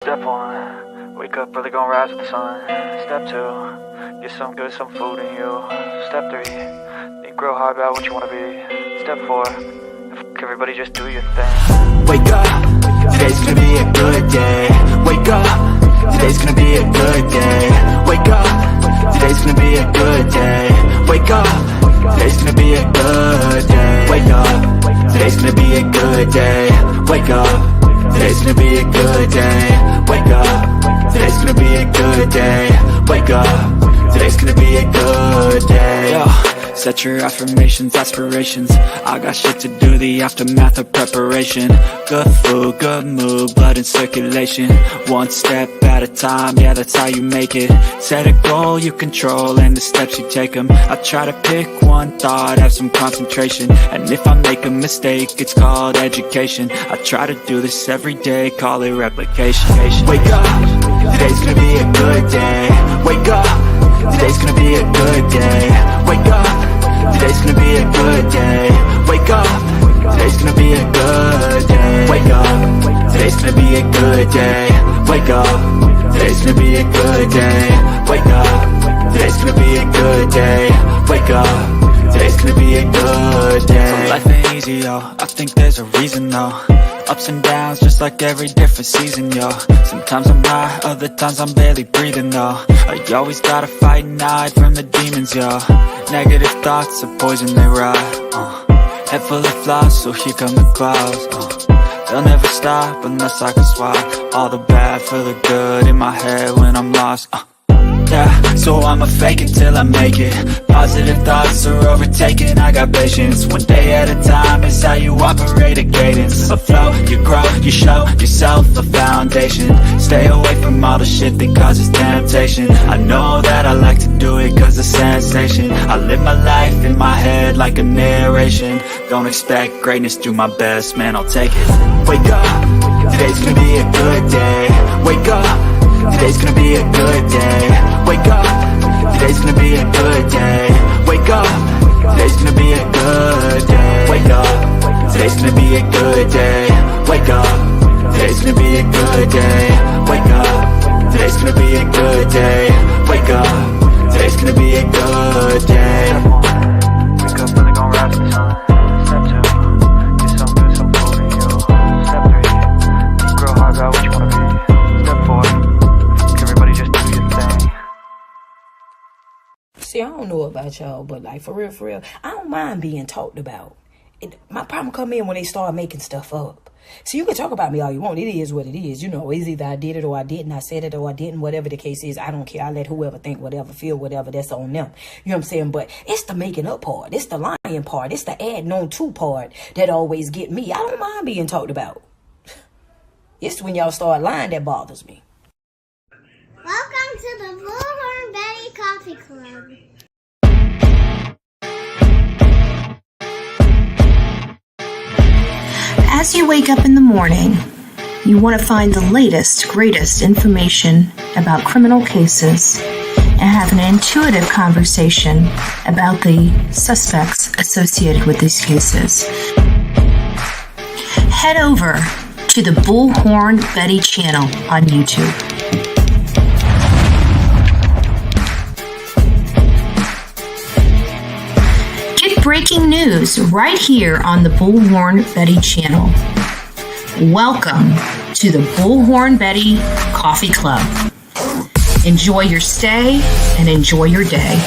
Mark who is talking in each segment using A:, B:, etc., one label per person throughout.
A: Step 1, wake up early, gonna rise with the sun. Step 2, get some good, some food in you. Step 3, think real hard about what you wanna be. Step 4, everybody just do your thing.
B: Wake up, today's gonna be a good day. Wake up, today's gonna be a good day. Wake up, today's gonna be a good day. Wake up, today's gonna be a good day. Wake up, today's gonna be a good day. Wake up, today's gonna be a good day. Wake up, today's gonna be a good day. Wake up, today's gonna be a good day. Yo, set your affirmations, aspirations. I got shit to do, the aftermath of preparation. Good food, good mood, blood in circulation. One step at a time, yeah, that's how you make it. Set a goal you control and the steps you take them. I try to pick one thought, have some concentration. And if I make a mistake, it's called education. I try to do this every day, call it replication. Wake up, today's gonna be a good day. Wake up, today's gonna be a good day. Wake up, today's gonna be a good day. Wake up, today's gonna be a good day. Wake up, today's gonna be a good day. Wake up, today's gonna be a good day. Wake up, today's gonna be a good day. Wake up, today's gonna be a good day. So life ain't easy, yo, I think there's a reason, though. Ups and downs, just like every different season, yo. Sometimes I'm high, other times I'm barely breathing, though. I always gotta fight and hide from the demons, yo. Negative thoughts are poison, they rot. Head full of flaws, so here come the clouds. They'll never stop unless I can swap all the bad for the good in my head when I'm lost. Yeah, so I'ma fake it till I make it. Positive thoughts are overtaken, I got patience. One day at a time is how you operate a cadence. Afloat, you grow, you show yourself a foundation. Stay away from all the shit that causes temptation. I know that I like to do it cause of sensation. I live my life in my head like a narration. Don't expect greatness, do my best, man, I'll take it. Wake up, today's gonna be a good day. Wake up, today's gonna be a good day. Wake up, today's gonna be a good day. Wake up, today's gonna be a good day. Wake up, today's gonna be a good day. Wake up, today's gonna be a good day. Wake up, today's gonna be a good day. Wake up, today's gonna be a good day.
A: Wake up early, gonna rise with the sun. Step 2, get some good, some food in you. Step 3, think real hard about what you wanna be. Step 4, everybody just do your thing.
C: See, I don't know about y'all, but like for real, I don't mind being talked about. My problem come in when they start making stuff up. So you can talk about me all you want. It is what it is. You know, it's either I did it or I didn't. I said it or I didn't. Whatever the case is, I don't care. I let whoever think whatever, feel whatever. That's on them. You know what I'm saying? But it's the making up part. It's the lying part. It's the adding on to part that always get me. I don't mind being talked about. It's when y'all start lying that bothers me.
D: Welcome to the Bullhorn Betty Coffee Club.
E: As you wake up in the morning, you want to find the latest, greatest information about criminal cases and have an intuitive conversation about the suspects associated with these cases. Head over to the Bullhorn Betty channel on YouTube. Get breaking news right here on the Bullhorn Betty channel. Welcome to the Bullhorn Betty Coffee Club. Enjoy your stay and enjoy your day.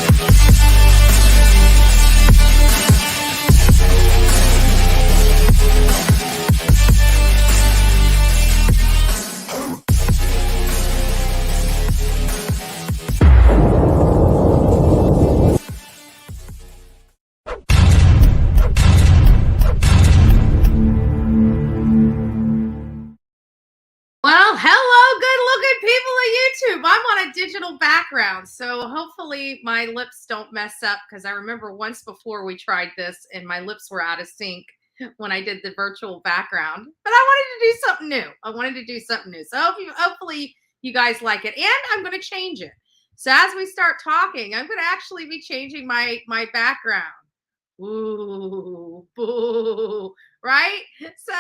F: Well, hello, good-looking people of YouTube. I'm on a digital background, so hopefully my lips don't mess up because I remember once before we tried this and my lips were out of sync when I did the virtual background. But I wanted to do something new. So hopefully you guys like it, and I'm going to change it. So as we start talking, I'm going to actually be changing my background. Ooh, boo, right? So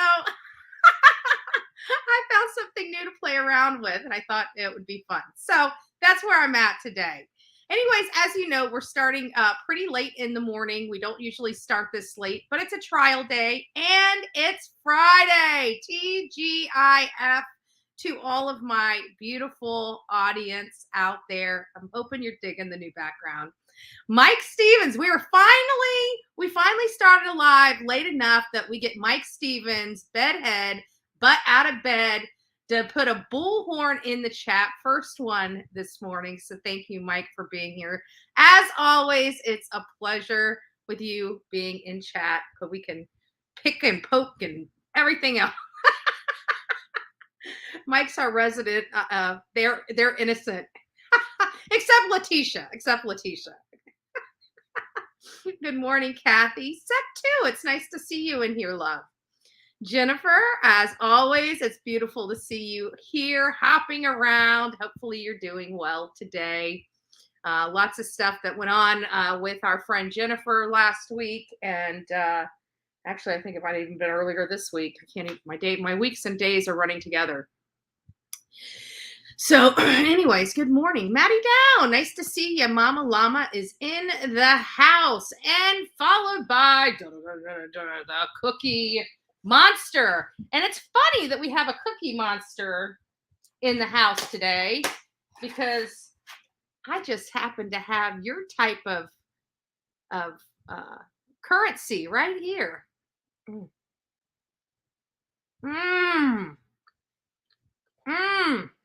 F: I found something new to play around with, and I thought it would be fun. So that's where I'm at today. Anyways, as you know, we're starting pretty late in the morning. We don't usually start this late, but it's a trial day, and it's Friday. TGIF to all of my beautiful audience out there. I'm hoping you're digging the new background. Mike Stevens, we finally started live late enough that we get Mike Stevens, bedhead, butt out of bed, to put a bullhorn in the chat. First one this morning. So thank you, Mike, for being here. As always, it's a pleasure with you being in chat, because we can pick and poke and everything else. Mike's our resident. They're innocent. Except Letitia. Good morning, Kathy. Sec 2. It's nice to see you in here, love. Jennifer, as always, it's beautiful to see you here, hopping around. Hopefully you're doing well today. Lots of stuff that went on with our friend Jennifer last week. And actually, I think it might have even been earlier this week. I can't even, my weeks and days are running together. So anyways, good morning. Maddie Down, nice to see you. Mama Llama is in the house, and followed by the Cookie Monster. And it's funny that we have a Cookie Monster in the house today, because I just happen to have your type of currency right here.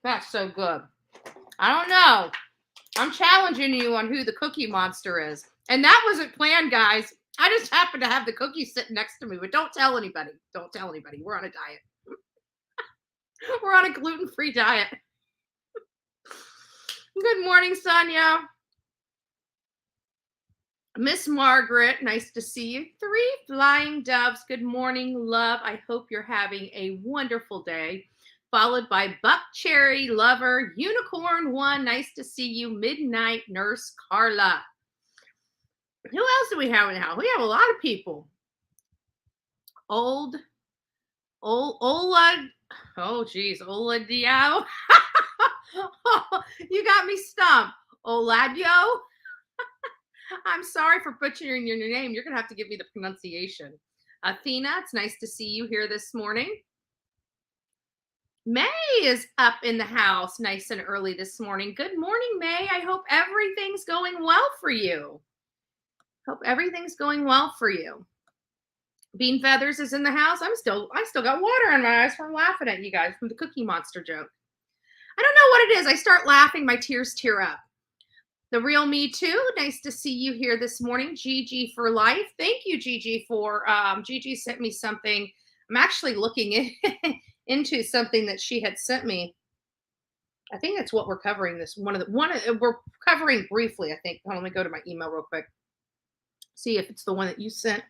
F: That's so good. I don't know. I'm challenging you on who the Cookie Monster is. And that wasn't planned, guys. I just happened to have the cookies sitting next to me, but don't tell anybody. Don't tell anybody. We're on a diet. We're on a gluten-free diet. Good morning, Sonia. Miss Margaret, nice to see you. 3 flying doves. Good morning, love. I hope you're having a wonderful day. Followed by Buck Cherry Lover, Unicorn 1. Nice to see you. Midnight Nurse Carla. Who else do we have in the house? We have a lot of people. Ola. Oh, geez. Ola Diao. You got me stumped. Oladio. I'm sorry for butchering your name. You're going to have to give me the pronunciation. Athena, it's nice to see you here this morning. May is up in the house nice and early this morning. Good morning, May. I hope everything's going well for you. Bean Feathers is in the house. I still got water in my eyes from laughing at you guys from the Cookie Monster joke. I don't know what it is. I start laughing, my tears tear up. The Real Me Too. Nice to see you here this morning. Gigi for life. Thank you, Gigi, for Gigi sent me something. I'm actually looking into something that she had sent me. I think that's what we're covering this. We're covering briefly, I think. Hold on, let me go to my email real quick. See if it's the one that you sent.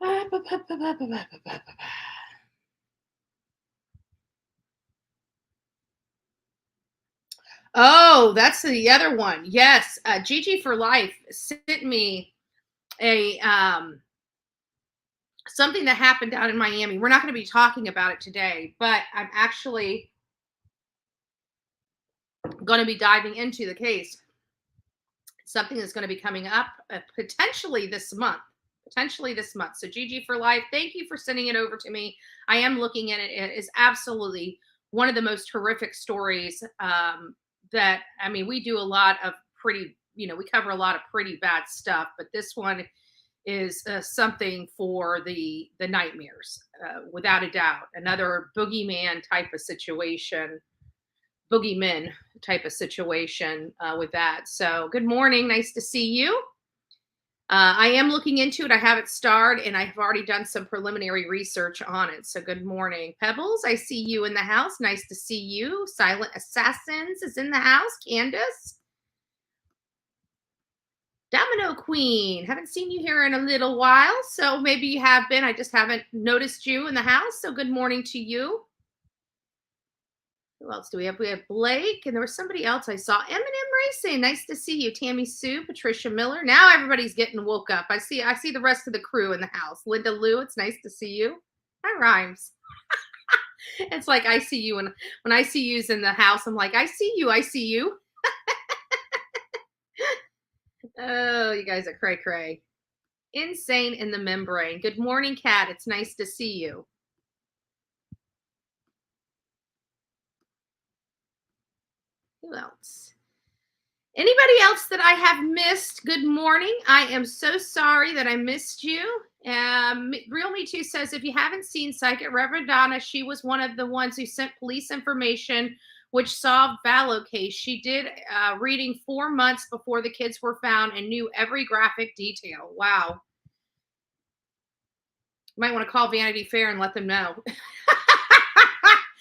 F: Oh, that's the other one. Yes. Gigi for Life sent me a something that happened down in Miami. We're not going to be talking about it today, but I'm actually going to be diving into the case. Something that's going to be coming up potentially this month. So Gigi for Life, thank you for sending it over to me. I am looking at it. It is absolutely one of the most horrific stories that, I mean, we do a lot of we cover a lot of pretty bad stuff, but this one is something for the nightmares, without a doubt. Another boogeyman type of situation, boogeymen type of situation with that. So good morning. Nice to see you. I am looking into it. I haven't started, and I've already done some preliminary research on it. So good morning. Pebbles, I see you in the house. Nice to see you. Silent Assassins is in the house. Candace. Domino Queen, haven't seen you here in a little while, so maybe you have been. I just haven't noticed you in the house, so good morning to you. Who else do we have? We have Blake, and there was somebody else I saw. M&M Racing, nice to see you. Tammy Sue, Patricia Miller. Now everybody's getting woke up. I see the rest of the crew in the house. Linda Lou, it's nice to see you. That rhymes. It's like I see you, and when I see you's in the house, I'm like, I see you, I see you. Oh, you guys are cray cray. Insane in the membrane. Good morning, Kat. It's nice to see you. Who else? Anybody else that I have missed? Good morning. I am so sorry that I missed you. Real Me Too says, if you haven't seen Psychic Reverend Donna, she was one of the ones who sent police information which solved Vallow case. She did reading 4 months before the kids were found and knew every graphic detail. Wow. You might want to call Vanity Fair and let them know.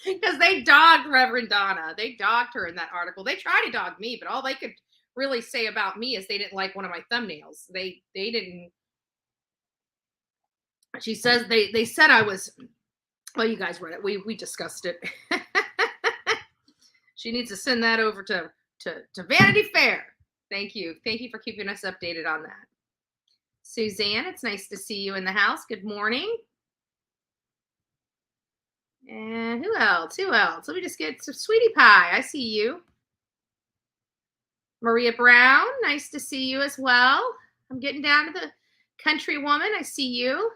F: Because they dogged Reverend Donna. They dogged her in that article. They tried to dog me, but all they could really say about me is they didn't like one of my thumbnails. They didn't. She says they said I was, well, you guys read it. We discussed it. She needs to send that over to Vanity Fair. Thank you. Thank you for keeping us updated on that. Suzanne, it's nice to see you in the house. Good morning. And who else? Let me just get some Sweetie Pie. I see you. Maria Brown, nice to see you as well. I'm getting down to the country woman. I see you.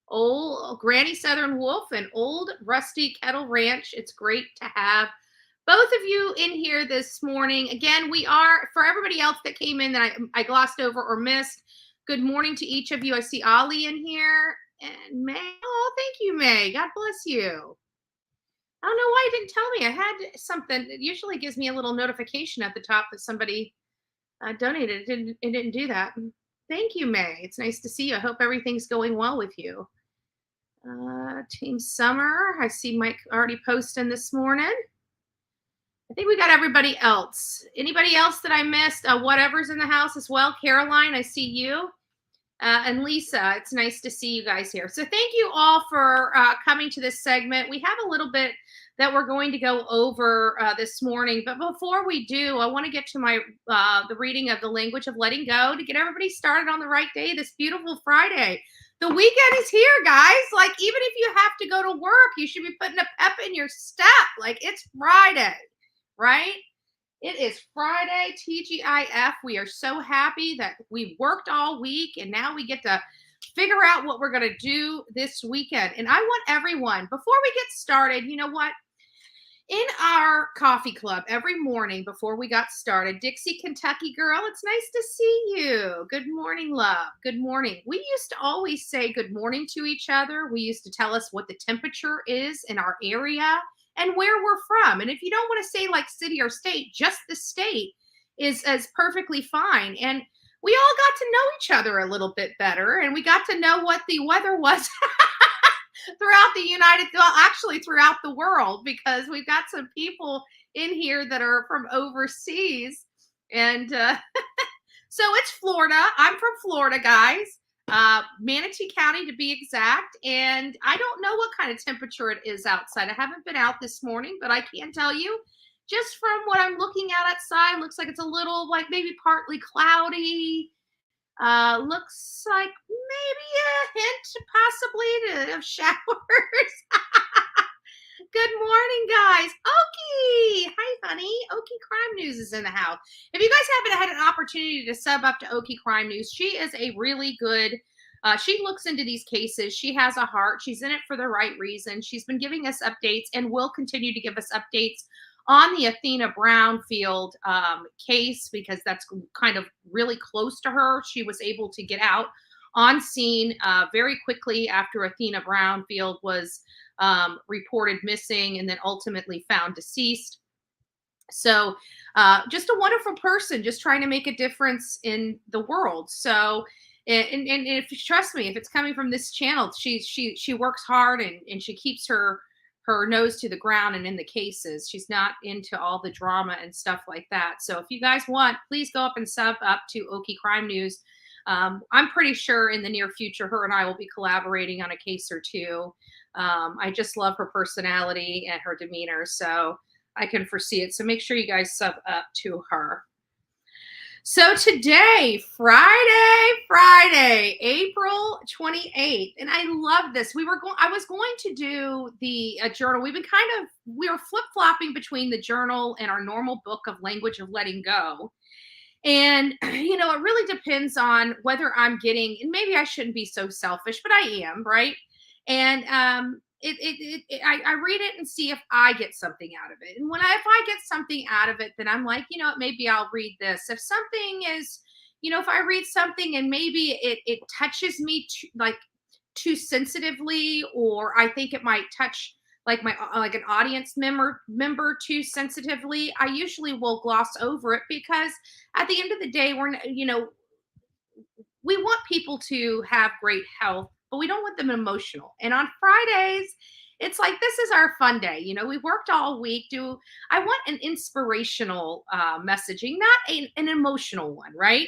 F: Old Granny Southern Wolf and Old Rusty Kettle Ranch. It's great to have both of you in here this morning. Again, we are, for everybody else that came in that I glossed over or missed, good morning to each of you. I see Ollie in here. And May, oh, thank you, May. God bless you. I don't know why you didn't tell me. I had something. It usually gives me a little notification at the top that somebody donated. It didn't do that. Thank you, May. It's nice to see you. I hope everything's going well with you. Team Summer. I see Mike already posting this morning. I think we got everybody else. Anybody else that I missed? Whatever's in the house as well. Caroline, I see you. And Lisa, it's nice to see you guys here. So thank you all for coming to this segment. We have a little bit that we're going to go over this morning. But before we do, I want to get to my the reading of the language of letting go to get everybody started on the right day, this beautiful Friday. The weekend is here, guys. Like, even if you have to go to work, you should be putting a pep in your step. Like, it's Friday, right? It is Friday, TGIF. We are so happy that we worked all week and now we get to figure out what we're going to do this weekend. And I want everyone, before we get started, you know what? In our coffee club every morning before we got started, Dixie, Kentucky girl, it's nice to see you. Good morning, love. Good morning. We used to always say good morning to each other. We used to tell us what the temperature is in our area and where we're from. And if you don't want to say like city or state, just the state is perfectly fine. And we all got to know each other a little bit better. And we got to know what the weather was throughout throughout the world, because we've got some people in here that are from overseas. And so it's Florida. I'm from Florida, guys. Manatee County to be exact. And I don't know what kind of temperature it is outside. I haven't been out this morning, but I can tell you just from what I'm looking at outside, looks like it's a little like maybe partly cloudy. Looks like maybe a hint possibly of showers. Good morning, guys. Okie. Hi, honey. Okie Crime News is in the house. If you guys haven't had an opportunity to sub up to Okie Crime News, she is a really good, she looks into these cases. She has a heart. She's in it for the right reason. She's been giving us updates and will continue to give us updates on the Athena Brownfield case, because that's kind of really close to her. She was able to get out on scene very quickly after Athena Brownfield was reported missing and then ultimately found deceased. So just a wonderful person, just trying to make a difference in the world. So, and if you trust me, if it's coming from this channel, she works hard and she keeps her nose to the ground and in the cases. She's not into all the drama and stuff like that. So if you guys want, please go up and sub up to Okie Crime News. I'm pretty sure in the near future, her and I will be collaborating on a case or two. I just love her personality and her demeanor, so I can foresee it. So make sure you guys sub up to her. So today, Friday, April 28th, and I love this. I was going to do the journal. We were flip-flopping between the journal and our normal book of Language of Letting Go. And, it really depends on whether I'm getting, and maybe I shouldn't be so selfish, but I am, right? And I read it and see if I get something out of it. And if I get something out of it, then I'm like, maybe I'll read this. If something is, if I read something and maybe it touches me too sensitively, or I think it might touch like an audience member too sensitively, I usually will gloss over it, because at the end of the day, we want people to have great health, but we don't want them emotional. And on Fridays, it's like, this is our fun day. We worked all week. I want an inspirational messaging, not an emotional one, right?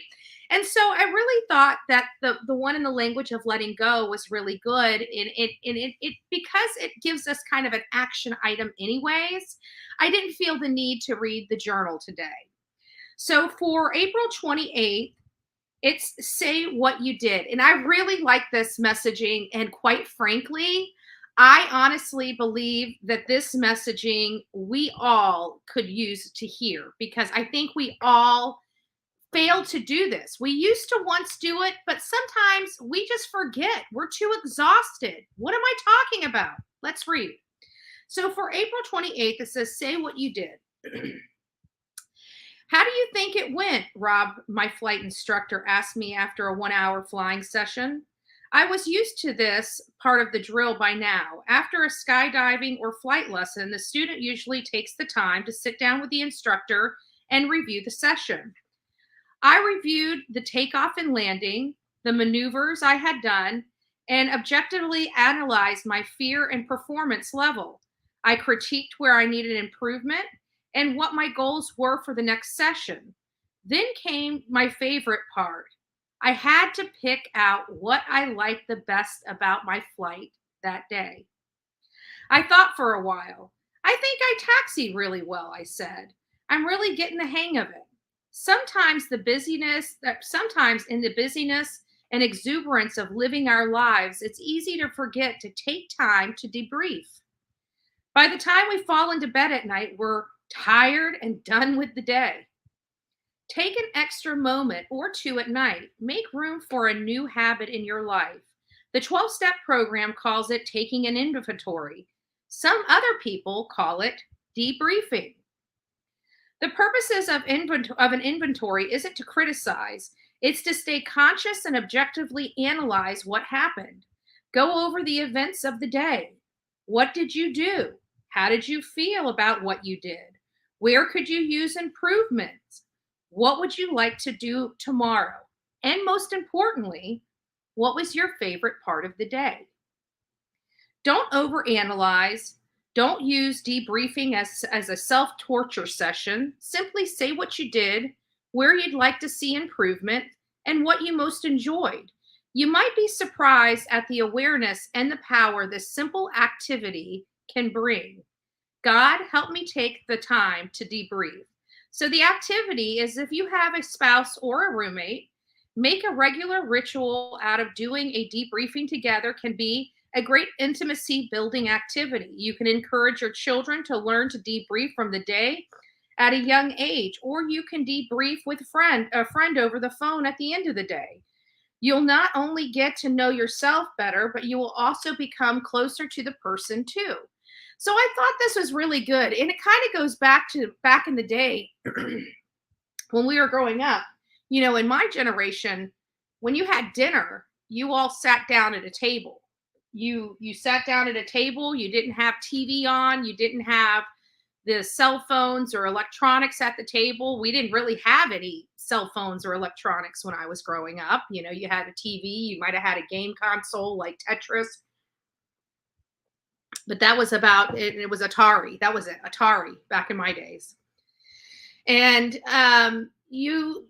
F: And so I really thought that the one in the Language of Letting Go was really good. And it because it gives us kind of an action item anyways, I didn't feel the need to read the journal today. So for April 28th, it's say what you did. And I really like this messaging. And quite frankly, I honestly believe that this messaging we all could use to hear, because I think we all fail to do this. We used to once do it, but sometimes we just forget. We're too exhausted. What am I talking about? Let's read. So for April 28th, it says, say what you did. How do you think it went? Rob, my flight instructor, asked me after a 1-hour flying session. I was used to this part of the drill by now. After a skydiving or flight lesson, the student usually takes the time to sit down with the instructor and review the session. I reviewed the takeoff and landing, the maneuvers I had done, and objectively analyzed my fear and performance level. I critiqued where I needed improvement and what my goals were for the next session. Then came my favorite part. I had to pick out what I liked the best about my flight that day. I thought for a while. I think I taxied really well, I said. I'm really getting the hang of it. Sometimes in the busyness and exuberance of living our lives, it's easy to forget to take time to debrief. By the time we fall into bed at night, we're tired and done with the day. Take an extra moment or two at night. Make room for a new habit in your life. The 12-step program calls it taking an inventory. Some other people call it debriefing. The purposes of an inventory isn't to criticize. It's to stay conscious and objectively analyze what happened. Go over the events of the day. What did you do? How did you feel about what you did? Where could you use improvements? What would you like to do tomorrow? And most importantly, what was your favorite part of the day? Don't overanalyze. Don't use debriefing as a self-torture session. Simply say what you did, where you'd like to see improvement, and what you most enjoyed. You might be surprised at the awareness and the power this simple activity can bring. God, help me take the time to debrief. So the activity is, if you have a spouse or a roommate, make a regular ritual out of doing a debriefing together. Can be a great intimacy building activity. You can encourage your children to learn to debrief from the day at a young age, or you can debrief with a friend over the phone at the end of the day. You'll not only get to know yourself better, but you will also become closer to the person too. So I thought this was really good. And it kind of goes back in the day when we were growing up. In my generation, when you had dinner, you all sat down at a table. You sat down at a table. You didn't have TV on. You didn't have the cell phones or electronics at the table. We didn't really have any cell phones or electronics when I was growing up. You had a TV. You might have had a game console like Tetris. But that was about it. It was Atari. That was it. Atari back in my days. And you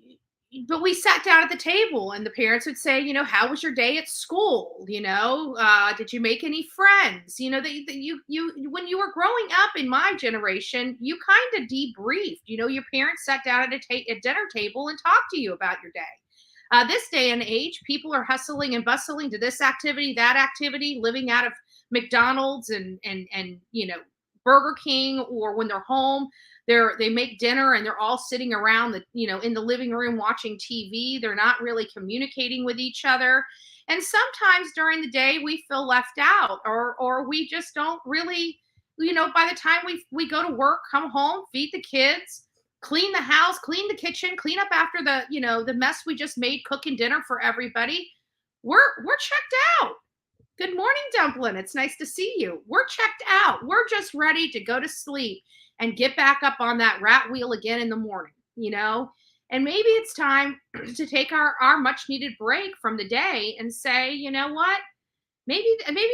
F: but we sat down at the table and the parents would say, you know, how was your day at school? You know, did you make any friends? You know, you when you were growing up in my generation, you kind of debriefed. You know, your parents sat down at a dinner table and talked to you about your day. This day and age, people are hustling and bustling to this activity, that activity, living out of McDonald's and you know, Burger King, or when they're home, they make dinner and they're all sitting around the, you know, in the living room watching TV. They're not really communicating with each other. And sometimes during the day we feel left out, or we just don't really, you know, by the time we go to work, come home, feed the kids, clean the house, clean the kitchen, clean up after the, you know, the mess we just made cooking dinner for everybody, we're checked out. Good morning, Dumpling. It's nice to see you. We're checked out. We're just ready to go to sleep and get back up on that rat wheel again in the morning, you know? And maybe it's time to take our much needed break from the day and say, you know what? Maybe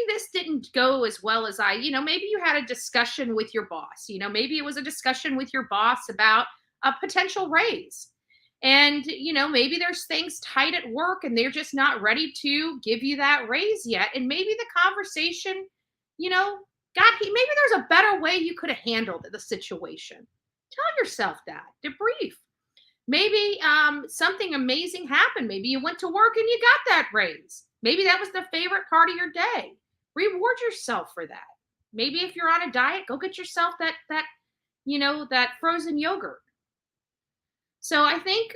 F: this didn't go as well as you know, maybe you had a discussion with your boss, you know, maybe it was a discussion with your boss about a potential raise. And, you know, maybe there's things tight at work and they're just not ready to give you that raise yet. And maybe the conversation, you know, maybe there's a better way you could have handled the situation. Tell yourself that. Debrief. Maybe something amazing happened. Maybe you went to work and you got that raise. Maybe that was the favorite part of your day. Reward yourself for that. Maybe if you're on a diet, go get yourself that you know, that frozen yogurt. So I think,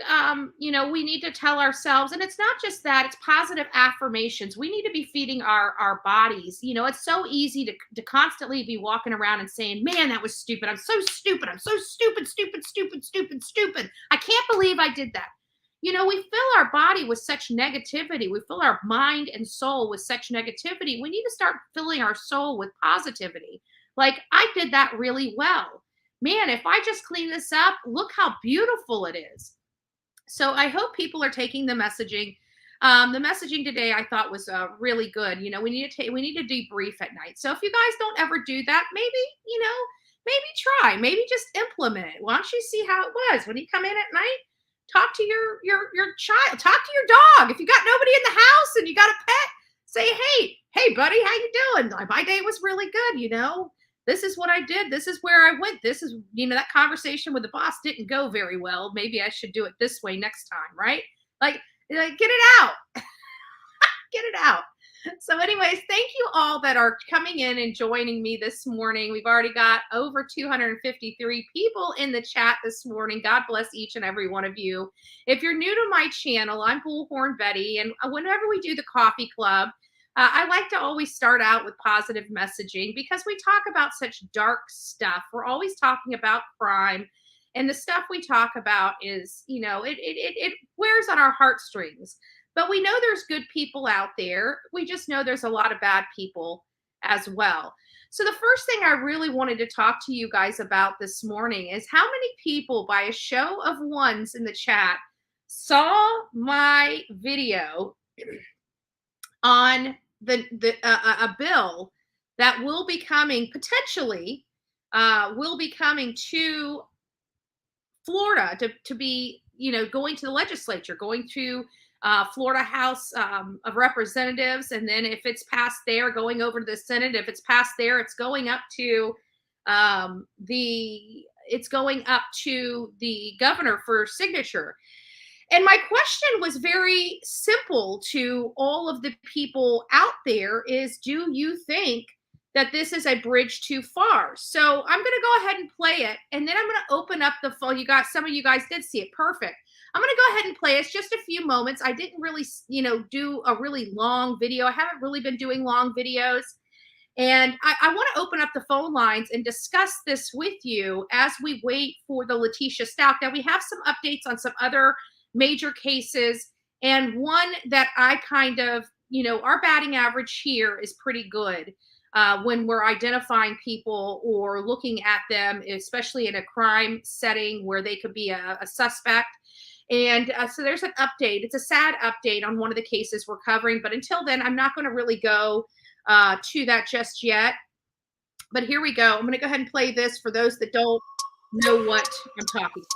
F: you know, we need to tell ourselves, and it's not just that, it's positive affirmations. We need to be feeding our bodies. You know, it's so easy to constantly be walking around and saying, man, that was stupid. I'm so stupid. I'm so stupid. I can't believe I did that. You know, we fill our body with such negativity. We fill our mind and soul with such negativity. We need to start filling our soul with positivity. Like, I did that really well. Man, if I just clean this up, look how beautiful it is. So I hope people are taking the messaging. The messaging today I thought was really good. You know, we need to debrief at night. So if you guys don't ever do that, maybe, you know, maybe try, maybe just implement it. Why don't you see how it was when you come in at night? Talk to your child, talk to your dog. If you got nobody in the house and you got a pet, say, hey buddy, how you doing? My day was really good, you know. This is what I did. This is where I went. This is, you know, that conversation with the boss didn't go very well. Maybe I should do it this way next time, right? Like get it out. Get it out. So anyways, thank you all that are coming in and joining me this morning. We've already got over 253 people in the chat this morning. God bless each and every one of you. If you're new to my channel, I'm Bullhorn Betty. And whenever we do the coffee club, I like to always start out with positive messaging because we talk about such dark stuff. We're always talking about crime, and the stuff we talk about is, you know, it wears on our heartstrings. But we know there's good people out there. We just know there's a lot of bad people as well. So the first thing I really wanted to talk to you guys about this morning is how many people, by a show of ones in the chat, saw my video on a bill that will be coming potentially to Florida to be, you know, going to the legislature, going to Florida House of Representatives, and then if it's passed there, going over to the Senate. If it's passed there, it's going up to the governor for signature. And my question was very simple to all of the people out there is, do you think that this is a bridge too far? So I'm going to go ahead and play it, and then I'm going to open up the phone. Some of you guys did see it. Perfect. I'm going to go ahead and play it. It's just a few moments. I didn't really, you know, do a really long video. I haven't really been doing long videos. And I want to open up the phone lines and discuss this with you as we wait for the Letitia Stout. Now, we have some updates on some other major cases, and one that I kind of, you know, our batting average here is pretty good when we're identifying people or looking at them, especially in a crime setting where they could be a suspect. And so there's an update. It's a sad update on one of the cases we're covering, but until then, I'm not going to really go to that just yet. But here we go. I'm going to go ahead and play this for those that don't know what I'm talking about.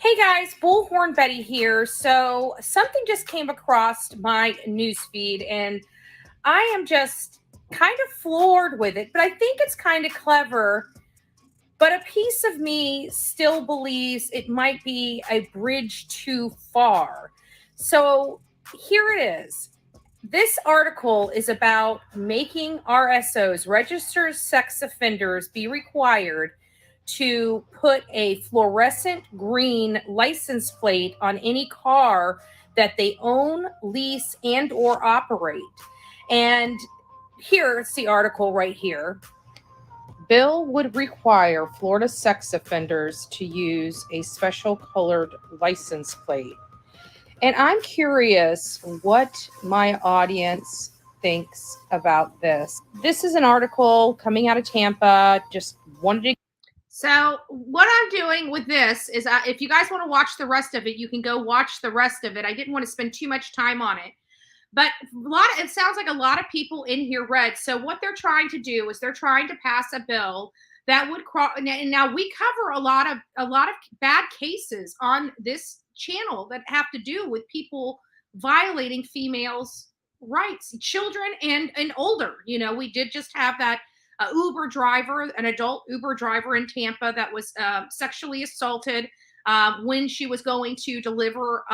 F: Hey guys, Bullhorn Betty here. So something just came across my newsfeed and I am just kind of floored with it, but I think it's kind of clever. But a piece of me still believes it might be a bridge too far. So here it is. This article is about making RSOs, registered sex offenders, be required to put a fluorescent green license plate on any car that they own, lease, and or operate. And here's the article right here. Bill would require Florida sex offenders to use a special colored license plate. And I'm curious what my audience thinks about this. This is an article coming out of Tampa. Just wanted to. So what I'm doing with this is if you guys want to watch the rest of it, you can go watch the rest of it. I didn't want to spend too much time on it. But it sounds like a lot of people in here read. So what they're trying to do is they're trying to pass a bill that would cross. And now we cover a lot of bad cases on this channel that have to do with people violating females' rights, children and older. You know, we did just have that Uber driver, an adult Uber driver in Tampa that was sexually assaulted when she was going to deliver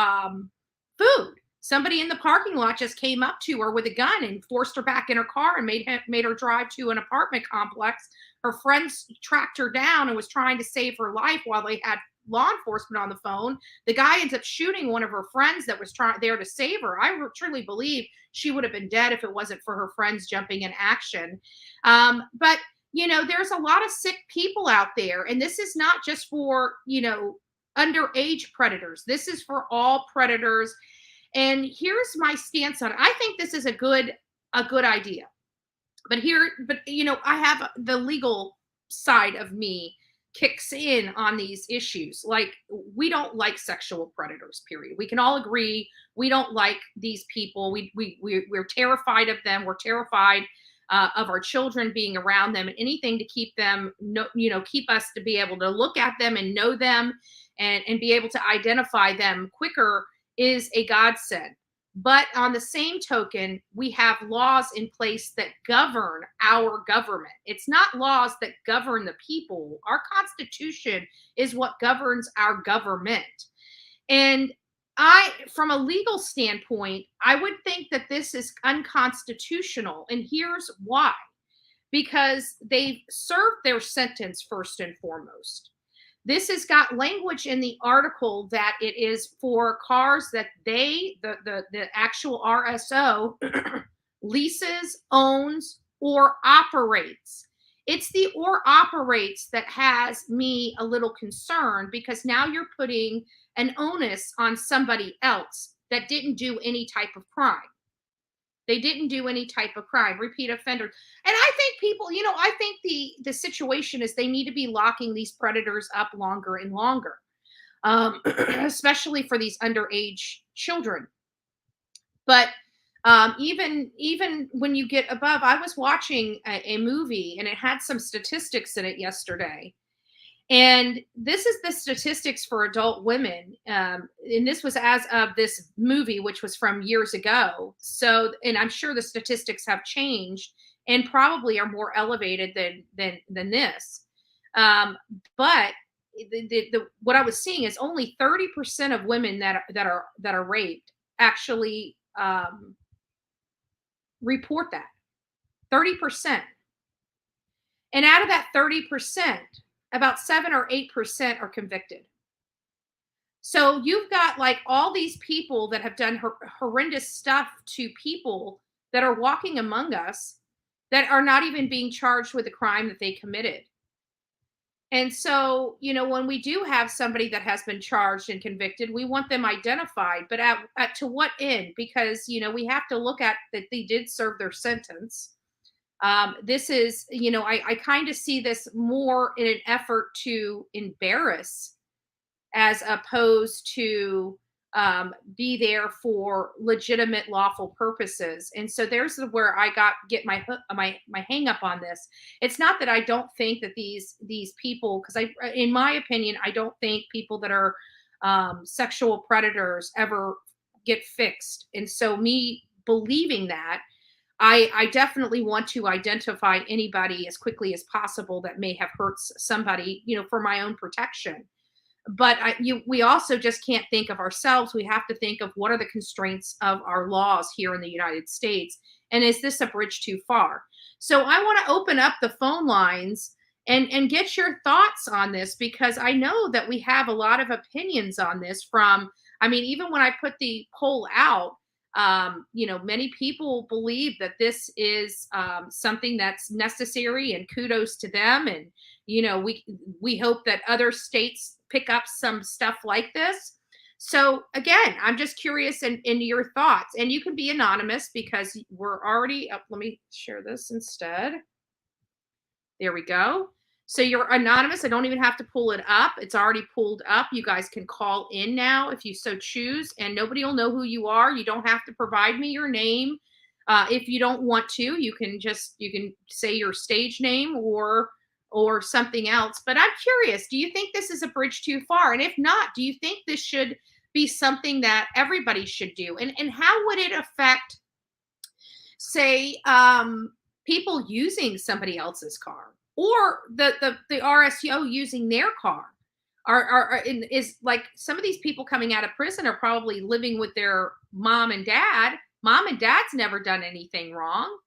F: food. Somebody in the parking lot just came up to her with a gun and forced her back in her car and made her drive to an apartment complex. Her friends tracked her down and was trying to save her life while they had law enforcement on the phone. The guy ends up shooting one of her friends that was there to save her. I truly believe she would have been dead if it wasn't for her friends jumping in action. But, you know, there's a lot of sick people out there. And this is not just for, you know, underage predators. This is for all predators. And here's my stance on it. I think this is a good idea. But you know, I have the legal side of me kicks in on these issues. Like, we don't like sexual predators, period. We can all agree we don't like these people. We're terrified of them. We're terrified of our children being around them, and anything to keep them, keep us to be able to look at them and know them and be able to identify them quicker is a godsend. But on the same token, we have laws in place that govern our government. It's not laws that govern the people. Our Constitution is what governs our government. And from a legal standpoint, I would think that this is unconstitutional. And here's why. Because they've served their sentence first and foremost. This has got language in the article that it is for cars that the actual RSO leases, owns, or operates. It's the or operates that has me a little concerned, because now you're putting an onus on somebody else that didn't do any type of crime. They didn't do any type of crime, repeat offenders. And I think people, I think the situation is they need to be locking these predators up longer and longer, especially for these underage children. But even when you get above, I was watching a movie and it had some statistics in it yesterday. And this is the statistics for adult women. And this was as of this movie, which was from years ago. So, and I'm sure the statistics have changed and probably are more elevated than this. But what I was seeing is only 30% of women that are raped actually report that. 30%. And out of that 30%, about 7 or 8% are convicted. So you've got like all these people that have done horrendous stuff to people that are walking among us that are not even being charged with the crime that they committed. And so, when we do have somebody that has been charged and convicted, we want them identified, but at to what end? Because, we have to look at that they did serve their sentence. This is, I kind of see this more in an effort to embarrass as opposed to be there for legitimate, lawful purposes. And so there's where I get my hang up on this. It's not that I don't think that these people, because in my opinion, I don't think people that are sexual predators ever get fixed. And so me believing that, I definitely want to identify anybody as quickly as possible that may have hurt somebody, for my own protection. But we also just can't think of ourselves. We have to think of what are the constraints of our laws here in the United States. And is this a bridge too far? So I want to open up the phone lines and get your thoughts on this, because I know that we have a lot of opinions on this even when I put the poll out, many people believe that this is something that's necessary, and kudos to them. And, we hope that other states pick up some stuff like this. So again, I'm just curious in your thoughts, and you can be anonymous because we're already up. Let me share this instead. There we go. So you're anonymous. I don't even have to pull it up. It's already pulled up. You guys can call in now if you so choose, and nobody will know who you are. You don't have to provide me your name. If you don't want to, you can say your stage name or something else. But I'm curious, do you think this is a bridge too far? And if not, do you think this should be something that everybody should do? And how would it affect, say, people using somebody else's car, or the RSO using their car? Is like some of these people coming out of prison are probably living with their mom and dad. Mom and dad's never done anything wrong.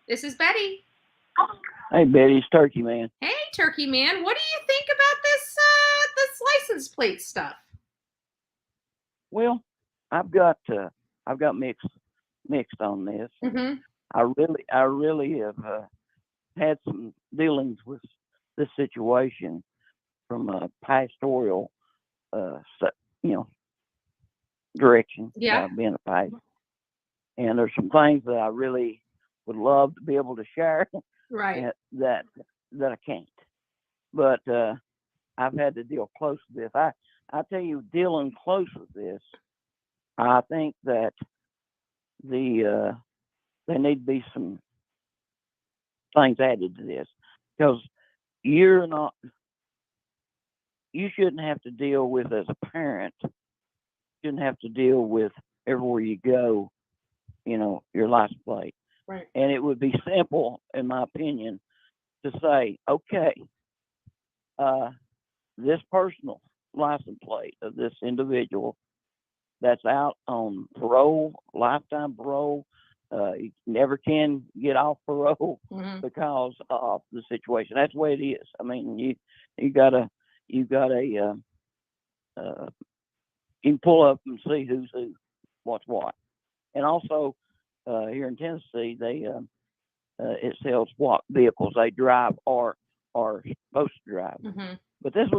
F: This is Betty.
G: Hey, Betty, it's Turkey Man.
F: Hey, Turkey Man. What do you think about this license plate stuff?
G: Well, I've got mixed on this.
F: Mm-hmm.
G: I really have had some dealings with this situation from a pastoral, direction.
F: Yeah.
G: Being a pastor, and there's some things that I really would love to be able to share,
F: Right.
G: that I can't. But I've had to deal close with this. I tell you, dealing close with this, I think that there need to be some things added to this, because you shouldn't have to deal with, as a parent, shouldn't have to deal with everywhere you go, your license plate.
F: Right.
G: And it would be simple, in my opinion, to say, okay, this personal license plate of this individual that's out on parole, lifetime parole, he never can get off parole,
F: Mm-hmm.
G: because of the situation. That's the way it is. I mean, you gotta you can pull up and see who's who, what's what. And also, here in Tennessee, it tells what vehicles they drive or are supposed to drive.
F: Mm-hmm.
G: But this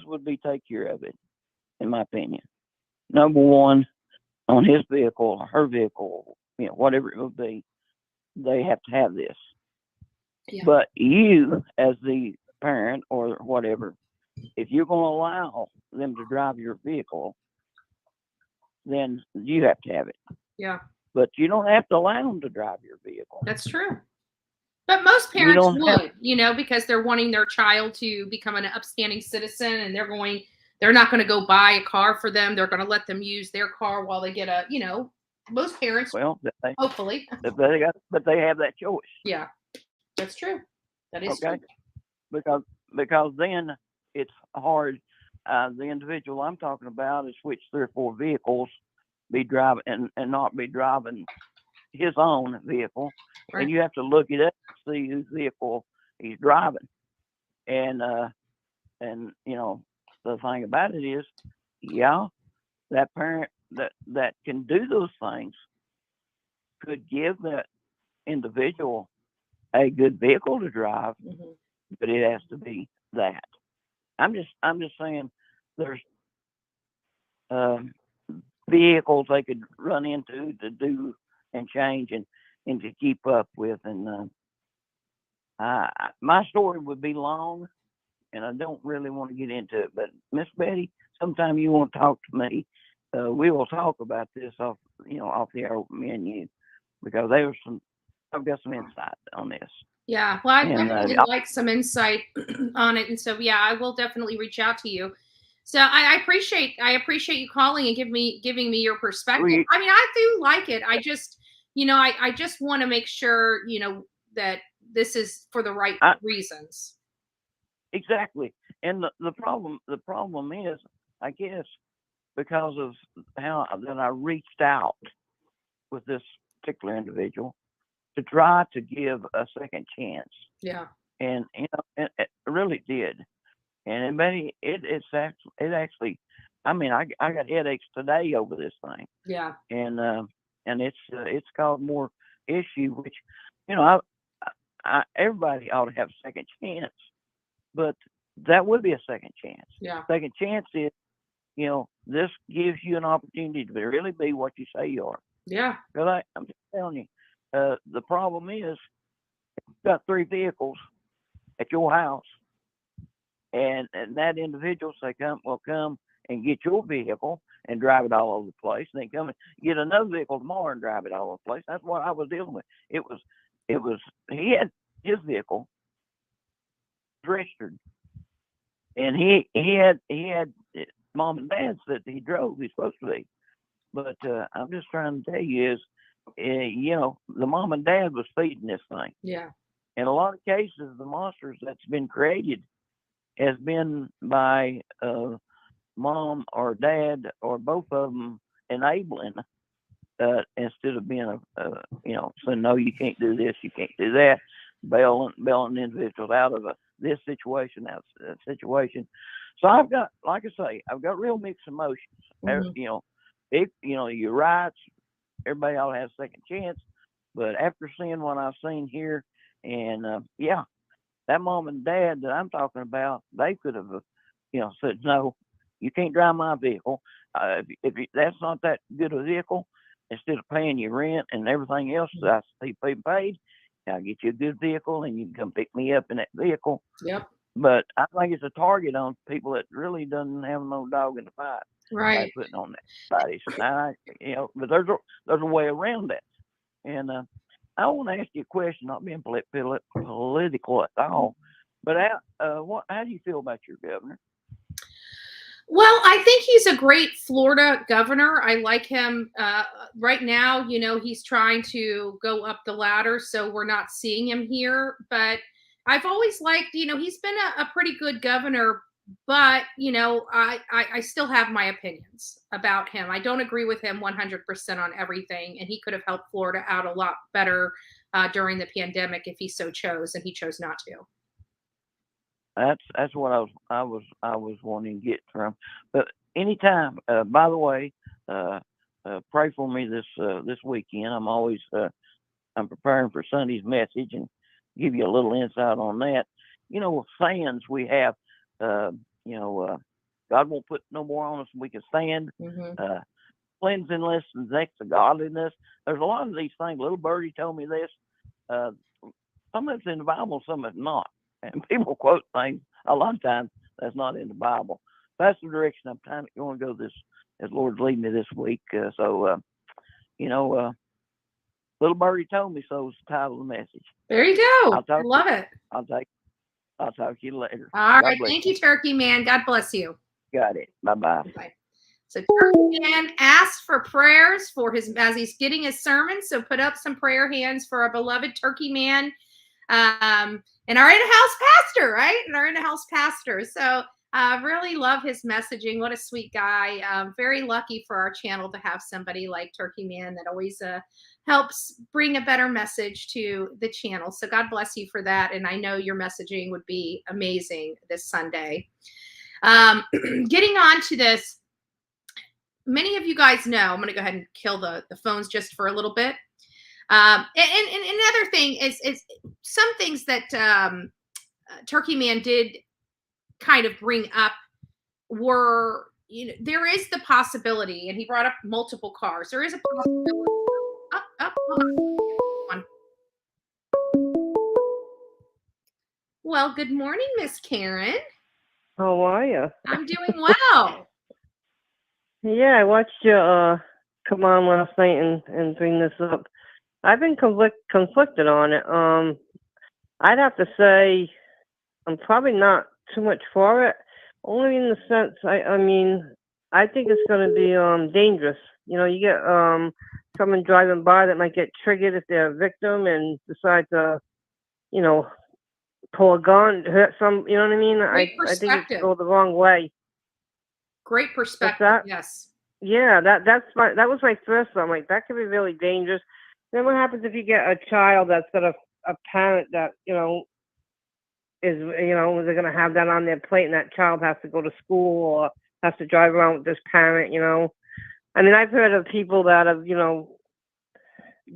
G: would be take care of it, in my opinion. Number one, on his vehicle or her vehicle, whatever it would be, they have to have this.
F: Yeah.
G: But you, as the parent or whatever, if you're going to allow them to drive your vehicle, then you have to have it.
F: Yeah.
G: But you don't have to allow them to drive your vehicle.
F: That's true. But most parents would, because they're wanting their child to become an upstanding citizen, and they're not going to go buy a car for them. They're going to let them use their car while they get most parents, hopefully.
G: But they have that choice.
F: Yeah, that's true. That is
G: okay.
F: True.
G: Because then it's hard. The individual I'm talking about has switched 3 or 4 vehicles, be driving and not be driving his own vehicle. Right. And you have to look it up to see whose vehicle he's driving. And the thing about it is, that parent that can do those things could give that individual a good vehicle to drive, mm-hmm. but it has to be that. I'm just saying, there's vehicles they could run into to do and change and to keep up with. And my story would be long, and I don't really want to get into it. But Miss Betty, sometime you want to talk to me, we will talk about this off the air, me and you, because there's some I've got some insight on this.
F: Yeah, well, I
G: And
F: definitely like some insight on it, and so yeah, I will definitely reach out to you. So I appreciate you calling and giving me your perspective.
G: we,
F: I mean, I do like it. I just, I just want to make sure, that this is for the right reasons.
G: exactly. And the problem is, I guess, because of how that I reached out with this particular individual to try to give a second chance.
F: Yeah.
G: And it really did. And it's actually, I mean, I got headaches today over this thing.
F: Yeah.
G: And it's caused more issue, which, everybody ought to have a second chance, but that would be a second chance.
F: Yeah.
G: Second chance is, this gives you an opportunity to really be what you say you are.
F: Yeah.
G: Because I'm just telling you, the problem is, you've got 3 vehicles at your house, and that individual say, come and get your vehicle and drive it all over the place, and then come and get another vehicle tomorrow and drive it all over the place. That's what I was dealing with. It was he had his vehicle registered, and he had mom and dad's that he drove. He's supposed to be, but I'm just trying to tell you is, the mom and dad was feeding this thing.
F: Yeah.
G: In a lot of cases, the monsters that's been created has been by mom or dad or both of them enabling, instead of being saying, no, you can't do this, you can't do that, bailing individuals out of this situation, that situation. So I've got, like I say, I've got real mixed emotions.
F: Mm-hmm.
G: Your rights, everybody ought to have a second chance. But after seeing what I've seen here, and that mom and dad that I'm talking about, they could have, said, no, you can't drive my vehicle. If that's not that good a vehicle, instead of paying your rent and everything else that I see people paid, I'll get you a good vehicle and you can come pick me up in that vehicle.
F: Yep.
G: But I think it's a target on people that really doesn't have no dog in the fight.
F: Right.
G: By putting on that bodies. But there's a way around that. And I want to ask you a question, not being political at all, but how do you feel about your governor?
F: Well, I think he's a great Florida governor. I like him. Right now, he's trying to go up the ladder, so we're not seeing him here. But I've always liked, he's been a pretty good governor, but, I still have my opinions about him. I don't agree with him 100% on everything, and he could have helped Florida out a lot better during the pandemic if he so chose, and he chose not to.
G: That's what I was wanting to get from. But anytime, by the way, pray for me this weekend. I'm always I'm preparing for Sunday's message and give you a little insight on that. Sayings we have, God won't put no more on us than we can stand.
F: Mm-hmm.
G: Cleansing lessons next to godliness. There's a lot of these things. Little birdie told me this. Some of it's in the Bible, some of it's not. And people quote things a lot of times that's not in the Bible. That's the direction I'm kind of going to go this, as Lord's leading me this week. Little birdie told me so is the title of the message.
F: There you go. I love it.
G: I'll talk to you later.
F: All right. Thank you, Turkey Man. God bless you.
G: Got it. Bye-bye.
F: Bye. So Turkey Man asked for prayers for as he's getting his sermon. So put up some prayer hands for our beloved Turkey Man. And our in-house pastor, right? And our in-house pastor. So really love his messaging. What a sweet guy. Very lucky for our channel to have somebody like Turkey Man that always helps bring a better message to the channel. So God bless you for that. And I know your messaging would be amazing this Sunday. Getting on to this, many of you guys know, I'm going to go ahead and kill the phones just for a little bit. And another thing is some things that Turkey Man did kind of bring up were, there is the possibility, and he brought up multiple cars. There is a possibility. Hold on. Well, good morning, Miss Karen.
H: How are you?
F: I'm doing well.
H: Yeah, I watched you come on last night and bring this up. I've been conflicted on it. I'd have to say I'm probably not too much for it, only in the sense I mean I think it's going to be dangerous. You get someone driving by that might get triggered if they're a victim and decide to you know pull a gun, hurt some. You know what I mean?
F: Great
H: I think it could
F: perspective.
H: go the wrong way.
F: Great
H: What's
F: perspective.
H: that?
F: Yes.
H: Yeah, that was my first thought. I'm like, that could be really dangerous. Then what happens if you get a child that's got a parent that is they're gonna have that on their plate, and that child has to go to school or has to drive around with this parent. I mean, I've heard of people that have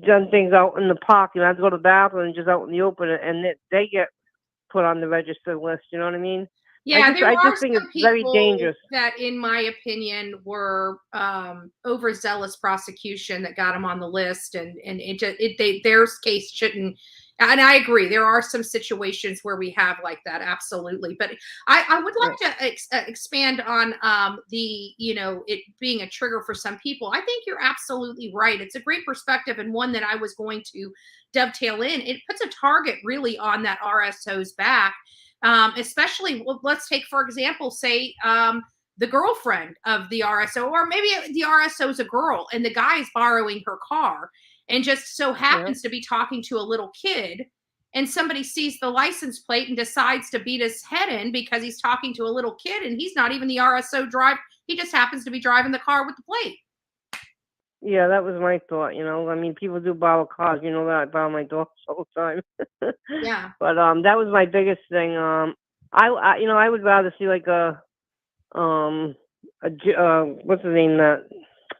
H: done things out in the park. Have to go to the bathroom and just out in the open, and they get put on the registered list. You know what I mean?
F: Yeah, there
H: I
F: are
H: just think it's
F: some
H: very
F: people
H: dangerous.
F: that, in my opinion, were overzealous prosecution that got them on the list, and their case shouldn't. And I agree, there are some situations where we have like that, absolutely. But I would like to expand on it being a trigger for some people. I think you're absolutely right. It's a great perspective, and one that I was going to dovetail in. It puts a target really on that RSO's back. Especially, well, let's take, for example, say the girlfriend of the RSO, or maybe the RSO is a girl and the guy is borrowing her car and just so happens to be talking to a little kid, and somebody sees the license plate and decides to beat his head in because he's talking to a little kid and he's not even the RSO driver. He just happens to be driving the car with the plate.
H: Yeah, that was my thought. I mean, people do borrow cars. You know that I borrow my dogs all the time.
F: Yeah.
H: But that was my biggest thing. I would rather see like what's his name, that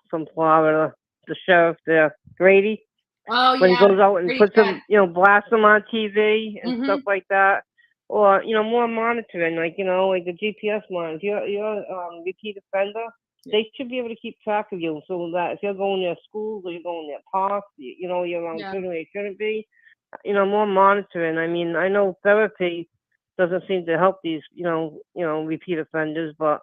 H: from Florida, the sheriff there, Grady,
F: Oh
H: when he
F: yeah.
H: goes out and
F: Pretty
H: puts
F: bad.
H: them, blasts them on TV and
F: Mhm.
H: stuff like that, or more monitoring, like like the GPS monitor. If you're repeat offender, they should be able to keep track of you, so that if you're going to schools or you're going to parks, you're around
F: Yeah.
H: children where you shouldn't be. More monitoring. I mean, I know therapy doesn't seem to help these, repeat offenders, but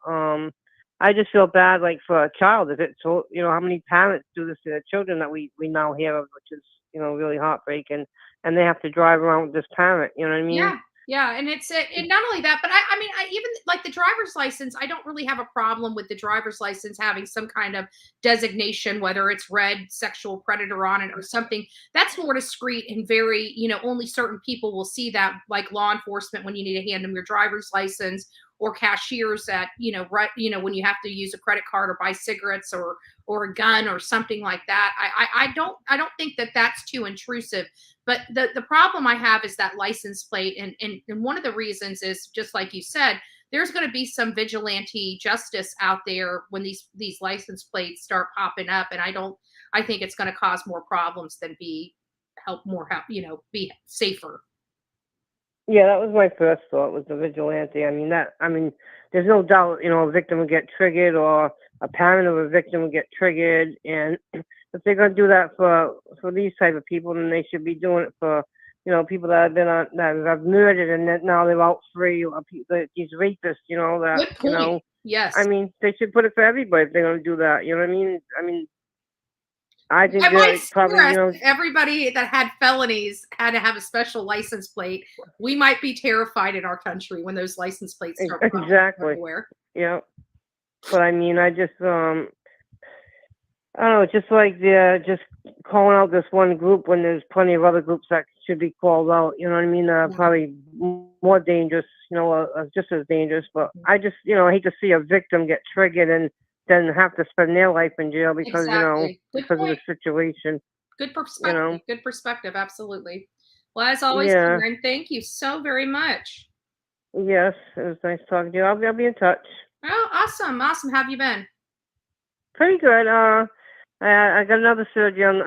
H: I just feel bad, like for a child, if it's so, how many parents do this to their children that we now hear of, which is, really heartbreaking, and they have to drive around with this parent. You know what I mean?
F: Yeah, yeah, and and not only that, but I mean, I even like the driver's license. I don't really have a problem with the driver's license having some kind of designation, whether it's red, sexual predator on it or something. That's more discreet and very, only certain people will see that, like law enforcement when you need to hand them your driver's license, or cashiers that, when you have to use a credit card or buy cigarettes or a gun or something like that. I don't think that that's too intrusive. But the problem I have is that license plate, and one of the reasons is, just like you said, there's going to be some vigilante justice out there when these license plates start popping up, and I think it's going to cause more problems than be be safer.
H: Yeah, that was my first thought, was the vigilante. I mean, there's no doubt, a victim will get triggered, or a parent of a victim will get triggered, and if they're gonna do that for these type of people, then they should be doing it for, people that have been that have murdered and that now they're out free, or these rapists, that
F: Good point. Yes.
H: I mean, they should put it for everybody if they're gonna do that. You know what I mean? I think
F: I might
H: that probably,
F: scare us if everybody that had felonies had to have a special license plate. We might be terrified in our country when those license plates start popping up
H: exactly.
F: everywhere.
H: Yeah. But I mean, I just I don't know, just like they're just calling out this one group when there's plenty of other groups that should be called out. You know what I mean? Probably more dangerous, just as dangerous. But I just, I hate to see a victim get triggered and then have to spend their life in jail because,
F: Exactly.
H: because of the situation.
F: Good perspective. Good perspective. Absolutely. Well, as always,
H: Yeah.
F: Karen, thank you so very much.
H: Yes, it was nice talking to you. I'll be in touch.
F: Oh, awesome. Awesome. How have you been?
H: Pretty good. I got another surgery on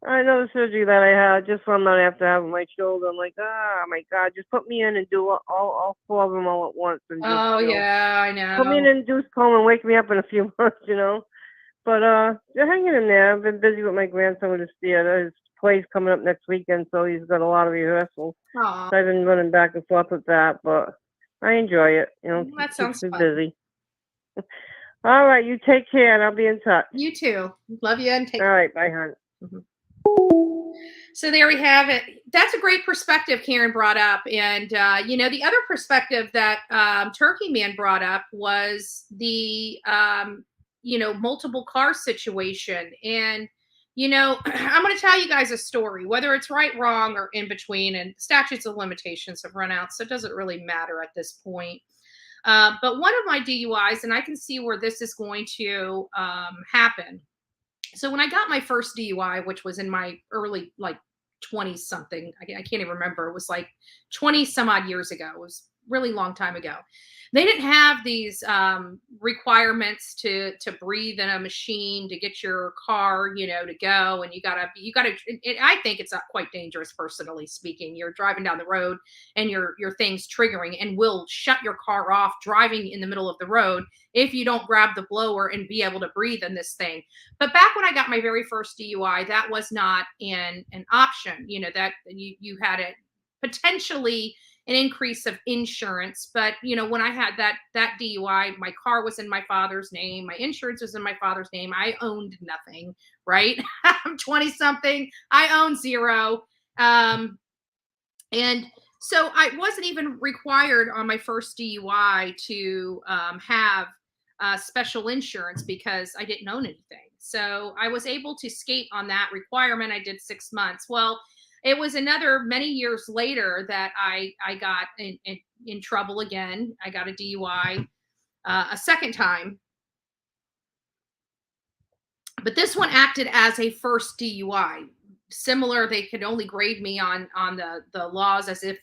H: another surgery that I had just one night after having my shoulder. I'm like, my God, just put me in and do all four of them all at once. And just,
F: yeah, I know.
H: Put me in an induced coma and wake me up in a few months, But they're hanging in there. I've been busy with my grandson with his theater. His play's coming up next weekend, so he's got a lot of rehearsals.
F: Aww.
H: So I've been running back and forth with that, but I enjoy it.
F: That sounds
H: keeps me
F: fun.
H: busy. All right, you take care, and I'll be in touch.
F: You too. Love you, and take
H: All right, bye, hon.
F: Mhm. So there we have it. That's a great perspective Karen brought up. And, the other perspective that Turkey Man brought up was the, multiple car situation. And, I'm going to tell you guys a story, whether it's right, wrong, or in between. And statutes of limitations have run out, so it doesn't really matter at this point. But one of my DUIs, and I can see where this is going to happen. So when I got my first DUI, which was in my early, like 20 something, I can't even remember. It was like 20 some odd years ago. It was really long time ago. They didn't have these requirements to breathe in a machine to get your car, to go. And you gotta. I think it's quite dangerous, personally speaking. You're driving down the road and your thing's triggering and will shut your car off driving in the middle of the road if you don't grab the blower and be able to breathe in this thing. But back when I got my very first DUI, that was not an option. That you had it potentially an increase of insurance. But when I had that DUI, my car was in my father's name, my insurance was in my father's name. I owned nothing, right? I'm 20 something. I own zero. And so I wasn't even required on my first DUI to have special insurance because I didn't own anything. So I was able to skate on that requirement. I did 6 months. Well, it was another many years later that I got in trouble again. I got a DUI a second time. But this one acted as a first DUI. Similar, they could only grade me on the laws as if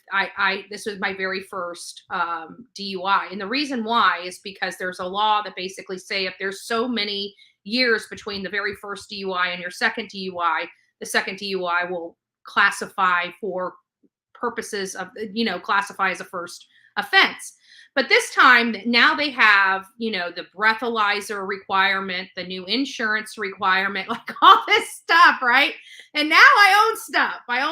F: this was my very first DUI. And the reason why is because there's a law that basically say if there's so many years between the very first DUI and your second DUI, the second DUI will classify for purposes of, classify as a first offense. But this time, now they have, the breathalyzer requirement, the new insurance requirement, like all this stuff, right? And now I own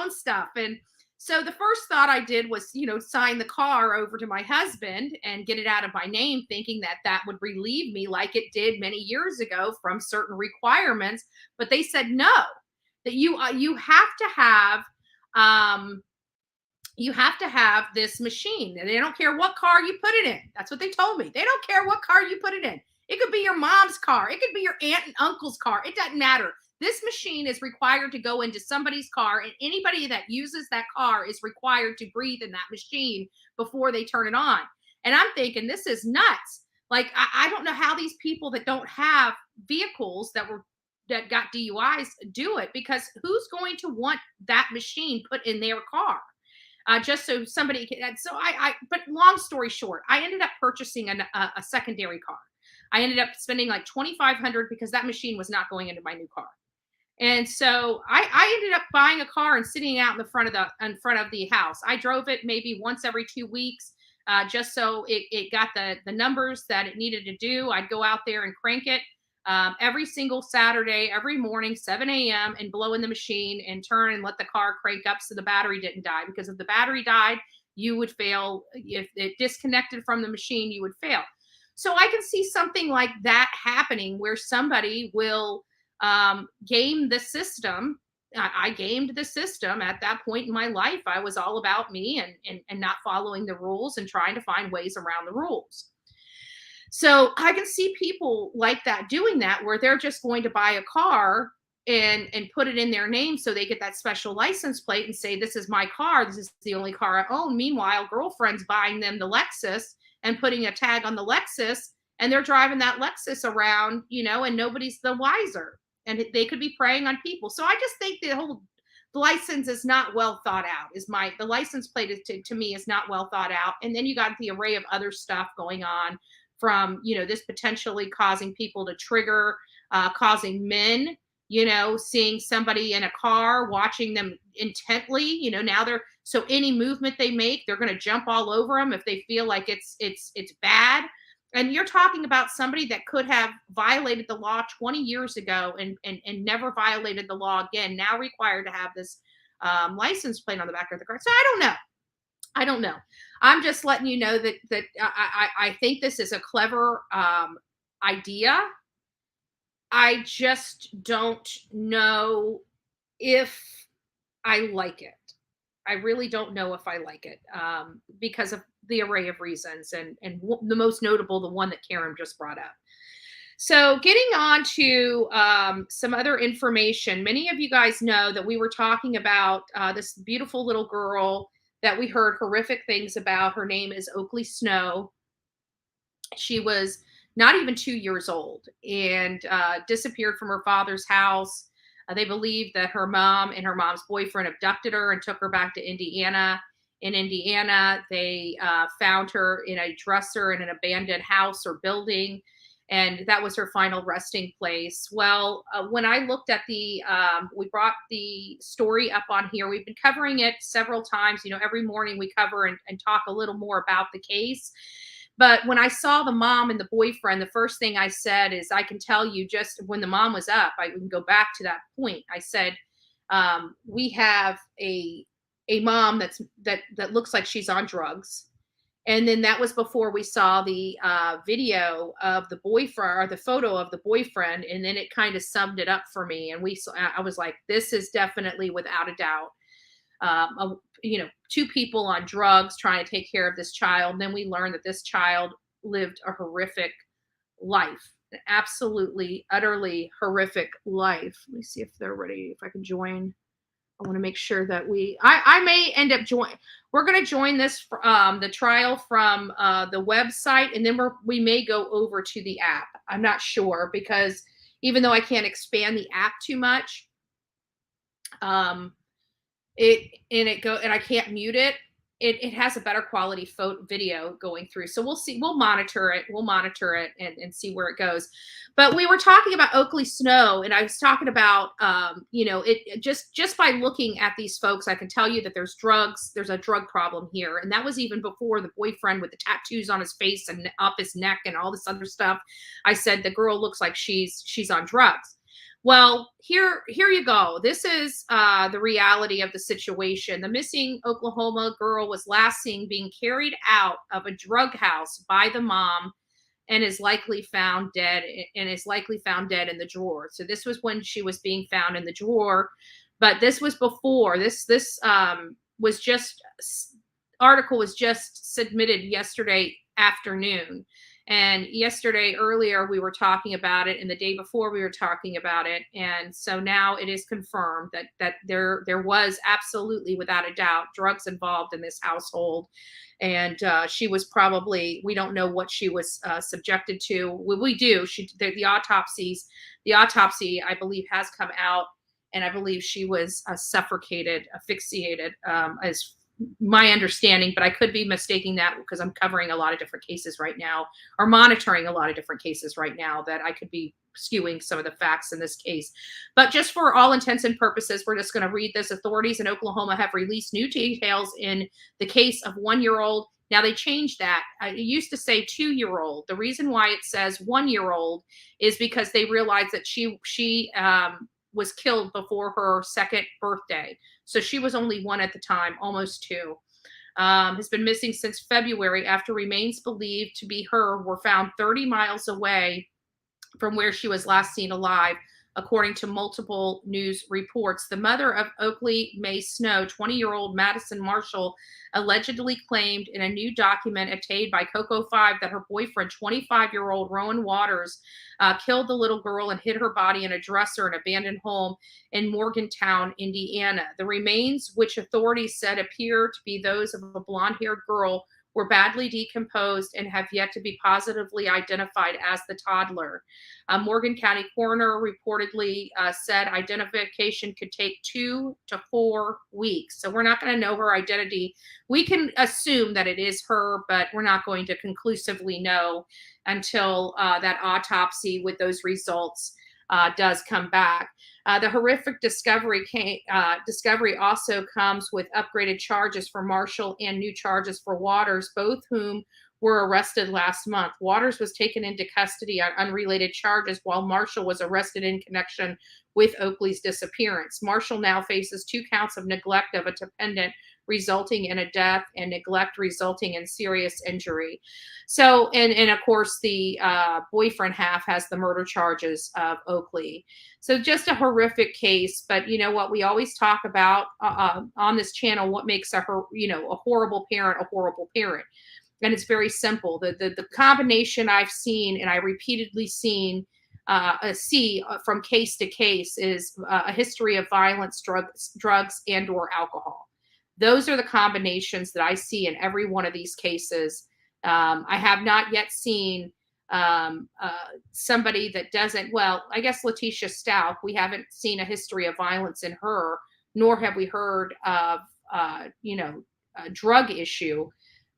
F: stuff. And so the first thought I did was, sign the car over to my husband and get it out of my name, thinking that would relieve me like it did many years ago from certain requirements. But they said no, that you have to have this machine, and they don't care what car you put it in. That's what they told me. They don't care what car you put it in. It could be your mom's car. It could be your aunt and uncle's car. It doesn't matter. This machine is required to go into somebody's car, and anybody that uses that car is required to breathe in that machine before they turn it on. And I'm thinking, this is nuts. Like, I don't know how these people that don't have vehicles that got DUIs do it, because who's going to want that machine put in their car? Just so somebody can. So but long story short, I ended up purchasing a secondary car. I ended up spending like $2,500 because that machine was not going into my new car. And so I ended up buying a car and sitting out in front of the house. I drove it maybe once every 2 weeks, just so it got the numbers that it needed to do. I'd go out there and crank it every single Saturday, every morning, 7 a.m. and blow in the machine and turn and let the car crank up so the battery didn't die. Because if the battery died, you would fail. If it disconnected from the machine, you would fail. So I can see something like that happening where somebody will game the system. I gamed the system at that point in my life. I was all about me and not following the rules and trying to find ways around the rules. So I can see people like that doing that, where they're just going to buy a car and put it in their name so they get that special license plate and say, this is my car. This is the only car I own. Meanwhile, girlfriend's buying them the Lexus and putting a tag on the Lexus, and they're driving that Lexus around, and nobody's the wiser. And they could be preying on people. So I just think the whole license is not well thought out. The license plate to me is not well thought out. And then you got the array of other stuff going on, from, this potentially causing people to trigger, causing men, seeing somebody in a car, watching them intently, now so any movement they make, they're going to jump all over them if they feel like it's bad. And you're talking about somebody that could have violated the law 20 years ago and never violated the law again, now required to have this license plate on the back of the car. So I don't know. I'm just letting you know that I think this is a clever idea. I just don't know if I like it. I really don't know if I like it because of the array of reasons, and the most notable, the one that Karen just brought up. So, getting on to some other information. Many of you guys know that we were talking about this beautiful little girl that we heard horrific things about. Her name is Oakley Snow. She was not even 2 years old and disappeared from her father's house. They believe that her mom and her mom's boyfriend abducted her and took her back to Indiana. In Indiana, they found her in a dresser in an abandoned house or building, and that was her final resting place. Well, when I looked at we brought the story up on here. We've been covering it several times. You know, every morning we cover and talk a little more about the case. But when I saw the mom and the boyfriend, the first thing I said is, I can tell you, just when the mom was up, I can go back to that point. I said, we have a mom that looks like she's on drugs. And then that was before we saw the video of the boyfriend, or the photo of the boyfriend. And then it kind of summed it up for me. And I was like, this is definitely, without a doubt, two people on drugs trying to take care of this child. And then we learned that this child lived a horrific life, an absolutely, utterly horrific life. Let me see if they're ready, if I can join. I want to make sure that I may end up we're going to join this, the trial from the website, and then we may go over to the app. I'm not sure, because even though I can't expand the app too much, and I can't mute it. It has a better quality video going through. So we'll see. We'll monitor it. And see where it goes. But we were talking about Oakley Snow, and I was talking about, just by looking at these folks, I can tell you that there's drugs. There's a drug problem here. And that was even before the boyfriend with the tattoos on his face and up his neck and all this other stuff. I said, the girl looks like she's on drugs. Well, here you go. This is the reality of the situation. The missing Oklahoma girl was last seen being carried out of a drug house by the mom, and is likely found dead in the drawer. So this was when she was being found in the drawer, but this was before this article was just submitted yesterday afternoon. And yesterday earlier, we were talking about it, and the day before we were talking about it. And so now it is confirmed that there was absolutely, without a doubt, drugs involved in this household. And she was probably, we don't know what she was subjected to. We do. The autopsy, I believe, has come out, and I believe she was suffocated, asphyxiated, as my understanding, but I could be mistaking that, because I'm covering a lot of different cases right now, or monitoring a lot of different cases right now, that I could be skewing some of the facts in this case. But just for all intents and purposes, we're just going to read this. Authorities in Oklahoma have released new details in the case of 1-year-old. Now they changed that. It used to say 2-year-old. The reason why it says 1-year-old is because they realized that she was killed before her second birthday. So she was only 1 at the time, almost 2. Has been missing since February after remains believed to be her were found 30 miles away from where she was last seen alive, according to multiple news reports. The mother of Oakley May Snow, 20-year-old Madison Marshall, allegedly claimed in a new document obtained by Coco 5 that her boyfriend, 25-year-old Rowan Waters, killed the little girl and hid her body in a dresser in an abandoned home in Morgantown, Indiana. The remains, which authorities said appear to be those of a blonde-haired girl, were badly decomposed and have yet to be positively identified as the toddler. Morgan County coroner reportedly said identification could take 2 to 4 weeks. So we're not going to know her identity. We can assume that it is her, but we're not going to conclusively know until that autopsy with those results does come back. The horrific discovery also comes with upgraded charges for Marshall and new charges for Waters, both whom were arrested last month. Waters was taken into custody on unrelated charges, while Marshall was arrested in connection with Oakley's disappearance. Marshall now faces 2 counts of neglect of a dependent resulting in a death and neglect resulting in serious injury. So, and of course, the boyfriend half has the murder charges of Oakley. So just a horrific case. But you know what? We always talk about on this channel what makes a horrible parent a horrible parent. And it's very simple. The combination I've seen, and I repeatedly see from case to case, is a history of violence, drugs, and or alcohol. Those are the combinations that I see in every one of these cases. I have not yet seen somebody that doesn't. Well, I guess Letitia Stout. We haven't seen a history of violence in her, nor have we heard of a drug issue.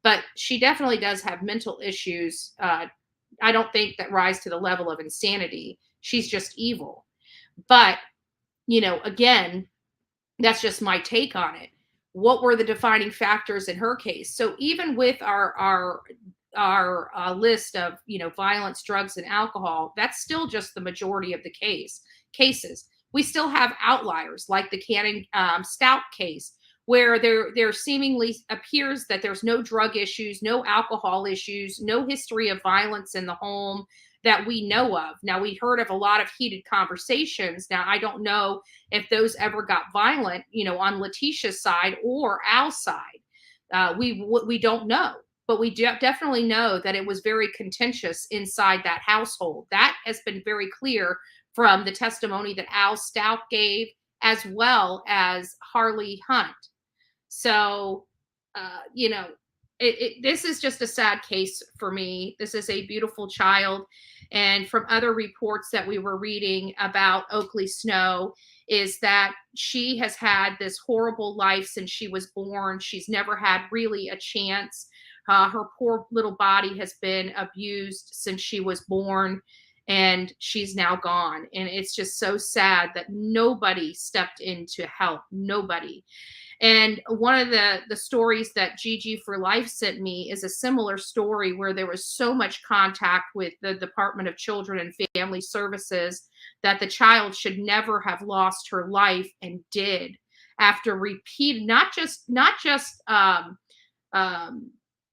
F: But she definitely does have mental issues. I don't think that rise to the level of insanity. She's just evil. But, again, that's just my take on it. What were the defining factors in her case? So even with our list of, violence, drugs, and alcohol, that's still just the majority of the cases. We still have outliers like the Cannon Stout case, where there seemingly appears that there's no drug issues, no alcohol issues, no history of violence in the home that we know of. Now, we heard of a lot of heated conversations. Now, I don't know if those ever got violent, on Letitia's side or Al's side. We don't know, but we definitely know that it was very contentious inside that household. That has been very clear from the testimony that Al Stout gave, as well as Harley Hunt. So, this is just a sad case for me. This is a beautiful child. And from other reports that we were reading about Oakley Snow, is that she has had this horrible life since she was born. She's never had really a chance. Her poor little body has been abused since she was born, and she's now gone. And it's just so sad that nobody stepped in to help. Nobody. And one of the stories that Gigi for Life sent me is a similar story where there was so much contact with the Department of Children and Family Services that the child should never have lost her life, and did, after repeat, not just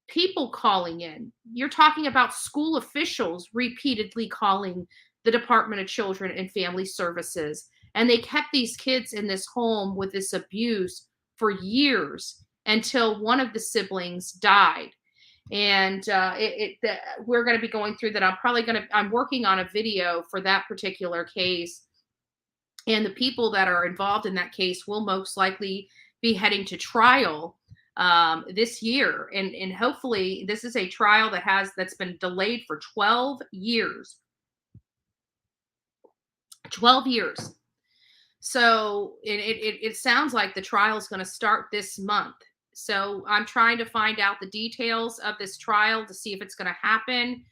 F: people calling in. You're talking about school officials repeatedly calling the Department of Children and Family Services. And they kept these kids in this home with this abuse for years, until one of the siblings died. And we're going to be going through that. I'm working on a video for that particular case. And the people that are involved in that case will most likely be heading to trial this year. And hopefully this is a trial that's been delayed for 12 years. 12 years. So it sounds like the trial is going to start this month. So I'm trying to find out the details of this trial to see if it's going to happen.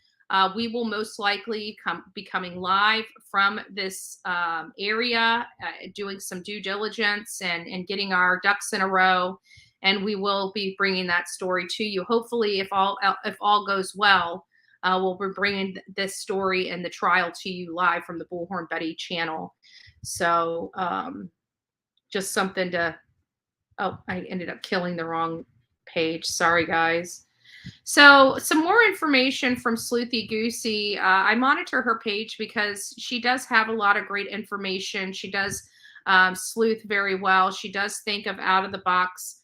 F: We will most likely be coming live from this area, doing some due diligence and getting our ducks in a row. And we will be bringing that story to you. Hopefully, if all goes well, we'll be bringing this story and the trial to you live from the Bullhorn Betty channel. So just something to, I ended up killing the wrong page. Sorry, guys. So some more information from Sleuthy Goosey. I monitor her page because she does have a lot of great information. She does sleuth very well. She does think of out of the box.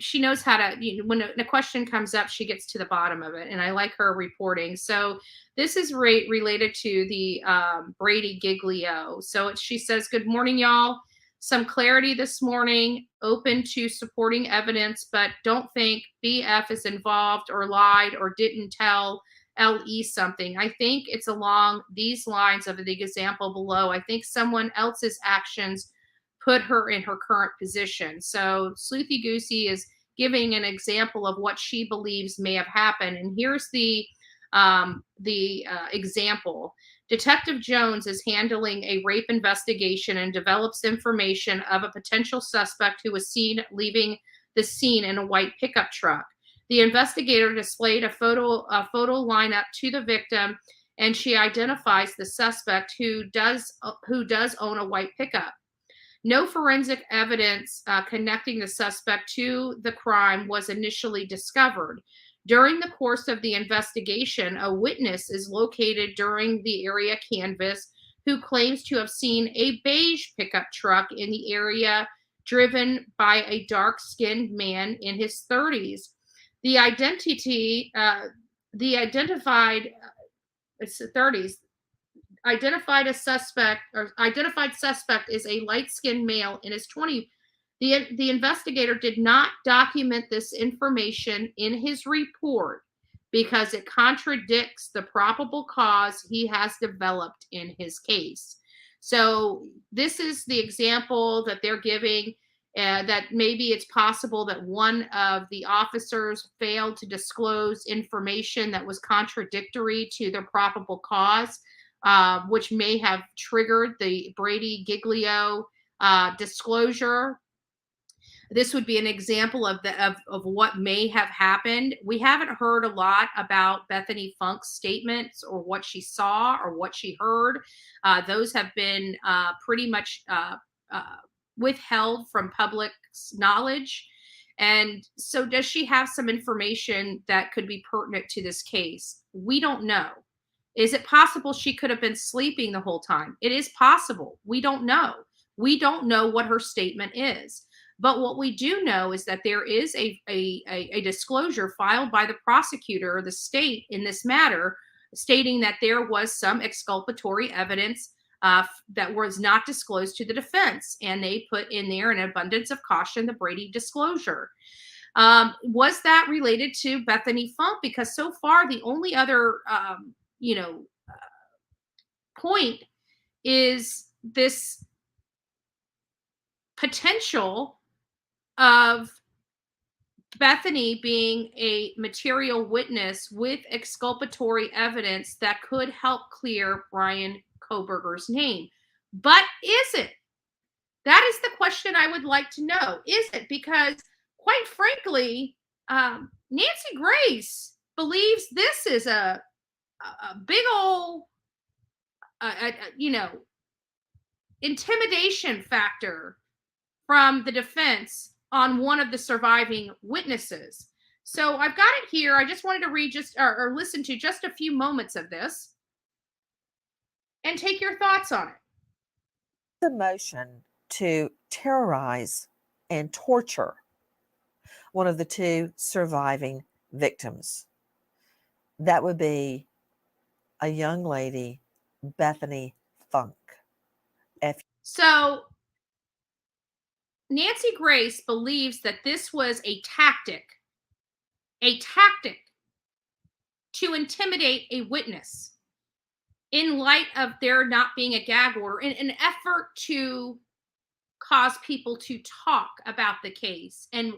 F: She knows how to, when a question comes up, she gets to the bottom of it. And I like her reporting. So this is related to the Brady Giglio. So she says, good morning, y'all. Some clarity this morning, open to supporting evidence, but don't think BF is involved or lied or didn't tell LE something. I think it's along these lines of the example below. I think someone else's actions put her in her current position. So Sleuthy Goosey is giving an example of what she believes may have happened. And here's the example. Detective Jones is handling a rape investigation and develops information of a potential suspect who was seen leaving the scene in a white pickup truck. The investigator displayed a photo lineup to the victim, and she identifies the suspect who does own a white pickup. No forensic evidence connecting the suspect to the crime was initially discovered. During the course of the investigation, a witness is located during the area canvass who claims to have seen a beige pickup truck in the area driven by a dark-skinned man in his 30s. The identified it's 30s identified suspect is a light-skinned male in his 20s. The investigator did not document this information in his report because it contradicts the probable cause he has developed in his case. So this is the example that they're giving, that maybe it's possible that one of the officers failed to disclose information that was contradictory to the probable cause, which may have triggered the Brady Giglio disclosure. This would be an example of what may have happened. We haven't heard a lot about Bethany Funk's statements or what she saw or what she heard. Those have been pretty much withheld from public knowledge. And so does she have some information that could be pertinent to this case? We don't know. Is it possible she could have been sleeping the whole time? It is possible. We don't know. We don't know what her statement is. But what we do know is that there is a disclosure filed by the prosecutor, the state, in this matter, stating that there was some exculpatory evidence that was not disclosed to the defense. And they put in there an abundance of caution, the Brady disclosure. Was that related to Bethany Funk? Because so far, the only other point is this potential of Bethany being a material witness with exculpatory evidence that could help clear Brian Kohberger's name. But is it? That is the question I would like to know. Is it? Because quite frankly, Nancy Grace believes this is a big old, intimidation factor from the defense on one of the surviving witnesses. So I've got it here. I just wanted to read or listen to just a few moments of this and take your thoughts on it.
I: The motion to terrorize and torture one of the two surviving victims. That would be a young lady, Bethany Funk.
F: So Nancy Grace believes that this was a tactic to intimidate a witness in light of there not being a gag order, in an effort to cause people to talk about the case and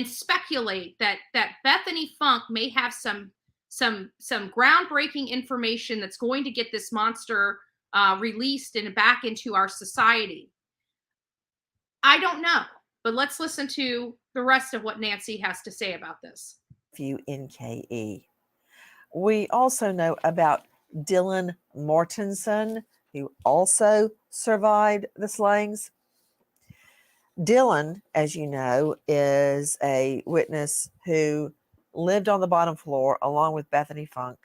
F: speculate that Bethany Funk may have some groundbreaking information that's going to get this monster released and back into our society. I don't know, but let's listen to the rest of what Nancy has to say about this.
I: NKE. We also know about Dylan Mortensen, who also survived the slayings. Dylan, as you know, is a witness who lived on the bottom floor along with Bethany Funk.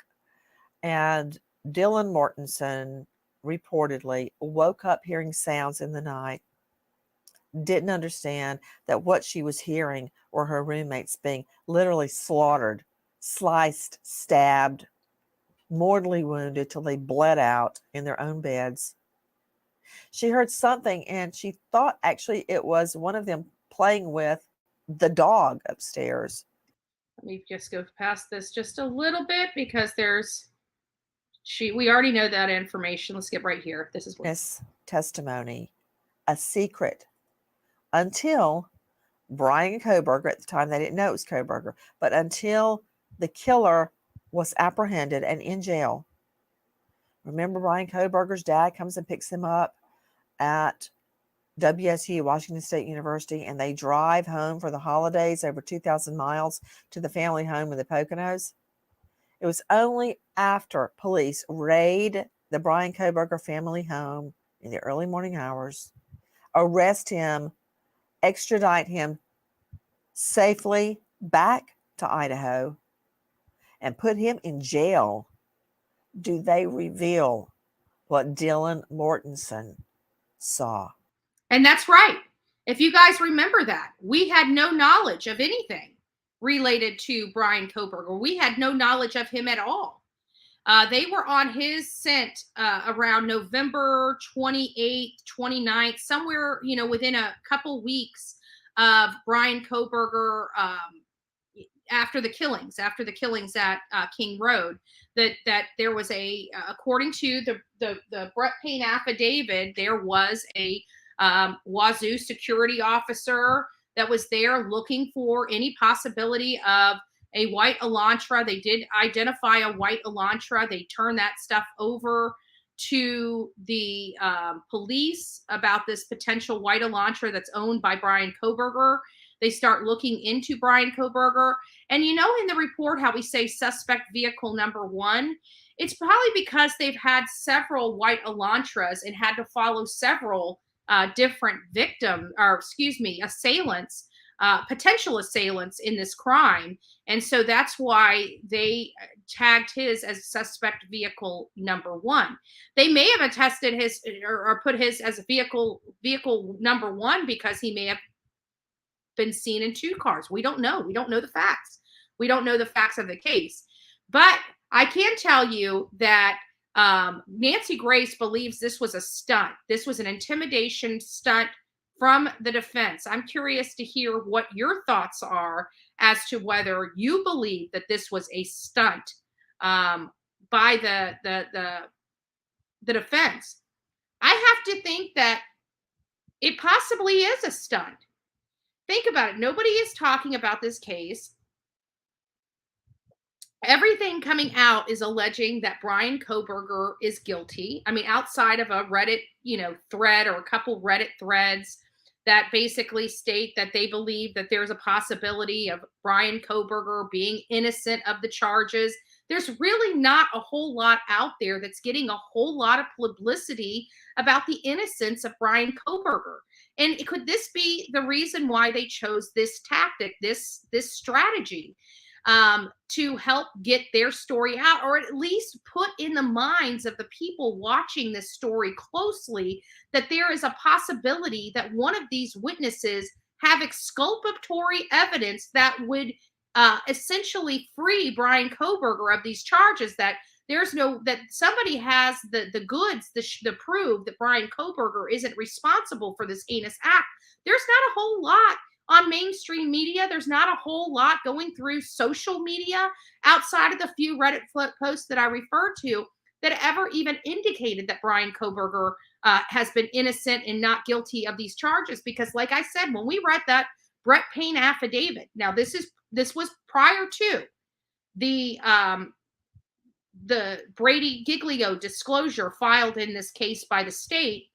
I: And Dylan Mortensen reportedly woke up hearing sounds in the night, didn't understand that what she was hearing were her roommates being literally slaughtered, sliced, stabbed, mortally wounded till they bled out in their own beds. She heard something and she thought actually it was one of them playing with the dog upstairs.
F: Let me just go past this just a little bit because we already know that information. Let's get right here. This is
I: what testimony, a secret, until Brian Kohberger, at the time they didn't know it was Kohberger, but until the killer was apprehended and in jail. Remember, Brian Kohberger's dad comes and picks him up at WSU, Washington State University, and they drive home for the holidays over 2,000 miles to the family home in the Poconos. It was only after police raid the Brian Kohberger family home in the early morning hours, arrest him, extradite him safely back to Idaho, and put him in jail, do they reveal what Dylan Mortensen saw?
F: And that's right. If you guys remember that, we had no knowledge of anything related to Bryan Kohberger. We had no knowledge of him at all. They were on his scent around November 28th, 29th, somewhere, within a couple weeks of Bryan Kohberger, after the killings at King Road, that there was according to the Brett Payne affidavit, there was a Wazoo security officer that was there looking for any possibility of a white Elantra. They did identify a white Elantra. They turned that stuff over to the police about this potential white Elantra that's owned by Bryan Kohberger. They start looking into Bryan Kohberger. And in the report how we say suspect vehicle number 1, it's probably because they've had several white Elantras and had to follow several different assailants, potential assailants in this crime. And so that's why they tagged his as suspect vehicle number 1. They may have attested his or put his as a vehicle number 1 because he may have been seen in 2 cars. We don't know. We don't know the facts. We don't know the facts of the case. But I can tell you that Nancy Grace believes this was a stunt. This was an intimidation stunt from the defense. I'm curious to hear what your thoughts are as to whether you believe that this was a stunt by the defense. I have to think that it possibly is a stunt. Think about it. Nobody is talking about this case. Everything coming out is alleging that Bryan Kohberger is guilty. I mean, outside of a Reddit, thread or a couple Reddit threads that basically state that they believe that there's a possibility of Bryan Kohberger being innocent of the charges. There's really not a whole lot out there that's getting a whole lot of publicity about the innocence of Bryan Kohberger. And could this be the reason why they chose this tactic, this strategy, to help get their story out, or at least put in the minds of the people watching this story closely that there is a possibility that one of these witnesses have exculpatory evidence that would essentially free Bryan Kohberger of these charges, that somebody has the goods, the prove that Bryan Kohberger isn't responsible for this heinous act. There's not a whole lot on mainstream media. There's not a whole lot going through social media outside of the few Reddit posts that I referred to that ever even indicated that Bryan Kohberger has been innocent and not guilty of these charges. Because like I said, when we read that Brett Payne affidavit, now this was prior to the Brady Giglio disclosure filed in this case by the state.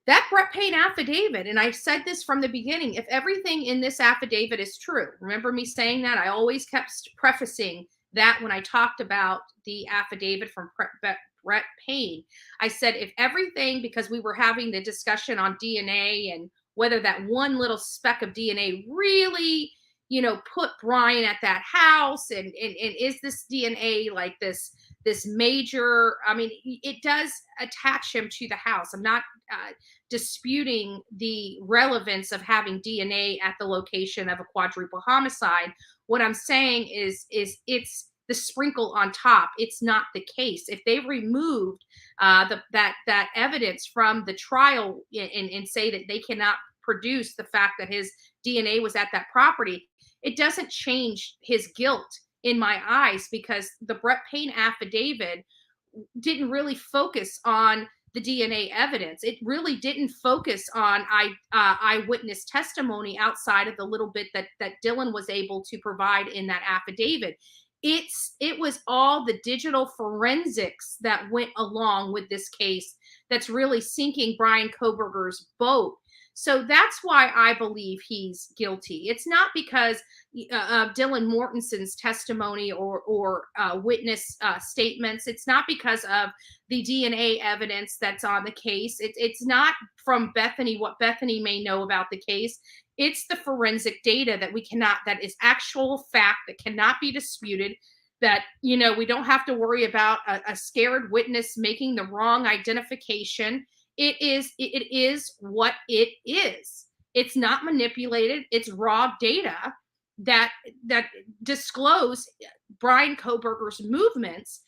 F: That Brett Payne affidavit, and I said this from the beginning, if everything in this affidavit is true, remember me saying that? I always kept prefacing that when I talked about the affidavit from Brett Payne. I said, if everything, because we were having the discussion on DNA and whether that one little speck of DNA really, put Bryan at that house, and is this DNA like this major, I mean, it does attach him to the house. I'm not disputing the relevance of having DNA at the location of a quadruple homicide. What I'm saying is it's the sprinkle on top. It's not the case. If they removed that evidence from the trial and say that they cannot produce the fact that his DNA was at that property, it doesn't change his guilt in my eyes, because the Brett Payne affidavit didn't really focus on the DNA evidence. It really didn't focus on eyewitness testimony outside of the little bit that Dylan was able to provide in that affidavit. It was all the digital forensics that went along with this case that's really sinking Bryan Kohberger's boat. So that's why I believe he's guilty. It's not because of Dylan Mortenson's testimony or witness statements. It's not because of the DNA evidence that's on the case. It's not from Bethany, what Bethany may know about the case. It's the forensic data that is actual fact that cannot be disputed, that, we don't have to worry about a scared witness making the wrong identification. It is what it is. It's not manipulated. It's raw data that disclose Brian Kohberger's movements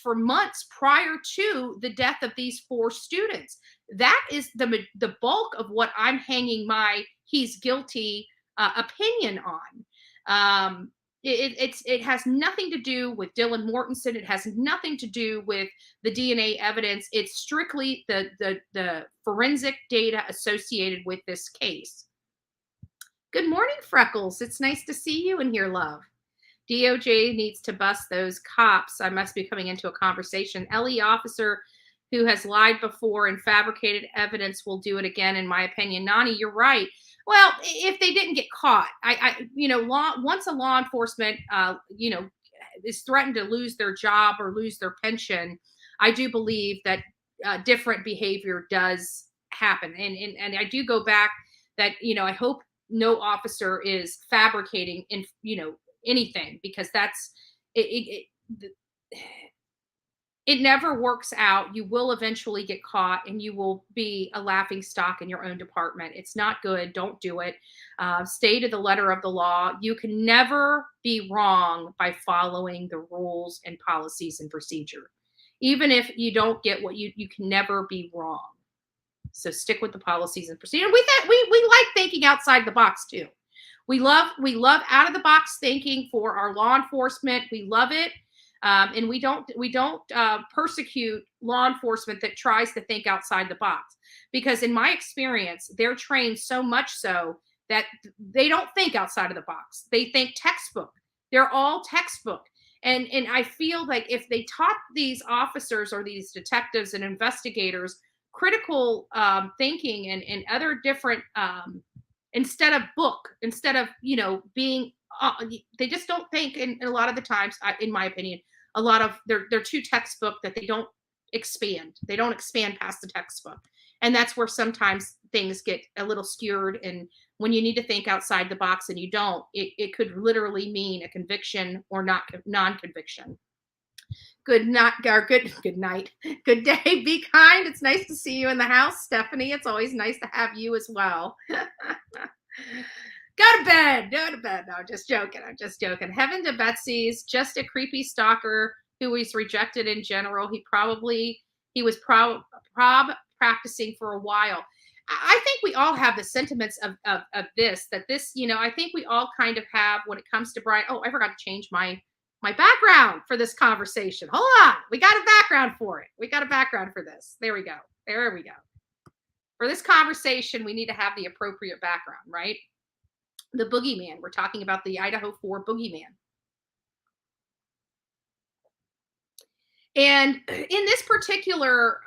F: for months prior to the death of these 4 students. That is the bulk of what I'm hanging my he's guilty opinion on. It has nothing to do with Dylan Mortenson. It has nothing to do with the DNA evidence. It's strictly the forensic data associated with this case. Good morning, Freckles. It's nice to see you in here, love. DOJ needs to bust those cops. I must be coming into a conversation. LE officer who has lied before and fabricated evidence will do it again, in my opinion. Nani, you're right. Well, if they didn't get caught, once a law enforcement, is threatened to lose their job or lose their pension, I do believe that different behavior does happen. And I do go back that, I hope no officer is fabricating anything, because that's it never works out. You will eventually get caught and you will be a laughing stock in your own department. It's not good. Don't do it. Stay to the letter of the law. You can never be wrong by following the rules and policies and procedure. Even if you don't get what you can never be wrong. So stick with the policies and procedure. We like thinking outside the box too. We love out of the box thinking for our law enforcement. We love it. And we don't persecute law enforcement that tries to think outside the box, because in my experience, they're trained so much so that they don't think outside of the box. They think textbook. They're all textbook. And I feel like if they taught these officers or these detectives and investigators critical thinking and other different, instead of being, they just don't think. And a lot of the times, in my opinion, a lot of they're too textbook, that they don't expand. They don't expand past the textbook. And that's where sometimes things get a little skewed. And when you need to think outside the box and you don't, it could literally mean a conviction or non-conviction. Good night. Good day. Be kind. It's nice to see you in the house, Stephanie. It's always nice to have you as well. Go to bed. No, I'm just joking. Heaven to Betsy's just a creepy stalker who was rejected in general. He was practicing for a while. I think we all have the sentiments of this, I think we all kind of have when it comes to Brian. Oh, I forgot to change my background for this conversation. Hold on. We got a background for it. We got a background for this. There we go. For this conversation, we need to have the appropriate background, right? The boogeyman. We're talking about the Idaho 4 boogeyman. And in this particular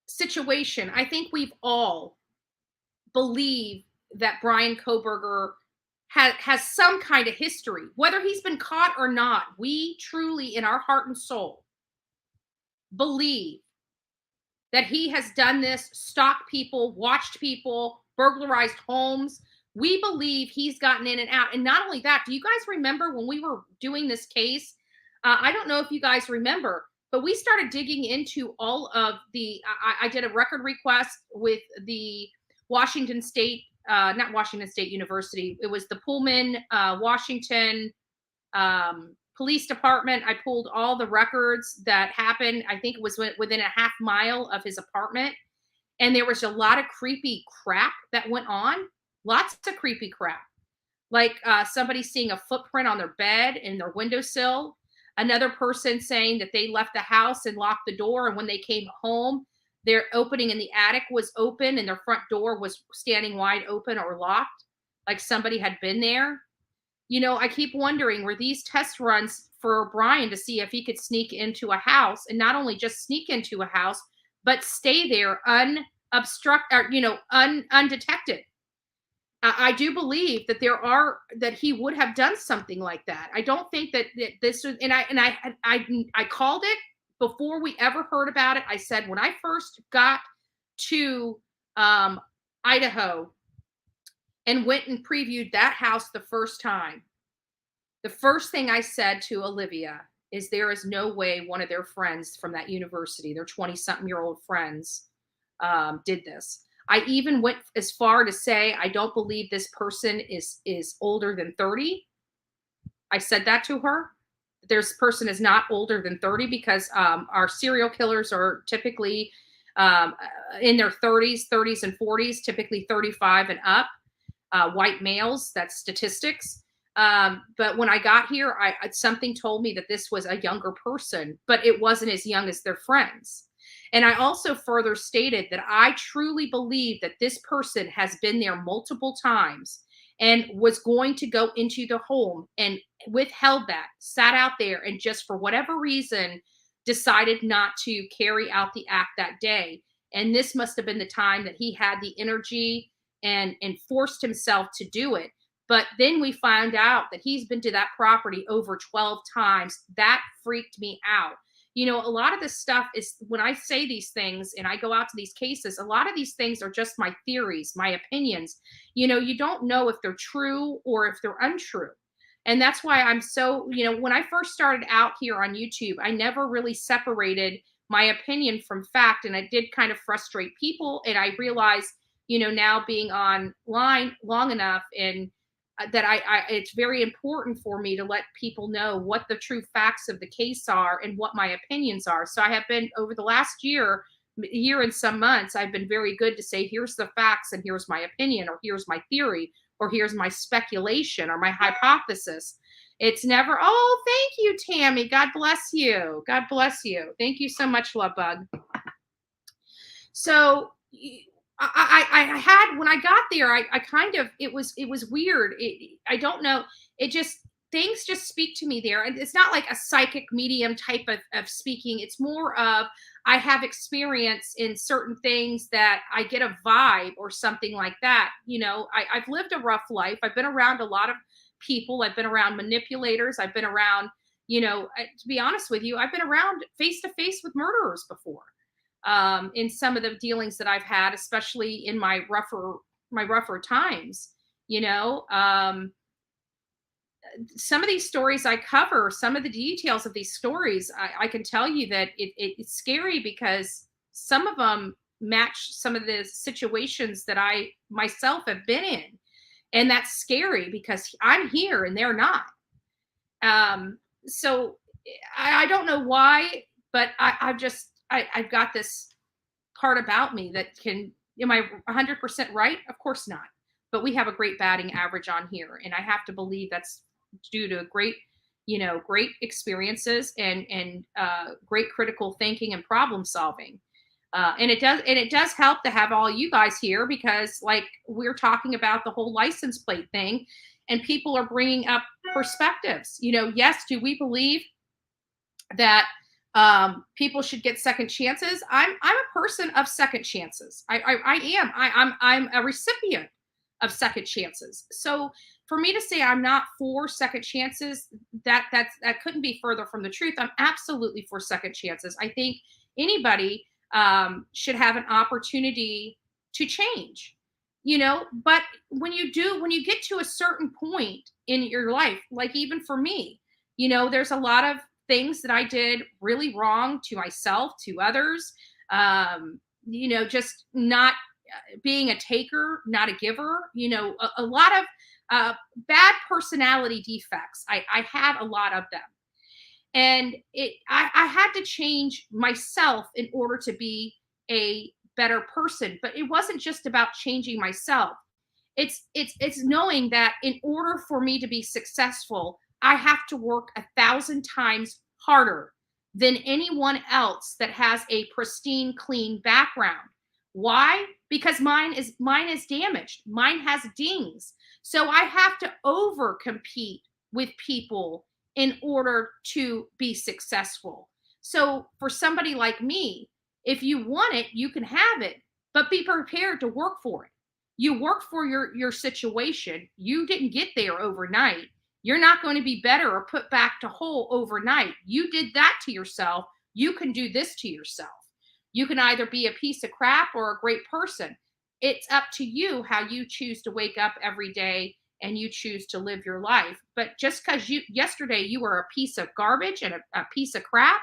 F: situation, I think we've all believed that Brian Kohberger has some kind of history, whether he's been caught or not. We truly, in our heart and soul, believe that he has done this, stalked people, watched people, burglarized homes. We believe he's gotten in and out. And not only that, do you guys remember when we were doing this case? I don't know if you guys remember, but we started digging into all of I did a record request with the Washington State, not Washington State University. It was the Pullman, Washington Police Department. I pulled all the records that happened. I think it was within a half mile of his apartment. And there was a lot of creepy crap that went on. Lots of creepy crap. Like somebody seeing a footprint on their bed in their windowsill. Another person saying that they left the house and locked the door. And when they came home, their opening in the attic was open and their front door was standing wide open or locked. Like somebody had been there. I keep wondering, were these test runs for Brian to see if he could sneak into a house, and not only just sneak into a house, but stay there undetected. I do believe that that he would have done something like that. I don't think that this was, and I called it before we ever heard about it. I said, when I first got to Idaho and went and previewed that house the first time, the first thing I said to Olivia is, there is no way one of their friends from that university, their 20-something-year-old friends, did this. I even went as far to say, I don't believe this person is older than 30. I said that to her. This person is not older than 30, because our serial killers are typically in their 30s and 40s, typically 35 and up. White males, that's statistics. But when I got here, something told me that this was a younger person, but it wasn't as young as their friends. And I also further stated that I truly believe that this person has been there multiple times and was going to go into the home and withheld that, sat out there, and just for whatever reason decided not to carry out the act that day. And this must have been the time that he had the energy and forced himself to do it. But then we found out that he's been to that property over 12 times. That freaked me out. You know, a lot of this stuff is, when I say these things and I go out to these cases, a lot of these things are just my theories, my opinions. You know, you don't know if they're true or if they're untrue. And that's why I'm so, you know, when I first started out here on YouTube, I never really separated my opinion from fact. And it did kind of frustrate people. And I realized, you know, now being online long enough, and that it's very important for me to let people know what the true facts of the case are and what my opinions are. So I have been, over the last year and some months, I've been very good to say, here's the facts and here's my opinion, or here's my theory, or here's my speculation or my hypothesis. It's never, oh, thank you, Tammy. God bless you. God bless you. Thank you so much, Love Bug. So I had, when I got there, I kind of, it was weird. I don't know. It just, things just speak to me there. And it's not like a psychic medium type of speaking. It's more of, I have experience in certain things that I get a vibe or something like that. You know, I've lived a rough life. I've been around a lot of people. I've been around manipulators. I've been around, you know, to be honest with you, I've been around face to face with murderers before. In some of the dealings that I've had, especially in my rougher times, you know, some of these stories I cover, some of the details of these stories, I can tell you that it's scary, because some of them match some of the situations that I myself have been in. And that's scary, because I'm here and they're not. So I don't know why, but I've got this part about me that am I 100% right? Of course not. But we have a great batting average on here. And I have to believe that's due to great experiences and great critical thinking and problem solving. And it does help to have all you guys here, because like we're talking about the whole license plate thing, and people are bringing up perspectives. You know, yes, do we believe that people should get second chances? I'm a person of second chances. I'm a recipient of second chances. So for me to say I'm not for second chances, that couldn't be further from the truth. I'm absolutely for second chances. I think anybody should have an opportunity to change, you know. But when you get to a certain point in your life, like even for me, you know, there's a lot of things that I did really wrong to myself, to others, you know, just not being a taker, not a giver, you know, a lot of bad personality defects. I had a lot of them. And I had to change myself in order to be a better person. But it wasn't just about changing myself. It's knowing that in order for me to be successful, I have to work 1,000 times harder than anyone else that has a pristine, clean background. Why? Because mine is damaged. Mine has dings. So I have to over compete with people in order to be successful. So for somebody like me, If you want it, you can have it, but be prepared to work for it. You work for your situation. You didn't get there overnight. You're not going to be better or put back to whole overnight. You did that to yourself. You can do this to yourself. You can either be a piece of crap or a great person. It's up to you how you choose to wake up every day and you choose to live your life. But just because yesterday you were a piece of garbage and a piece of crap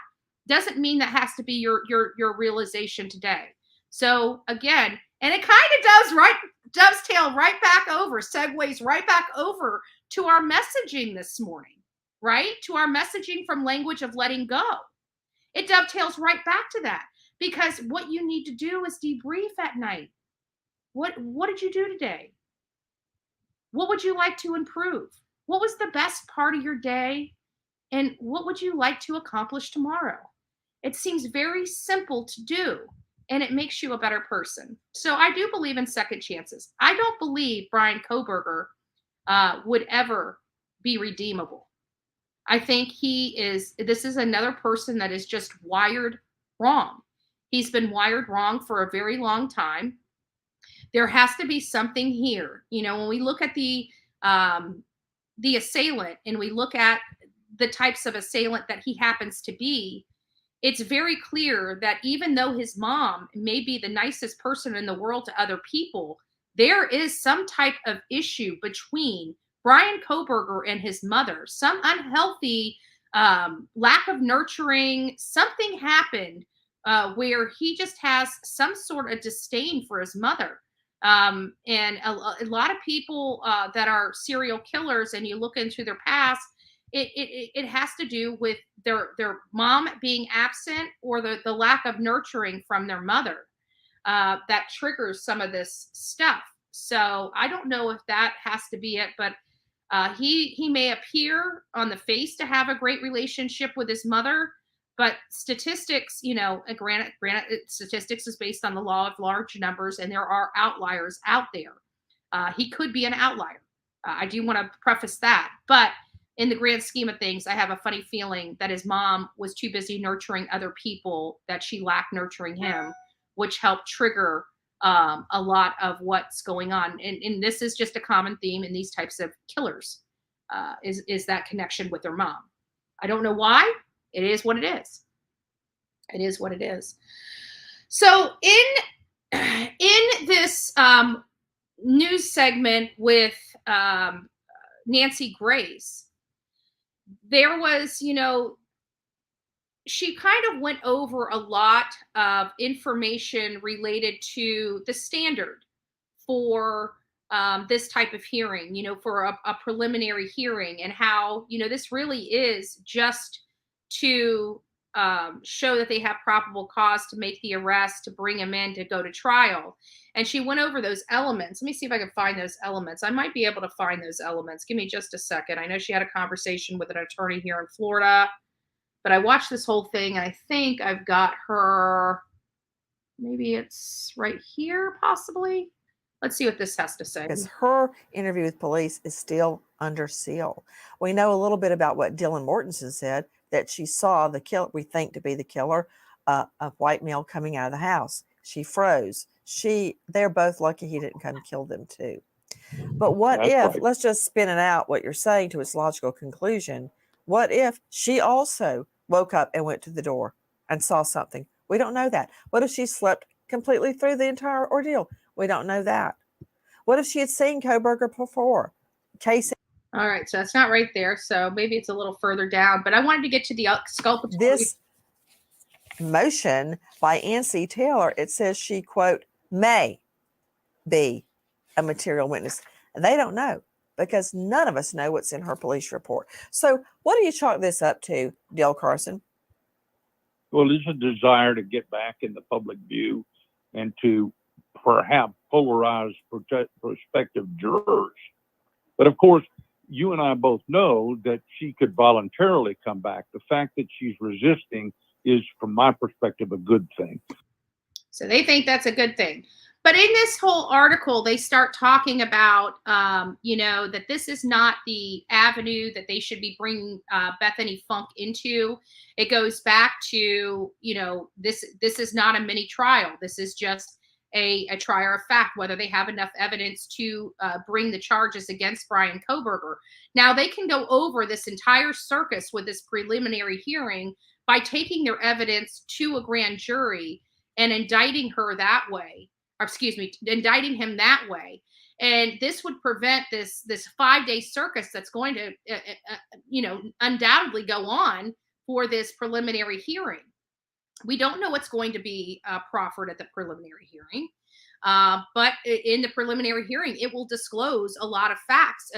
F: doesn't mean that has to be your realization today. So again, and it kind of dovetail right back over, segues right back over to our messaging this morning, right? To our messaging from language of letting go. It dovetails right back to that, because what you need to do is debrief at night. What did you do today? What would you like to improve? What was the best part of your day? And what would you like to accomplish tomorrow? It seems very simple to do, and it makes you a better person. So I do believe in second chances. I don't believe Brian Kohberger would ever be redeemable. I think this is another person that is just wired wrong. He's been wired wrong for a very long time. There has to be something here. You know, when we look at the assailant and we look at the types of assailant that he happens to be, it's very clear that even though his mom may be the nicest person in the world to other people, there is some type of issue between Brian Kohberger and his mother, some unhealthy lack of nurturing. Something happened where he just has some sort of disdain for his mother. And a lot of people that are serial killers, and you look into their past, it has to do with their mom being absent or the lack of nurturing from their mother that triggers some of this stuff. So I don't know if that has to be it, but he may appear on the face to have a great relationship with his mother, but statistics, you know, granted, statistics is based on the law of large numbers, and there are outliers out there. He could be an outlier. I do want to preface that, but in the grand scheme of things, I have a funny feeling that his mom was too busy nurturing other people that she lacked nurturing him, which helped trigger a lot of what's going on. And this is just a common theme in these types of killers, is that connection with their mom. I don't know why. It is what it is. It is what it is. So in this news segment with Nancy Grace, there was, you know, she kind of went over a lot of information related to the standard for this type of hearing, you know, for a preliminary hearing, and how, you know, this really is just to show that they have probable cause to make the arrest, to bring him in, to go to trial. And she went over those elements. Let me see if I can find those elements. I might be able to find those elements. Give me just a second. I know she had a conversation with an attorney here in Florida, but I watched this whole thing, and I think I've got her. Maybe it's right here, possibly. Let's see what this has to say.
I: Because her interview with police is still under seal. We know a little bit about what Dylan Mortensen said, that she saw the killer, we think to be the killer, a white male coming out of the house. She froze. They're both lucky he didn't come kill them too. But what if, let's just spin it out, what you're saying to its logical conclusion. What if she also woke up and went to the door and saw something? We don't know that. What if she slept completely through the entire ordeal? We don't know that. What if she had seen Kohberger before?
F: All right, so that's not right there. So maybe it's a little further down, but I wanted to get to the exculpatory.
I: This motion by Nancy Taylor, it says she, quote, may be a material witness. They don't know, because none of us know what's in her police report. So what do you chalk this up to, Dale Carson?
J: Well, it's a desire to get back in the public view and to perhaps polarize prospective jurors. But of course, you and I both know that she could voluntarily come back. The fact that she's resisting is, from my perspective, a good thing.
F: So they think that's a good thing. But in this whole article, they start talking about, that this is not the avenue that they should be bringing Bethany Funk into. It goes back to, this is not a mini trial. This is just a trier of fact, whether they have enough evidence to bring the charges against Brian Kohberger. Now, they can go over this entire circus with this preliminary hearing by taking their evidence to a grand jury and indicting her that way. Indicting him that way. And this would prevent this 5-day circus that's going to, undoubtedly go on for this preliminary hearing. We don't know what's going to be proffered at the preliminary hearing. But in the preliminary hearing, it will disclose a lot of facts,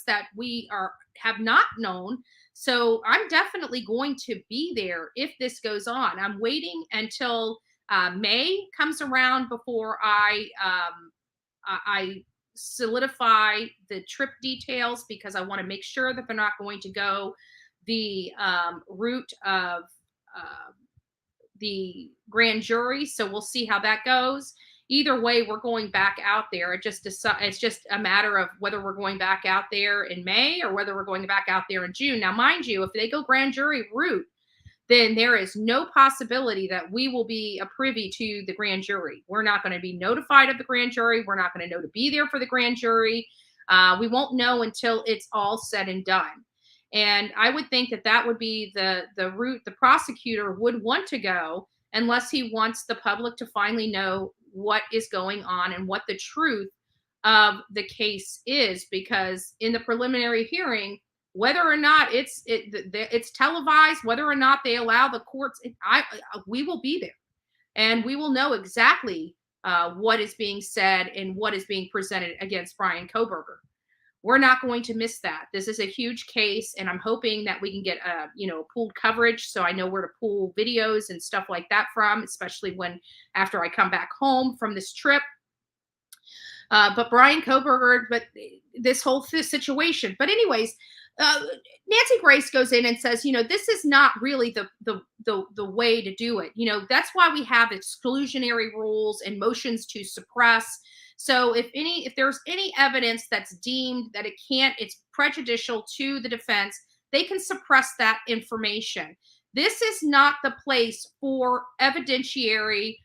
F: that we have not known. So I'm definitely going to be there if this goes on. I'm waiting until May comes around before I solidify the trip details, because I want to make sure that they're not going to go the route of the grand jury. So we'll see how that goes. Either way, we're going back out there. It's just a matter of whether we're going back out there in May or whether we're going back out there in June. Now, mind you, if they go grand jury route, then there is no possibility that we will be a privy to the grand jury. We're not going to be notified of the grand jury. We're not going to know to be there for the grand jury. We won't know until it's all said and done. And I would think that would be the route the prosecutor would want to go, unless he wants the public to finally know what is going on and what the truth of the case is. Because in the preliminary hearing, whether or not it's televised, whether or not they allow the courts, we will be there, and we will know exactly what is being said and what is being presented against Brian Kohberger. We're not going to miss that. This is a huge case, and I'm hoping that we can get pooled coverage, so I know where to pull videos and stuff like that from, especially after I come back home from this trip. But Brian Kohberger, but this whole situation. But anyways, Nancy Grace goes in and says, this is not really the way to do it. That's why we have exclusionary rules and motions to suppress. So if there's any evidence that's deemed that it's prejudicial to the defense, they can suppress that information. This is not the place for evidentiary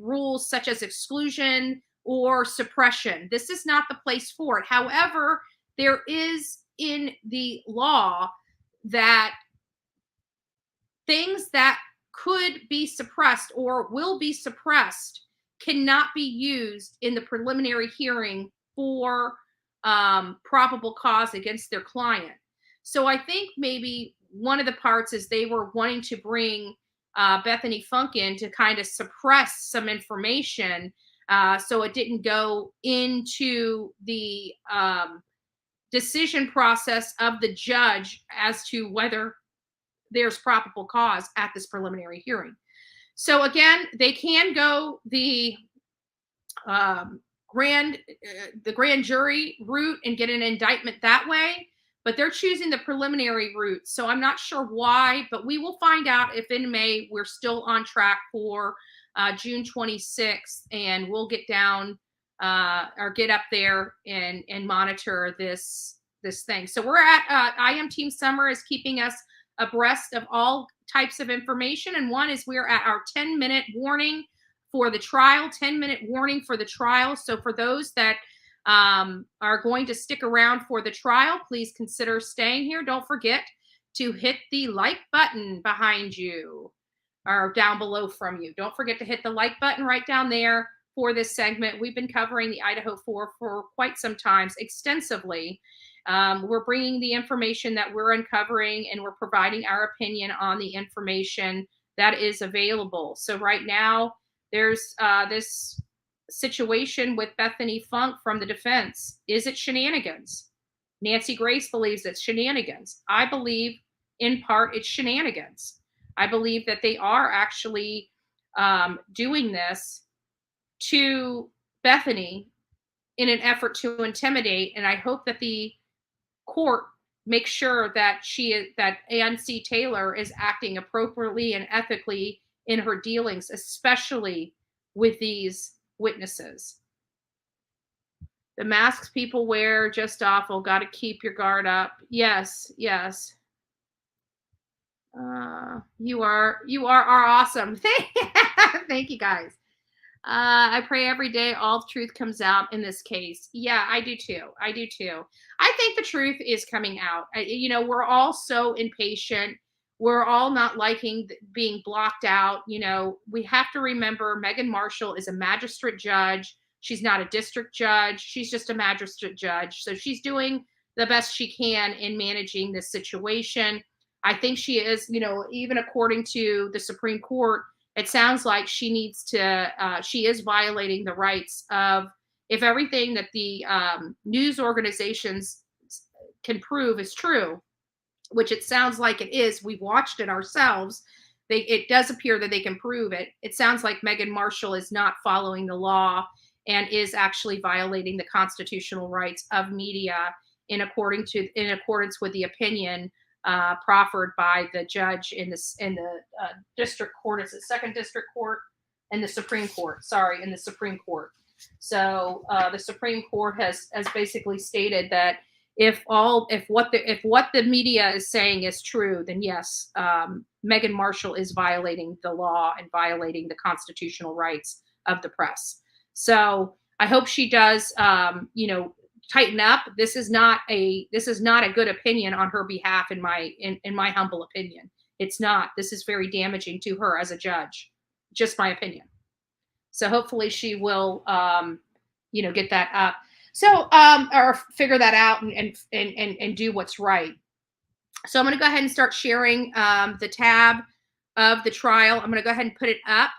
F: rules such as exclusion or suppression. This is not the place for it. However, there is in the law that things that could be suppressed or will be suppressed cannot be used in the preliminary hearing for probable cause against their client. So I think maybe one of the parts is they were wanting to bring Bethany Funk in to kind of suppress some information so it didn't go into the decision process of the judge as to whether there's probable cause at this preliminary hearing. So again, they can go the grand jury route and get an indictment that way, but they're choosing the preliminary route. So I'm not sure why, but we will find out if in May we're still on track for June 26th, and we'll get down or get up there and monitor this thing. So we're at IM Team Summer is keeping us abreast of all types of information. And one is we're at our 10-minute warning for the trial, 10-minute warning for the trial. So for those that are going to stick around for the trial, please consider staying here. Don't forget to hit the like button behind you or down below from you. Don't forget to hit the like button right down there for this segment. We've been covering the Idaho 4 for quite some time, extensively. We're bringing the information that we're uncovering, and we're providing our opinion on the information that is available. So right now, there's this situation with Bethany Funk from the defense. Is it shenanigans? Nancy Grace believes it's shenanigans. I believe, in part, it's shenanigans. I believe that they are actually doing this to Bethany in an effort to intimidate, and I hope that the court makes sure that that Ann C. Taylor is acting appropriately and ethically in her dealings, especially with these witnesses. The masks people wear, just awful. Got to keep your guard up. Yes, yes. You are awesome. Thank you guys. I pray every day all the truth comes out in this case. Yeah, I do too. I do too. I think the truth is coming out. We're all so impatient. We're all not liking being blocked out. We have to remember Meghan Marshall is a magistrate judge. She's not a district judge. She's just a magistrate judge. So she's doing the best she can in managing this situation. I think she is, even according to the Supreme Court, it sounds like she is violating the rights of, if everything that the news organizations can prove is true, which it sounds like it is. We've watched it ourselves. It does appear that they can prove it. It sounds like Meghan Marshall is not following the law and is actually violating the constitutional rights of media in accordance with the opinion proffered by the judge in the district court. Is it second district court? And the Supreme Court. Sorry, in the Supreme Court. So the Supreme Court has basically stated that if what the media is saying is true, then yes, Meghan Marshall is violating the law and violating the constitutional rights of the press. So I hope she does, tighten up. This is not a good opinion on her behalf, in my humble opinion. It's not. This is very damaging to her as a judge. Just my opinion. So hopefully she will, get that up. So, or figure that out and do what's right. So I'm going to go ahead and start sharing the tab of the trial. I'm going to go ahead and put it up.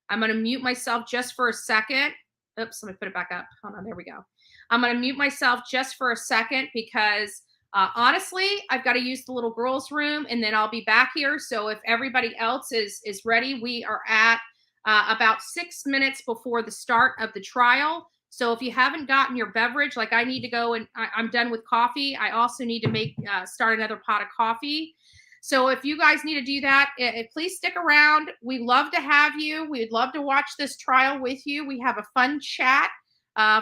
F: I'm going to mute myself just for a second. Oops, let me put it back up. Hold on, there we go. I'm going to mute myself just for a second because honestly, I've got to use the little girls' room and then I'll be back here. So if everybody else is ready, we are at about 6 minutes before the start of the trial. So if you haven't gotten your beverage, like I need to go and I'm done with coffee. I also need to start another pot of coffee. So if you guys need to do that, please stick around. We love to have you. We'd love to watch this trial with you. We have a fun chat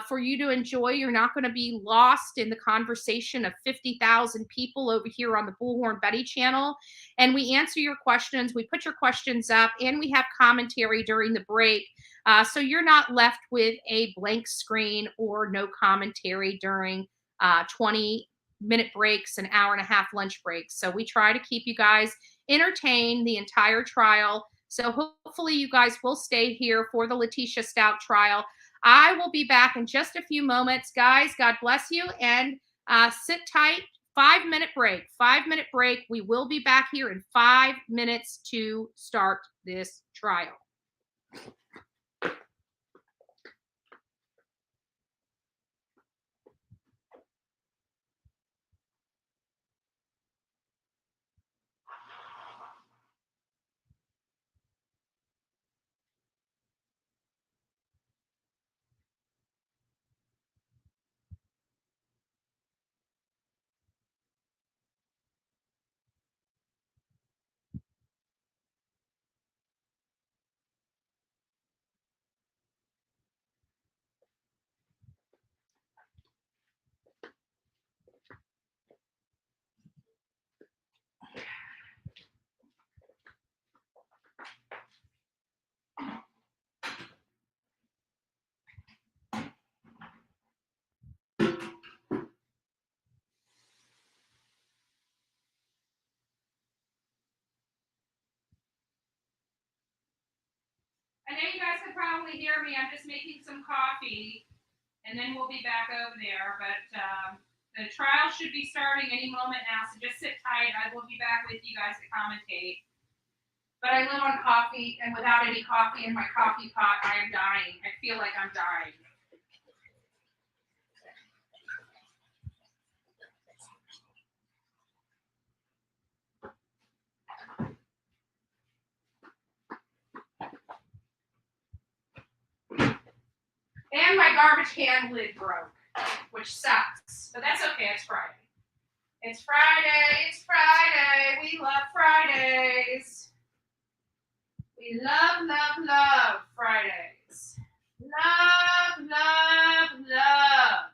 F: for you to enjoy. You're not going to be lost in the conversation of 50,000 people over here on the Bullhorn Betty channel. And we answer your questions. We put your questions up and we have commentary during the break. So you're not left with a blank screen or no commentary during 20-minute breaks, an hour and a half lunch breaks. So we try to keep you guys entertained the entire trial. So hopefully you guys will stay here for the Letitia Stout trial. I will be back in just a few moments. Guys, God bless you, and sit tight. 5-minute break. 5-minute break. We will be back here in 5 minutes to start this trial. I know you guys can probably hear me. I'm just making some coffee, and then we'll be back over there. But the trial should be starting any moment now, so just sit tight. I will be back with you guys to commentate. But I live on coffee, and without any coffee in my coffee pot, I am dying. I feel like I'm dying. And my garbage can lid broke, which sucks. But that's okay. It's Friday. It's Friday. It's Friday. We love Fridays. We love, love, love Fridays. Love, love, love.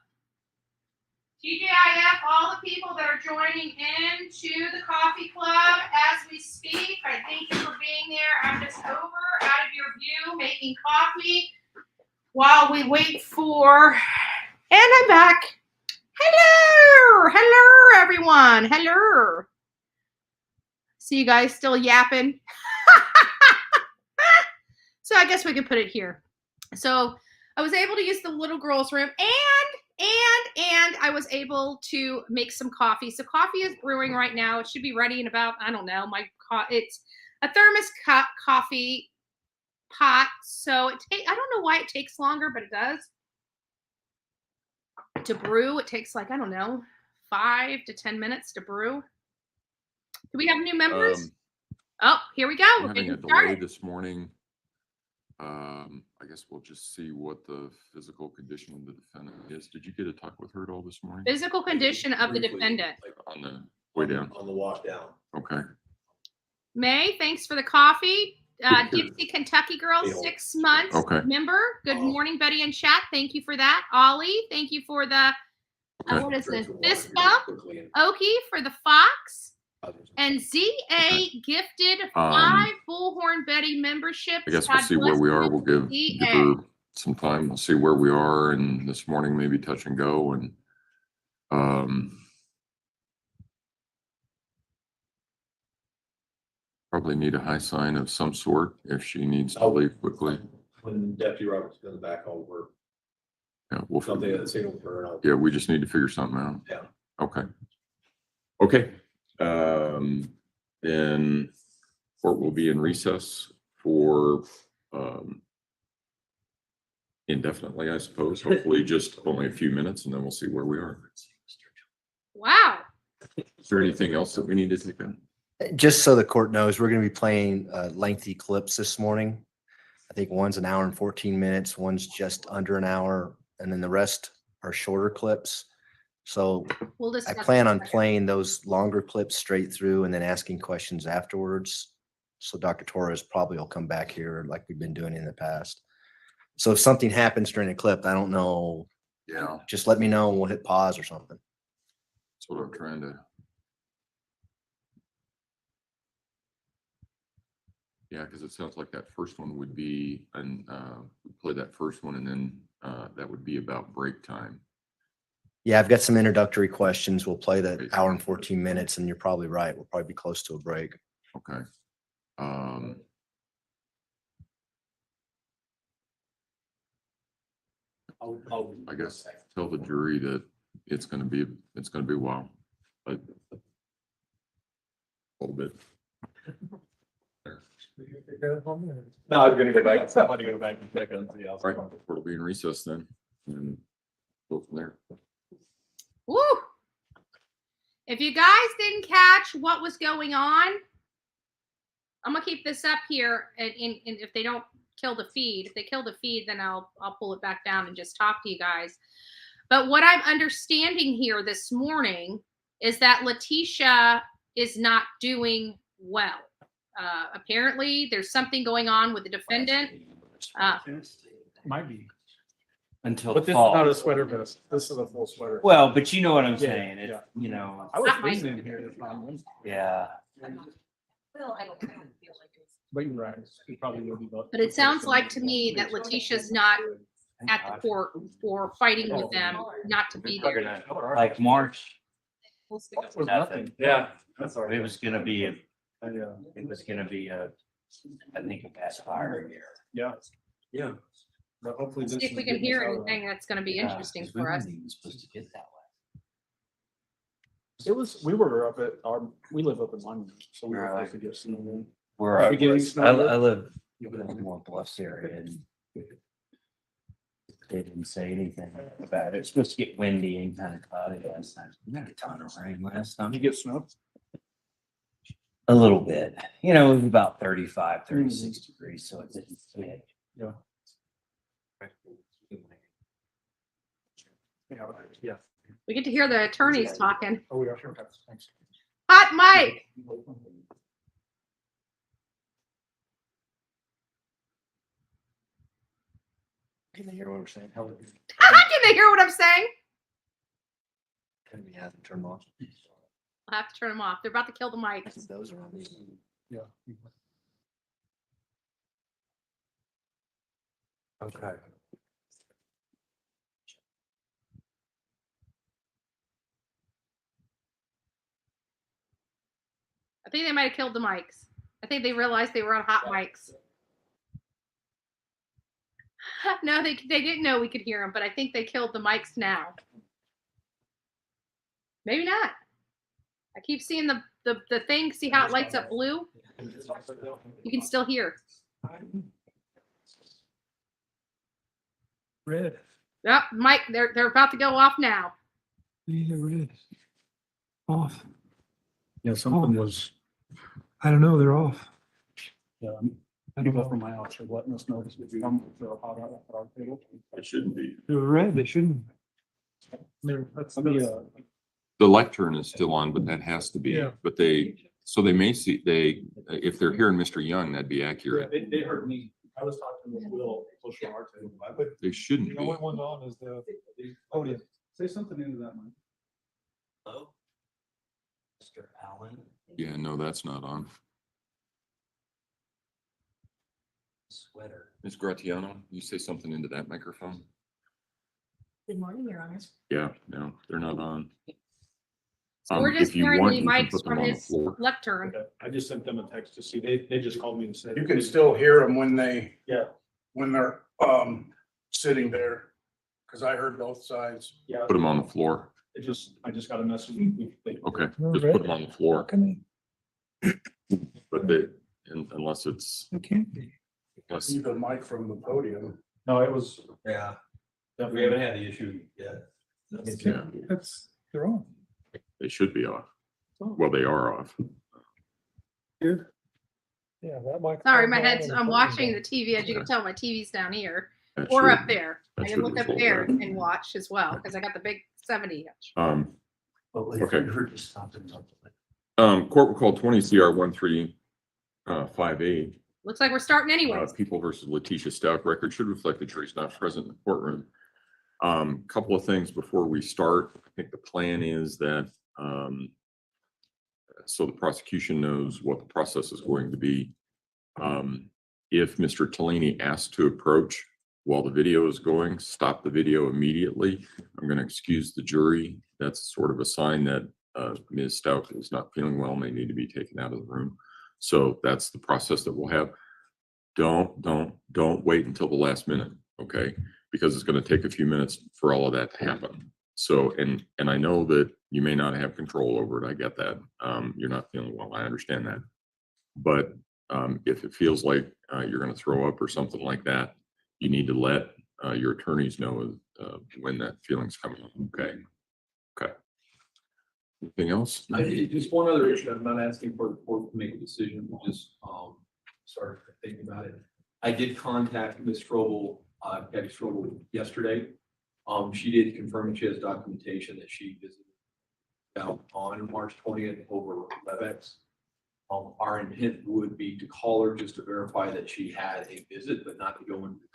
F: TGIF, all the people that are joining in to the coffee club as we speak. I thank you for being there. I'm just over out of your view making coffee while we wait for, and I'm back. Hello, hello everyone, hello. See you guys still yapping. So I guess we could put it here. So I was able to use the little girl's room and I was able to make some coffee. So coffee is brewing right now. It should be ready in about, I don't know, it's a thermos coffee pot. So I don't know why it takes longer, but it does. To brew, it takes like, I don't know, 5 to 10 minutes to brew. Do we have new members? Oh, here we go.
K: We're having a delay this morning. I guess we'll just see what the physical condition of the defendant is. Did you get to talk with her at all this morning?
F: Physical condition of the defendant.
K: On the way down?
L: On the walk down.
K: Okay.
F: May, thanks for the coffee. Dixie, Kentucky girl, 6 months member. Good morning, Betty and chat. Thank you for that. Ollie, thank you for the, what is this? Fist bump. Okie for the fox. And ZA gifted 5 Bullhorn Betty memberships.
K: I guess we'll see where we are. We'll give her some time. We'll see where we are. And this morning, maybe touch and go. And probably need a high sign of some sort if she needs to leave quickly.
L: When Deputy Roberts goes back home, we're something that's signal for her.
K: Yeah, we just need to figure something out.
L: Yeah.
K: Okay. Okay. Then court will be in recess for indefinitely, I suppose. Hopefully just only a few minutes, and then we'll see where we are.
F: Wow.
K: Is there anything else that we need to take in?
M: Just so the court knows, we're going to be playing lengthy clips this morning. I think one's an hour and 14 minutes, one's just under an hour, and then the rest are shorter clips. So I plan on playing those longer clips straight through and then asking questions afterwards. So Dr. Torres probably will come back here like we've been doing in the past. So if something happens during a clip, I don't know.
K: Yeah.
M: Just let me know and we'll hit pause or something.
K: That's what I'm trying to. Yeah, because it sounds like that first one would be, and we play that first one, and then that would be about break time.
M: Yeah, I've got some introductory questions. We'll play that hour and 14 minutes, and you're probably right. We'll probably be close to a break.
K: Okay. I guess tell the jury that it's going to be a while, but a little bit.
L: No, I was going to go back. I want to go back and check on the else.
K: Right, we'll be in recess then, and go from there.
F: Woo! If you guys didn't catch what was going on, I'm gonna keep this up here, and if they don't kill the feed, if they kill the feed, then I'll pull it back down and just talk to you guys. But what I'm understanding here this morning is that Letitia is not doing well. Apparently, there's something going on with the defendant.
N: Might be.
O: Until
N: but this
O: fall.
N: is not a sweater vest. This is a full sweater.
O: Well, but you know what I'm saying. It, you know,
N: I was freezing here.
O: Yeah.
F: Well, I don't feel like it.
N: But you're right. It probably will be both.
F: But it sounds like to me that Letitia's not at the court for fighting with them, not to be there.
O: Like March.
N: Nothing.
O: Yeah, that's all right. It was gonna be a. It was gonna be a. I think a gas fire here.
N: Yeah. Yeah. But hopefully,
F: see if we can hear anything that's going to be interesting for us.
O: Supposed to get that way.
N: It was. We were up at our. We live up in London, so we were supposed to get snow.
O: We're
N: getting snow.
O: I live in the More Bluffs area, and they didn't say anything about it. It's supposed to get windy and kind of cloudy last night. We got a ton of rain last night.
N: Did you get snow?
O: A little bit. You know, it was about 35, 36 degrees, so it didn't hit.
N: Yeah. Yeah.
F: We get to hear the attorneys talking.
N: Oh, yeah, sure. Thanks.
F: Hot mic.
M: they hear what we're saying? How
F: Can they hear what I'm saying?
M: can we have them turn them off?
F: I'll have to turn them off. They're about to kill the mics.
M: Those are on these.
N: Yeah.
M: Okay.
F: I think they might have killed the mics. I think they realized they were on hot mics. No, they didn't know we could hear them, but I think they killed the mics now. Maybe not. I keep seeing the thing. See how it lights up blue? You can still hear.
N: Red.
F: Yep, Mike, they're about to go off now.
N: Red. Off. Yeah, something was, I don't know, they're off. Yeah, I don't know from my house or letting us know this would be on the hot at our table.
K: It shouldn't be.
N: They were red, they shouldn't. That's the,
K: The lectern is still on, but that has to be,
N: Yeah.
K: but so they may see, if they're hearing Mr. Young, that'd be accurate.
N: they heard me. I was talking with Will, close to our table.
K: They shouldn't
N: The
K: be.
N: only one on is the podium. Say something into that mic.
O: Hello? Mr. Allen?
K: Yeah, no, that's not on.
O: Sweater.
K: Ms. Gratiano, you say something into that microphone?
C: Good morning, Your Honors.
K: Yeah, no, they're not on.
F: So we're just
K: If you
F: hearing
K: want,
F: the
K: you can
F: mics
K: put them
F: from
K: on the
F: his
K: floor.
F: lectern.
N: Okay, I just sent them a text to see, they just called me and said.
P: You can still hear them when
N: Yeah,
P: when they're, sitting there, cause I heard both sides.
N: yeah.
K: Put them on the floor.
N: I just got a message.
K: Okay, just put them on the floor. But unless it's,
N: It can't be.
K: unless,
P: See the mic from the podium.
N: No, it was.
O: Yeah.
N: We
O: haven't had the issue yet.
K: yeah,
N: They're on.
K: they should be off. Well, they are off.
N: Here. Yeah, that mic.
F: Sorry, my head's. I'm watching the TV. As you can tell, my TV's down here
K: That
F: or
K: should-
F: up there. I
K: that
F: can
K: should
F: look up
K: resolve
F: there
K: that.
F: and watch as well because I got the big 70 inch.
K: Okay.
O: Something.
K: Court will call 20 CR 1358.
F: Looks like we're starting anyways.
K: People versus Letitia Stout. Record should reflect the jury's not present in the courtroom. Couple of things before we start. I think the plan is that so the prosecution knows what the process is going to be. If Mr. Tellini asks to approach while the video is going, stop the video immediately. I'm going to excuse the jury. That's sort of a sign that Ms. Stout is not feeling well, may need to be taken out of the room. So that's the process that we'll have. Don't wait until the last minute, okay? Because it's going to take a few minutes for all of that to happen. So, and I know that you may not have control over it. I get that. You're not feeling well. I understand that. But if it feels like you're going to throw up or something like that, you need to let your attorneys know when that feeling's coming on. Okay. Okay. Anything else?
Q: Just one other issue. I'm not asking for the court to make a decision. Just started thinking about it. I did contact Ms. Strobel, Debbie Strobel yesterday. She did confirm that she has documentation that she visited out on March 20th over WebEx. Our intent would be to call her just to verify that she had a visit, but not to go into the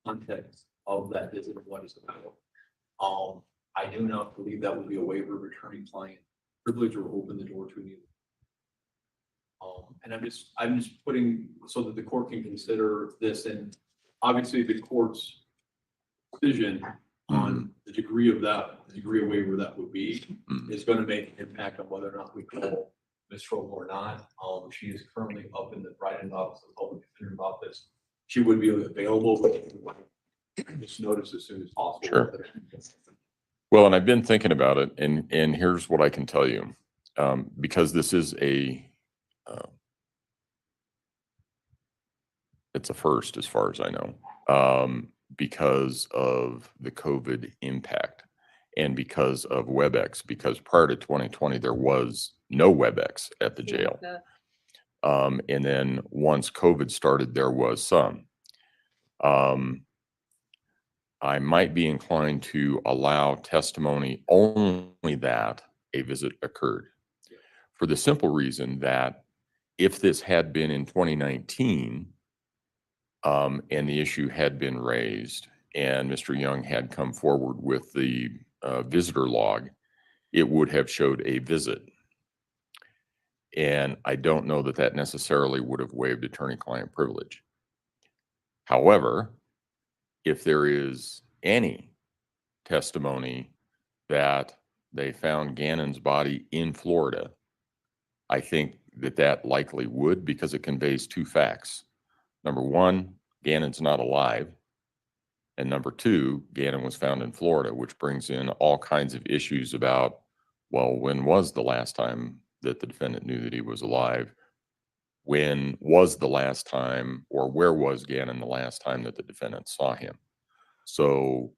Q: context of that visit and what it's about. I do not believe that would be a waiver of attorney-client privilege or open the door to an either. And I'm just putting so that the court can consider this, and obviously the court's decision on the degree of waiver that would be is going to make an impact on whether or not we call Ms. Strobel or not. She is currently up in the write-in office of the public defender's office. She would be available, but just notice as soon as possible.
K: Sure. Well, and I've been thinking about it, and here's what I can tell you. Because this is it's a first as far as I know, because of the COVID impact and because of WebEx, because prior to 2020, there was no WebEx at the jail. And then once COVID started, there was some. I might be inclined to allow testimony only that a visit occurred, for the simple reason that if this had been in 2019, and the issue had been raised, and Mr. Young had come forward with the visitor log, it would have showed a visit. And I don't know that that necessarily would have waived attorney-client privilege. However, if there is any testimony that they found Gannon's body in Florida, I think that that likely would, because it conveys two facts. Number one, Gannon's not alive. And number two, Gannon was found in Florida, which brings in all kinds of issues about, well, when was the last time that the defendant knew that he was alive? When was the last time, or where was Gannon the last time that the defendant saw him? So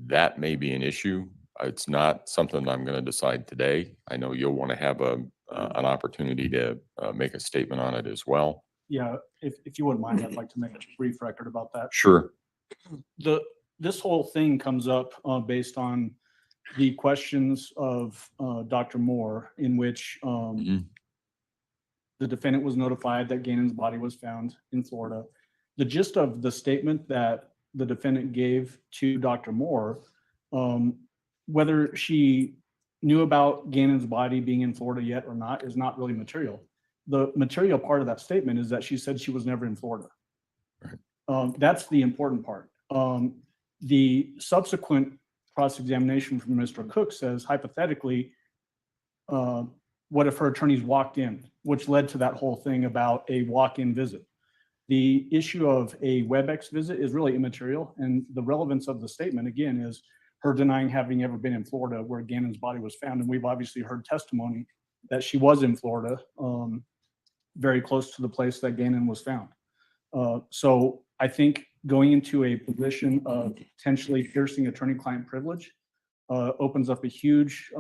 K: that may be an issue. It's not something I'm going to decide today. I know you'll want to have an opportunity to make a statement on it as well.
N: Yeah, if you wouldn't mind, I'd like to make a brief record about that.
K: Sure.
N: This whole thing comes up based on the questions of Dr. Moore, in which the defendant was notified that Gannon's body was found in Florida. The gist of the statement that the defendant gave to Dr. Moore, whether she knew about Gannon's body being in Florida yet or not, is not really material. The material part of that statement is that she said she was never in Florida. That's the important part. The subsequent cross-examination from Mr. Cook says, hypothetically, what if her attorneys walked in, which led to that whole thing about a walk-in visit. The issue of a WebEx visit is really immaterial, and the relevance of the statement, again, is her denying having ever been in Florida where Gannon's body was found, and we've obviously heard testimony that she was in Florida, very close to the place that Gannon was found. So I think going into a position of potentially piercing attorney-client privilege opens up a huge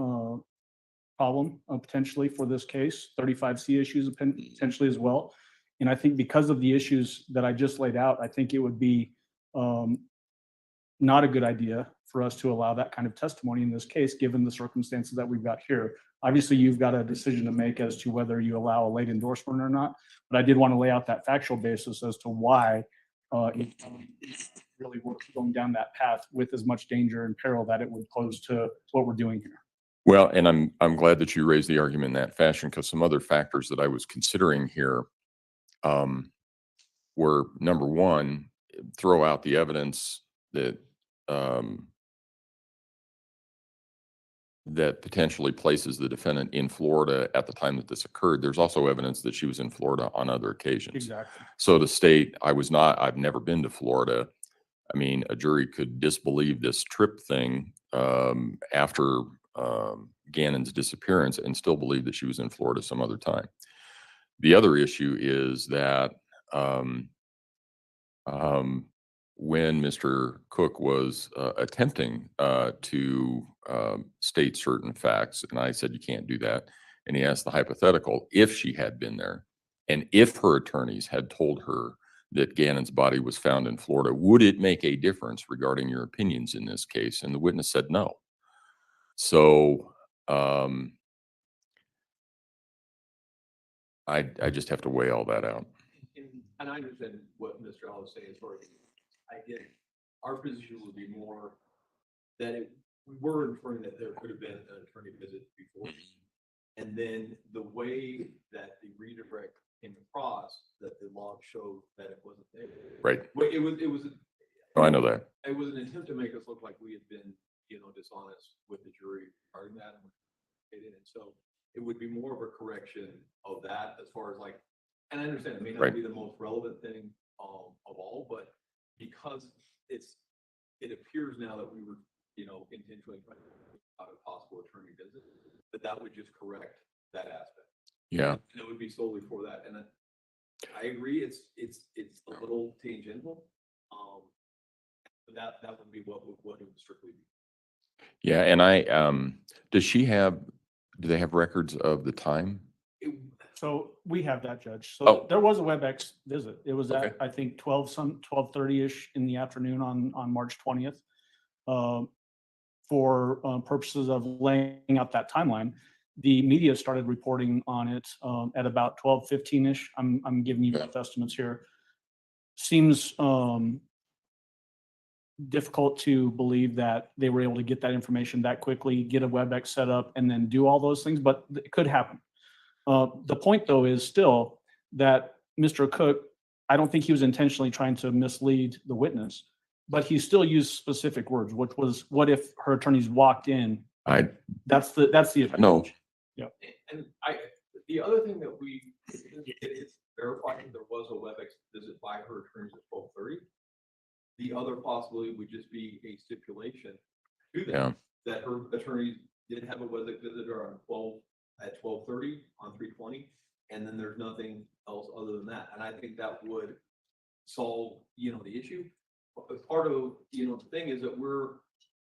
N: problem potentially for this case, 35C issues potentially as well. And I think because of the issues that I just laid out, I think it would be not a good idea for us to allow that kind of testimony in this case, given the circumstances that we've got here. Obviously, you've got a decision to make as to whether you allow a late endorsement or not, but I did want to lay out that factual basis as to why it really worth going down that path with as much danger and peril that it would pose to what we're doing here.
K: Well, and I'm glad that you raised the argument in that fashion, because some other factors that I was considering here were, number one, throw out the evidence that that potentially places the defendant in Florida at the time that this occurred. There's also evidence that she was in Florida on other occasions.
N: Exactly.
K: So to state, I've never been to Florida. I mean, a jury could disbelieve this trip thing after Gannon's disappearance and still believe that she was in Florida some other time. The other issue is that when Mr. Cook was attempting to state certain facts, and I said, you can't do that. And he asked the hypothetical, if she had been there and if her attorneys had told her that Gannon's body was found in Florida, would it make a difference regarding your opinions in this case? And the witness said no. So I just have to weigh all that out.
Q: And I understand what Mr. Ellis is saying. Sort of, I get it. Our position would be more that we were inferring that there could have been an attorney visit before, and then the way that the redirect came across, that the log showed that it wasn't there.
K: Right.
Q: It was.
K: Oh, I know that.
Q: It was an attempt to make us look like we had been, dishonest with the jury regarding that, and so it would be more of a correction of that as far as like. And I understand it may not be the most relevant thing of all, but because it appears now that we were, intentionally trying to have a possible attorney visit, that would just correct that aspect.
K: Yeah.
Q: And it would be solely for that. And I agree, it's a little tangential. But that would be what it would strictly be.
K: Yeah, and do they have records of the time?
N: So we have that, Judge. So there was a WebEx visit. It was at, I think, 12:30-ish in the afternoon on March 20th. For purposes of laying out that timeline, the media started reporting on it at about 12:15-ish. I'm giving you rough estimates here. seems difficult to believe that they were able to get that information that quickly, get a WebEx set up, and then do all those things, but it could happen. The point, though, is still that Mr. Cook, I don't think he was intentionally trying to mislead the witness, but he still used specific words, which was, "What if her attorneys walked in?" That's the approach.
K: No.
N: Yeah.
Q: And the other thing that it's verified that there was a WebEx visit by her attorneys at 12:30. The other possibility would just be a stipulation to them that her attorneys did have a WebEx visitor on 12:30 on 3/20, and then there's nothing else other than that. And I think that would solve, the issue. But part of, the thing is that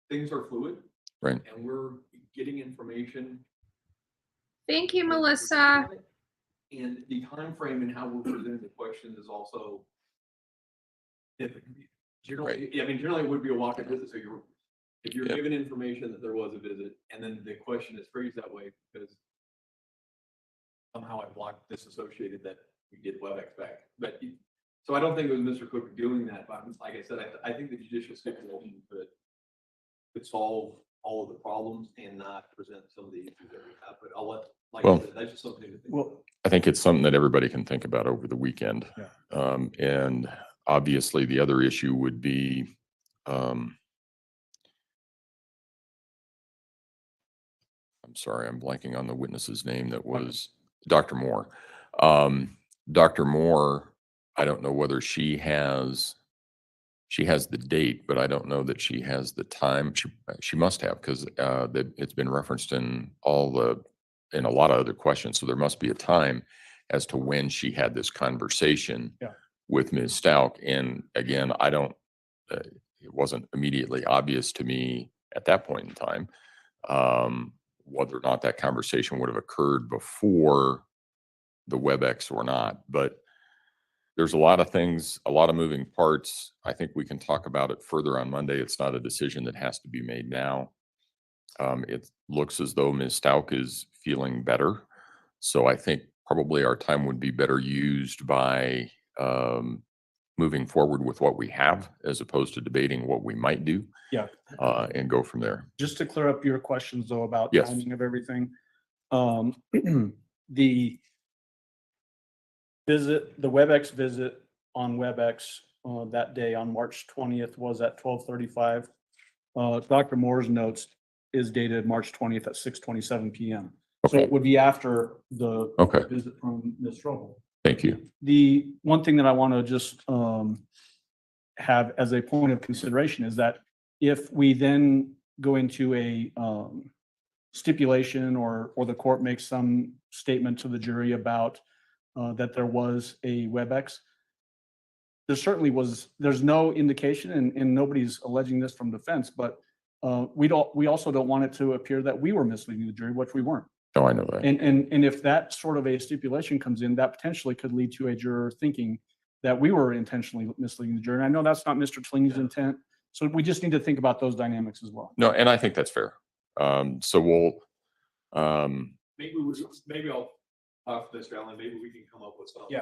Q: things are fluid.
K: Right.
Q: And we're getting information.
F: Thank you, Melissa.
Q: And the time frame and how we're presenting the questions is also different. Generally, generally it would be a walk-in visit. So if you're given information that there was a visit, and then the question is phrased that way because somehow I blocked disassociated that we get WebEx back. But so I don't think it was Mr. Cook doing that. But like I said, I think the judicial stipulation could solve all of the problems and not present some of the issues that we have. But I'll let, I said, that's just something to think about.
K: I think it's something that everybody can think about over the weekend. And obviously the other issue would be, I'm sorry, I'm blanking on the witness's name. That was Dr. Moore. Dr. Moore, I don't know whether she has the date, but I don't know that she has the time. She must have, because it's been referenced in in a lot of other questions. So there must be a time as to when she had this conversation with Ms. Stout. And again, it wasn't immediately obvious to me at that point in time whether or not that conversation would have occurred before the WebEx or not. But there's a lot of things, a lot of moving parts. I think we can talk about it further on Monday. It's not a decision that has to be made now. It looks as though Ms. Stout is feeling better. So I think probably our time would be better used by moving forward with what we have as opposed to debating what we might do. And go from there.
N: Just to clear up your questions, though, about
K: Yes.
N: timing of everything. The WebEx visit on WebEx that day on March 20th was at 12:35. Dr. Moore's notes is dated March 20th at 6:27 p.m. So it would be after the visit from Ms. Strobel.
K: Thank you.
N: The one thing that I want to just have as a point of consideration is that if we then go into a stipulation or the court makes some statement to the jury about that there was a WebEx, there's no indication, and nobody's alleging this from defense, but we also don't want it to appear that we were misleading the jury, which we weren't.
K: Oh, I know that.
N: And if that sort of a stipulation comes in, that potentially could lead to a juror thinking that we were intentionally misleading the jury. And I know that's not Mr. Tling's intent. So we just need to think about those dynamics as well.
K: No, and I think that's fair. So we'll
Q: Maybe I'll talk to this family. Maybe we can come up with something.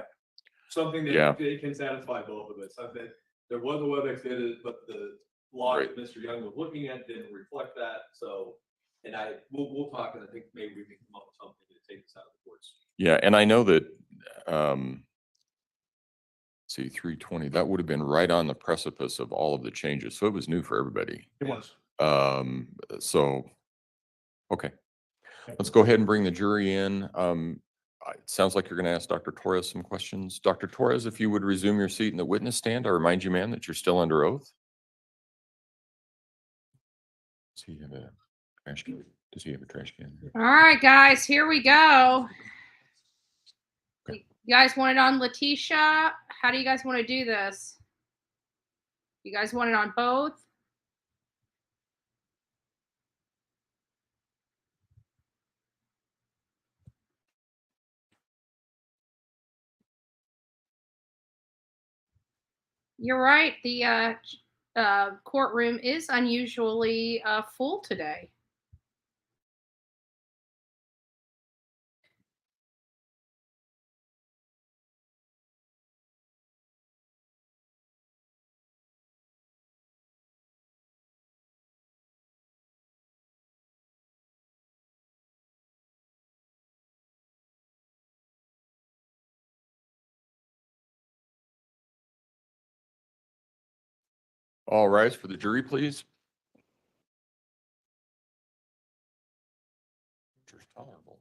Q: Something that can satisfy both of us. Something there was a WebEx visit, but the law that Mr. Young was looking at didn't reflect that. So, and we'll talk, and I think maybe we can come up with something to take us out of the courts.
K: Yeah, and I know that see 320, that would have been right on the precipice of all of the changes. So it was new for everybody.
N: It was.
K: So okay. Let's go ahead and bring the jury in. It sounds like you're going to ask Dr. Torres some questions. Dr. Torres, if you would resume your seat in the witness stand, I remind you, ma'am, that you're still under oath. Does he have a trash can? Does he have a trash can?
F: All right, guys, here we go. You guys want it on Letitia? How do you guys want to do this? You guys want it on both? You're right. The courtroom is unusually full today.
K: All rise for the jury, please. Tolerable.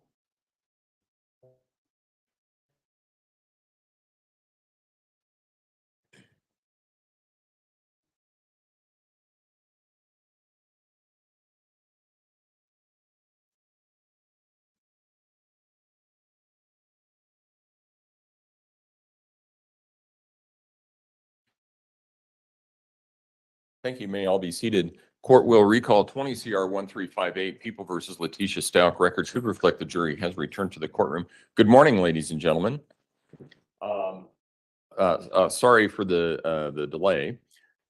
K: Thank you. May all be seated. Court will recall 20 CR 1358 People versus Letitia Stout. Records should reflect the jury has returned to the courtroom. Good morning, ladies and gentlemen. Sorry for the delay,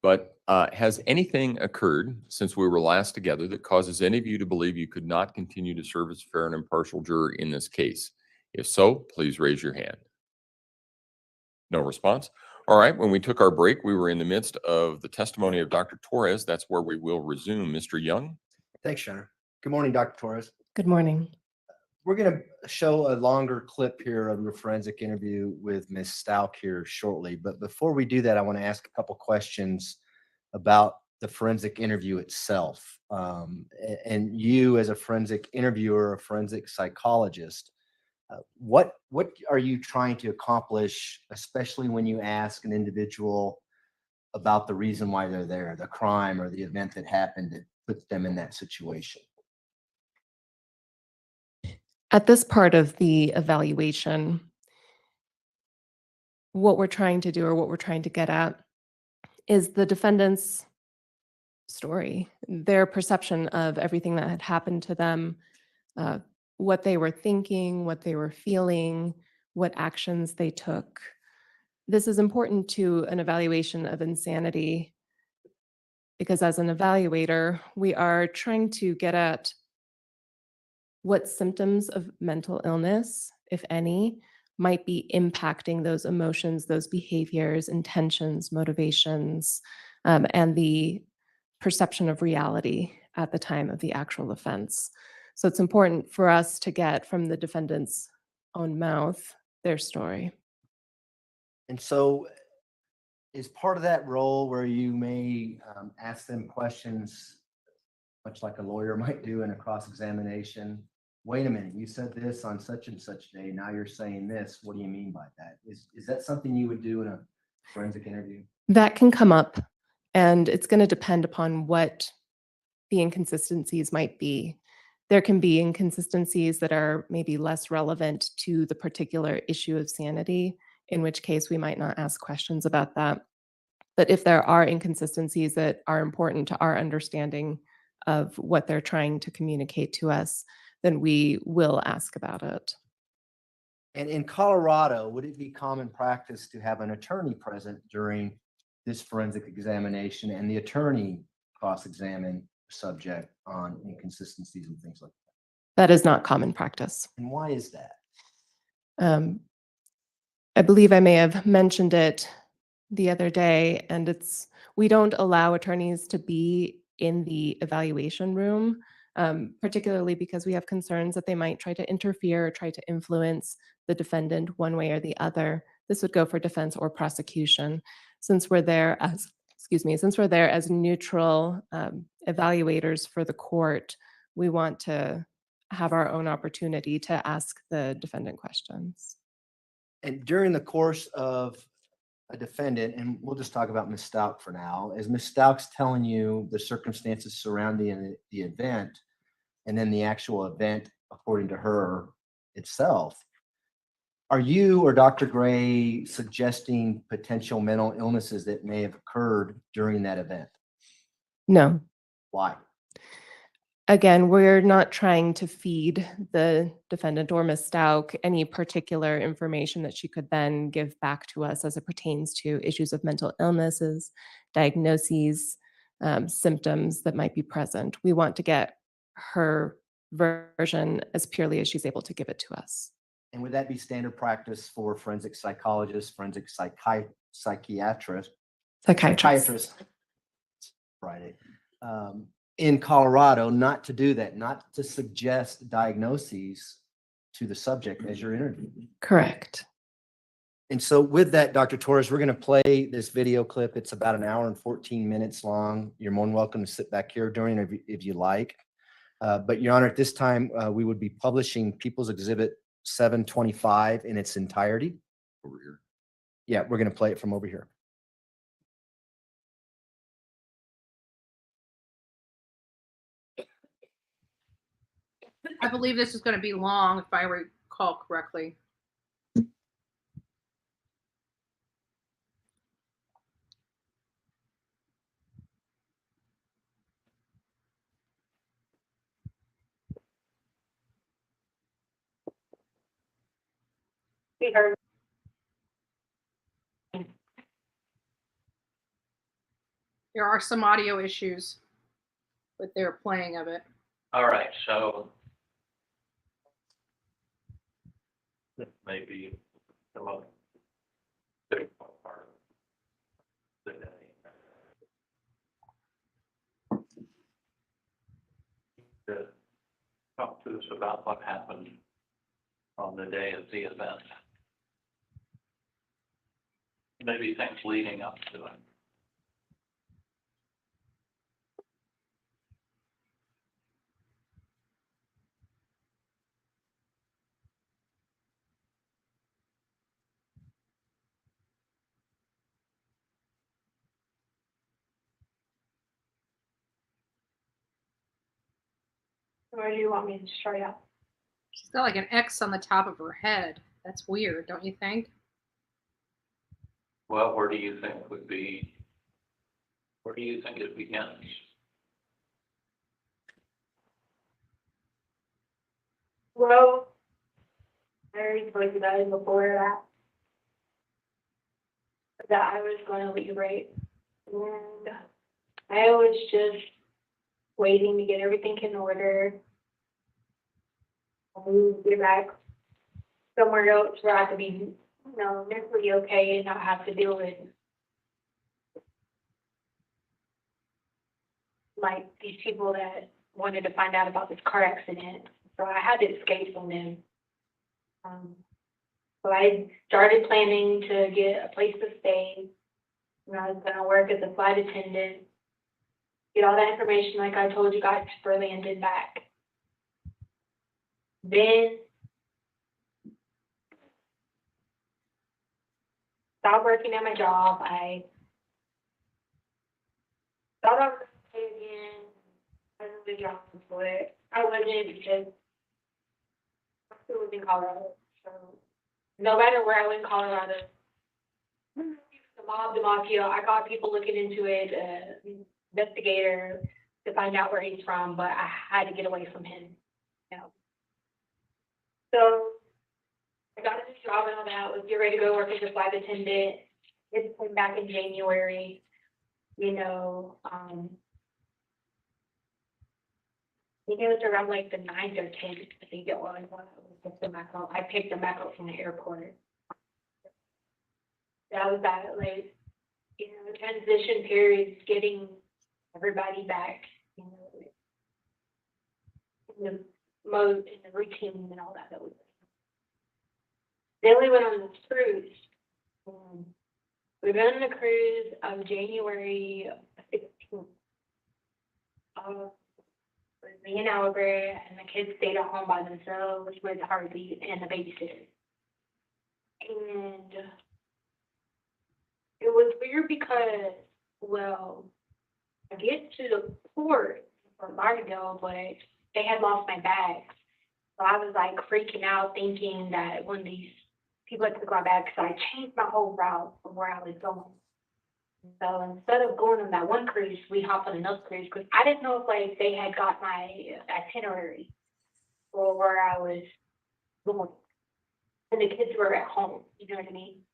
K: but has anything occurred since we were last together that causes any of you to believe you could not continue to serve as a fair and impartial juror in this case? If so, please raise your hand. No response. All right. When we took our break, we were in the midst of the testimony of Dr. Torres. That's where we will resume. Mr. Young.
M: Thanks, Senator. Good morning, Dr. Torres.
R: Good morning.
M: We're going to show a longer clip here of your forensic interview with Ms. Stout here shortly. But before we do that, I want to ask a couple questions about the forensic interview itself. And you as a forensic interviewer, a forensic psychologist, what are you trying to accomplish, especially when you ask an individual about the reason why they're there, the crime or the event that happened that puts them in that situation?
R: At this part of the evaluation, what we're trying to do or what we're trying to get at is the defendant's story, their perception of everything that had happened to them, what they were thinking, what they were feeling, what actions they took. This is important to an evaluation of insanity because as an evaluator, we are trying to get at what symptoms of mental illness, if any, might be impacting those emotions, those behaviors, intentions, motivations, and the perception of reality at the time of the actual offense. So it's important for us to get from the defendant's own mouth their story.
M: And so is part of that role where you may ask them questions, much like a lawyer might do in a cross-examination? Wait a minute, you said this on such and such day. Now you're saying this. What do you mean by that? Is that something you would do in a forensic interview?
R: That can come up, and it's going to depend upon what the inconsistencies might be. There can be inconsistencies that are maybe less relevant to the particular issue of sanity, in which case we might not ask questions about that. But if there are inconsistencies that are important to our understanding of what they're trying to communicate to us, then we will ask about it.
M: And in Colorado, would it be common practice to have an attorney present during this forensic examination and the attorney cross-examine subject on inconsistencies and things like that?
R: That is not common practice.
M: And why is that?
R: I believe I may have mentioned it the other day, and we don't allow attorneys to be in the evaluation room, particularly because we have concerns that they might try to interfere or try to influence the defendant one way or the other. This would go for defense or prosecution. Since we're there as neutral evaluators for the court, we want to have our own opportunity to ask the defendant questions.
M: And during the course of a defendant, and we'll just talk about Ms. Stout for now, as Ms. Stout's telling you the circumstances surrounding the event, and then the actual event, according to her itself, are you or Dr. Gray suggesting potential mental illnesses that may have occurred during that event?
R: No.
M: Why?
R: Again, we're not trying to feed the defendant or Ms. Stout any particular information that she could then give back to us as it pertains to issues of mental illnesses, diagnoses, symptoms that might be present. We want to get her version as purely as she's able to give it to us.
M: And would that be standard practice for forensic psychologists, forensic psychiatrists, Friday, in Colorado, not to do that, not to suggest diagnoses to the subject as you're interviewing?
R: Correct.
M: And so with that, Dr. Torres, we're going to play this video clip. It's about an hour and 14 minutes long. You're more than welcome to sit back here during if you like. But Your Honor, at this time, we would be publishing People's Exhibit 725 in its entirety.
K: Over here.
M: Yeah, we're going to play it from over here.
F: I believe this is going to be long, if I recall correctly. There are some audio issues with their playing of it.
S: All right, so this may be the most difficult part of the day. To talk to us about what happened on the day of the event. Maybe things leading up to it.
T: Where do you want me to show you?
F: She's got like an X on the top of her head. That's weird, don't you think?
S: Well, where do you think it begins?
T: Well, I already told you guys before that I was going to leave, right? And I was just waiting to get everything in order. Get back somewhere else where I could be, mentally okay and not have to deal with like these people that wanted to find out about this car accident. So I had to escape from them. So I started planning to get a place to stay. I was gonna work as a flight attendant, get all that information like I told you guys for landing back. Then stopped working at my job. I thought I was gonna pay again. I was a job for it. I wasn't because I still live in Colorado. So no matter where I went in Colorado, the mob, the mafia, I got people looking into it, investigator to find out where he's from, but I had to get away from him. So I got a new job and all that, was getting ready to go work as a flight attendant. It came back in January, I think it was around like the 9th or 10th, I think it was, when I picked them back up from the airport. That was that, transition period, getting everybody back, in the mode, in the routine and all that was. Then we went on this cruise. We went on a cruise on January 16th. With me and Albert, and the kids stayed at home by themselves with Harvey and the babysitter. And it was weird because, I get to the port from Lauderdale, but they had lost my bags. So I was like freaking out, thinking that one of these people had took my bags. So I changed my whole route from where I was going. So instead of going on that one cruise, we hopped on another cruise because I didn't know if they had got my itinerary or where I was going. And the kids were at home, you know what I mean?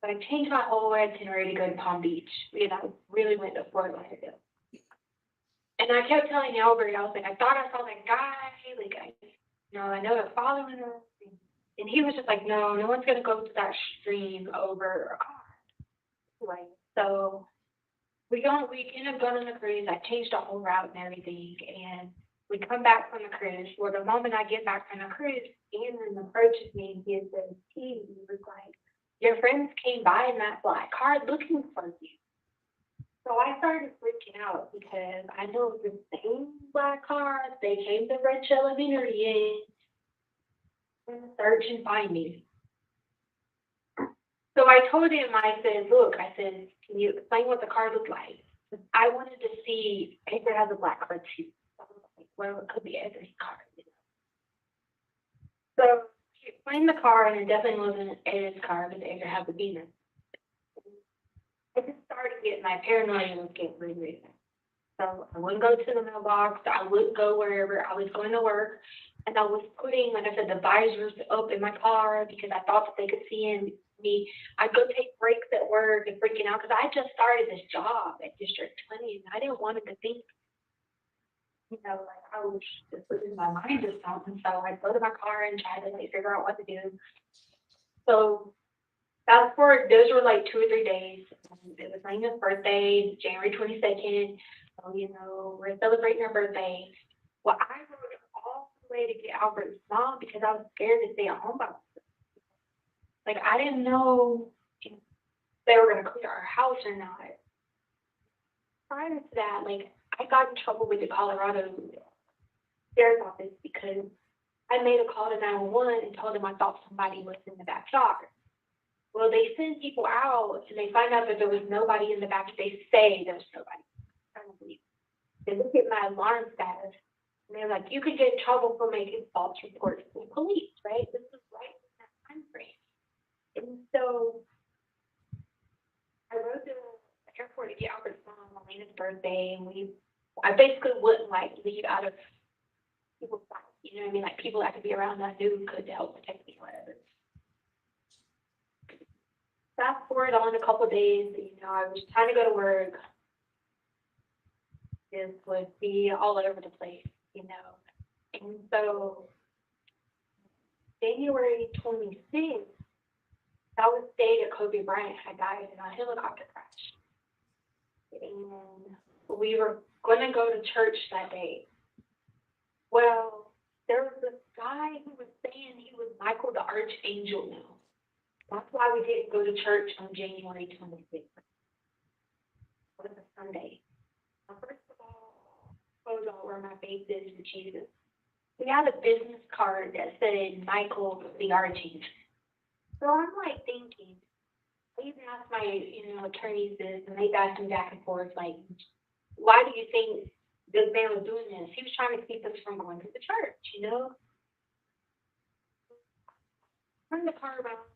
T: But I changed my whole itinerary to go to Palm Beach. I really went to Fort Lauderdale. And I kept telling Albert, I was like, I thought I saw that guy, I know they're following us. And he was just like, no one's gonna go to that stream over a car. So we ended up going on the cruise. I changed the whole route and everything. And we come back from the cruise. Well, the moment I get back from the cruise, Andrew approaches me and he says, he was like, your friends came by in that black car looking for you. So I started freaking out because I know it was the same black car they came to red elevator in and search and find me. So I told him, I said, look, I said, can you explain what the car looked like? I wanted to see if it has a black car too. So I was like, well, it could be Edgar's car. So he explained the car, and it definitely wasn't Edgar's car because Edgar had the Beamer. I just started getting my paranoia was getting really bad. So I wouldn't go to the mailbox. I wouldn't go wherever. I was going to work, and I was putting, like I said, the visors up in my car because I thought that they could see me. I'd go take breaks at work and freaking out because I just started this job at District 20, and I didn't want it to think, like I was just losing my mind or something. So I'd go to my car and try to figure out what to do. So fast forward, those were like 2 or 3 days. It was Raina's birthday, January 22nd. So, we're celebrating her birthday. Well, I rode all the way to get Albert's mom because I was scared to stay at home by myself. Like, I didn't know if they were going to clear our house or not. Prior to that, I got in trouble with the Colorado Sheriff's Office because I made a call to 911 and told them I thought somebody was in the backyard. Well, they send people out and they find out that there was nobody in the back. They say there's nobody. They look at my alarm status and they're like, you could get in trouble for making false reports to the police, right? This is right in that time frame. And so I rode to the airport to get Albert's mom on Elena's birthday, and I basically wouldn't leave out of people's sight. You know what I mean? Like people that could be around that I knew could help protect me, whatever. Fast forward on a couple of days, I was trying to go to work. This would be all over the place, And so January 26th, that was the day that Kobe Bryant had died in a helicopter crash. And we were going to go to church that day. Well, there was this guy who was saying he was Michael the Archangel now. That's why we didn't go to church on January 26th. It was a Sunday. Now, first of all, close all where my faith is in Jesus. We had a business card that said Michael the Archangel. So I'm thinking, I even asked my, attorneys this, and they've asked me back and forth, why do you think this man was doing this? He was trying to keep us from going to the church, Turn the car around.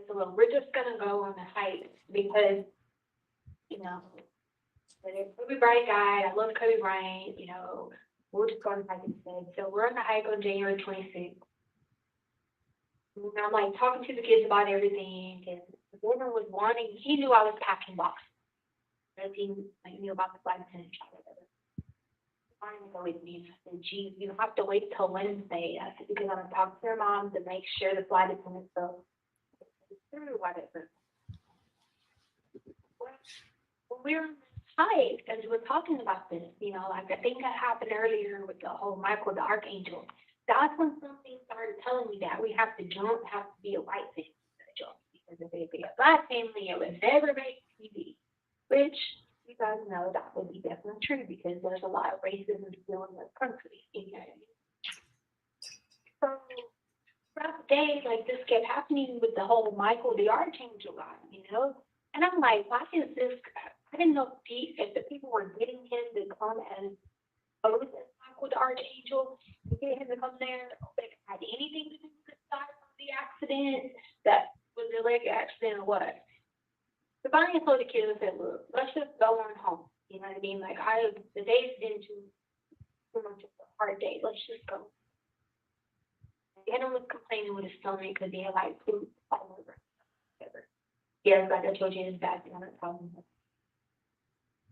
T: So we're just gonna go on a hike because, Kobe Bryant died. I love Kobe Bryant. We'll just go on a hike instead. So we're on the hike on January 26th. And I'm talking to the kids about everything, and the woman was wanting. He knew I was packing boxes. He knew about the flight attendant job, whatever. Wanting to go with me. I said, geez, you don't have to wait till Wednesday. I said, because I'm gonna talk to your mom to make sure the flight attendant goes. Through whatever. When we were on this hike, as we were talking about this, the thing that happened earlier with the whole Michael the Archangel, that's when something started telling me that we don't have to be a white family to jump. Because if it be a black family, it would never make TV. Which you guys know that would be definitely true because there's a lot of racism still in this country. So throughout the day, this kept happening with the whole Michael the Archangel guy, And I'm like, why is this? I didn't know if the people were getting him to come and pose as Michael the Archangel, to get him to come there, if it had anything to do with the size of the accident, that was the leg accident or what. So finally I told the kids, I said, look, let's just go on home. You know what I mean? The day's been too much of a hard day. Let's just go. Hannah was complaining with his stomach because he had food all over. Whatever. Yeah, like I told you, his back on that problem.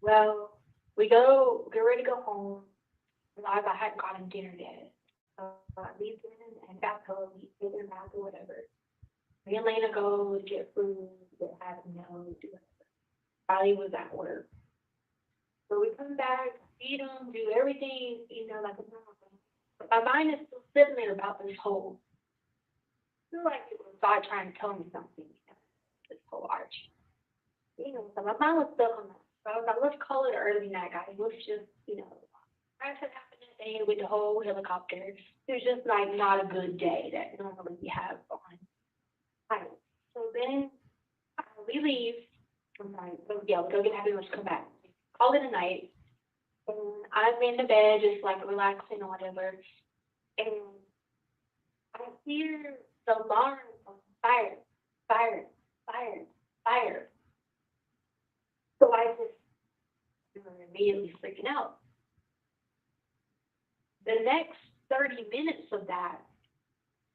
T: Well, we get ready to go home. I hadn't gotten dinner yet. So I leave him and back home, he's taking a bath or whatever. Me and Lena go get food, do whatever. Riley was at work. So we come back, feed him, do everything, like a normal thing. But my mind is still sitting there about this whole. I feel like it was God trying to tell me something. this whole arch. You know, so my mind was stuck on that. So I was like, let's call it early night, guys. Let's just, you know, accident happened that day with the whole helicopter. It was just like not a good day that normally we have on pilot. So then we leave. I'm sorry, so yeah, we go get happy, let's come back. Call it a night. And I'm in the bed, just like relaxing or whatever. And I hear the alarm of fire, fire, fire, fire. So I just immediately freaking out. The next 30 minutes of that,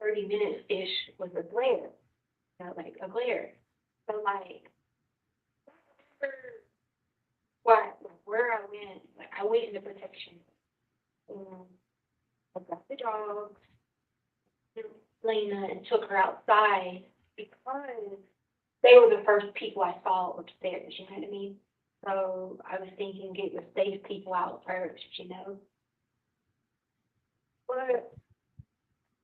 T: 30 minutes-ish, was a glare. You know, like a glare. So like, where I went, like I went into protection. And I got the dogs, Lena, and took her outside because they were the first people I saw upstairs, you know what I mean? So I was thinking get the safe people out first, you know? But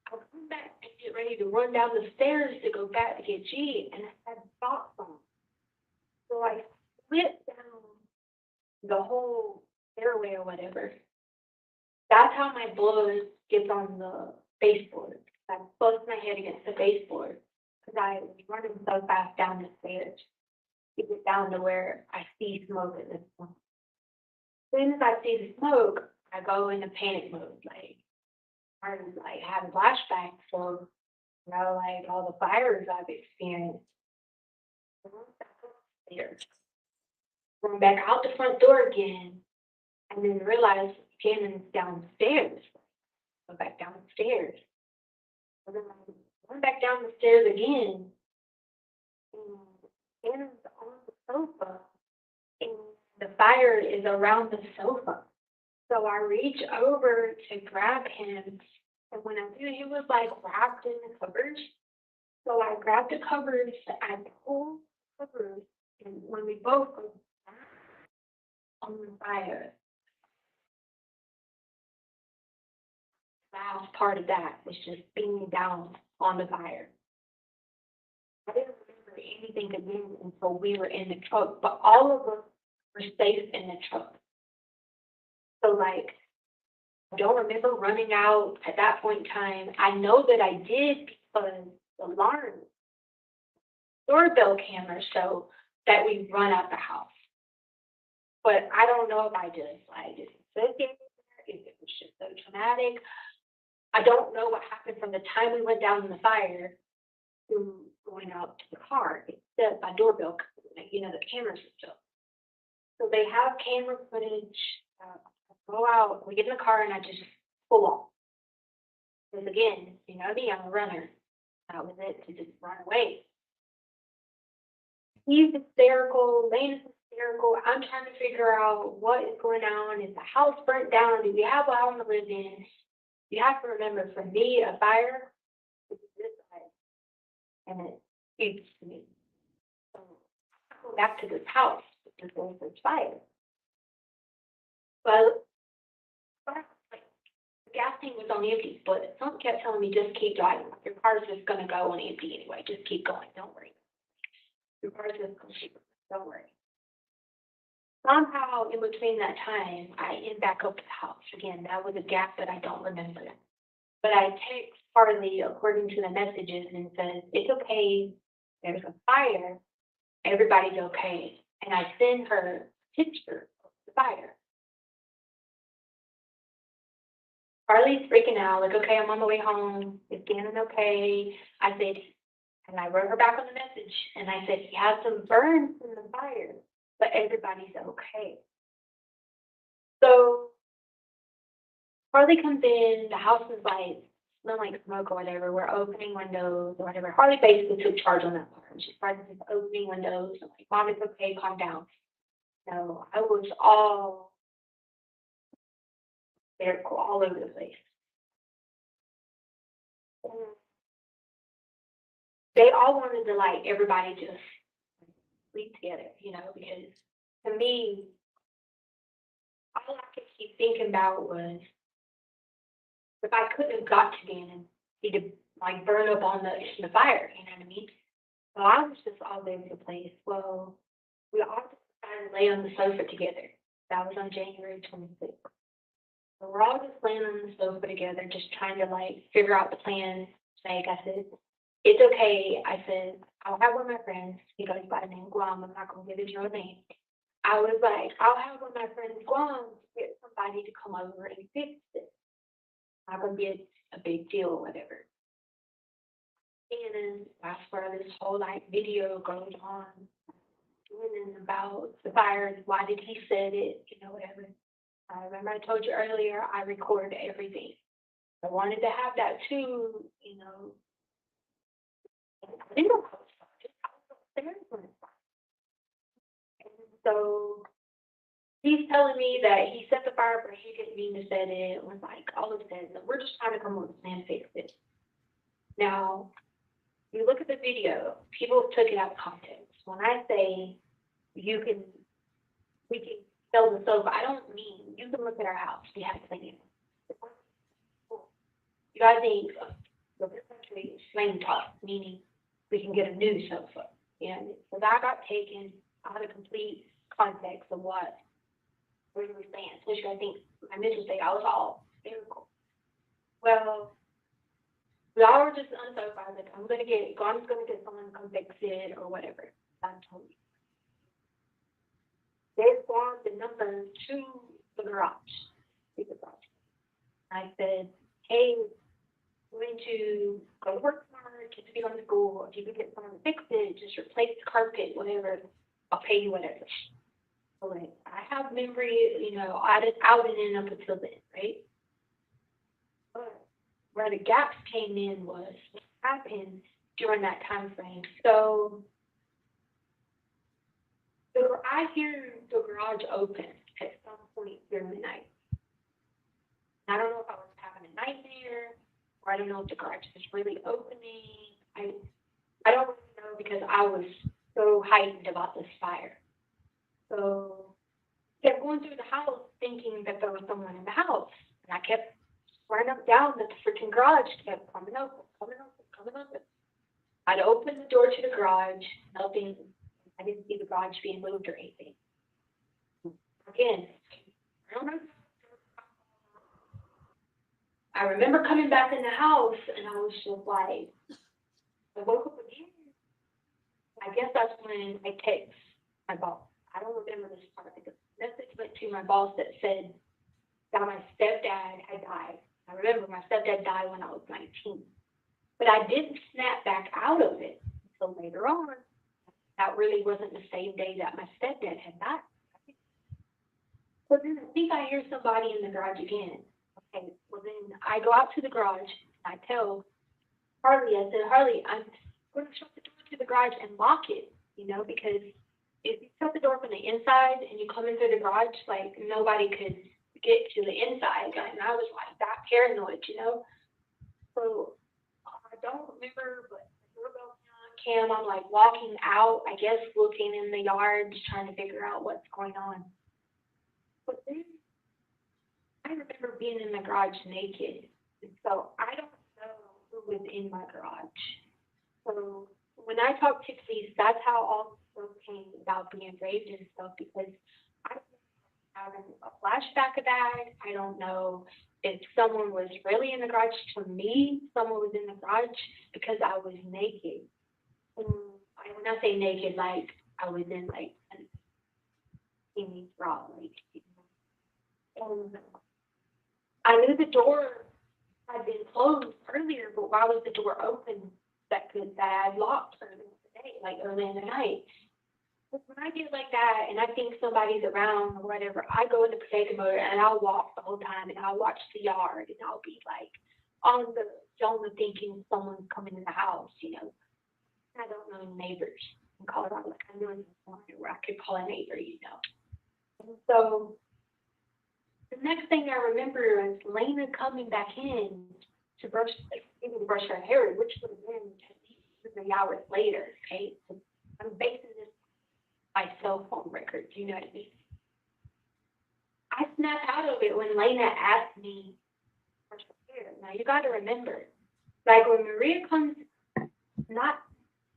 T: I come back and get ready to run down the stairs to go back to get G, and I had socks on. So I slipped down the whole stairway or whatever. That's how my blood gets on the baseboard. I bumped my head against the baseboard because I was running so fast down the stairs to get down to where I see smoke at this point. As soon as I see the smoke, I go into panic mode, like I like have flashbacks for, you know, like all the fires I've experienced. Going back out the front door again, and then realize Shannon's downstairs. Go back downstairs. And then I went back down the stairs again, and Shannon's on the sofa, and the fire is around the sofa. So I reach over to grab him, and when I do, he was like wrapped in the covers. So I grabbed the covers, I pulled the covers, and when we both go on the fire, last part of that was just being down on the fire. I didn't remember anything again until we were in the truck, but all of us were safe in the truck. So like, I don't remember running out at that point in time. I know that I did because the alarm doorbell camera showed that we run out the house. But I don't know if I just like disassociated, if it was just so traumatic. I don't know what happened from the time we went down in the fire to going out to the car, except my doorbell, you know, the cameras and stuff. So they have camera footage. Go out, we get in the car, and I just pull off. Because again, you know me, I'm a runner. That was it, to just run away. He's hysterical, Lane's hysterical. I'm trying to figure out what is going on. Is the house burnt down? Do we have a house to live in? You have to remember, for me, a fire is this size, and it's huge to me. So I go back to this house because there's this fire. But like, the gas tank was on empty, but someone kept telling me, just keep driving. Your car's just going to go on empty anyway. Just keep going. Don't worry. Your car's just going to keep going. Don't worry. Somehow, in between that time, I end back up to the house. Again, that was a gap that I don't remember. But I text Harley according to the messages and says, it's okay. There's a fire. Everybody's okay. And I send her a picture of the fire. Harley's freaking out, like, okay, I'm on the way home. Is Gannon okay? I said, and I wrote her back on the message, and I said, he has some burns from the fire, but everybody's okay. So Harley comes in, the house is like, smelling like smoke or whatever. We're opening windows or whatever. Harley basically took charge on that part. She started just opening windows. I'm like, Mom, it's okay, calm down. So I was all hysterical all over the place. And they all wanted to, like, everybody just sleep together, you know, because to me, all I could keep thinking about was if I couldn't have got to Gannon, he'd have like burned up on the fire, you know what I mean? So I was just all over the place. Well, we all decided to lay on the sofa together. That was on January 26th. So we're all just laying on the sofa together, just trying to like figure out the plan. Like I said, it's okay. I said, I'll have one of my friends. He goes by the name Guam. I'm not going to give his real name. I was like, I'll have one of my friends Guam get somebody to come over and fix it. Not going to be a big deal or whatever. And then that's where this whole like video goes on. And about the fire, why did he said it, whatever. I remember I told you earlier, I record everything. I wanted to have that too, I didn't know how it started. I was upstairs when it started. And so he's telling me that he set the fire, but he didn't mean to set it. It was like all of that. We're just trying to come up with a plan to fix it. Now, you look at the video, people took it out of context. When I say we can sell the sofa, I don't mean you can look at our house. We have plenty of it. You guys think the country is flame top, meaning we can get a new sofa. So that got taken out of complete context of what we were saying. Especially I think my missus say I was all hysterical. Well, we all were just on the sofa. I was like, I'm gonna get someone to come fix it or whatever. I told you. They formed the number to the garage. I said, hey, we're going to go to work tomorrow, kids will be on school. If you can get someone to fix it, just replace the carpet, whatever, I'll pay you whatever. So like, I have memory, out and in up until then, right? But where the gaps came in was what happened during that time frame. So I hear the garage open at some point during the night. I don't know if I was having a nightmare, or I don't know if the garage was really opening. I don't really know because I was so heightened about this fire. So I kept going through the house thinking that there was someone in the house. And I kept running up down the freaking garage, kept coming open. I'd open the door to the garage, nothing. I didn't see the garage being moved or anything. Again, I don't know. I remember coming back in the house and I was just like, I woke up again. I guess that's when I text my boss. I don't remember this part. The message went to my boss that said that my stepdad had died. I remember my stepdad died when I was 19. But I didn't snap back out of it until later on. That really wasn't the same day that my stepdad had died. So then I think I hear somebody in the garage again. Okay, well then I go out to the garage and I tell Harley, I said, Harley, I'm going to shut the door to the garage and lock it, because if you shut the door from the inside and you come into the garage, like nobody could get to the inside. And I was like that paranoid, So I don't remember, but the doorbell cam, I'm like walking out, I guess looking in the yard, just trying to figure out what's going on. But then I remember being in the garage naked. And so I don't know who was in my garage. So when I talk to police, that's how all this came about being raped and stuff, because I was having a flashback of that. I don't know if someone was really in the garage. To me, someone was in the garage because I was naked. And when I say naked, like I was in like an skinny bra, and I knew the door had been closed earlier, but why was the door open that I had locked earlier today, like early in the night? But when I get like that and I think somebody's around or whatever, I go into protective mode and I'll walk the whole time and I'll watch the yard and I'll be like on the zone of thinking someone's coming in the house, I don't know any neighbors in Colorado, like I know in California where I could call a neighbor, And so the next thing I remember is Lena coming back in to brush her hair, which would have been at least 3 hours later, okay? So I'm basing this on my cell phone records, you know what I mean? I snapped out of it when Lena asked me to brush her hair. Now you got to remember, like when Maria comes, not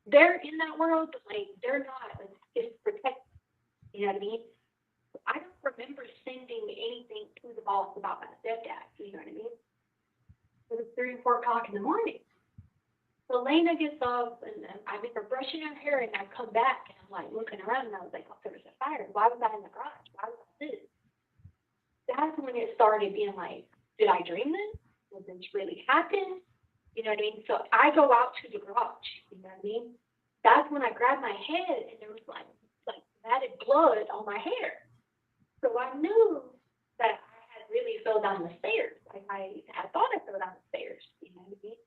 T: they're in that world, but like they're not. Like, it's protected. You know what I mean? I don't remember sending anything to the boss about my stepdad. You know what I mean? It was 3 or 4 o'clock in the morning. So Lena gets up and I make her brushing her hair and I come back and I'm like looking around and I was like, oh, there was a fire. Why was I in the garage? Why was I this? That's when it started being like, did I dream this? Did this really happen? You know what I mean? So I go out to the garage. You know what I mean? That's when I grabbed my head and there was like matted blood on my hair. So I knew that I had really fell down the stairs. Like I had thought I fell down the stairs. You know what I mean?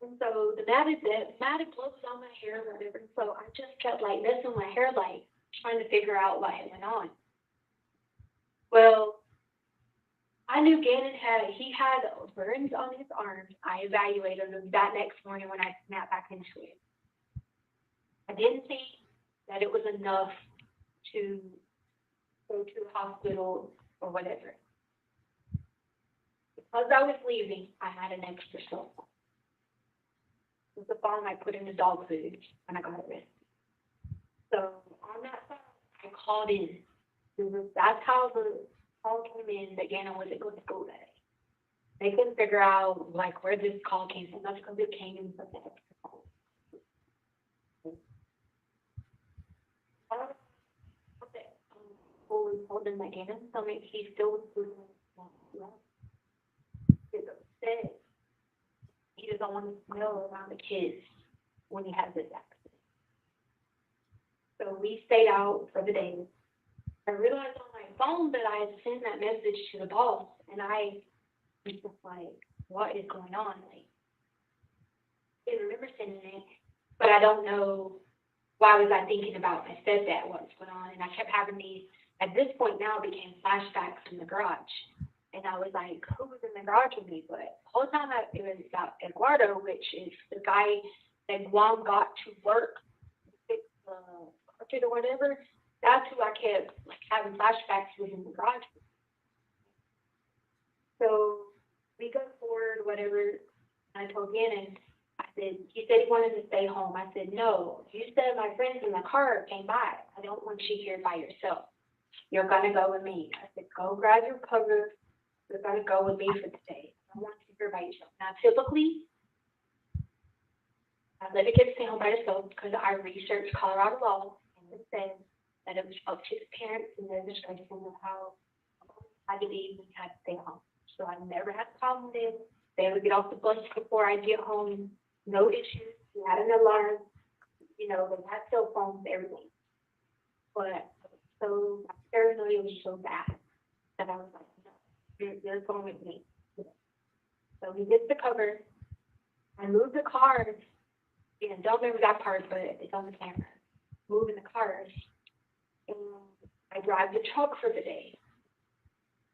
T: And so the matted blood was on my hair or whatever. So I just kept like messing with my hair, like trying to figure out what had went on. Well, I knew Gannon had burns on his arms. I evaluated him that next morning when I snapped back into it. I didn't think that it was enough to go to the hospital or whatever. Because I was leaving, I had an extra cell phone. It was the phone I put in the dog food when I got arrested. So on that phone, I called in. That's how the call came in that Gannon wasn't going to school that day. They couldn't figure out like where this call came from. That's because it came in from the extra phone. Fully told him that Gannon told me he still was doing He's upset. He doesn't want to smell around the kids when he has this accident. So we stayed out for the day. I realized on my phone that I had sent that message to the boss, and I was just like, what is going on? Like, I didn't remember sending it, but I don't know why was I thinking about my stepdad, what's going on, and I kept having these, at this point now, it became flashbacks from the garage. And I was like, who was in the garage with me? But the whole time it was about Eduardo, which is the guy that Guam got to work to fix the carpet or whatever. That's who I kept like having flashbacks with in the garage. So we go forward, whatever. I told Gannon, I said, he said he wanted to stay home. I said, no, you said my friends in the car came by. I don't want you here by yourself. You're going to go with me. I said, go grab your cover. You're going to go with me for the day. I don't want you here by yourself. Now, typically, I let the kids stay home by themselves because I researched Colorado law and it says that it was up to the parents and their discretion of how I believe we had to stay home. So I never had a problem with it. They would get off the bus before I get home. No issues. We had an alarm. You know, they had cell phones, everything. But so my paranoia was so bad that I was like, no, you're going with me. So we did the cover. I moved the cars. And don't remember that part, but it's on the camera. Moving the cars. And I drive the truck for the day.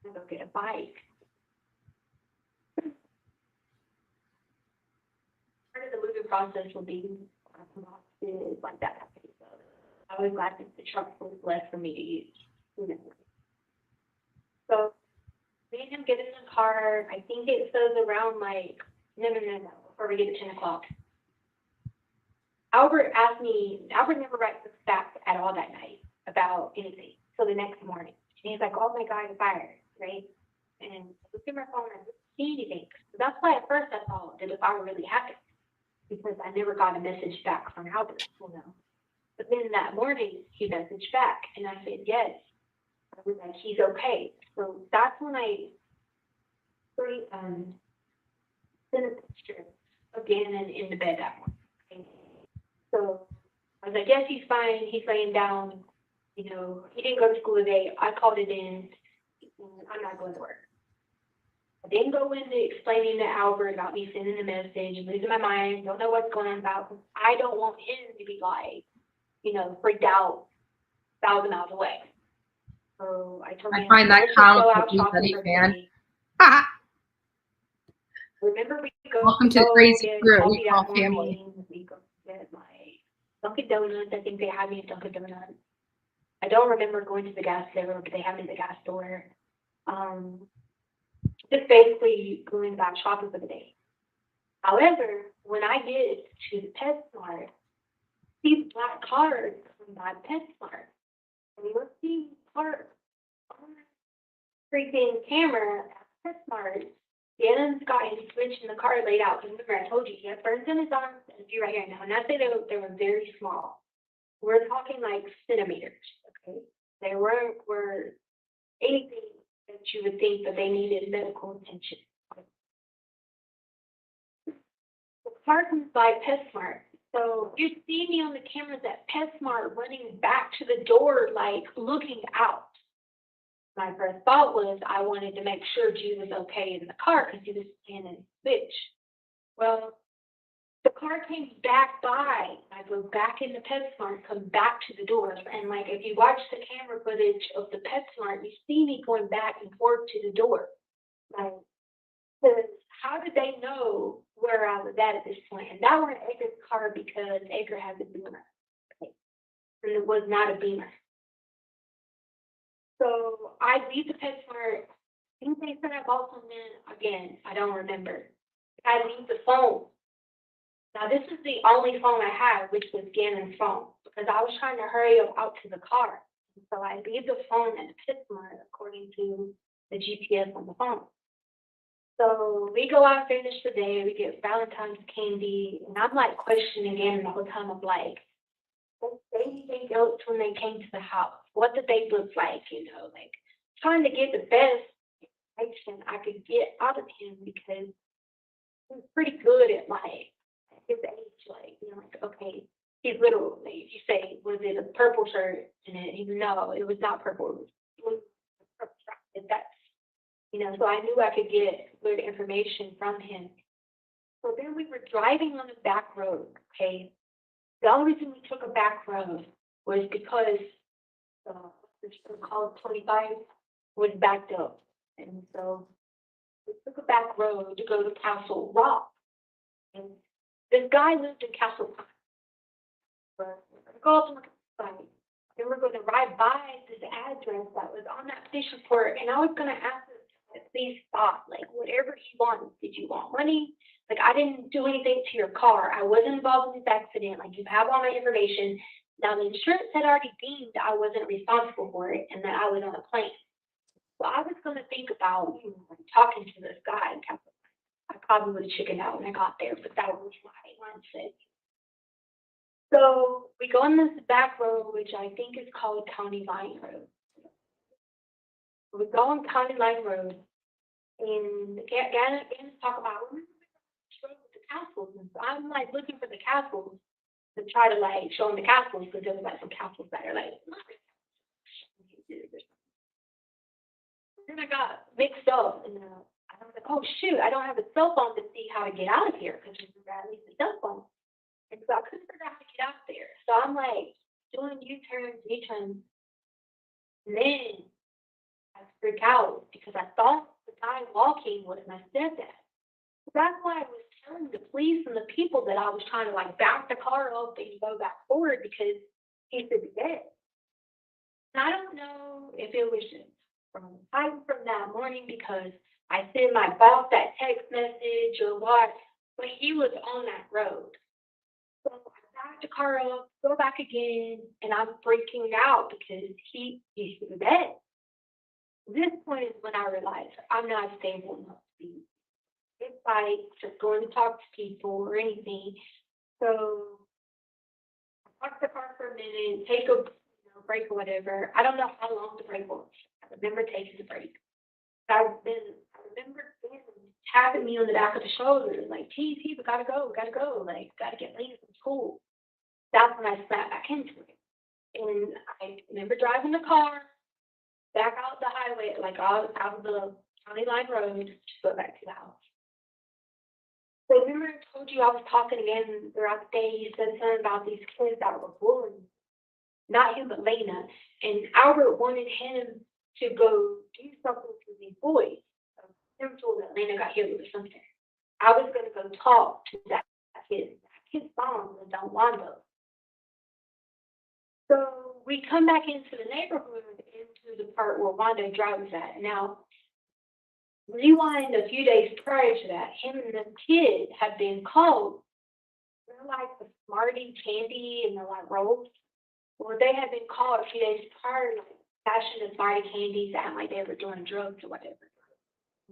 T: I go get a bike. Part of the moving process will be boxes like that. So I was glad that the truck was left for me to use. You know. So me and him get in the car. I think it says around like no, before we get to 10 o'clock. Albert never writes the stats at all that night about anything. So the next morning, and he's like, oh my God, I'm fired, right? And I looked at my phone and I didn't see anything. So that's why at first I thought, did the fire really happen? Because I never got a message back from Albert, you know. But then that morning, he messaged back, and I said, yes. I was like, he's okay. So that's when I sent a picture of Gannon in the bed that morning. Okay? So I was like, yes, he's fine. He's laying down. You know, he didn't go to school today. I called it in. I'm not going to work. I didn't go into explaining to Albert about me sending a message and losing my mind, don't know what's going on about. I don't want him to be like, you know, freaked out 1,000 miles away. So I told him,
F: I find that
T: let's just go out
F: comical,
T: shopping
F: Buddy
T: for the
F: fan.
T: day. Remember, we go
F: Welcome to the
T: go
F: crazy
T: get
F: crew.
T: coffee
F: We call
T: that
F: family.
T: morning. We go get like Dunkin' Donuts. I think they had me at Dunkin' Donuts. I don't remember going to the gas station, but they had me at the gas store. Just basically going about shopping for the day. However, when I get to the PetSmart, see black cars come by PetSmart. And you'll see parts on the freaking camera at PetSmart. Gannon's got his switch in the car laid out. Remember, I told you he had burns in his arms and a few right here. Now, when I say they were very small, we're talking like centimeters, okay? They were anything that you would think that they needed medical attention. The car comes by PetSmart. So you see me on the cameras at PetSmart running back to the door, like looking out. My first thought was I wanted to make sure G was okay in the car because he was standing in the switch. Well, the car came back by. I go back into PetSmart, come back to the door. And like if you watch the camera footage of the PetSmart, you see me going back and forth to the door. Like, how did they know where I was at this point? And that wasn't Edgar's car because Edgar had the Beamer. Okay. And it was not a Beamer. So I leave the PetSmart. I think they said I bought something again. I don't remember. I leave the phone. Now this is the only phone I had, which was Gannon's phone, because I was trying to hurry up out to the car. So I leave the phone at the PetSmart according to the GPS on the phone. So we go out and finish the day. We get Valentine's candy, and I'm like questioning Gannon the whole time of like, what did they think else when they came to the house? What did they look like? You know, like trying to get the best information I could get out of him because he was pretty good at like his age. Like, you know, like, okay, he's little. Like, if you say, was it a purple shirt? And no, it was not purple. It was blue. That's, you know, so I knew I could get good information from him. So then we were driving on a back road, okay? The only reason we took a back road was because this was called 25 was backed up. And so we took a back road to go to Castle Rock. And this guy lived in Castle Rock. But we go up to the site. Then we're going to ride by this address that was on that police report. And I was going to ask him to please stop. Like, whatever he wanted. Did you want money? Like, I didn't do anything to your car. I wasn't involved in this accident. Like, you have all my information. Now, the insurance had already deemed I wasn't responsible for it and that I was on a plane. So I was going to think about, you know, like, talking to this guy. I probably would have chickened out when I got there, but that was my mindset. So we go on this back road, which I think is called County Line Road. We go on County Line Road, and Gannon talk about with the castles. And so I'm like looking for the castles to try to like show them the castles because there was like some castles that are like. Then I got mixed up, and I was like, oh shoot, I don't have a cell phone to see how to get out of here because at least a cell phone. And so I couldn't figure out how to get out there. So I'm like doing U-turns, U-turns. And then I freak out because I thought the guy walking was my stepdad. That's why I was telling the police and the people that I was trying to like back the car up and go back forward because he could be dead. And I don't know if it was just from that morning because I sent my boss that text message or what, but he was on that road. So I backed the car up, go back again, and I'm freaking out because he's dead. This point is when I realized I'm not stable enough to be in fights, just going to talk to people or anything. So I parked the car for a minute, take a break or whatever. I don't know how long the break was. I remember taking the break. I remember tapping me on the back of the shoulder, like, T, we gotta go, like, gotta get late from school. That's when I snapped back into it. And I remember driving the car back out the highway, like out of the county line road to go back to the house. So remember I told you I was talking again throughout the day, you said something about these kids that were bullying. Not him, but Lena. And Albert wanted him to go do something to these boys. Never told that Lena got hit with something. I was going to go talk to that kid. That kid's mom lived on Wando. So we come back into the neighborhood, into the part where Wando Drive was at. Now, rewind a few days prior to that, him and the kid had been called They're like the Smartie candy and they're like rolls. Well, they had been caught a few days prior, like, stashing the Smartie candies and like they were doing drugs or whatever.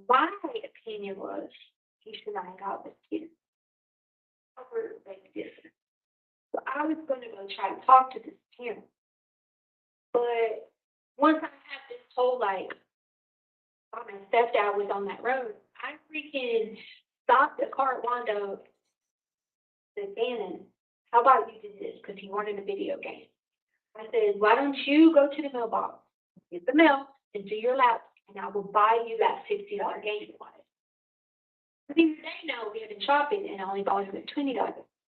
T: My opinion was he should not hang out with kids. Over like this. So I was going to go try to talk to this parent. But once I had this whole like, my stepdad was on that road, I freaking stopped the car at Wando, said, Gannon, how about you do this? Because he wanted a video game. I said, why don't you go to the mailbox, get the mail, and do your lap, and I will buy you that $60 game you wanted. But even they know we have been shopping and I only bought him at $20.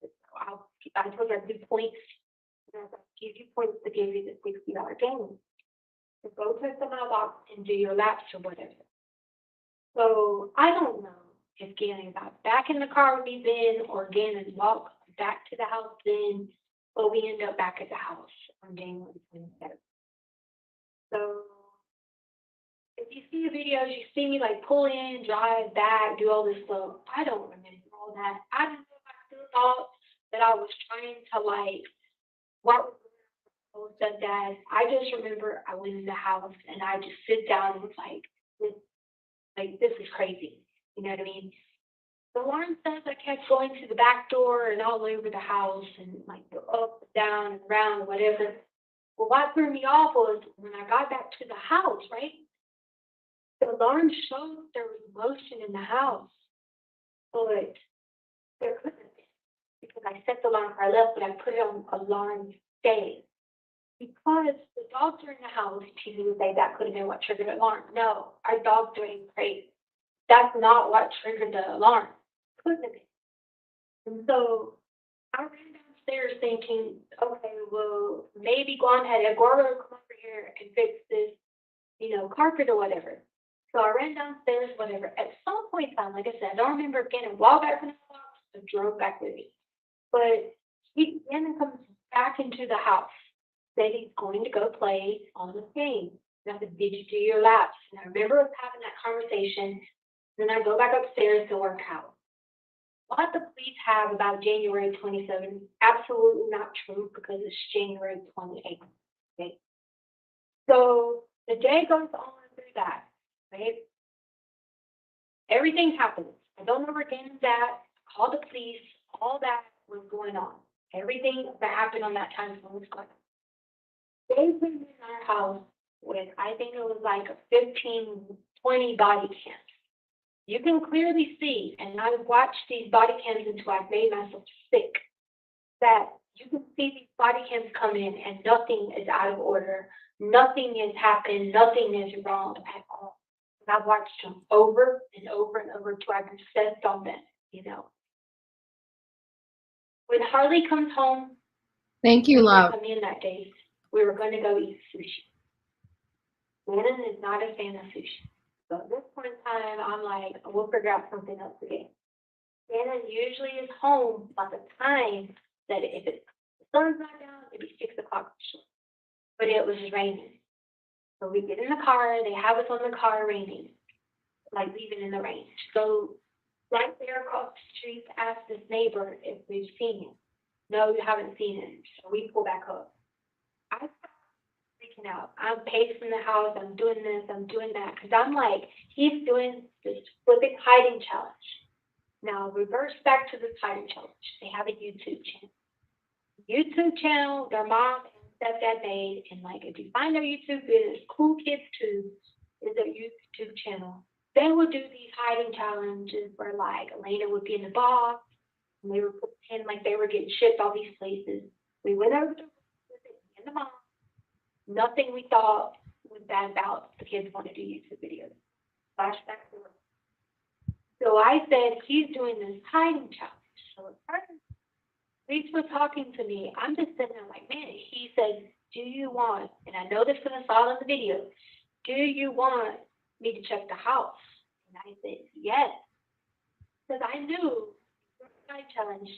T: So I told her I'd do points. And I was like, give you points to give you the $60 game. So go to the mailbox and do your laps or whatever. So I don't know if Gannon got back in the car with me then or Gannon walked back to the house then, but we end up back at the house on January 27th. So if you see the videos, you see me like pull in, drive back, do all this stuff. I don't remember all that. I don't know if I still thought that I was trying to like, what was stepdad. I just remember I went in the house and I just sit down and was like, this is crazy. You know what I mean? The alarm says I kept going to the back door and all over the house and like up, down, and around, whatever. Well, what threw me off was when I got back to the house, right? The alarm showed there was motion in the house, but there couldn't have been because I set the alarm for I left, but I put it on alarm stay. Because the dogs are in the house, people would say that could have been what triggered the alarm. No, our dogs are crazy. That's not what triggered the alarm. Couldn't have been. And so I ran downstairs thinking, okay, well, maybe Guam had Eduardo come over here and fix this, carpet or whatever. So I ran downstairs, whatever. At some point in time, like I said, I don't remember getting walked back from the house and drove back with me. But he then comes back into the house, said he's going to go play on the game. And I said, did you do your laps? And I remember us having that conversation. Then I go back upstairs to work out. What the police have about January 27th, absolutely not true because it's January 28th. Okay. So the day goes on through that, right? Everything happens. I don't know where Gannon's at. Call the police. All that was going on. Everything that happened on that time was going on. They put in our house with, I think it was like a 15, 20 body cams. You can clearly see, and I've watched these body cams until I've made myself sick, that you can see these body cams come in and nothing is out of order. Nothing has happened. Nothing is wrong at all. And I've watched them over and over and over until I've obsessed on them, When Harley comes home,
F: thank you, love.
T: Come in that day, we were going to go eat sushi. Gannon is not a fan of sushi. So at this point in time, I'm like, we'll figure out something else to get. Gannon usually is home by the time that if the sun's not down, it'd be 6 o'clock. But it was raining. So we get in the car, they have us on the car raining, like leaving in the rain. So right there across the street, ask this neighbor if we've seen him. No, you haven't seen him. So we pull back up. I freaking out. I'm pacing the house. I'm doing this. I'm doing that. Because I'm like, he's doing this flipping hiding challenge. Now, reverse back to this hiding challenge. They have a YouTube channel. YouTube channel, their mom and stepdad made. And like, if you find their YouTube videos, Cool Kids Tube is their YouTube channel. They would do these hiding challenges where like Elena would be in the box. And they would pretend like they were getting shipped all these places. We went over to the mom. Nothing we thought was bad about the kids want to do YouTube videos. Flashback to work. So I said, he's doing this hiding challenge. So at first, police were talking to me. I'm just sitting there like, man, he said, do you want, and I know this because I saw it on the video, do you want me to check the house? And I said, yes. Because I knew the hiding challenge,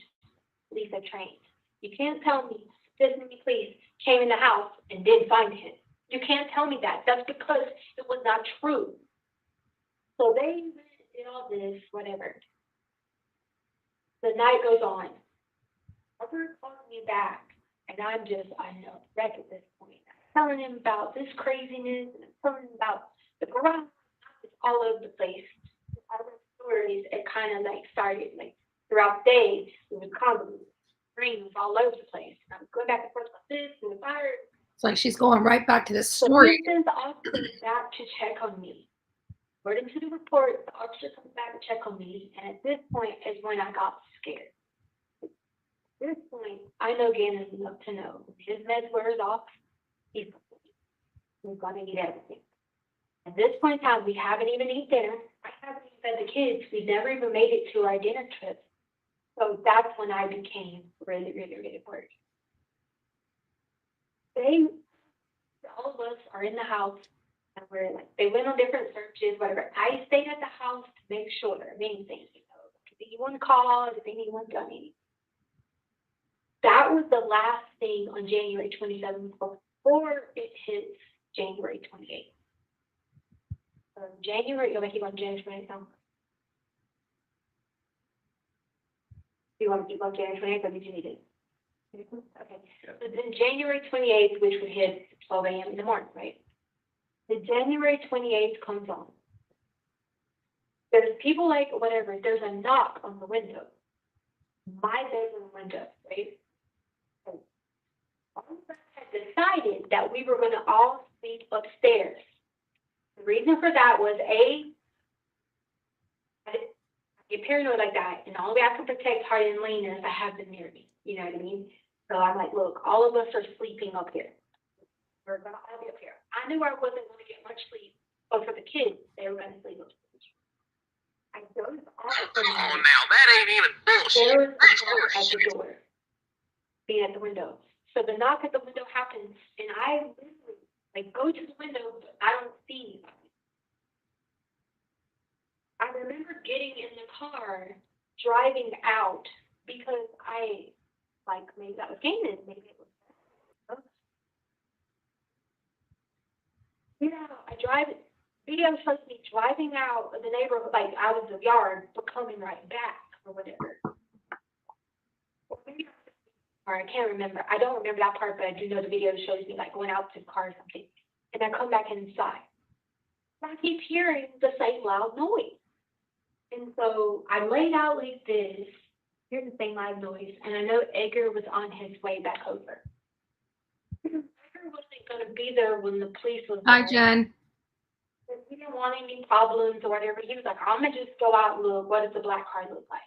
T: police are trained. You can't tell me Disney police came in the house and didn't find him. You can't tell me that. That's because it was not true. So they did all this, whatever. The night goes on. Robert called me back, and I'm a wreck at this point. I'm telling him about this craziness, and I'm telling him about the garage is all over the place. All the stories, it kind of like started like throughout the day, it was convoluted. Rain was all over the place. And I was going back and forth like this, and the fire.
F: It's like she's going right back to this
T: So
F: story.
T: he sends the officer back to check on me. According to the report, the officer comes back to check on me, and at this point is when I got scared. At this point, I know Gannon enough to know when his meds wears off, he's gonna eat everything. At this point in time, we haven't even eaten dinner. I haven't even fed the kids. We never even made it to our dinner trip. So that's when I became really, really, really worried. All of us are in the house, and we're like, they went on different searches, whatever. I stayed at the house to make sure of anything, if anyone called, if anyone done anything. That was the last thing on January 27th before it hits January 28th. January, you'll keep on January 28th. Do you want to keep on January 28th, or did you need it? Okay. So then January 28th, which would hit 12 a.m. in the morning, right? The January 28th comes on. There's people like whatever, there's a knock on the window. My bedroom window, right? So all of us had decided that we were going to all sleep upstairs. The reason for that was I get paranoid like that, and the only way I can protect Hardy and Lena is I have them near me. You know what I mean? So I'm like, look, all of us are sleeping up here. We're gonna all be up here. I knew I wasn't going to get much sleep, but for the kids, they were going to sleep upstairs. I dozed off. Come on now, that ain't even bullshit. There was a knock at the door, being at the window. So the knock at the window happens, and I literally like go to the window, but I don't see anybody. I remember getting in the car, driving out, because maybe that was Gannon, maybe it was. I drive, video shows me driving out of the neighborhood, like out of the yard, but coming right back, or whatever. Or I can't remember. I don't remember that part, but I do know the video shows me like going out to the car or something. And I come back inside. I keep hearing the same loud noise. And so I laid out like this, hear the same loud noise, and I know Edgar was on his way back over. Edgar wasn't going to be there when the police was there.
F: Hi, Jen.
T: He didn't want any problems or whatever. He was like, I'm going to just go out and look. What does the black car look like?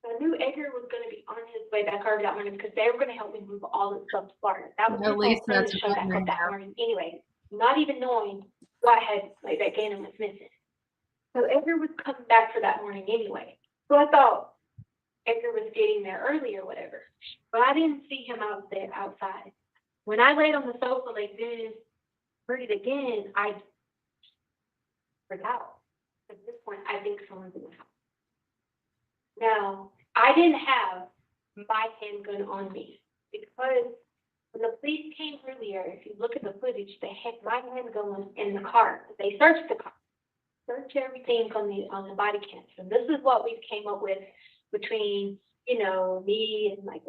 T: So I knew Edgar was going to be on his way back over that morning because they were going to help me move all the stuff to Florida. That was
F: At least that's
T: show back up that morning anyway, not even knowing what had, like, that Gannon was missing. So Edgar was coming back for that morning anyway. So I thought Edgar was getting there early or whatever. But I didn't see him out there outside. When I laid on the sofa like this, heard it again, I freaked out. At this point, I think someone's in the house. Now, I didn't have my handgun on me because when the police came earlier, if you look at the footage, they had my handgun was in the car. They searched the car, searched everything on the body cam. And this is what we came up with between, me and like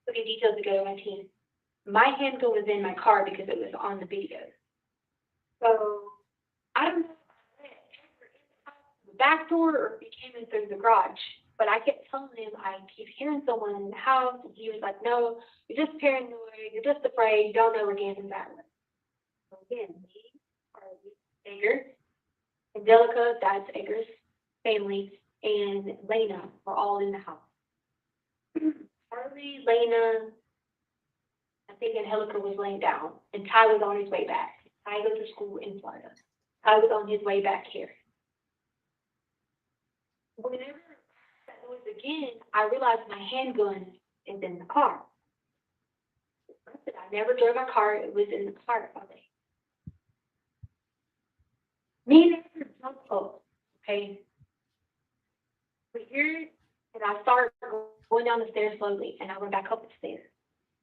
T: putting details together on my team. My handgun was in my car because it was on the video. So I don't know if I went the back door or if he came in through the garage. But I kept telling him I keep hearing someone in the house, and he was like, "No, you're just paranoid. You're just afraid. You don't know where Gannon's at." So again, me, Harley, Edgar, Angelica, that's Edgar's family, and Lena were all in the house. Harley, Lena, I think Angelica was laying down, and Ty was on his way back. Ty goes to school in Florida. Ty was on his way back here. Whenever that noise again, I realized my handgun is in the car. I never drove my car, it was in the car all day. Me and Edgar jumped up, okay? We hear it, and I start going down the stairs slowly, and I went back up the stairs.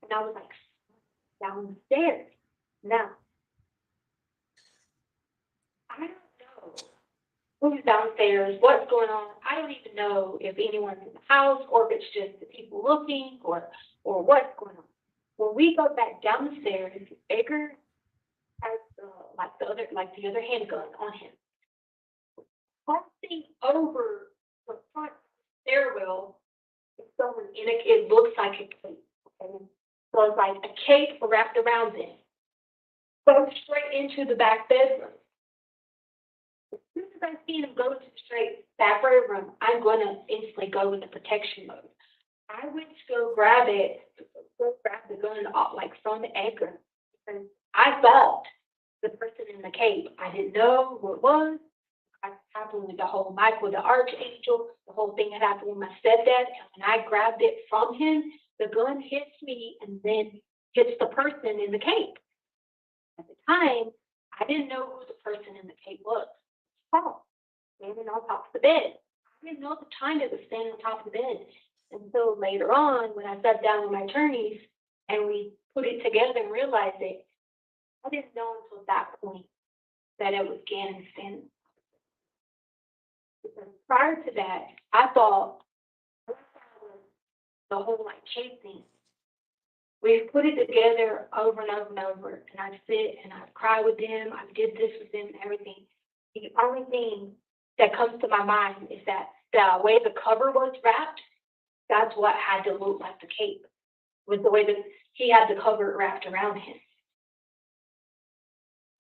T: And I was like, downstairs. Now, I don't know who's downstairs, what's going on. I don't even know if anyone's in the house or if it's just the people looking or what's going on. When we go back down the stairs, Edgar has the other handgun on him. Crossing over the front stairwell is someone in it looks like a cape. Okay? So it's like a cape wrapped around them. Goes straight into the back bedroom. As soon as I see him go to the straight back bedroom, I'm going to instantly go into protection mode. I went to go grab the gun off, like from Edgar, because I thought the person in the cape, I didn't know who it was. I happened with the whole Michael, the archangel, the whole thing had happened with my stepdad, and when I grabbed it from him, the gun hits me and then hits the person in the cape. At the time, I didn't know who the person in the cape was. Oh, standing on top of the bed. I didn't know at the time it was standing on top of the bed until later on when I sat down with my attorneys and we put it together and realized it. I didn't know until that point that it was Gannon standing. Because prior to that, I thought the whole like cape thing. We put it together over and over and over, and I sit and I cry with them. I did this with them and everything. The only thing that comes to my mind is that the way the cover was wrapped, that's what had to look like the cape, was the way that he had the cover wrapped around him.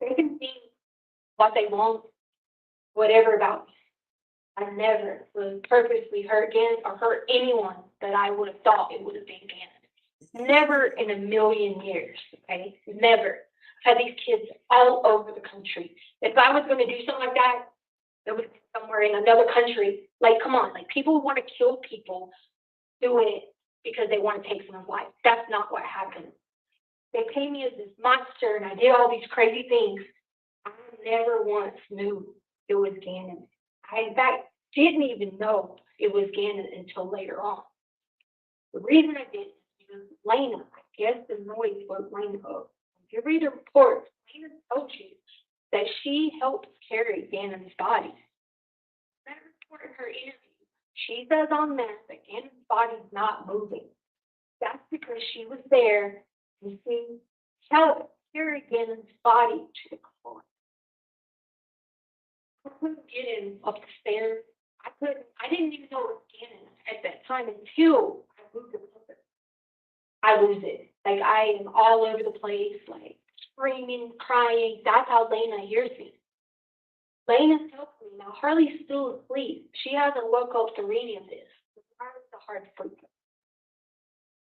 T: They can see what they want, whatever about me. I never was purposely hurt Gannon or hurt anyone that I would have thought it would have been Gannon. Never in a million years, okay? Never. I've had these kids all over the country. If I was going to do something like that, it would be somewhere in another country. Like, come on, like people want to kill people doing it because they want to take someone's life. That's not what happened. They paint me as this monster and I did all these crazy things. I never once knew it was Gannon. I, in fact, didn't even know it was Gannon until later on. The reason I did is Lena, I guess the noise woke Lena up. If you read the report, Lena told you that she helped carry Gannon's body. That report in her interview, she says on that Gannon's body's not moving. That's because she was there and she helped carry Gannon's body to the car. I couldn't get him up the stairs. I didn't even know it was Gannon at that time until I moved it. I lose it. Like I am all over the place, like screaming, crying. That's how Lena hears me. Lena's helped me. Now Harley's still asleep. She hasn't woke up to read any of this. It's a hard sleep.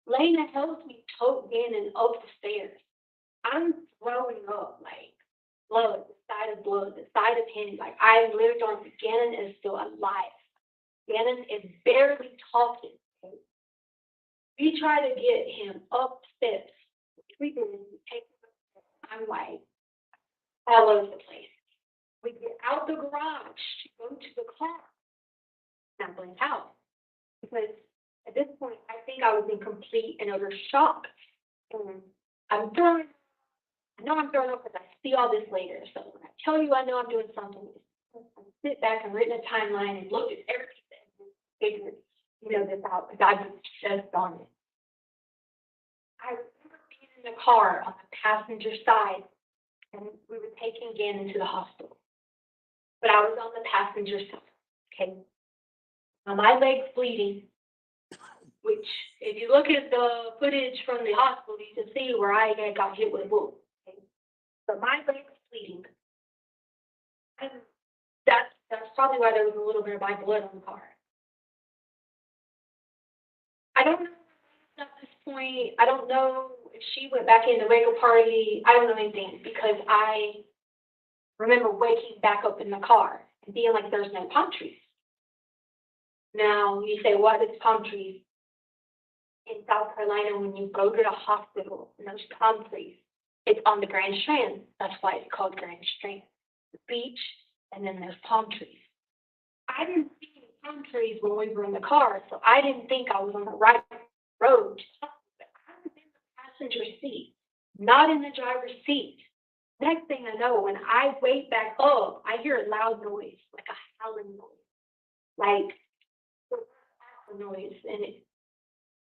T: Lena helps me tote Gannon up the stairs. I'm throwing up like blood, the side of him. Like I literally don't. Gannon is still alive. Gannon is barely talking. Okay? We try to get him up steps. We did. I'm like all over the place. We get out the garage to go to the car. And I blanked out because at this point I think I was in complete and utter shock. And I know I'm throwing up because I see all this later. So when I tell you I know I'm doing something, I sit back and written a timeline and look at everything and figured, this out because I was just on it. I remember being in the car on the passenger side and we were taking Gannon to the hospital. But I was on the passenger side, okay? Now my leg's bleeding, which if you look at the footage from the hospital, you can see where I got hit with a bullet. Okay? So my leg's bleeding. And that's probably why there was a little bit of my blood on the car. I don't know at this point. I don't know if she went back in the regular party. I don't know anything because I remember waking back up in the car and being like, there's no palm trees. Now you say, what is palm trees? In South Carolina, when you go to the hospital and those palm trees, it's on the Grand Strand. That's why it's called Grand Strand. The beach, and then there's palm trees. I didn't see any palm trees when we were in the car, so I didn't think I was on the right road. I was in the passenger seat, not in the driver's seat. Next thing I know, when I wake back up, I hear a loud noise, like a howling noise. Like, the noise. And it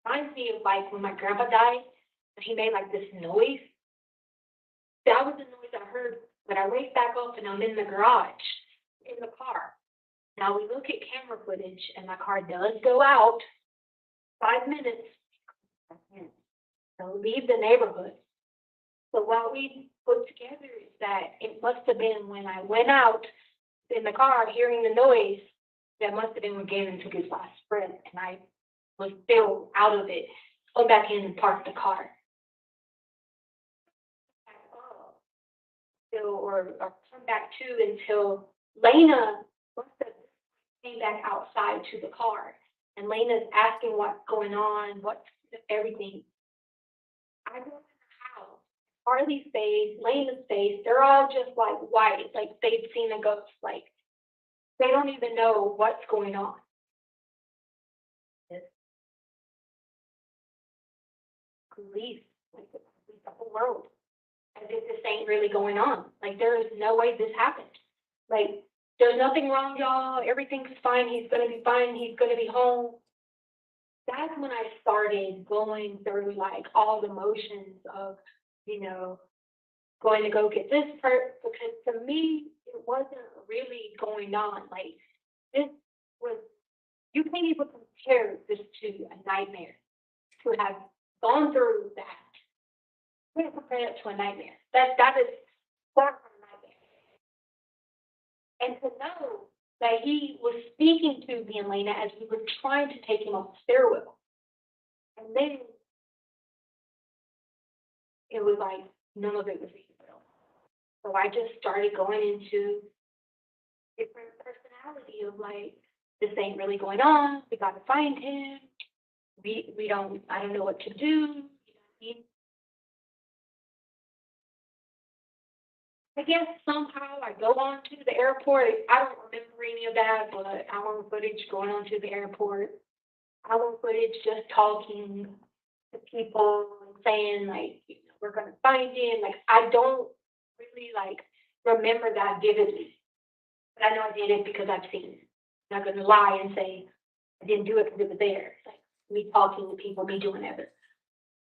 T: reminds me of like when my grandpa died, and he made like this noise. That was the noise I heard. But I wake back up and I'm in the garage, in the car. Now we look at camera footage and my car does go out 5 minutes. So leave the neighborhood. So what we put together is that it must have been when I went out in the car hearing the noise, that must have been when Gavin took his last breath and I was still out of it. Go back in and park the car. Or come back to until Lena must have came back outside to the car. And Lena's asking what's going on, what's everything. I go in the house, Harley's face, Lena's face, they're all just like white, like they've seen a ghost, like they don't even know what's going on. Police, like the whole world, as if this ain't really going on. Like there is no way this happened. Like there's nothing wrong, y'all. Everything's fine. He's gonna be fine. He's gonna be home. That's when I started going through like all the motions of, you know, going to go get this part, because to me it wasn't really going on. Like this was, you can't even compare this to a nightmare. To have gone through that, you can't compare it to a nightmare. That is far from a nightmare. And to know that he was speaking to me and Lena as we were trying to take him off the stairwell. And then it was like none of it was real. So I just started going into different personality of like, this ain't really going on. We gotta find him. I don't know what to do. I guess somehow I go on to the airport. I don't remember any of that, but I want footage going on to the airport. I want footage just talking to people and saying like, you know, we're gonna find him. Like I don't really like remember that vividly, but I know I did it because I've seen it. I'm not gonna lie and say I didn't do it because it was there. It's like me talking to people, me doing it.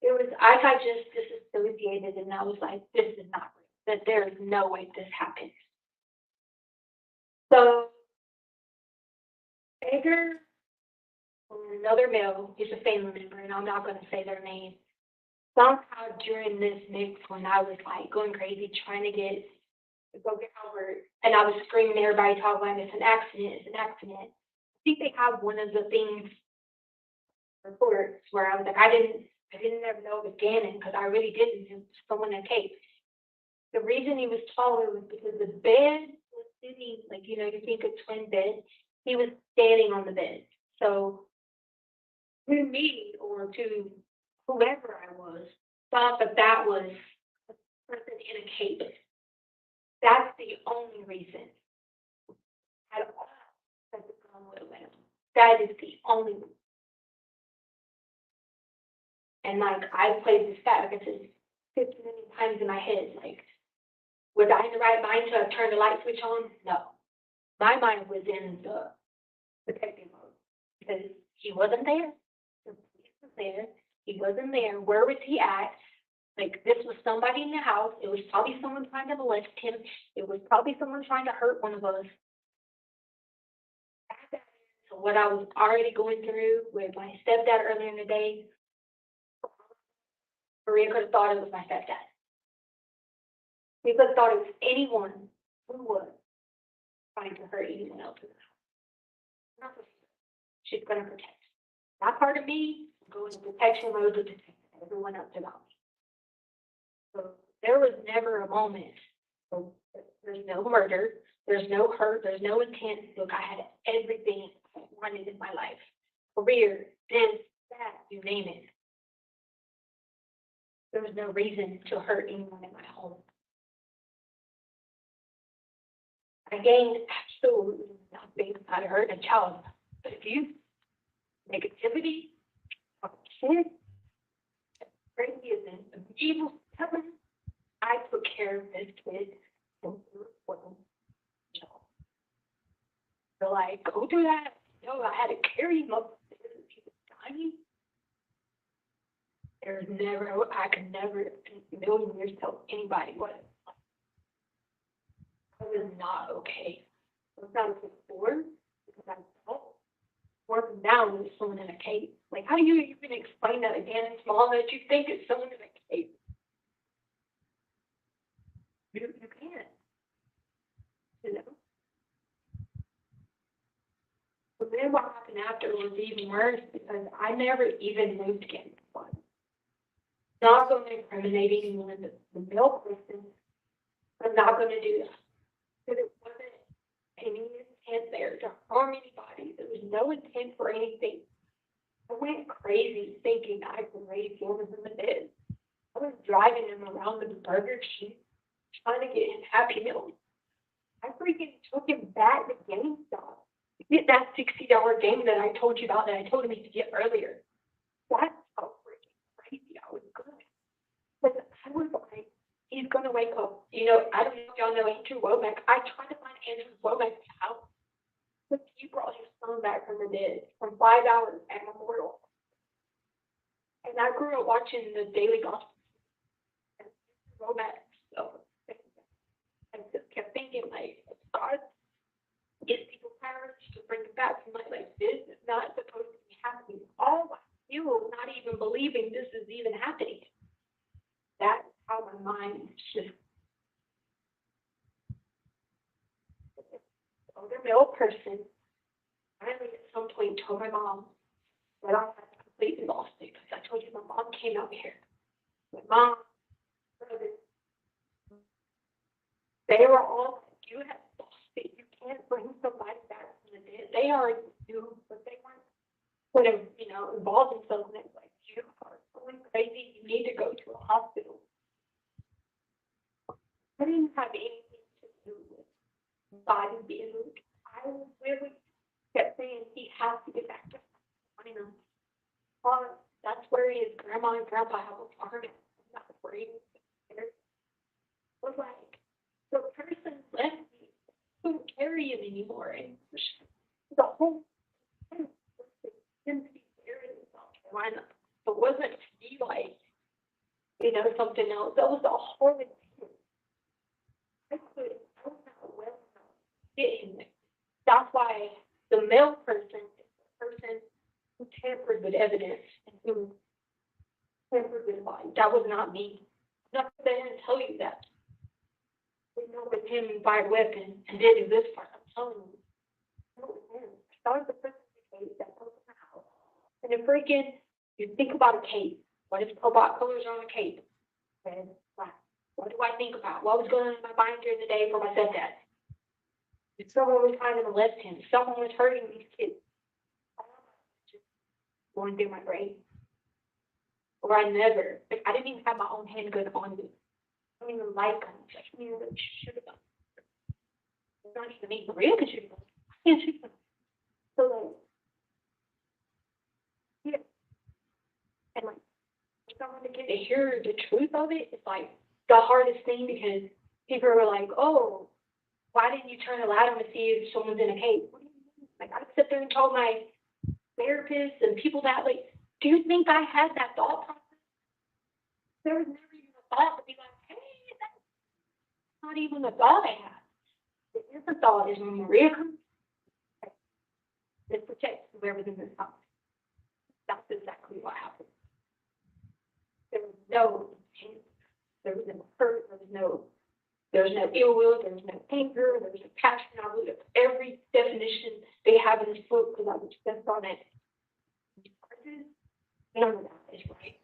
T: It was, I got just disassociated and I was like, this is not real. That there is no way this happened. So, Edgar, another male, he's a family member, and I'm not going to say their name. Somehow during this mix, when I was like going crazy trying to go get Albert, and I was screaming to everybody, talking about it's an accident, it's an accident. I think they have one of the things reports where I was like, I didn't ever know it was Gannon because I really didn't. It was someone in a cape. The reason he was taller was because the bed was sitting, like, you know, you think a twin bed, he was standing on the bed. So to me or to whoever I was, thought that was a person in a cape. That's the only reason at all that the gun would have went. That is the only reason. And like I played this back, like I said, 50 million times in my head, like, was I in the right mind to turn the light switch on? No. My mind was in the protective mode because he wasn't there. The police was there. He wasn't there. Where was he at? Like, this was somebody in the house. It was probably someone trying to molest him. It was probably someone trying to hurt one of us. So what I was already going through with my stepdad earlier in the day, Maria could have thought it was my stepdad. We could have thought it was anyone who was trying to hurt anyone else in the house. She's going to protect. That part of me goes in protection mode to protect everyone else about me. So there was never a moment. So there's no murder. There's no hurt. There's no intent. Look, I had everything I wanted in my life. Career, this, that, you name it. There was no reason to hurt anyone in my home. I gained absolutely nothing out of hurting a child. But if you, negativity, shit, crazy as an evil heaven, I took care of this kid and it wasn't a child. So do that. No, I had to carry him up the stairs. He was dying. I could never in a million years tell anybody what it was like. I was not okay. I was not okay before because I felt working down with someone in a cape. Like, how do you even explain that again to mom that you think it's someone in a cape? You can't. You know? But then what happened after was even worse because I never even moved again. Not going to incriminate anyone, the male person. I'm not going to do that. Because it wasn't any intent there to harm anybody. There was no intent for anything. I went crazy thinking I could raise one of them in bed. I was driving him around the Burger King trying to get him Happy Meals. I freaking took him back to GameStop to get that $60 game that I told you about that I told him to get earlier. That's how freaking crazy I was going. But I was like, he's going to wake up. You know, I don't know if y'all know Andrew Womack. I tried to find Andrew Womack's house. But he brought his son back from the dead from 5 hours at Memorial. And I grew up watching the Daily Gospel. And Womack, so I just kept thinking, like, God gives people powers to bring it back from like this is not supposed to be happening. All while you not even believing this is even happening. That's how my mind shifts. The older male person finally at some point told my mom that I had completely lost it because I told you my mom came out here. My mom, brother, they were all like, you have lost it. You can't bring somebody back from the dead. They already knew, but they weren't going to, you know, involve themselves in it. Like, you are going crazy. You need to go to a hospital. I didn't have anything to do with body being moved. I really kept saying he has to get back to China. That's where his grandma and grandpa have a farm. That's where he was there. It was like, the person left me, couldn't carry him anymore. And the whole thing was him to be buried in South Carolina. It wasn't to be like, you know, something else. That was the whole thing. I was not well enough to get him there. That's why the male person is the person who tampered with evidence and who tampered with body. That was not me. Not that they didn't tell you that. We know with him and fired weapon and did do this part. I'm telling you. It was him. That was the person who that was in the house. And then freaking, you think about a cape. What if robot colors are on a cape? Red, black. What do I think about? What was going on in my mind during the day for my stepdad? If someone was trying to molest him, someone was hurting these kids. Just going through my brain. Or I didn't even have my own handgun on me. I don't even like guns. I can't even shoot a gun. It's not even me. Maria can shoot a gun. I can't shoot a gun. So like, yeah. And like, for someone to get to hear the truth of it, it's like the hardest thing because people were like, oh, why didn't you turn the light on to see if someone's in a cape? What do you mean? Like, I sit there and told my therapists and people that, like, do you think I had that thought process? There was never even a thought to be like, hey, that's not even a thought I had. The instant thought is when Maria comes, it protects whoever's in this house. That's exactly what happened. There was no intent. There was no hurt. There was no ill will. There was no anger. There was no passion. I looked at every definition they have in this book because I was just on it. None of that is right.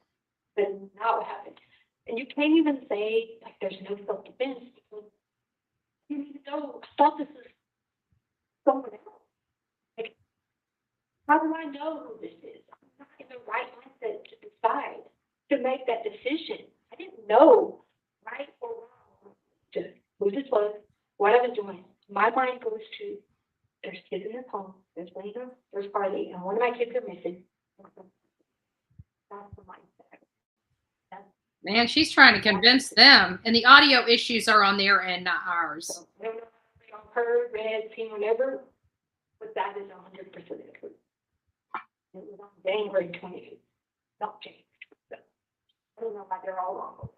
T: That is not what happened. And you can't even say like there's no self-defense because you need to know. I thought this is someone else. Like, how do I know who this is? I'm not in the right mindset to decide, to make that decision. I didn't know right or wrong to who this was, what I was doing. My mind goes to there's kids in this home, there's Lena, there's Carly, and one of my kids are missing. That's the mindset.
F: Man, she's trying to convince them. And the audio issues are on their end, not ours.
T: So, I don't know if on her, red, pink, whatever. But that is 100% true. It was on January 28th, not January. So I don't know why they're all wrong.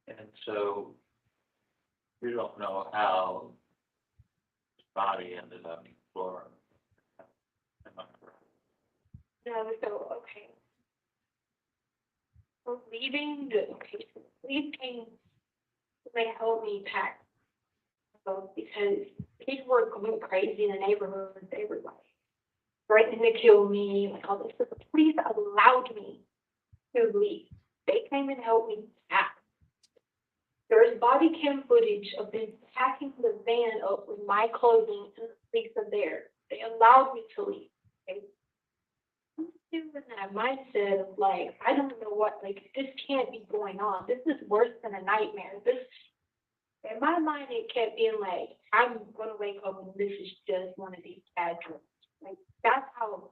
S: And so you don't know how his body ended up in Florida. Am I correct?
T: No, so, okay. So leaving, they helped me pack. So because people were going crazy in the neighborhood, they were like threatening to kill me, like all this. So the police allowed me to leave. They came and helped me pack. There's body cam footage of them packing the van up with my clothing and the police are there. They allowed me to leave. Okay? I'm still in that mindset of like, I don't know what, like, this can't be going on. This is worse than a nightmare. This, in my mind, it kept being like, I'm going to wake up and this is just one of these bad dreams. Like, that's how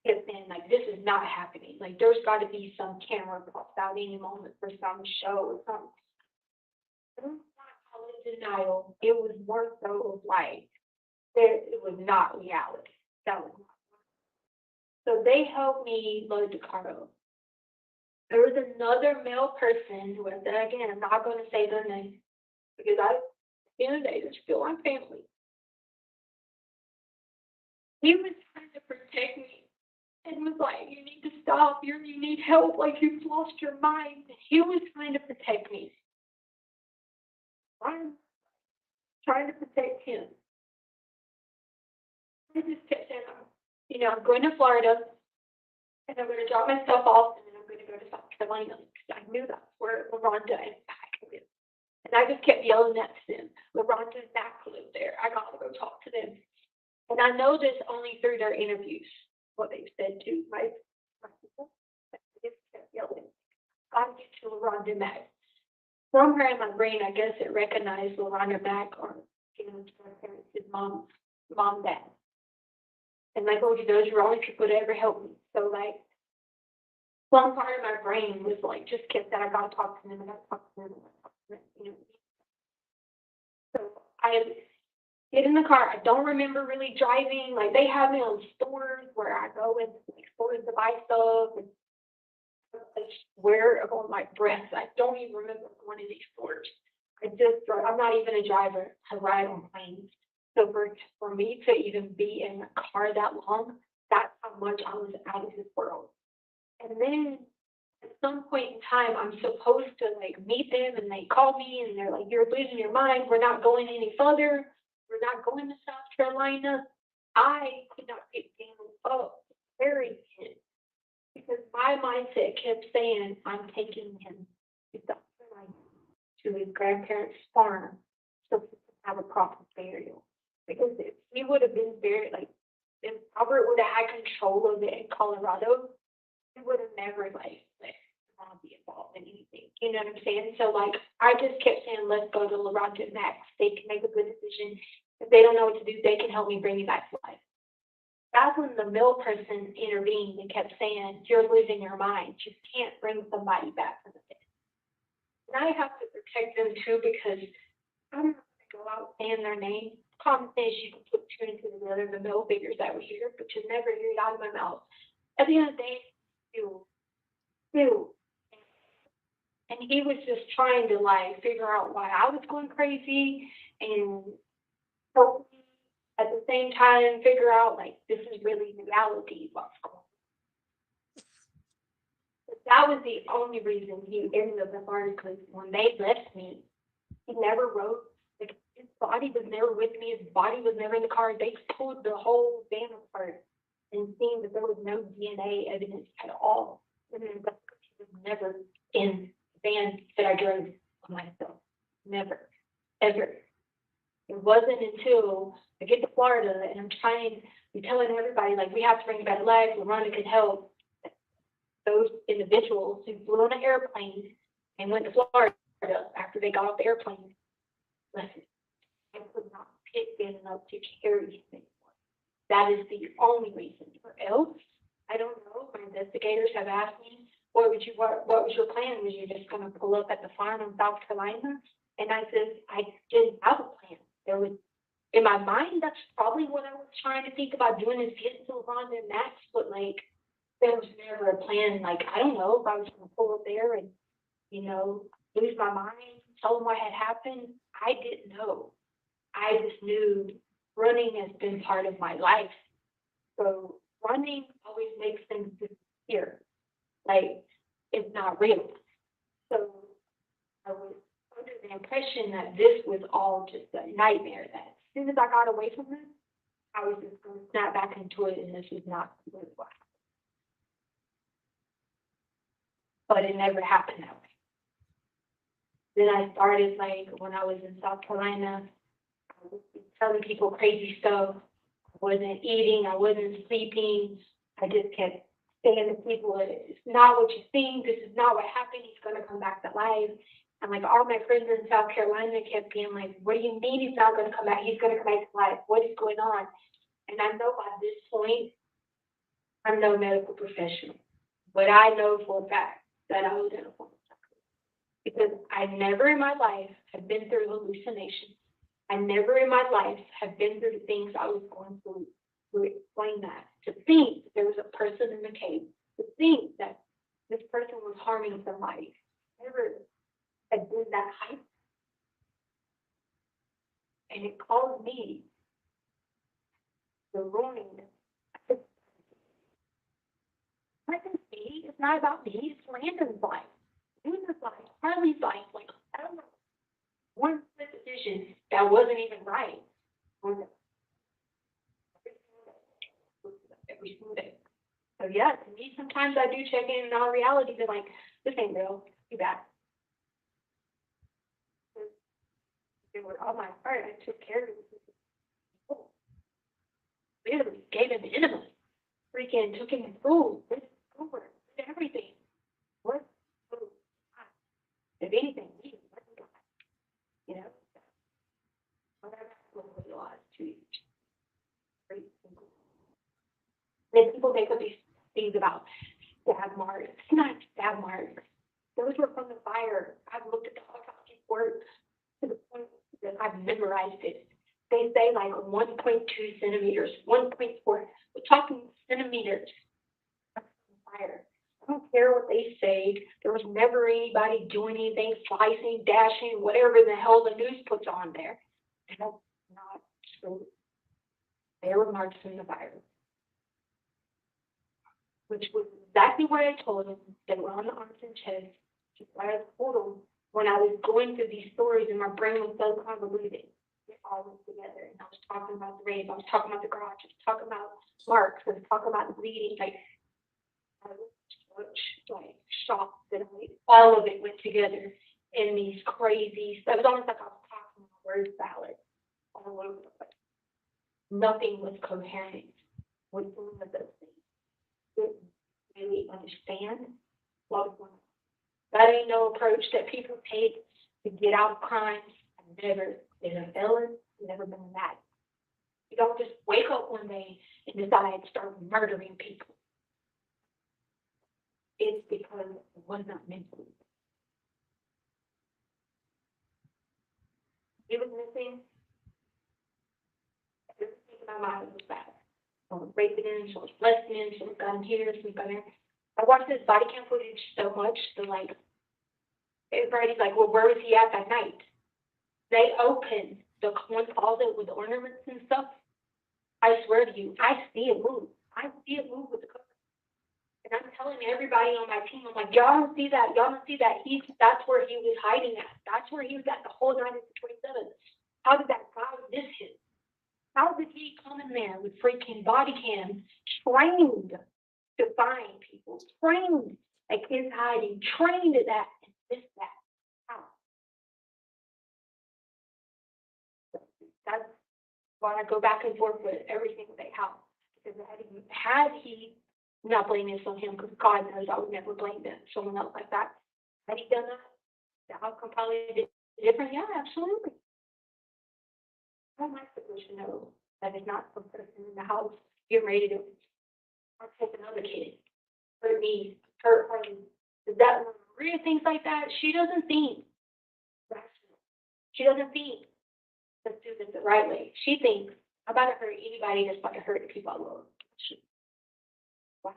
T: it kept saying, like, this is not happening. Like, there's got to be some camera pops out any moment for some show or something. I don't want to call it denial. It was more so of like, it was not reality. That was not. So they helped me load the car up. There was another male person who, again, I'm not going to say their name because at the end of the day, they're still my family. He was trying to protect me and was like, you need to stop. You need help. Like, you've lost your mind. He was trying to protect me. I'm trying to protect him. I just kept saying, I'm going to Florida and I'm going to drop my stuff off and then I'm going to go to South Carolina because I knew that's where LaRonda and Mac lived. And I just kept yelling that to them. LaRonda and Mac live there. I got to go talk to them. And I know this only through their interviews, what they've said to my people. I just kept yelling. Got to get to LaRonda and Mac. Somewhere in my brain, I guess it recognized LaRonda Mac or, my parents, his mom, dad. And like, oh, those are the only people that ever helped me. So like, one part of my brain was like, just kept that I gotta talk to them, I gotta talk to them, I gotta talk to them, So I get in the car. I don't remember really driving. Like, they have me on stores where I go in like stores to buy stuff and I swear on my breath, I don't even remember going in these stores. I just drive. I'm not even a driver. I ride on planes. So for me to even be in a car that long, that's how much I was out of this world. And then at some point in time, I'm supposed to like meet them and they call me and they're like, you're losing your mind. We're not going any further. We're not going to South Carolina. I could not get down up very him because my mindset kept saying, I'm taking him to South Carolina to his grandparents' farm so he can have a proper burial. Because if he would have been buried, like, if Robert would have had control of it in Colorado, he would have never, like, let Mom be involved in anything. You know what I'm saying? So, like, I just kept saying, let's go to LaRonda and Max. They can make a good decision. If they don't know what to do, they can help me bring you back to life. That's when the mill person intervened and kept saying, you're losing your mind. You can't bring somebody back from the dead. And I have to protect them, too, because I'm not going to go out saying their name. Common sense, you can put two and two together, the middle figures that were here, but you never hear it out of my mouth. At the end of the day, still. And he was just trying to like figure out why I was going crazy and help me at the same time figure out like this is really reality what's going on. But that was the only reason he ended up in Florida because when they left me, he never wrote. Like, his body was never with me. His body was never in the car. They pulled the whole van apart and seen that there was no DNA evidence at all. And then he was never in the van that I drove on myself. Never, ever. It wasn't until I get to Florida and I'm telling everybody, like, we have to bring back life. LaRonda could help. Those individuals who flew on an airplane and went to Florida after they got off the airplane. Listen, I could not pick in enough to carry him anymore. That is the only reason. Or else, I don't know, my investigators have asked me, what was your plan? Was you just gonna pull up at the farm in South Carolina? And I said, I didn't have a plan. There was, in my mind, that's probably what I was trying to think about doing, is getting to Rhonda and Max, but like, there was never a plan. Like, I don't know if I was gonna pull up there and, you know, lose my mind, tell them what had happened. I didn't know. I just knew running has been part of my life. So running always makes things disappear. Like, it's not real. So I was under the impression that this was all just a nightmare, that as soon as I got away from this, I was just going to snap back into it, and this was not what it was. But it never happened that way. Then I started, like, when I was in South Carolina, I was telling people crazy stuff. I wasn't eating, I wasn't sleeping. I just kept saying to people, it's not what you think, this is not what happened, he's gonna come back to life. And like all my friends in South Carolina kept being like, what do you mean he's not gonna come back? He's gonna come back to life. What is going on? And I know by this point, I'm no medical professional, but I know for a fact that I was in a form of psychosis, because I never in my life have been through hallucinations. I never in my life have been through the things I was going through to explain that. To think that there was a person in the cave. To think that this person was harming somebody. Never had been that height. And it caused me the ruin. It's not about me, it's Landon's life. Luna's life, Harley's life, like, I don't know. One split decision that wasn't even right. Every single day. So yeah, to me, sometimes I do check in our reality, but like, this ain't real. Be back. It was all my heart. I took care of it. Literally gave him enema. Freaking took him to school, did homework, did everything. What? If anything, you know. Whatever lost 2 years. Then people make up these things about stab marks. It's not stab marks. Those were from the fire. I've looked at the autopsy report to the point that I've memorized it. They say like 1.2 centimeters, 1.4. We're talking centimeters of fire. I don't care what they say. There was never anybody doing anything, slicing, dashing, whatever the hell the news puts on there. And that's not true. There were marks from the fire, which was exactly what I told them. They were on the arms and chest. Just what I told them when I was going through these stories, and my brain was so convoluted. It all went together, and I was talking about the rape, I was talking about the garage, I was talking about marks, I was talking about the bleeding. Like, I was like shocked that all of it went together in these crazy. It was almost like I was talking a word salad all over the place. Nothing was coherent with any of those things. Didn't really understand what was going on. That ain't no approach that people take to get out of crimes. I've never been a felon, never been that. You don't just wake up one day and decide to start murdering people. It's because it was not meant to be. He was missing. Everything in my mind was bad. She was raping him, she was molesting him, she was got him here, she was got him. I watched this body cam footage so much that like everybody's like, well, where was he at that night? They opened the one closet with the ornaments and stuff. I swear to you, I see it move. I see it move with the cover. And I'm telling everybody on my team, I'm like, y'all don't see that. Y'all don't see that. That's where he was hiding at. That's where he was at the whole night of the 27th. How did that guy miss him? How did he come in there with freaking body cam, trained to find people, trained like his hiding, trained at that and miss that? How? That's why I go back and forth with every single day. How? Because had he not blaming this on him, because God knows I would never blame someone else like that. Had he done that, the outcome probably be different. Yeah, absolutely. How am I supposed to know that it's not some person in the house getting ready to take another kid? her niece, her that Maria thinks like that. She doesn't think rational. She doesn't think let's do this the right way. She thinks I'm about to hurt anybody that's about to hurt the people I love. Wow.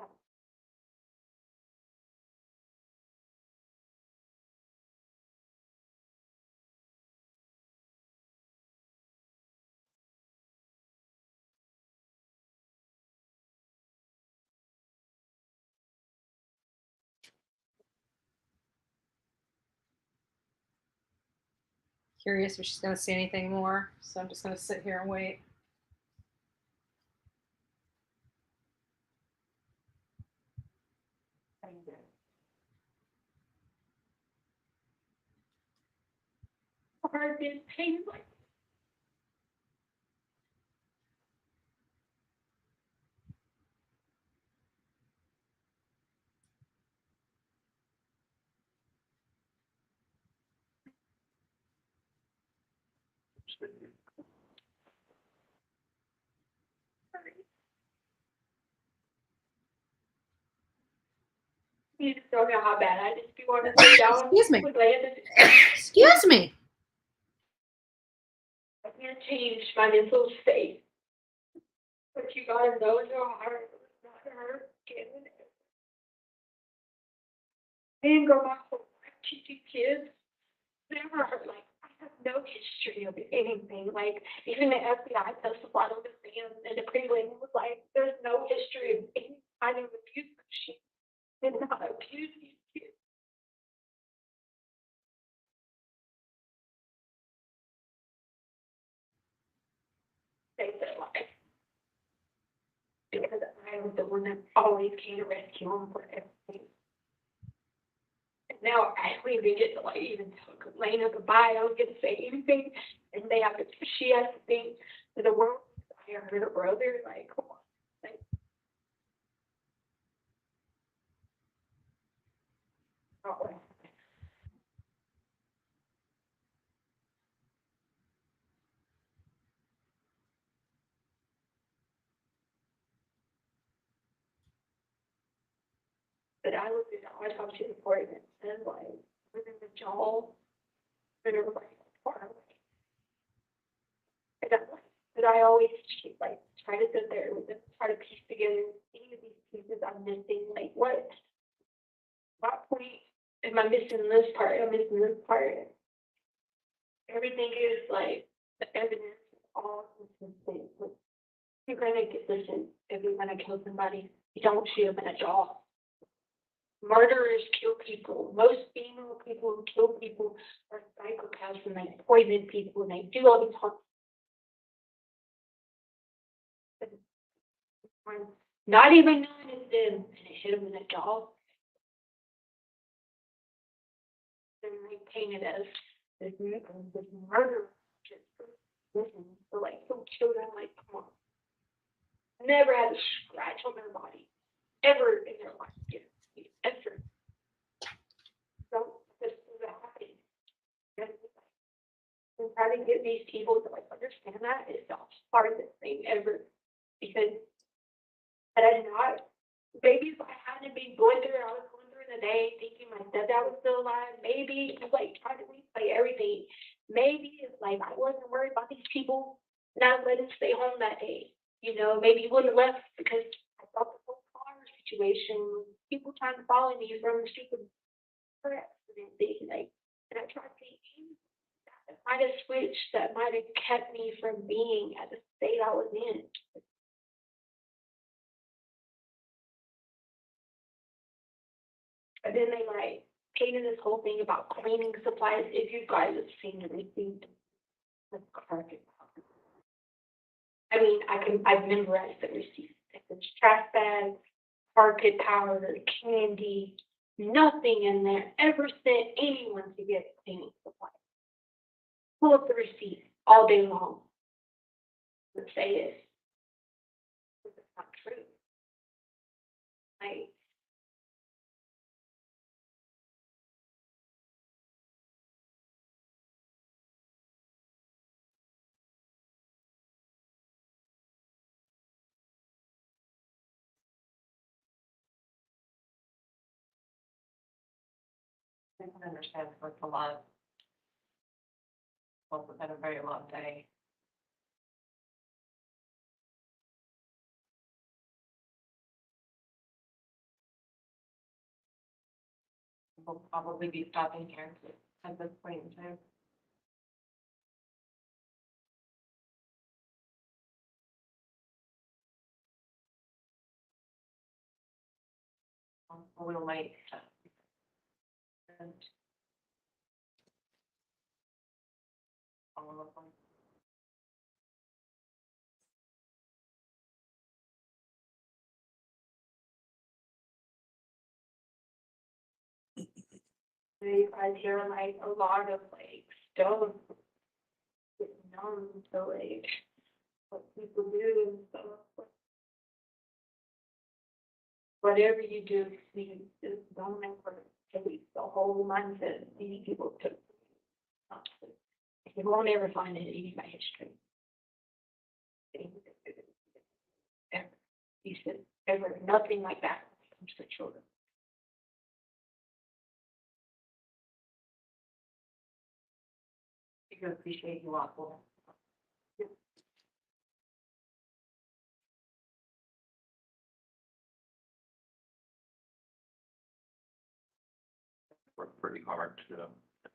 F: Curious if she's going to see anything more. So I'm just going to sit here and wait.
T: Hard been pain like you just don't know how bad I just be wanting to sit down.
F: Excuse me.
T: With Landon.
F: Excuse me.
T: I can't change my mental state. But you gotta know in your heart it was not her getting it. I didn't go my whole life teaching kids. Never heard like I have no history of anything. Like even the FBI testified on the stand and the prelim was like, there's no history of any kind of abuse. She did not abuse these kids. They said like because I was the one that always came to rescue them for everything. And now I don't even get to like even tell Lena goodbye. I don't get to say anything. And they have to she has to think that the world I heard her brother, like come on. Like, oh, but I looked at I talked to the court and it said like within the jaw that it was like far away. And I'm like, but I always like try to sit there with them, try to piece together any of these pieces I'm missing. Like what point am I missing this part? I'm missing this part. Everything is like the evidence is all consistent. Like, you're gonna get listen if you're gonna kill somebody, you don't shoot them in the jaw. Murderers kill people. Most female people who kill people are psychopaths and they poison people and they do all these harm. Not even knowing it's them and it hit them in the jaw. And they paint it as this murder. Just for like some children, like come on. Never had a scratch on their body. Ever in their life. Ever. So this is happening. And try to get these people to like understand that is the hardest thing ever. Because had I not, maybe if I hadn't been going through it, I was going through the day thinking my stepdad was still alive. Maybe like trying to replay everything. Maybe it's like I wasn't worried about these people not letting stay home that day. You know, maybe you wouldn't have left because I thought the whole car situation, people trying to follow me from the stupid car accident thing. Like, and I tried thinking that might have switched, that might have kept me from being at the state I was in. And then they like painted this whole thing about cleaning supplies. If you guys have seen the receipt, the carpet. I mean, I've memorized the receipts. It's trash bags, carpet powder, candy, nothing in there ever sent anyone to get cleaning supplies. Pull up the receipt all day long. Let's say it. It's not true. Like, understand it's a lot. Well, it's been a very long day. We'll probably be stopping here at this point in time. We'll wait. And all of them. You guys hear like a lot of like stuff getting known to like what people do and stuff. Whatever you do, please just don't ever take the whole mindset these people took. You won't ever find it in my history. Ever. You said ever nothing like that comes to children. I appreciate you all for it.
S: Worked pretty hard to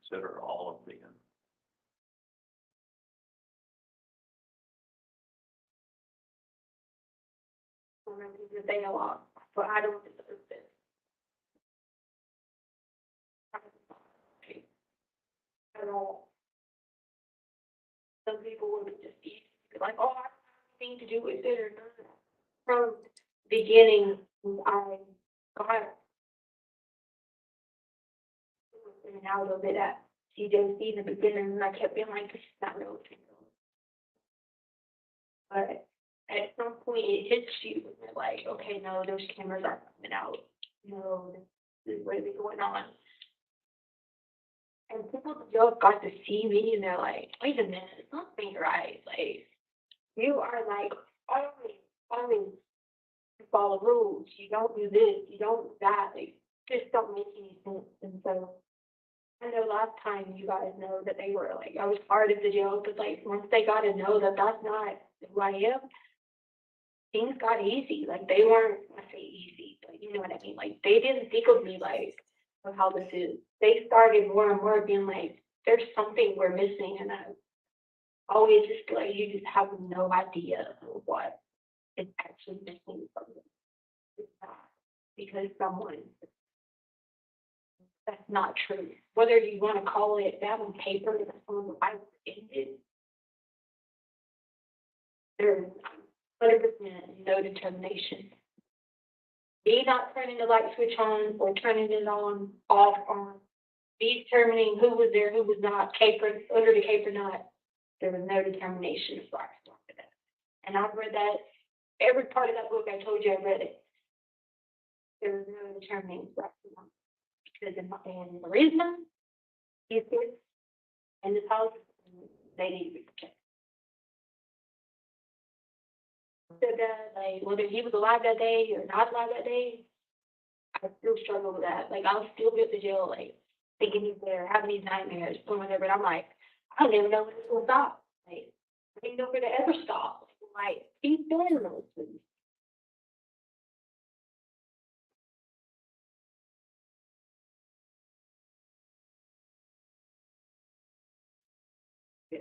S: consider all of the.
T: Remember to say a lot, but I don't deserve this. At all. Some people would just be like, oh, I have nothing to do with it or none. From the beginning, I got in and out of it at CJC in the beginning, and I kept being like, this is not real. But at some point, it hits you, and you're like, okay, no, those cameras are coming out. No, this is really going on. And people just got to see me, and they're like, wait a minute, something right. Like, you are like, always follow rules. You don't do this, you don't do that. Like, just don't make any sense. And so, I know last time you guys know that they were like, I was part of the jail, but like, once they got to know that that's not who I am, things got easy. Like, they weren't, I say easy, but you know what I mean? Like, they didn't think of me like, of how this is. They started more and more being like, there's something we're missing, and I always just like, you just have no idea of what is actually missing from them. It's not because someone, that's not true. Whether you want to call it that on paper, that's on the Bible ended. There's 100% no determination. Me not turning the light switch on or turning it on, off, on. Me determining who was there, who was not, capered, under the cape or not. There was no determination of black after that. And I've read that, every part of that book I told you I read it. There was no determining black because in the reason these kids in this house, they need to be protected. So that, like, whether he was alive that day or not alive that day, I still struggle with that. Like, I'll still be at the jail, like, thinking he's there, having these nightmares, or whatever. And I'm like, I don't even know when this will stop. Like, I didn't know where to ever stop. Like, he's doing those things. Yeah.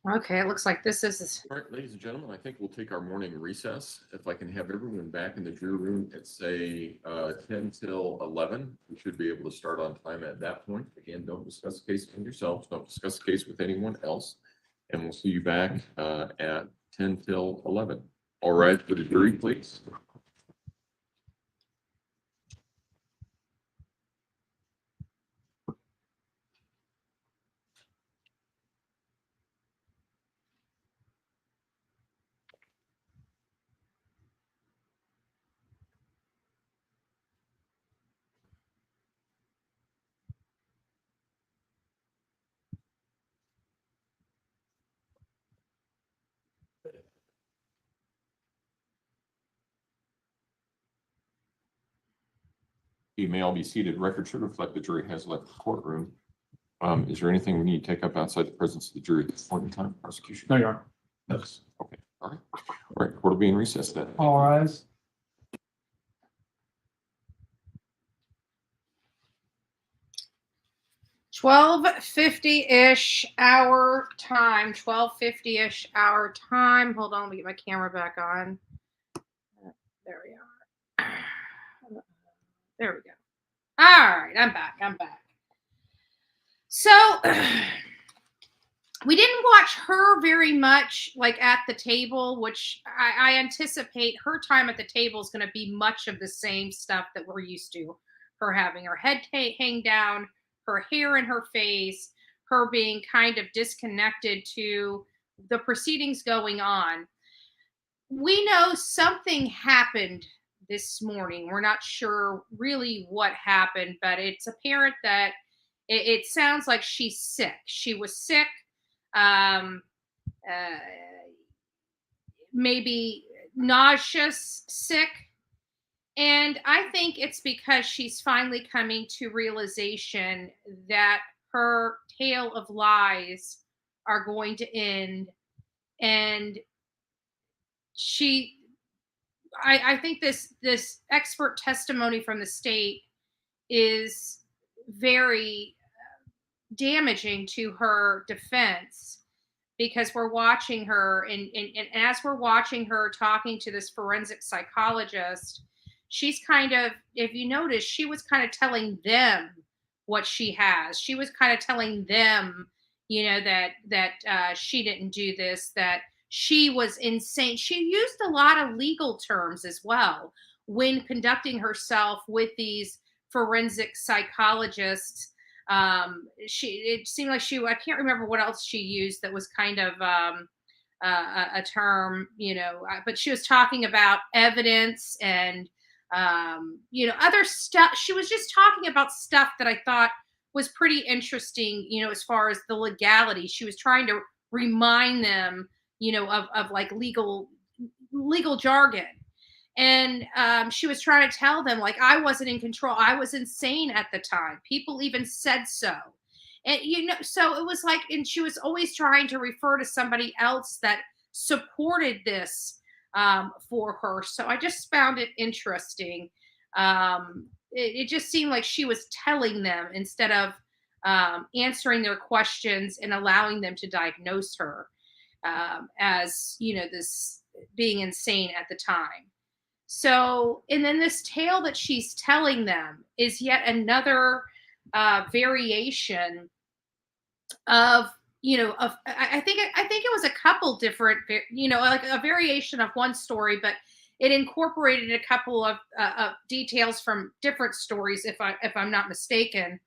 F: Okay, it looks like this is.
K: All right, ladies and gentlemen, I think we'll take our morning recess. If I can have everyone back in the jury room at say 10 till 11, we should be able to start on time at that point. Again, don't discuss the case with yourselves, don't discuss the case with anyone else. And we'll see you back at 10 till 11. All right, for the jury, please. You may all be seated. Record should reflect the jury has left the courtroom. Is there anything we need to take up outside the presence of the jury at this point in time? Prosecution?
N: No, you are.
K: Yes. Okay. All right. All right. Court will be in recess then.
N: All rise.
F: 12:50-ish hour time. 12:50-ish hour time. Hold on, let me get my camera back on. There we are. There we go. All right, I'm back. So we didn't watch her very much, like at the table, which I anticipate her time at the table is going to be much of the same stuff that we're used to. Her having her head hang down, her hair in her face, her being kind of disconnected to the proceedings going on. We know something happened this morning. We're not sure really what happened, but it's apparent that it sounds like she's sick. She was sick. Maybe nauseous, sick. And I think it's because she's finally coming to realization that her tale of lies are going to end. And I think this expert testimony from the state is very damaging to her defense, because we're watching her and as we're watching her talking to this forensic psychologist, she's kind of, if you notice, she was kind of telling them what she has. She was kind of telling them, that she didn't do this, that she was insane. She used a lot of legal terms as well when conducting herself with these forensic psychologists. It seemed like I can't remember what else she used that was kind of a term, but she was talking about evidence and other stuff. She was just talking about stuff that I thought was pretty interesting, as far as the legality. She was trying to remind them, of like legal jargon. And she was trying to tell them, like, I wasn't in control. I was insane at the time. People even said so. And, so it was like, and she was always trying to refer to somebody else that supported this for her. So I just found it interesting. It just seemed like she was telling them instead of answering their questions and allowing them to diagnose her as, this being insane at the time. So, and then this tale that she's telling them is yet another variation of, I think it was a couple different, like a variation of one story, but it incorporated a couple of details from different stories, if I'm not mistaken.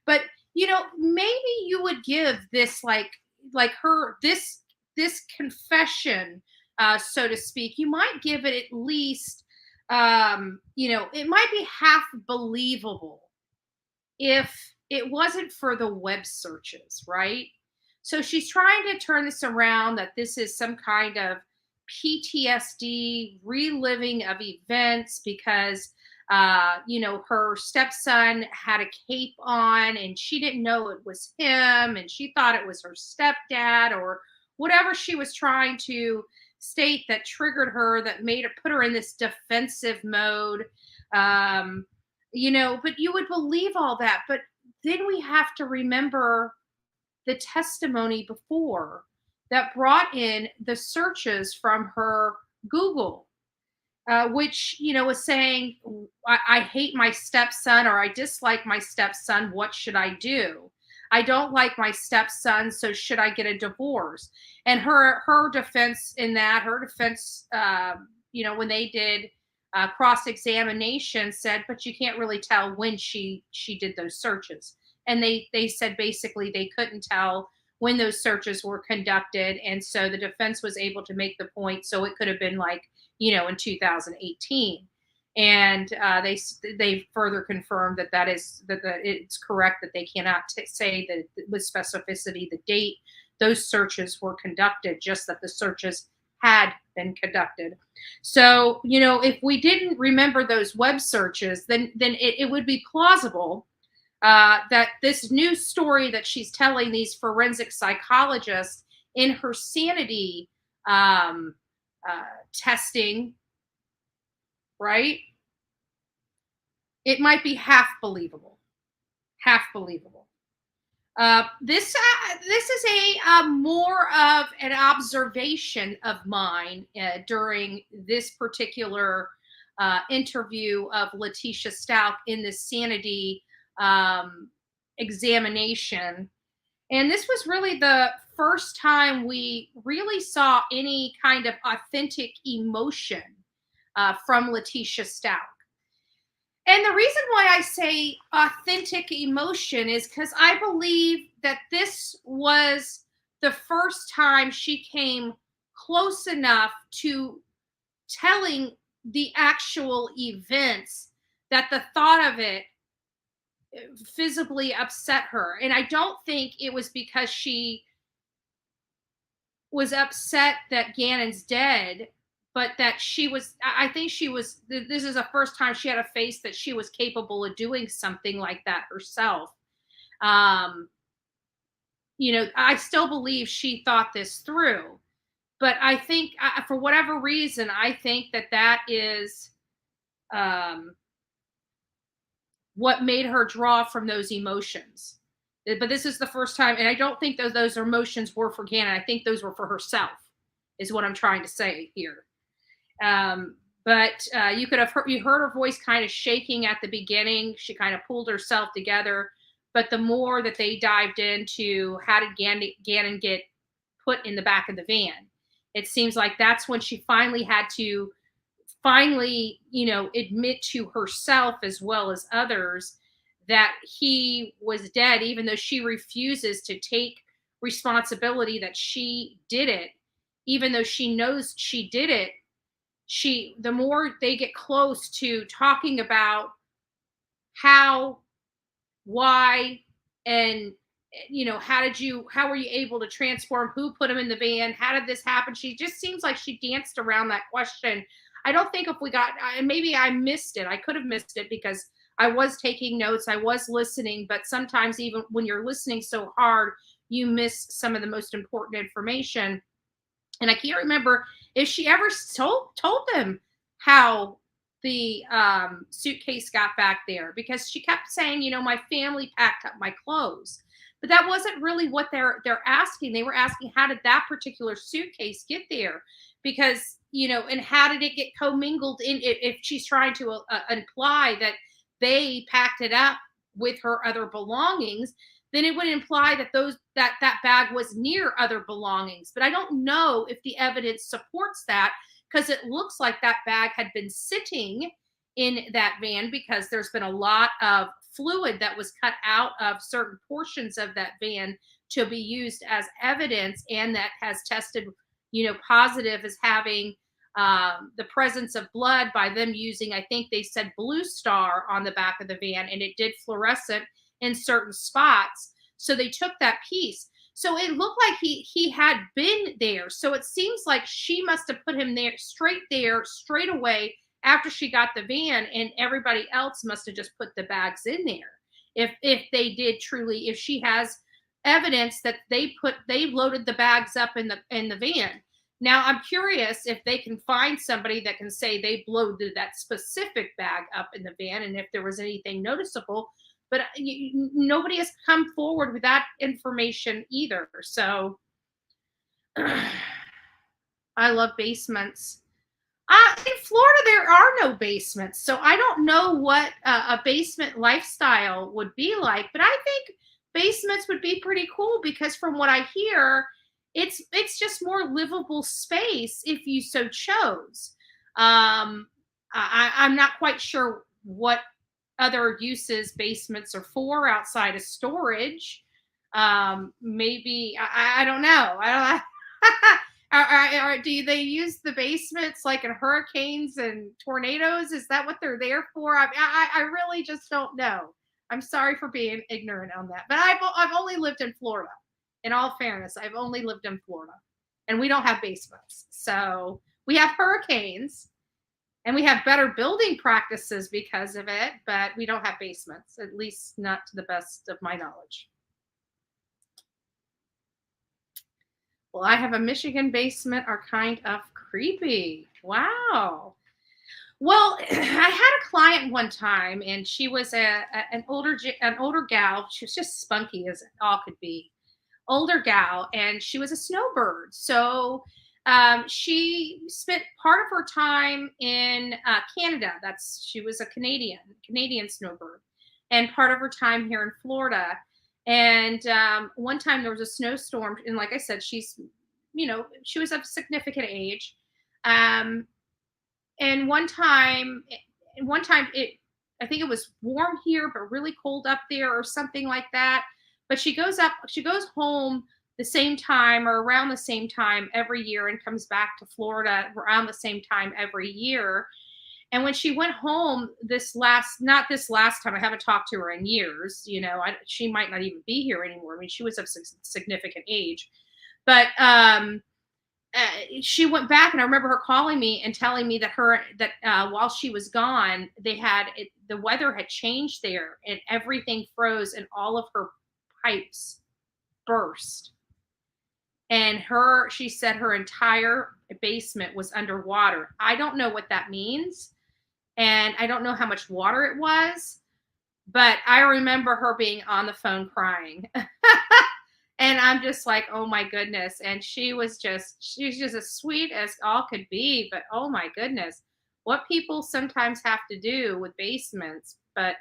F: But maybe you would give this like her this confession, so to speak. You might give it at least. It might be half believable if it wasn't for the web searches, right? So she's trying to turn this around, that this is some kind of PTSD reliving of events because, her stepson had a cape on and she didn't know it was him and she thought it was her stepdad or whatever she was trying to state that triggered her, that made her put her in this defensive mode. But you would believe all that. But then we have to remember the testimony before, that brought in the searches from her Google, which, was saying, I hate my stepson, or I dislike my stepson. What should I do? I don't like my stepson, so should I get a divorce? And her defense in that, when they did cross-examination, said, but you can't really tell when she did those searches. And they said basically they couldn't tell when those searches were conducted, and so the defense was able to make the point. So it could have been like, in 2018. And they further confirmed that it's correct, that they cannot say that with specificity the date those searches were conducted, just that the searches had been conducted. So, if we didn't remember those web searches, then it would be plausible that this new story that she's telling these forensic psychologists in her sanity testing, right? It might be half believable. This is a more of an observation of mine during this particular interview of Letitia Stout in this sanity examination. And this was really the first time we really saw any kind of authentic emotion from Letitia Stout. And the reason why I say authentic emotion is because I believe that this was the first time she came close enough to telling the actual events that the thought of it visibly upset her. And I don't think it was because she was upset that Gannon's dead, but that I think this is the first time she had a face that she was capable of doing something like that herself. I still believe she thought this through, but I think for whatever reason, I think that is what made her draw from those emotions. But this is the first time, and I don't think those emotions were for Gannon. I think those were for herself, is what I'm trying to say here. But you heard her voice kind of shaking at the beginning. She kind of pulled herself together. But the more that they dived into how did Gannon get put in the back of the van, it seems like that's when she finally had to admit to herself as well as others that he was dead, even though she refuses to take responsibility that she did it, even though she knows she did it. The more they get close to talking about how, why, and how were you able to transform, who put him in the van, how did this happen? She just seems like she danced around that question. I don't think if we got, maybe I missed it. I could have missed it because I was taking notes, I was listening, but sometimes even when you're listening so hard, you miss some of the most important information. And I can't remember if she ever told them how the suitcase got back there, because she kept saying, my family packed up my clothes. But that wasn't really what they're asking. They were asking, how did that particular suitcase get there? Because, and how did it get commingled in? If she's trying to imply that they packed it up with her other belongings, then it would imply that that bag was near other belongings. But I don't know if the evidence supports that, because it looks like that bag had been sitting in that van, because there's been a lot of fluid that was cut out of certain portions of that van to be used as evidence, and that has tested, positive as having the presence of blood by them using, I think they said Blue Star on the back of the van, and it did fluorescent in certain spots. So they took that piece. So it looked like he had been there. So it seems like she must have put him there straight away after she got the van, and everybody else must have just put the bags in there. If they did truly, if she has evidence that they loaded the bags up in the van. Now I'm curious if they can find somebody that can say they loaded that specific bag up in the van, and if there was anything noticeable. But nobody has come forward with that information either. So I love basements. In Florida, there are no basements, so I don't know what a basement lifestyle would be like. But I think basements would be pretty cool because, from what I hear, it's just more livable space if you so chose. I'm not quite sure what other uses basements are for outside of storage. Maybe I don't know. I don't. Do they use the basements like in hurricanes and tornadoes? Is that what they're there for? I really just don't know. I'm sorry for being ignorant on that, but I've only lived in Florida. In all fairness, I've only lived in Florida, and we don't have basements. So we have hurricanes, and we have better building practices because of it, but we don't have basements, at least not to the best of my knowledge. Well, I have a Michigan basement are kind of creepy. Wow. Well, I had a client one time, and she was an older gal. She was just spunky as all could be. Older gal, and she was a snowbird. So she spent part of her time in Canada. She was a Canadian snowbird, and part of her time here in Florida. And one time there was a snowstorm, and like I said, she was of significant age. And one time I think it was warm here, but really cold up there, or something like that. But she goes home the same time or around the same time every year, and comes back to Florida around the same time every year. And when she went home not this last time, I haven't talked to her in years, she might not even be here anymore. I mean, she was of significant age, but she went back, and I remember her calling me and telling me that while she was gone, the weather had changed there, and everything froze, and all of her pipes burst. And she said her entire basement was underwater. I don't know what that means. And I don't know how much water it was, but I remember her being on the phone crying. And I'm just like, oh my goodness. And she's just as sweet as all could be, but oh my goodness, what people sometimes have to do with basements. But,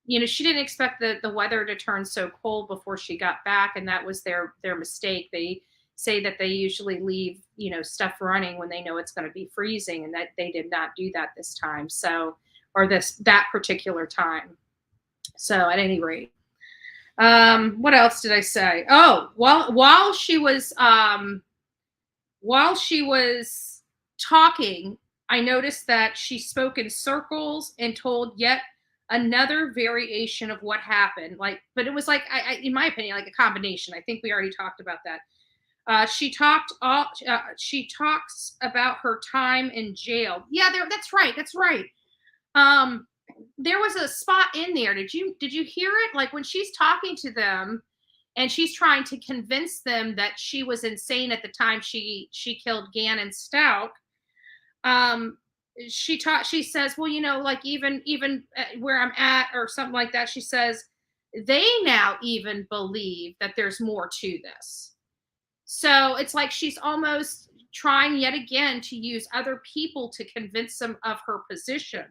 F: she didn't expect the weather to turn so cold before she got back. And that was their mistake. They say that they usually leave, stuff running when they know it's going to be freezing, and that they did not do that this time. So, or that particular time. So at any rate, what else did I say? Oh, while she was talking, I noticed that she spoke in circles and told yet another variation of what happened. But it was like, in my opinion, like a combination. I think we already talked about that. She talks about her time in jail. Yeah, that's right. There was a spot in there. Did you hear it? Like when she's talking to them, and she's trying to convince them that she was insane at the time she killed Gannon Stout. She says, well, like even where I'm at, or something like that. She says they now even believe that there's more to this. So it's like she's almost trying yet again to use other people to convince them of her position.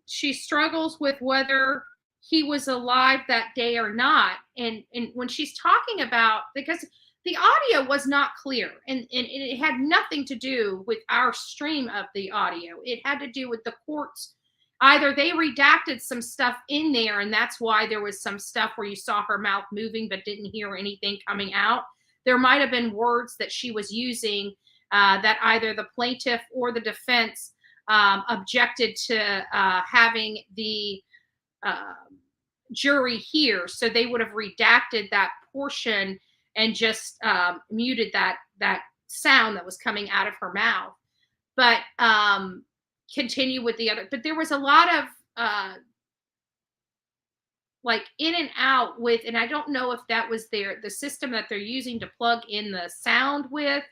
F: She struggles with whether he was alive that day or not. And when she's talking about, because the audio was not clear, and it had nothing to do with our stream of the audio. It had to do with the courts. Either they redacted some stuff in there, and that's why there was some stuff where you saw her mouth moving but didn't hear anything coming out. There might have been words that she was using that either the plaintiff or the defense objected to having the jury hear. So they would have redacted that portion and just muted that sound that was coming out of her mouth. But continue with the other. But there was a lot of like in and out with, and I don't know if that was the system that they're using to plug in the sound with,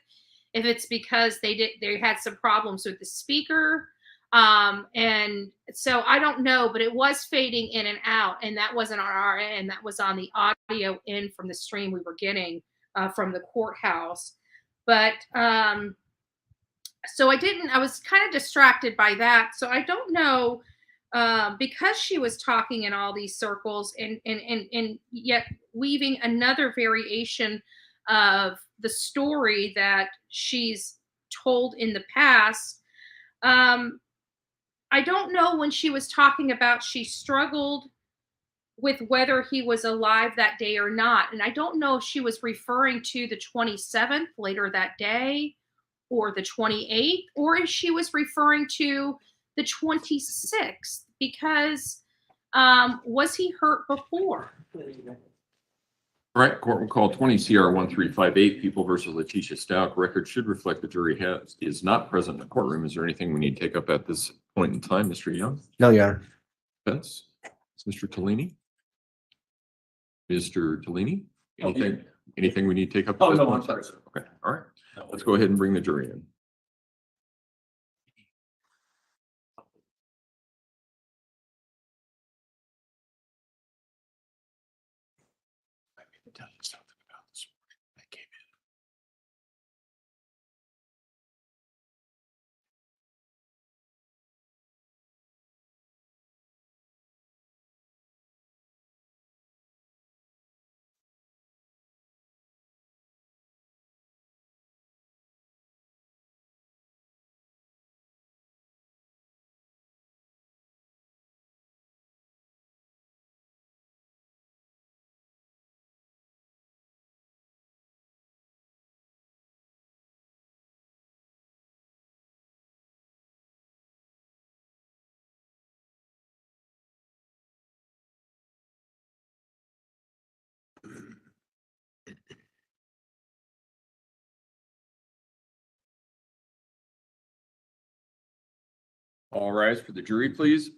F: if it's because they had some problems with the speaker. And so I don't know, but it was fading in and out, and that wasn't on our end. That was on the audio in from the stream we were getting from the courthouse. But so I was kind of distracted by that. So I don't know, because she was talking in all these circles and yet weaving another variation of the story that she's told in the past. I don't know, when she was talking about she struggled with whether he was alive that day or not. And I don't know if she was referring to the 27th later that day or the 28th, or if she was referring to the 26th, because was he hurt before?
K: All right, court will call 20 CR 1358, People versus Letitia Stout. Record should reflect the jury is not present in the courtroom. Is there anything we need to take up at this point in time, Mr. Young?
M: No, Your Honor.
K: Defense? Mr. Tellini? Mr. Tellini? Anything we need to take up?
L: Oh, no, I'm sorry, sir.
K: Okay, all right. Let's go ahead and bring the jury in. Let me tell you something about this morning that came in. All rise for the jury, please.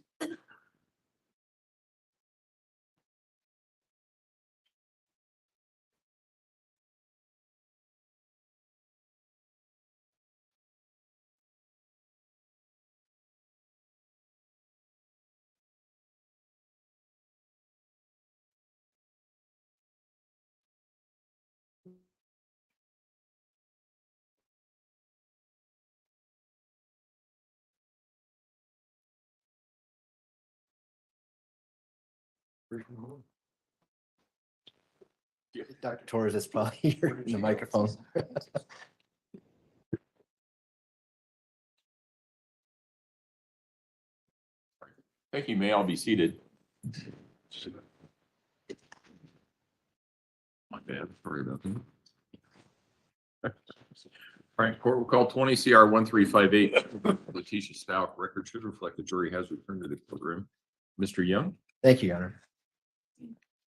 M: Dr. Torres is probably here in the microphone.
K: Thank you. May all be seated. My bad. Sorry about that. All right, court will call 20 CR 1358. Letitia Stout. Record should reflect the jury has returned to the courtroom. Mr. Young?
M: Thank you, Your Honor.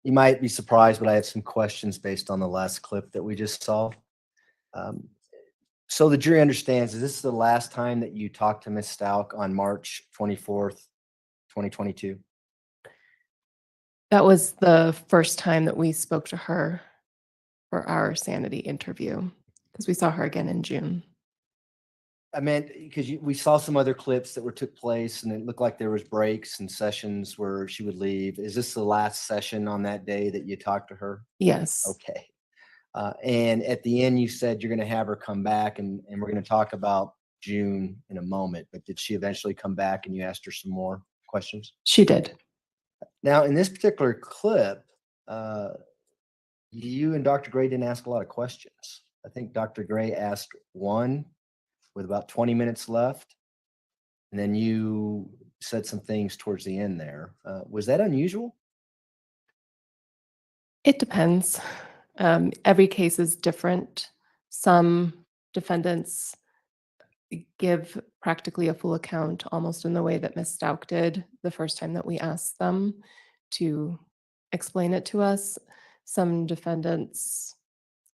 M: You might be surprised, but I have some questions based on the last clip that we just saw. So the jury understands, is this the last time that you talked to Ms. Stout on March 24th, 2022?
R: That was the first time that we spoke to her for our sanity interview, because we saw her again in June.
M: I meant because we saw some other clips that took place, and it looked like there was breaks and sessions where she would leave. Is this the last session on that day that you talked to her?
R: Yes.
M: Okay. And at the end, you said you're going to have her come back, and we're going to talk about June in a moment. But did she eventually come back and you asked her some more questions?
R: She did.
M: Now, in this particular clip, you and Dr. Gray didn't ask a lot of questions. I think Dr. Gray asked one with about 20 minutes left. And then you said some things towards the end there. Was that unusual?
R: It depends. Every case is different. Some defendants give practically a full account, almost in the way that Ms. Stout did the first time that we asked them to explain it to us. Some defendants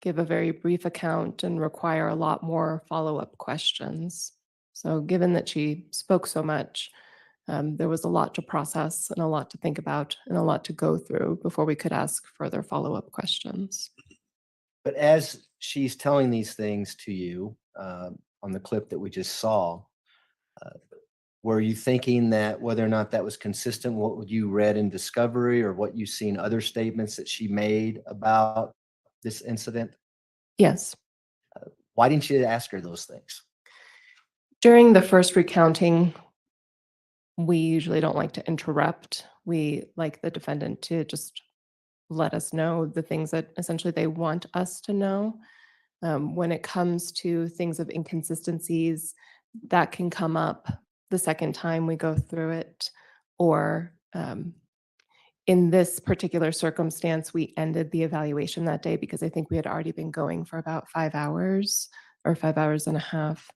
R: give a very brief account and require a lot more follow-up questions. So given that she spoke so much, there was a lot to process and a lot to think about and a lot to go through before we could ask further follow-up questions.
M: But as she's telling these things to you on the clip that we just saw, were you thinking that whether or not that was consistent, what you read in discovery or what you've seen other statements that she made about this incident?
R: Yes.
M: Why didn't you ask her those things?
R: During the first recounting, we usually don't like to interrupt. We like the defendant to just let us know the things that essentially they want us to know. When it comes to things of inconsistencies, that can come up the second time we go through it, or in this particular circumstance, we ended the evaluation that day because I think we had already been going for about 5 hours or 5 hours and a half.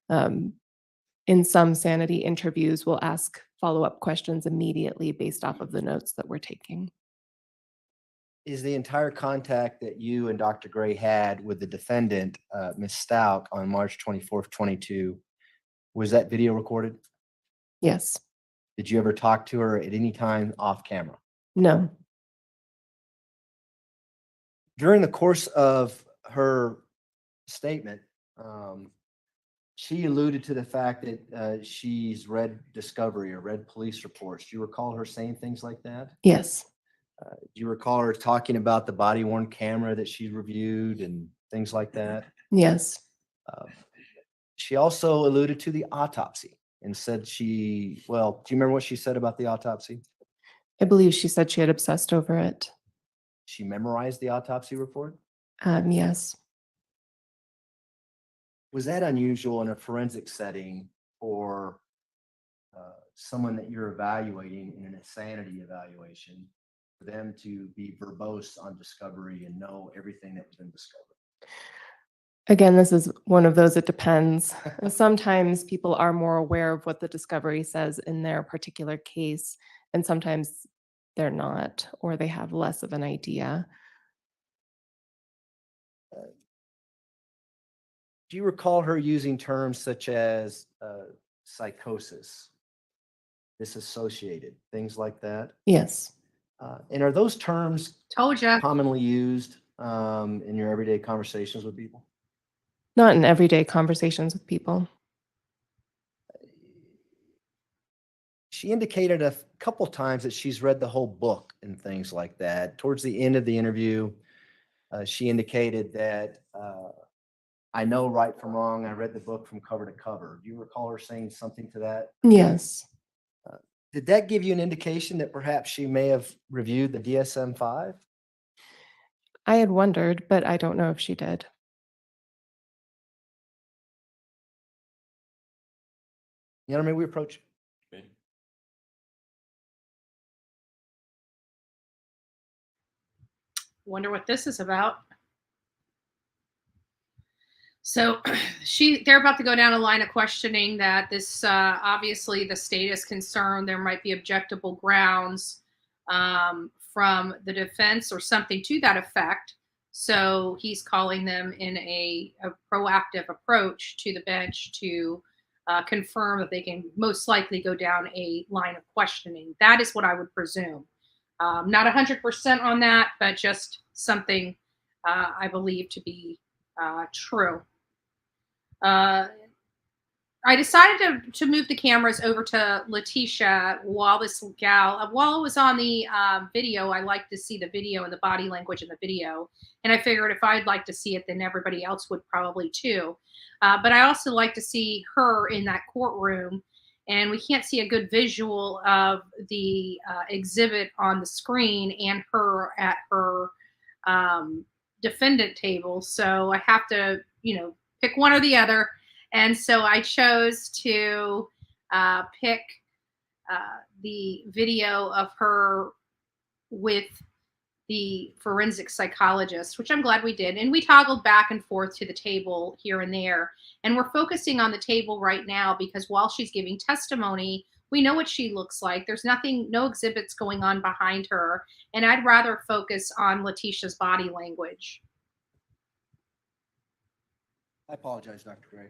R: In some sanity interviews, we'll ask follow-up questions immediately based off of the notes that we're taking.
M: Is the entire contact that you and Dr. Gray had with the defendant, Ms. Stout, on March 24th, 22, was that video recorded?
R: Yes.
M: Did you ever talk to her at any time off camera?
R: No.
M: During the course of her statement, she alluded to the fact that she's read discovery or read police reports. Do you recall her saying things like that?
R: Yes.
M: Do you recall her talking about the body-worn camera that she reviewed and things like that?
R: Yes.
M: She also alluded to the autopsy and said do you remember what she said about the autopsy?
R: I believe she said she had obsessed over it.
M: She memorized the autopsy report?
R: Yes.
M: Was that unusual in a forensic setting for someone that you're evaluating in an insanity evaluation, for them to be verbose on discovery and know everything that was been discovered?
R: Again, this is one of those, it depends. Sometimes people are more aware of what the discovery says in their particular case, and sometimes they're not, or they have less of an idea.
M: Do you recall her using terms such as psychosis, disassociated, things like that?
R: Yes.
M: And are those terms
F: Told ya.
M: commonly used in your everyday conversations with people?
R: Not in everyday conversations with people.
M: She indicated a couple times that she's read the whole book and things like that. Towards the end of the interview, she indicated that I know right from wrong. I read the book from cover to cover. Do you recall her saying something to that?
R: Yes.
M: Did that give you an indication that perhaps she may have reviewed the DSM-5?
R: I had wondered, but I don't know if she did.
M: You know, may we approach?
F: Wonder what this is about. So they're about to go down a line of questioning that this, obviously the state is concerned there might be objectable grounds from the defense or something to that effect. So he's calling them in a proactive approach to the bench to confirm that they can most likely go down a line of questioning. That is what I would presume. Not 100% on that, but just something I believe to be true. I decided to move the cameras over to Letitia while this gal, while it was on the video. I like to see the video and the body language in the video. And I figured if I'd like to see it, then everybody else would probably too. But I also like to see her in that courtroom. And we can't see a good visual of the exhibit on the screen and her at her defendant table. So I have to, pick one or the other. And so I chose to pick the video of her with the forensic psychologist, which I'm glad we did. And we toggled back and forth to the table here and there. And we're focusing on the table right now because while she's giving testimony, we know what she looks like. There's no exhibits going on behind her. And I'd rather focus on Letitia's body language.
M: I apologize, Dr. Gray.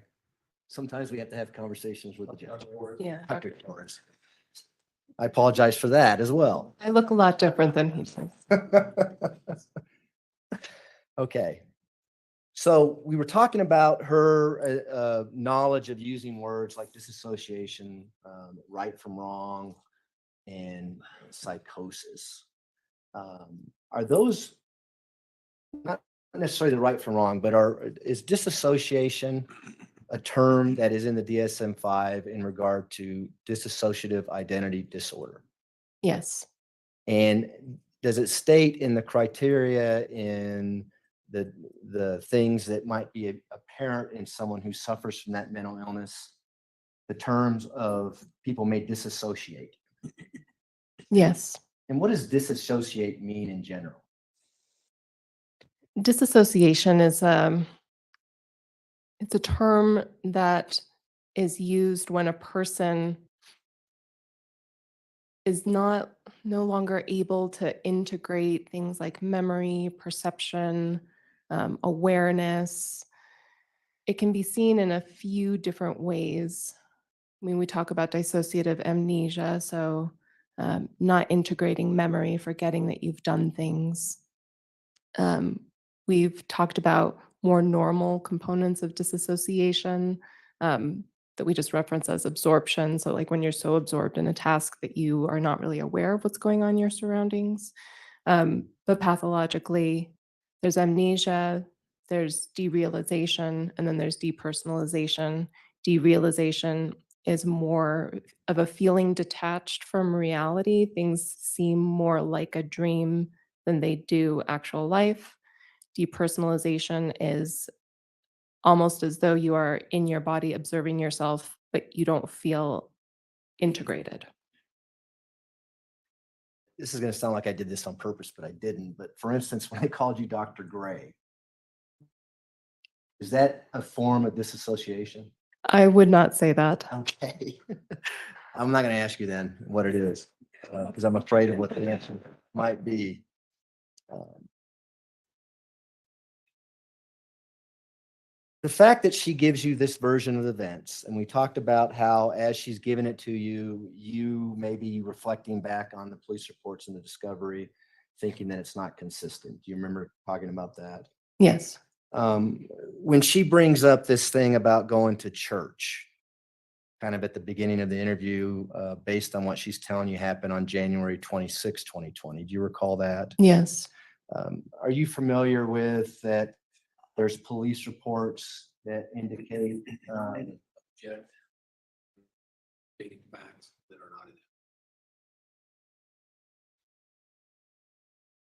M: Sometimes we have to have conversations with the judge.
R: Yeah.
M: Dr. Torres. I apologize for that as well.
R: I look a lot different than he does.
M: Okay. So we were talking about her knowledge of using words like disassociation, right from wrong, and psychosis. Are those not not necessarily the right from wrong, but is disassociation a term that is in the DSM-5 in regard to dissociative identity disorder?
R: Yes.
M: And does it state in the criteria in the things that might be apparent in someone who suffers from that mental illness, the terms of people may disassociate?
R: Yes.
M: And what does disassociate mean in general?
R: Disassociation is it's a term that is used when a person is no longer able to integrate things like memory, perception, awareness. It can be seen in a few different ways. I mean, we talk about dissociative amnesia, so not integrating memory, forgetting that you've done things. We've talked about more normal components of disassociation that we just reference as absorption. So like when you're so absorbed in a task that you are not really aware of what's going on in your surroundings. But pathologically, there's amnesia, there's derealization, and then there's depersonalization. Derealization is more of a feeling detached from reality. Things seem more like a dream than they do actual life. Depersonalization is almost as though you are in your body observing yourself, but you don't feel integrated.
M: This is going to sound like I did this on purpose, but I didn't. But for instance, when I called you Dr. Gray, is that a form of disassociation?
R: I would not say that.
M: Okay. I'm not going to ask you then what it is, because I'm afraid of what the answer might be. The fact that she gives you this version of events, and we talked about how as she's giving it to you, you may be reflecting back on the police reports and the discovery, thinking that it's not consistent. Do you remember talking about that?
R: Yes.
M: When she brings up this thing about going to church, kind of at the beginning of the interview, based on what she's telling you happened on January 26, 2020, do you recall that?
R: Yes.
M: Are you familiar with that? There's police reports that indicate
L: Object. Stating facts that are not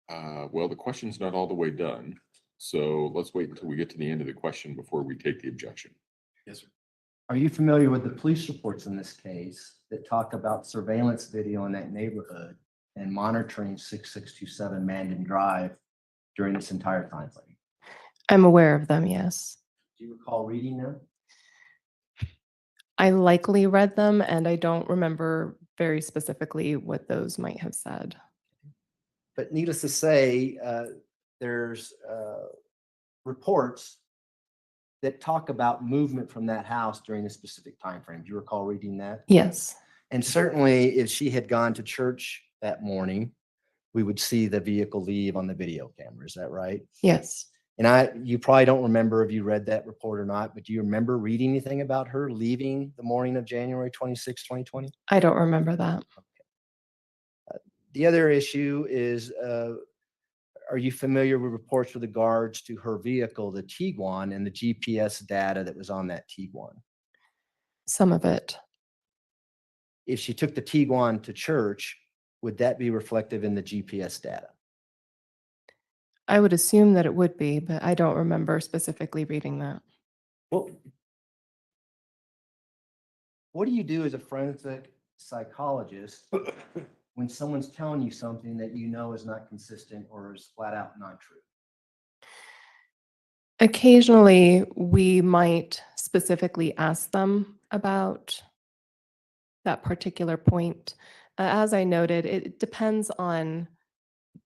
L: in it.
K: Well, the question's not all the way done. So let's wait until we get to the end of the question before we take the objection.
L: Yes, sir.
M: Are you familiar with the police reports in this case that talk about surveillance video in that neighborhood and monitoring 6627 Mandan Drive during this entire time frame?
R: I'm aware of them, yes.
M: Do you recall reading them?
R: I likely read them, and I don't remember very specifically what those might have said.
M: But needless to say, there's reports that talk about movement from that house during a specific time frame. Do you recall reading that?
R: Yes.
M: And certainly, if she had gone to church that morning, we would see the vehicle leave on the video camera. Is that right?
R: Yes.
M: And you probably don't remember if you read that report or not, but do you remember reading anything about her leaving the morning of January 26, 2020?
R: I don't remember that.
M: The other issue is, are you familiar with reports with regards to her vehicle, the Tiguan, and the GPS data that was on that Tiguan?
R: Some of it.
M: If she took the Tiguan to church, would that be reflective in the GPS data?
R: I would assume that it would be, but I don't remember specifically reading that.
M: Well, what do you do as a forensic psychologist when someone's telling you something that you know is not consistent or is flat out not true?
R: Occasionally, we might specifically ask them about that particular point. As I noted, it depends on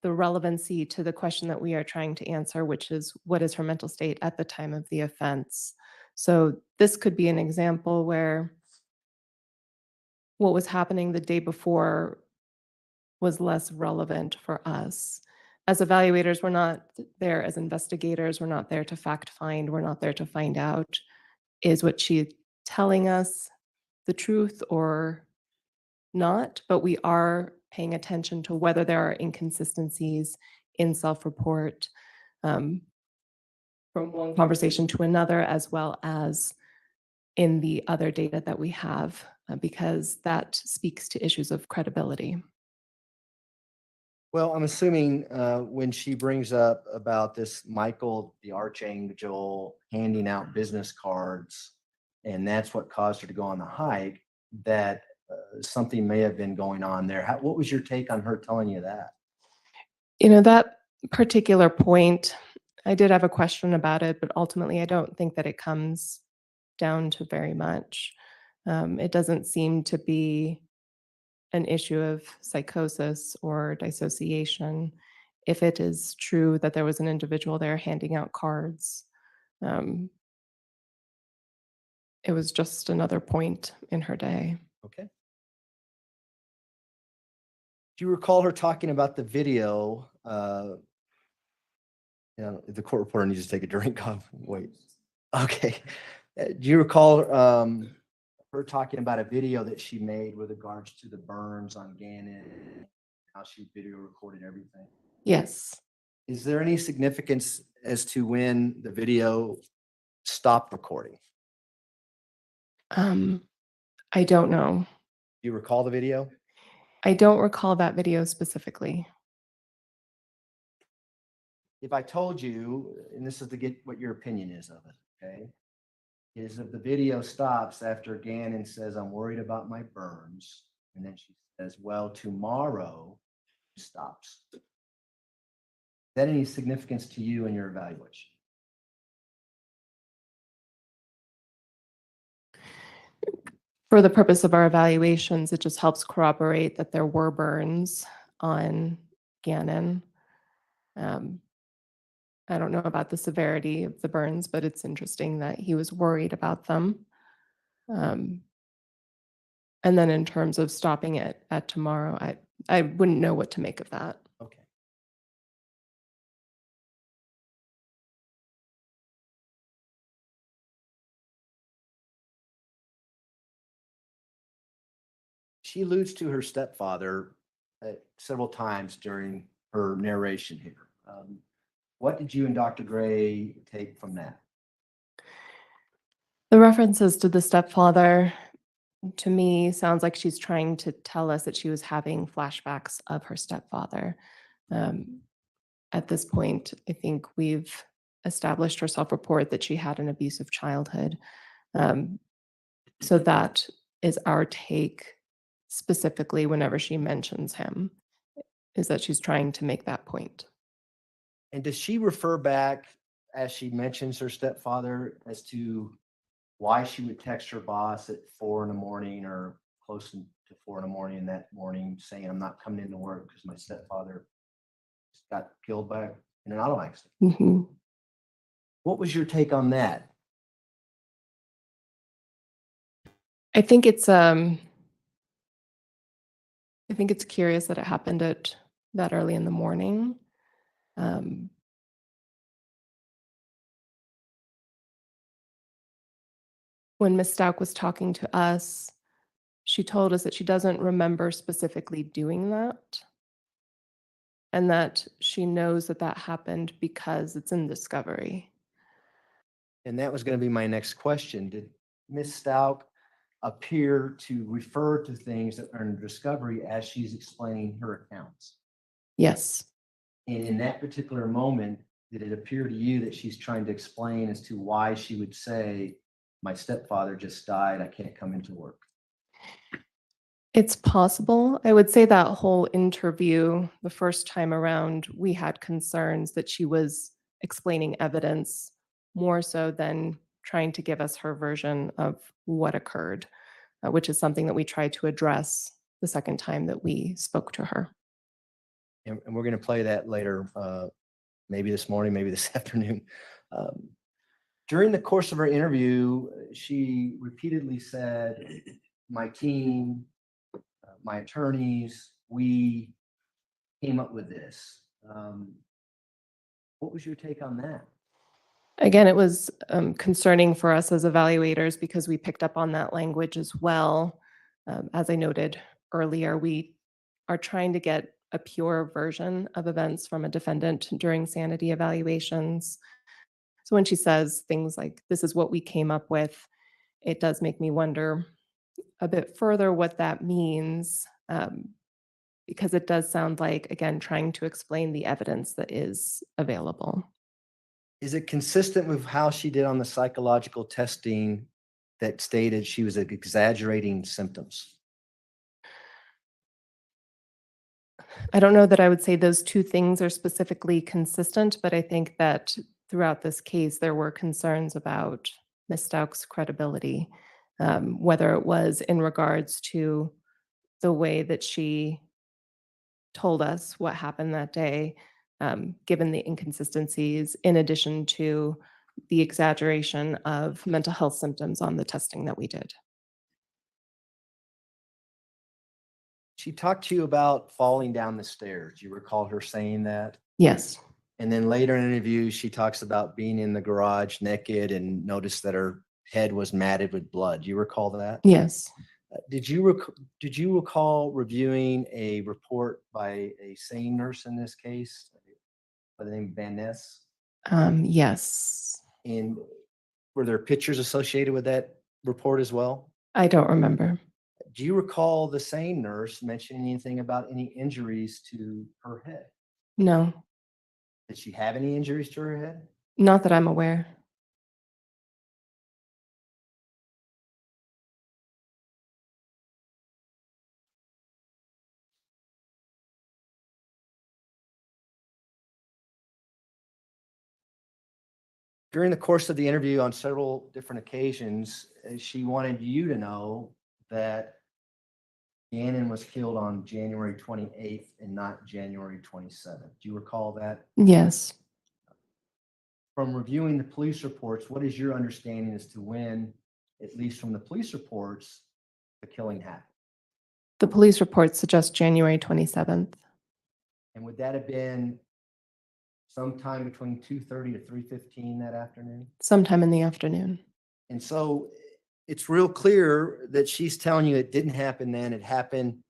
R: the relevancy to the question that we are trying to answer, which is what is her mental state at the time of the offense. So this could be an example where what was happening the day before was less relevant for us. As evaluators, we're not there as investigators. We're not there to fact find. We're not there to find out, is what she telling us the truth or not, but we are paying attention to whether there are inconsistencies in self-report. from one conversation to another, as well as in the other data that we have, because that speaks to issues of credibility.
M: Well, I'm assuming when she brings up about this Michael the Archangel handing out business cards, and that's what caused her to go on the hike, that something may have been going on there. What was your take on her telling you that?
R: That particular point, I did have a question about it, but ultimately I don't think that it comes down to very much. It doesn't seem to be an issue of psychosis or dissociation. If it is true that there was an individual there handing out cards, it was just another point in her day.
M: Okay. Do you recall her talking about the video? The court reporter needs to take a drink. Wait. Okay. Do you recall her talking about a video that she made with regards to the burns on Gannon, how she video recorded everything?
R: Yes.
M: Is there any significance as to when the video stopped recording?
R: I don't know.
M: Do you recall the video?
R: I don't recall that video specifically.
M: If I told you, and this is to get what your opinion is of it, okay, is if the video stops after Gannon says, "I'm worried about my burns," and then she says, "Well, tomorrow," stops. Is that any significance to you in your evaluation?
R: For the purpose of our evaluations, it just helps corroborate that there were burns on Gannon. I don't know about the severity of the burns, but it's interesting that he was worried about them. And then in terms of stopping it at tomorrow, I wouldn't know what to make of that.
M: Okay. She alludes to her stepfather several times during her narration here. What did you and Dr. Gray take from that?
R: The references to the stepfather, to me, sounds like she's trying to tell us that she was having flashbacks of her stepfather. At this point, I think we've established her self-report that she had an abusive childhood. So that is our take specifically whenever she mentions him, is that she's trying to make that point.
M: And does she refer back, as she mentions her stepfather, as to why she would text her boss at 4 in the morning or close to 4 in the morning that morning saying, "I'm not coming into work because my stepfather got killed in an auto accident"?
R: Mm-hmm.
M: What was your take on that?
R: I think it's curious that it happened at that early in the morning. When Ms. Stout was talking to us, she told us that she doesn't remember specifically doing that, and that she knows that that happened because it's in discovery.
M: And that was going to be my next question. Did Ms. Stout appear to refer to things that are in discovery as she's explaining her accounts?
R: Yes.
M: And in that particular moment, did it appear to you that she's trying to explain as to why she would say, "My stepfather just died, I can't come into work"?
R: It's possible. I would say that whole interview, the first time around, we had concerns that she was explaining evidence more so than trying to give us her version of what occurred, which is something that we tried to address the second time that we spoke to her.
M: And we're going to play that later, maybe this morning, maybe this afternoon. During the course of her interview, she repeatedly said, "My team, my attorneys, we came up with this." What was your take on that?
R: Again, it was concerning for us as evaluators because we picked up on that language as well. As I noted earlier, we are trying to get a pure version of events from a defendant during sanity evaluations. So when she says things like, this is what we came up with, it does make me wonder a bit further what that means, because it does sound like, again, trying to explain the evidence that is available.
M: Is it consistent with how she did on the psychological testing that stated she was exaggerating symptoms?
R: I don't know that I would say those two things are specifically consistent, but I think that throughout this case, there were concerns about Ms. Stauch's credibility, whether it was in regards to the way that she told us what happened that day, given the inconsistencies, in addition to the exaggeration of mental health symptoms on the testing that we did.
M: She talked to you about falling down the stairs. You recall her saying that?
R: Yes.
M: And then later in the interview, she talks about being in the garage naked and noticed that her head was matted with blood. Do you recall that?
R: Yes.
M: Did you recall reviewing a report by a SANE nurse in this case by the name of Van Ness?
R: Yes.
M: And were there pictures associated with that report as well?
R: I don't remember.
M: Do you recall the SANE nurse mentioning anything about any injuries to her head?
R: No,
M: Did she have any injuries to her head?
R: not that I'm aware.
M: During the course of the interview on several different occasions, she wanted you to know that Gannon was killed on January 28th and not January 27th. Do you recall that?
R: Yes.
M: From reviewing the police reports, what is your understanding as to when, at least from the police reports, the killing happened?
R: The police report suggests January 27th.
M: And would that have been sometime between 2:30 to 3:15 that afternoon?
R: Sometime in the afternoon.
M: And so it's real clear that she's telling you it didn't happen then. It happened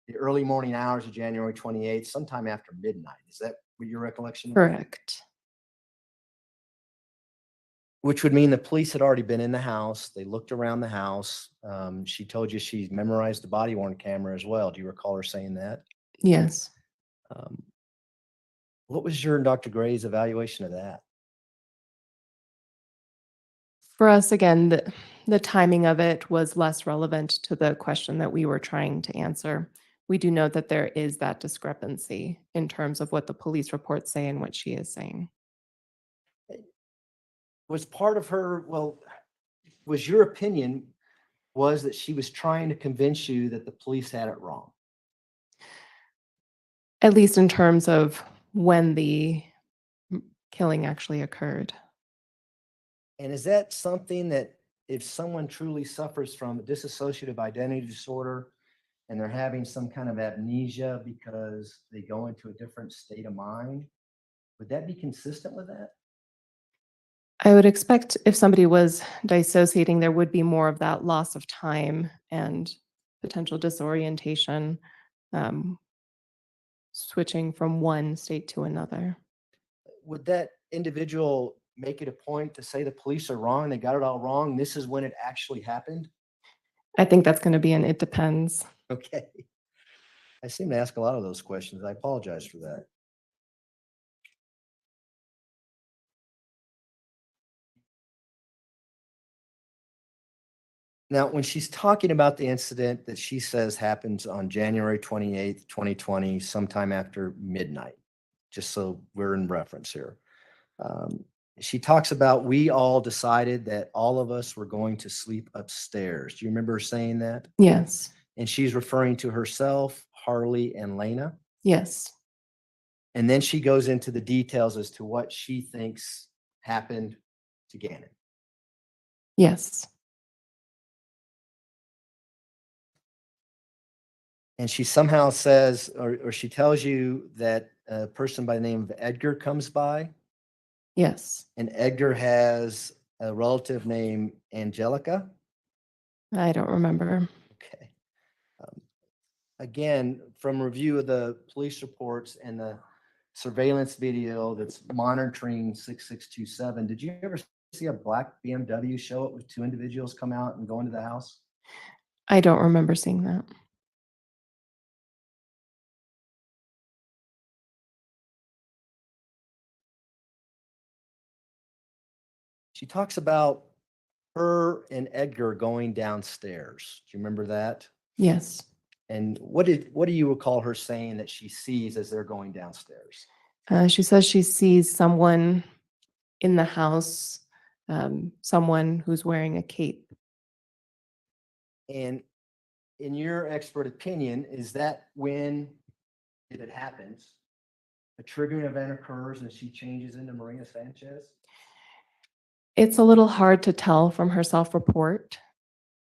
M: the early morning hours of January 28th, sometime after midnight. Is that what your recollection is?
R: Correct.
M: Which would mean the police had already been in the house. They looked around the house. She told you she memorized the body worn camera as well. Do you recall her saying that?
R: Yes.
M: What was your and Dr. Gray's evaluation of that?
R: For us, again, the timing of it was less relevant to the question that we were trying to answer. We do know that there is that discrepancy in terms of what the police reports say and what she is saying.
M: Was part of her, was your opinion was that she was trying to convince you that the police had it wrong?
R: At least in terms of when the killing actually occurred.
M: And is that something that if someone truly suffers from dissociative identity disorder and they're having some kind of amnesia because they go into a different state of mind, would that be consistent with that?
R: I would expect if somebody was dissociating, there would be more of that loss of time and potential disorientation, switching from one state to another.
M: Would that individual make it a point to say the police are wrong, they got it all wrong, this is when it actually happened?
R: I think that's going to be an it depends.
M: Okay. I seem to ask a lot of those questions. I apologize for that. Now, when she's talking about the incident that she says happens on January 28th, 2020, sometime after midnight, just so we're in reference here. She talks about, we all decided that all of us were going to sleep upstairs. Do you remember her saying that?
R: Yes.
M: And she's referring to herself, Harley, and Lena.
R: Yes.
M: And then she goes into the details as to what she thinks happened to Gannon.
R: Yes.
M: And she somehow says, or she tells you that a person by the name of Edgar comes by.
R: Yes.
M: And Edgar has a relative named Angelica.
R: I don't remember.
M: Okay. Again, from review of the police reports and the surveillance video that's monitoring 6627. Did you ever see a black BMW show up with two individuals come out and go into the house?
R: I don't remember seeing that.
M: She talks about her and Edgar going downstairs. Do you remember that?
R: Yes.
M: And what do you recall her saying that she sees as they're going downstairs?
R: She says she sees someone in the house, someone who's wearing a cape.
M: And in your expert opinion, is that when, if it happens, a triggering event occurs and she changes into Maria Sanchez?
R: It's a little hard to tell from her self-report.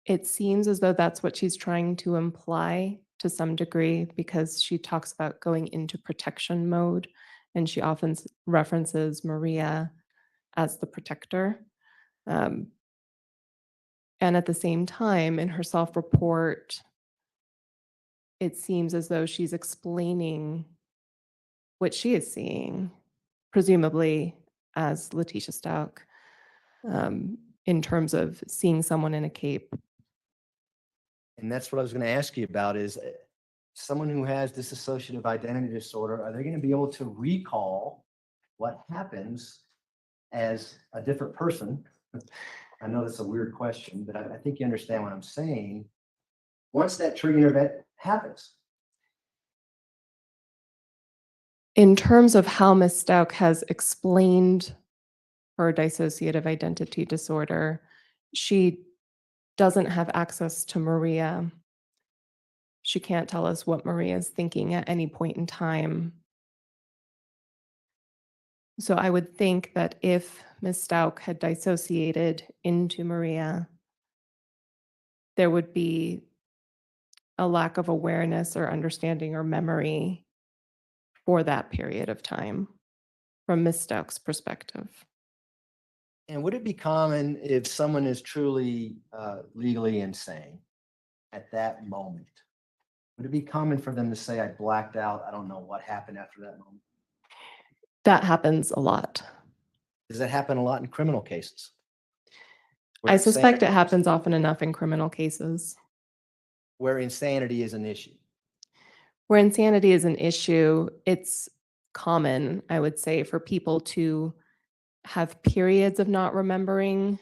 R: It seems as though that's what she's trying to imply to some degree, because she talks about going into protection mode, and she often references Maria as the protector. And at the same time, in her self-report, it seems as though she's explaining what she is seeing, presumably as Letitia Stout, in terms of seeing someone in a cape.
M: And that's what I was going to ask you about is someone who has dissociative identity disorder, are they going to be able to recall what happens as a different person? I know that's a weird question, but I think you understand what I'm saying. Once that triggering event happens.
R: In terms of how Ms. Stout has explained her dissociative identity disorder, she doesn't have access to Maria. She can't tell us what Maria is thinking at any point in time. So I would think that if Ms. Stout had dissociated into Maria, there would be a lack of awareness or understanding or memory for that period of time from Ms. Stout's perspective.
M: And would it be common if someone is truly legally insane at that moment? Would it be common for them to say, I blacked out, I don't know what happened after that moment?
R: That happens a lot.
M: Does that happen a lot in criminal cases?
R: I suspect it happens often enough in criminal cases.
M: Where insanity is an issue.
R: Where insanity is an issue, it's common, I would say, for people to have periods of not remembering,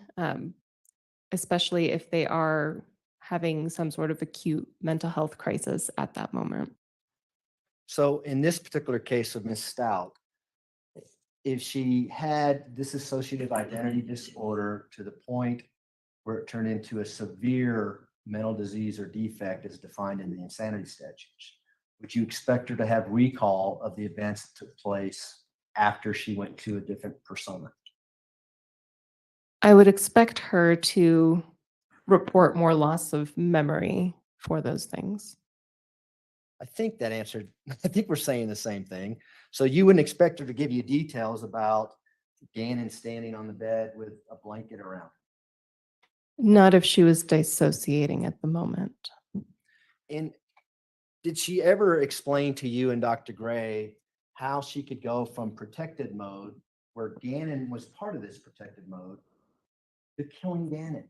R: especially if they are having some sort of acute mental health crisis at that moment.
M: So in this particular case of Ms. Stout, if she had dissociative identity disorder to the point where it turned into a severe mental disease or defect as defined in the insanity statutes, would you expect her to have recall of the events that took place after she went to a different persona?
R: I would expect her to report more loss of memory for those things.
M: I think that answered, I think we're saying the same thing. So you wouldn't expect her to give you details about Gannon standing on the bed with a blanket around.
R: Not if she was dissociating at the moment.
M: And did she ever explain to you and Dr. Gray how she could go from protected mode, where Gannon was part of this protected mode, to killing Gannon?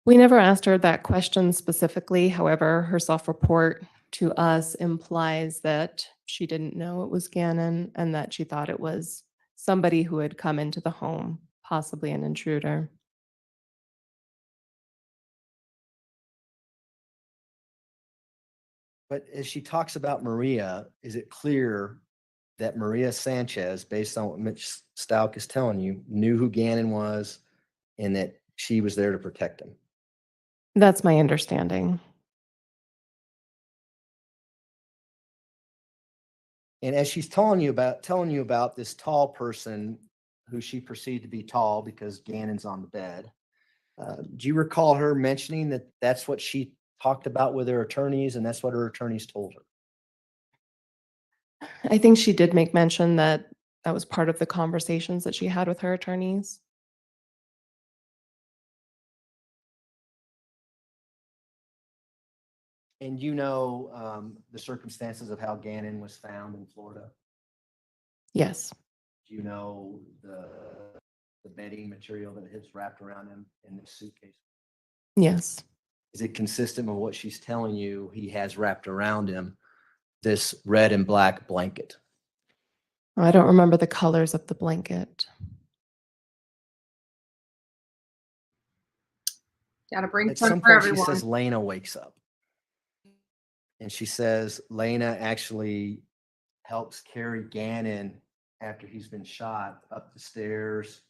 R: We never asked her that question specifically. However, her self-report to us implies that she didn't know it was Gannon and that she thought it was somebody who had come into the home, possibly an intruder.
M: But as she talks about Maria, is it clear that Maria Sanchez, based on what Mitch Stout is telling you, knew who Gannon was and that she was there to protect him?
R: That's my understanding.
M: And as she's telling you about this tall person who she perceived to be tall because Gannon's on the bed, do you recall her mentioning that that's what she talked about with her attorneys and that's what her attorneys told her?
R: I think she did make mention that that was part of the conversations that she had with her attorneys.
M: And you know the circumstances of how Gannon was found in Florida?
R: Yes.
M: Do you know the bedding material that is wrapped around him in the suitcase?
R: Yes.
M: Is it consistent with what she's telling you he has wrapped around him, this red and black blanket?
R: I don't remember the colors of the blanket.
F: Gotta bring
M: At
F: some
M: some
F: for
M: point, she
F: everyone.
M: says Lena wakes up. And she says Lena actually helps carry Gannon after he's been shot up the stairs,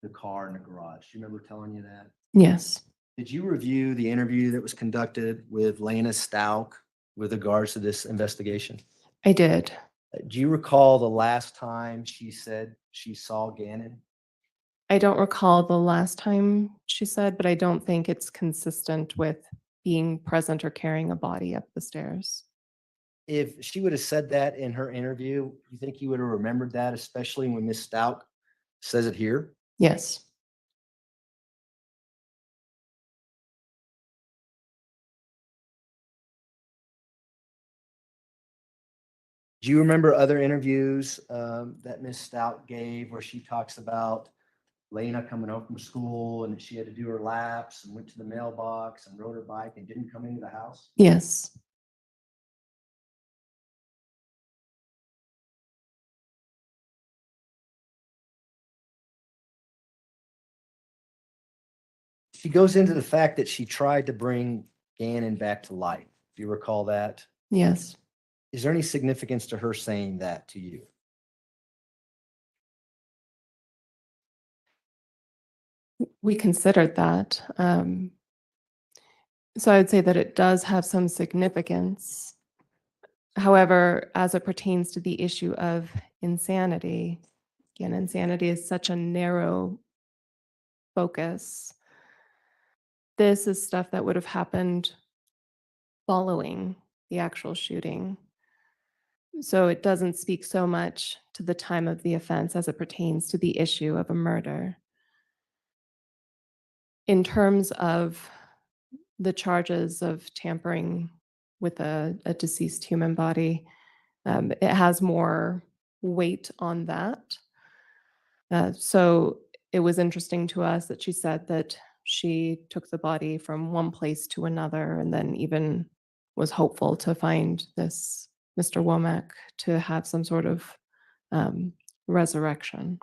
M: the car, and the garage. Do you remember telling you that?
R: Yes.
M: Did you review the interview that was conducted with Lena Stauk with regards to this investigation?
R: I did.
M: Do you recall the last time she said she saw Gannon?
R: I don't recall the last time she said, but I don't think it's consistent with being present or carrying a body up the stairs.
M: If she would have said that in her interview, you think you would have remembered that, especially when Miss Stauk says it here?
R: Yes.
M: Do you remember other interviews that Miss Stout gave where she talks about Lena coming home from school and that she had to do her laps and went to the mailbox and rode her bike and didn't come into the house?
R: Yes.
M: She goes into the fact that she tried to bring Gannon back to life. Do you recall that?
R: Yes.
M: Is there any significance to her saying that to you?
R: We considered that. So I'd say that it does have some significance. However, as it pertains to the issue of insanity, again, insanity is such a narrow focus. This is stuff that would have happened following the actual shooting. So it doesn't speak so much to the time of the offense as it pertains to the issue of a murder. In terms of the charges of tampering with a deceased human body, it has more weight on that. So it was interesting to us that she said that she took the body from one place to another and then even was hopeful to find this Mr. Womack to have some sort of resurrection.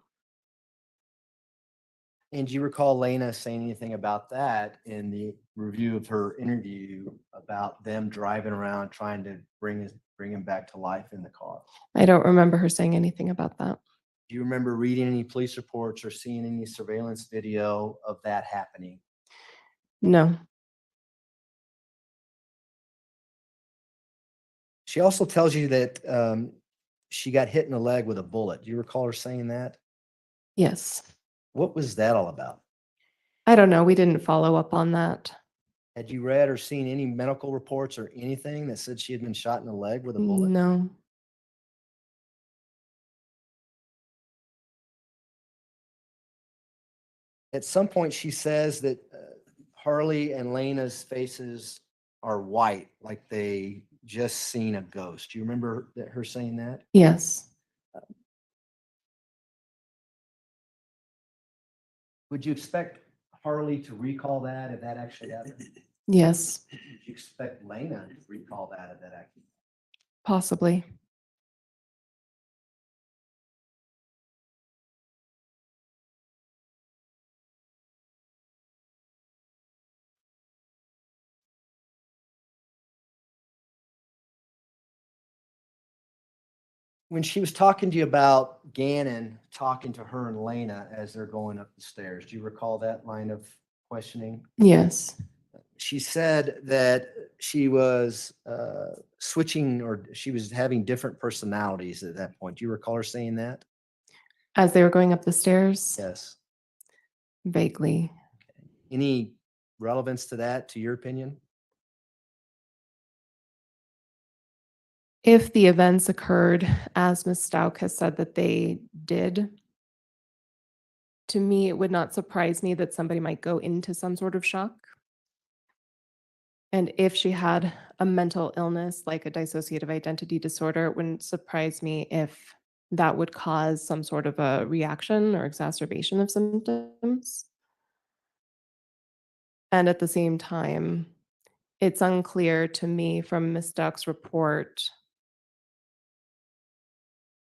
M: And do you recall Lena saying anything about that in the review of her interview about them driving around trying to bring him back to life in the car?
R: I don't remember her saying anything about that.
M: Do you remember reading any police reports or seeing any surveillance video of that happening?
R: No.
M: She also tells you that she got hit in the leg with a bullet. Do you recall her saying that?
R: Yes.
M: What was that all about?
R: I don't know. We didn't follow up on that.
M: Had you read or seen any medical reports or anything that said she had been shot in the leg with a bullet?
R: No.
M: At some point, she says that Harley and Lena's faces are white, like they just seen a ghost. Do you remember her saying that?
R: Yes.
M: Would you expect Harley to recall that if that actually happened?
R: Yes.
M: Would you expect Lena to recall that if that actually happened?
R: Possibly.
M: When she was talking to you about Gannon talking to her and Lena as they're going up the stairs, do you recall that line of questioning?
R: Yes.
M: She said that she was switching, or she was having different personalities at that point. Do you recall her saying that?
R: As they were going up the stairs?
M: Yes.
R: Vaguely.
M: Any relevance to that, to your opinion?
R: If the events occurred as Ms. Stauk has said that they did, to me, it would not surprise me that somebody might go into some sort of shock. And if she had a mental illness like a dissociative identity disorder, it wouldn't surprise me if that would cause some sort of a reaction or exacerbation of symptoms. And at the same time, it's unclear to me from Ms. Duck's report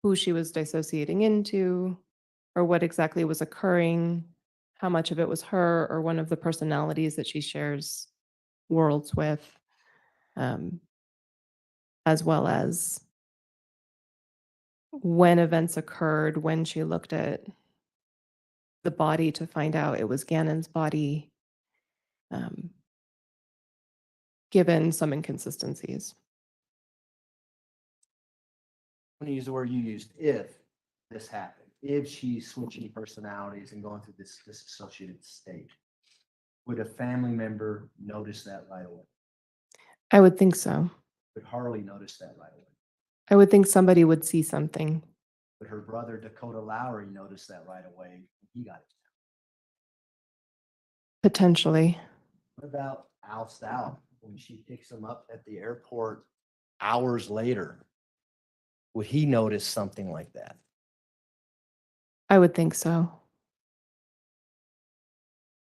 R: who she was dissociating into or what exactly was occurring, how much of it was her or one of the personalities that she shares worlds with, as well as when events occurred, when she looked at the body to find out it was Gannon's body, given some inconsistencies.
M: I'm going to use the word you used, if this happened, if she's switching personalities and going through this disassociated state, would a family member notice that right away?
R: I would think so.
M: Would Harley notice that right away?
R: I would think somebody would see something.
M: Would her brother Dakota Lowry notice that right away when he got it?
R: Potentially.
M: What about Al Stout when she picks him up at the airport hours later? Would he notice something like that?
R: I would think so.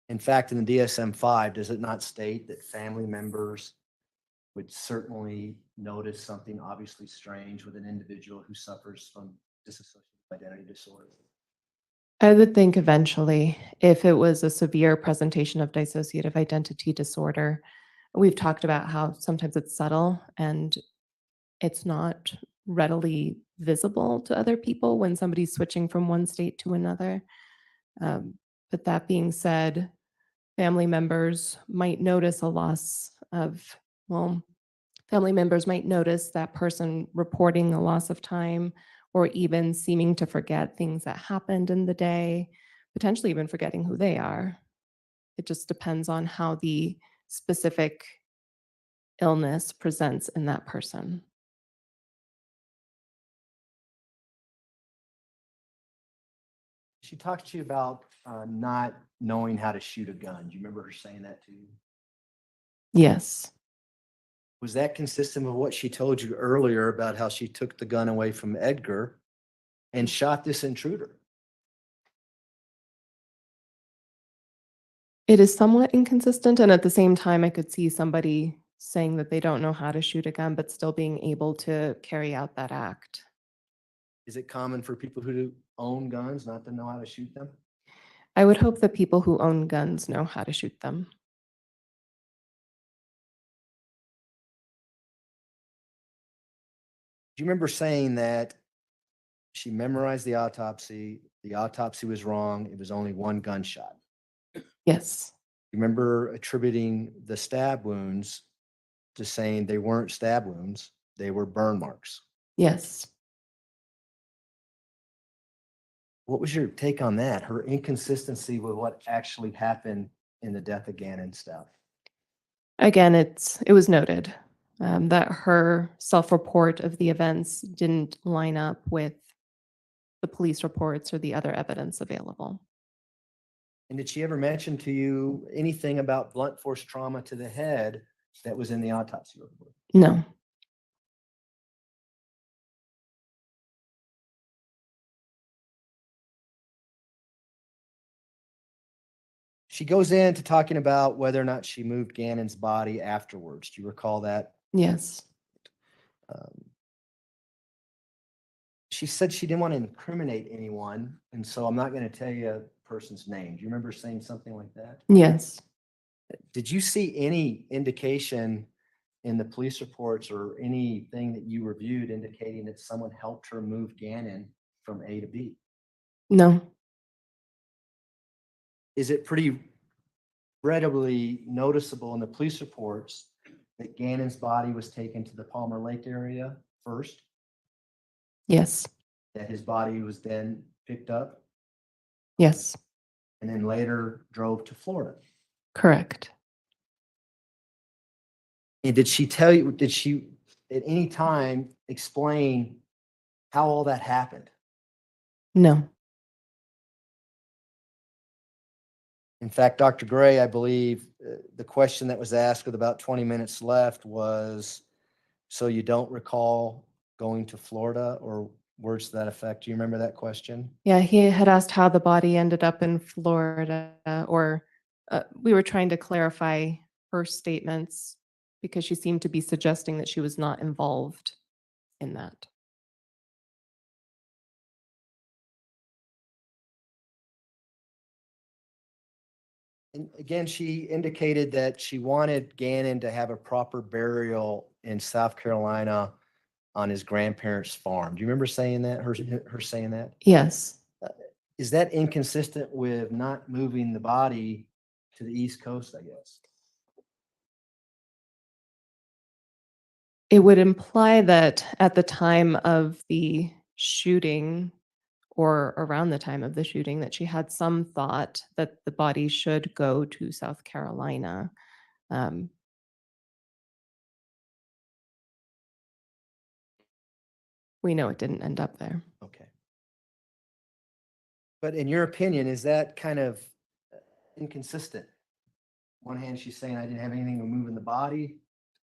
M: In fact, in the DSM-5, does it not state that family members would certainly notice something obviously strange with an individual who suffers from dissociative identity disorder?
R: I would think eventually, if it was a severe presentation of dissociative identity disorder, we've talked about how sometimes it's subtle and it's not readily visible to other people when somebody's switching from one state to another. But that being said, family members might notice a loss of, family members might notice that person reporting a loss of time or even seeming to forget things that happened in the day, potentially even forgetting who they are. It just depends on how the specific illness presents in that person.
M: She talked to you about not knowing how to shoot a gun. Do you remember her saying that to you?
R: Yes.
M: Was that consistent with what she told you earlier about how she took the gun away from Edgar and shot this intruder?
R: It is somewhat inconsistent, and at the same time, I could see somebody saying that they don't know how to shoot a gun, but still being able to carry out that act.
M: Is it common for people who own guns not to know how to shoot them?
R: I would hope that people who own guns know how to shoot them.
M: Do you remember saying that she memorized the autopsy was wrong, it was only one gunshot?
R: Yes.
M: You remember attributing the stab wounds to saying they weren't stab wounds, they were burn marks?
R: Yes.
M: What was your take on that? Her inconsistency with what actually happened in the death of Gannon stuff?
R: Again, it was noted that her self-report of the events didn't line up with the police reports or the other evidence available.
M: And did she ever mention to you anything about blunt force trauma to the head that was in the autopsy report?
R: No.
M: She goes into talking about whether or not she moved Gannon's body afterwards. Do you recall that?
R: Yes.
M: She said she didn't want to incriminate anyone, and so I'm not going to tell you a person's name. Do you remember saying something like that?
R: Yes.
M: Did you see any indication in the police reports or anything that you reviewed indicating that someone helped her move Gannon from A to B?
R: No.
M: Is it pretty readily noticeable in the police reports that Gannon's body was taken to the Palmer Lake area first?
R: Yes.
M: That his body was then picked up
R: Yes.
M: and then later drove to Florida?
R: Correct.
M: And did she at any time explain how all that happened?
R: No.
M: In fact, Dr. Gray, I believe the question that was asked with about 20 minutes left was, so you don't recall going to Florida, or words to that effect? Do you remember that question?
R: Yeah, he had asked how the body ended up in Florida, or we were trying to clarify her statements because she seemed to be suggesting that she was not involved in that.
M: And again, she indicated that she wanted Gannon to have a proper burial in South Carolina on his grandparents' farm. Do you remember saying that, her saying that?
R: Yes.
M: Is that inconsistent with not moving the body to the East Coast, I guess?
R: It would imply that at the time of the shooting, or around the time of the shooting, that she had some thought that the body should go to South Carolina. We know it didn't end up there.
M: Okay. But in your opinion, is that kind of inconsistent? One hand, she's saying, I didn't have anything to move in the body.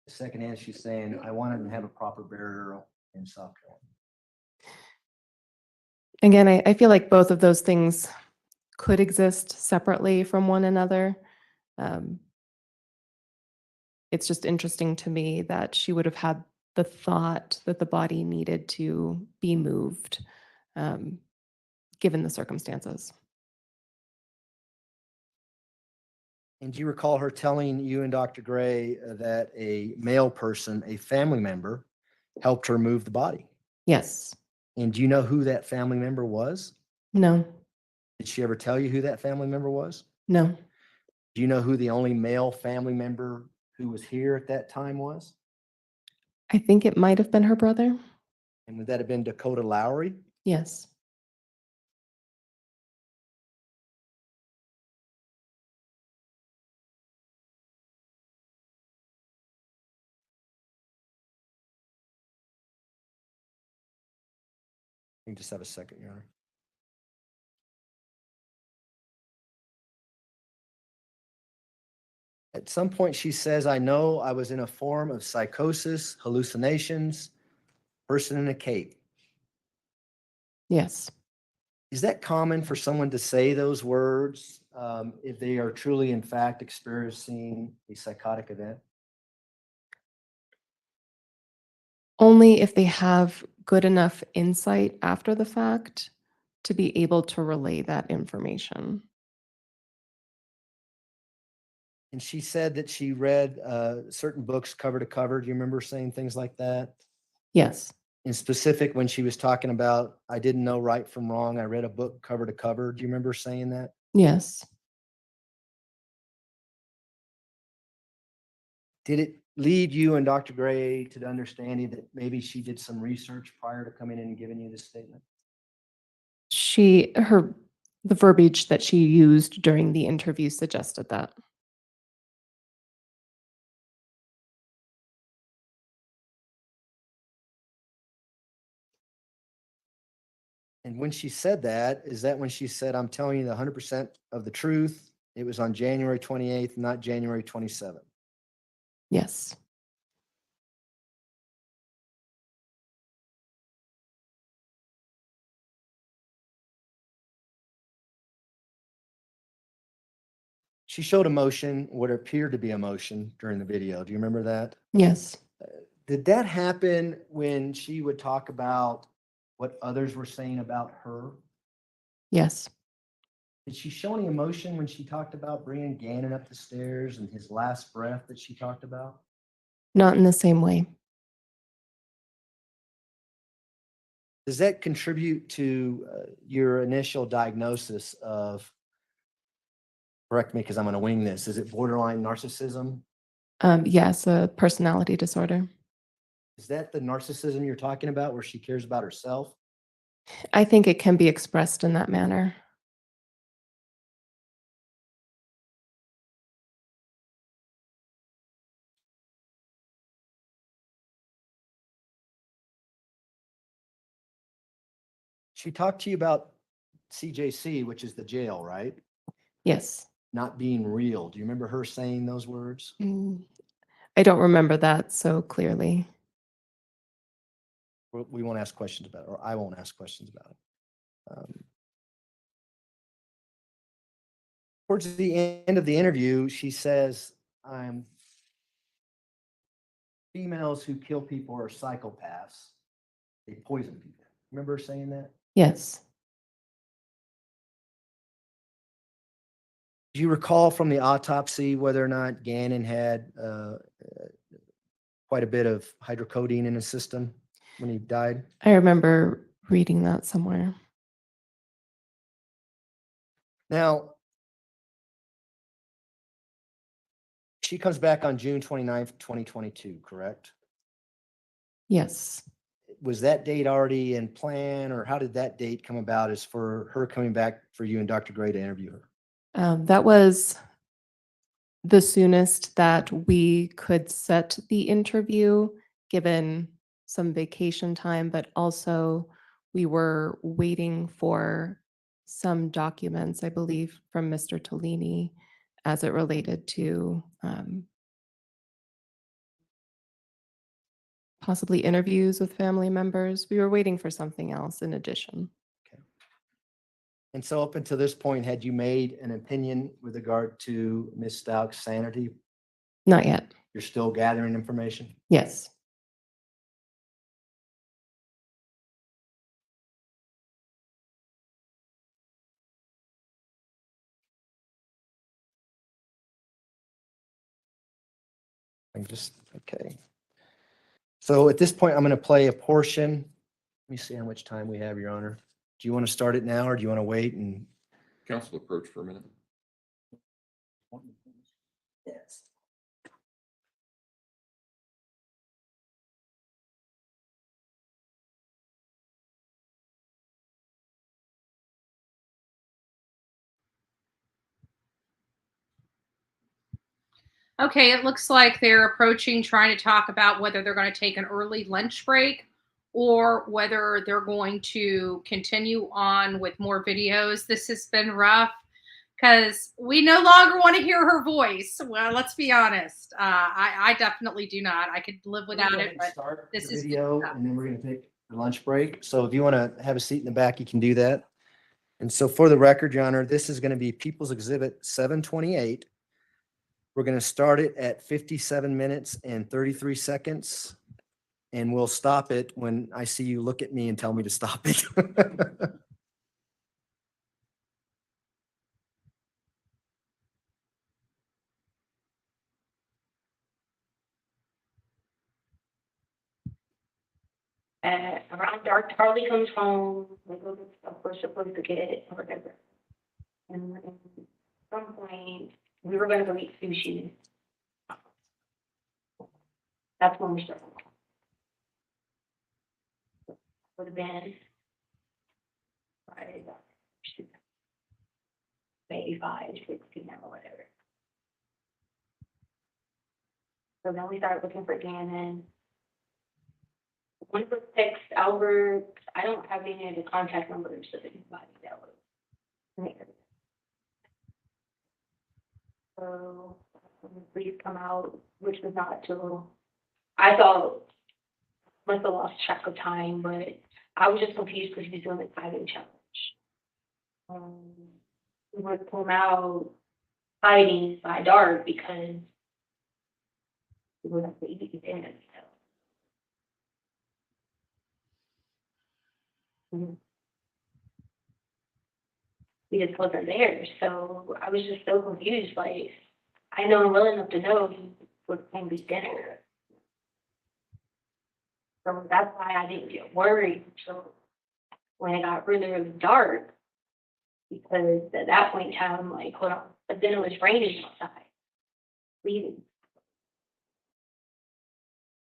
M: The second hand, she's saying, I wanted to have a proper burial in South Carolina.
R: Again, I feel like both of those things could exist separately from one another. It's just interesting to me that she would have had the thought that the body needed to be moved, given the circumstances.
M: And do you recall her telling you and Dr. Gray that a male person, a family member, helped her move the body?
R: Yes.
M: And do you know who that family member was?
R: No.
M: Did she ever tell you who that family member was?
R: No.
M: Do you know who the only male family member who was here at that time was?
R: I think it might have been her brother.
M: And would that have been Dakota Lowry?
R: Yes.
M: You can just have a second, Your Honor. At some point, she says, I know I was in a form of psychosis, hallucinations, person in a cape.
R: Yes.
M: Is that common for someone to say those words if they are truly, in fact, experiencing a psychotic event?
R: Only if they have good enough insight after the fact to be able to relay that information.
M: And she said that she read certain books cover to cover. Do you remember saying things like that?
R: Yes.
M: In specific, when she was talking about, I didn't know right from wrong, I read a book cover to cover. Do you remember saying that?
R: Yes.
M: Did it lead you and Dr. Gray to the understanding that maybe she did some research prior to coming in and giving you this statement?
R: The verbiage that she used during the interview suggested that.
M: And when she said that, is that when she said, I'm telling you the 100% of the truth? It was on January 28th, not January 27th.
R: Yes.
M: She showed emotion, what appeared to be emotion during the video. Do you remember that?
R: Yes.
M: Did that happen when she would talk about what others were saying about her?
R: Yes.
M: Did she show any emotion when she talked about bringing Gannon up the stairs and his last breath that she talked about?
R: Not in the same way.
M: Does that contribute to your initial diagnosis of, correct me because I'm going to wing this, is it borderline narcissism?
R: Yes, a personality disorder.
M: Is that the narcissism you're talking about where she cares about herself?
R: I think it can be expressed in that manner.
M: She talked to you about CJC, which is the jail, right?
R: Yes.
M: not being real. Do you remember her saying those words?
R: I don't remember that so clearly.
M: We won't ask questions about it, or I won't ask questions about it. Towards the end of the interview, she says, females who kill people are psychopaths. They poison people. Remember her saying that?
R: Yes.
M: Do you recall from the autopsy whether or not Gannon had quite a bit of hydrocodone in his system when he died?
R: I remember reading that somewhere.
M: Now, she comes back on June 29th, 2022, correct?
R: Yes.
M: Was that date already in plan, or how did that date come about as for her coming back for you and Dr. Gray to interview her?
R: That was the soonest that we could set the interview, given some vacation time, but also we were waiting for some documents, I believe, from Mr. Tellini as it related to possibly interviews with family members. We were waiting for something else in addition.
M: And so up until this point, had you made an opinion with regard to Ms. Stauch's sanity?
R: Not yet.
M: You're still gathering information?
R: Yes.
M: Okay. So at this point, I'm going to play a portion. Let me see how much time we have, Your Honor. Do you want to start it now, or do you want to wait and?
K: Counsel, approach for a minute.
M: Yes.
F: Okay, it looks like they're approaching, trying to talk about whether they're going to take an early lunch break or whether they're going to continue on with more videos. This has been rough because we no longer want to hear her voice. Well, let's be honest. I definitely do not. I could live without it, but this is
M: Video, and then we're going to take a lunch break. So if you want to have a seat in the back, you can do that. And so for the record, Your Honor, this is going to be People's Exhibit 728. We're going to start it at 57 minutes and 33 seconds. And we'll stop it when I see you look at me and tell me to stop it.
T: Around dark, Charlie comes home, we go get stuff we're supposed to get, or whatever. And at some point, we were gonna go eat sushi. That's when we started. Would have been Friday, maybe 5, 6 p.m. or whatever. So then we started looking for Gannon. One of us texts Albert. I don't have any of the contact numbers of anybody that was there. So when the police come out, which was not till I thought must have lost track of time, but I was just confused because he was doing the hiding challenge. We would come out hiding by dark because we would have to eat dinner. He just wasn't there, so I was just so confused. Like, I know him well enough to know he was going to be dinner. So that's why I didn't get worried. So when it got really, really dark, because at that point in time, I'm like, hold on, but then it was raining outside. Leaving.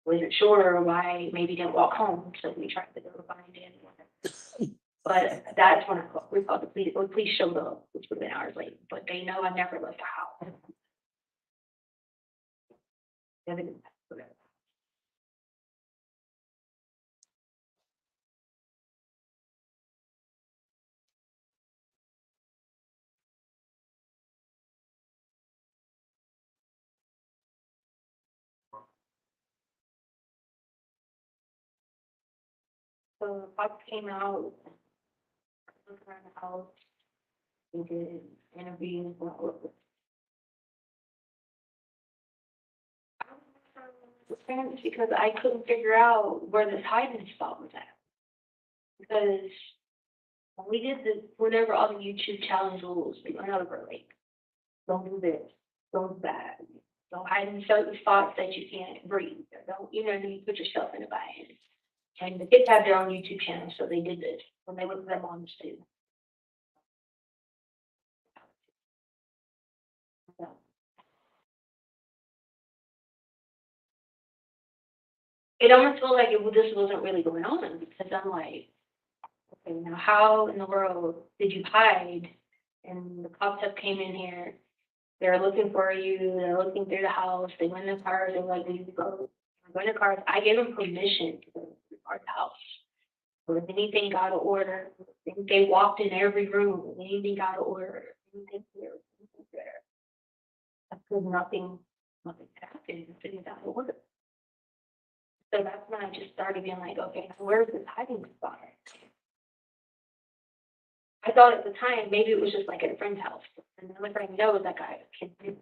T: Wasn't sure why maybe didn't walk home, so we tried to go find him. But that's when we called the police. The police showed up, which would have been hours late, but they know I never left the house. So the cops came out, looked around the house, they did interviews, blah, blah, blah. Parents, because I couldn't figure out where this hiding spot was at. Because when we did this, whenever all the YouTube challenge rules, we went over like, don't do this, don't do that, don't hide in certain spots that you can't breathe, or don't, you put yourself in a bind. And the kids have their own YouTube channel, so they did this when they went to their moms too. So, it almost felt like this wasn't really going on because I'm like, okay, now how in the world did you hide? And the cops have came in here. They're looking for you. They're looking through the house. They went in the car. They're like, we go in the cars. I gave them permission to go to the house. So if anything out of order, they walked in every room. Anything out of order, anything here, anything there. Because nothing happened. Nothing's out of order. So that's when I just started being like, okay, where's this hiding spot? I thought at the time maybe it was just like at a friend's house. And the only friend I know is that guy, kid.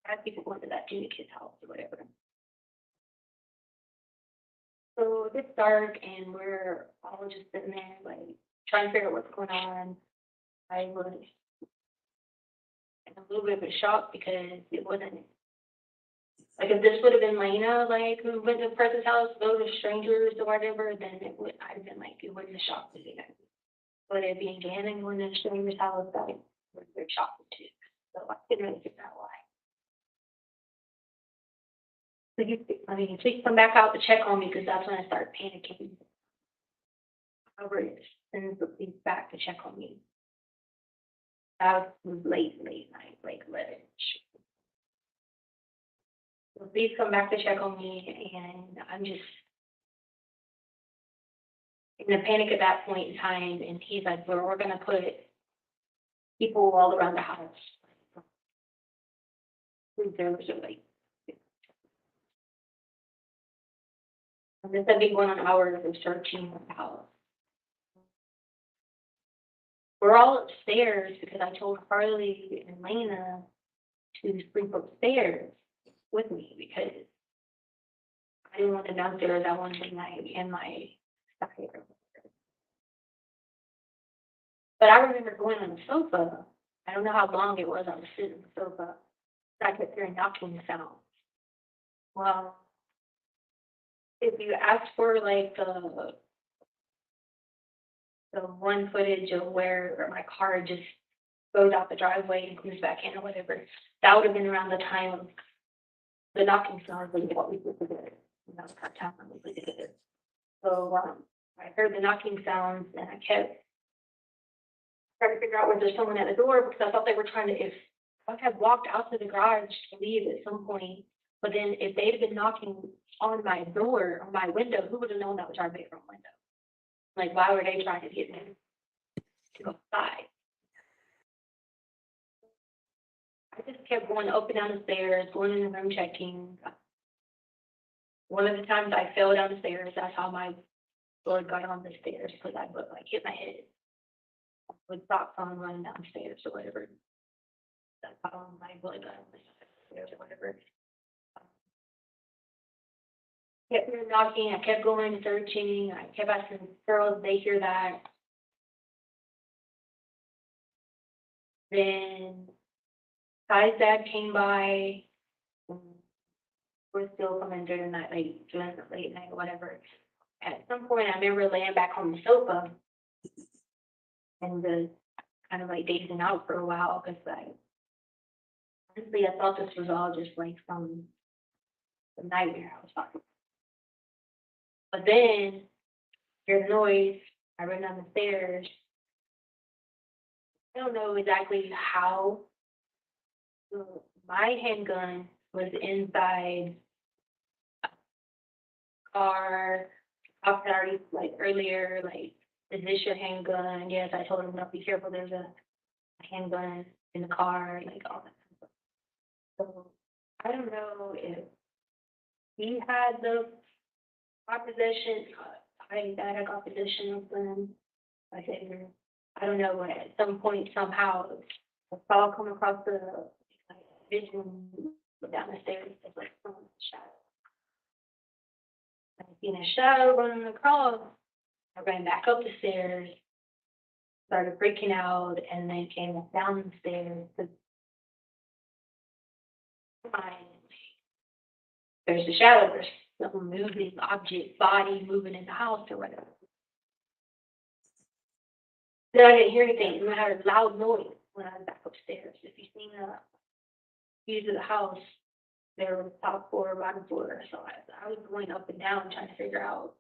T: I had people going to that junior kid's house or whatever. So it gets dark and we're all just sitting there, like, trying to figure out what's going on. I was in a little bit of a shock because it wasn't, like, if this would have been Lena, like, who went to a person's house, go to strangers or whatever, then I'd have been like, it wasn't a shock to me. But it being Gannon going to a stranger's house, that was very shocking too. So I couldn't really figure out why. So he come back out to check on me because that's when I started panicking. However, sends the police back to check on me. That was late night, like 11. The police come back to check on me, and I'm just in a panic at that point in time. And he's like, "Well, we're gonna put people all around the house." There was like. And this had been going on hours of searching the house. We're all upstairs because I told Harley and Lena to sleep upstairs with me because I didn't want them downstairs. I wanted them in my side. But I remember going on the sofa. I don't know how long it was. I was sitting on the sofa. I kept hearing knocking sounds. Well, if you ask for like the one footage of where my car just goes out the driveway and comes back in or whatever, that would have been around the time of the knocking sounds and what we did. That was our time when we did it. So I heard the knocking sounds and I kept trying to figure out whether there's someone at the door because I thought they were trying to, if I had walked out to the garage to leave at some point, but then if they'd have been knocking on my door or my window, who would have known that was our bedroom window? Like, why were they trying to get me to go outside? I just kept going up and down the stairs, going in the room checking. One of the times I fell down the stairs, that's how my blood got on the stairs because I would like hit my head with socks on running downstairs or whatever. That's how my blood got on the stairs or whatever. Kept hearing knocking, I kept going and searching, I kept asking girls if they hear that. Then Ty's dad came by. We're still coming during that during the late night or whatever. At some point I remember laying back on the sofa and kind of like dazing out for a while because honestly I thought this was all just like from the nightmare I was talking about. But then, hear the noise, I run down the stairs. I don't know exactly how. My handgun was inside a car. I had already, like, earlier, like, is this your handgun? Yes, I told him, no, be careful, there's a handgun in the car, like, all that kind of stuff. So, I don't know if he had my possession. I died, I got possession of them. I said, I don't know, at some point, somehow, I saw come across the vision down the stairs, it's like someone's shadow. I seen a shadow running across. I ran back up the stairs, started freaking out, and then came down the stairs. There's a shadow, there's some moving object, body moving in the house or whatever. Then I didn't hear anything, and I heard a loud noise when I was back upstairs. If you've seen the views of the house, there was top floor, bottom floor. So I was going up and down trying to figure out,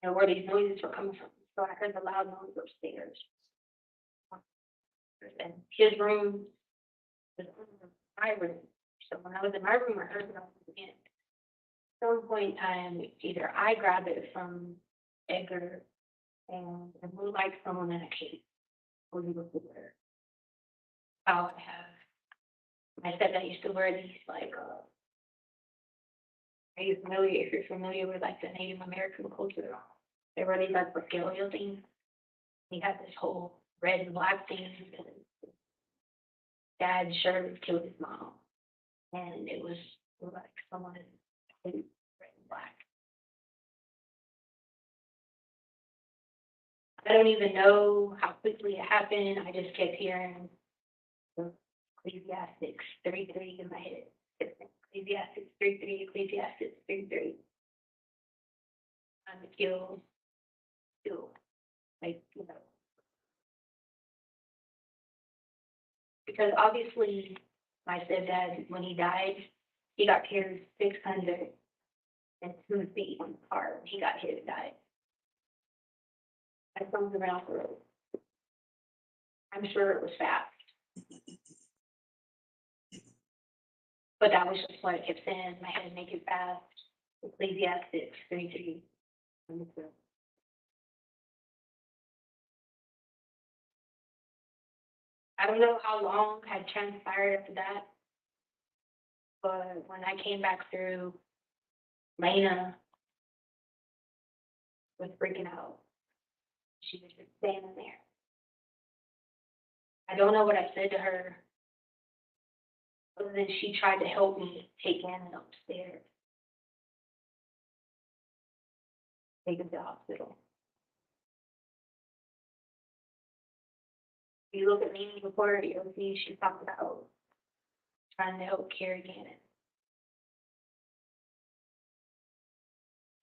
T: where these noises were coming from. So I heard the loud noise upstairs. And his room was in my room. So when I was in my room, I heard it on the end. At some point in time, either I grabbed it from Edgar and it looked like someone in a cape. Or he was there. I would have. My stepdad used to wear these like. Are you familiar? If you're familiar with like the Native American culture, they wear these like regalia things. He had this whole red and black thing. Dad shirt killed his mom, and it was like someone in red and black. I don't even know how quickly it happened. I just kept hearing Ecclesiastes 3:3 in my head. Ecclesiastes 3:3, Ecclesiastes 3:3. I'm still, like, because obviously my stepdad, when he died, he got carried 602 feet on the car. He got hit and died. I roamed around the road. I'm sure it was fast. But that was just what I kept saying. My head, make it fast. Ecclesiastes 3:3. I don't know how long had transpired after that, but when I came back through, Lena was freaking out. She was just standing there. I don't know what I said to her, other than she tried to help me take Anna upstairs, take him to the hospital. If you look at Lainey's report, you'll see she talked about trying to help carry Gannon.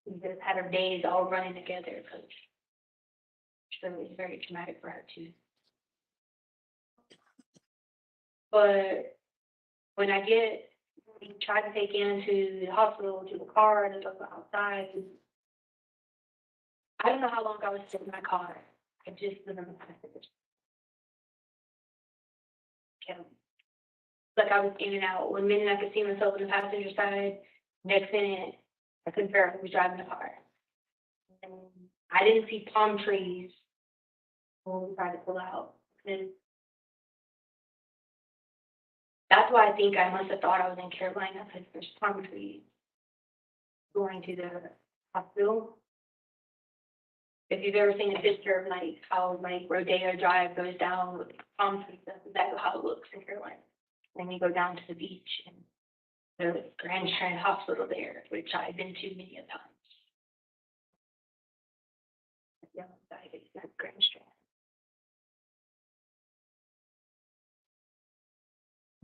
T: We just had her days all running together because it was very traumatic for her too. But when we tried to take Anna to the hospital, to the car, and go outside, I don't know how long I was sitting in my car. I just was in the passenger. Like I was in and out. One minute I could see myself on the passenger side. Next minute, I couldn't figure out who was driving the car. And I didn't see palm trees when we tried to pull out. And that's why I think I must have thought I was in Carolina, because there's palm trees going to the hospital. If you've ever seen a picture of like how like Rodeo Drive goes down with palm trees, that's exactly how it looks in Carolina. Then you go down to the beach and there's Grand Strand Hospital there, which I've been to many a times. Yeah, that's Grand Strand.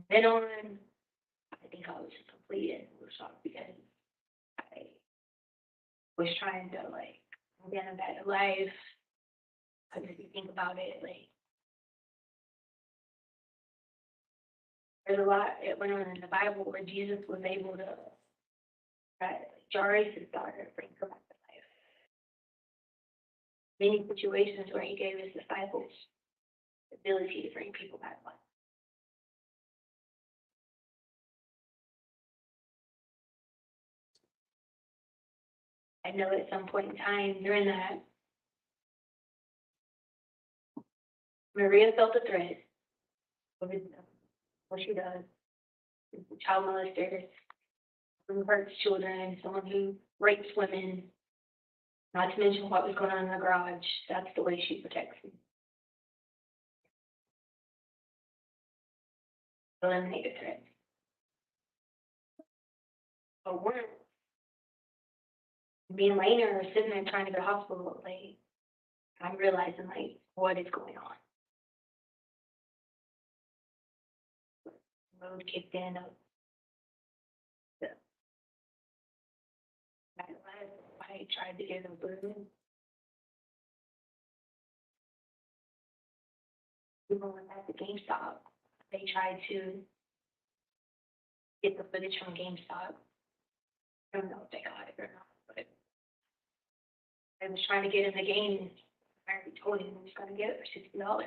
T: Then on, I think I was complete and shocked because I was trying to like get a better life. Because if you think about it, like there's a lot it went on in the Bible where Jesus was able to Jairus' daughter bring her back to life. Many situations where he gave his disciples the ability to bring people back to life. I know at some point in time during that, Maria felt a threat. What she does is a child molester, who hurts children, someone who rapes women, Not to mention what was going on in the garage. That's the way she protects me. Eliminate a threat. But we're me and Lena are sitting there trying to go to the hospital. Like, I'm realizing, like, what is going on. Road kicked in. I tried to get a balloon. Even when at the GameStop, they tried to get the footage from GameStop. I don't know if they got it or not, but I was trying to get in the game. I already told him he was going to get it for $60.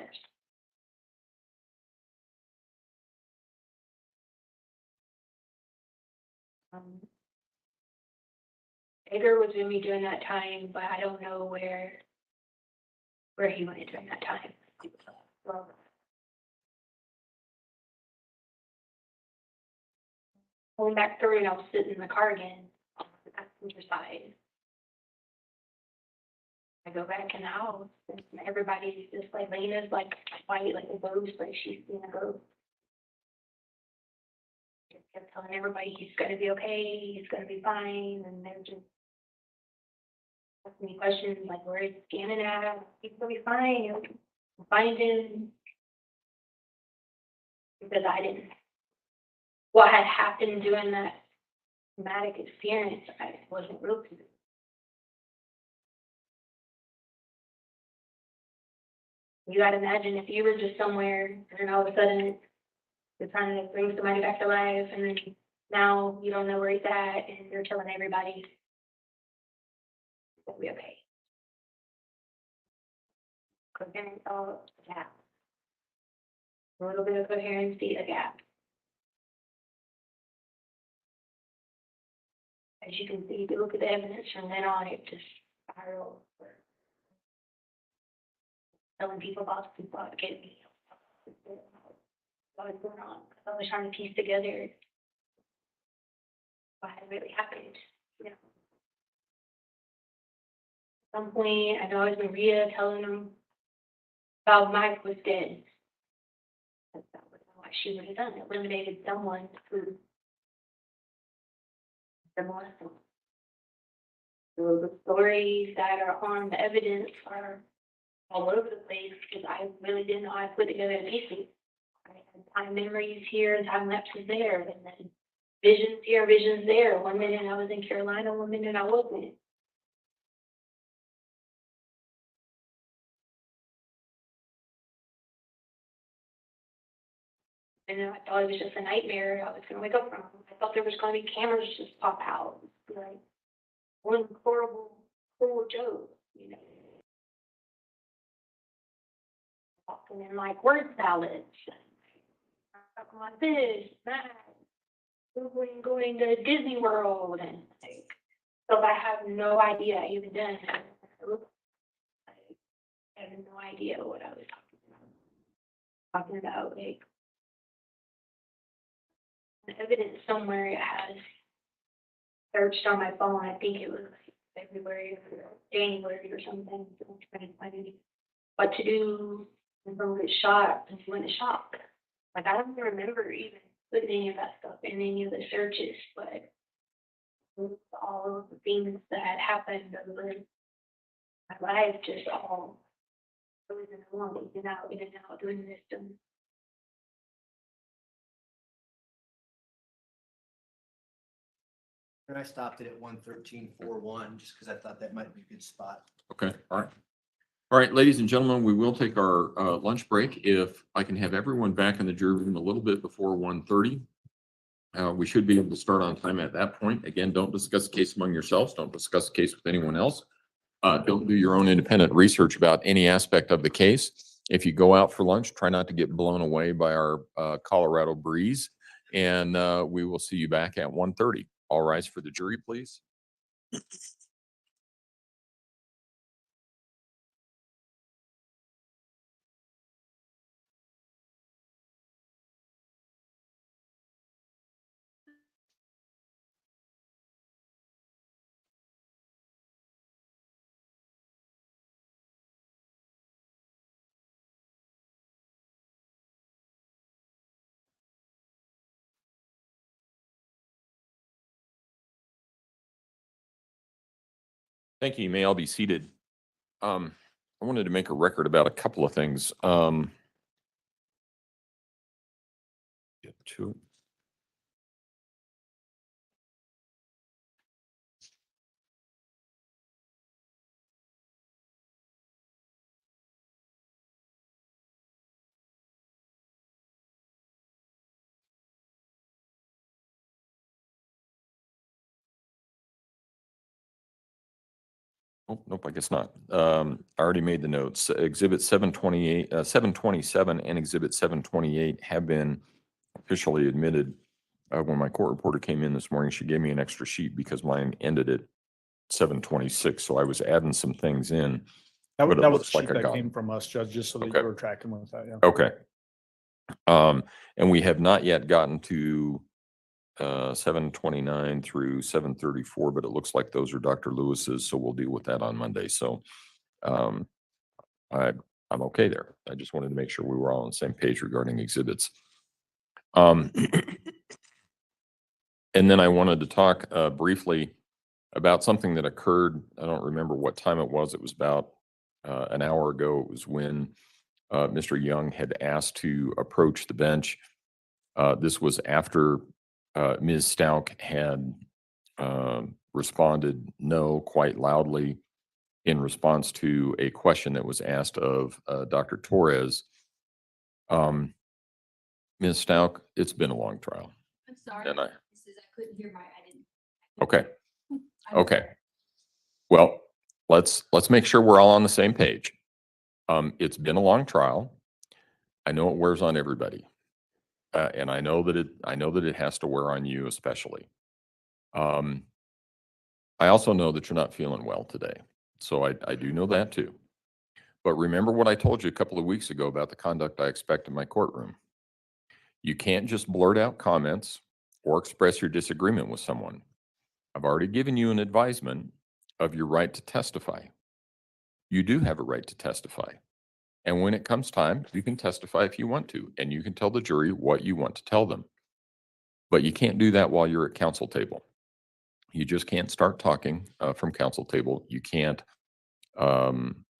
T: Edgar was with me during that time, but I don't know where he went during that time. Well, going back through, and I was sitting in the car again on the passenger side. I go back in the house, and everybody's just like, Lena's like white, like a ghost, like she's seen a ghost. Just kept telling everybody he's gonna be okay, he's gonna be fine, and they're just asking me questions like, where is Gannon at? He's gonna be fine, you'll find him. Because I didn't, what had happened during that traumatic experience, I wasn't real to me. You gotta imagine if you were just somewhere and then all of a sudden you're trying to bring somebody back to life and then now you don't know where he's at and you're telling everybody it'll be okay. Coherence, all a gap. A little bit of coherency, a gap. As you can see, if you look at the evidence from then on, it just spiraled. Telling people about getting me. What was going on? I was trying to piece together what had really happened. You know. At some point, I know it was Maria telling them about Mike was dead. That was what she would have done. Eliminated someone who the molester. So the stories that are on the evidence are all over the place because I really didn't know how to put together a pieces. I had time memories here and time lapses there, and then visions here, visions there. 1 minute I was in Carolina, 1 minute I wasn't. And I thought it was just a nightmare I was going to wake up from. I thought there was going to be cameras just pop out. Like one horrible, cruel joke, you know. Talking in like word salads. Talking like this, that. Going to Disney World and like, so I have no idea I even done that. I have no idea what I was talking about. Like the evidence somewhere it has searched on my phone. I think it was like February or January or something. So I'm trying to find what to do and from get shot and went to shock. Like I don't remember even putting any of that stuff in any of the searches, but all of the things that had happened over my life just all goes in one, in and out, doing this. And
M: And I stopped it at 113.41 just because I thought that might be a good spot.
K: Okay, all right. All right, ladies and gentlemen, we will take our lunch break. If I can have everyone back in the jury room a little bit before 1:30. We should be able to start on time at that point. Again, don't discuss the case among yourselves. Don't discuss the case with anyone else. Don't do your own independent research about any aspect of the case. If you go out for lunch, try not to get blown away by our Colorado breeze. And we will see you back at 1:30. All rise for the jury, please. Thank you. You may all be seated. I wanted to make a record about a couple of things. Get to it. Oh, nope, I guess not. I already made the notes. Exhibit 728, 727 and Exhibit 728 have been officially admitted. When my court reporter came in this morning, she gave me an extra sheet because mine ended at 726, so I was adding some things in.
N: That
K: but it
N: was a
K: looks like
N: sheet
K: I
N: that
K: got
N: came
K: them.
N: from us, Judge, just so that
K: Okay.
N: you were tracking with that, yeah.
K: Okay. And we have not yet gotten to 729 through 734, but it looks like those are Dr. Lewis's, so we'll deal with that on Monday. So I'm okay there. I just wanted to make sure we were all on the same page regarding exhibits. And then I wanted to talk briefly about something that occurred. I don't remember what time it was. It was about an hour ago. It was when Mr. Young had asked to approach the bench. This was after Ms. Stout had responded no quite loudly in response to a question that was asked of Dr. Torres. Ms. Stout, it's been a long trial.
U: I'm sorry.
K: And I
U: couldn't hear I didn't.
K: okay. Okay. Well, let's make sure we're all on the same page. It's been a long trial. I know it wears on everybody. And I know that it has to wear on you especially. I also know that you're not feeling well today. So I do know that too. But remember what I told you a couple of weeks ago about the conduct I expect in my courtroom. You can't just blurt out comments or express your disagreement with someone. I've already given you an advisement of your right to testify. You do have a right to testify. And when it comes time, you can testify if you want to, and you can tell the jury what you want to tell them. But you can't do that while you're at counsel table. You just can't start talking from counsel table. You can't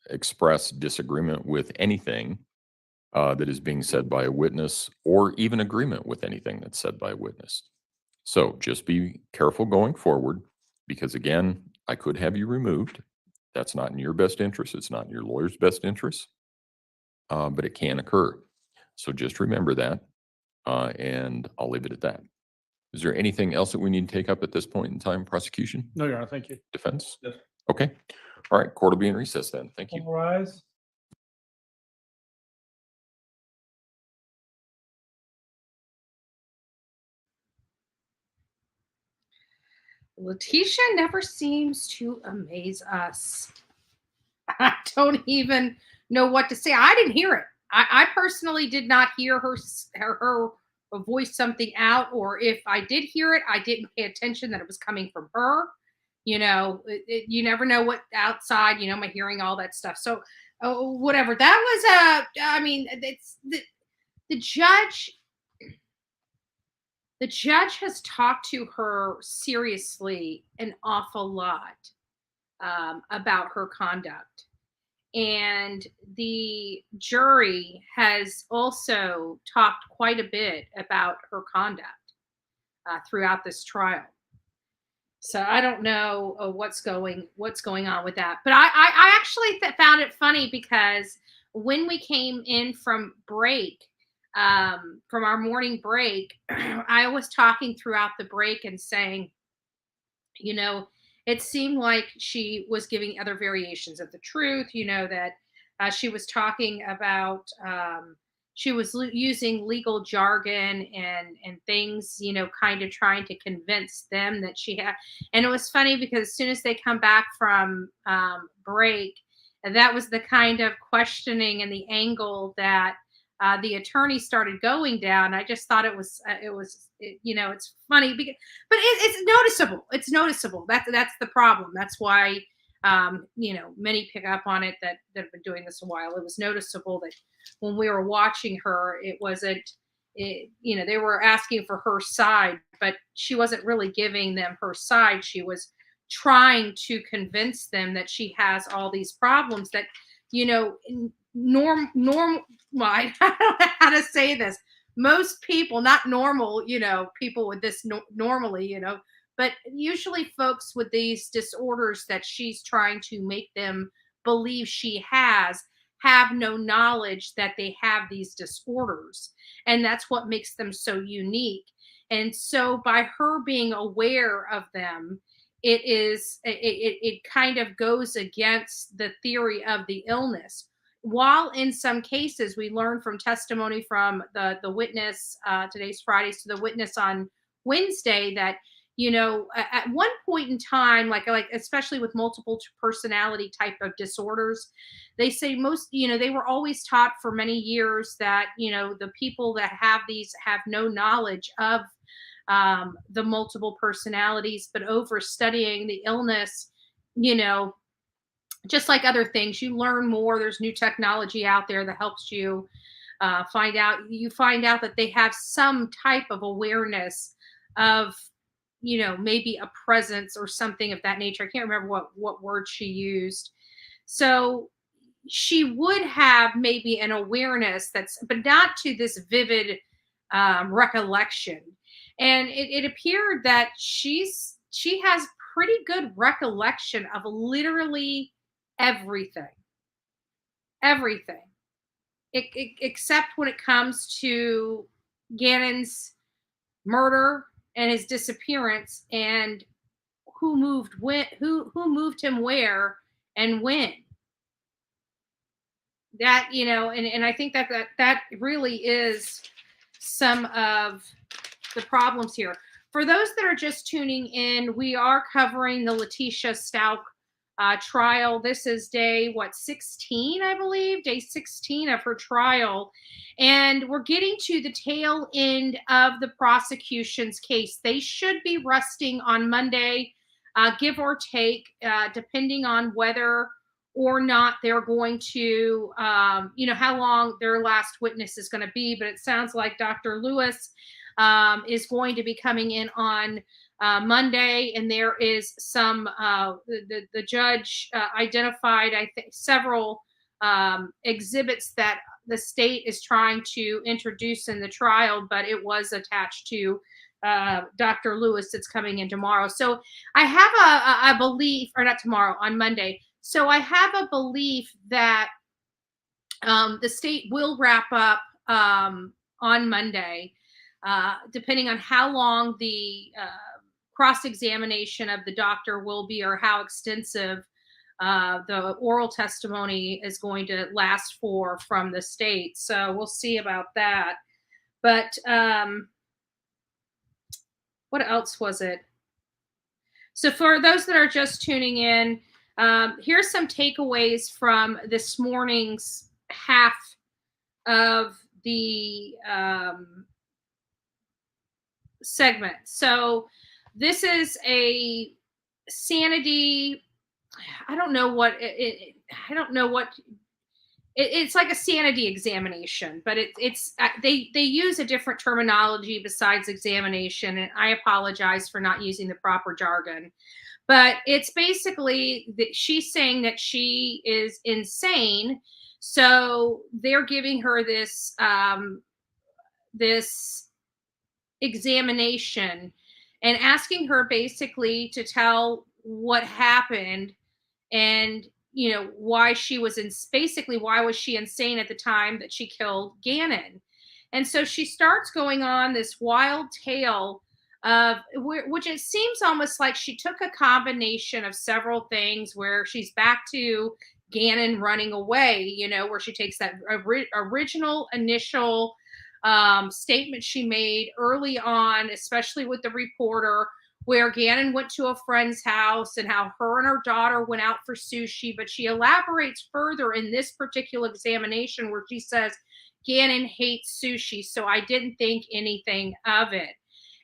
K: express disagreement with anything that is being said by a witness, or even agreement with anything that's said by a witness. So just be careful going forward, because again, I could have you removed. That's not in your best interest. It's not in your lawyer's best interest, but it can occur. So just remember that, and I'll leave it at that. Is there anything else that we need to take up at this point in time? Prosecution?
N: No, Your Honor, thank you.
K: Defense?
N: Yes.
K: Okay. All right. Court will be in recess then. Thank you.
N: All rise.
F: Letitia never seems to amaze us. I don't even know what to say. I didn't hear it. I personally did not hear her voice something out, or if I did hear it, I didn't pay attention that it was coming from her. You know, you never know what outside, you know, my hearing, all that stuff. So whatever. That was I mean, it's the judge. The judge has talked to her seriously an awful lot about her conduct. And the jury has also talked quite a bit about her conduct throughout this trial. So I don't know what's going on with that. But I actually found it funny, because when we came in from break, from our morning break, I was talking throughout the break and saying, you know, it seemed like she was giving other variations of the truth, you know, that she was talking about, she was using legal jargon and things, you know, kind of trying to convince them that she had. And it was funny because as soon as they come back from break, that was the kind of questioning and the angle that the attorney started going down. I just thought it was, you know, it's funny because, but it's noticeable. It's noticeable. That's the problem. That's why, you know, many pick up on it that have been doing this a while. It was noticeable that when we were watching her, it wasn't, you know, they were asking for her side, but she wasn't really giving them her side. She was trying to convince them that she has all these problems that, you know, well, I don't know how to say this. Most people, not normal, you know, people with this normally, you know, but usually folks with these disorders that she's trying to make them believe she has have no knowledge that they have these disorders. And that's what makes them so unique. And so by her being aware of them, it kind of goes against the theory of the illness. While in some cases we learn from testimony from the witness, today's Friday, so the witness on Wednesday, that, you know, at one point in time, like especially with multiple personality type of disorders, they say most, you know, they were always taught for many years that, you know, the people that have these have no knowledge of the multiple personalities, but over studying the illness, you know, just like other things, you learn more. There's new technology out there that helps you find out. You find out that they have some type of awareness of, you know, maybe a presence or something of that nature. I can't remember what word she used. So she would have maybe an awareness that's, but not to this vivid recollection. And it appeared that she has pretty good recollection of literally everything, everything, except when it comes to Gannon's murder and his disappearance and who moved him where and when. That, you know, and I think that really is some of the problems here. For those that are just tuning in, we are covering the Letitia Stout trial. This is day 16, I believe, day 16 of her trial. And we're getting to the tail end of the prosecution's case. They should be resting on Monday, give or take, depending on whether or not they're going to, you know, how long their last witness is going to be. But it sounds like Dr. Lewis is going to be coming in on Monday, and there is some the judge identified, I think, several exhibits that the state is trying to introduce in the trial, but it was attached to Dr. Lewis that's coming in tomorrow. So I have a belief, or not tomorrow, on Monday. So I have a belief that the state will wrap up on Monday, depending on how long the cross-examination of the doctor will be, or how extensive the oral testimony is going to last for from the state. So we'll see about that. But what else was it? So for those that are just tuning in, here's some takeaways from this morning's half of the segment. So this is a sanity. I don't know what I don't know what it's like a sanity examination, but it's they use a different terminology besides examination, and I apologize for not using the proper jargon. But it's basically that she's saying that she is insane, so they're giving her this this examination and asking her basically to tell what happened and, you know, why she was basically why was she insane at the time that she killed Gannon. And so she starts going on this wild tale of which it seems almost like she took a combination of several things, where she's back to Gannon running away, you know, where she takes that original initial statement she made early on, especially with the reporter, where Gannon went to a friend's house and how her and her daughter went out for sushi. But she elaborates further in this particular examination where she says, Gannon hates sushi, so I didn't think anything of it.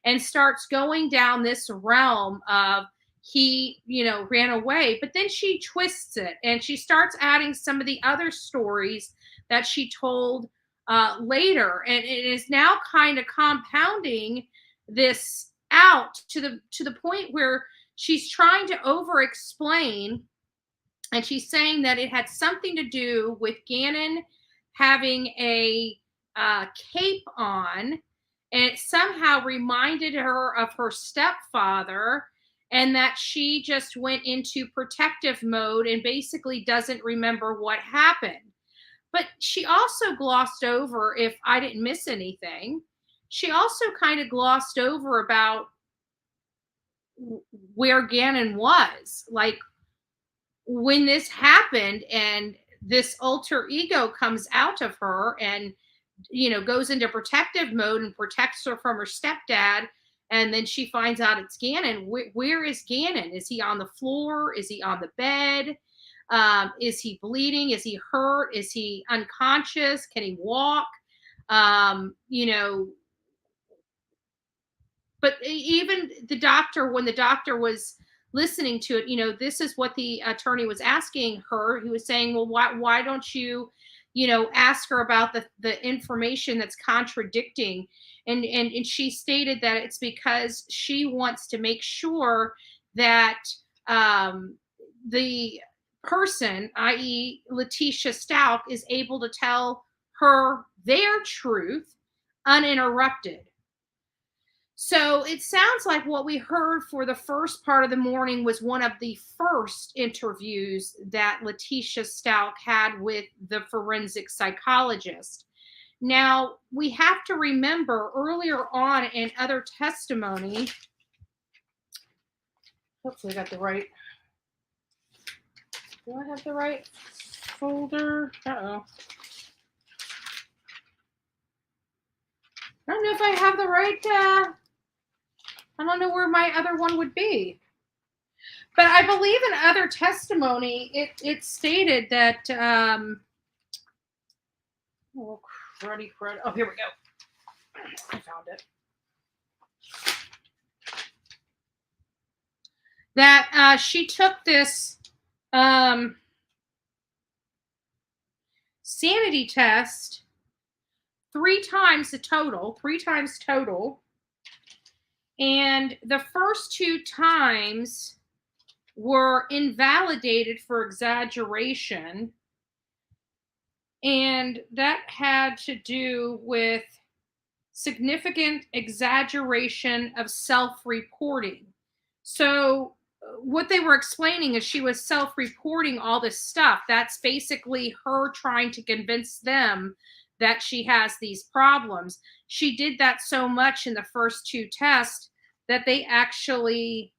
F: And starts going down this realm of he, you know, ran away. But then she twists it and she starts adding some of the other stories that she told later. And it is now kind of compounding this out to the point where she's trying to over explain, and she's saying that it had something to do with Gannon having a cape on, and it somehow reminded her of her stepfather, and that she just went into protective mode and basically doesn't remember what happened. But she also glossed over, if I didn't miss anything, she also kind of glossed over about where Gannon was. Like, when this happened and this alter ego comes out of her and, you know, goes into protective mode and protects her from her stepdad, and then she finds out it's Gannon. Where is Gannon? Is he on the floor? Is he on the bed? Is he bleeding? Is he hurt? Is he unconscious? Can he walk? You know, but even the doctor, when the doctor was listening to it, you know, this is what the attorney was asking her. He was saying, well, why don't you, you know, ask her about the information that's contradicting? And she stated that it's because she wants to make sure that the person, i.e. Letitia Stalk, is able to tell her their truth uninterrupted. So it sounds like what we heard for the first part of the morning was one of the first interviews that Letitia Stalk had with the forensic psychologist. Now, we have to remember earlier on in other testimony, hopefully I got the right, do I have the right folder? Uh-oh. I don't know if I have the right, I don't know where my other one would be. But I believe in other testimony, it stated that, oh, cruddy crud. Oh, here we go. I found it. That she took this sanity test three times total. And the first two times were invalidated for exaggeration. And that had to do with significant exaggeration of self-reporting. So what they were explaining is she was self-reporting all this stuff. That's basically her trying to convince them that she has these problems. She did that so much in the first two tests that they actually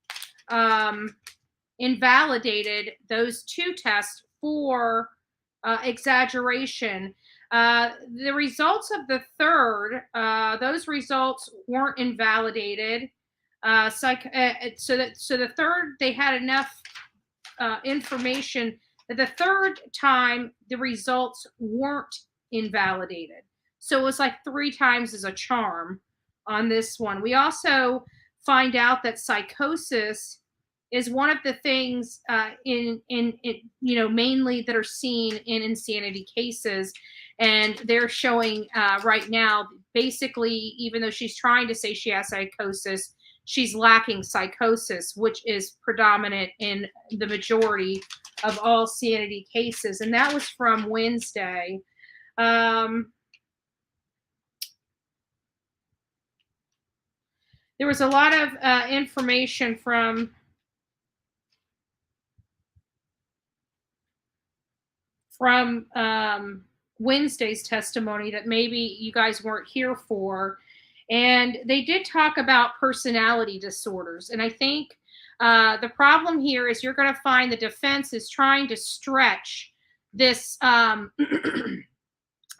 F: invalidated those two tests for exaggeration. The results of the third, those results weren't invalidated. So the third, they had enough information that the third time the results weren't invalidated. So it was like three times as a charm on this one. We also find out that psychosis is one of the things in you know, mainly that are seen in insanity cases. And they're showing right now, basically, even though she's trying to say she has psychosis, she's lacking psychosis, which is predominant in the majority of all sanity cases. And that was from Wednesday. There was a lot of information from Wednesday's testimony that maybe you guys weren't here for. And they did talk about personality disorders. And I think the problem here is you're going to find the defense is trying to stretch this,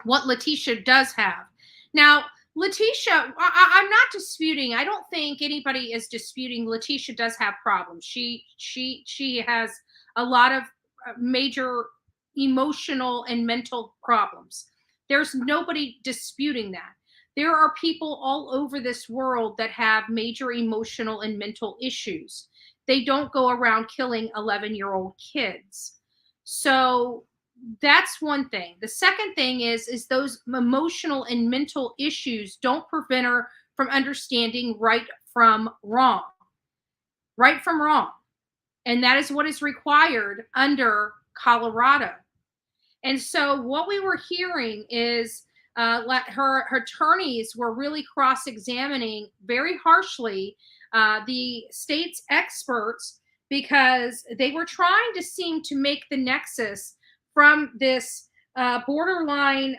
F: what Letitia does have. Now, Letitia, I'm not disputing. I don't think anybody is disputing Letitia does have problems. She has a lot of major emotional and mental problems. There's nobody disputing that. There are people all over this world that have major emotional and mental issues. They don't go around killing 11-year-old kids. So that's one thing. The second thing is those emotional and mental issues don't prevent her from understanding right from wrong. right from wrong. And that is what is required under Colorado. And so what we were hearing is her attorneys were really cross-examining very harshly the state's experts, because they were trying to seem to make the nexus from this borderline,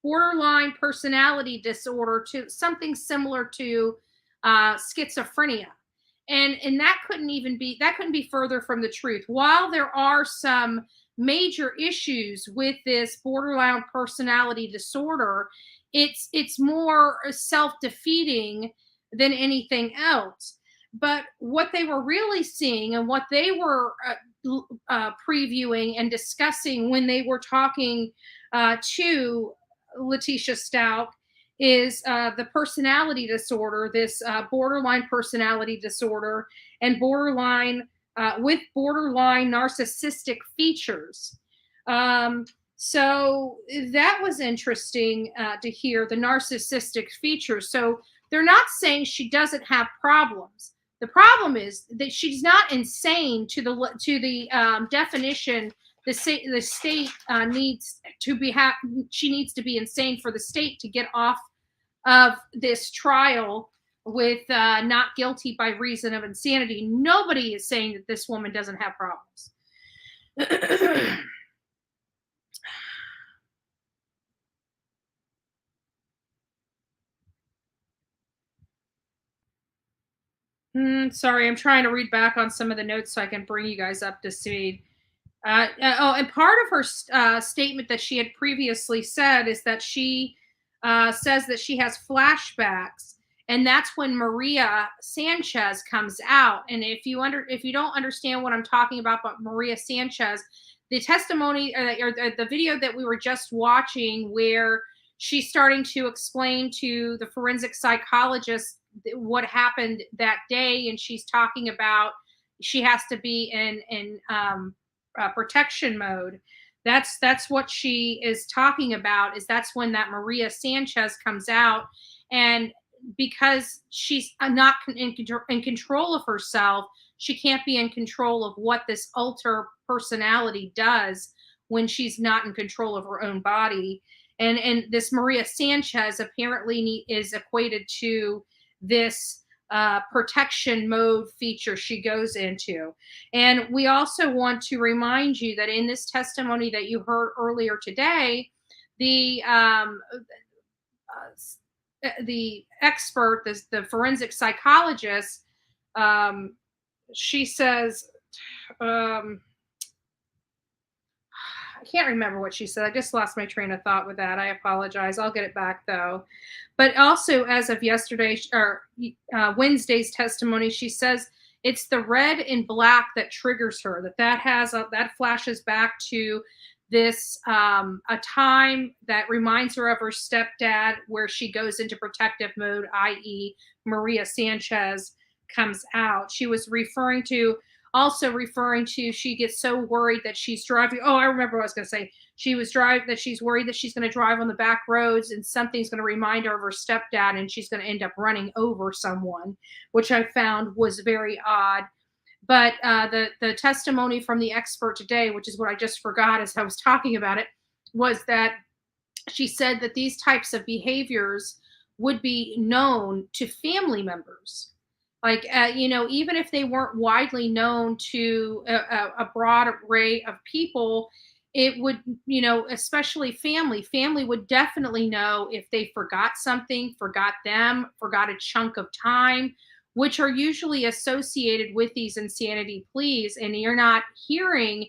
F: borderline personality disorder to something similar to schizophrenia. And that couldn't be further from the truth. While there are some major issues with this borderline personality disorder, it's more self-defeating than anything else. But what they were really seeing, and what they were previewing and discussing when they were talking to Letitia Stout, is the personality disorder, this borderline personality disorder, and borderline narcissistic features. So that was interesting to hear, the narcissistic features. So they're not saying she doesn't have problems. The problem is that she's not insane to the definition the state needs to be. She needs to be insane for the state to get off of this trial with not guilty by reason of insanity. Nobody is saying that this woman doesn't have problems. Sorry, I'm trying to read back on some of the notes so I can bring you guys up to speed. And part of her statement that she had previously said is that she says that she has flashbacks, and that's when Maria Sanchez comes out. And if you don't understand what I'm talking about Maria Sanchez, the testimony or the video that we were just watching, where she's starting to explain to the forensic psychologist what happened that day, and she's talking about she has to be in protection mode. That's what she is talking about. Is that's when that Maria Sanchez comes out, and because she's not in control of herself, she can't be in control of what this alter personality does when she's not in control of her own body. And this Maria Sanchez apparently is equated to this protection mode feature she goes into. And we also want to remind you that in this testimony that you heard earlier today, the expert, the forensic psychologist, she says, I can't remember what she said. I just lost my train of thought with that. I apologize. I'll get it back though. But also, as of yesterday or Wednesday's testimony, she says it's the red and black that triggers her. That flashes back to this a time that reminds her of her stepdad, where she goes into protective mode, i.e., Maria Sanchez comes out. She was referring to she gets so worried that she's driving. Oh, I remember what I was going to say. She's worried that she's going to drive on the back roads and something's going to remind her of her stepdad, and she's going to end up running over someone, which I found was very odd. But the testimony from the expert today, which is what I just forgot as I was talking about it, was that she said that these types of behaviors would be known to family members. Like, even if they weren't widely known to a broad array of people, it would, especially family would definitely know if they forgot something, forgot a chunk of time, which are usually associated with these insanity pleas. And you're not hearing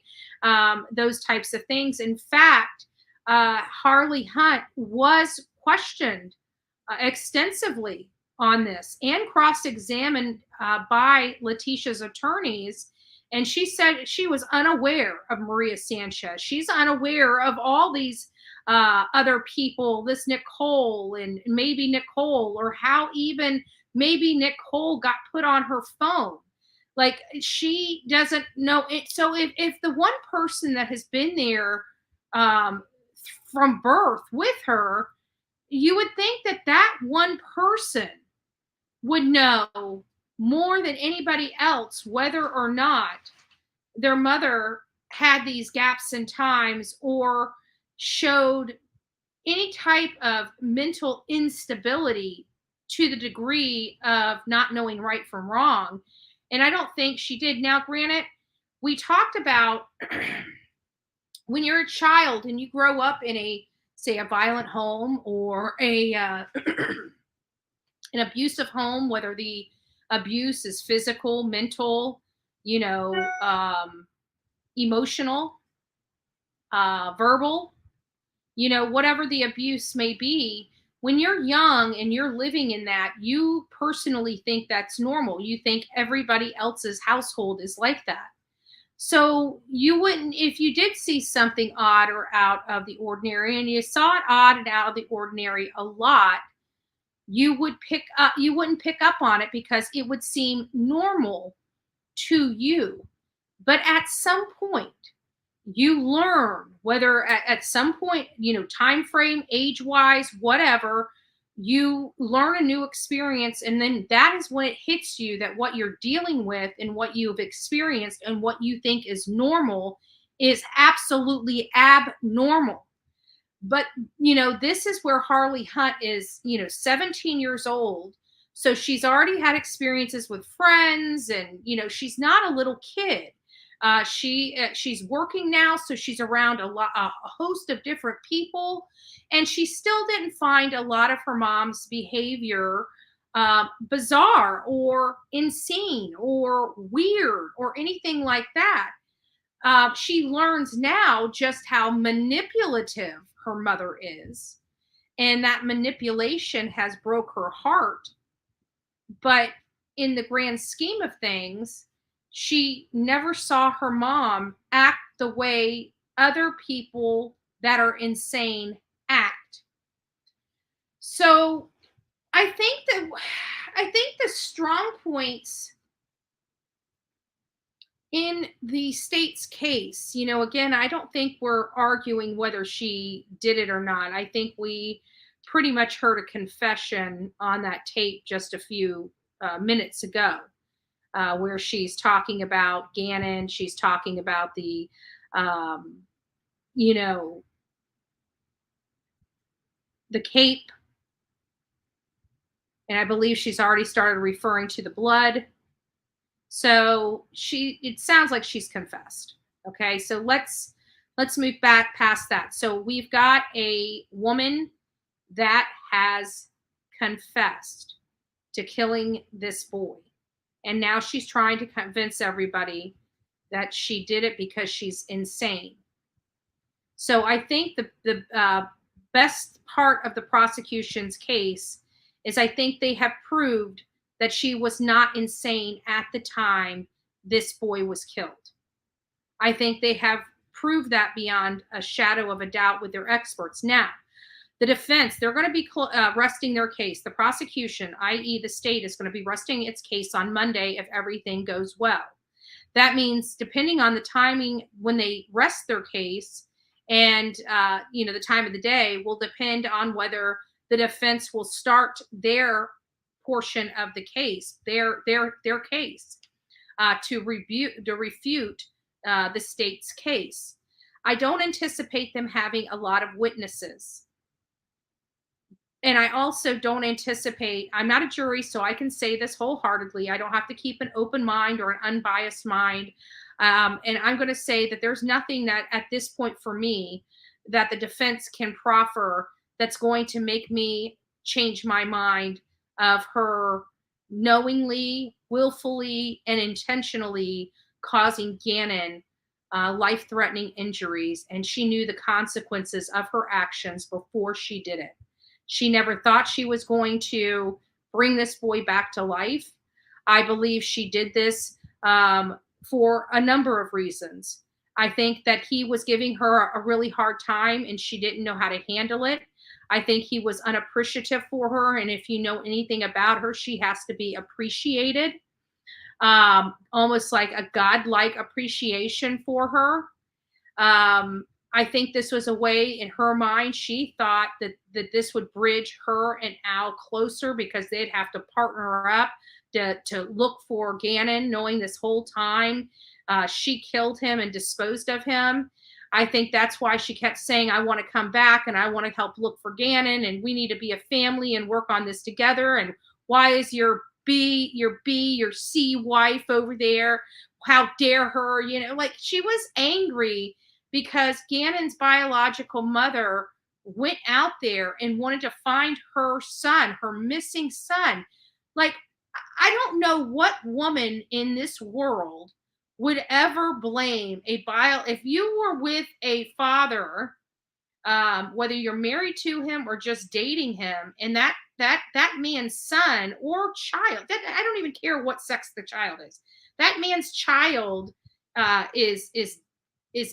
F: those types of things. In fact, Harley Hunt was questioned extensively on this and cross-examined by Letitia's attorneys. And she said she was unaware of Maria Sanchez. She's unaware of all these other people, this Nicole and maybe Nicole, or how even maybe Nicole got put on her phone. Like, she doesn't know it. So if the one person that has been there from birth with her, you would think that one person would know more than anybody else, whether or not their mother had these gaps in times or showed any type of mental instability to the degree of not knowing right from wrong. And I don't think she did. Now, granted, we talked about when you're a child and you grow up in a, say, a violent home or a an abusive home, whether the abuse is physical, mental, emotional, verbal, whatever the abuse may be. When you're young and you're living in that, you personally think that's normal. You think everybody else's household is like that. So you wouldn't, if you did see something odd or out of the ordinary, and you saw it odd and out of the ordinary a lot, you wouldn't pick up on it because it would seem normal to you. But at some point, you learn, whether at some point, time frame, age wise, whatever, you learn a new experience, and then that is when it hits you that what you're dealing with and what you've experienced and what you think is normal is absolutely abnormal. But this is where Harley Hunt is 17 years old, so she's already had experiences with friends, and she's not a little kid. She's working now, so she's around a host of different people, and she still didn't find a lot of her mom's behavior bizarre or insane or weird or anything like that. She learns now just how manipulative her mother is, and that manipulation has broke her heart. But in the grand scheme of things, she never saw her mom act the way other people that are insane act. So I think the strong points in the state's case, again, I don't think we're arguing whether she did it or not. I think we pretty much heard a confession on that tape just a few minutes ago, where she's talking about Gannon. She's talking about the, the cape. And I believe she's already started referring to the blood. So it sounds like she's confessed. Okay, so let's move back past that. So we've got a woman that has confessed to killing this boy, and now she's trying to convince everybody that she did it because she's insane. So I think the best part of the prosecution's case is I think they have proved that she was not insane at the time this boy was killed. I think they have proved that beyond a shadow of a doubt with their experts. Now, the defense, they're going to be resting their case. The prosecution, i.e. the state, is going to be resting its case on Monday if everything goes well. That means depending on the timing when they rest their case and the time of the day will depend on whether the defense will start their portion of the case, their case, to refute the state's case. I don't anticipate them having a lot of witnesses. And I also don't anticipate, I'm not a jury, so I can say this wholeheartedly. I don't have to keep an open mind or an unbiased mind. And I'm going to say that there's nothing that at this point for me that the defense can proffer that's going to make me change my mind of her knowingly, willfully, and intentionally causing Gannon life-threatening injuries. And she knew the consequences of her actions before she did it. She never thought she was going to bring this boy back to life. I believe she did this for a number of reasons. I think that he was giving her a really hard time and she didn't know how to handle it. I think he was unappreciative for her. And if you know anything about her, she has to be appreciated, almost like a godlike appreciation for her. I think this was a way in her mind. She thought that this would bridge her and Al closer because they'd have to partner up to look for Gannon, knowing this whole time she killed him and disposed of him. I think that's why she kept saying, I want to come back and I want to help look for Gannon and we need to be a family and work on this together. And why is your C wife over there? How dare her? You know, like she was angry because Gannon's biological mother went out there and wanted to find her son, her missing son. Like, I don't know what woman in this world would ever blame if you were with a father, whether you're married to him or just dating him, and that man's son or child, I don't even care what sex the child is, that man's child is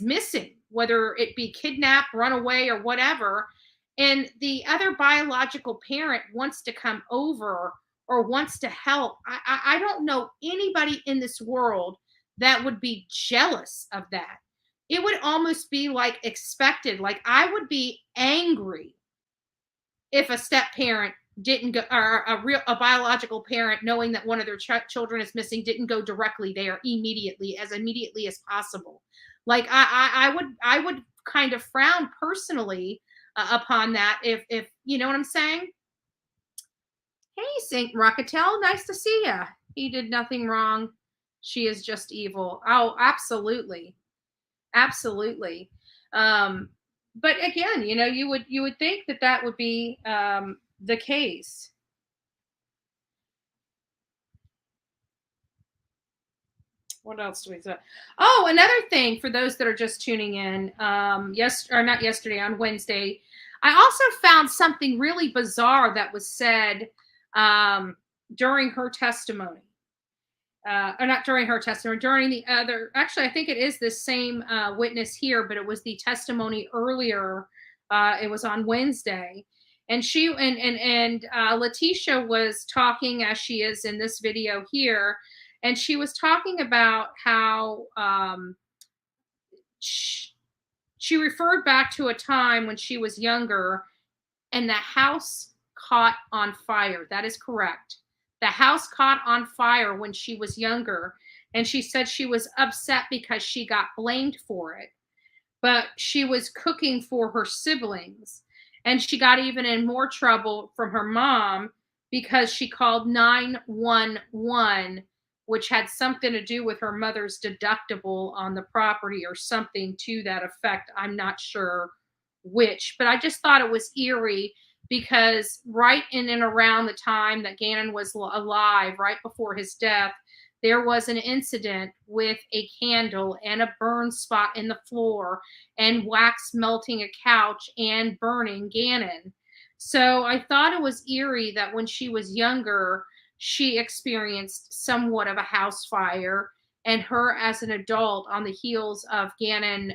F: missing, whether it be kidnapped, run away, or whatever, and the other biological parent wants to come over or wants to help. I don't know anybody in this world that would be jealous of that. It would almost be like expected. Like I would be angry if a step parent didn't go, or a biological parent, knowing that one of their children is missing, didn't go directly there immediately as possible. Like I would kind of frown personally upon that if you know what I'm saying. Hey, Saint Rocketel, nice to see you. He did nothing wrong. She is just evil. Oh, absolutely. Absolutely. But again, you know, you would think that would be the case. What else do we say? Oh, another thing for those that are just tuning in, not yesterday, on Wednesday, I also found something really bizarre that was said during her testimony. Or not during her testimony, during the other, actually, I think it is this same witness here, but it was the testimony earlier. It was on Wednesday. And she and Letitia was talking, as she is in this video here, and she was talking about how she referred back to a time when she was younger and the house caught on fire. That is correct. The house caught on fire when she was younger, and she said she was upset because she got blamed for it. But she was cooking for her siblings, and she got even in more trouble from her mom because she called 911, which had something to do with her mother's deductible on the property or something to that effect. I'm not sure which, but I just thought it was eerie because right in and around the time that Gannon was alive, right before his death, there was an incident with a candle and a burn spot in the floor and wax melting a couch and burning Gannon. So I thought it was eerie that when she was younger, she experienced somewhat of a house fire, and her as an adult, on the heels of Gannon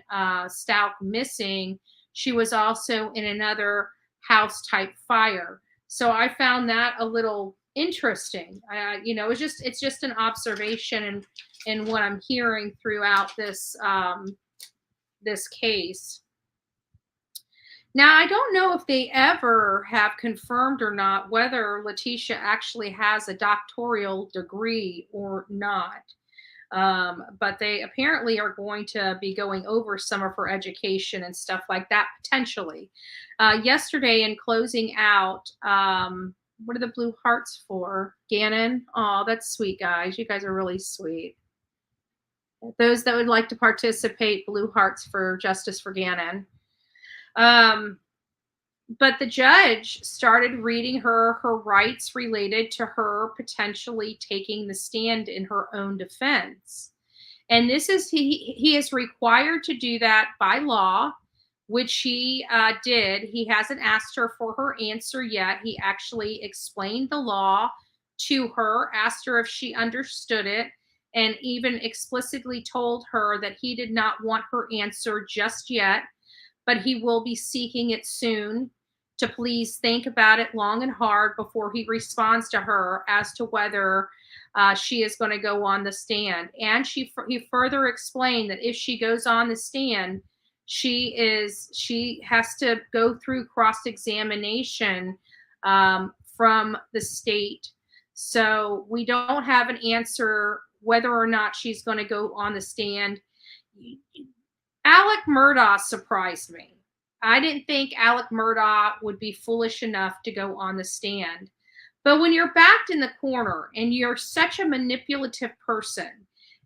F: Stout missing, she was also in another house type fire. So I found that a little interesting. You know, it's just an observation and what I'm hearing throughout this this case. Now, I don't know if they ever have confirmed or not whether Letitia actually has a doctoral degree or not. But they apparently are going to be going over some of her education and stuff like that, potentially. Yesterday, in closing out, what are the blue hearts for? Gannon? Oh, that's sweet, guys. You guys are really sweet. Those that would like to participate, blue hearts for justice for Gannon. But the judge started reading her rights related to her potentially taking the stand in her own defense. And this is, he is required to do that by law, which he did. He hasn't asked her for her answer yet. He actually explained the law to her, asked her if she understood it, and even explicitly told her that he did not want her answer just yet, but he will be seeking it soon, to please think about it long and hard before he responds to her as to whether she is going to go on the stand. And he further explained that if she goes on the stand, She has to go through cross-examination from the state. So we don't have an answer whether or not she's going to go on the stand. Alec Murdaugh surprised me. I didn't think Alec Murdaugh would be foolish enough to go on the stand. But when you're backed in the corner and you're such a manipulative person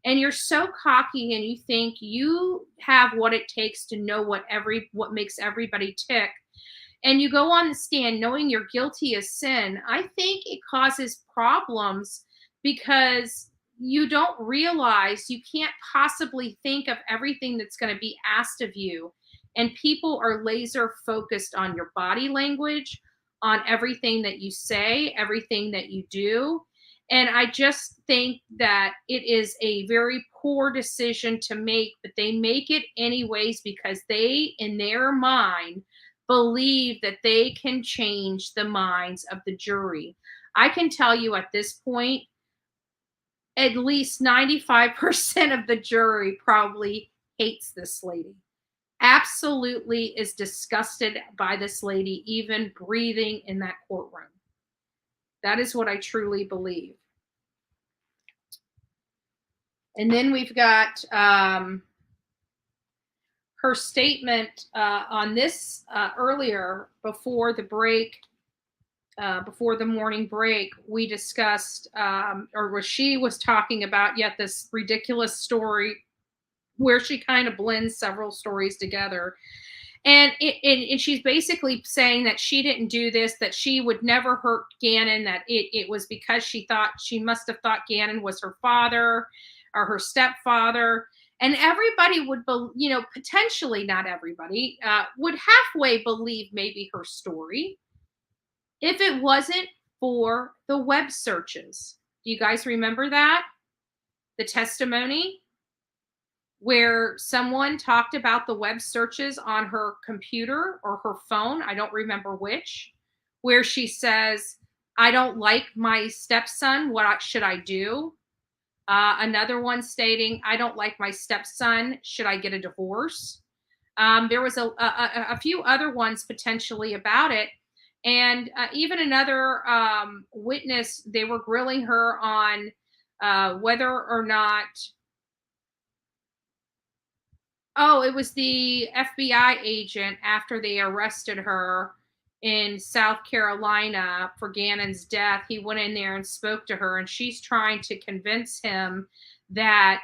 F: and you're so cocky and you think you have what it takes to know what makes everybody tick, and you go on the stand knowing you're guilty of sin, I think it causes problems because you don't realize you can't possibly think of everything that's going to be asked of you. And people are laser focused on your body language, on everything that you say, everything that you do. And I just think that it is a very poor decision to make, but they make it anyways because they, in their mind, believe that they can change the minds of the jury. I can tell you at this point, at least 95% of the jury probably hates this lady. Absolutely is disgusted by this lady even breathing in that courtroom. That is what I truly believe. And then we've got her statement on this earlier before the break, before the morning break. We discussed, she was talking about yet this ridiculous story where she kind of blends several stories together. And she's basically saying that she didn't do this, that she would never hurt Gannon, that it was because she must have thought Gannon was her father or her stepfather. And everybody would, potentially not everybody, would halfway believe maybe her story if it wasn't for the web searches. Do you guys remember that? The testimony where someone talked about the web searches on her computer or her phone, I don't remember which, where she says, I don't like my stepson, what should I do? Another one stating, I don't like my stepson, should I get a divorce? There was a few other ones potentially about it. And even another witness, they were grilling her on whether or not, it was the FBI agent after they arrested her in South Carolina for Gannon's death. He went in there and spoke to her, and she's trying to convince him that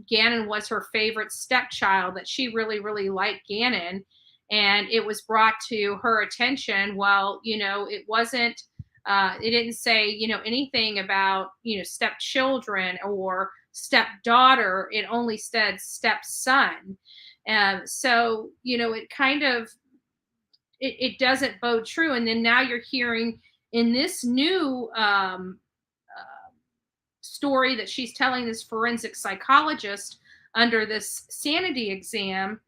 F: Gannon was her favorite stepchild, that she really, really liked Gannon. And it was brought to her attention. Well, it wasn't, it didn't say, anything about, stepchildren or stepdaughter. It only said stepson. So, it kind of, it doesn't bode true. And then now you're hearing in this new story that she's telling this forensic psychologist under this sanity exam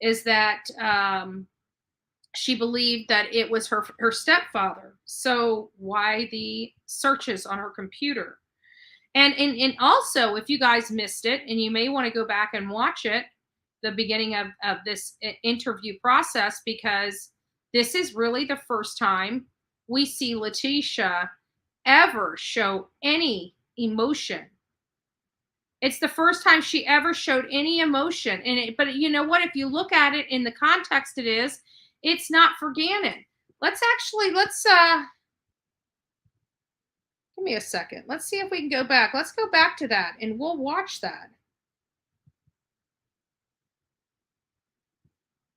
F: is that she believed that it was her stepfather. So why the searches on her computer? And also, if you guys missed it, and you may want to go back and watch it, the beginning of this interview process, because this is really the first time we see Letitia ever show any emotion. It's the first time she ever showed any emotion. But you know what? If you look at it in the context it's not for Gannon. Let's give me a second. Let's see if we can go back. Let's go back to that and we'll watch that.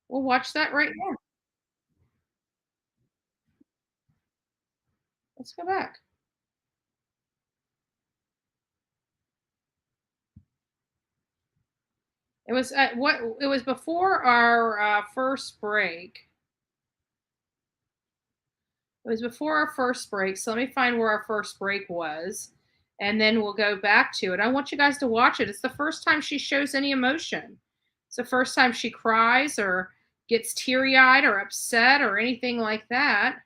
F: We'll watch that right now. Let's go back. It was it was before our first break. It was before our first break. So let me find where our first break was, and then we'll go back to it. I want you guys to watch it. It's the first time she shows any emotion. It's the first time she cries or gets teary-eyed or upset or anything like that.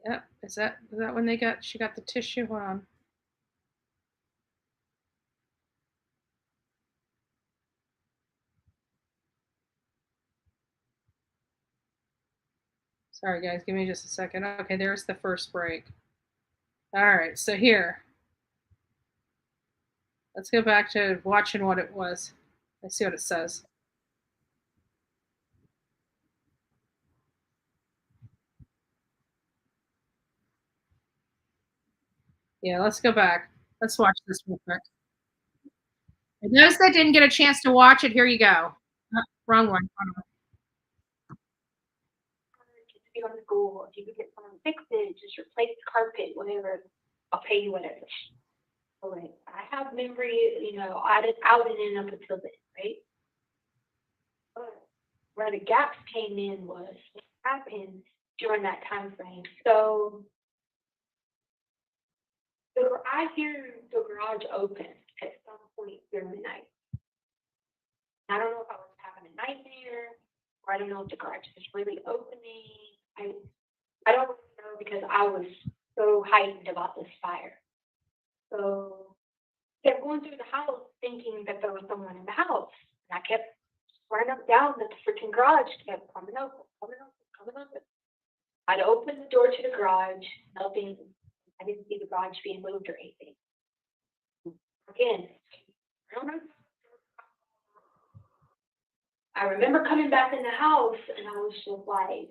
F: Yep. Is that when she got the tissue? Hold on. Sorry, guys, give me just a second. Okay, there's the first break. All right, so here. Let's go back to watching what it was. Let's see what it says. Yeah, let's go back. Let's watch this real quick. For those that didn't get a chance to watch it, here you go. Wrong one.
T: If you go to school, if you could get someone to fix it, just replace the carpet, whatever, I'll pay you whatever. So like, I have memory, out and in up until then, right? But where the gaps came in was what happened during that time frame. So I hear the garage open at some point during the night. I don't know if I was having a nightmare, or I don't know if the garage was really opening. I don't really know because I was so heightened about this fire. So I kept going through the house thinking that there was someone in the house. And I kept running up down the freaking garage, kept coming open. I'd open the door to the garage, nothing. I didn't see the garage being moved or anything. Again, I don't know. I remember coming back in the house and I was just like,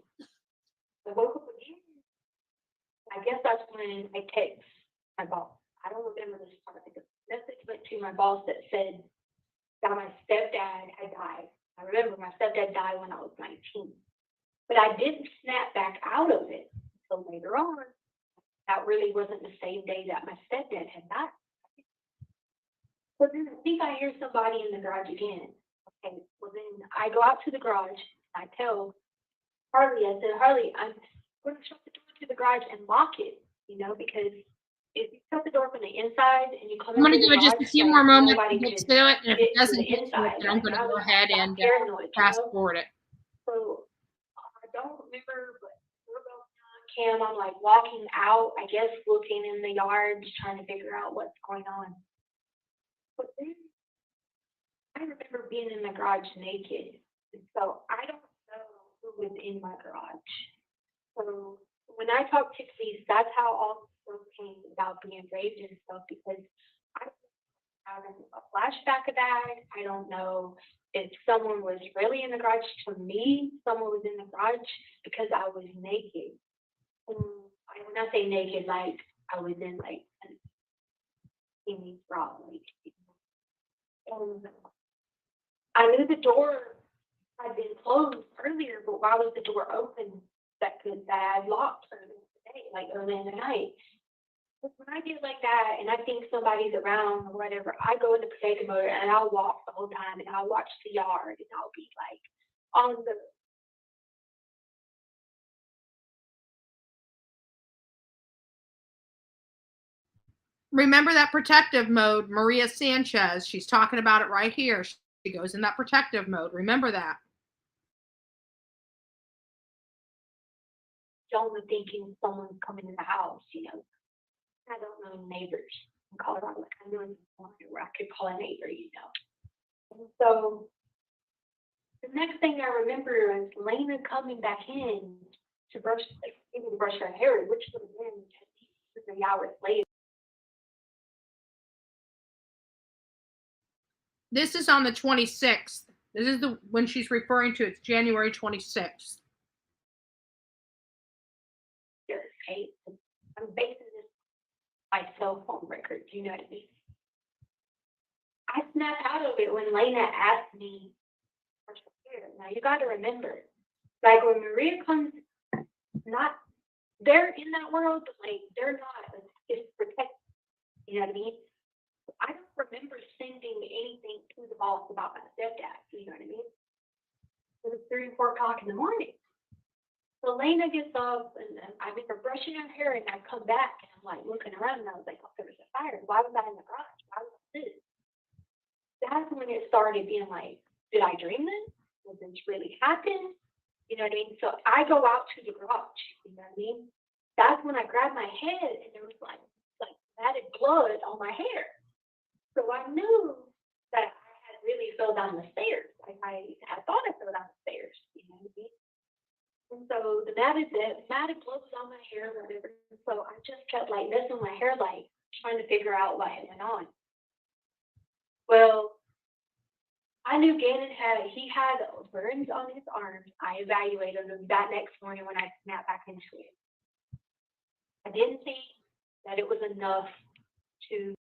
T: I woke up again. I guess that's when I text my boss. I don't remember this part. The message went to my boss that said that my stepdad had died. I remember my stepdad died when I was 19. But I didn't snap back out of it until later on. That really wasn't the same day that my stepdad had died. So then I think I hear somebody in the garage again. Okay, well then I go out to the garage and I tell Harley, I said, Harley, I'm going to shut the door to the garage and lock it, because if you shut the door from the inside and you come
F: I'm going to
T: into
F: give
T: the
F: it just a
T: garage,
F: few
T: like,
F: more moments
T: nobody
F: to get
T: could
F: to it. And if it
T: get to
F: doesn't
T: the
F: get to it,
T: inside.
F: then I'm going to go ahead and
T: paranoid,
F: fast forward it.
T: So I don't remember, but we're both on cam. I'm like walking out, I guess looking in the yard, just trying to figure out what's going on. But then I remember being in the garage naked. And so I don't know who was in my garage. So when I talk to police, that's how all this came about being raped and stuff, because I was having a flashback of that. I don't know if someone was really in the garage. To me, someone was in the garage because I was naked. And when I say naked, like I was in like an skinny bra, like, and I knew the door had been closed earlier, but why was the door open? That I had locked earlier today, like early in the night. But when I get like that and I think somebody's around or whatever, I go into protective mode and I'll walk the whole time and I'll watch the yard and I'll be like on the.
F: Remember that protective mode, Maria Sanchez. She's talking about it right here. She goes in that protective mode. Remember that.
T: Only thinking someone's coming in the house, I don't know neighbors in Colorado. Like I knew where I could call a neighbor, And so the next thing I remember is Lena coming back in to brush her hair, which would have been 3 hours later.
F: This is on the 26th. This is when she's referring to it's January 26th.
T: Okay, I'm basing this on my cell phone records, you know what I mean? I snapped out of it when Lena asked me, now you got to remember, like when Maria comes, they're in that world, but like they're not, it's protected, you know what I mean? I don't remember sending anything to the boss about my stepdad, you know what I mean? It was 3 or 4 o'clock in the morning. So Lena gets up and I remember brushing her hair and I come back and I'm like looking around and I was like, oh, there was a fire. Why was I in the garage? Why was this? That's when it started being like, did I dream this? Did this really happen? You know what I mean? So I go out to the garage, you know what I mean? That's when I grabbed my head and there was like matted blood on my hair. So I knew that I had really fell down the stairs. Like I thought I fell down the stairs, you know what I mean? And so the matted blows on my hair, whatever. So I just kept like messing with my hair, like trying to figure out what had went on. Well, I knew Gannon had burns on his arms. I evaluated him that next morning when I snapped back into it. I didn't think that it was enough to.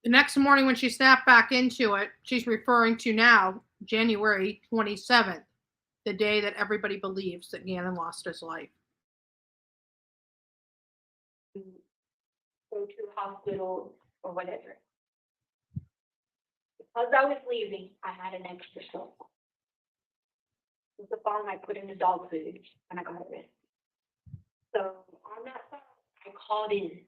F: The next morning when she snapped back into it, she's referring to now January 27th, the day that everybody believes that Gannon lost his life.
T: Go to the hospital or whatever. Because I was leaving, I had an extra cell phone. It was the phone I put in the dog food when I got arrested. So on that phone, I called in.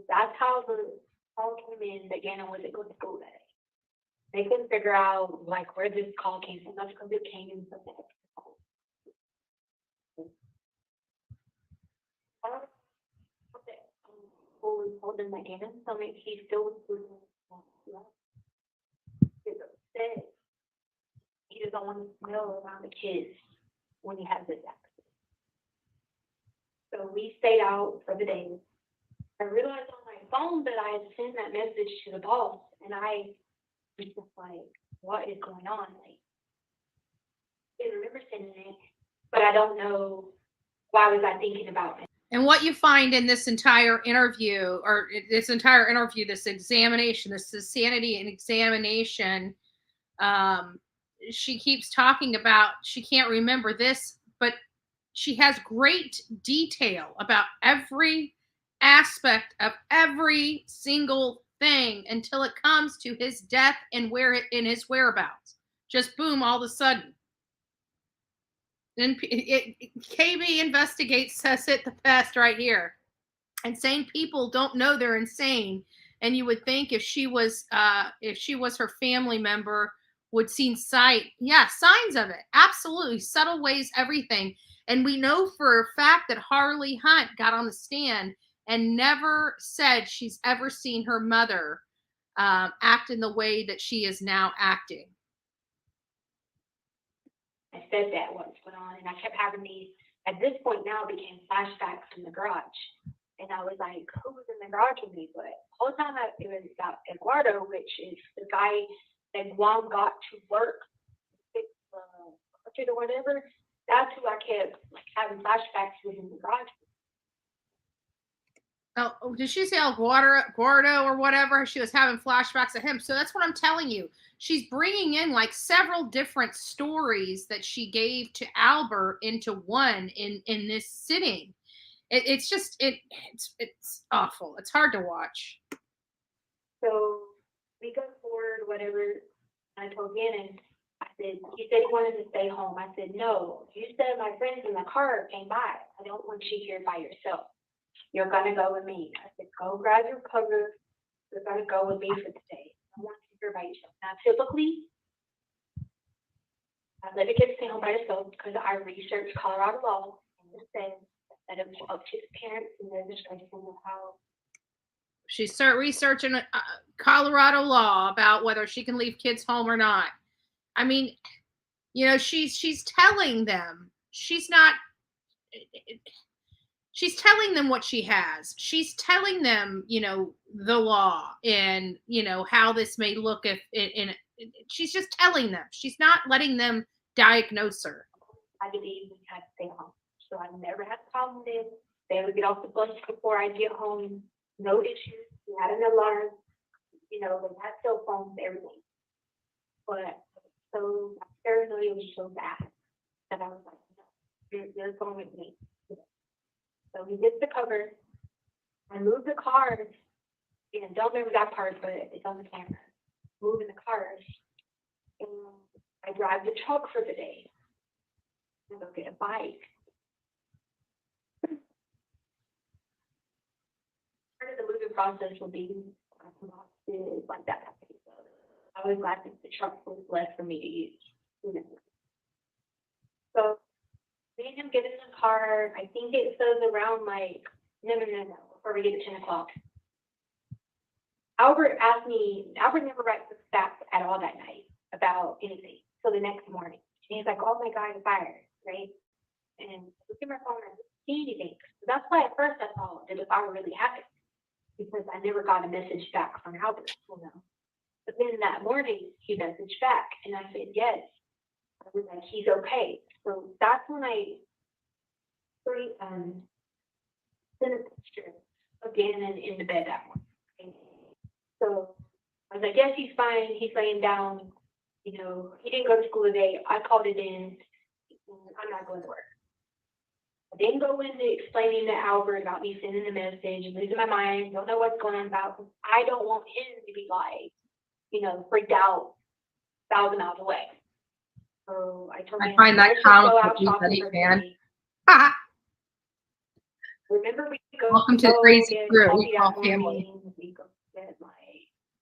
T: That's how the call came in that Gannon wasn't going to school that day. They couldn't figure out like where this call came from. That's because it came in from the extra phone. Told him that Gannon told me he still was doing he's upset. He doesn't want to smell around the kids when he has this accident. So we stayed out for the day. I realized on my phone that I had sent that message to the boss, and I was just like, what is going on? Like, I didn't remember sending it, but I don't know why was I thinking about it.
F: And what you find in this entire interview, this examination, this insanity and examination, she keeps talking about she can't remember this, but she has great detail about every aspect of every single thing until it comes to his death and in his whereabouts. Just boom, all of a sudden. And KB Investigates says it the best right here. Insane people don't know they're insane, and you would think if she was her family member would see signs of it. Absolutely, subtle ways, everything. And we know for a fact that Harley Hunt got on the stand and never said she's ever seen her mother act in the way that she is now acting.
T: I said that what's going on, and I kept having these, at this point now, became flashbacks from the garage. And I was like, who was in the garage with me? But the whole time it was about Eduardo, which is the guy that Guam got to work, fix the or whatever. That's who I kept like having flashbacks with in the garage.
F: Oh, did she say El Guardo or whatever? She was having flashbacks of him. So that's what I'm telling you. She's bringing in like several different stories that she gave to Albert into one in this sitting. It's just it's awful. It's hard to watch.
T: So we go forward, whatever. I told Gannon, I said, he said he wanted to stay home. I said, no. You said my friends in the car came by. I don't want you here by yourself. You're gonna go with me. I said, go grab your cover. You're gonna go with me for the day. I want you here by yourself. Now, typically, I let the kids stay home by themselves because I researched Colorado law, and it says that it was up to the parents and their discretion of how.
F: She started researching Colorado law about whether she can leave kids home or not. I mean, you know, she's telling them she's not. She's telling them what she has. She's telling them, you know, the law and, you know, how this may look if she's just telling them. She's not letting them diagnose her.
T: I believe we had to stay home. So I never had a problem with it. They would get off the bus before I get home. No issues. We had an alarm. You know, they had cell phones, everything. But so my paranoia was so bad that I was like, no, you're going with me. So he gets the cover. I move the cars. And don't remember that part, but it's on the camera. Moving the cars. And I drive the truck for the day. I go get a bike. Part of the moving process will be boxes like that. I was glad that the truck was left for me to use. You know. So me and him get in the car. I think it says around like no, before we get to 10 o'clock. Albert never writes the stats at all that night about anything. So the next morning, and he's like, "Oh my God, I'm fired," right? And I look at my phone and I didn't see anything. So that's why at first I thought that the fire really happened, because I never got a message back from Albert, you know. But then that morning he messaged back, and I said yes. I was like, he's okay. So that's when I sent a picture of Gannon in the bed that morning. Okay? So I was like, yes, he's fine. He's laying down. You know, he didn't go to school today. I called it in. I'm not going to work. I didn't go into explaining to Albert about me sending a message and losing my mind. Don't know what's going on about. I don't want him to be like, you know, freaked out 1,000 miles away. So I told him,
F: I find that
T: let's just go out
F: comical,
T: shopping
F: buddy
T: for the
F: fan.
T: day. Remember, we go
F: Welcome to the
T: go
F: crazy
T: get
F: crew.
T: coffee
F: We call
T: that
F: family.
T: morning. We go get like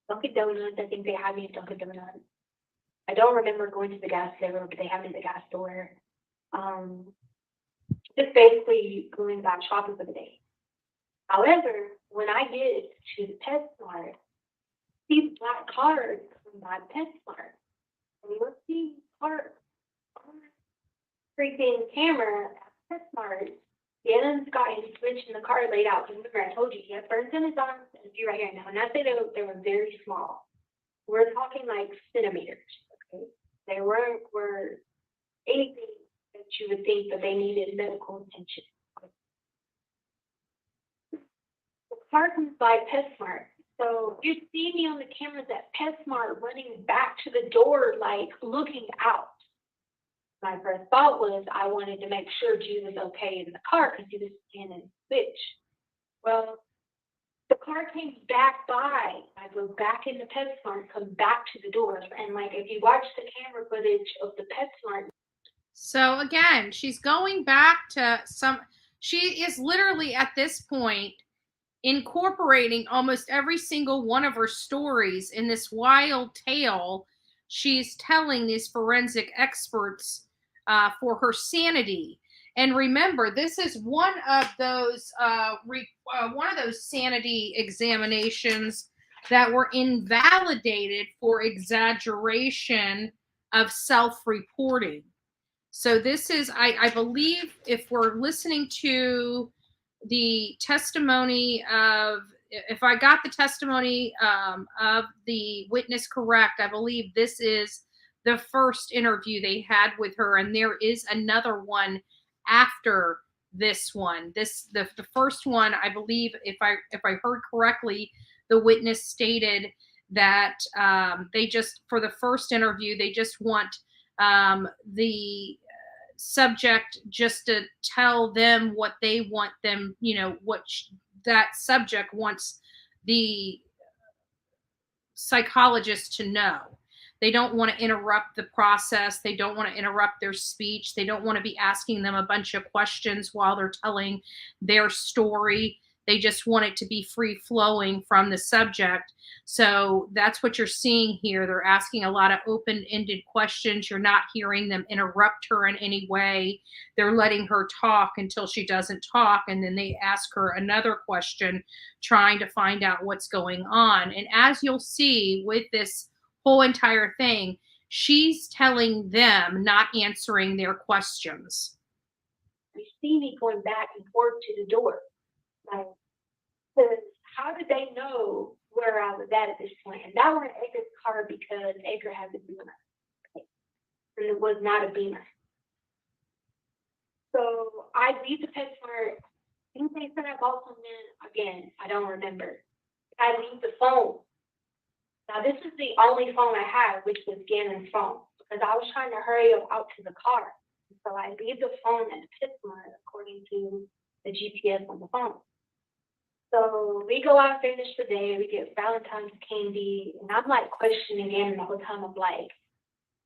T: Dunkin' Donuts. I think they had me at Dunkin' Donuts. I don't remember going to the gas station, but they had me at the gas store. Just basically going back shopping for the day. However, when I get to the PetSmart, these black cars come by PetSmart, and you'll see cars on the freaking camera at PetSmart. Gannon's got his switch in the car laid out. Remember, I told you he had burns in his arms and a few right here. Now, when I say they were very small, we're talking like centimeters. Okay, they were anything that you would think that they needed medical attention. The car comes by PetSmart. So you see me on the cameras at PetSmart running back to the door, like looking out. My first thought was I wanted to make sure Jude was okay in the car because he was scanning the switch. Well, the car came back by. I go back into PetSmart, come back to the door, and like if you watch the camera footage of the PetSmart.
F: So again, she's going back to she is literally at this point incorporating almost every single one of her stories in this wild tale she's telling these forensic experts for her sanity. And remember, this is one of those sanity examinations that were invalidated for exaggeration of self-reporting. So this is, I believe, if we're listening to the testimony of, if I got the testimony of the witness correct, I believe this is the first interview they had with her, and there is another one after this one. The first one, I believe, if I heard correctly, the witness stated that they just, for the first interview, they just want the subject just to tell them what they want them, you know, what that subject wants the psychologist to know. They don't want to interrupt the process. They don't want to interrupt their speech. They don't want to be asking them a bunch of questions while they're telling their story. They just want it to be free flowing from the subject. So that's what you're seeing here. They're asking a lot of open-ended questions. You're not hearing them interrupt her in any way. They're letting her talk until she doesn't talk, and then they ask her another question, trying to find out what's going on. And as you'll see with this whole entire thing, she's telling them, not answering their questions.
T: You see me going back and forth to the door. Like, because how did they know where I was at this point? And that was Edgar's car because Edgar has a Beamer. Okay. And it was not a Beamer. So I leave the PetSmart. I think they said I bought something again. I don't remember. I leave the phone. Now this is the only phone I had, which was Gannon's phone, because I was trying to hurry out to the car. So I leave the phone at the PetSmart according to the GPS on the phone. So we go out and finish the day. We get Valentine's candy, and I'm like questioning Gannon the whole time. I'm like,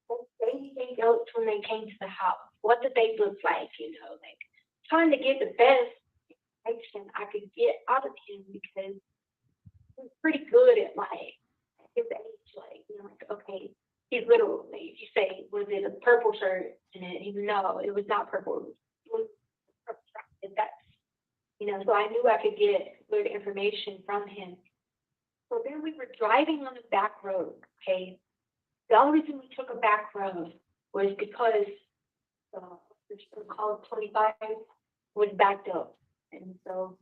T: what did they go when they came to the house? What did they look like? You know, like trying to get the best information I could get out of him because he's pretty good at like his age. Like, you know, like okay, he's literally. If you say, was it a purple shirt? And no, it was not purple. It was purple shirt. That's, you know, so I knew I could get good information from him. So then we were driving on the back road, okay? The only reason we took a back road was because the called 25 was backed up. And so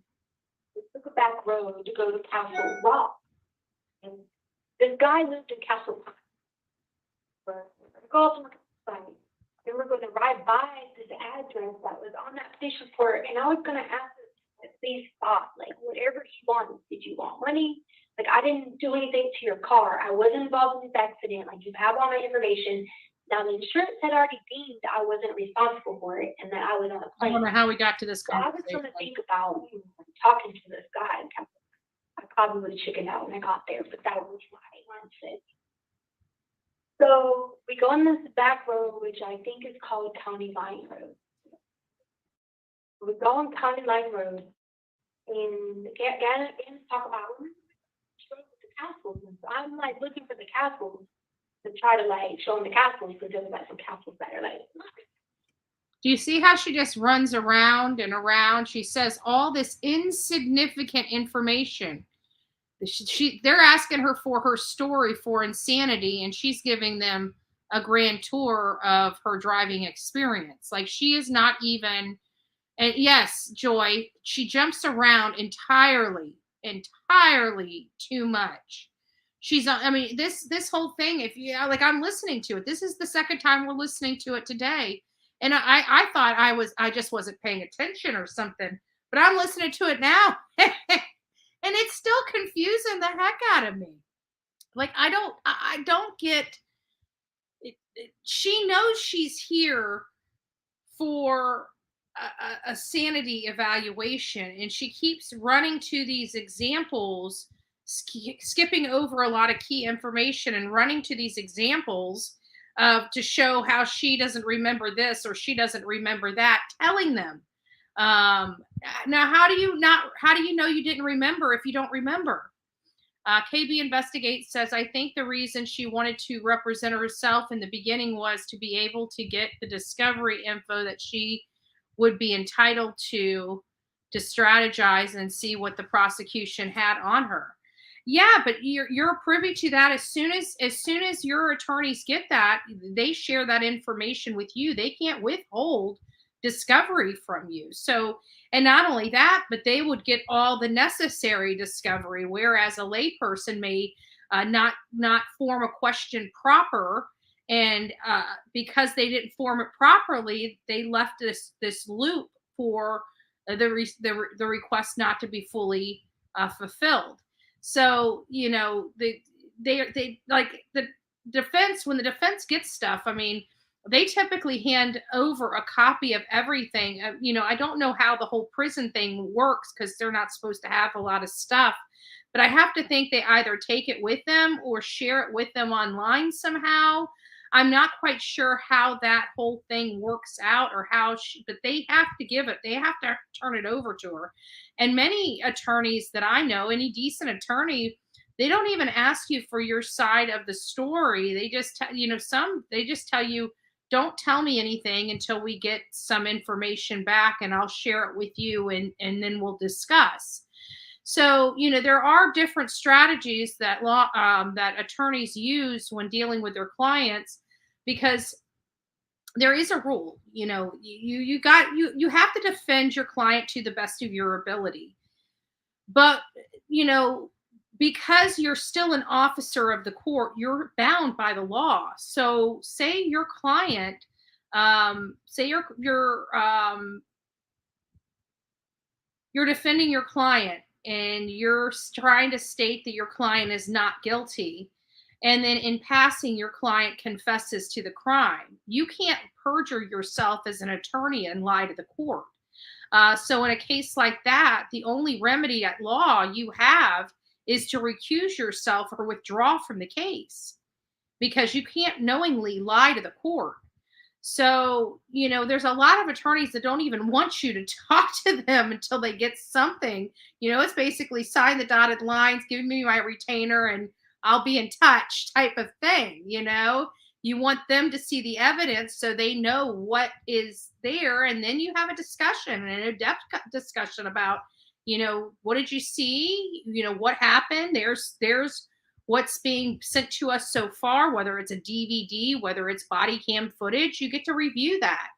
T: we took a back road to go to Castle Rock. And this guy lived in Castle Rock. But we go up to the site. And we're going to ride by this address that was on that police report. And I was going to ask the police spot, like, whatever he wanted. Did you want money? Like, I didn't do anything to your car. I wasn't involved in this accident. Like, you have all my information. Now, the insurance had already deemed I wasn't responsible for it and that I was on a
F: I
T: plane.
F: don't know how we got to this
T: So I was
F: conversation.
T: trying to think about talking to this guy. I probably would have chickened out when I got there, but that was my mindset. So we go on this back road, which I think is called County Line Road. We go on County Line Road, and again talk about the castles. And so I'm like looking for the castles to try to like show them the castles, because there's like some castles that are like.
F: Do you see how she just runs around and around? She says all this insignificant information. They're asking her for her story for insanity, and she's giving them a grand tour of her driving experience. Like, she is not even, and yes, Joy, she jumps around entirely too much. She's, I mean, this whole thing, if you, like, I'm listening to it. This is the second time we're listening to it today. And I thought I just wasn't paying attention or something, but I'm listening to it now. And it's still confusing the heck out of me. Like, I don't get it. She knows she's here for a sanity evaluation, and she keeps running to these examples, skipping over a lot of key information and running to these examples to show how she doesn't remember this or she doesn't remember that, telling them. Now, how do you know you didn't remember if you don't remember? KB Investigate says, I think the reason she wanted to represent herself in the beginning was to be able to get the discovery info that she would be entitled to strategize and see what the prosecution had on her. Yeah, but you're privy to that as soon as your attorneys get that, they share that information with you. They can't withhold discovery from you. So, and not only that, but they would get all the necessary discovery, whereas a layperson may not form a question proper, and because they didn't form it properly, they left this loop for the request not to be fully fulfilled. So, you know, they like the defense, when the defense gets stuff, I mean, they typically hand over a copy of everything. You know, I don't know how the whole prison thing works because they're not supposed to have a lot of stuff, but I have to think they either take it with them or share it with them online somehow. I'm not quite sure how that whole thing works out or how but they have to give it. They have to turn it over to her. And many attorneys that I know, any decent attorney, they don't even ask you for your side of the story. They just, they just tell you, don't tell me anything until we get some information back, and I'll share it with you, and then we'll discuss. So, you know, there are different strategies that that attorneys use when dealing with their clients, because there is a rule. You know, you have to defend your client to the best of your ability. But, you know, because you're still an officer of the court, you're bound by the law. So say your client, say you're defending your client and you're trying to state that your client is not guilty, and then in passing your client confesses to the crime. You can't perjure yourself as an attorney and lie to the court. So in a case like that, the only remedy at law you have is to recuse yourself or withdraw from the case, because you can't knowingly lie to the court. So, you know, there's a lot of attorneys that don't even want you to talk to them until they get something. You know, it's basically sign the dotted lines, give me my retainer, and I'll be in touch type of thing. You know, you want them to see the evidence so they know what is there. And then you have a discussion, an in-depth discussion about, you know, what did you see? You know, what happened? There's what's being sent to us so far, whether it's a DVD, whether it's body cam footage, you get to review that.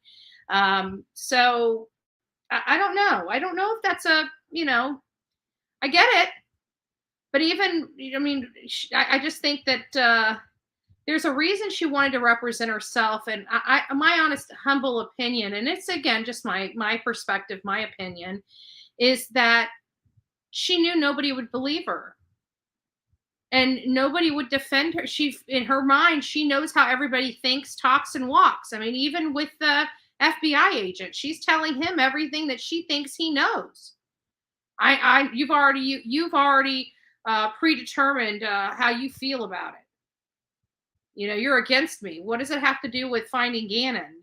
F: So I don't know. I don't know if that's a, I get it. But even, I mean, I just think that there's a reason she wanted to represent herself. And my honest, humble opinion, and it's again just my perspective, my opinion, is that she knew nobody would believe her, and nobody would defend her. She, in her mind, she knows how everybody thinks, talks, and walks. I mean, even with the FBI agent, she's telling him everything that she thinks he knows. You've already predetermined how you feel about it. You're against me. What does it have to do with finding Gannon?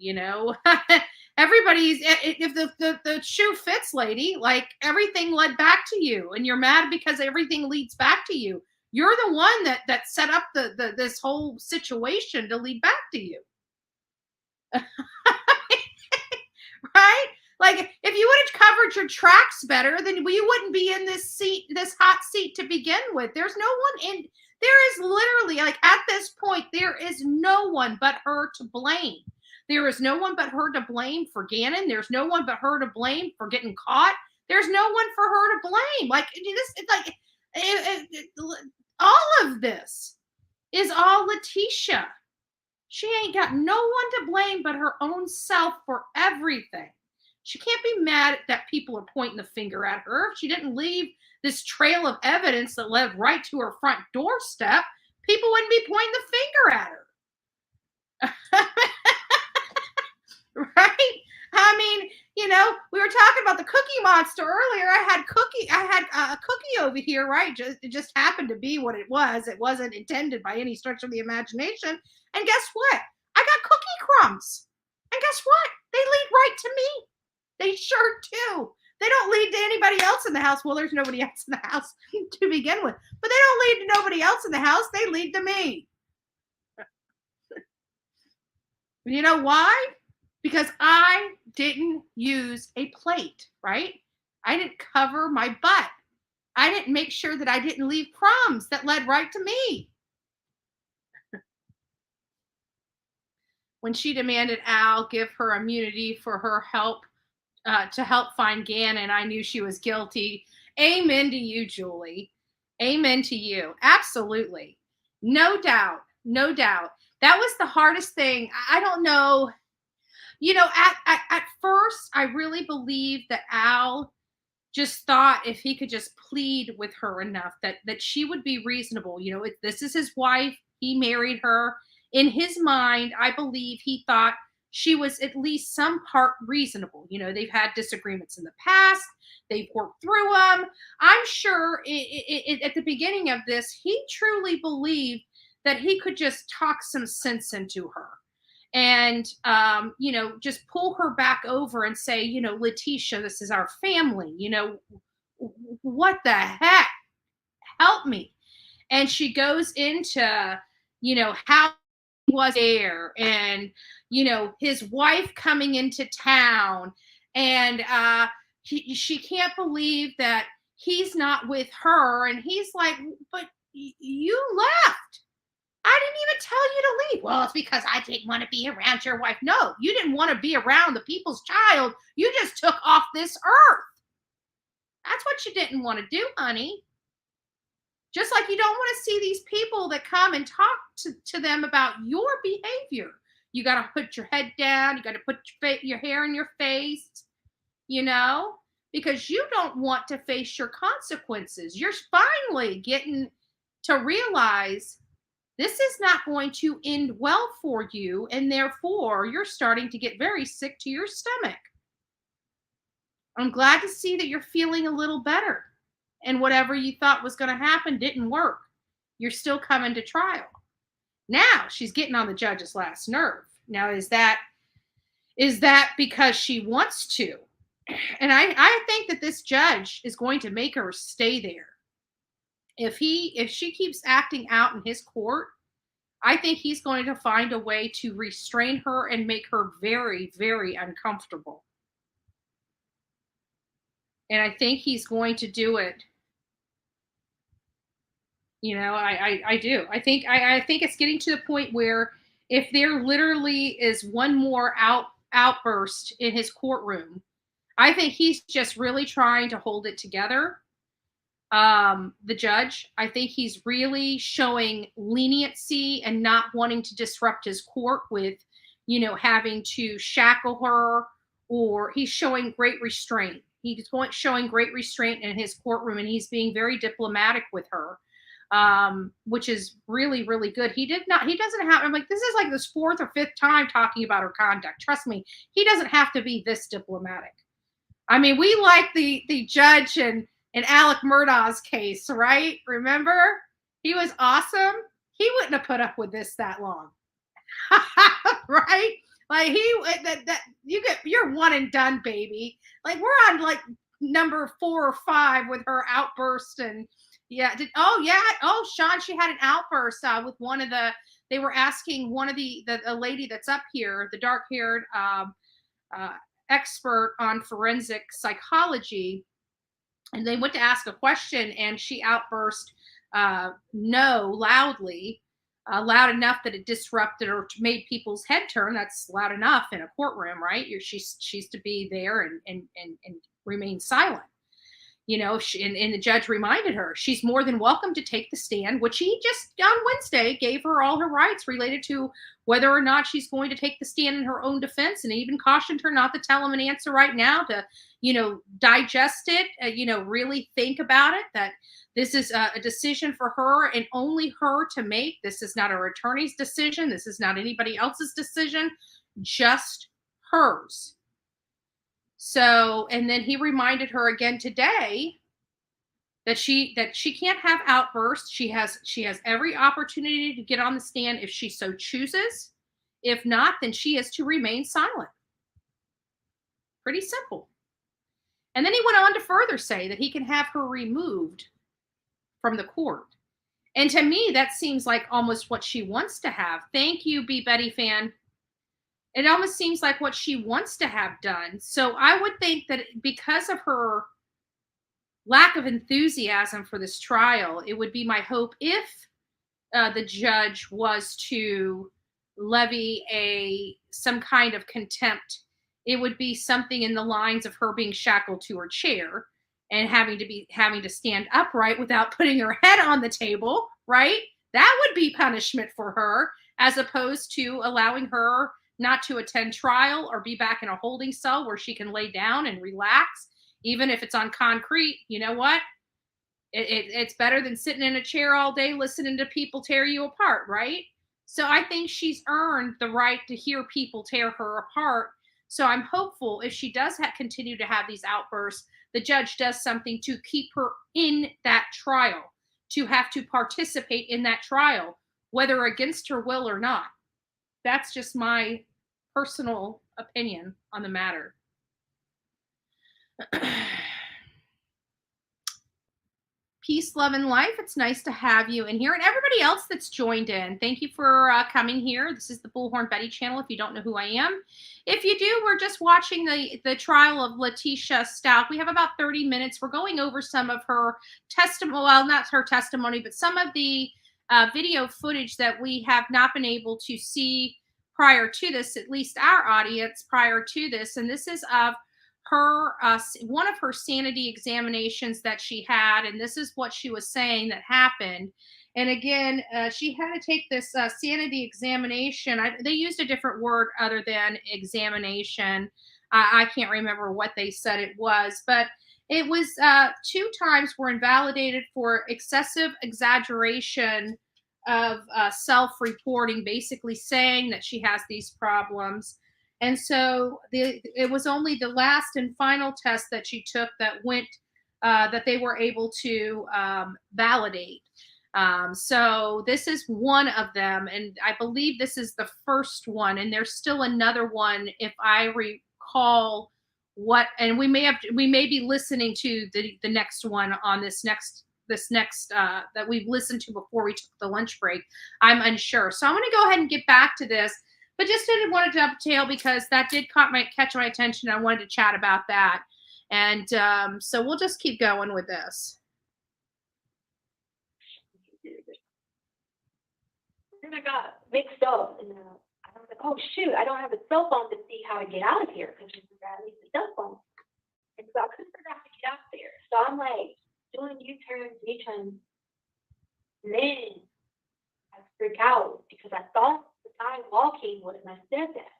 F: Everybody's, if the shoe fits, lady, like everything led back to you, and you're mad because everything leads back to you. You're the one that set up this whole situation to lead back to you. Right? Like, if you would have covered your tracks better, then you wouldn't be in this hot seat to begin with. There is literally, like, at this point, there is no one but her to blame. There is no one but her to blame for Gannon. There's no one but her to blame for getting caught. There's no one for her to blame. Like, all of this is all Letitia. She ain't got no one to blame but her own self for everything. She can't be mad that people are pointing the finger at her. If she didn't leave this trail of evidence that led right to her front doorstep, people wouldn't be pointing the finger at her. Right? I mean, we were talking about the Cookie Monster earlier. I had a cookie over here, right? It just happened to be what it was. It wasn't intended by any stretch of the imagination. And guess what? I got cookie crumbs. And guess what? They lead right to me. They sure do. They don't lead to anybody else in the house. Well, there's nobody else in the house to begin with. But they don't lead to nobody else in the house. They lead to me. You know why? Because I didn't use a plate, right? I didn't cover my butt. I didn't make sure that I didn't leave crumbs that led right to me. When she demanded Al give her immunity for her help to help find Gannon, I knew she was guilty. Amen to you, Julie. Amen to you. Absolutely. No doubt. No doubt. That was the hardest thing. I don't know. At first, I really believed that Al just thought if he could just plead with her enough that she would be reasonable. This is his wife. He married her. In his mind, I believe he thought she was at least some part reasonable. They've had disagreements in the past. They've worked through them. I'm sure at the beginning of this, he truly believed that he could just talk some sense into her and, just pull her back over and say, Letitia, this is our family. What the heck? Help me. And she goes into, how he was there and, his wife coming into town, and she can't believe that he's not with her. And he's like, but you left. I didn't even tell you to leave. Well, it's because I didn't want to be around your wife. No, you didn't want to be around the people's child. You just took off this earth. That's what you didn't want to do, honey. Just like you don't want to see these people that come and talk to them about your behavior. You got to put your head down. You got to put your hair in your face, because you don't want to face your consequences. You're finally getting to realize this is not going to end well for you, and therefore you're starting to get very sick to your stomach. I'm glad to see that you're feeling a little better, and whatever you thought was going to happen didn't work. You're still coming to trial. Now she's getting on the judge's last nerve. Now, is that because she wants to? And I think that this judge is going to make her stay there. If she keeps acting out in his court, I think he's going to find a way to restrain her and make her very, very uncomfortable. And I think he's going to do it You know, I do. I think it's getting to the point where if there literally is one more outburst in his courtroom, I think he's just really trying to hold it together. The judge, I think he's really showing leniency and not wanting to disrupt his court with, you know, having to shackle her, or he's showing great restraint. He's showing great restraint in his courtroom, and he's being very diplomatic with her, which is really, really good. He doesn't have, I'm like, this is like this fourth or fifth time talking about her conduct. Trust me, he doesn't have to be this diplomatic. I mean, we like the judge in Alec Murdaugh's case, right? Remember? He was awesome. He wouldn't have put up with this that long. Right? Like you're one and done, baby. Like we're on like number 4 or 5 with her outburst. And Sean, she had an outburst with one of they were asking one of the lady that's up here, the dark-haired expert on forensic psychology, and they went to ask a question, and she outburst no loudly, loud enough that it disrupted or made people's head turn. That's loud enough in a courtroom, right? She's to be there and remain silent. You know, and the judge reminded her she's more than welcome to take the stand, which he just on Wednesday gave her all her rights related to whether or not she's going to take the stand in her own defense, and even cautioned her not to tell him an answer right now, to, you know, digest it, really think about it, that this is a decision for her and only her to make. This is not her attorney's decision. This is not anybody else's decision, just hers. So, and then he reminded her again today that she can't have outbursts. She has every opportunity to get on the stand if she so chooses. If not, then she is to remain silent. Pretty simple. And then he went on to further say that he can have her removed from the court. And to me, that seems like almost what she wants to have. Thank you, B. Betty fan. It almost seems like what she wants to have done. So I would think that because of her lack of enthusiasm for this trial, it would be my hope if the judge was to levy some kind of contempt, it would be something in the lines of her being shackled to her chair and having to stand upright without putting her head on the table, right? That would be punishment for her, as opposed to allowing her not to attend trial or be back in a holding cell where she can lay down and relax, even if it's on concrete. You know what? It's better than sitting in a chair all day listening to people tear you apart, right? So I think she's earned the right to hear people tear her apart. So I'm hopeful if she does continue to have these outbursts, the judge does something to keep her in that trial, to have to participate in that trial, whether against her will or not. That's just my personal opinion on the matter. Peace, love, and life. It's nice to have you in here. And everybody else that's joined in, thank you for coming here. This is the Bullhorn Betty channel, if you don't know who I am. If you do, we're just watching the trial of Letitia Stout. We have about 30 minutes. We're going over some of her testimony, well, not her testimony, but some of the video footage that we have not been able to see prior to this, at least our audience prior to this. And this is of her one of her sanity examinations that she had, and this is what she was saying that happened. And again, she had to take this sanity examination. They used a different word other than examination. I can't remember what they said it was, but it was 2 times were invalidated for excessive exaggeration of self-reporting, basically saying that she has these problems. And so it was only the last and final test that she took that went, that they were able to validate. So this is one of them. And I believe this is the first one. And there's still another one, if I recall and we may be listening to the next one on this next that we've listened to before we took the lunch break. I'm unsure. So I'm going to go ahead and get back to this. But just didn't want to dovetail because that did catch my attention. I wanted to chat about that. And so we'll just keep going with this.
T: I got mixed up, and I was like, oh shoot, I don't have a cell phone to see how to get out of here because I need the cell phone. And so I couldn't figure out how to get out there. So I'm like doing U-turns. And then I freak out because I thought the guy walking was my stepdad.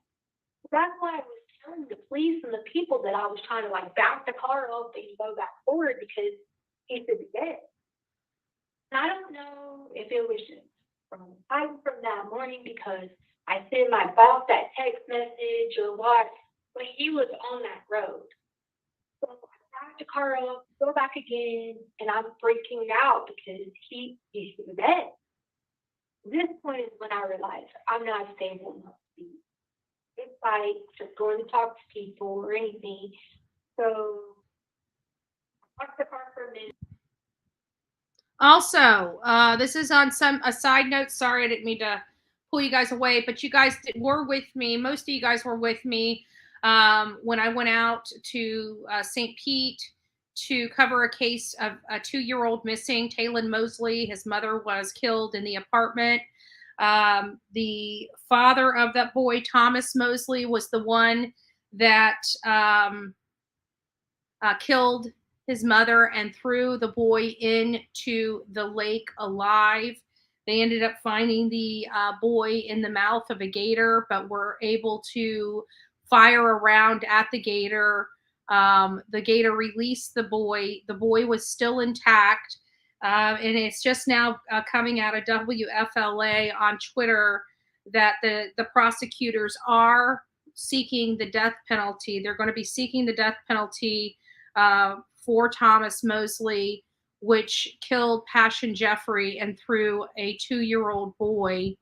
T: So that's why I was telling the police and the people that I was trying to like back the car up and go back forward because he could be dead. And I don't know if it was just from that morning because I sent my boss that text message or what, but he was on that road. So I back the car up, go back again, and I'm freaking out because he's dead. This point is when I realized I'm not stable enough to be in fights, just going to talk to people or anything. So I parked the car for a minute.
F: Also, this is on a side note. Sorry, I didn't mean to pull you guys away, but you guys were with me. Most of you guys were with me when I went out to St. Pete to cover a case of a 2-year-old missing, Taylon Mosley. His mother was killed in the apartment. The father of that boy, Thomas Mosley, was the one that killed his mother and threw the boy into the lake alive. They ended up finding the boy in the mouth of a gator, but were able to fire around at the gator. The gator released the boy. The boy was still intact. And it's just now coming out of WFLA on Twitter that the prosecutors are seeking the death penalty. They're going to be seeking the death penalty for Thomas Mosley, which killed Passion Jeffrey and threw a 2-year-old boy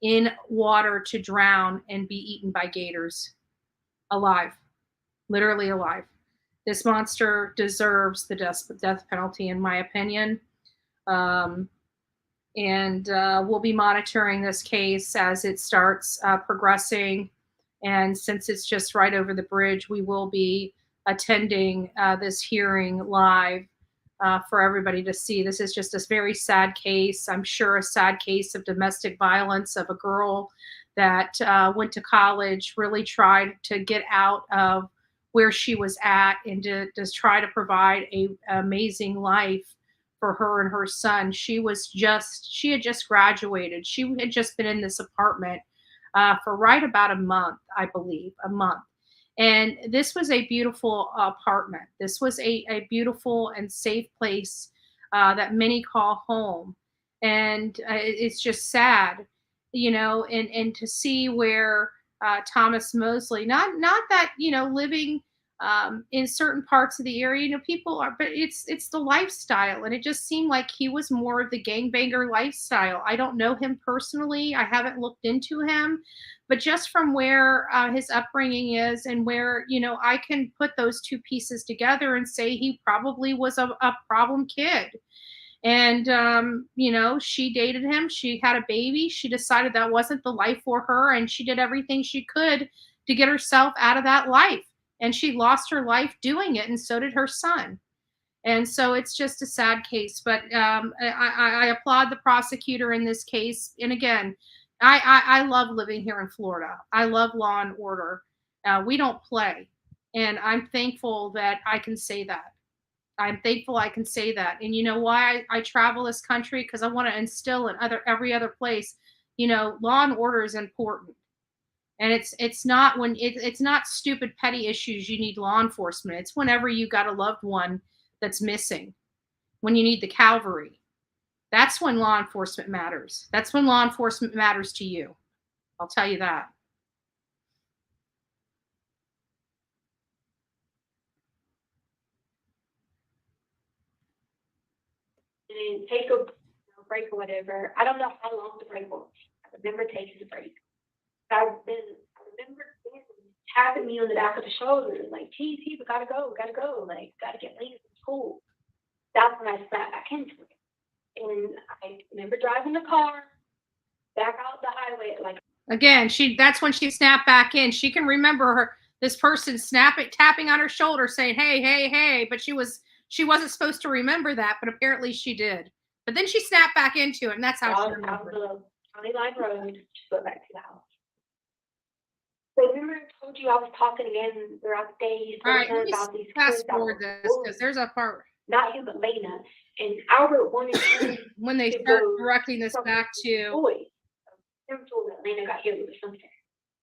F: in water to drown and be eaten by gators. Alive. Literally alive. This monster deserves the death penalty, in my opinion. And we'll be monitoring this case as it starts progressing. And since it's just right over the bridge, we will be attending this hearing live for everybody to see. This is just a very sad case. I'm sure a sad case of domestic violence of a girl that went to college, really tried to get out of where she was at and to try to provide an amazing life for her and her son. She had just graduated. She had just been in this apartment for right about a month, I believe, a month. And this was a beautiful apartment. This was a beautiful and safe place that many call home. And it's just sad, and to see where Thomas Mosley, not that, living in certain parts of the area, people are, but it's the lifestyle. And it just seemed like he was more of the gangbanger lifestyle. I don't know him personally. I haven't looked into him, but just from where his upbringing is and where, I can put those two pieces together and say he probably was a problem kid. And, she dated him. She had a baby. She decided that wasn't the life for her. And she did everything she could to get herself out of that life. And she lost her life doing it. And so did her son. And so it's just a sad case. But I applaud the prosecutor in this case. And again, I love living here in Florida. I love law and order. We don't play. And I'm thankful that I can say that. I'm thankful I can say that. And you know why I travel this country? Because I want to instill in every other place, law and order is important. And it's not when it's not stupid petty issues you need law enforcement. It's whenever you got a loved one that's missing, when you need the cavalry. That's when law enforcement matters. That's when law enforcement matters to you. I'll tell you that.
T: And take a break or whatever. I don't know how long the break was. I remember taking the break. I remember tapping me on the back of the shoulder, like, T, we gotta go, like, gotta get late from school. That's when I snapped back into it. And I remember driving the car back out the highway, like.
F: Again, that's when she snapped back in. She can remember this person tapping on her shoulder saying, hey, hey, hey, but she wasn't supposed to remember that, but apparently she did. But then she snapped back into it, and that's how she remembered it.
T: County Line Road, just go back to the house. So remember I told you I was talking again throughout the day
F: All right, let me
T: about these
F: fast
T: kids that
F: forward
T: were
F: this because there's a part
T: not him, but Lena. And Albert wanted him
F: when they
T: to
F: start
T: go
F: directing this back to
T: boys. They were told that Lena got hit with something.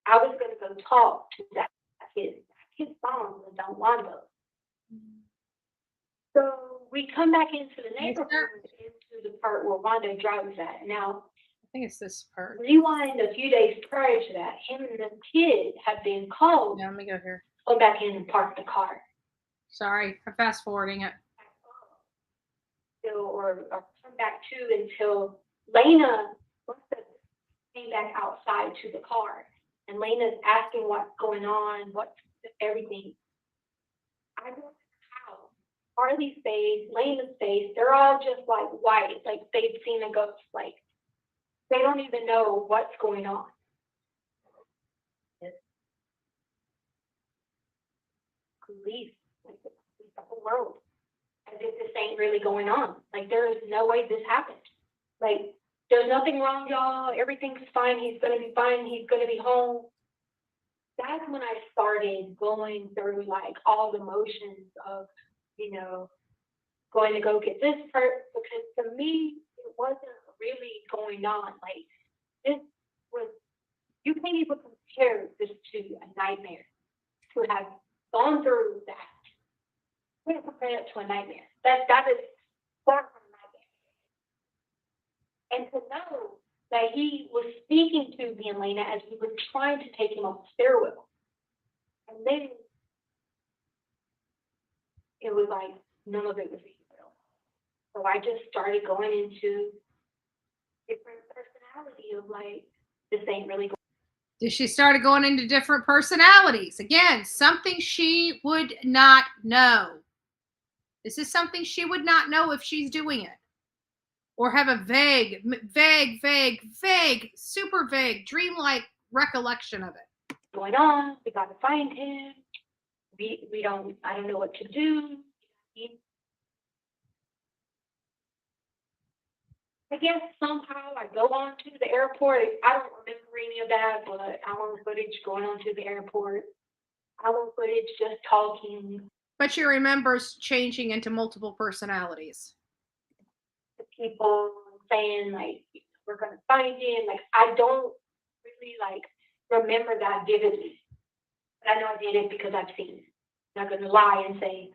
T: I was going to go talk to that kid. His mom was on Wando. So we come back into the neighborhood, into the part where Wando drives at. Now,
F: I think it's this part.
T: rewind a few days prior to that, him and the kid had been called.
F: Yeah, let me go here.
T: Go back in and park the car.
F: Sorry, I'm fast forwarding it.
T: So, or come back to until Lena came back outside to the car. And Lena's asking what's going on, what's everything. I go to the house. Harley's face, Lena's face, they're all just like white, like they've seen a ghost. Like they don't even know what's going on. Police, like the whole world, as if this ain't really going on. Like there is no way this happened. Like there's nothing wrong, y'all. Everything's fine. He's gonna be fine. He's gonna be home. That's when I started going through like all the motions of, you know, going to go get this part, because to me it wasn't really going on. Like this was, you can't even compare this to a nightmare. To have gone through that, you can't compare it to a nightmare. That is far from a nightmare. And to know that he was speaking to me and Lena as we were trying to take him off the stairwell. And then it was like none of it was real. So I just started going into different personality of like, this ain't really going.
F: She started going into different personalities. Again, something she would not know. This is something she would not know if she's doing it. Or have a vague, super vague, dreamlike recollection of it.
T: Going on, we got to find him. I don't know what to do. I guess somehow I go on to the airport. I don't remember any of that, but I want footage going on to the airport. I want footage just talking.
F: But she remembers changing into multiple personalities.
T: To people saying like, we're going to find him. Like, I don't really like remember that vividly. But I know I did it because I've seen it. I'm not going to lie and say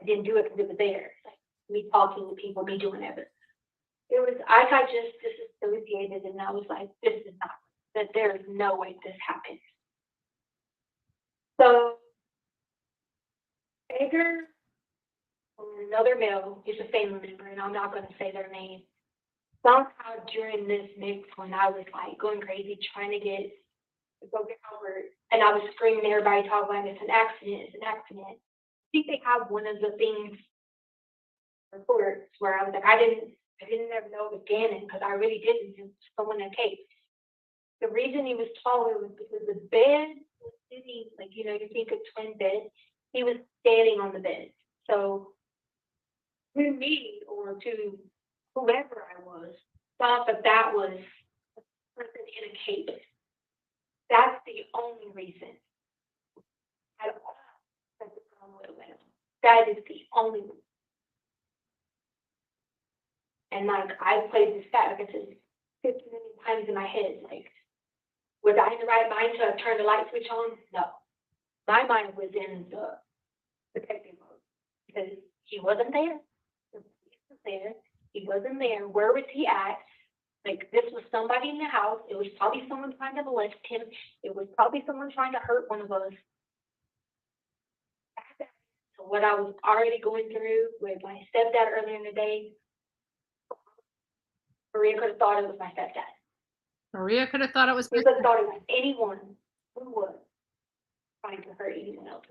T: I didn't do it because it was there. Like me talking to people, me doing everything. It was, I got just disassociated, and I was like, this is not, that there is no way this happened. So, Edgar, another male, is a family member, and I'm not going to say their name. Somehow during this mix, when I was like going crazy trying to go get Albert, and I was screaming, everybody talking about it's an accident, it's an accident. I think they have one of the things reports where I was like, I didn't ever know it was Gannon, because I really didn't. It was someone in Cape. The reason he was taller was because the bed was sitting, like, you know, you think a twin bed, he was standing on the bed. So to me, or to whoever I was, thought that was a person in a cape. That's the only reason. At all that the girl would have went. That is the only reason. And like I played this back, like I said, 50 million times in my head. Like, was I in the right mind to turn the light switch on? No. My mind was in the protective mode because he wasn't there. He wasn't there. Where was he at? Like, this was somebody in the house. It was probably someone trying to molest him. It was probably someone trying to hurt one of us. So what I was already going through with my stepdad earlier in the day, Maria could have thought it was my stepdad.
F: Maria could have thought it was.
T: She could have thought it was anyone who was trying to hurt anyone else.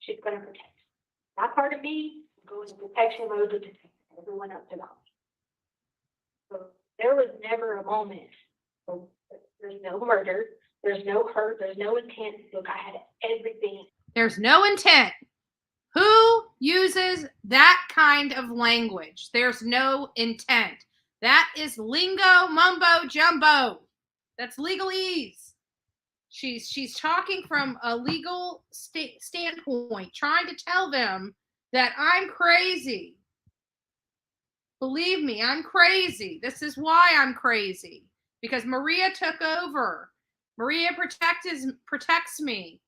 T: She's going to protect. That part of me goes in protection mode to protect everyone else around me. So there was never a moment. There's no murder. There's no hurt. There's no intent. Look, I had everything.
F: There's no intent. Who uses that kind of language? There's no intent. That is lingo mumbo jumbo. That's legalese. She's talking from a legal standpoint, trying to tell them that I'm crazy. Believe me, I'm crazy. This is why I'm crazy. Because Maria took over. Maria protects me.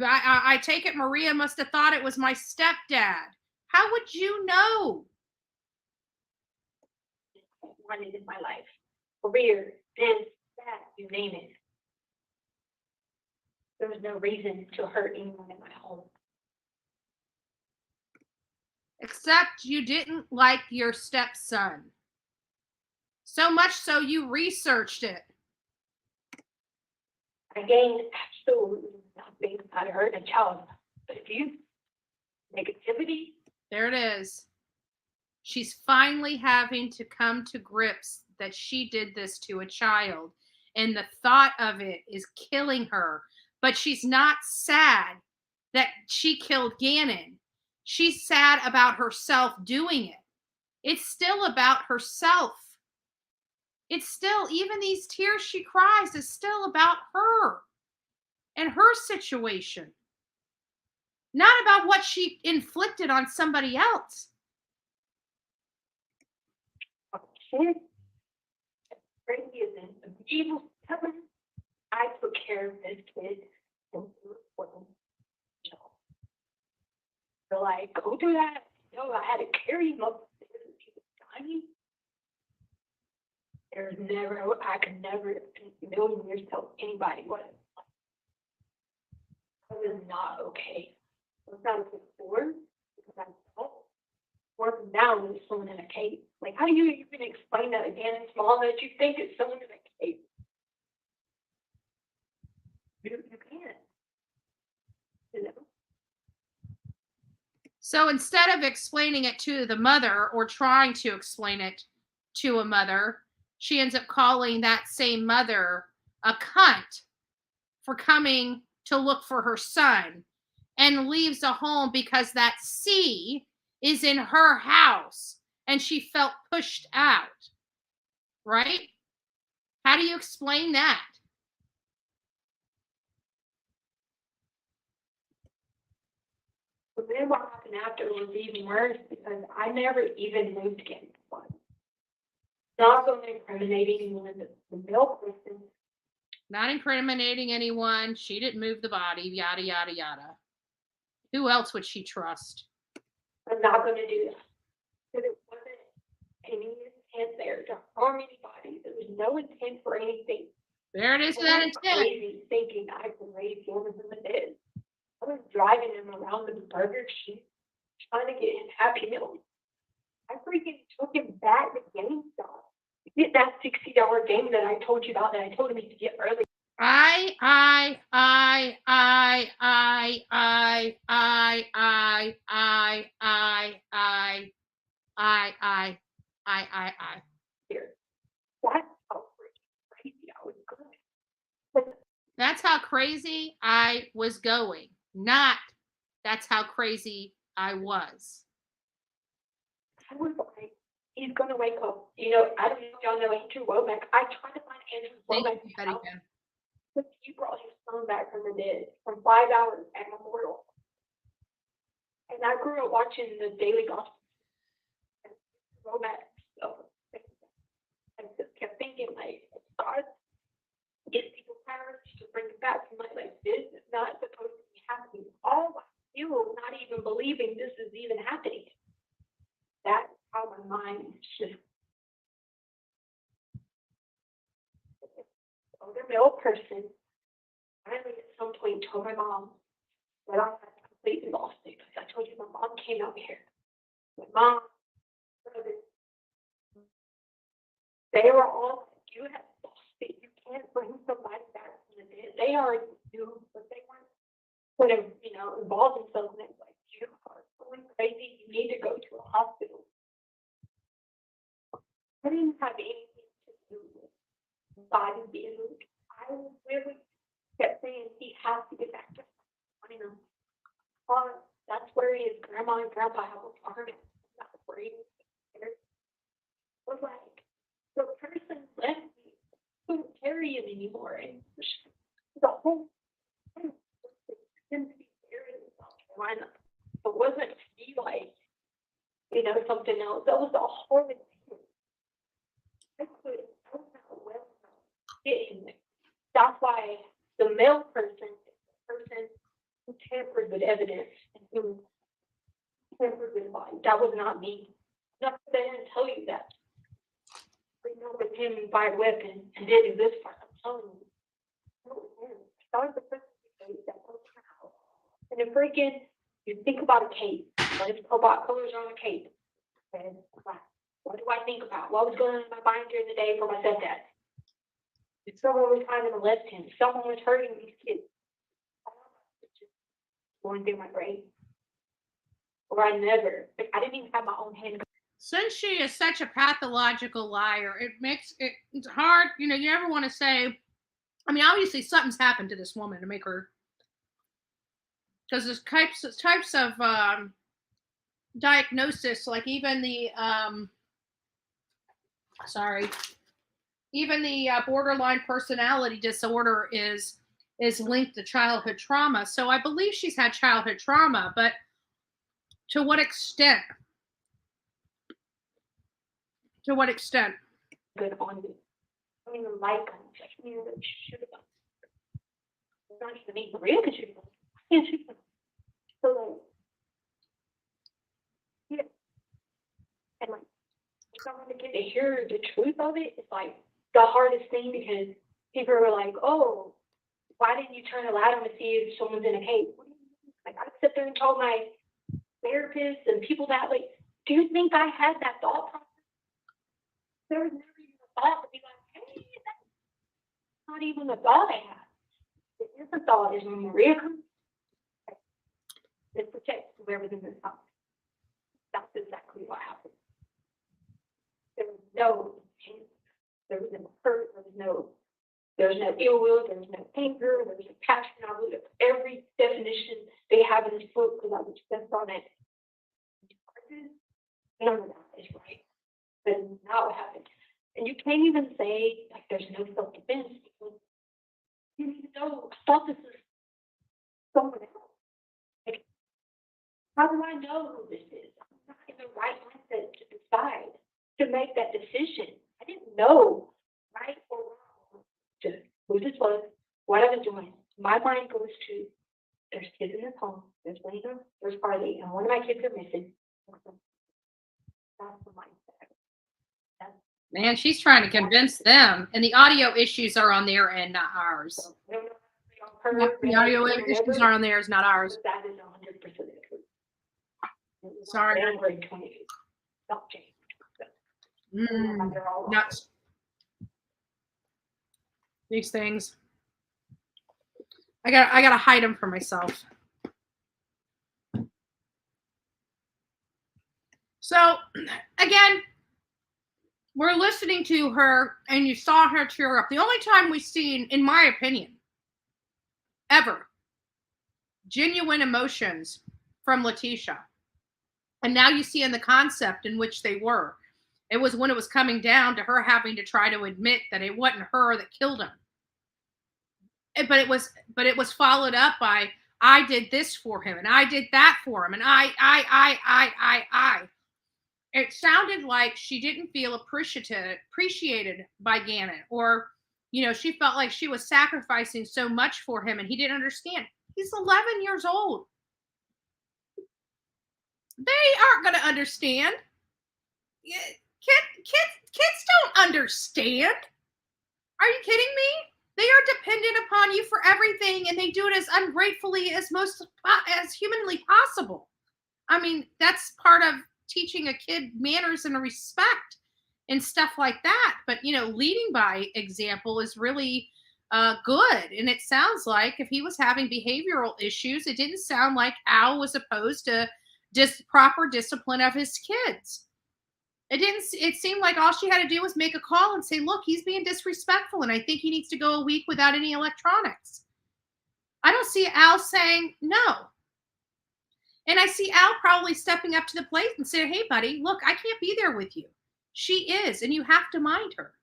F: I take it Maria must have thought it was my stepdad. How would you know?
T: Wanted in my life. Career, this, that, you name it. There was no reason to hurt anyone in my home.
F: Except you didn't like your stepson. So much so you researched it.
T: I gained absolutely nothing out of hurting a child. But if you negativity.
F: There it is. She's finally having to come to grips that she did this to a child. And the thought of it is killing her. But she's not sad that she killed Gannon. She's sad about herself doing it. It's still about herself. It's still, even these tears she cries is still about her and her situation. Not about what she inflicted on somebody else.
T: Crazy as an evil stubborn. I took care of this kid and so like, go do that. No, I had to carry him up because he was dying. There's never, I could never in a million years tell anybody what it was. It was not okay. It was not okay before because I felt working down with someone in a cape. Like, how do you even explain that again in small that you think it's someone in a cape? You can't. You know?
F: So instead of explaining it to the mother or trying to explain it to a mother, she ends up calling that same mother a cunt for coming to look for her son and leaves a home because that C is in her house and she felt pushed out. Right? How do you explain that?
T: But then what happened after was even worse because I never even moved again. Not going to incriminate anyone. The male person.
F: Not incriminating anyone. She didn't move the body. Yada, yada, yada. Who else would she trust?
T: I'm not going to do that. Because it wasn't any intent there to harm anybody. There was no intent for anything.
F: There it is, that intent.
T: Crazy thinking I could raise him from the dead. I was driving him around the Burger King, trying to get him Happy Meals. I freaking took him back to GameStop to get that $60 game that I told you about that I told him he could get early.
F: I.
T: Here. That's how crazy I was going.
F: That's how crazy I was going. Not that's how crazy I was.
T: I was like, he's going to wake up. You know, I don't know if y'all know Andrew Womack. I tried to find Andrew Womack. But he brought his son back from the dead from 5 hours at Memorial. And I grew up watching the Daily Gospel. And Womack stuff. I just kept thinking, like, God gives people powers to bring it back. And like this is not supposed to be happening. All you not even believing this is even happening. That's how my mind shifts. Older male person finally at some point told my mom that I had completely lost it because I told you my mom came out here. My mom, brother, they were all like, you have lost it. You can't bring somebody back from the dead. They already knew, but they weren't sort of, involved themselves in it. Like, you are going crazy. You need to go to a hospital. I didn't have anything to do with body being moved. I really kept saying he has to get back to him. That's where his grandma and grandpa have a farm. That's where he was. Was like, bury him anymore. And the whole thing was him to be buried in South Carolina. It wasn't to be like, you know, something else. That was a horrid thing. I was not well enough to get him there. That's why the male person is the person who tampered with evidence and who tampered with the body. That was not me. Not that they didn't tell you that. We know with him by a weapon and did this part. I'm telling you. That was him. That was the person who did that whole trial. And then freaking, you think about a cape. Let's go about colors on a cape. And what do I think about? What was going on in my mind during the day for my stepdad? If someone was trying to molest him, if someone was hurting these kids, just going through my brain. Or I didn't even have my own hand.
F: Since she is such a pathological liar, it's hard, you know, you ever want to say, I mean, obviously something's happened to this woman to make her, because there's types of diagnosis, like even the borderline personality disorder is linked to childhood trauma. So I believe she's had childhood trauma, but to what extent? To what extent?
T: Good on me. I don't even like him. I can't even shoot him. It's not even me. Maria can shoot him. I can't shoot him. So like, yeah. And like, someone to get to hear the truth of it is like the hardest thing, because people are like, oh, why didn't you turn the light on to see if someone's in a cave? What do you mean? Like, I sit there and told my therapists and people that, like, do you think I had that thought process? There was never even a thought to be like, hey, that's not even a thought I had. It is a thought is when Maria comes, it protects whoever's in this house. That's exactly what happened. There was no intent, there was no hurt, there was no ill will, there was no anger, there was no passion. I looked at every definition they have in this book because I was just on it. None of that is right. But not what happened. And you can't even say like there's no self-defense because you need to know. I thought this was someone else. Like, how do I know who this is? I'm not in the right mindset to decide, to make that decision. I didn't know right or wrong to who this was, what I was doing. My mind goes to there's kids in this home, there's Lena, there's Carly, and one of my kids are missing. That's the mindset.
F: Man, she's trying to convince them, and the audio issues are on their end, not ours. The audio issues are on theirs, not ours.
T: That is 100% true.
F: Sorry. Nuts. These things. I gotta hide them for myself. So, again, we're listening to her, and you saw her tear up. The only time we've seen, in my opinion, ever, genuine emotions from Letitia. And now you see in the concept in which they were. It was when it was coming down to her having to try to admit that it wasn't her that killed him. But it was followed up by, I did this for him, and I did that for him, and I. It sounded like she didn't feel appreciated by Gannon, or, you know, she felt like she was sacrificing so much for him and he didn't understand. He's 11 years old. They aren't going to understand. Kids don't understand. Are you kidding me? They are dependent upon you for everything, and they do it as ungratefully as humanly possible. I mean, that's part of teaching a kid manners and respect and stuff like that. But, you know, leading by example is really good. And it sounds like if he was having behavioral issues, it didn't sound like Al was opposed to proper discipline of his kids. It seemed like all she had to do was make a call and say, look, he's being disrespectful, and I think he needs to go a week without any electronics. I don't see Al saying no. And I see Al probably stepping up to the plate and saying, hey, buddy, look, I can't be there with you. She is, and you have to mind her.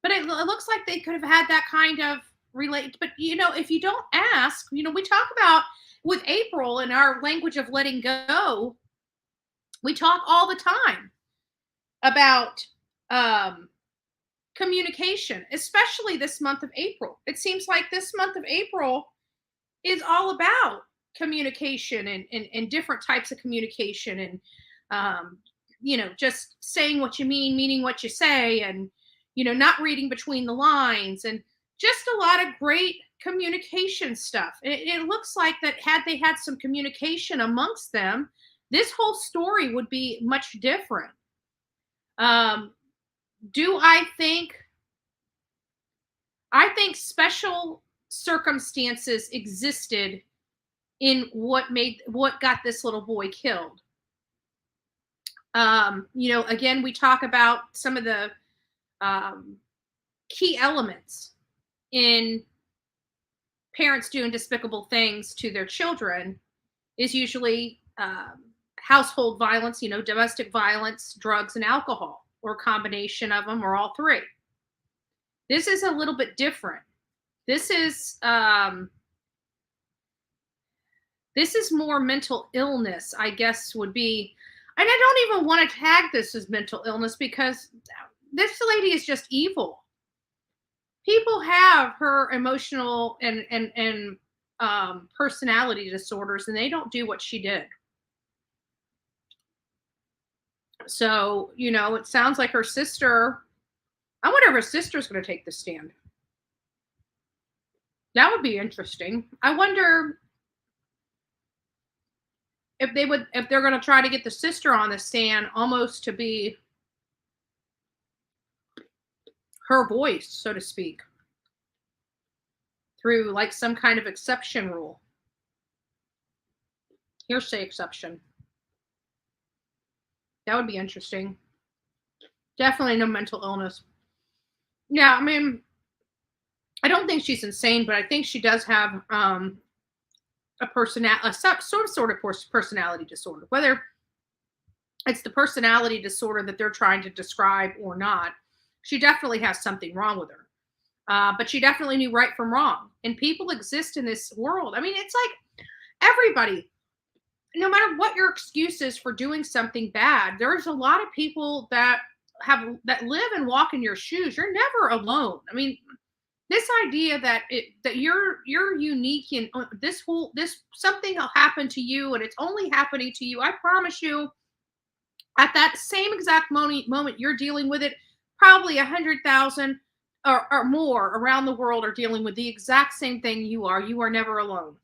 F: But it looks like they could have had that kind of relate. But, if you don't ask, we talk about with April in our language of letting go, we talk all the time about communication, especially this month of April. It seems like this month of April is all about communication and different types of communication and, just saying what you mean, meaning what you say, and, not reading between the lines, and just a lot of great communication stuff. It looks like that had they had some communication amongst them, this whole story would be much different. Do I think special circumstances existed in what got this little boy killed. Again, we talk about some of the key elements in parents doing despicable things to their children is usually household violence, domestic violence, drugs, and alcohol, or a combination of them, or all three. This is a little bit different. This is more mental illness, I guess, would be. And I don't even want to tag this as mental illness, because this lady is just evil. People have her emotional and personality disorders, and they don't do what she did. So, it sounds like her sister. I wonder if her sister's going to take the stand. That would be interesting. I wonder if they're going to try to get the sister on the stand, almost to be her voice, so to speak, through like some kind of exception rule. Hearsay exception. That would be interesting. Definitely no mental illness. Yeah, I mean, I don't think she's insane, but I think she does have sort of personality disorder. Whether it's the personality disorder that they're trying to describe or not, she definitely has something wrong with her. But she definitely knew right from wrong. And people exist in this world. I mean, it's like everybody, no matter what your excuse is for doing something bad, there's a lot of people that live and walk in your shoes. You're never alone. I mean, this idea that you're unique and this something will happen to you and it's only happening to you. I promise you, at that same exact moment you're dealing with it, probably 100,000 or more around the world are dealing with the exact same thing you are. You are never alone.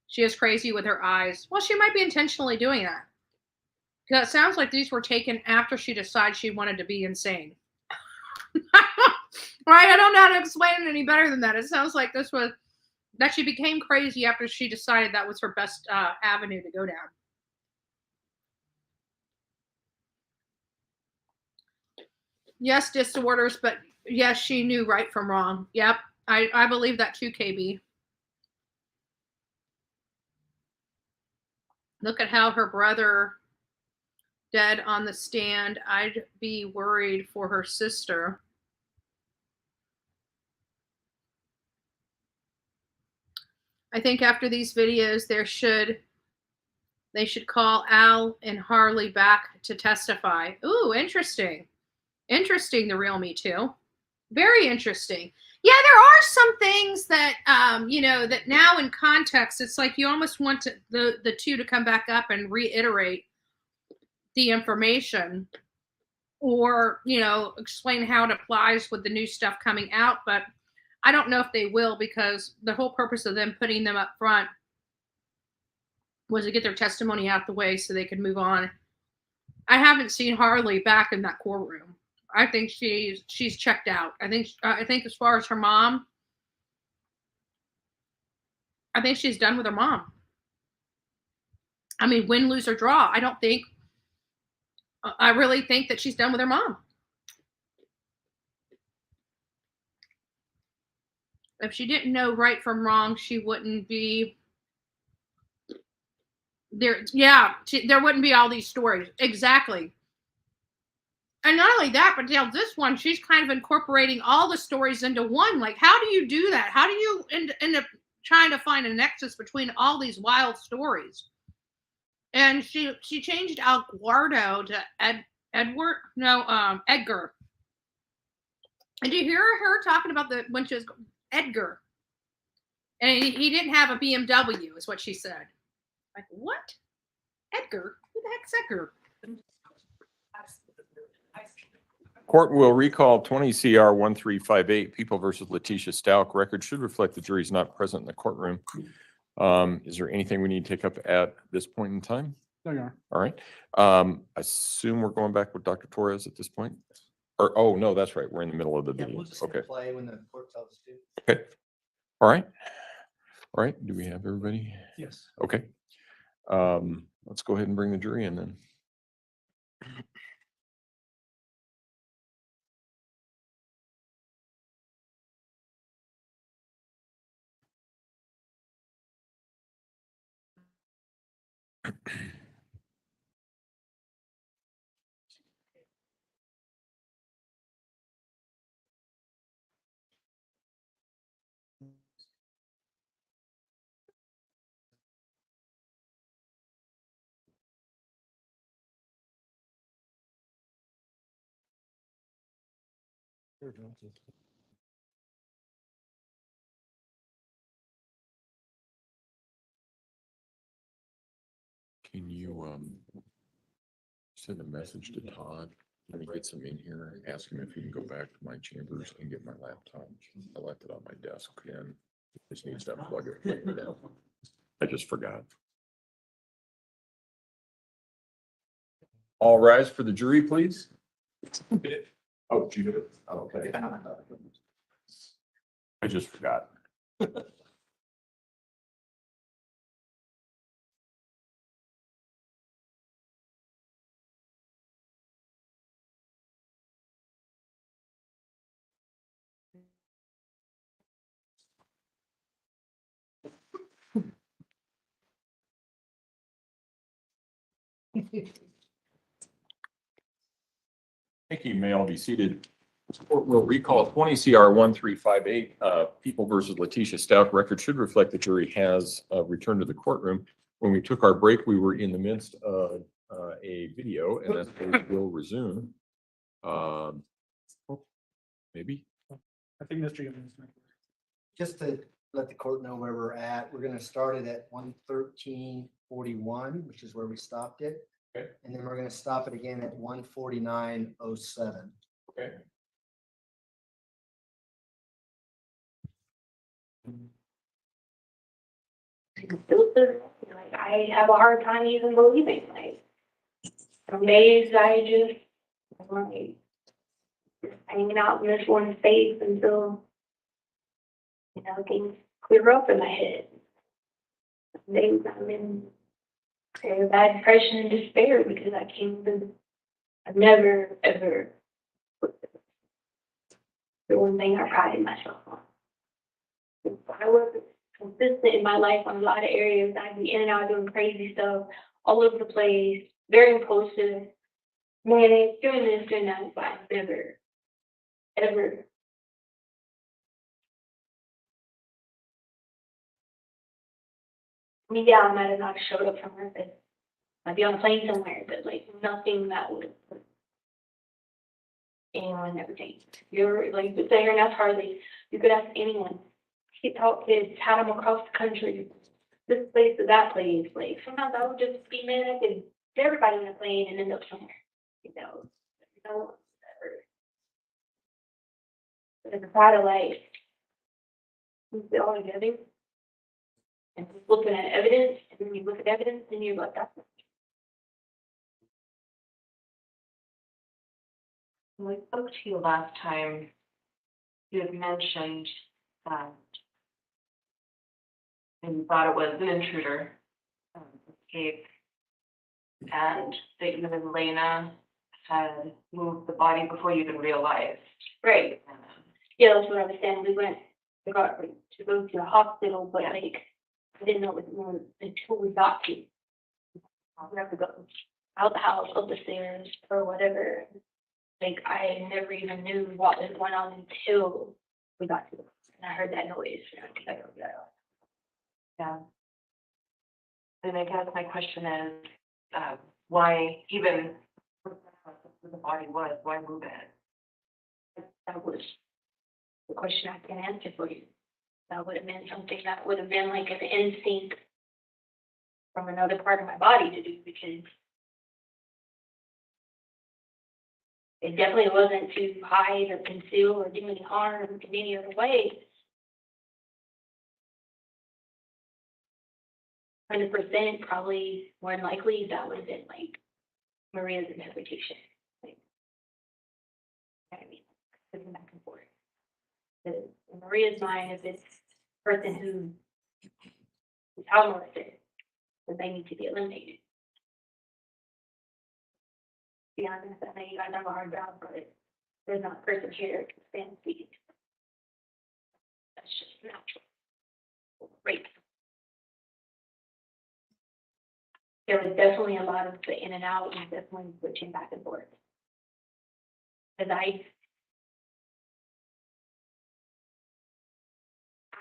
F: She is crazy with her eyes. Well, she might be intentionally doing that. Because it sounds like these were taken after she decided she wanted to be insane. Right? I don't know how to explain it any better than that. It sounds like that she became crazy after she decided that was her best avenue to go down. Yes, disorders, but yes, she knew right from wrong. Yep, I believe that too, KB. Look at how her brother dead on the stand. I'd be worried for her sister. I think after these videos, they should call Al and Harley back to testify. Ooh, interesting. Interesting, the real Me Too. Very interesting. Yeah, there are some things that, that now in context, it's like you almost want the two to come back up and reiterate the information or, explain how it applies with the new stuff coming out. But I don't know if they will, because the whole purpose of them putting them up front was to get their testimony out the way so they could move on. I haven't seen Harley back in that courtroom. I think she's checked out. I think as far as her mom, I think she's done with her mom. I mean, win, lose, or draw. I really think that she's done with her mom. If she didn't know right from wrong, she wouldn't be there. Yeah, there wouldn't be all these stories. Exactly. And not only that, but Dale, this one, she's kind of incorporating all the stories into one. Like, how do you do that? How do you end up trying to find a nexus between all these wild stories? And she changed Alguardo to Edgar. And did you hear her talking about when she was Edgar? And he didn't have a BMW, is what she said. Like, what? Edgar? Who the heck's Edgar?
K: Court will recall 20 CR 1358, People versus Letitia Stalk. Record should reflect the jury's not present in the courtroom. Is there anything we need to take up at this point in time?
N: There you are.
K: All right. Assume we're going back with Dr. Torres at this point? Or, oh, no, that's right. We're in the middle of the
M: Yeah,
K: video.
M: we'll just
K: Okay.
M: play when the court tells us to.
K: Okay. All right. All right. Do we have everybody?
N: Yes.
K: Okay. Let's go ahead and bring the jury in then. Can you send a message to Todd when he gets him in here? Ask him if he can go back to my chambers and get my laptop. I left it on my desk and just needs to unplug it. I just forgot. All rise for the jury, please. Oh, you did it? Okay. I just forgot. Thank you. May all be seated. Court will recall 20 CR 1358, People versus Letitia Stout. Record should reflect the jury has returned to the courtroom. When we took our break, we were in the midst of a video, and that will resume. Maybe.
N: I think Mr. Evans.
M: Just to let the court know where we're at, we're gonna start it at 113:41, which is where we stopped it.
K: Okay.
M: And then we're gonna stop it again at 149:07.
K: Okay.
T: Like, I have a hard time even believing. Like, some days I just like hanging out in this one space until things clear up in my head. Some days I'm in a bad depression and despair because I've never ever the one thing I prided myself on. If I wasn't consistent in my life on a lot of areas, I'd be in and out doing crazy stuff all over the place, very impulsive, manic, doing this, doing that, but I've never, ever. I mean, yeah, I might have not showed up somewhere, but I'd be on a plane somewhere, but like nothing that would anyone ever take. You're like the singer, that's hardly, you could ask anyone. Talk kids, had them across the country, this place to that place. Like sometimes I would just be manic and get everybody in a plane and end up somewhere. No one ever. But it's a part of life. We sit all together and looking at evidence, and then you look at evidence and you're like, that's
B: When we spoke to you last time, you had mentioned that you thought it was an intruder escape, and that you and Lena had moved the body before you even realized.
T: right. Yeah, that's what I was saying. We got to go to the hospital, but like I didn't know it was until we got to. We have to go out the house, up the stairs, or whatever. Like, I never even knew what was going on until we got to it. And I heard that noise. And I was like, oh, yeah.
B: Yeah. And I guess my question is, why even where the body was, why move it?
T: That was the question I can answer for you. That would have been something that would have been like an instinct from another part of my body to do, because it definitely wasn't to hide or conceal or do any harm in any other way. 100% probably more than likely that would have been like Maria's interpretation. Like, you know what I mean, looking back and forth. In Maria's mind, if it's a person who is child molested, then they need to be eliminated. To be honest, I know you guys have a hard job, but there's not a person here that can stand speed. That's just natural. Rape. There was definitely a lot of the in and out and definitely switching back and forth. Because I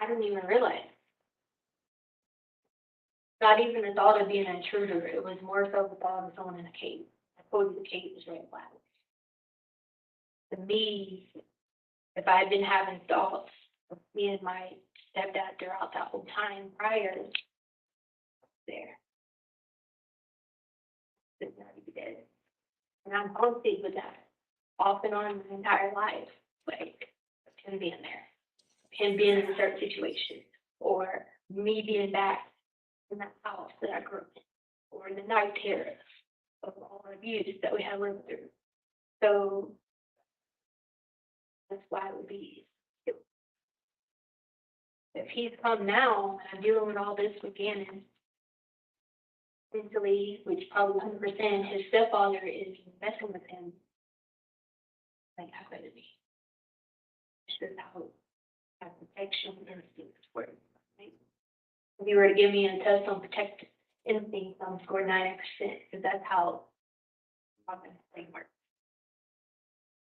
T: didn't even realize. Not even the thought of being an intruder. It was more so the thought of someone in a cave. I told you the cave was red flag. To me, if I had been having thoughts of me and my stepdad throughout that whole time prior, there. It's not even dead. And I'm haunted with that off and on my entire life. Like, him being there, him being in a certain situation, or me being back in that house that I grew up in, or in the night terrors of all the abuse that we had lived through. So that's why it would be. If he's come now and I'm dealing with all this with Gannon, mentally, which probably 100% his stepfather is messing with him, like, how could it be? It's just how protection instincts work. Right? If you were to give me a test on protect instincts, I'm scored 90%, because that's how my brain works.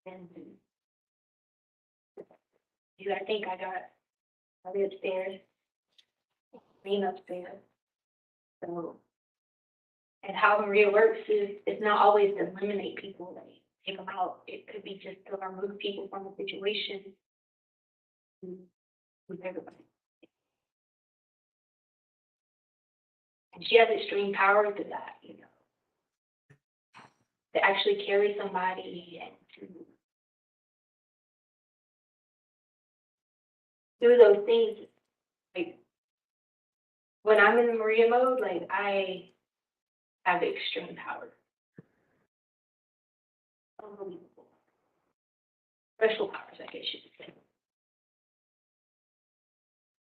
T: And I think I got Marie upstairs, Lean upstairs. So, and how Maria works is it's not always to eliminate people, like take them out. It could be just to remove people from the situation with everybody. And she has extreme power to that, you know, to actually carry somebody and to do those things. Like, when I'm in the Maria mode, like, I have extreme power. Unbelievable. Special powers, I guess you could say.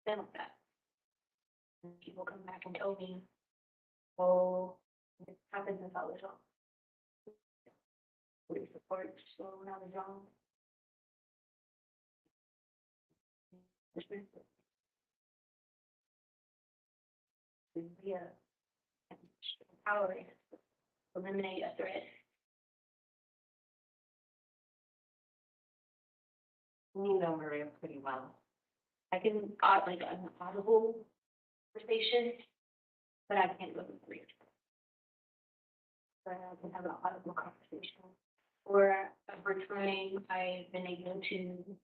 T: Then like that. And people come back and tell me, oh, this happened since I was young. Police reports, so when I was young. Yeah. Power is to eliminate a threat.
B: You know Maria pretty well.
T: I can like an audible conversation, but I can't go to Maria. But I can have an audible conversation. Or over time, I've been able to.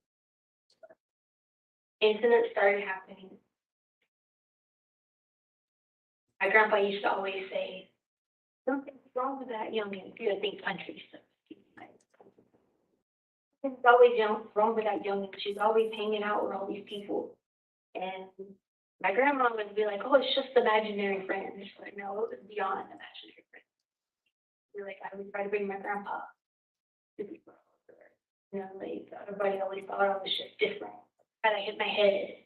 T: Incidents started happening. My grandpa used to always say, "Something's wrong with that youngin." You know, think country stuff. It's always wrong with that youngin. She's always hanging out with all these people. And my grandma would be like, "Oh, it's just imaginary friends." She's like, "No, it was beyond imaginary friends." We're like, I would try to bring my grandpa to people. You know, like everybody always thought I was just different. And I hit my head.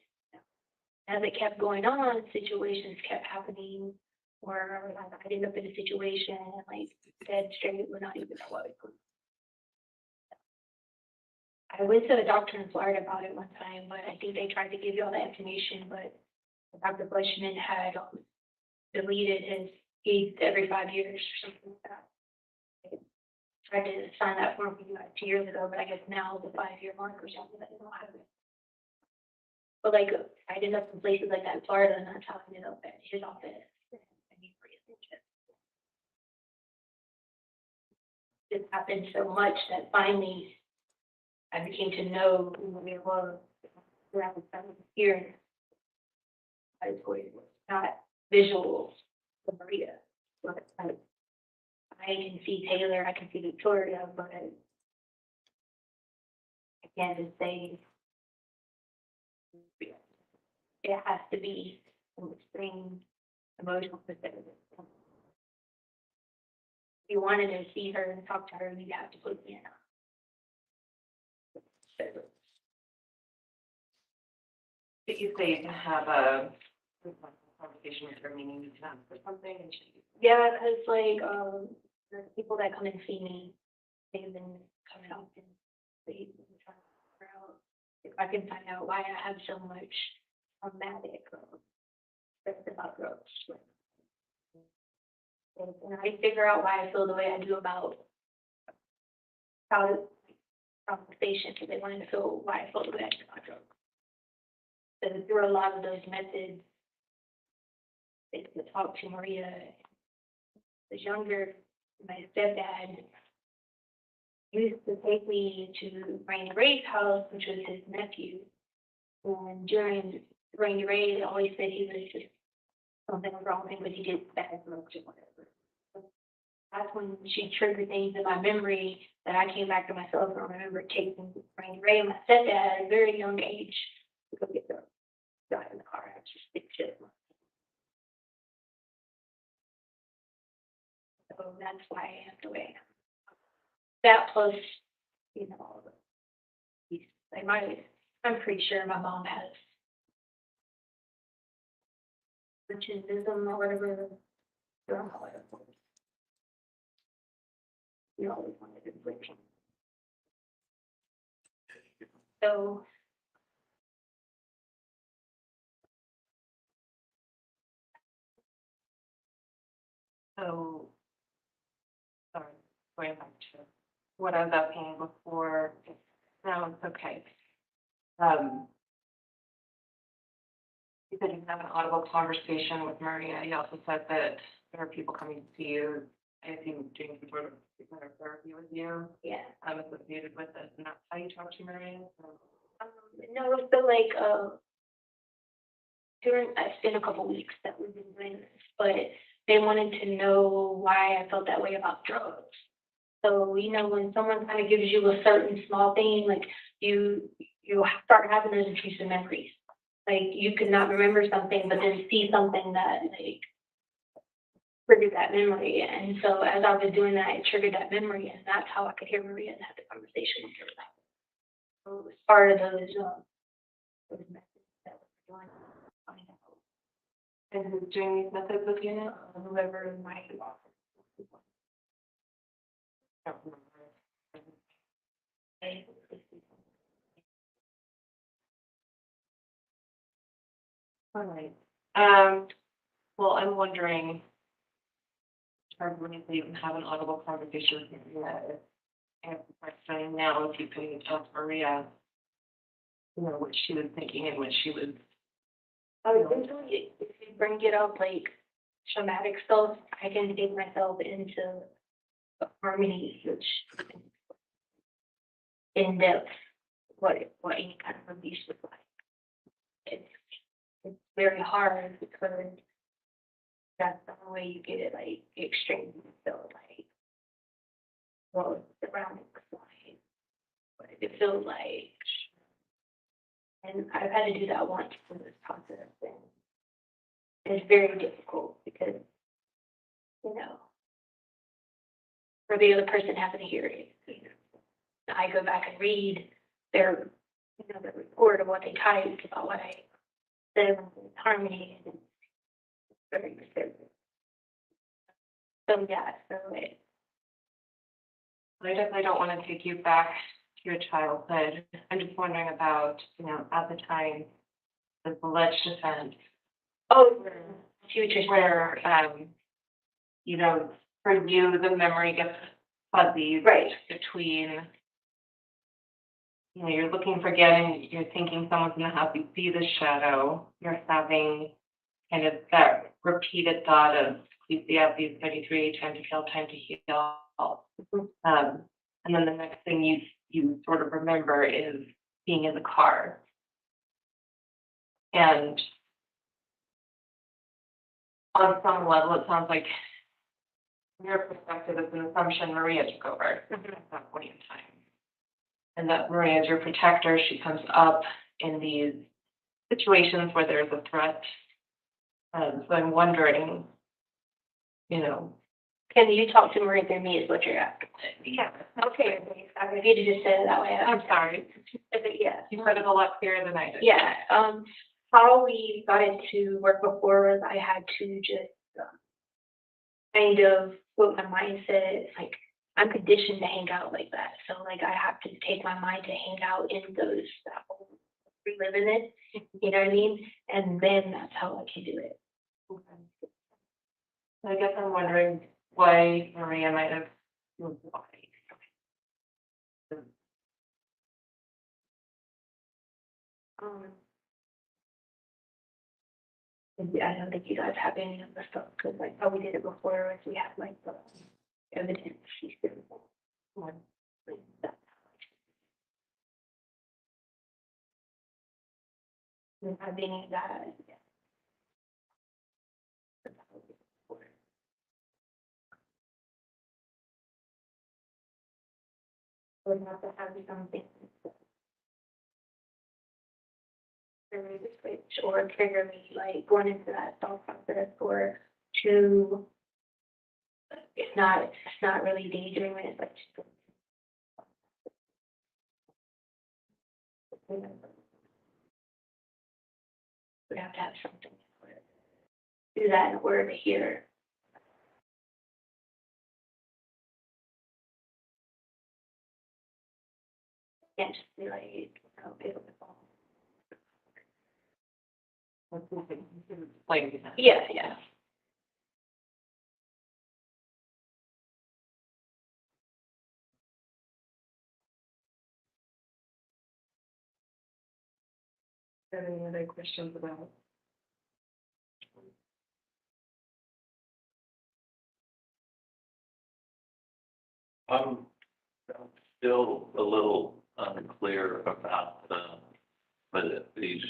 T: As it kept going on, situations kept happening where I ended up in a situation and like dead straight would not even know what it was. I went to the doctor in Florida about it one time, but I think they tried to give you all the information, but Dr. Bushman had deleted his feeds every 5 years or something like that. tried to sign that form for you guys 2 years ago, but I guess now the 5-year mark or something that you don't have it. But like, I ended up in places like that in Florida, and that's how I ended up at his office. It happened so much that finally I became to know who it was. Around the time of here, I was not visual to Maria. But I can see Taylor, I can see Victoria, but I can't just say it has to be an extreme emotional perspective. If you wanted to see her and talk to her, you have to put me in.
B: Did you say you can have a conversation with her, meaning you can ask for something and she?
T: Yeah, because like the people that come and see me, they've been coming up and they've been trying to figure out if I can find out why I have so much traumatic stress about drugs. And I figure out why I feel the way I do about compensation, because they wanted to feel why I feel the way I do about drugs. So through a lot of those methods, they could talk to Maria. The younger, my stepdad used to take me to Randy Ray's house, which was his nephew. And during Randy Ray, they always said he was just something was wrong with him, but he did bad drugs or whatever. That's when she triggered things in my memory that I came back to myself and I remember taking Randy Ray and my stepdad at a very young age to go get drugs. Got in the car, I just big shit. So that's why I have to wait. That plus, you know, like I'm pretty sure my mom has ritualism or whatever. You always wanted to break. So
B: So, sorry, going back to what I was asking before. No, it's okay. You said you have an audible conversation with Maria. You also said that there are people coming to see you. I assume doing some sort of therapy with you.
T: yeah.
B: Associated with this, and that's how you talk to Maria.
T: No, so like it's been a couple weeks that we've been doing this, but they wanted to know why I felt that way about drugs. So, you know, when someone kind of gives you a certain small thing, like you start having those intrusive memories. Like you could not remember something, but then see something that like triggered that memory. And so as I was doing that, it triggered that memory, and that's how I could hear Maria and have the conversation with her. So it was part of those methods that we're doing. Find out.
B: And who's doing these methods with you now?
T: Whoever might be offered.
B: All right. Well, I'm wondering, when you even have an audible conversation with Maria, and question now, if you can ask Maria, you know, what she was thinking and what she was.
T: I was thinking if you bring it up like traumatic stuff, I can dig myself into harmony, which in depth what any kind of abuse was like. It's very hard because that's the only way you get it like extreme. So like, well, it's around like, what it feels like. And I've had to do that once in this process, and it's very difficult because, you know, for the other person having to hear it, you know, I go back and read their, you know, the report of what they typed about what I said in harmony, and it's very disturbing. So yeah, so
B: I definitely don't want to take you back to your childhood. I'm just wondering about, you know, at the time, the alleged defense.
T: Oh, future
B: where, you know, for you, the memory gets fuzzy
T: Right.
B: between, you know, you're looking for getting, you're thinking someone's in the house, you see the shadow, you're having kind of that repeated thought of, please be out these 33, time to kill, time to heal. And then the next thing you sort of remember is being in the car. And on some level, it sounds like from your perspective, it's an assumption Maria took over at that point in time. And that Maria is your protector. She comes up in these situations where there's a threat. So I'm wondering, you know.
T: Can you talk to Maria through me is what you're asking?
B: Yeah.
T: Okay, if you just said it that way.
B: I'm sorry.
T: Yeah.
B: You said it a lot clearer than I did.
T: Yeah, how we got into work before was I had to just kind of put my mindset, like, I'm conditioned to hang out like that. So, like, I have to take my mind to hang out in those, reliving it, you know what I mean? And then that's how I can do it.
B: Okay. I guess I'm wondering why Maria might have moved away.
T: I don't think you guys have any of the stuff, because like how we did it before was we had like the evidence. She's doing one. We don't have any of that. We have to have something. Trigger me to switch or trigger me like going into that thought process or to it's not really daydreaming, it's like just we have to have something in order to do that in order to hear. Can't just be like, it'll be fine. Yeah, yeah.
B: Have any other questions about?
S: I'm still a little unclear about but these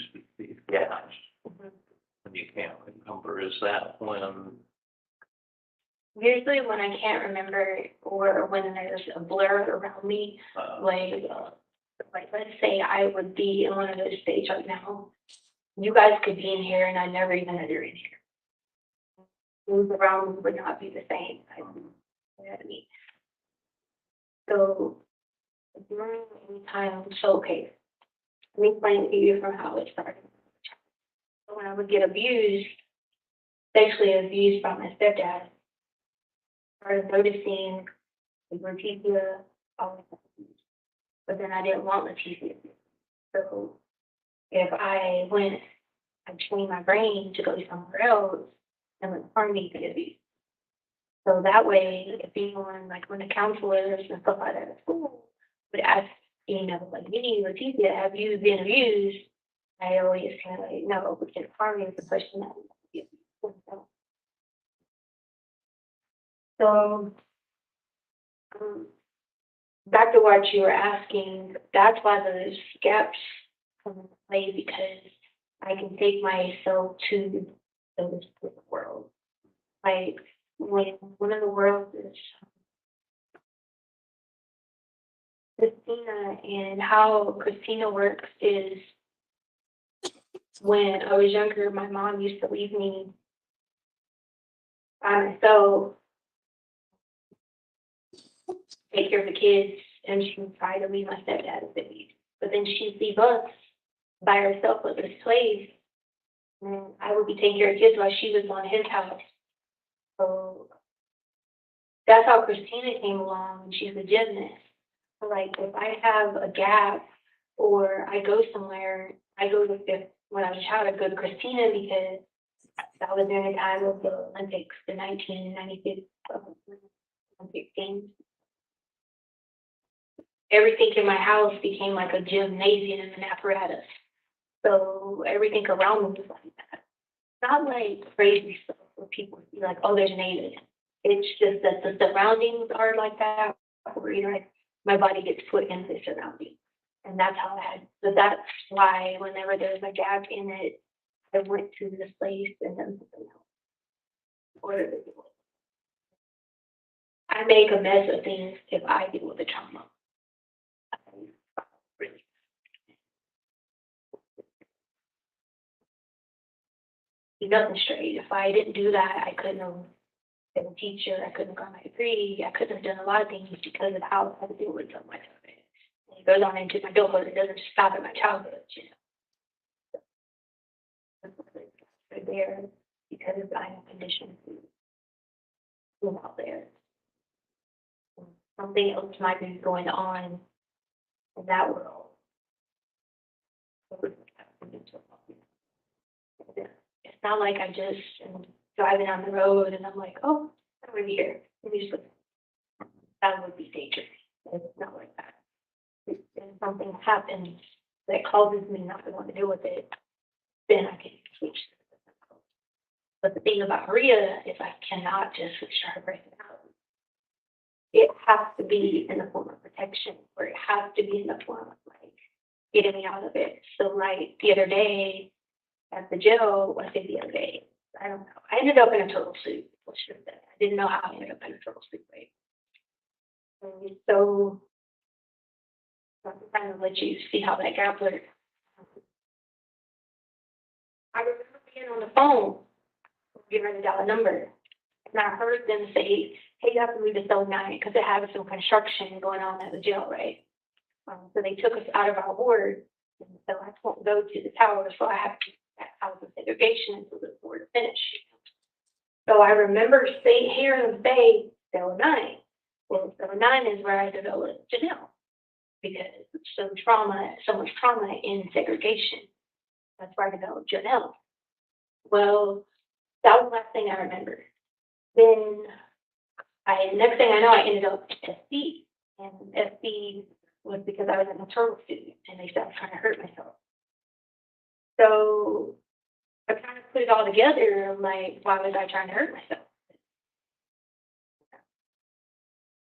S: gaps. When you can't remember, is that when?
T: Usually when I can't remember or when there's a blur around me, like let's say I would be in one of those states right now. You guys could be in here and I never even know you're in here. Move around would not be the same. You know what I mean? So during any time, so okay, let me explain to you from how it started. So when I would get abused, sexually abused by my stepdad, I started noticing Leticia, but then I didn't want Leticia. So if I trained my brain to go somewhere else and would harm me to abuse. So that way, if anyone, like when the counselors and stuff like that at school would ask, you know, like, me, Leticia, have you been abused? I always kind of like, no, because harm is the question that we So, back to what you were asking, that's why those gaps come into play, because I can take myself to the world. Like, when one of the worlds is Christina, and how Christina works is when I was younger, my mom used to leave me by myself, take care of the kids, and she would try to leave my stepdad with me. But then she'd leave us by herself with this place, and I would be taking care of kids while she was on his house. So that's how Christina came along, and she's a gymnast. So like, if I have a gap or I go somewhere, I go to when I was a child, I go to Christina because that was during the time of the Olympics, the 1996 Olympic Games. everything in my house became like a gymnasium and apparatus. So everything around me was like that. Not like crazy stuff where people be like, oh, there's an alien. It's just that the surroundings are like that, where you're like, my body gets put in the surroundings. And that's how I had, so that's why whenever there's a gap in it, I went to this place and then something else. Or I make a mess of things if I deal with the trauma. Really. Nothing straight. If I didn't do that, I couldn't have been a teacher. I couldn't have got my degree. I couldn't have done a lot of things because of how I had to deal with something like that. It goes on into my adulthood. It doesn't stop at my childhood, you know. Right there because I'm conditioned to live out there. Something else might be going on in that world. It's not like I just am driving on the road and I'm like, oh, I'm over here. Let me just look. That would be dangerous. It's not like that. If something happens that causes me not to want to deal with it, then I can switch. But the thing about Maria is I cannot just switch to her personality. It has to be in the form of protection, or it has to be in the form of like getting me out of it. So like the other day at the jail, I say the other day, I don't know. I ended up in a turtle suit. I didn't know how I ended up in a turtle suit, right? And so I'm trying to let you see how that gap works. I remember being on the phone, getting ready to dial a number, and I heard them say, hey, you have to leave the cell 9 because they have some construction going on at the jail, right? So they took us out of our ward, and so I won't go to the tower, so I have to house of segregation until the ward finish. So I remember hearing them say cell 9. Well, cell 9 is where I developed Janelle because so much trauma in segregation. That's where I developed Janelle. Well, that was the last thing I remember. Then next thing I know, I ended up at SB, and SB was because I was in a turtle suit, and they said I was trying to hurt myself. So I kind of put it all together. I'm like, why was I trying to hurt myself?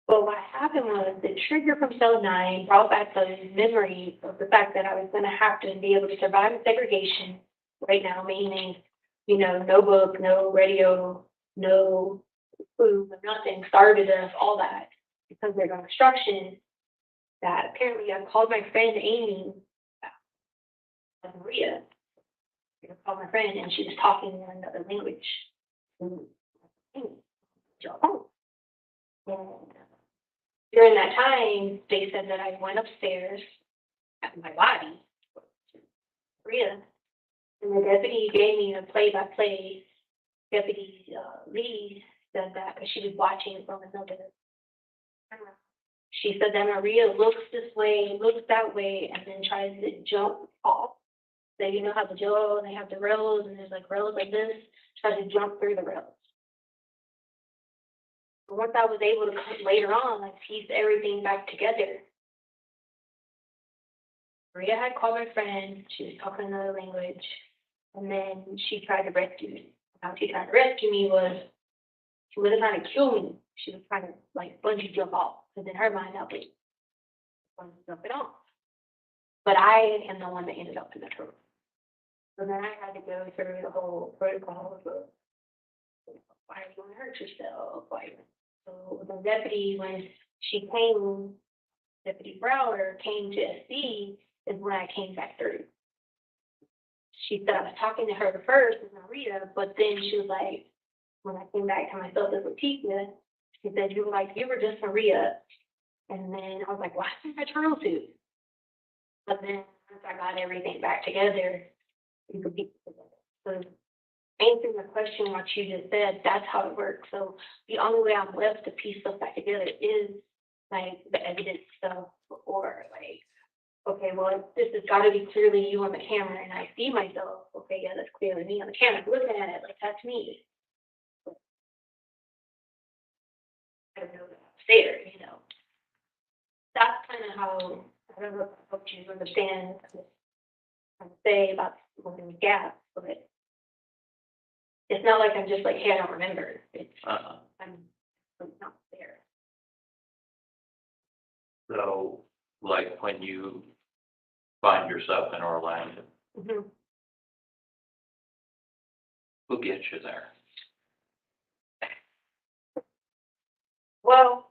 T: But what happened was the trigger from cell 9 brought back the memory of the fact that I was going to have to be able to survive in segregation right now, meaning, you know, no book, no radio, no food, nothing, started us, all that, because there's an instruction that apparently I called my friend Amy, Maria, I called my friend, and she was talking in another language. And during that time, they said that I went upstairs at my body, Maria, and the deputy gave me a play-by-play. Deputy Lee said that because she was watching from another camera. She said that Maria looks this way, looks that way, and then tries to jump off. So you know how the jail, they have the rails, and there's like rails like this, tries to jump through the rails. But once I was able to come later on, like piece everything back together, Maria had called my friend, she was talking another language, and then she tried to rescue me. How she tried to rescue me was, she wasn't trying to kill me, she was trying to like bungee jump off, because in her mind, I was bungee jumping off. But I am the one that ended up in the turtle. So then I had to go through the whole protocol of, why are you going to hurt yourself? So the deputy, when she came, Deputy Brower came to SC, is when I came back through. She said I was talking to her first, as Maria, but then she was like, when I came back to myself as Leticia, she said, you were just Maria. And then I was like, why is my turtle suit? But then once I got everything back together, you could piece it together. So answering the question, what you just said, that's how it works. So the only way I'm left to piece stuff back together is like the evidence stuff, or like, okay, well, this has got to be clearly you on the camera, and I see myself. Okay, yeah, that's clearly me on the camera. Looking at it, like that's me. I don't know that I'm there, you know. That's kind how, I don't know if you understand what I'm saying about moving gaps, but it's not like I'm just like, hey, I don't remember. It's, I'm not there.
S: So, like when you find yourself in Orlando,
T: Mm-hmm.
S: who gets you there?
T: Well,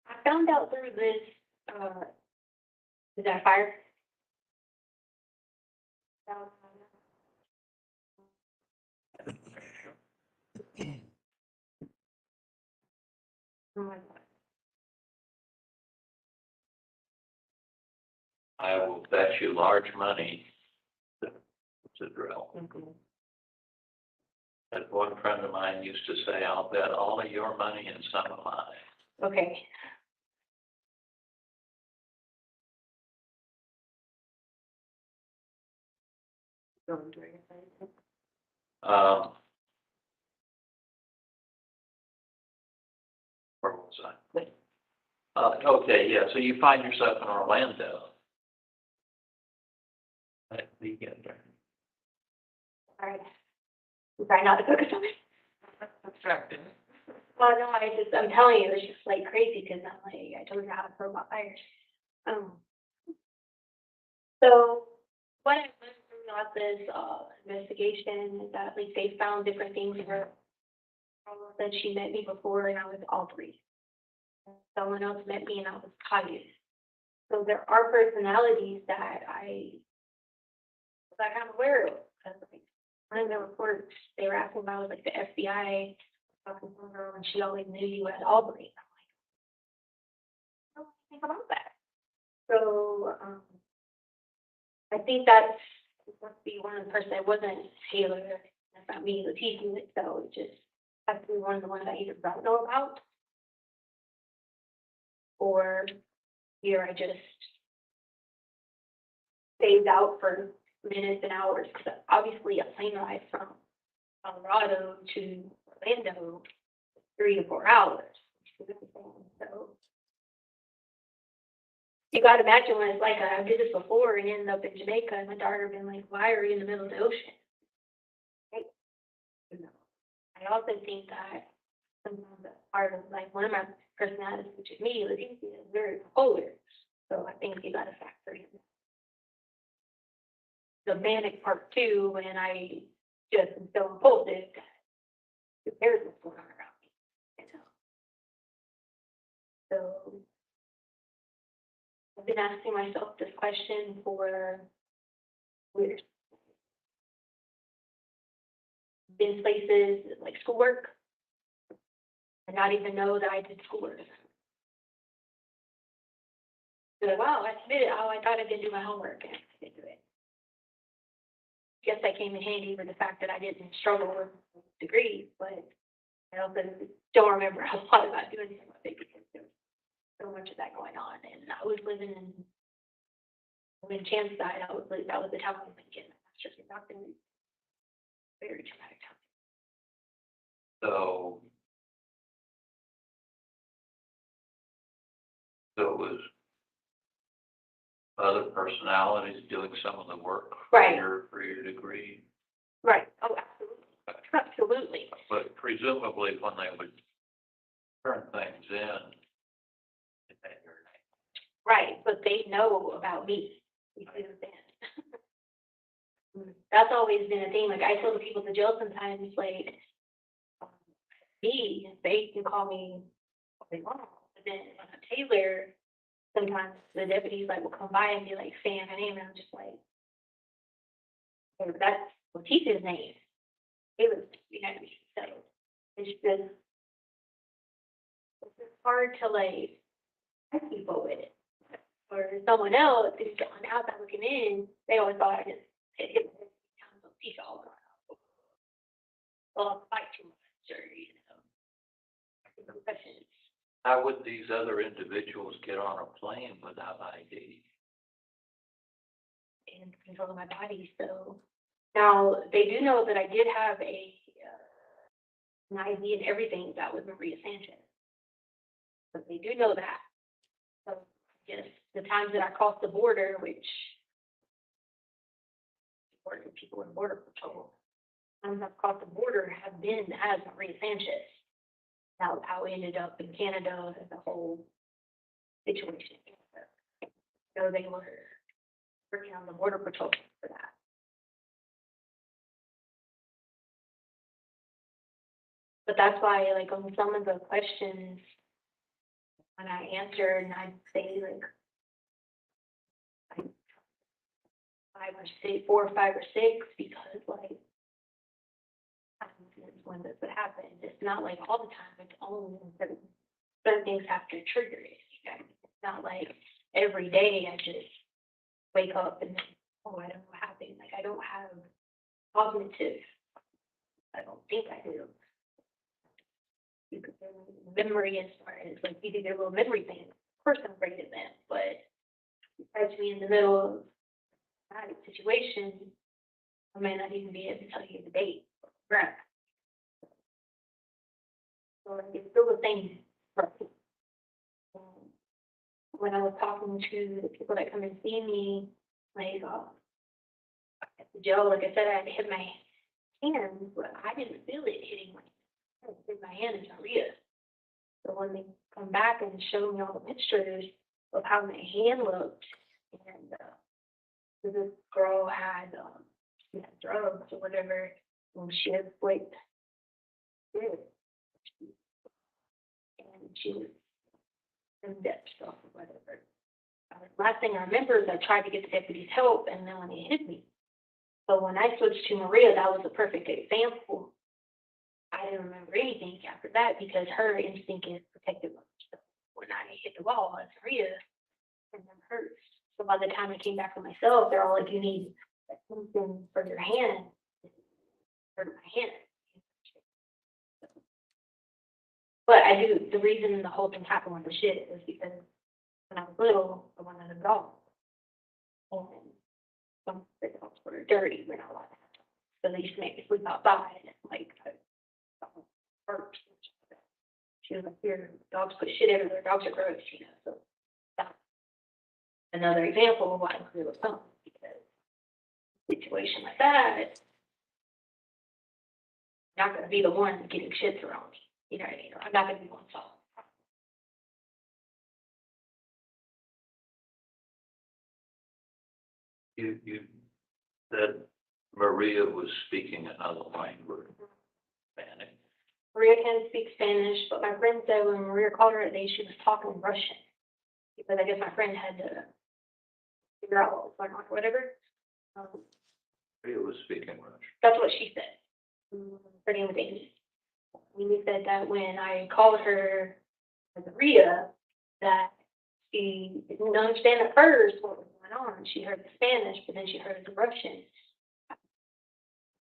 T: I found out through this, is that fire? Oh my God.
S: I will bet you large money to drill.
T: Mm-hmm.
S: As one friend of mine used to say, I'll bet all of your money and some of mine.
T: Okay.
S: Where was I? Okay, yeah, so you find yourself in Orlando. At the end there.
T: All right. I'm trying not to focus on it.
S: Distracted.
T: Well, no, I'm telling you, it's just like crazy because I'm like, I told you how to throw my fires. So what I learned throughout this investigation is that like they found different things in her. That she met me before and I was all three. Someone else met me and I was Cayuse. So there are personalities that I'm aware of. Because like, one of the reports they were asking about was like the FBI talking to her and she always knew you at Albany. I'm like, I don't think about that. So I think that's must be one of the person that wasn't Taylor, that's not me, Leticia, so it just has to be one of the ones I either don't know about or here I just stayed out for minutes and hours because obviously a plane ride from Colorado to Orlando 3 to 4 hours. So you got to imagine what it's like. I did this before and ended up in Jamaica, and my daughter been like, "Why are you in the middle of the ocean?" Right? I also think that sometimes that's part of like one of my personalities, which is me, Leticia, is very polar. So I think you got to factor in the manic part too, when I just am so impulsive that who cares what's going on around me, you know? So I've been asking myself this question for years. Been places like schoolwork and not even know that I did schoolwork. Like, wow, I submitted. Oh, I thought I didn't do my homework and I didn't do it. Guess that came in handy with the fact that I didn't struggle with degrees, but I also don't remember a lot about doing anything with it because there was so much of that going on. And I was living in Chance side. That was the town I was thinking. That's just not been very traumatic time.
S: So it was other personalities doing some of the work
T: Right.
S: for your degree.
T: Right. Oh, absolutely. Absolutely.
S: But presumably when they would turn things in, it had your name.
T: Right, but they know about me. You see what I'm saying? That's always been a thing. Like I tell the people at the jail sometimes, like me, they can call me what they want. But then when I'm Taylor, sometimes the deputies like will come by and be like saying my name, and I'm just like, hey, that's Letitia's name. Taylor's, you know what I mean? So it's just hard to like help people with it. Or someone else who's on the outside looking in, they always thought I just hit my teeth all around. Well, fight too much, or questions.
S: How would these other individuals get on a plane without ID?
T: And control of my body. So now they do know that I did have an ID and everything that was Maria Sanchez. But they do know that. So just the times that I crossed the border, which people in border patrol, times I've crossed the border have been as Maria Sanchez. Now, how we ended up in Canada and the whole situation. So they were working on the border patrol for that. But that's why, like, on some of the questions, when I answer and I'd say, like 5 or 6, 4 or 5 or 6, because, like, when this would happen, it's not like all the time, it's only when certain things have to trigger it. It's not like every day I just wake up and, oh, I don't know what happened. Like, I don't have cognitive, I don't think I do. You could say memory as far as, like, you do your little memory thing. Of course I'm great at that, but you catch me in the middle of a situation, I may not even be able to tell you the date. Right. So, like, it's still the same. When I was talking to the people that come and see me, like, at the jail, like I said, I had to hit my hand, but I didn't feel it hitting my hand. I hit my hand in Maria. So when they come back and show me all the pictures of how my hand looked, and this girl had, she had drugs or whatever, and she had like, and she was in depth stuff or whatever. Last thing I remember is I tried to get the deputy's help, and then they hit me. So when I switched to Maria, that was a perfect example. I didn't remember anything after that because her instinct is protective. So when I hit the wall, it's Maria, and then hers. So by the time I came back to myself, they're all like, "You need something for your hand." Hurt my hand. But I do, the reason the whole thing happened with the shit is because when I was little, I wanted a dog. And some of the dogs were dirty, we're not allowed to have dogs. So they used to make me sleep outside, and like, first. She was like, "Here, dogs put shit everywhere, dogs are gross," you know, so that's another example of why Maria was coming, because a situation like that, I'm not gonna be the one getting shit thrown me. You know what I mean? I'm not gonna be one solved.
S: You said Maria was speaking another language, Spanish.
T: Maria can speak Spanish, but my friend said when Maria called her today, she was talking Russian. Because I guess my friend had to figure out what was going on or whatever.
S: Maria was speaking Russian.
T: That's what she said. Her name was Amy. Amy said that when I called her Maria, that she didn't understand at first what was going on. She heard the Spanish, but then she heard the Russian.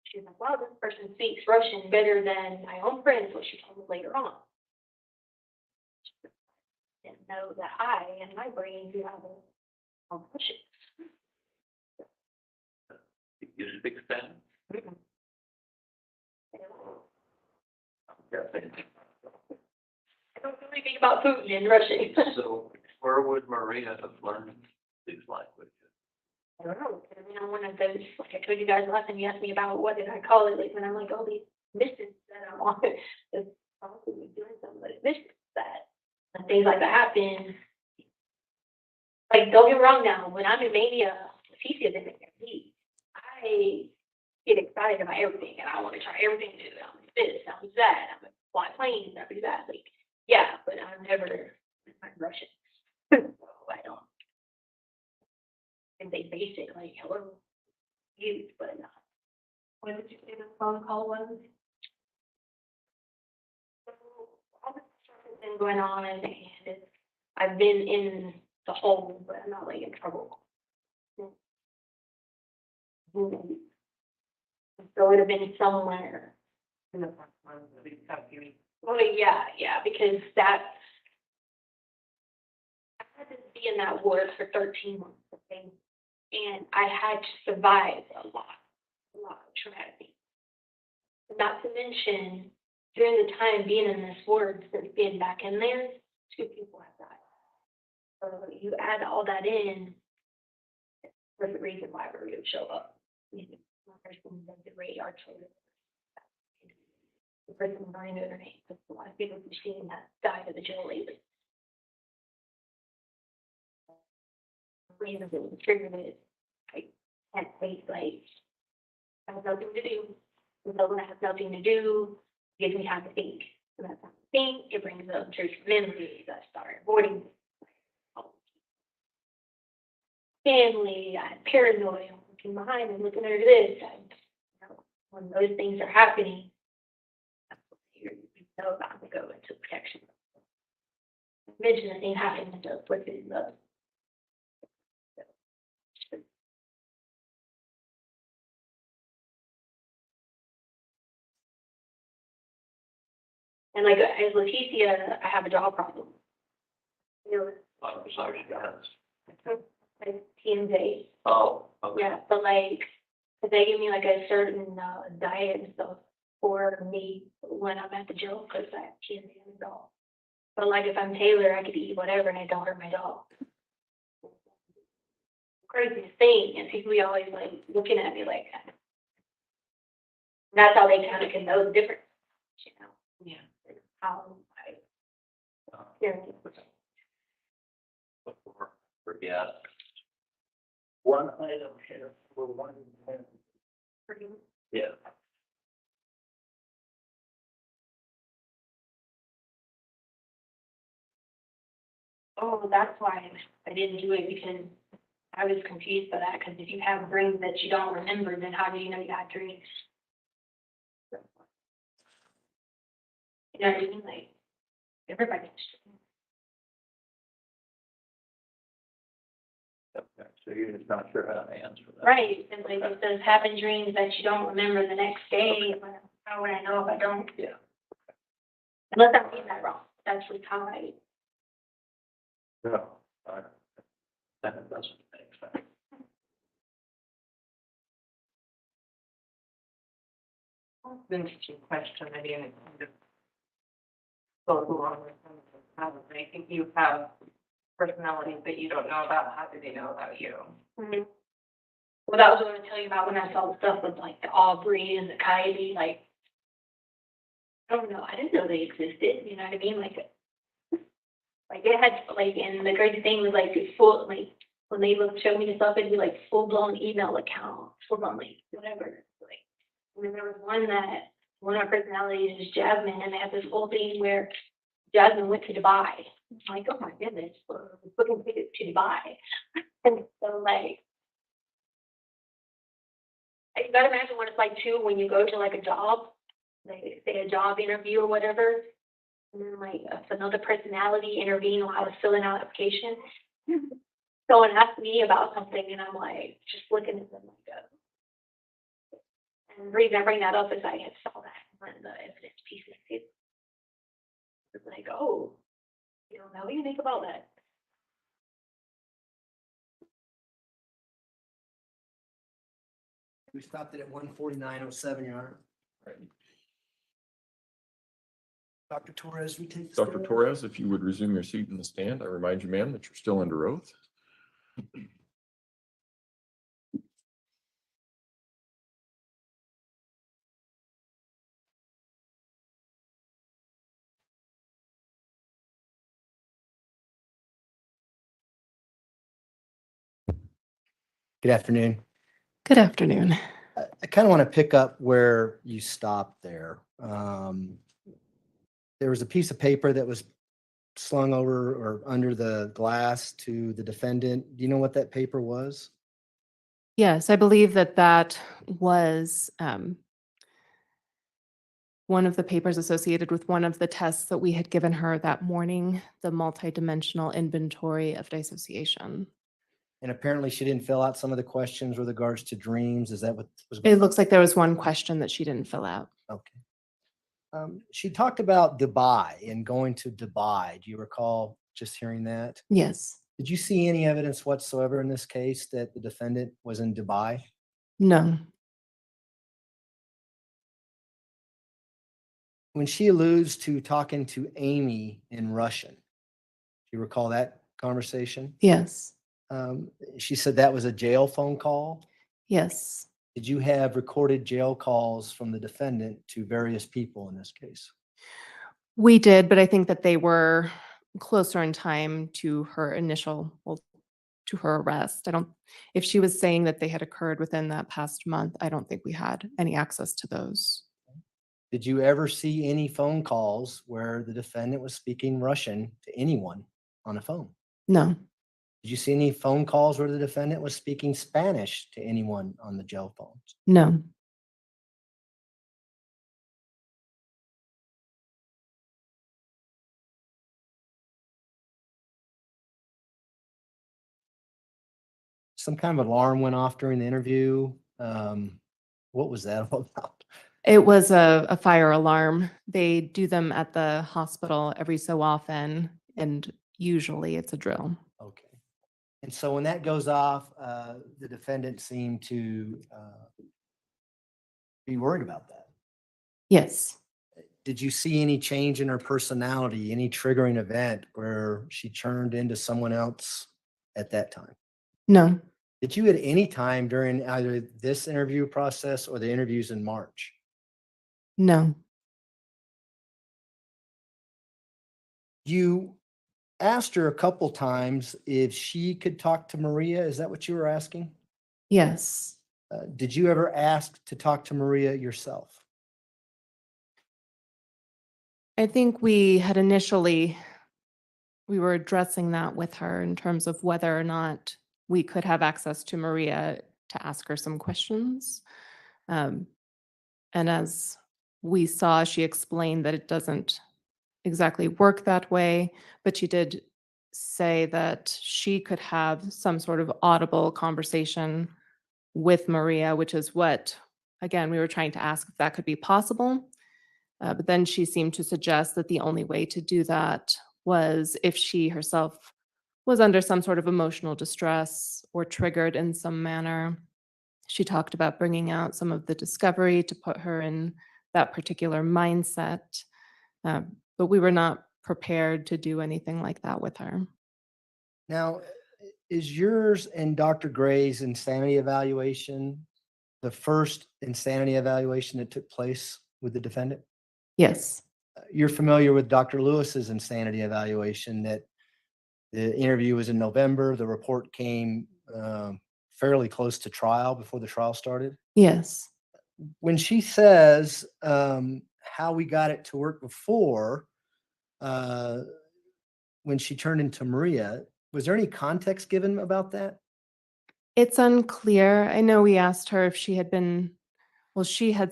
T: She was like, "Wow, this person speaks Russian better than my own friends," what she told me later on. She didn't know that I and my brain do have a Russian.
S: You speak Spanish?
T: Mm-hmm. I don't know anything about Putin in Russian.
S: So where would Maria have learned these languages?
T: I don't know. I mean, I'm one of those, like I told you guys last time you asked me about what did I call it, like when I'm like, all these missions that I'm on, it's probably doing something, but it's missions that, and things like that happen. Like, don't get me wrong now, when I'm in mania, Leticia didn't make me. I get excited about everything, and I want to try everything new. I'm gonna do this, I'm gonna do that, I'm gonna fly planes, I'm gonna do that. Like, yeah, but I'm never Russian. So I don't. And they basic, like, hello, you, but not. What did you say the phone call was? So, all this stuff has been going on, and I've been in the hole, but I'm not like in trouble. Mm-hmm. So it would have been somewhere. In the front one, oh, yeah, because that, I had to be in that ward for 13 months, okay? And I had to survive a lot of traumatic things. Not to mention, during the time being in this ward, since being back in there, 2 people have died. So you add all that in, for the reason why we would show up. You know, one person does the radar children. The person behind it, right? Because a lot of people have seen that died of the jail lately. Reason that was triggered it, I can't say like, has nothing to do. It doesn't have nothing to do, gives me time to think. And that's how I think, it brings up church memories, I start avoiding family, I'm paranoid, I'm looking behind, I'm looking under this. When those things are happening, you know about to go into protection. Mention the thing happening to put it in the. And like as Leticia, I have a jaw problem. You know, like TMJ.
S: Oh, okay.
T: Yeah, but like, but they give me like a certain diet and stuff for me when I'm at the jail because I have TMJ in the dog. But like if I'm Taylor, I could eat whatever and it don't hurt my dog. Craziest thing, and people be always like looking at me like that. That's how they kind of can know the difference, you know.
B: Yeah.
T: How I
S: Forget.
L: One item here for one.
S: Yeah.
T: Oh, that's why I didn't do it because I was confused by that. Because if you have dreams that you don't remember, then how do you know you had dreams? You know what I mean? Like everybody.
S: Okay, so you're just not sure how to answer that.
T: Right, and like it says having dreams that you don't remember the next day. How would I know if I don't?
S: Yeah.
T: Unless I'm reading that wrong. That's just how I.
S: No, that doesn't make sense.
B: That's an interesting question. I mean, it kind of goes along with some of the problems. I think you have personalities that you don't know about. How do they know about you?
T: Mhm. Well, that was what I was telling you about when I saw the stuff with like the Aubrey and the Coyote. Like, I don't know. I didn't know they existed. You know what I mean? Like it had like, and the crazy thing was like it's full like when they look show me the stuff, it'd be like full blown email account, full blown like whatever. Like, and then there was one of our personalities is Jasmine, and they had this whole thing where Jasmine went to Dubai. I'm like, oh my goodness, we're booking tickets to Dubai. And so like, you gotta imagine what it's like too when you go to like a job, like say a job interview or whatever, and then like another personality intervened while I was filling out application. Someone asked me about something, and I'm like just looking at them like, and the reason I bring that up is I had saw that in one of the evidence pieces too. It's like, oh, you don't know what you think about that.
M: We stopped it at 149.07, Your Honor. Dr. Torres, we take.
K: Dr. Torres, if you would resume your seat in the stand, I remind you, ma'am, that you're still under oath.
M: Good afternoon.
R: Good afternoon.
M: I kind of want to pick up where you stopped there. There was a piece of paper that was slung over or under the glass to the defendant. Do you know what that paper was?
R: Yes, I believe that was one of the papers associated with one of the tests that we had given her that morning, the multidimensional inventory of dissociation.
M: And apparently she didn't fill out some of the questions with regards to dreams. Is that what was?
R: It looks like there was one question that she didn't fill out.
M: Okay. She talked about Dubai and going to Dubai. Do you recall just hearing that?
R: Yes.
M: Did you see any evidence whatsoever in this case that the defendant was in Dubai?
R: No.
M: When she alludes to talking to Amy in Russian, do you recall that conversation?
R: Yes.
M: She said that was a jail phone call.
R: Yes.
M: Did you have recorded jail calls from the defendant to various people in this case?
R: We did, but I think that they were closer in time to her to her arrest. If she was saying that they had occurred within that past month, I don't think we had any access to those.
M: Did you ever see any phone calls where the defendant was speaking Russian to anyone on a phone?
R: No.
M: Did you see any phone calls where the defendant was speaking Spanish to anyone on the jail phones?
R: No.
M: Some kind of alarm went off during the interview. What was that all about?
R: It was a fire alarm. They do them at the hospital every so often, and usually it's a drill.
M: Okay. And so when that goes off, the defendant seemed to be worried about that.
R: Yes.
M: Did you see any change in her personality, any triggering event where she turned into someone else at that time?
R: No.
M: Did you at any time during either this interview process or the interviews in March?
R: No.
M: You asked her a couple times if she could talk to Maria. Is that what you were asking?
R: Yes.
M: Did you ever ask to talk to Maria yourself?
R: I think we were addressing that with her in terms of whether or not we could have access to Maria to ask her some questions. And as we saw, she explained that it doesn't exactly work that way, but she did say that she could have some sort of audible conversation with Maria, which is what, again, we were trying to ask if that could be possible. But then she seemed to suggest that the only way to do that was if she herself was under some sort of emotional distress or triggered in some manner. She talked about bringing out some of the discovery to put her in that particular mindset. But we were not prepared to do anything like that with her.
M: Now, is yours and Dr. Gray's insanity evaluation the first insanity evaluation that took place with the defendant?
R: Yes.
M: You're familiar with Dr. Lewis's insanity evaluation, that the interview was in November. The report came fairly close to trial, before the trial started.
R: Yes.
M: When she says how we got it to work before, when she turned into Maria, was there any context given about that?
R: It's unclear. I know we asked her if she had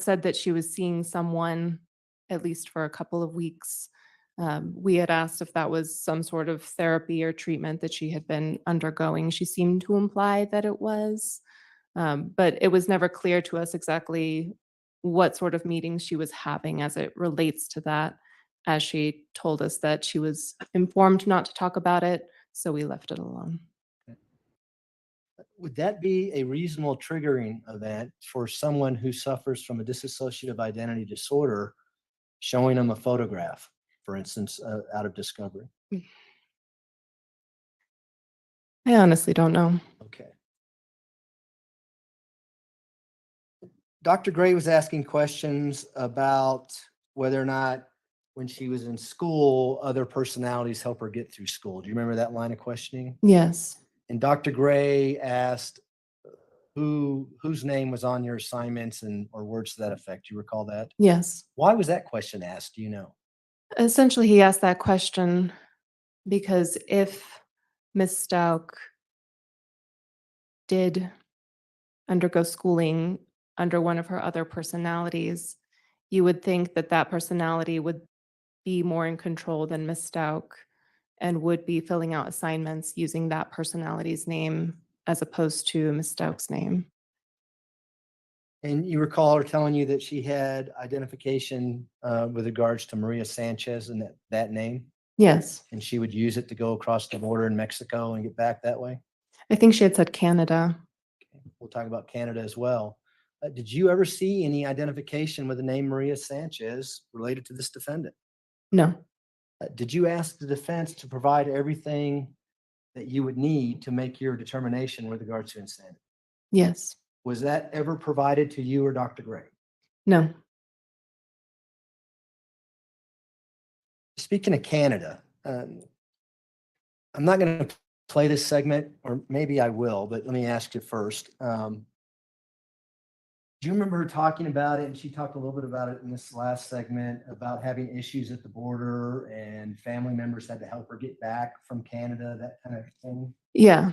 R: said that she was seeing someone at least for a couple of weeks. We had asked if that was some sort of therapy or treatment that she had been undergoing. She seemed to imply that it was, but it was never clear to us exactly what sort of meetings she was having as it relates to that, as she told us that she was informed not to talk about it, so we left it alone.
M: Would that be a reasonable triggering event for someone who suffers from a dissociative identity disorder, showing them a photograph, for instance, out of discovery?
R: I honestly don't know.
M: Okay. Dr. Gray was asking questions about whether or not when she was in school, other personalities help her get through school. Do you remember that line of questioning?
R: Yes.
M: And Dr. Gray asked whose name was on your assignments or words to that effect. Do you recall that?
R: Yes.
M: Why was that question asked? Do you know?
R: Essentially, he asked that question because if Ms. Stauch did undergo schooling under one of her other personalities, you would think that that personality would be more in control than Ms. Stauch and would be filling out assignments using that personality's name as opposed to Ms. Stauch's name.
M: And you recall her telling you that she had identification with regards to Maria Sanchez and that name?
R: Yes.
M: And she would use it to go across the border in Mexico and get back that way?
R: I think she had said Canada.
M: We'll talk about Canada as well. Did you ever see any identification with the name Maria Sanchez related to this defendant?
R: No.
M: Did you ask the defense to provide everything that you would need to make your determination with regards to insanity.
R: Yes.
M: Was that ever provided to you or Dr. Gray?
R: No.
M: Speaking of Canada, I'm not going to play this segment, or maybe I will, but let me ask you first. Do you remember her talking about it? And she talked a little bit about it in this last segment about having issues at the border and family members had to help her get back from Canada, that kind of thing.
R: Yeah.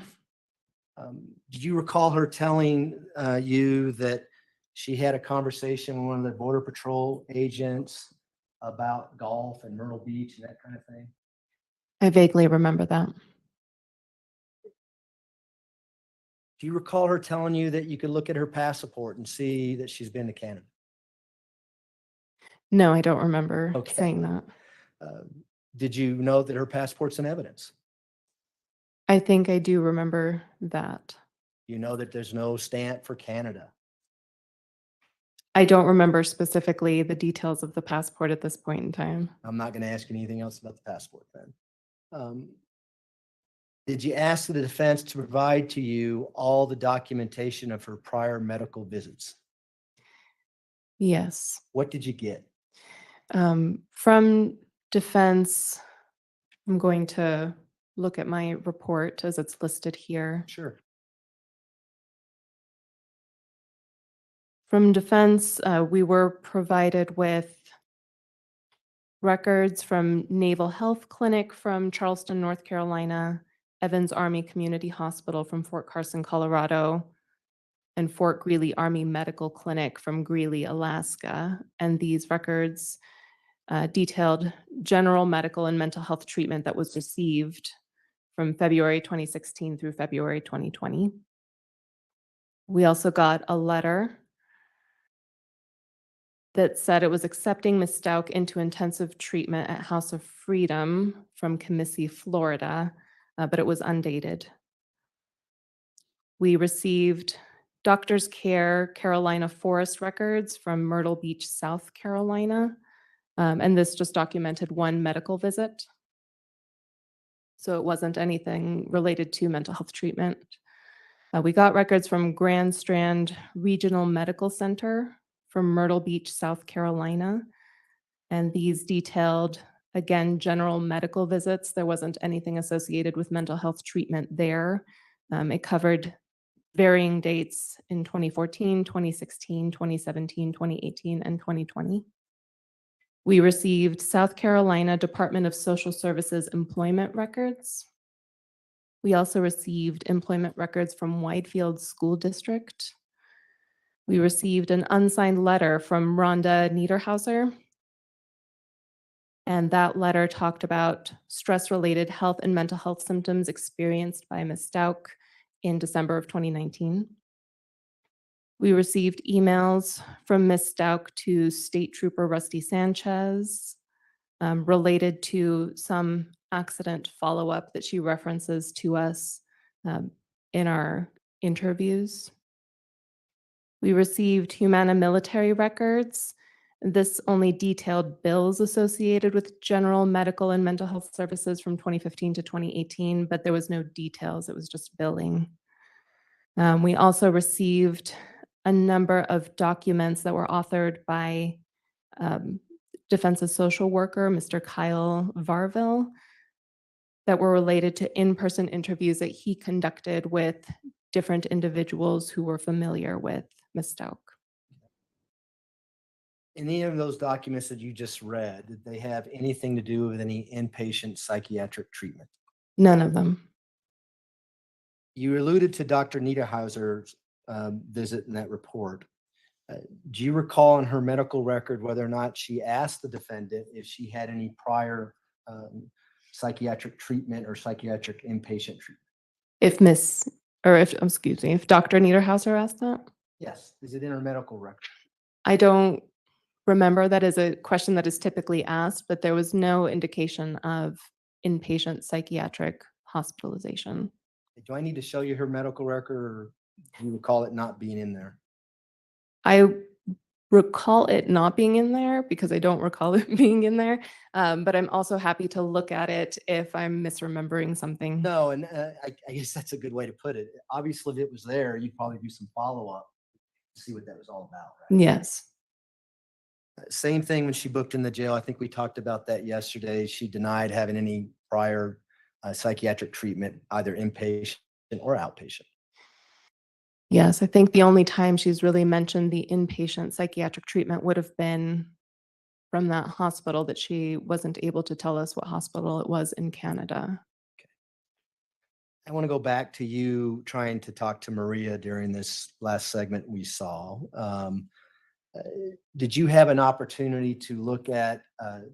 M: Did you recall her telling you that she had a conversation with one of the Border Patrol agents about golf and Myrtle Beach and that kind of thing?
R: I vaguely remember that.
M: Do you recall her telling you that you could look at her passport and see that she's been to Canada?
R: No, I don't remember
M: Okay.
R: saying that.
M: Did you know that her passport's in evidence?
R: I think I do remember that.
M: You know that there's no stamp for Canada.
R: I don't remember specifically the details of the passport at this point in time.
M: I'm not going to ask you anything else about the passport then. Did you ask the defense to provide to you all the documentation of her prior medical visits?
R: Yes.
M: What did you get?
R: From defense, I'm going to look at my report as it's listed here.
M: Sure.
R: From defense, we were provided with records from Naval Health Clinic from Charleston, North Carolina, Evans Army Community Hospital from Fort Carson, Colorado, and Fort Greely Army Medical Clinic from Greeley, Alaska. And these records detailed general medical and mental health treatment that was received from February 2016 through February 2020. We also got a letter that said it was accepting Ms. Stauch into intensive treatment at House of Freedom from Comiskey, Florida, but it was undated. We received Doctor's Care Carolina Forest records from Myrtle Beach, South Carolina, and this just documented one medical visit. So it wasn't anything related to mental health treatment. We got records from Grand Strand Regional Medical Center from Myrtle Beach, South Carolina. And these detailed, again, general medical visits. There wasn't anything associated with mental health treatment there. It covered varying dates in 2014, 2016, 2017, 2018, and 2020. We received South Carolina Department of Social Services employment records. We also received employment records from Whitefield School District. We received an unsigned letter from Rhonda Niederhauser. And that letter talked about stress-related health and mental health symptoms experienced by Ms. Stauch in December of 2019. We received emails from Ms. Stauch to State Trooper Rusty Sanchez related to some accident follow-up that she references to us in our interviews. We received Humana military records. This only detailed bills associated with general medical and mental health services from 2015 to 2018, but there was no details. It was just billing. We also received a number of documents that were authored by Defense's social worker, Mr. Kyle Varville, that were related to in-person interviews that he conducted with different individuals who were familiar with Ms. Stauch.
M: Any of those documents that you just read, did they have anything to do with any inpatient psychiatric treatment?
R: None of them.
M: You alluded to Dr. Niederhauser's visit in that report. Do you recall in her medical record whether or not she asked the defendant if she had any prior psychiatric treatment or psychiatric inpatient treatment?
R: If Dr. Niederhauser asked that?
M: Yes. Is it in her medical record?
R: I don't remember. That is a question that is typically asked, but there was no indication of inpatient psychiatric hospitalization.
M: Do I need to show you her medical record, or do you recall it not being in there?
R: I recall it not being in there because I don't recall it being in there. But I'm also happy to look at it if I'm misremembering something.
M: No, and I guess that's a good way to put it. Obviously, if it was there, you'd probably do some follow-up to see what that was all about, right?
R: Yes.
M: Same thing when she booked in the jail. I think we talked about that yesterday. She denied having any prior psychiatric treatment, either inpatient or outpatient.
R: Yes, I think the only time she's really mentioned the inpatient psychiatric treatment would have been from that hospital that she wasn't able to tell us what hospital it was in Canada.
M: I want to go back to you trying to talk to Maria during this last segment we saw. Did you have an opportunity to look at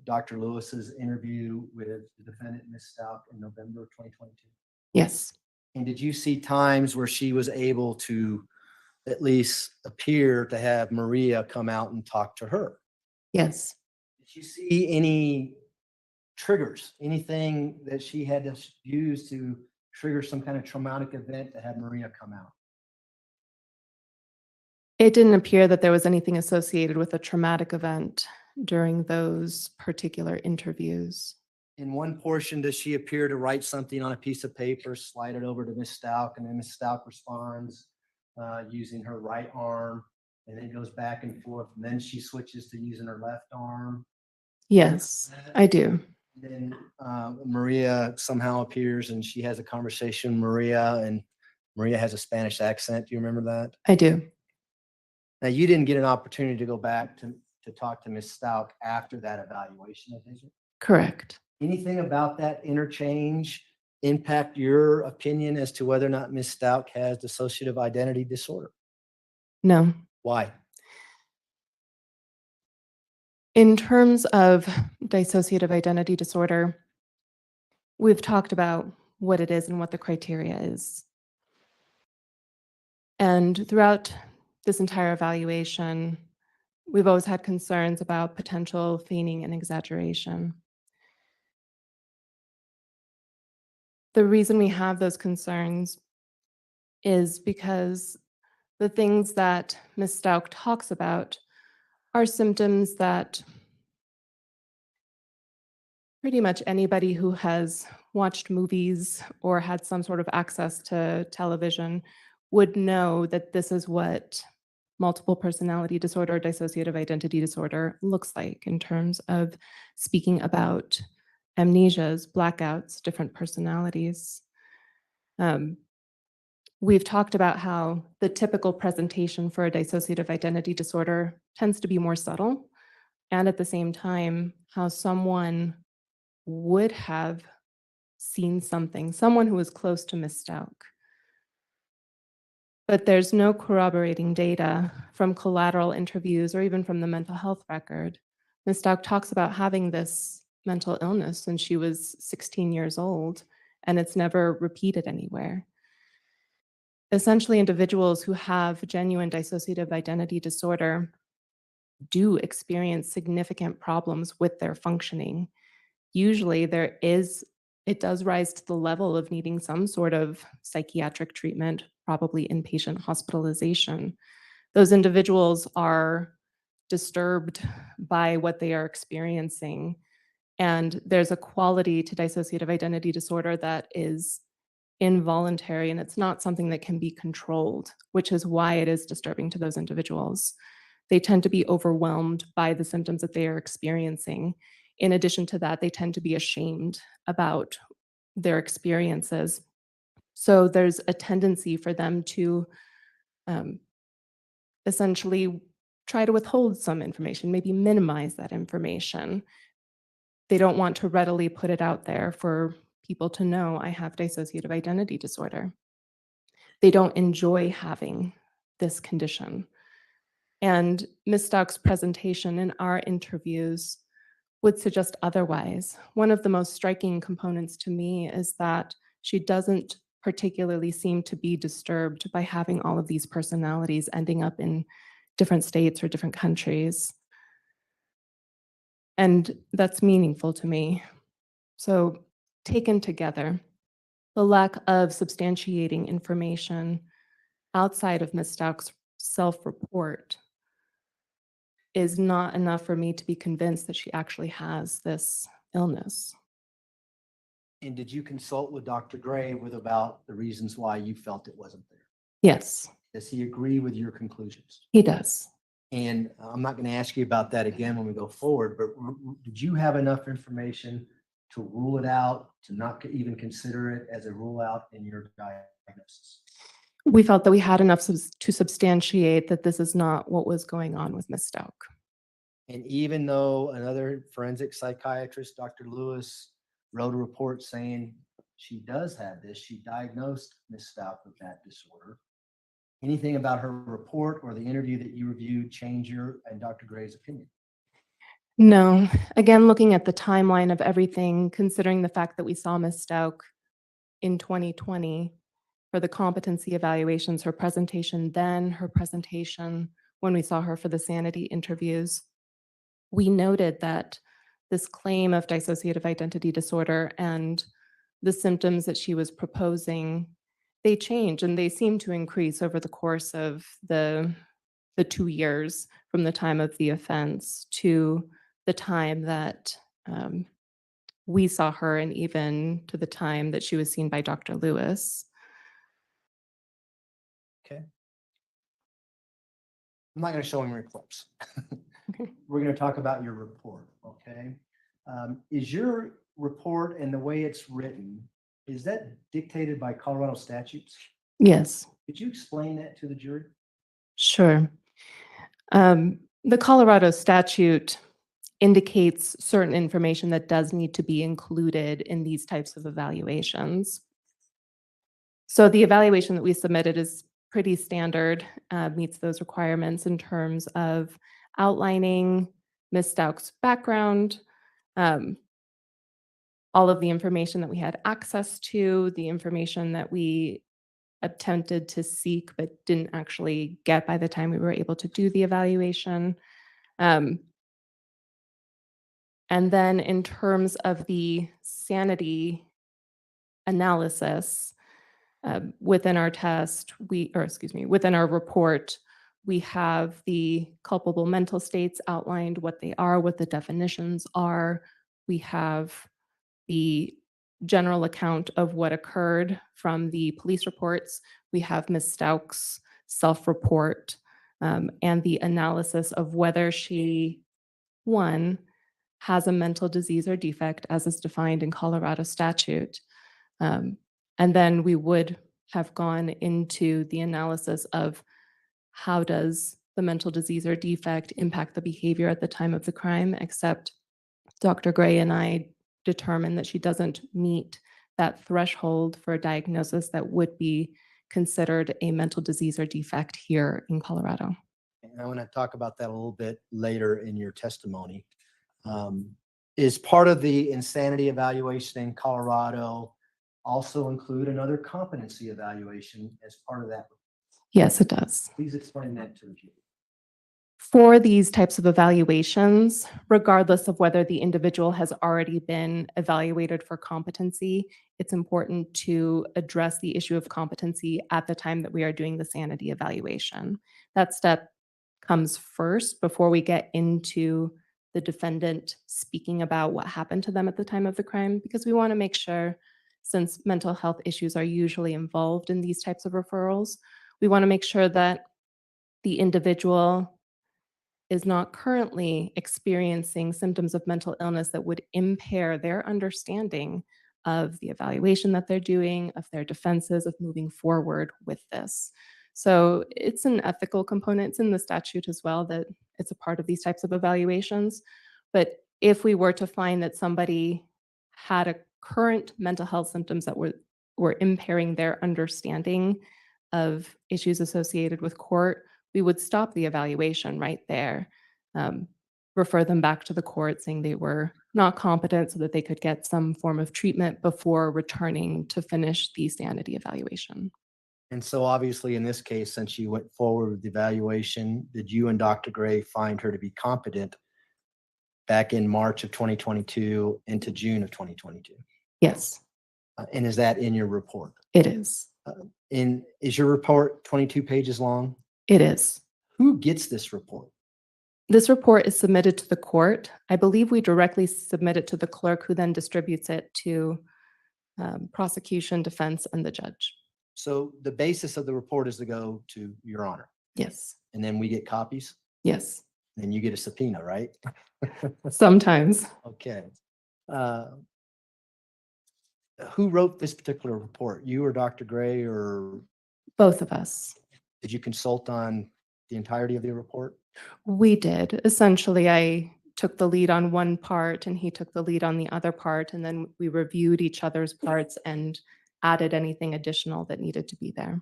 M: Dr. Lewis's interview with the defendant, Ms. Stout, in November of 2022?
R: Yes.
M: And did you see times where she was able to at least appear to have Maria come out and talk to her?
R: Yes.
M: Did you see any triggers, anything that she had to use to trigger some kind of traumatic event to have Maria come out?
R: It didn't appear that there was anything associated with a traumatic event during those particular interviews.
M: In one portion, does she appear to write something on a piece of paper, slide it over to Ms. Stout, and then Ms. Stout responds using her right arm, and it goes back and forth, and then she switches to using her left arm?
R: Yes, I do.
M: Then Maria somehow appears and she has a conversation with Maria, and Maria has a Spanish accent. Do you remember that?
R: I do.
M: Now, you didn't get an opportunity to go back to talk to Ms. Stout after that evaluation, I think.
R: Correct.
M: Anything about that interchange impact your opinion as to whether or not Ms. Stout has dissociative identity disorder?
R: No.
M: Why?
R: In terms of dissociative identity disorder, we've talked about what it is and what the criteria is. And throughout this entire evaluation, we've always had concerns about potential feigning and exaggeration. The reason we have those concerns is because the things that Ms. Stout talks about are symptoms that pretty much anybody who has watched movies or had some sort of access to television would know that this is what multiple personality disorder, dissociative identity disorder looks like in terms of speaking about amnesias, blackouts, different personalities. We've talked about how the typical presentation for a dissociative identity disorder tends to be more subtle, and at the same time, how someone would have seen something, someone who was close to Ms. Stout. But there's no corroborating data from collateral interviews or even from the mental health record. Ms. Stout talks about having this mental illness since she was 16 years old, and it's never repeated anywhere. Essentially, individuals who have genuine dissociative identity disorder do experience significant problems with their functioning. Usually it does rise to the level of needing some sort of psychiatric treatment, probably inpatient hospitalization. Those individuals are disturbed by what they are experiencing. And there's a quality to dissociative identity disorder that is involuntary, and it's not something that can be controlled, which is why it is disturbing to those individuals. They tend to be overwhelmed by the symptoms that they are experiencing. In addition to that, they tend to be ashamed about their experiences. So there's a tendency for them to essentially try to withhold some information, maybe minimize that information. They don't want to readily put it out there for people to know I have dissociative identity disorder. They don't enjoy having this condition. And Ms. Stout's presentation in our interviews would suggest otherwise. One of the most striking components to me is that she doesn't particularly seem to be disturbed by having all of these personalities ending up in different states or different countries. And that's meaningful to me. So taken together, the lack of substantiating information outside of Ms. Stout's self-report is not enough for me to be convinced that she actually has this illness.
M: And did you consult with Dr. Gray with about the reasons why you felt it wasn't there?
R: Yes,
M: Does he agree with your conclusions?
R: he does.
M: And I'm not going to ask you about that again when we go forward, but did you have enough information to rule it out, to not even consider it as a rule out in your diagnosis?
R: We felt that we had enough to substantiate that this is not what was going on with Miss Stout.
M: And even though another forensic psychiatrist, Dr. Lewis, wrote a report saying she does have this, she diagnosed Miss Stout with that disorder. Anything about her report or the interview that you reviewed change your and Dr. Gray's opinion?
R: No, again, looking at the timeline of everything, considering the fact that we saw Miss Stout in 2020 for the competency evaluations, her presentation then, her presentation when we saw her for the sanity interviews, we noted that this claim of dissociative identity disorder and the symptoms that she was proposing, they change and they seem to increase over the course of the 2 years from the time of the offense to the time that we saw her and even to the time that she was seen by Dr. Lewis.
M: Okay. I'm not going to show him your clips. We're going to talk about your report, okay? Is your report and the way it's written, is that dictated by Colorado statutes?
R: Yes.
M: Could you explain that to the jury?
R: Sure. The Colorado statute indicates certain information that does need to be included in these types of evaluations. So the evaluation that we submitted is pretty standard, meets those requirements in terms of outlining Ms. Stout's background, all of the information that we had access to, the information that we attempted to seek but didn't actually get by the time we were able to do the evaluation. And then in terms of the sanity analysis, within our test, within our report, we have the culpable mental states outlined, what they are, what the definitions are. We have the general account of what occurred from the police reports. We have Ms. Stout's self-report and the analysis of whether she, one, has a mental disease or defect as is defined in Colorado statute. And then we would have gone into the analysis of how does the mental disease or defect impact the behavior at the time of the crime, except Dr. Gray and I determined that she doesn't meet that threshold for a diagnosis that would be considered a mental disease or defect here in Colorado.
M: And I want to talk about that a little bit later in your testimony. Is part of the insanity evaluation in Colorado also include another competency evaluation as part of that?
R: Yes, it does.
M: Please explain that to you.
R: For these types of evaluations, regardless of whether the individual has already been evaluated for competency, it's important to address the issue of competency at the time that we are doing the sanity evaluation. That step comes first before we get into the defendant speaking about what happened to them at the time of the crime, because we want to make sure, since mental health issues are usually involved in these types of referrals, we want to make sure that the individual is not currently experiencing symptoms of mental illness that would impair their understanding of the evaluation that they're doing, of their defenses, of moving forward with this. So it's an ethical component. It's in the statute as well that it's a part of these types of evaluations. But if we were to find that somebody had a current mental health symptoms that were impairing their understanding of issues associated with court, we would stop the evaluation right there, refer them back to the court saying they were not competent so that they could get some form of treatment before returning to finish the sanity evaluation.
M: And so obviously in this case, since you went forward with the evaluation, did you and Dr. Gray find her to be competent back in March of 2022 into June of 2022?
R: Yes.
M: And is that in your report?
R: It is.
M: Is your report 22 pages long?
R: It is.
M: Who gets this report?
R: This report is submitted to the court. I believe we directly submit it to the clerk, who then distributes it to prosecution, defense, and the judge.
M: So the basis of the report is to go to Your Honor,
R: Yes.
M: and then we get copies,
R: Yes.
M: and you get a subpoena, right?
R: Sometimes.
M: Okay. Who wrote this particular report? You or Dr. Gray, or
R: Both of us.
M: did you consult on the entirety of the report?
R: We did. Essentially, I took the lead on one part and he took the lead on the other part, and then we reviewed each other's parts and added anything additional that needed to be there.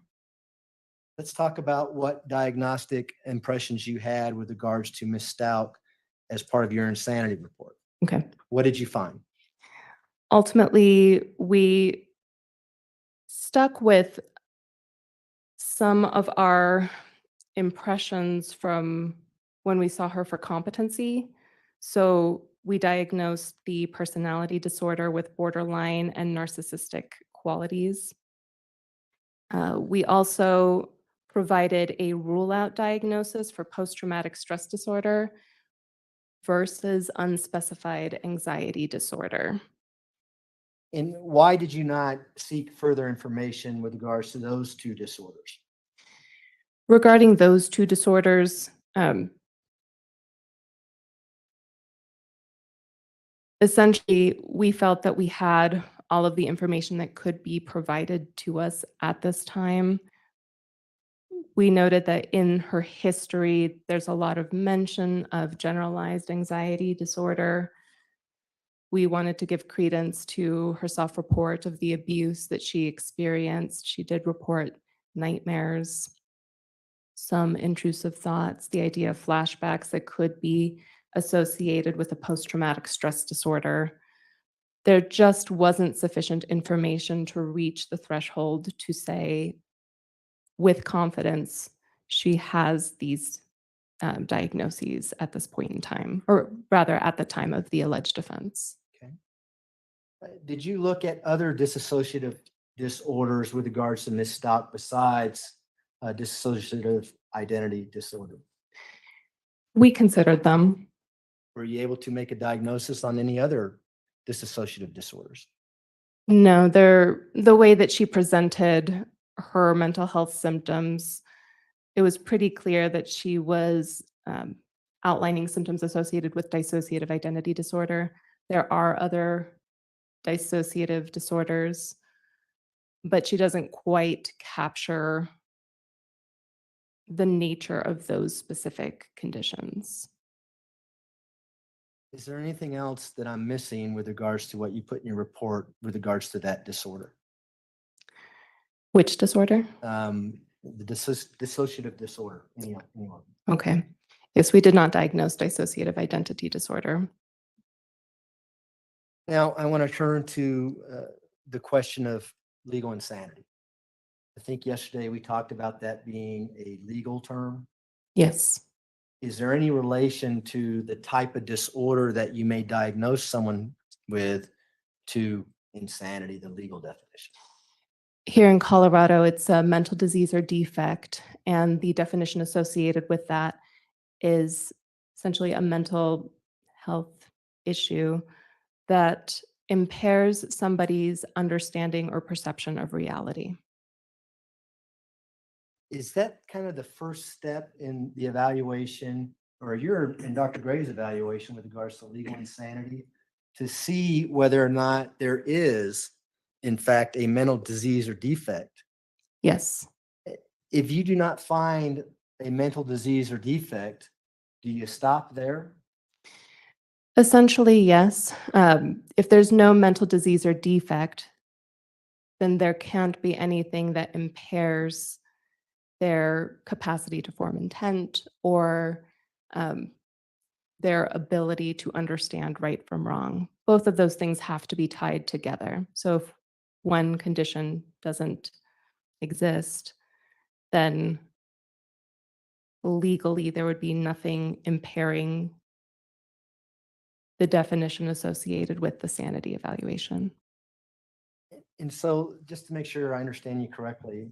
M: Let's talk about what diagnostic impressions you had with regards to Ms. Stout as part of your insanity report.
R: Okay.
M: What did you find?
R: Ultimately, we stuck with some of our impressions from when we saw her for competency. So we diagnosed the personality disorder with borderline and narcissistic qualities. We also provided a rule-out diagnosis for post-traumatic stress disorder versus unspecified anxiety disorder.
M: And why did you not seek further information with regards to those two disorders?
R: Regarding those two disorders, essentially, we felt that we had all of the information that could be provided to us at this time. We noted that in her history, there's a lot of mention of generalized anxiety disorder. We wanted to give credence to her self-report of the abuse that she experienced. She did report nightmares, some intrusive thoughts, the idea of flashbacks that could be associated with a post-traumatic stress disorder. There just wasn't sufficient information to reach the threshold to say with confidence she has these diagnoses at this point in time, or rather at the time of the alleged offense.
M: Okay. Did you look at other dissociative disorders with regards to Ms. Stout besides dissociative identity disorder?
R: We considered them.
M: Were you able to make a diagnosis on any other dissociative disorders?
R: No, the way that she presented her mental health symptoms, it was pretty clear that she was outlining symptoms associated with dissociative identity disorder. There are other dissociative disorders, but she doesn't quite capture the nature of those specific conditions.
M: Is there anything else that I'm missing with regards to what you put in your report with regards to that disorder?
R: Which disorder?
M: The dissociative disorder. Anyone?
R: Okay. Yes, we did not diagnose dissociative identity disorder.
M: Now, I want to turn to the question of legal insanity. I think yesterday we talked about that being a legal term.
R: Yes.
M: Is there any relation to the type of disorder that you may diagnose someone with to insanity, the legal definition?
R: Here in Colorado, it's a mental disease or defect, and the definition associated with that is essentially a mental health issue that impairs somebody's understanding or perception of reality.
M: Is that kind of the first step in the evaluation, or in Dr. Gray's evaluation with regards to legal insanity, to see whether or not there is, in fact, a mental disease or defect?
R: Yes.
M: If you do not find a mental disease or defect, do you stop there?
R: Essentially, yes. If there's no mental disease or defect, then there can't be anything that impairs their capacity to form intent or their ability to understand right from wrong. Both of those things have to be tied together. So if one condition doesn't exist, then legally there would be nothing impairing the definition associated with the sanity evaluation.
M: And so, just to make sure I understand you correctly,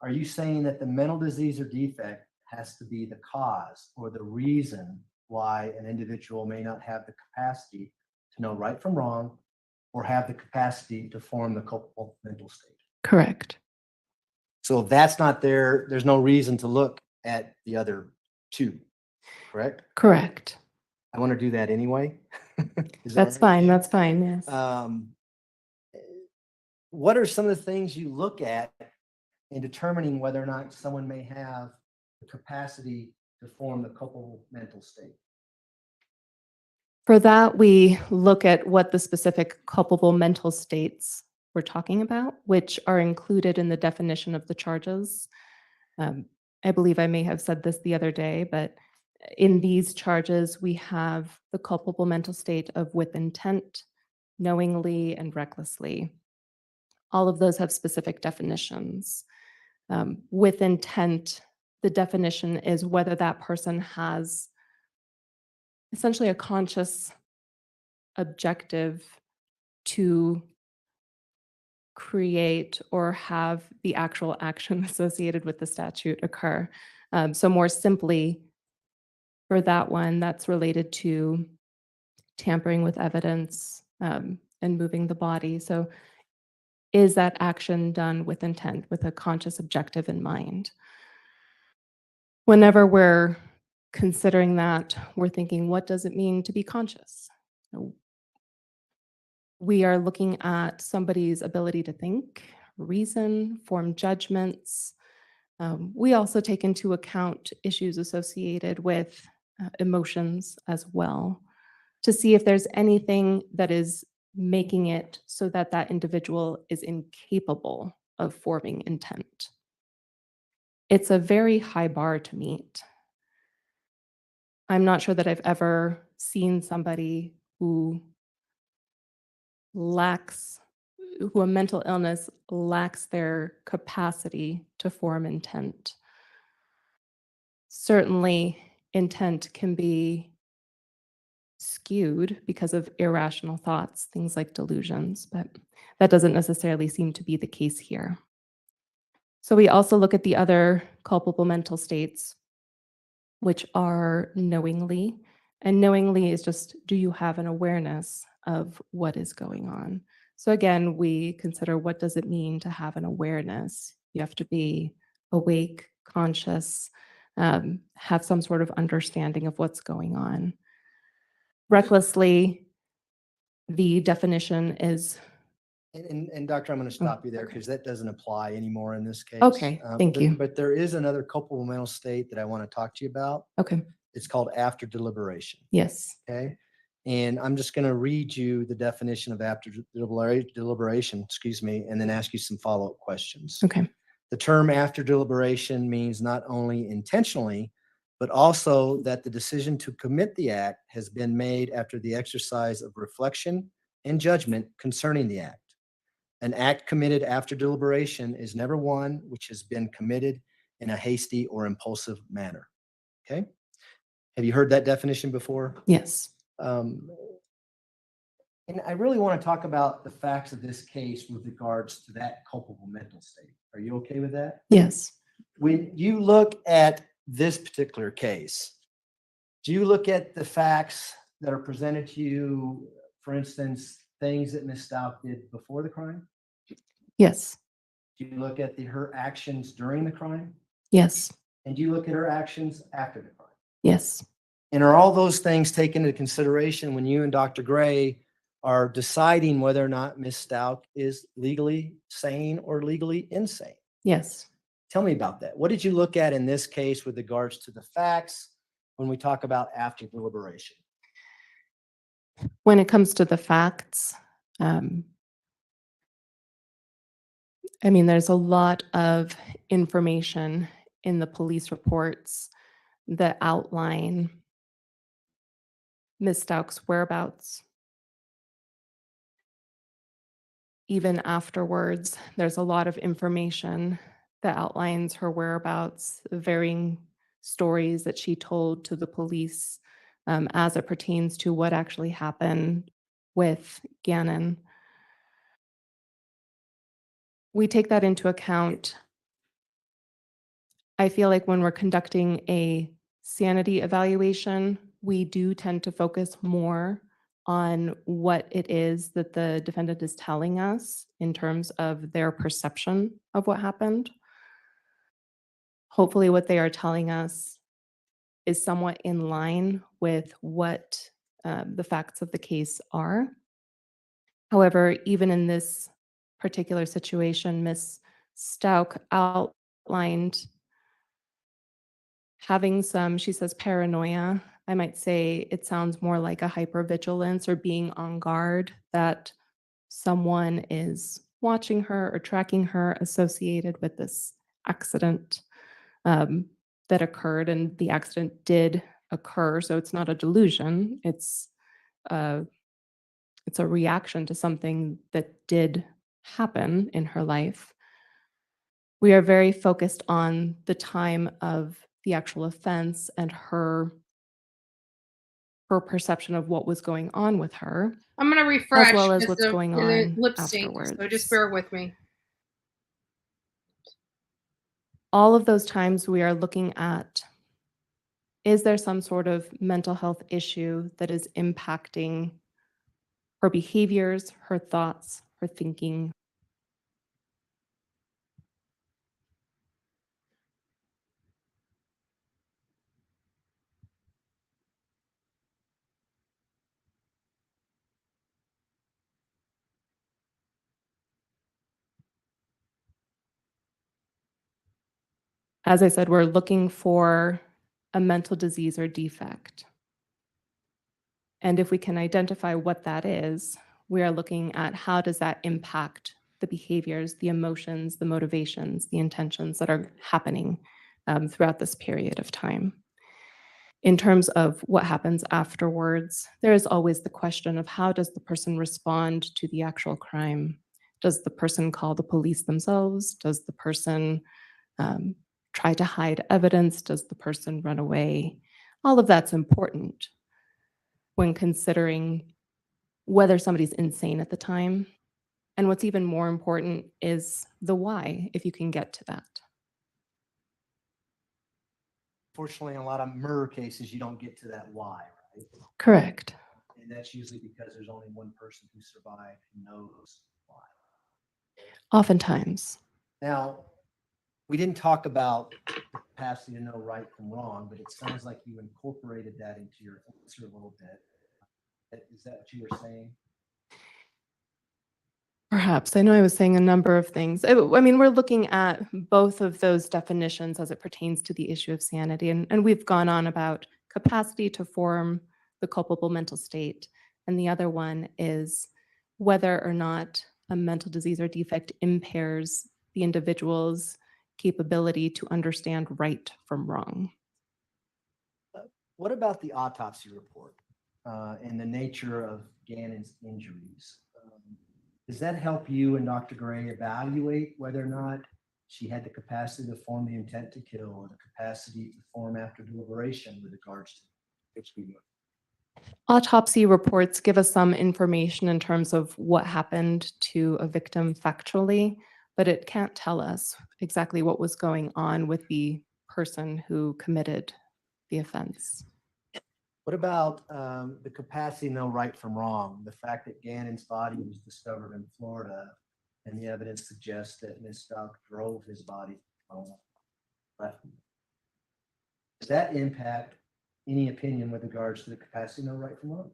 M: are you saying that the mental disease or defect has to be the cause or the reason why an individual may not have the capacity to know right from wrong or have the capacity to form the culpable mental state.
R: Correct.
M: So if that's not there, there's no reason to look at the other two, correct?
R: Correct.
M: I want to do that anyway. Is that
R: That's
M: all right?
R: fine. That's fine. Yes.
M: What are some of the things you look at in determining whether or not someone may have the capacity to form the culpable mental state?
R: For that, we look at what the specific culpable mental states we're talking about, which are included in the definition of the charges. I believe I may have said this the other day, but in these charges, we have the culpable mental state of with intent, knowingly, and recklessly. All of those have specific definitions. With intent, the definition is whether that person has essentially a conscious objective to create or have the actual action associated with the statute occur. So more simply, for that one, that's related to tampering with evidence and moving the body. So is that action done with intent, with a conscious objective in mind? Whenever we're considering that, we're thinking, what does it mean to be conscious? We are looking at somebody's ability to think, reason, form judgments. We also take into account issues associated with emotions as well, to see if there's anything that is making it so that that individual is incapable of forming intent. It's a very high bar to meet. I'm not sure that I've ever seen somebody who a mental illness lacks their capacity to form intent. Certainly, intent can be skewed because of irrational thoughts, things like delusions, but that doesn't necessarily seem to be the case here. So we also look at the other culpable mental states, which are knowingly. And knowingly is just, do you have an awareness of what is going on? So again, we consider, what does it mean to have an awareness? You have to be awake, conscious, have some sort of understanding of what's going on. Recklessly, the definition is...
M: And Doctor, I'm going to stop you there because that doesn't apply anymore in this case.
R: Okay, thank you.
M: But there is another culpable mental state that I want to talk to you about.
R: Okay.
M: It's called after deliberation.
R: Yes.
M: Okay. And I'm just going to read you the definition of after deliberation, and then ask you some follow-up questions.
R: Okay.
M: The term after deliberation means not only intentionally, but also that the decision to commit the act has been made after the exercise of reflection and judgment concerning the act. An act committed after deliberation is never one which has been committed in a hasty or impulsive manner. Okay? Have you heard that definition before?
R: Yes.
M: And I really want to talk about the facts of this case with regards to that culpable mental state. Are you okay with that?
R: Yes.
M: When you look at this particular case, do you look at the facts that are presented to you, for instance, things that Ms. Stout did before the crime?
R: Yes.
M: Do you look at her actions during the crime?
R: Yes.
M: And do you look at her actions after the crime?
R: Yes.
M: And are all those things taken into consideration when you and Dr. Gray are deciding whether or not Ms. Stout is legally sane or legally insane?
R: Yes.
M: Tell me about that. What did you look at in this case with regards to the facts when we talk about after deliberation?
R: When it comes to the facts, there's a lot of information in the police reports that outline Ms. Stauch's whereabouts. Even afterwards, there's a lot of information that outlines her whereabouts, varying stories that she told to the police as it pertains to what actually happened with Gannon. We take that into account. I feel like when we're conducting a sanity evaluation we do tend to focus more on what it is that the defendant is telling us in terms of their perception of what happened. Hopefully, what they are telling us is somewhat in line with what the facts of the case are. However, even in this particular situation, Ms. Stauch outlined having some, she says, paranoia. I might say it sounds more like a hypervigilance or being on guard that someone is watching her or tracking her associated with this accident that occurred. And the accident did occur, so it's not a delusion. It's a reaction to something that did happen in her life. We are very focused on the time of the actual offense and her perception of what was going on with her,
F: I'm going to refresh
R: as well as
F: because
R: what's going
F: the
R: on
F: lip sync,
R: afterwards.
F: so just bear with me.
R: All of those times we are looking at, is there some sort of mental health issue that is impacting her behaviors, her thoughts, her thinking? As I said, we're looking for a mental disease or defect. And if we can identify what that is, we are looking at how does that impact the behaviors, the emotions, the motivations, the intentions that are happening throughout this period of time. In terms of what happens afterwards, there is always the question of how does the person respond to the actual crime? Does the person call the police themselves? Does the person try to hide evidence? Does the person run away? All of that's important when considering whether somebody's insane at the time. And what's even more important is the why, if you can get to that.
M: Fortunately, in a lot of murder cases, you don't get to that why, right?
R: Correct.
M: And that's usually because there's only one person who survived who knows why.
R: Oftentimes.
M: Now, we didn't talk about the capacity to know right from wrong, but it sounds like you incorporated that into your answer a little bit. Is that what you were saying?
R: Perhaps. I know I was saying a number of things. I mean, we're looking at both of those definitions as it pertains to the issue of sanity. And we've gone on about capacity to form the culpable mental state. And the other one is whether or not a mental disease or defect impairs the individual's capability to understand right from wrong.
M: What about the autopsy report and the nature of Gannon's injuries? Does that help you and Dr. Gray evaluate whether or not she had the capacity to form the intent to kill or the capacity to form after deliberation with regards to it?
R: Autopsy reports give us some information in terms of what happened to a victim factually, but it can't tell us exactly what was going on with the person who committed the offense.
M: What about the capacity to know right from wrong? The fact that Gannon's body was discovered in Florida and the evidence suggests that Ms. Stauch drove his body left. Does that impact any opinion with regards to the capacity to know right from wrong?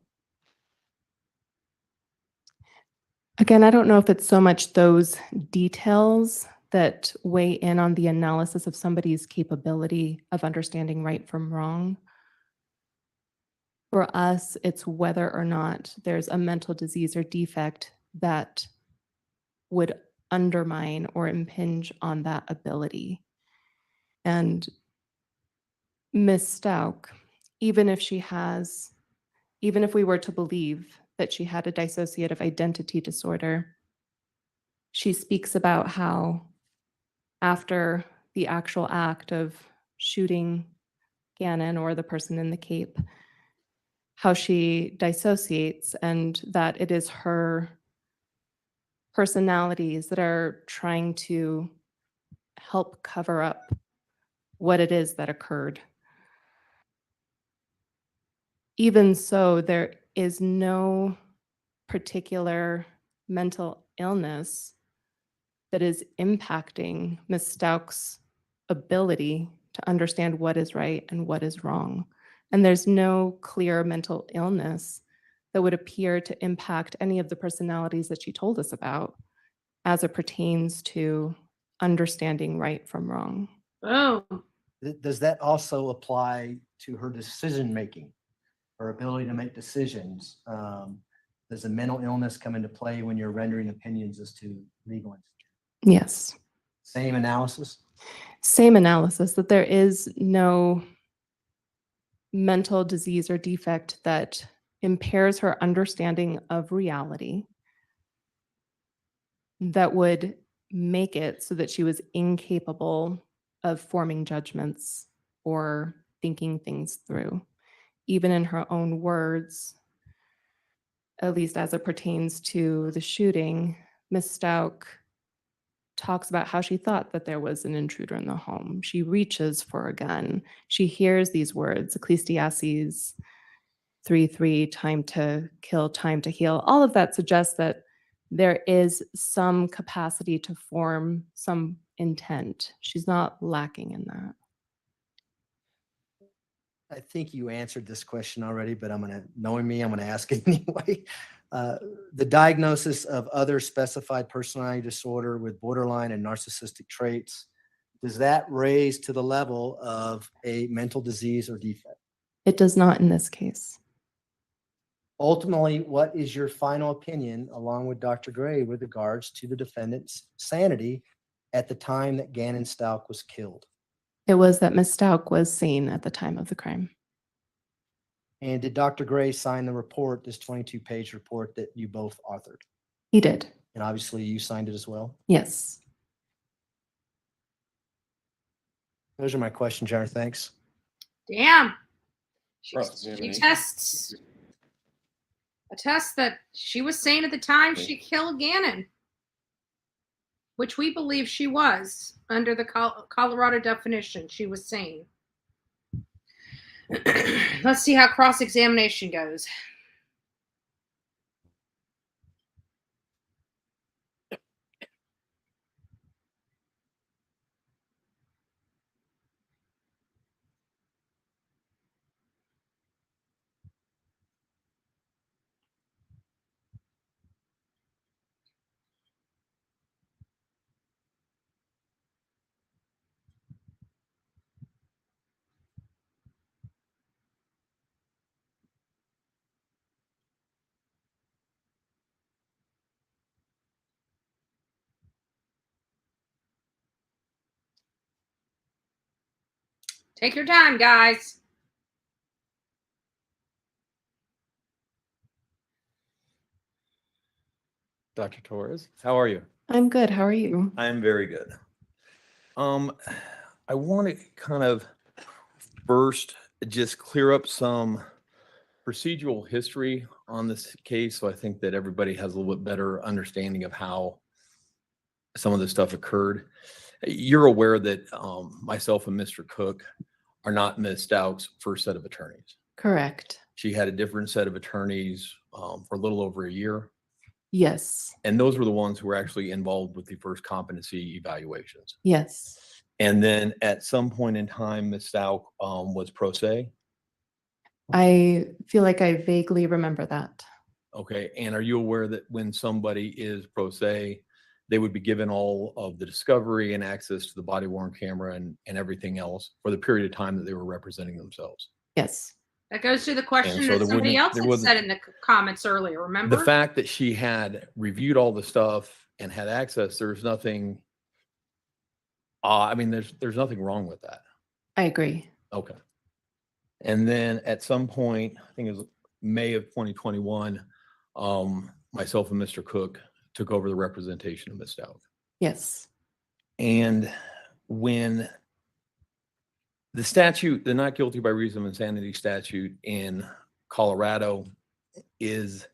R: Again, I don't know if it's so much those details that weigh in on the analysis of somebody's capability of understanding right from wrong. For us, it's whether or not there's a mental disease or defect that would undermine or impinge on that ability. And Ms. Stauch, even if we were to believe that she had a dissociative identity disorder, she speaks about how after the actual act of shooting Gannon or the person in the cape, how she dissociates and that it is her personalities that are trying to help cover up what it is that occurred. even so, there is no particular mental illness that is impacting Ms. Stauch's ability to understand what is right and what is wrong. And there's no clear mental illness that would appear to impact any of the personalities that she told us about as it pertains to understanding right from wrong.
F: Oh,
M: Does that also apply to her decision making, her ability to make decisions? Does a mental illness come into play when you're rendering opinions as to legal institutions?
R: Yes.
M: Same analysis?
R: Same analysis, that there is no mental disease or defect that impairs her understanding of reality that would make it so that she was incapable of forming judgments or thinking things through. Even in her own words, at least as it pertains to the shooting, Ms. Stauch talks about how she thought that there was an intruder in the home. She reaches for a gun. She hears these words, Ecclesiastes 3:3, time to kill, time to heal. All of that suggests that there is some capacity to form some intent. She's not lacking in that.
M: I think you answered this question already, but knowing me, I'm gonna ask it anyway. The diagnosis of other specified personality disorder with borderline and narcissistic traits, does that raise to the level of a mental disease or defect?
R: It does not in this case.
M: Ultimately, what is your final opinion, along with Dr. Gray, with regards to the defendant's sanity at the time that Gannon Stauch was killed?
R: It was that Ms. Stauch was sane at the time of the crime.
M: And did Dr. Gray sign the report, this 22-page report that you both authored?
R: He did.
M: And obviously you signed it as well?
R: Yes.
M: Those are my questions, Jared. Thanks.
F: damn. She
K: Cross-examination.
F: attests that she was sane at the time she killed Gannon, which we believe she was under the Colorado definition. She was sane. Let's see how cross-examination goes. Take your time, guys.
A: Dr. Torres, how are you?
R: I'm good. How are you?
A: I'm very good. I want to kind of first just clear up some procedural history on this case, so I think that everybody has a little bit better understanding of how some of this stuff occurred. You're aware that myself and Mr. Cook are not Ms. Stauch's first set of attorneys.
R: Correct.
A: She had a different set of attorneys for a little over a year.
R: Yes.
A: And those were the ones who were actually involved with the first competency evaluations.
R: Yes.
A: And then at some point in time, Ms. Stauch was pro se.
R: I feel like I vaguely remember that.
A: Okay. And are you aware that when somebody is pro se, they would be given all of the discovery and access to the body worn camera and everything else for the period of time that they were representing themselves?
R: Yes.
F: That goes to the question
A: so
F: that somebody else had said in the comments earlier, remember?
A: The fact that she had reviewed all the stuff and had access, there's nothing, I mean, there's nothing wrong with that.
R: I agree.
A: Okay. And then at some point, I think it was May of 2021, myself and Mr. Cook took over the representation of Ms. Stauch.
R: Yes.
A: And when the statute, the not guilty by reason of insanity statute in Colorado is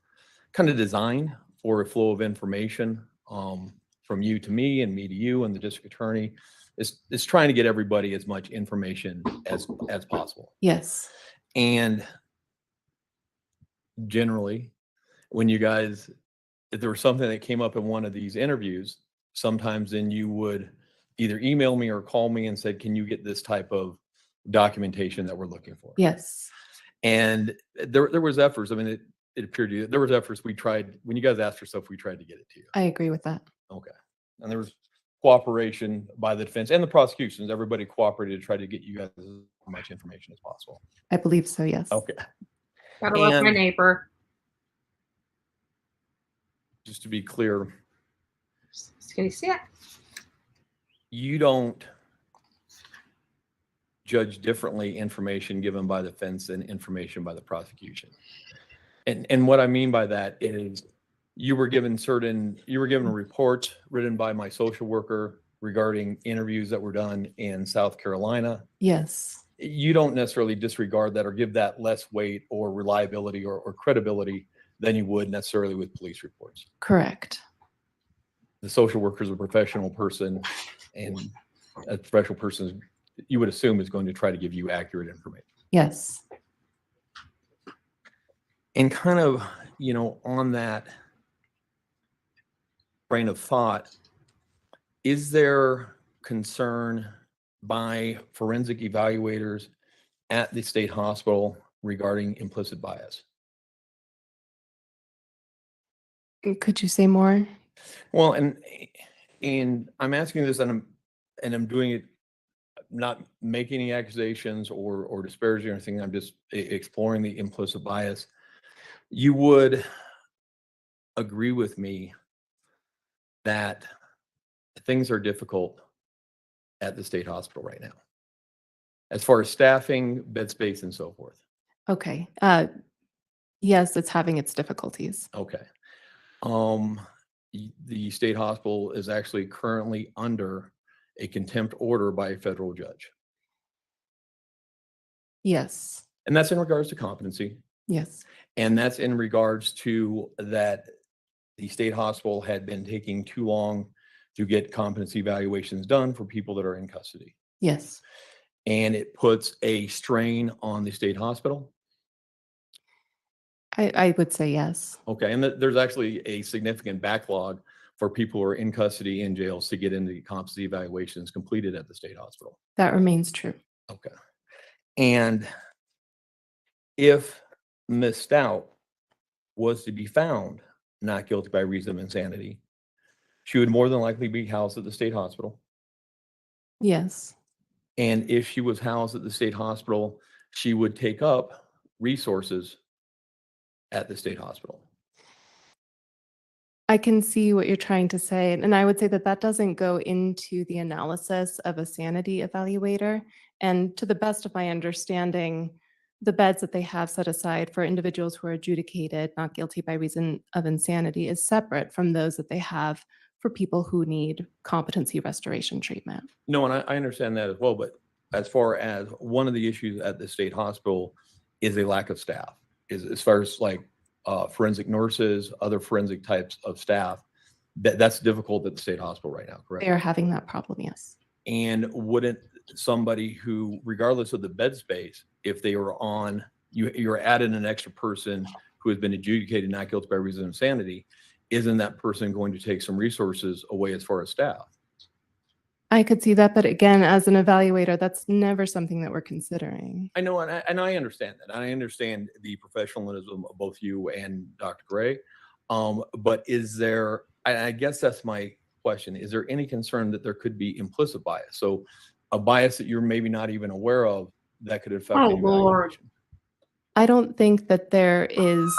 A: kind of designed for a flow of information from you to me and me to you and the district attorney. It's trying to get everybody as much information as possible.
R: Yes.
A: And generally, when you guys, if there was something that came up in one of these interviews, sometimes then you would either email me or call me and said, can you get this type of documentation that we're looking for?
R: Yes.
A: And there was efforts. I mean, it appeared to you, there was efforts. We tried, when you guys asked for stuff, we tried to get it to you.
R: I agree with that.
A: Okay. And there was cooperation by the defense and the prosecutions. Everybody cooperated to try to get you guys as much information as possible.
R: I believe so, yes.
A: Okay.
F: Gotta love my
A: And
F: neighbor.
A: just to be clear,
F: Can you see it?
A: you don't judge differently information given by the defense than information by the prosecution. And what I mean by that is you were given reports written by my social worker regarding interviews that were done in South Carolina.
R: Yes.
A: You don't necessarily disregard that or give that less weight or reliability or credibility than you would necessarily with police reports.
R: Correct.
A: The social worker is a professional person, and a professional person, you would assume, is going to try to give you accurate information.
R: Yes.
A: And kind of, on that train of thought, is there concern by forensic evaluators at the state hospital regarding implicit bias?
R: Could you say more?
A: Well, and I'm asking this, and I'm doing it, not making any accusations or disparaging or anything. I'm just exploring the implicit bias. You would agree with me that things are difficult at the state hospital right now, as far as staffing, bed space, and so forth.
R: Okay. Yes, it's having its difficulties.
A: Okay. The state hospital is actually currently under a contempt order by a federal judge.
R: Yes.
A: And that's in regards to competency.
R: Yes.
A: And that's in regards to that the state hospital had been taking too long to get competency evaluations done for people that are in custody.
R: Yes.
A: And it puts a strain on the state hospital.
R: I would say yes.
A: Okay. And there's actually a significant backlog for people who are in custody in jails to get into competency evaluations completed at the state hospital.
R: That remains true.
A: Okay. And if Ms. Stout was to be found not guilty by reason of insanity, she would more than likely be housed at the state hospital.
R: Yes.
A: And if she was housed at the state hospital, she would take up resources at the state hospital.
R: I can see what you're trying to say. And I would say that that doesn't go into the analysis of a sanity evaluator. And to the best of my understanding, the beds that they have set aside for individuals who are adjudicated not guilty by reason of insanity is separate from those that they have for people who need competency restoration treatment.
A: No, and I understand that as well. But as far as one of the issues at the state hospital is a lack of staff, is as far as like forensic nurses, other forensic types of staff, that's difficult at the state hospital right now, correct?
R: They are having that problem, yes.
A: And wouldn't somebody who, regardless of the bed space, if they were on, you're adding an extra person who has been adjudicated not guilty by reason of insanity, isn't that person going to take some resources away as far as staff?
R: I could see that, but again, as an evaluator, that's never something that we're considering.
A: I know, and I understand that. I understand the professionalism of both you and Dr. Gray. But is there, I guess that's my question, is there any concern that there could be implicit bias? So a bias that you're maybe not even aware of that could affect the evaluation?
R: I don't think that there is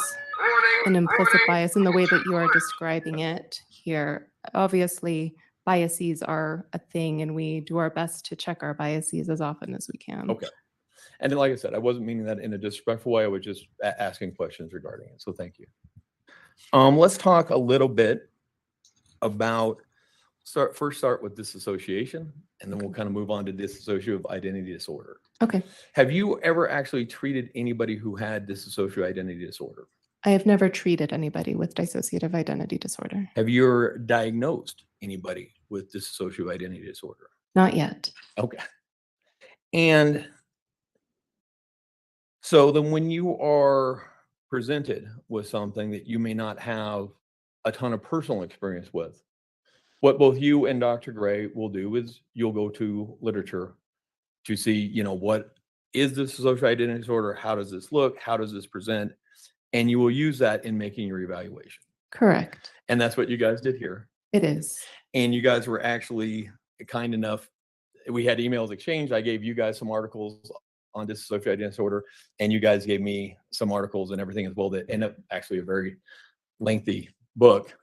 R: an implicit bias in the way that you are describing it here. Obviously, biases are a thing, and we do our best to check our biases as often as we can.
A: Okay. And then, like I said, I wasn't meaning that in a disrespectful way. I was just asking questions regarding it. So thank you. Let's talk a little bit about, first start with disassociation, and then we'll kind of move on to dissociative identity disorder.
R: Okay.
A: Have you ever actually treated anybody who had dissociative identity disorder?
R: I have never treated anybody with dissociative identity disorder.
A: Have you ever diagnosed anybody with dissociative identity disorder?
R: Not yet.
A: Okay. And so then when you are presented with something that you may not have a ton of personal experience with, what both you and Dr. Gray will do is you'll go to literature to see, what is this social identity disorder? How does this look? How does this present? And you will use that in making your evaluation.
R: Correct.
A: And that's what you guys did here.
R: It is.
A: And you guys were actually kind enough. We had emails exchanged. I gave you guys some articles on dissociative identity disorder, and you guys gave me some articles and everything as well that end up actually a very lengthy book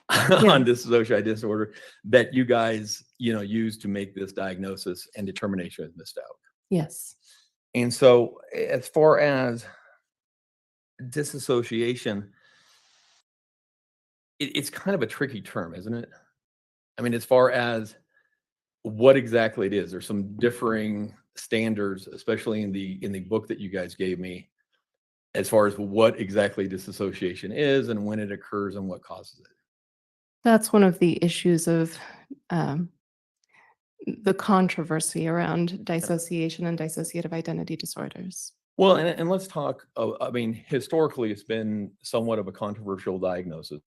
A: on dissociative identity disorder that you guys, use to make this diagnosis and determination is missed out.
R: Yes.
A: And so as far as disassociation, it's kind of a tricky term, isn't it? I mean, as far as what exactly it is, there's some differing standards, especially in the book that you guys gave me, as far as what exactly disassociation is and when it occurs and what causes it.
R: That's one of the issues of the controversy around dissociation and dissociative identity disorders.
A: Well, and let's talk, I mean, historically, it's been somewhat of a controversial diagnosis.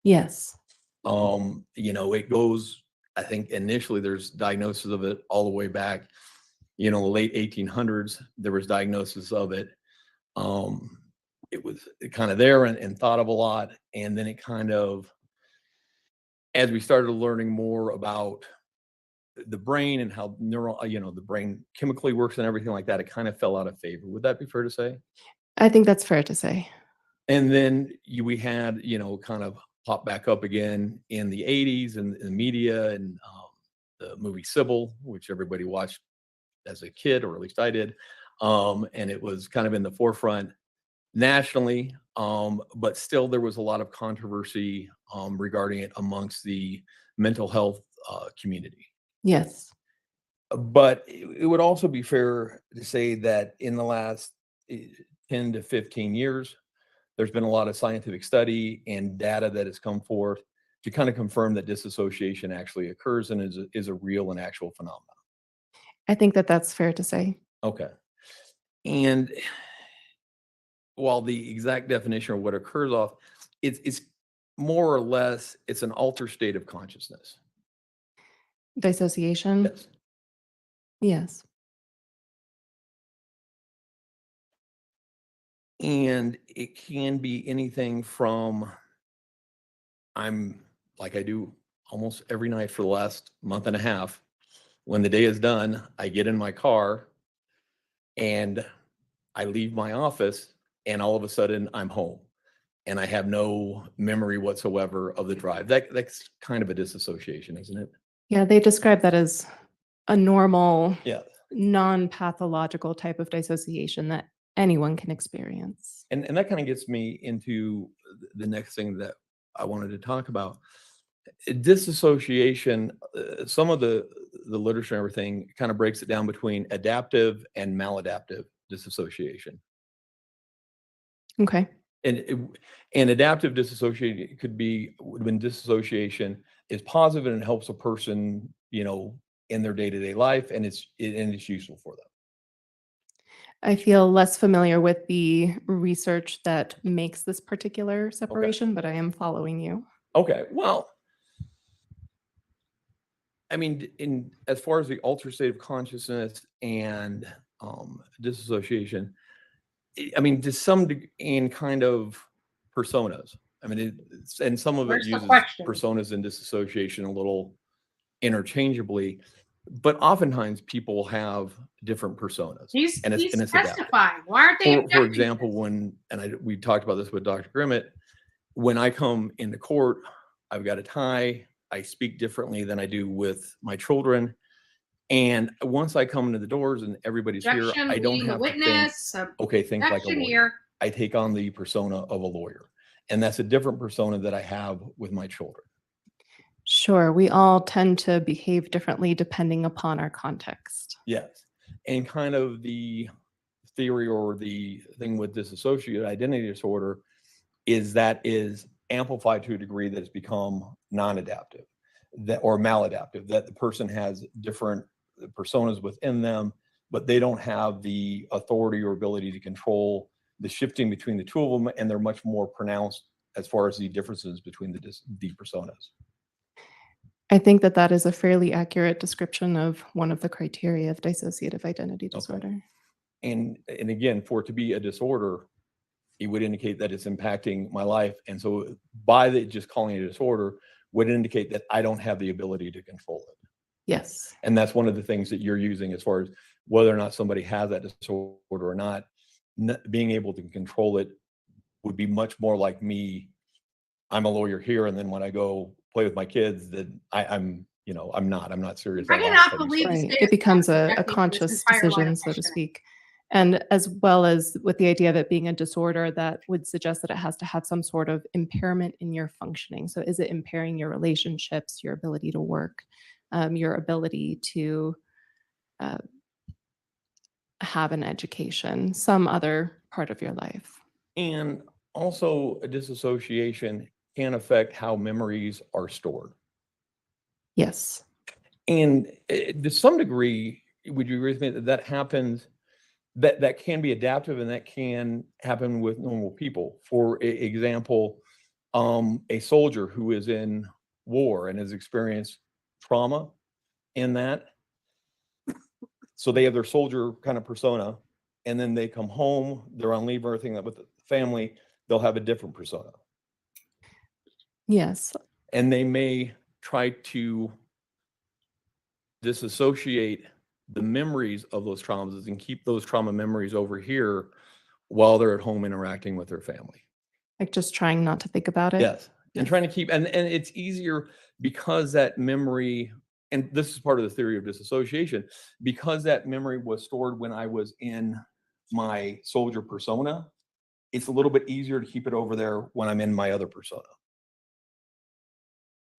R: Yes.
A: It goes, I think initially there's diagnosis of it all the way back, the late 1800s, there was diagnosis of it. It was kind of there and thought of a lot. And then it kind of, as we started learning more about the brain and how the brain chemically works and everything like that, it kind of fell out of favor. Would that be fair to say?
R: I think that's fair to say.
A: And then we had, kind of pop back up again in the 80s and in the media and the movie Sybil, which everybody watched as a kid, or at least I did. And it was kind of in the forefront nationally, but still there was a lot of controversy regarding it amongst the mental health community.
R: Yes.
A: But it would also be fair to say that in the last 10 to 15 years, there's been a lot of scientific study and data that has come forth to kind of confirm that disassociation actually occurs and is a real and actual phenomenon.
R: I think that that's fair to say.
A: Okay. And while the exact definition of what occurs off, it's more or less, it's an altered state of consciousness.
R: Dissociation?
A: Yes.
R: Yes.
A: And it can be anything from, I'm like I do almost every night for the last month and a half. When the day is done, I get in my car and I leave my office, and all of a sudden I'm home and I have no memory whatsoever of the drive. That's kind of a disassociation, isn't it?
R: Yeah, they describe that as a normal,
A: Yeah.
R: non-pathological type of dissociation that anyone can experience.
A: And that kind of gets me into the next thing that I wanted to talk about. Disassociation, some of the literature and everything kind of breaks it down between adaptive and maladaptive disassociation.
R: Okay.
A: And adaptive disassociation could be when disassociation is positive and it helps a person, in their day-to-day life, and it's useful for them.
R: I feel less familiar with the research that makes this particular separation, but I am following you.
A: Okay. Well, I mean, as far as the altered state of consciousness and disassociation, I mean, to some degree, in kind of personas. I mean, and some of it
H: Where's the
A: uses
H: question?
A: personas and disassociation a little interchangeably, but oftentimes people have different personas.
F: He's
A: adaptive.
F: testifying. Why aren't they
A: For
F: objecting?
A: example, we talked about this with Dr. Grimmett, when I come into court, I've got a tie. I speak differently than I do with my children. And once I come into the doors and everybody's
F: Objection,
A: here, I don't
F: leading the
A: have to
F: witness,
A: think, okay, think like a
F: objection
A: lawyer.
F: here.
A: I take on the persona of a lawyer. And that's a different persona that I have with my children.
R: Sure, we all tend to behave differently depending upon our context.
A: Yes. And kind of the theory or the thing with dissociative identity disorder is that is amplified to a degree that it's become non-adaptive or maladaptive, that the person has different personas within them, but they don't have the authority or ability to control the shifting between the two of them, and they're much more pronounced as far as the differences between the personas.
R: I think that that is a fairly accurate description of one of the criteria of dissociative identity disorder.
A: And again, for it to be a disorder, it would indicate that it's impacting my life. And so by just calling it a disorder would indicate that I don't have the ability to control it.
R: Yes.
A: And that's one of the things that you're using as far as whether or not somebody has that disorder or not, being able to control it would be much more like me. I'm a lawyer here, and then when I go play with my kids, that I'm not serious.
F: I cannot believe
R: Right. It becomes a conscious decision, so to speak. And as well as with the idea of it being a disorder, that would suggest that it has to have some sort of impairment in your functioning. So is it impairing your relationships, your ability to work, your ability to have an education, some other part of your life?
A: And also, a disassociation can affect how memories are stored.
R: Yes.
A: And to some degree, would you agree with me that that happens, that can be adaptive, and that can happen with normal people? For example, a soldier who is in war and has experienced trauma in that. So they have their soldier kind of persona, and then they come home, they're on leave or everything with the family, they'll have a different persona.
R: Yes.
A: And they may try to disassociate the memories of those traumas and keep those trauma memories over here while they're at home interacting with their family.
R: Like just trying not to think about it?
A: Yes. And trying to keep, and it's easier because that memory, and this is part of the theory of disassociation, because that memory was stored when I was in my soldier persona, it's a little bit easier to keep it over there when I'm in my other persona.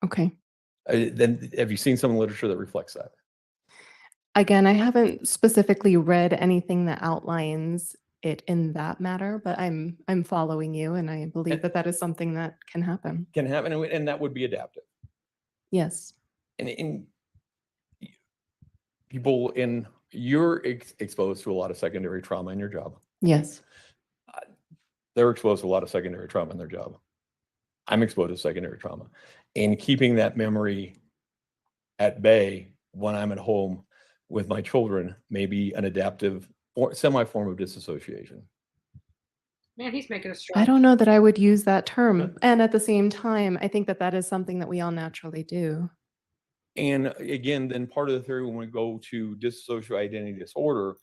R: Okay.
A: Then have you seen some literature that reflects that?
R: Again, I haven't specifically read anything that outlines it in that matter, but I'm following you, and I believe that that is something that can happen.
A: Can happen, and that would be adaptive.
R: Yes.
A: And in people you're exposed to a lot of secondary trauma in your job.
R: Yes.
A: They're exposed to a lot of secondary trauma in their job. I'm exposed to secondary trauma, and keeping that memory at bay when I'm at home with my children may be an adaptive or semi-form of disassociation.
F: Man, he's making a strong.
R: I don't know that I would use that term. And at the same time, I think that that is something that we all naturally do.
A: And again, then part of the theory when we go to dissociative identity disorder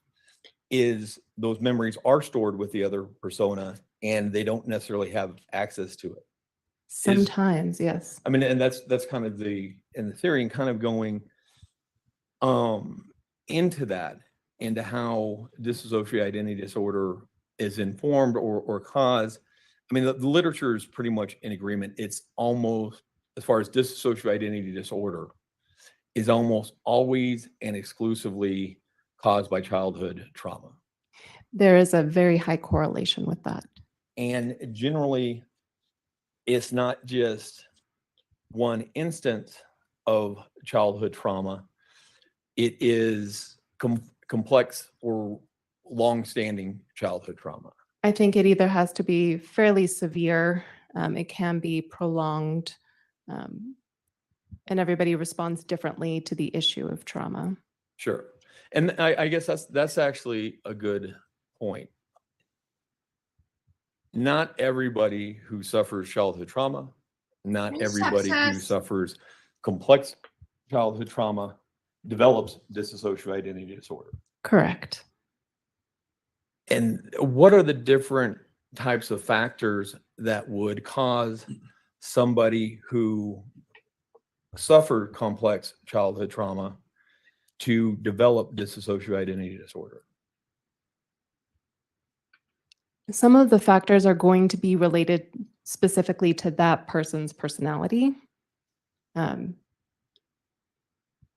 A: is those memories are stored with the other persona and they don't necessarily have access to it.
R: Sometimes, yes.
A: I mean, and that's kind of in the theory, and kind of going into that, into how dissociative identity disorder is informed or caused. I mean, the literature is pretty much in agreement. It's almost, as far as dissociative identity disorder, is almost always and exclusively caused by childhood trauma.
R: There is a very high correlation with that.
A: And generally, it's not just one instance of childhood trauma. It is complex or long-standing childhood trauma.
R: I think it either has to be fairly severe, it can be prolonged, and everybody responds differently to the issue of trauma.
A: Sure. And I guess that's actually a good point. Not everybody who suffers childhood trauma, not everybody who suffers complex childhood trauma develops dissociative identity disorder.
R: Correct.
A: And what are the different types of factors that would cause somebody who suffered complex childhood trauma to develop dissociative identity disorder?
R: Some of the factors are going to be related specifically to that person's personality,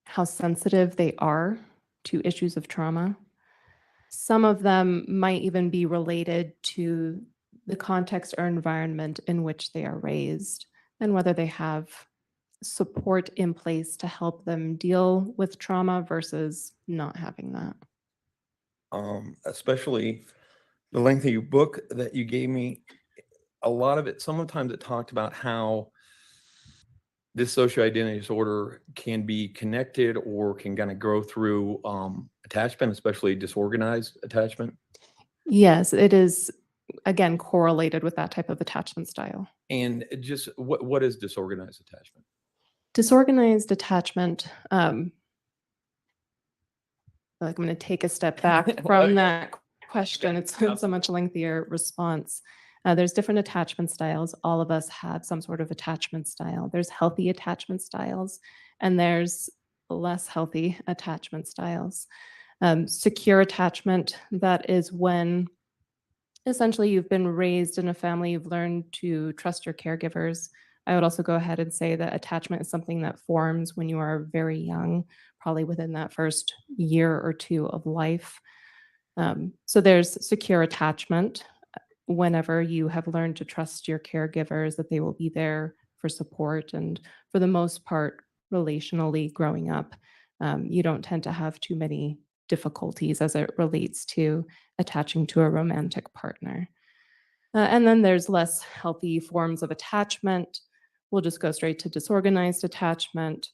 R: how sensitive they are to issues of trauma. Some of them might even be related to the context or environment in which they are raised and whether they have support in place to help them deal with trauma versus not having that.
A: Especially The lengthy book that you gave me, a lot of it, sometimes it talked about how this social identity disorder can be connected or can kind of grow through attachment, especially disorganized attachment.
R: Yes, it is, again, correlated with that type of attachment style.
A: And just what is disorganized attachment?
R: Disorganized attachment, like I'm going to take a step back from that question. It's a much lengthier response. There's different attachment styles. All of us have some sort of attachment style. There's healthy attachment styles, and there's less healthy attachment styles. Secure attachment, that is when essentially you've been raised in a family, you've learned to trust your caregivers. I would also go ahead and say that attachment is something that forms when you are very young, probably within that first year or two of life. So there's secure attachment whenever you have learned to trust your caregivers, that they will be there for support. And for the most part, relationally growing up, you don't tend to have too many difficulties as it relates to attaching to a romantic partner. And then there's less healthy forms of attachment. We'll just go straight to disorganized attachment.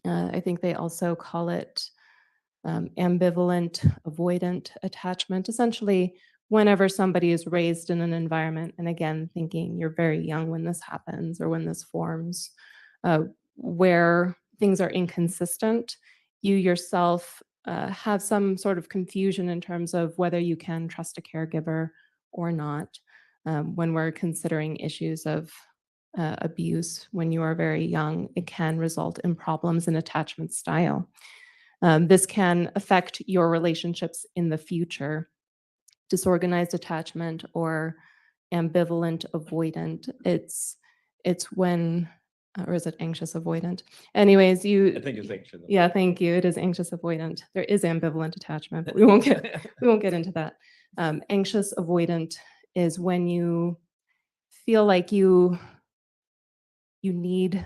R: I think they also call it ambivalent, avoidant attachment. Essentially, whenever somebody is raised in an environment, and again, thinking you're very young when this happens or when this forms, where things are inconsistent, you yourself have some sort of confusion in terms of whether you can trust a caregiver or not. When we're considering issues of abuse when you are very young, it can result in problems in attachment style. This can affect your relationships in the future. Disorganized attachment or ambivalent avoidant, it's when, or is it anxious avoidant? Anyways,
A: I think it's anxious.
R: yeah, thank you. It is anxious avoidant. There is ambivalent attachment, but we won't get into that. Anxious avoidant is when you feel like you need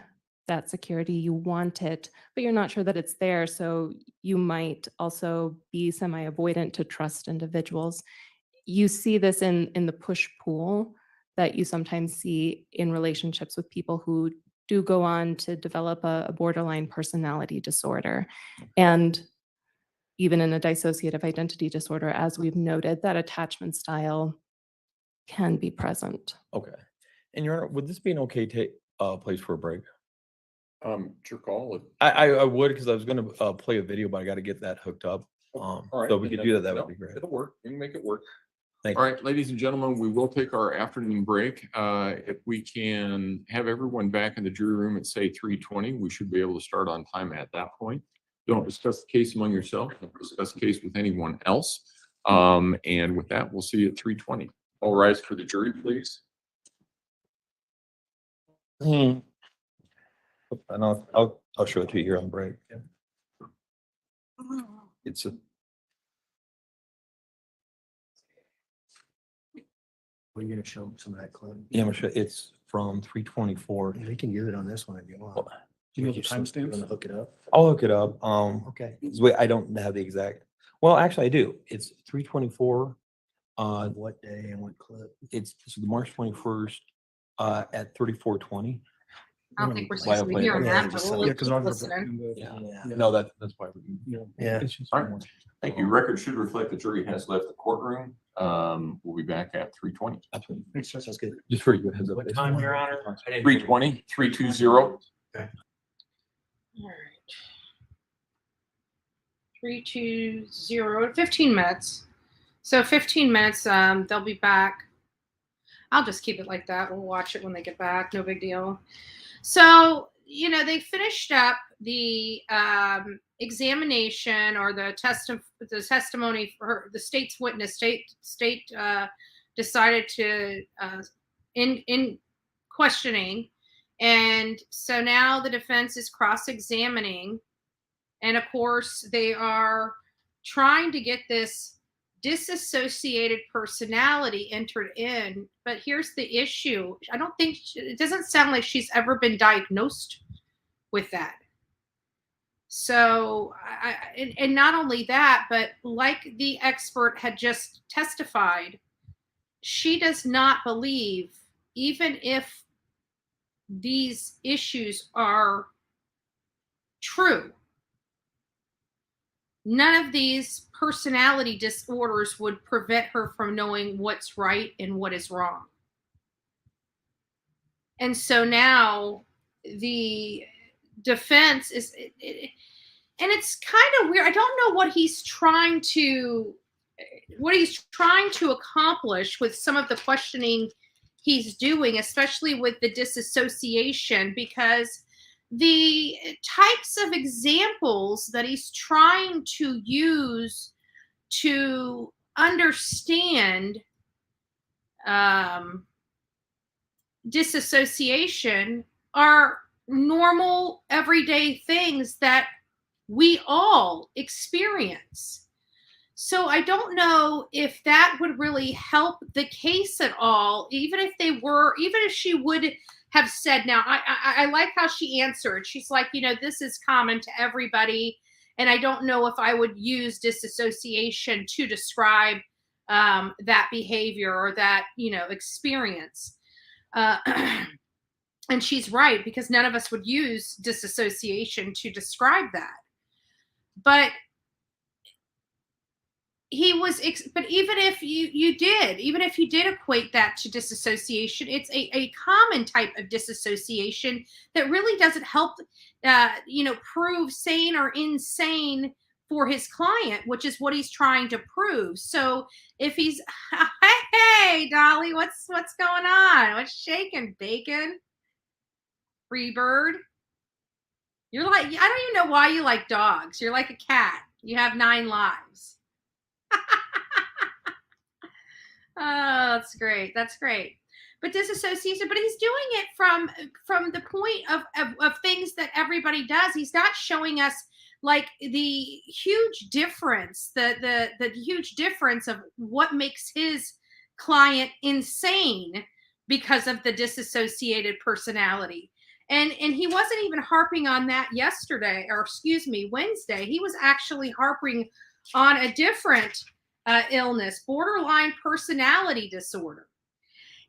R: that security, you want it, but you're not sure that it's there. So you might also be semi-avoidant to trust individuals. You see this in the push-pull that you sometimes see in relationships with people who do go on to develop a borderline personality disorder. And even in a dissociative identity disorder, as we've noted, that attachment style can be present.
A: Okay. And Your Honor, would this be an okay place for a break?
K: It's your call.
A: I would, because I was going to play a video, but I got to get that hooked up.
K: All right,
A: So if we
K: then
A: could do that, that would be great.
K: It'll work. We can make it work.
A: Thank
K: All
A: you.
K: right, ladies and gentlemen, we will take our afternoon break. If we can have everyone back in the jury room at say 3:20, we should be able to start on time at that point. Don't discuss the case among yourself. Don't discuss the case with anyone else. And with that, we'll see you at 3:20. All rise for the jury, please.
A: And I'll show it to you here on break. It's a.
M: We're gonna show them some of that clip.
A: Yeah, I'm gonna show, it's from 3:24.
M: They can use it on this one if you want.
A: Well,
N: Do you know the
M: You're
N: timestamps?
M: gonna hook it up.
A: I'll hook it up.
M: Okay.
A: Wait, I don't have the exact. Well, actually, I do. It's 3:24.
M: What day and what clip?
A: It's the March 21st at 34:20.
F: I don't think we're
A: Why
F: supposed
A: I'll
F: to be
A: play it
F: hearing
A: later.
F: that, but
M: just
F: we'll
M: so-
N: Yeah, because I'm
F: listening.
A: Yeah. No, that's why.
M: Yeah.
K: All right. Thank you. Record should reflect the jury has left the courtroom. We'll be back at 3:20.
N: Thanks, Judge.
M: Sounds good.
A: Just for you, heads up.
M: What time, Your Honor?
K: 3:20, 3:20.
F: All right. 3:20, 15 minutes. So 15 minutes, they'll be back. I'll just keep it like that. We'll watch it when they get back. No big deal. So, they finished up the examination or the testimony for her, the state's witness. State decided to in questioning, and so now the defense is cross-examining, and of course they are trying to get this disassociated personality entered in. But here's the issue. I don't think, it doesn't sound like she's ever been diagnosed with that. So, and not only that, but like the expert had just testified, she does not believe, even if these issues are true, none of these personality disorders would prevent her from knowing what's right and what is wrong. And so now the defense is, and it's kind of weird. I don't know what he's trying to accomplish with some of the questioning he's doing, especially with the disassociation, because the types of examples that he's trying to use to understand disassociation are normal, everyday things that we all experience. So I don't know if that would really help the case at all, even if she would have said, now I like how she answered. She's like, this is common to everybody. And I don't know if I would use disassociation to describe that behavior or that, experience. And she's right, because none of us would use disassociation to describe that. But but even if you did equate that to disassociation, it's a common type of disassociation that really doesn't help, prove sane or insane for his client, which is what he's trying to prove. So if he's, hey, Dolly, what's going on? What's shaking, bacon? Free bird? You're like, I don't even know why you like dogs. You're like a cat. You have 9 lives. Oh, that's great. That's great. But disassociation, but he's doing it from the point of things that everybody does. He's not showing us like the huge difference, the huge difference of what makes his client insane because of the disassociated personality. And he wasn't even harping on that Wednesday. He was actually harping on a different illness, borderline personality disorder.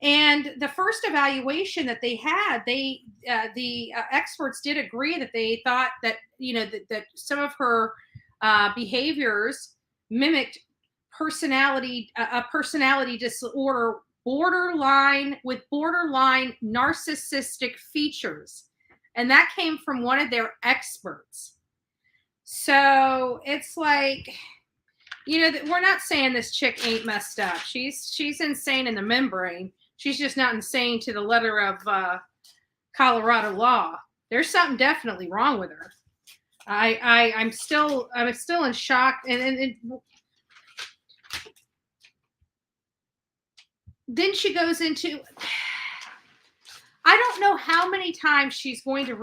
F: And the first evaluation that they had, the experts did agree that they thought that, that some of her behaviors mimicked personality disorder, borderline narcissistic features. And that came from one of their experts. So it's like, we're not saying this chick ain't messed up. She's insane in the membrane. She's just not insane to the letter of Colorado law. There's something definitely wrong with her. I'm still in shock. And then she goes into, I don't know how many times she's going to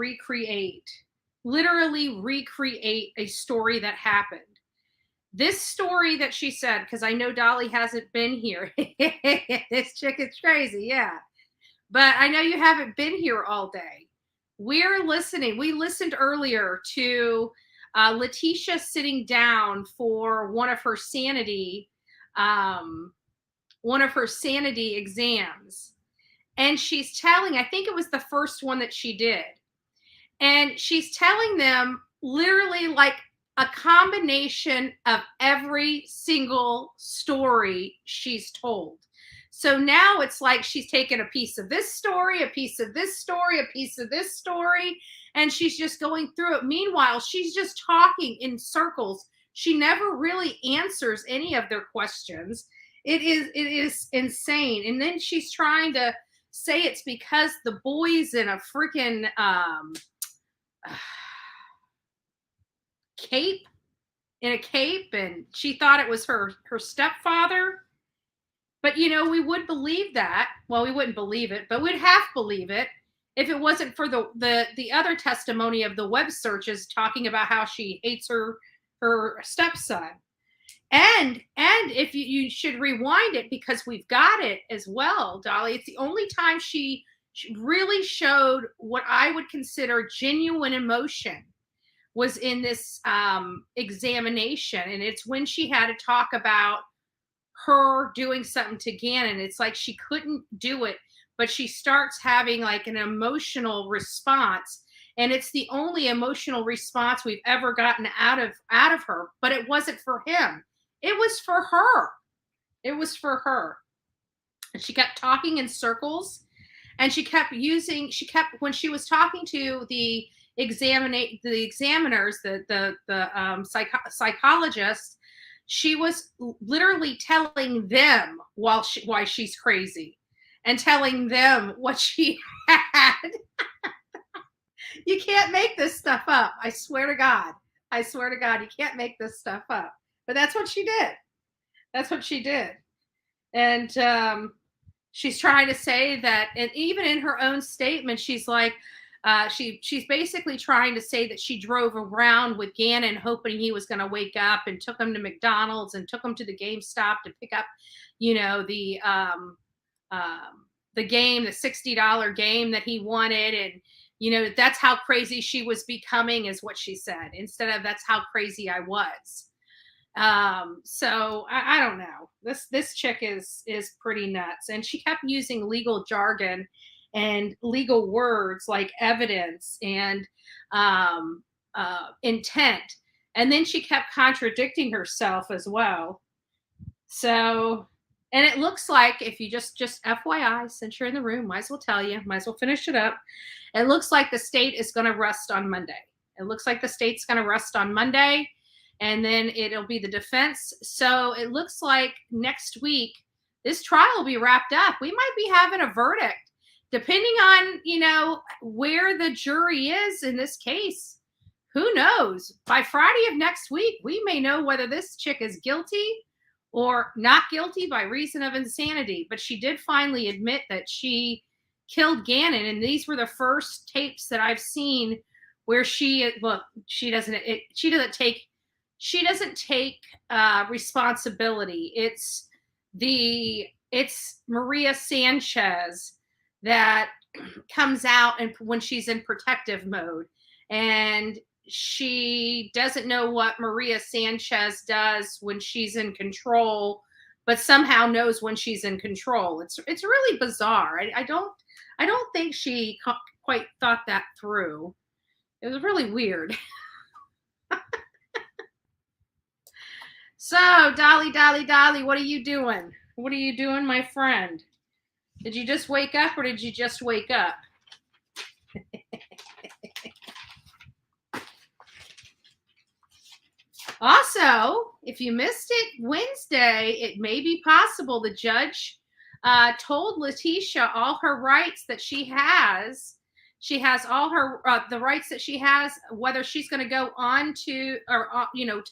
F: literally recreate a story that happened. This story that she said, because I know Dolly hasn't been here. This chick is crazy, yeah. But I know you haven't been here all day. We're listening. We listened earlier to Letitia sitting down for one of her sanity exams. And she's telling, I think it was the first one that she did. And she's telling them literally like a combination of every single story she's told. So now it's like she's taken a piece of this story, a piece of this story, a piece of this story, and she's just going through it. Meanwhile, she's just talking in circles. She never really answers any of their questions. It is insane. And then she's trying to say it's because the boy's in a freaking cape, and she thought it was her stepfather. But we would believe that. Well, we wouldn't believe it, but we'd half believe it if it wasn't for the other testimony of the web searches talking about how she hates her stepson. And if you should rewind it, because we've got it as well, Dolly. It's the only time she really showed what I would consider genuine emotion was in this examination, and it's when she had to talk about her doing something to Gannon. It's like she couldn't do it, but she starts having like an emotional response, and it's the only emotional response we've ever gotten out of her. But it wasn't for him. It was for her. It was for her. And she kept talking in circles, and when she was talking to the examiners, the psychologists, she was literally telling them why she's crazy and telling them what she had. You can't make this stuff up. I swear to God. I swear to God, you can't make this stuff up. But that's what she did. That's what she did. And she's trying to say that, and even in her own statement, she's like, she's basically trying to say that she drove around with Gannon hoping he was going to wake up, and took him to McDonald's and took him to the GameStop to pick up, the game, the $60 game that he wanted. And, that's how crazy she was becoming, is what she said, instead of that's how crazy I was. So I don't know. This chick is pretty nuts. And she kept using legal jargon and legal words like evidence and intent. And then she kept contradicting herself as well. So, and it looks like, if you just FYI, since you're in the room, might as well tell you, might as well finish it up. It looks like the state is going to rest on Monday. It looks like the state's going to rest on Monday, and then it'll be the defense. So it looks like next week, this trial will be wrapped up. We might be having a verdict, depending on, where the jury is in this case. Who knows? By Friday of next week, we may know whether this chick is guilty or not guilty by reason of insanity. But she did finally admit that she killed Gannon. And these were the first tapes that I've seen where she doesn't take responsibility. It's Maria Sanchez that comes out, and when she's in protective mode, and she doesn't know what Maria Sanchez does when she's in control, but somehow knows when she's in control. It's really bizarre. I don't think she quite thought that through. It was really weird. So, Dolly, what are you doing? What are you doing, my friend? Did you just wake up, or did you just wake up? Also, if you missed it Wednesday, it may be possible the judge told Letitia all her rights that she has. She has all her the rights that she has, whether she's going to go on to or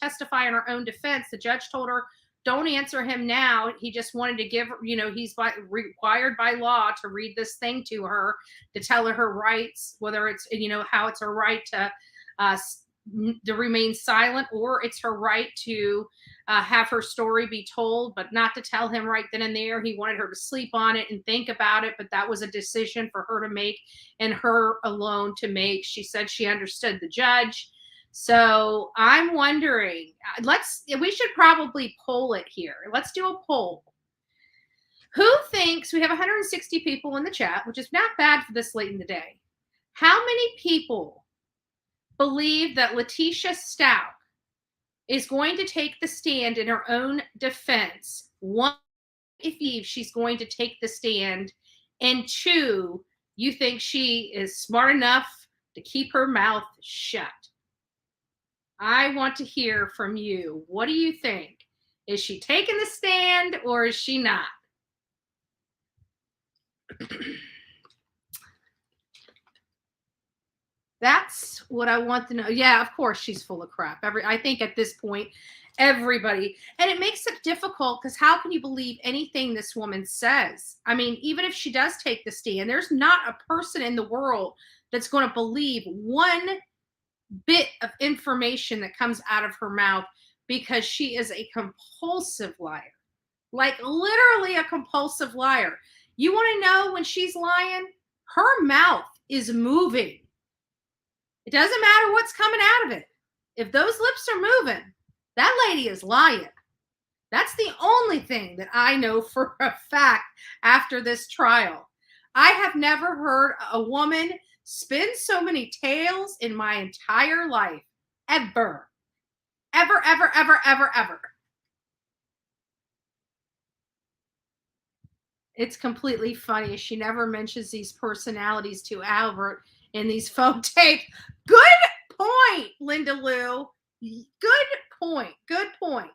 F: testify in her own defense. The judge told her, don't answer him now. He just wanted to give her, he's required by law to read this thing to her, to tell her rights, whether it's, how it's her right to remain silent, or it's her right to have her story be told, but not to tell him right then and there. He wanted her to sleep on it and think about it, but that was a decision for her to make, and her alone to make. She said she understood the judge. So I'm wondering, we should probably poll it here. Let's do a poll. Who thinks, we have 160 people in the chat, which is not bad for this late in the day. How many people believe that Letitia Stout is going to take the stand in her own defense? One, if she's going to take the stand, and two, you think she is smart enough to keep her mouth shut? I want to hear from you. What do you think? Is she taking the stand, or is she not? That's what I want to know. Yeah, of course she's full of crap. I think at this point, everybody, and it makes it difficult, because how can you believe anything this woman says? I mean, even if she does take the stand, there's not a person in the world that's going to believe one bit of information that comes out of her mouth, because she is a compulsive liar. Like literally a compulsive liar. You want to know when she's lying? Her mouth is moving. It doesn't matter what's coming out of it. If those lips are moving, that lady is lying. That's the only thing that I know for a fact after this trial. I have never heard a woman spin so many tales in my entire life. Ever. Ever, ever, ever, ever, ever. It's completely funny. She never mentions these personalities to Albert in these phone tapes. Good point, Linda Lou. Good point. Good point.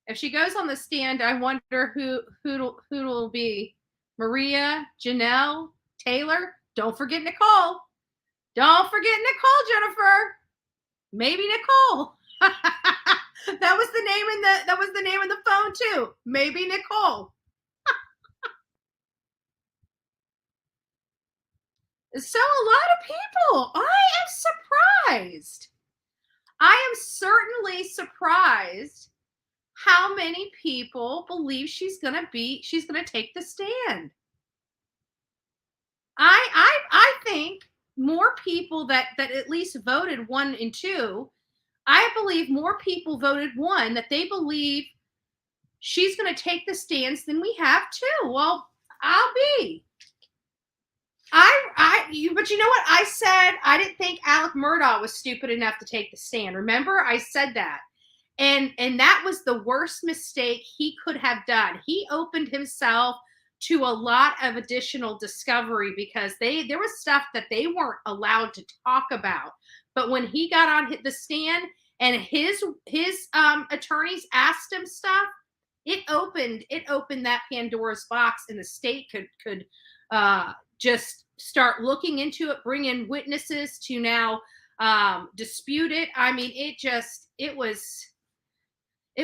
F: If she goes on the stand, I wonder who'll be. Maria, Janelle, Taylor. Don't forget Nicole. Don't forget Nicole, Jennifer. Maybe Nicole. That was the name in the phone too. Maybe Nicole. So a lot of people. I am surprised. I am certainly surprised how many people believe she's gonna take the stand. I think more people that at least voted 1 and 2, I believe more people voted 1 that they believe she's gonna take the stance than we have 2. Well, I'll be. But you know what I said? I didn't think Alec Murdaugh was stupid enough to take the stand. Remember, I said that. And that was the worst mistake he could have done. He opened himself to a lot of additional discovery because there was stuff that they weren't allowed to talk about. But when he got on the stand and his attorneys asked him stuff, it opened that Pandora's box, and the state could just start looking into it, bring in witnesses to now dispute it. I mean, it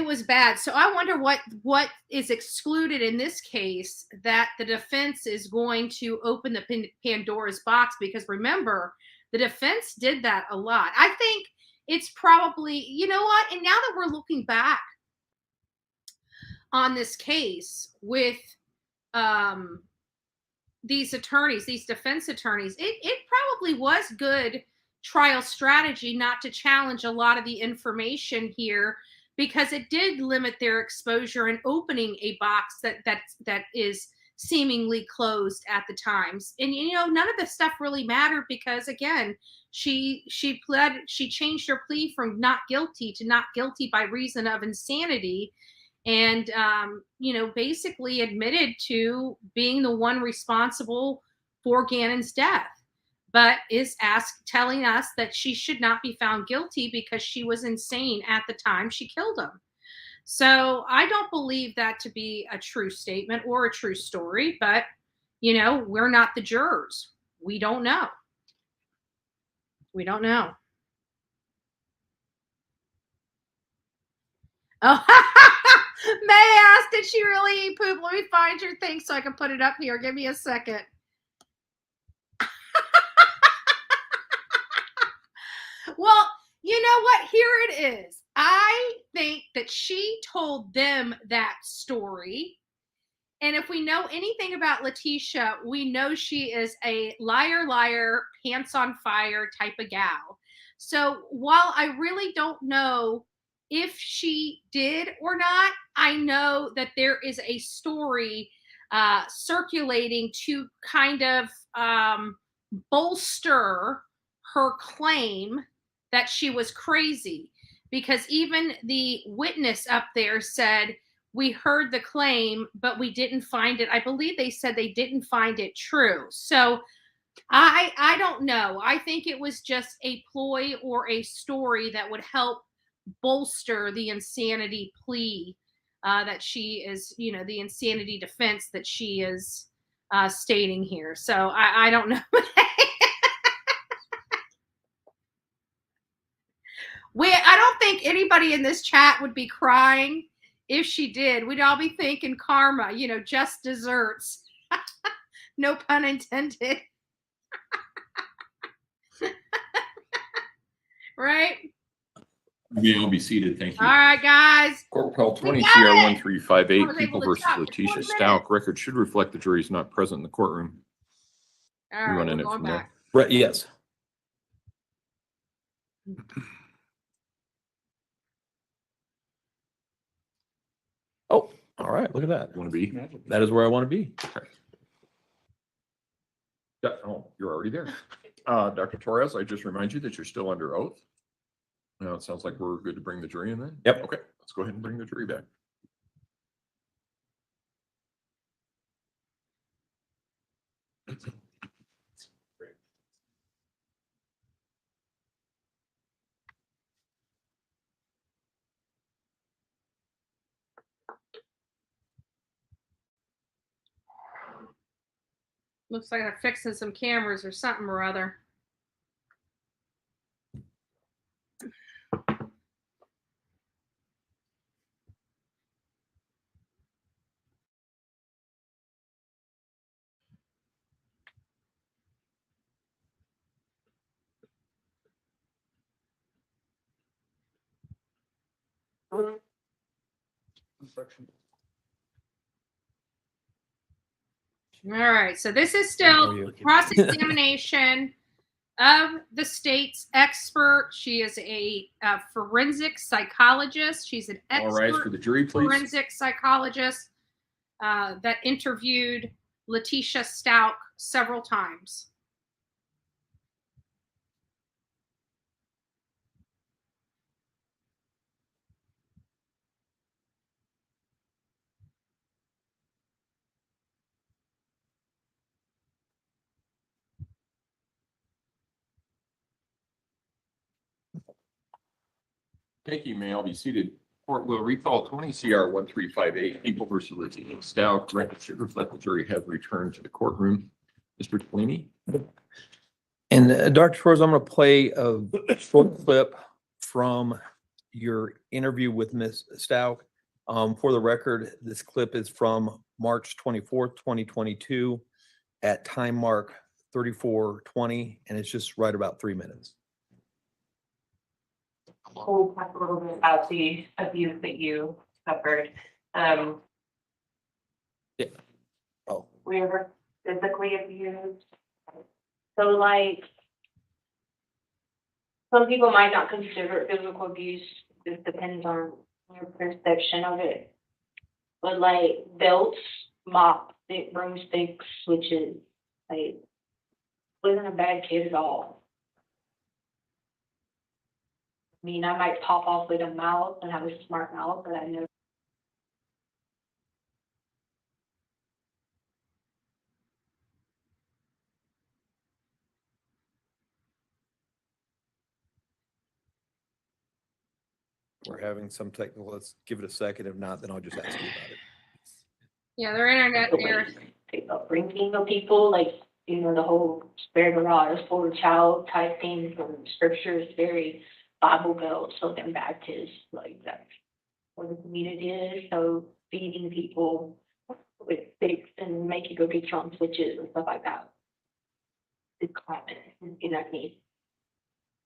F: was bad. So I wonder what is excluded in this case that the defense is going to open the Pandora's box, because remember, the defense did that a lot. I think it's probably, you know what? And now that we're looking back on this case with these attorneys, these defense attorneys, it probably was good trial strategy not to challenge a lot of the information here, because it did limit their exposure and opening a box that is seemingly closed at the times. And none of this stuff really mattered because, again, she changed her plea from not guilty to not guilty by reason of insanity, and basically admitted to being the one responsible for Gannon's death, but is telling us that she should not be found guilty because she was insane at the time she killed him. So I don't believe that to be a true statement or a true story, but we're not the jurors. We don't know. We don't know. Oh, May asked, did she really eat poop? Let me find your thing so I can put it up here. Give me a second. Well, you know what? Here it is. I think that she told them that story. And if we know anything about Letitia, we know she is a liar, pants on fire type of gal. So while I really don't know if she did or not, I know that there is a story circulating to kind of bolster her claim that she was crazy, because even the witness up there said, we heard the claim, but we didn't find it. I believe they said they didn't find it true. So I don't know. I think it was just a ploy or a story that would help bolster the insanity plea that she is, the insanity defense that she is stating here. So I don't know. I don't think anybody in this chat would be crying if she did. We'd all be thinking karma, just desserts. No pun intended. Right?
K: Yeah, I'll be seated. Thank you.
F: All right, guys.
K: Court call 20
F: We
K: CR
F: got it.
K: 1358,
F: I was
K: People
F: able to
K: versus
F: talk for
K: Letitia
F: 20
K: Stout. Record should reflect the jury is not present in the courtroom.
F: All
K: You
F: right,
K: run
F: we're
K: in it
F: going
K: from
F: back.
A: Right, yes. Oh, all right, look at that.
K: Want to be?
A: That is where I want to be.
K: Oh, you're already there. Dr. Torres, I just remind you that you're still under oath. Now, it sounds like we're good to bring the jury in then?
A: Yep.
K: Okay, let's go ahead and bring the jury back.
F: Looks like they're fixing some cameras or something or other. All right, so this is still cross-examination of the state's expert. She is a forensic psychologist. She's an
K: All right, for
F: expert
K: the jury, please.
F: forensic psychologist that interviewed Letitia Stout several times.
K: Thank you. May all be seated. Court will recall 20 CR 1358, People versus Letitia Stout. Record should reflect the jury have returned to the courtroom. Mr. Delaney.
A: And Dr. Torres, I'm going to play a short clip from your interview with Ms. Stout. For the record, this clip is from March 24th, 2022 at time mark 34:20, and it's just right about 3 minutes.
B: We'll talk a little bit about the abuse that you suffered.
A: Yeah.
B: Were you ever physically abused? So like, some people might not consider it physical abuse. It depends on your perception of it. But like belts, mop, broomsticks, switches, like, wasn't a bad kid at all. I mean, I might pop off with a mouth and have a smart mouth, but I never.
A: We're having some technical, let's give it a second. If not, then I'll just ask you about it.
F: Yeah, their internet there.
B: Bringing the people, like, you know, the whole spare the rod is for a child type thing from scripture is very Bible Belt, Southern Baptist, like that's what the community is. So feeding people with sticks and make you go get your own switches and stuff like that. It's common, you know what I mean?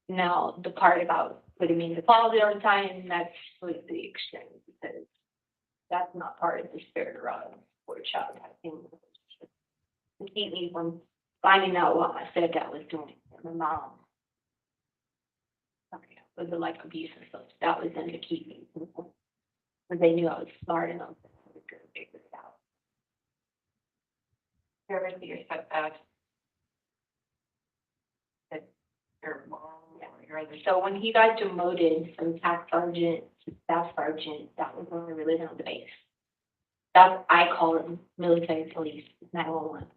B: Now, the part about putting me in the closet all the time, that's like the extreme because that's not part of the spirit rod for a child type thing. To keep me from finding out what my stepdad was doing and my mom. Okay, was it like abuse and stuff? That was them to keep me. Because they knew I was smart enough to figure it out. You ever see your stepdad? Your mom, yeah, your other. So when he got demoted from tax sergeant to staff sergeant, that was when we were living on the base. That's, I call it military police, 911.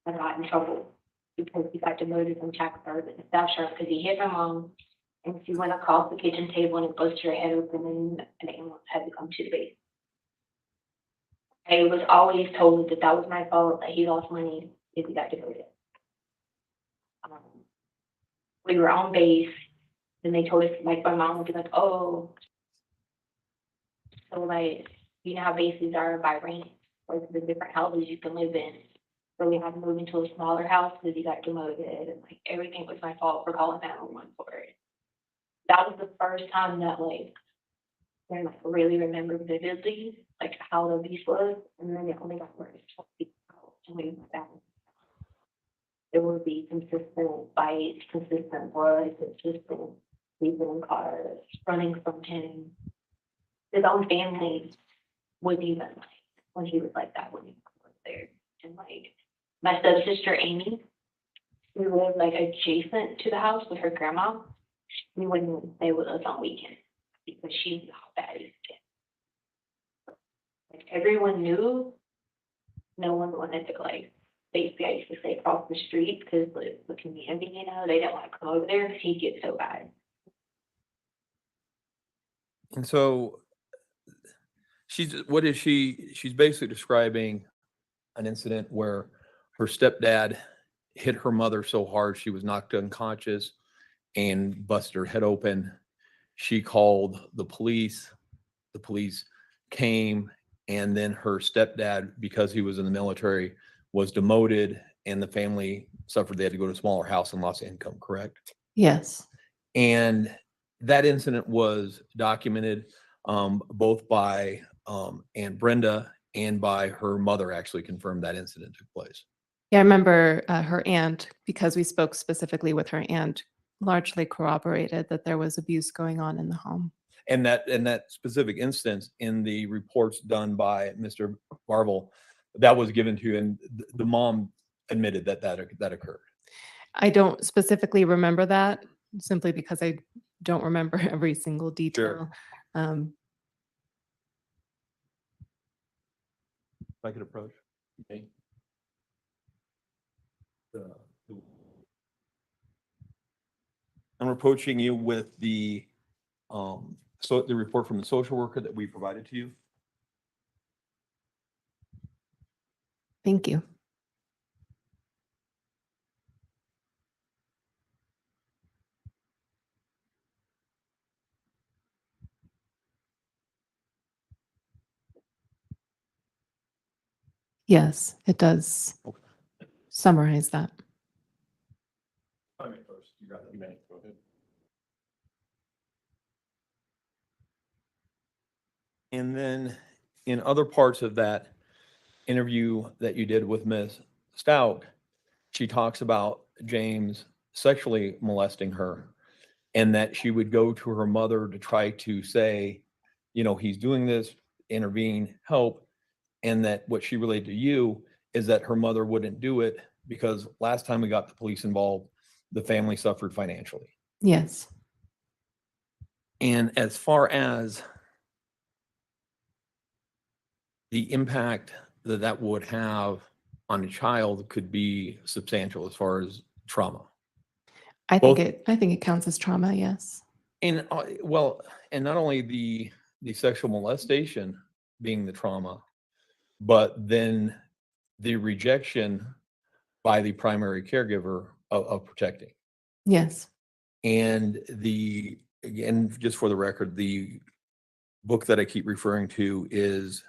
B: I got in trouble because he got demoted from tax sergeant to staff sergeant because he hit my mom and she went across the kitchen table and busted her head open and an ambulance had to come to the base. I was always told that that was my fault, that he lost money if he got demoted. We were on base, and they told us, like, my mom would be like, oh, so, like, you know how bases are by range, like the different houses you can live in. So we had to move into a smaller house because he got demoted, and, like, everything was my fault for calling 911 for it. That was the first time that, like, I like, really remember vividly, like, how the abuse was, and then it only got worse. And we went back. There would be consistent fights, consistent blood, consistent sleeping in cars, running from him. His own family
T: wouldn't even like, when he was like that, wouldn't even go there. And like, my stepsister Amy, we lived like adjacent to the house with her grandma. We wouldn't even stay with us on weekends because she knew how bad it was. Like everyone knew, no one wanted to like, basically I used to stay across the street because the community, you know, they didn't want to come over there because he'd get so bad.
A: And so she's basically describing an incident where her stepdad hit her mother so hard she was knocked unconscious and busted her head open. She called the police. The police came, and then her stepdad, because he was in the military, was demoted, and the family suffered. They had to go to a smaller house and lost income, correct?
R: Yes.
A: And that incident was documented both by Aunt Brenda and by her mother actually confirmed that incident took place.
R: Yeah, I remember her aunt, because we spoke specifically with her aunt, largely corroborated that there was abuse going on in the home.
A: And that specific instance in the reports done by Mr. Barble, that was given to, and the mom admitted that occurred.
R: I don't specifically remember that simply because I don't remember every single detail.
A: If I could approach. Okay. I'm approaching you with the report from the social worker that we provided to you.
R: Thank you. Yes, it does summarize that.
A: You got it. Go ahead. And then in other parts of that interview that you did with Ms. Stout, she talks about James sexually molesting her and that she would go to her mother to try to say, you know, he's doing this, intervene, help. And that what she relayed to you is that her mother wouldn't do it because last time we got the police involved, the family suffered financially.
R: Yes.
A: And as far as the impact that that would have on a child could be substantial as far as trauma.
R: I think it counts as trauma, yes.
A: And well, and not only the sexual molestation being the trauma, but then the rejection by the primary caregiver of protecting.
R: Yes.
A: And again, just for the record, the book that I keep referring to is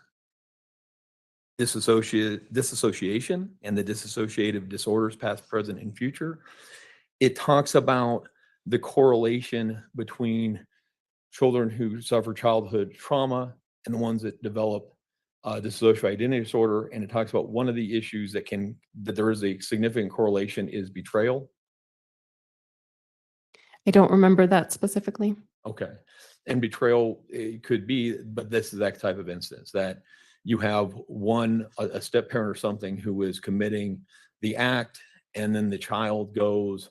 A: Disassociation and the Dissociative Disorders, Past, Present, and Future. It talks about the correlation between children who suffer childhood trauma and the ones that develop dissociative identity disorder. And it talks about one of the issues that there is a significant correlation is betrayal.
R: I don't remember that specifically.
A: Okay. And betrayal, it could be, but this is that type of instance that you have a step parent or something who is committing the act, and then the child goes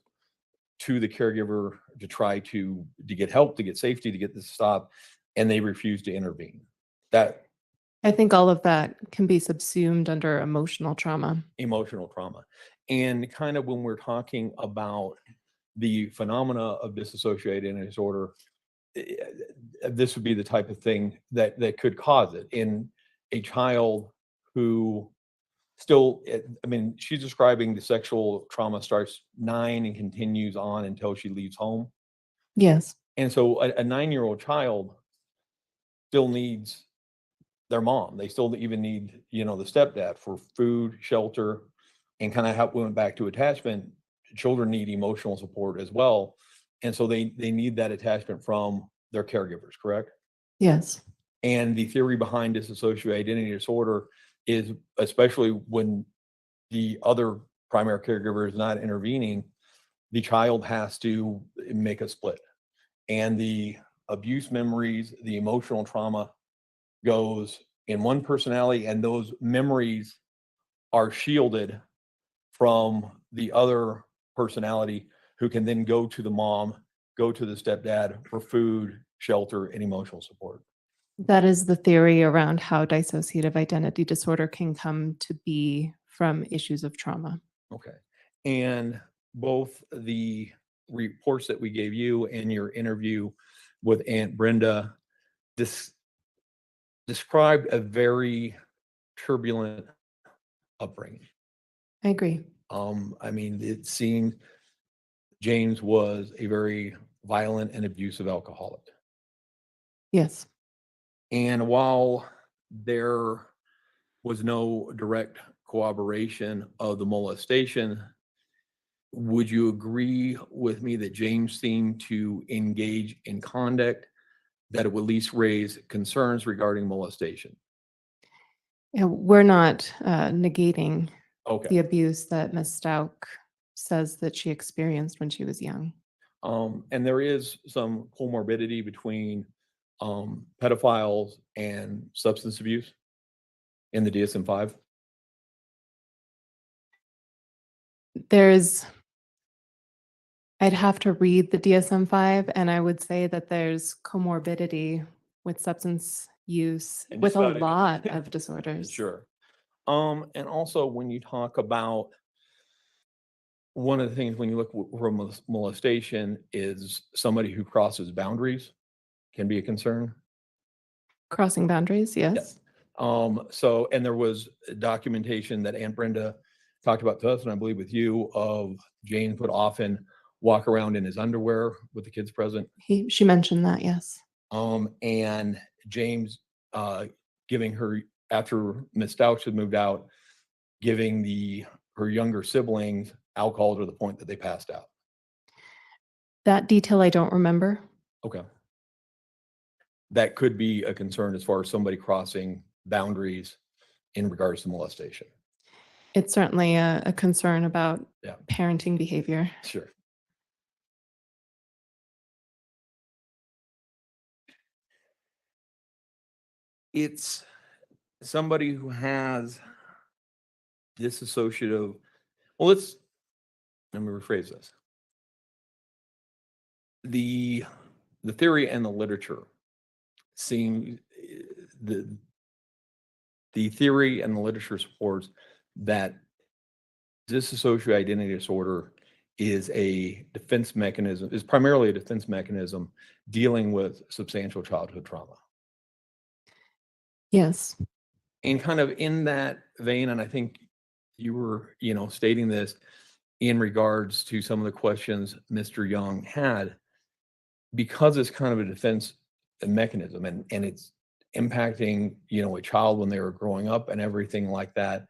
A: to the caregiver to try to get help, to get safety, to get this to stop, and they refuse to intervene. That
R: I think all of that can be subsumed under emotional trauma.
A: Emotional trauma. And kind of when we're talking about the phenomena of dissociative identity disorder, this would be the type of thing that could cause it in a child who still, I mean, she's describing the sexual trauma starts 9 and continues on until she leaves home.
R: Yes.
A: And so a 9-year-old child still needs their mom. They still even need, the stepdad for food, shelter, and kind of how we went back to attachment. Children need emotional support as well. And so they need that attachment from their caregivers, correct?
R: Yes.
A: And the theory behind dissociative identity disorder is, especially when the other primary caregiver is not intervening, the child has to make a split. And the abuse memories, the emotional trauma goes in one personality, and those memories are shielded from the other personality, who can then go to the mom, go to the stepdad for food, shelter, and emotional support.
R: That is the theory around how dissociative identity disorder can come to be from issues of trauma.
A: Okay. And both the reports that we gave you and your interview with Aunt Brenda described a very turbulent upbringing.
R: I agree.
A: I mean, it seemed James was a very violent and abusive alcoholic.
R: Yes.
A: And while there was no direct corroboration of the molestation, would you agree with me that James seemed to engage in conduct that it would at least raise concerns regarding molestation?
R: Yeah, we're not negating
A: Okay.
R: the abuse that Ms. Stout says that she experienced when she was young.
A: And there is some comorbidity between pedophiles and substance abuse in the DSM-5.
R: I'd have to read the DSM-5, and I would say that there's comorbidity with substance use
A: And
R: with
A: just
R: a
A: about
R: lot of disorders.
A: Sure. And also when you talk about, one of the things when you look for molestation is somebody who crosses boundaries can be a concern.
R: Crossing boundaries, yes.
A: So, and there was documentation that Aunt Brenda talked about to us, and I believe with you, of James would often walk around in his underwear with the kids present.
R: She mentioned that, yes.
A: And James giving her, after Miss Stouch had moved out, giving her younger siblings alcohol to the point that they passed out.
R: That detail I don't remember.
A: Okay. That could be a concern as far as somebody crossing boundaries in regards to molestation.
R: It's certainly a concern about parenting behavior.
A: Sure. It's somebody who has disassociative, well, let me rephrase this. The theory and the literature seem, the theory and the literature supports that dissociative identity disorder is a defense mechanism, is primarily a defense mechanism dealing with substantial childhood trauma.
R: Yes.
A: And kind of in that vein, and I think you were, stating this in regards to some of the questions Mr. Young had, because it's kind of a defense mechanism and it's impacting, a child when they were growing up and everything like that.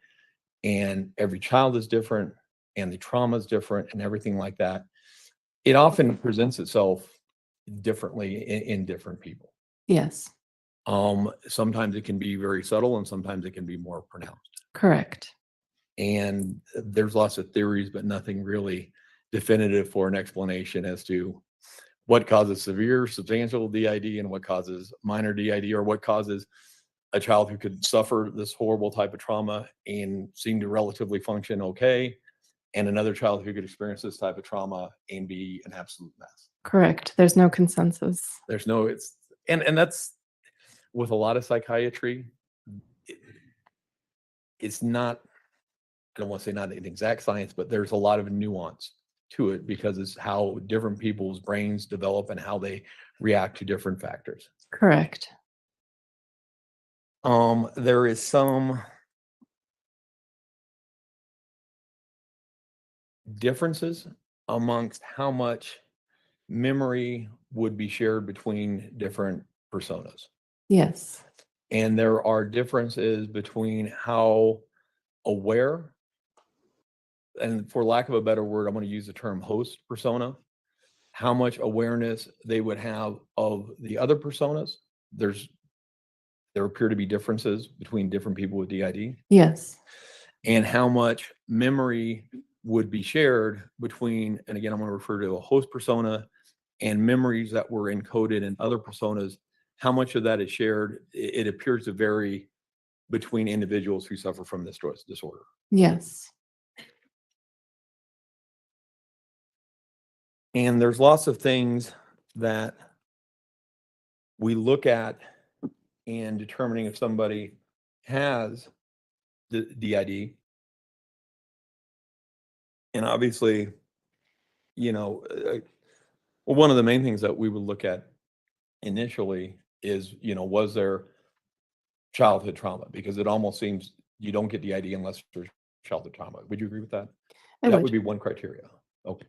A: And every child is different and the trauma is different and everything like that. It often presents itself differently in different people.
R: Yes.
A: Sometimes it can be very subtle and sometimes it can be more pronounced.
R: Correct.
A: And there's lots of theories, but nothing really definitive for an explanation as to what causes severe substantial DID and what causes minor DID, or what causes a child who could suffer this horrible type of trauma and seem to relatively function okay, and another child who could experience this type of trauma and be an absolute mess.
R: Correct. There's no consensus.
A: There's no, and that's with a lot of psychiatry. It's not, I don't want to say not an exact science, but there's a lot of nuance to it because it's how different people's brains develop and how they react to different factors.
R: Correct.
A: There is some differences amongst how much memory would be shared between different personas.
R: Yes.
A: And there are differences between how aware, and for lack of a better word, I'm going to use the term host persona, how much awareness they would have of the other personas. There appear to be differences between different people with DID.
R: Yes.
A: And how much memory would be shared between, and again, I'm going to refer to a host persona and memories that were encoded in other personas. How much of that is shared? It appears to vary between individuals who suffer from this disorder.
R: Yes.
A: And there's lots of things that we look at in determining if somebody has the DID. And obviously, well, one of the main things that we would look at initially is, was there childhood trauma? Because it almost seems you don't get DID unless there's childhood trauma. Would you agree with that? That would be one criteria. Okay.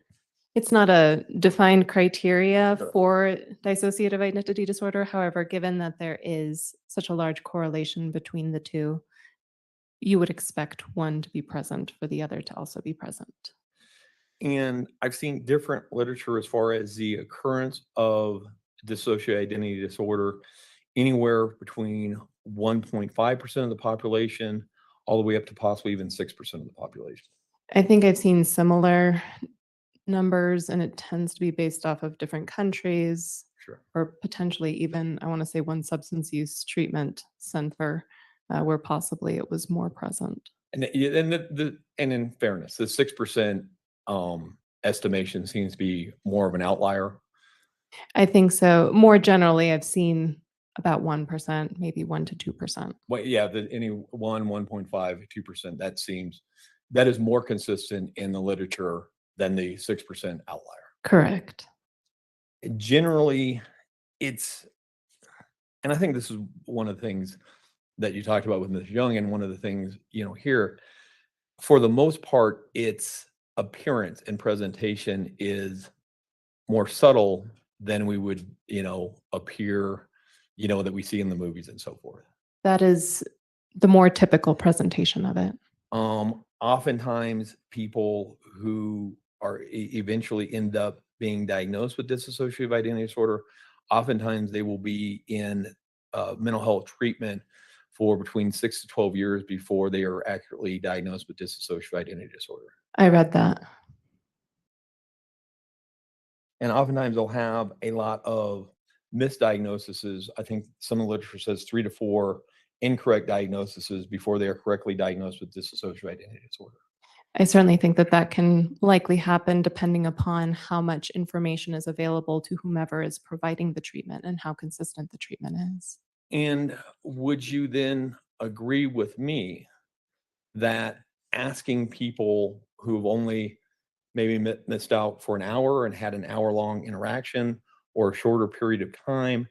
R: It's not a defined criteria for dissociative identity disorder. However, given that there is such a large correlation between the two, you would expect one to be present for the other to also be present.
A: And I've seen different literature as far as the occurrence of dissociative identity disorder, anywhere between 1.5% of the population all the way up to possibly even 6% of the population.
R: I think I've seen similar numbers, and it tends to be based off of different countries.
A: Sure.
R: Or potentially even, I want to say, one substance use treatment center where possibly it was more present.
A: And in fairness, the 6% estimation seems to be more of an outlier.
R: I think so. More generally, I've seen about 1%, maybe 1 to 2%.
A: Well, yeah, any 1.5, 2%, that is more consistent in the literature than the 6% outlier.
R: Correct.
A: Generally, and I think this is one of the things that you talked about with Ms. Young, and one of the things, here, for the most part, its appearance and presentation is more subtle than we would, appear, that we see in the movies and so forth.
R: That is the more typical presentation of it.
A: Oftentimes people who are eventually end up being diagnosed with dissociative identity disorder, oftentimes they will be in mental health treatment for between 6 to 12 years before they are accurately diagnosed with dissociative identity disorder.
R: I read that.
A: And oftentimes they'll have a lot of misdiagnoses. I think some of the literature says 3 to 4 incorrect diagnoses before they are correctly diagnosed with dissociative identity disorder.
R: I certainly think that that can likely happen depending upon how much information is available to whomever is providing the treatment and how consistent the treatment is.
A: And would you then agree with me that asking people who've only maybe missed out for an hour and had an hour-long interaction or a shorter period of time,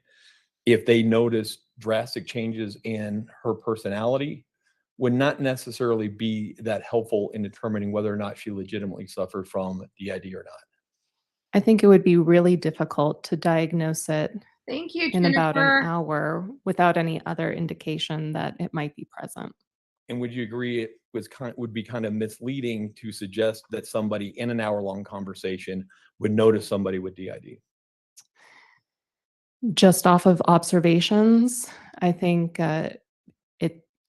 A: if they notice drastic changes in her personality, would not necessarily be that helpful in determining whether or not she legitimately suffered from DID or not?
R: I think it would be really difficult to diagnose it
F: Thank you,
R: in about an
F: Jennifer.
R: hour without any other indication that it might be present.
A: And would you agree it would be kind of misleading to suggest that somebody in an hour-long conversation would notice somebody with DID?
R: Just off of observations, I think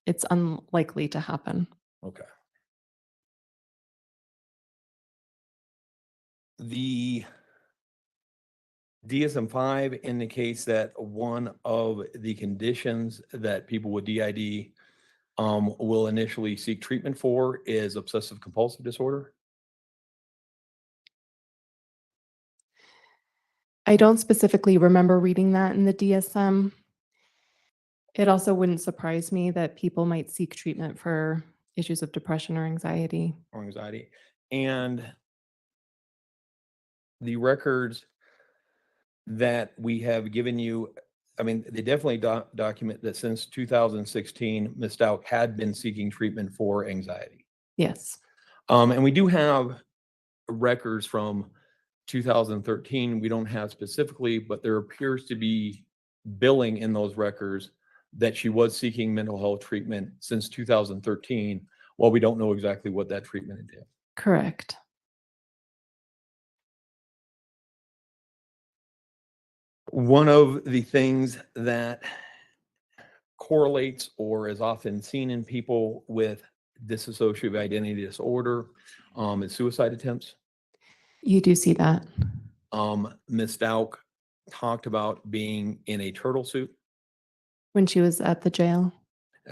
R: it's unlikely to happen.
A: Okay. The DSM-5 indicates that one of the conditions that people with DID will initially seek treatment for is obsessive compulsive disorder.
R: I don't specifically remember reading that in the DSM. It also wouldn't surprise me that people might seek treatment for issues of depression or anxiety.
A: And the records that we have given you, I mean, they definitely document that since 2016, Ms. Stout had been seeking treatment for anxiety.
R: Yes.
A: And we do have records from 2013. We don't have specifically, but there appears to be billing in those records that she was seeking mental health treatment since 2013, while we don't know exactly what that treatment entailed.
R: Correct.
A: One of the things that correlates or is often seen in people with dissociative identity disorder is suicide attempts.
R: You do see that.
A: Ms. Stout talked about being in a turtle suit.
R: When she was at the jail.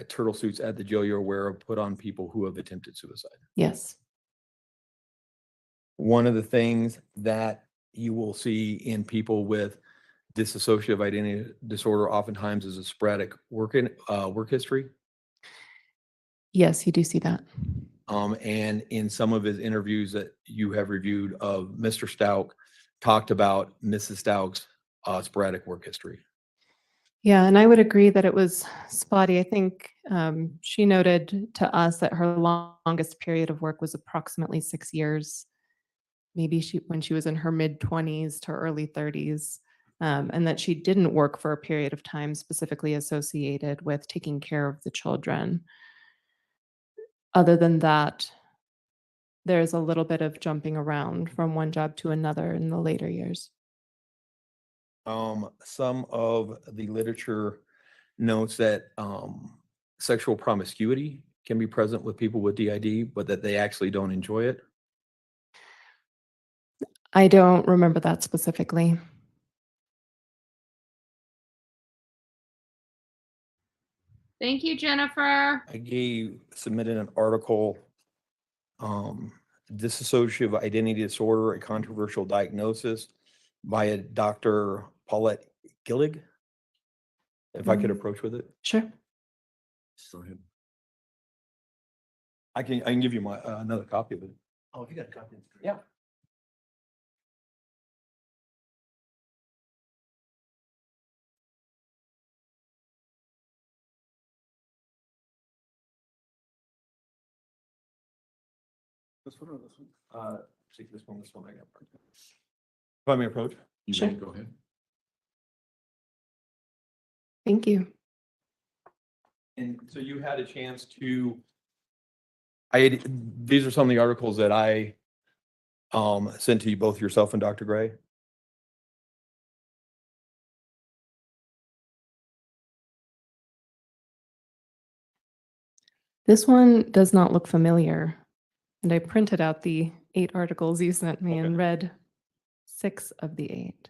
A: turtle suits at the jail you're aware of put on people who have attempted suicide.
R: Yes.
A: One of the things that you will see in people with dissociative identity disorder oftentimes is a sporadic work history.
R: Yes, you do see that.
A: And in some of his interviews that you have reviewed of Mr. Stout talked about Mrs. Stout's sporadic work history.
R: Yeah, and I would agree that it was spotty. I think she noted to us that her longest period of work was approximately 6 years. Maybe when she was in her mid-20s to early 30s, and that she didn't work for a period of time specifically associated with taking care of the children. Other than that, there's a little bit of jumping around from one job to another in the later years.
A: Some of the literature notes that sexual promiscuity can be present with people with DID, but that they actually don't enjoy it.
R: I don't remember that specifically.
F: Thank you, Jennifer.
A: I submitted an article, Dissociative Identity Disorder, a Controversial Diagnosis by a Dr. Paulette Gillig. If I could approach with it.
R: Sure.
A: Go ahead. I can give you my another copy of it.
M: Oh, if you got a copy.
A: Yeah. This one or this one? See this one I got. If I may approach?
K: You
R: Sure.
K: may go ahead.
R: Thank you.
A: And so you had a chance to, these are some of the articles that I sent to you, both yourself and Dr. Gray.
R: This one does not look familiar. And I printed out the 8 articles you sent me and read 6 of the 8.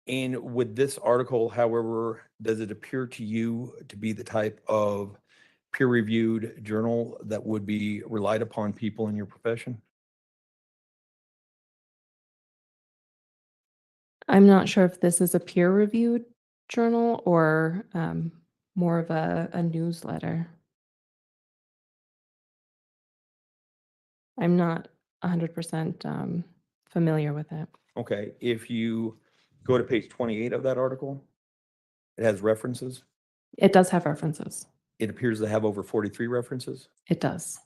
A: And with this article, however, does it appear to you to be the type of peer-reviewed journal that would be relied upon people in your profession?
R: I'm not sure if this is a peer-reviewed journal or more of a newsletter. I'm not 100% familiar with it.
A: Okay, if you go to page 28 of that article, it has references.
R: It does have references.
A: It appears to have over 43 references.
R: It does.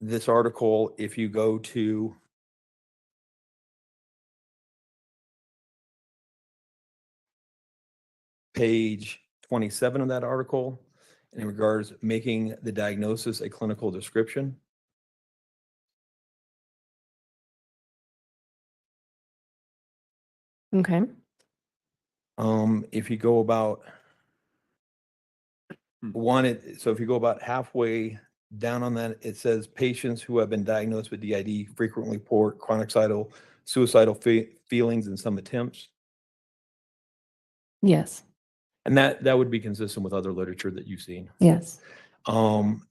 A: This article, if you go to page 27 of that article, in regards making the diagnosis a clinical description.
R: Okay.
A: If you go about so if you go about halfway down on that, it says patients who have been diagnosed with DID frequently report chronic suicidal feelings and some attempts.
R: Yes.
A: And that would be consistent with other literature that you've seen.
R: Yes.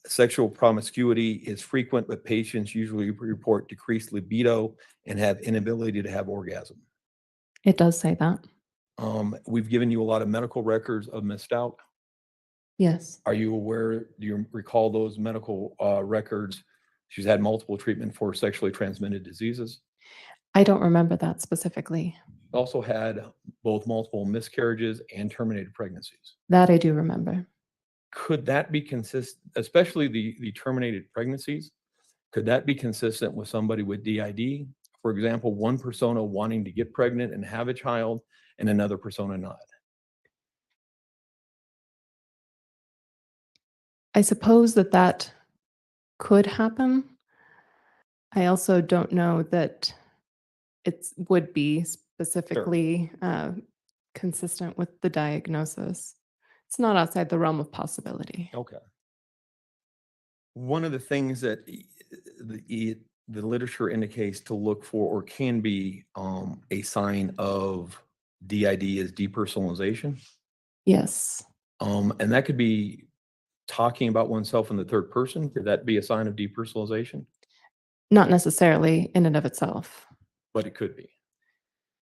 A: Sexual promiscuity is frequent, but patients usually report decreased libido and have inability to have orgasm.
R: It does say that.
A: We've given you a lot of medical records of Ms. Stout.
R: Yes.
A: Are you aware, do you recall those medical records? She's had multiple treatment for sexually transmitted diseases.
R: I don't remember that specifically.
A: Also had both multiple miscarriages and terminated pregnancies.
R: That I do remember.
A: Could that be consistent, especially the terminated pregnancies? Could that be consistent with somebody with DID? For example, one persona wanting to get pregnant and have a child and another persona not.
R: I suppose that could happen. I also don't know that it would be specifically consistent with the diagnosis. It's not outside the realm of possibility.
A: Okay. One of the things that the literature indicates to look for or can be a sign of DID is depersonalization.
R: Yes.
A: And that could be talking about oneself in the third person. Could that be a sign of depersonalization?
R: Not necessarily in and of itself.
A: But it could be.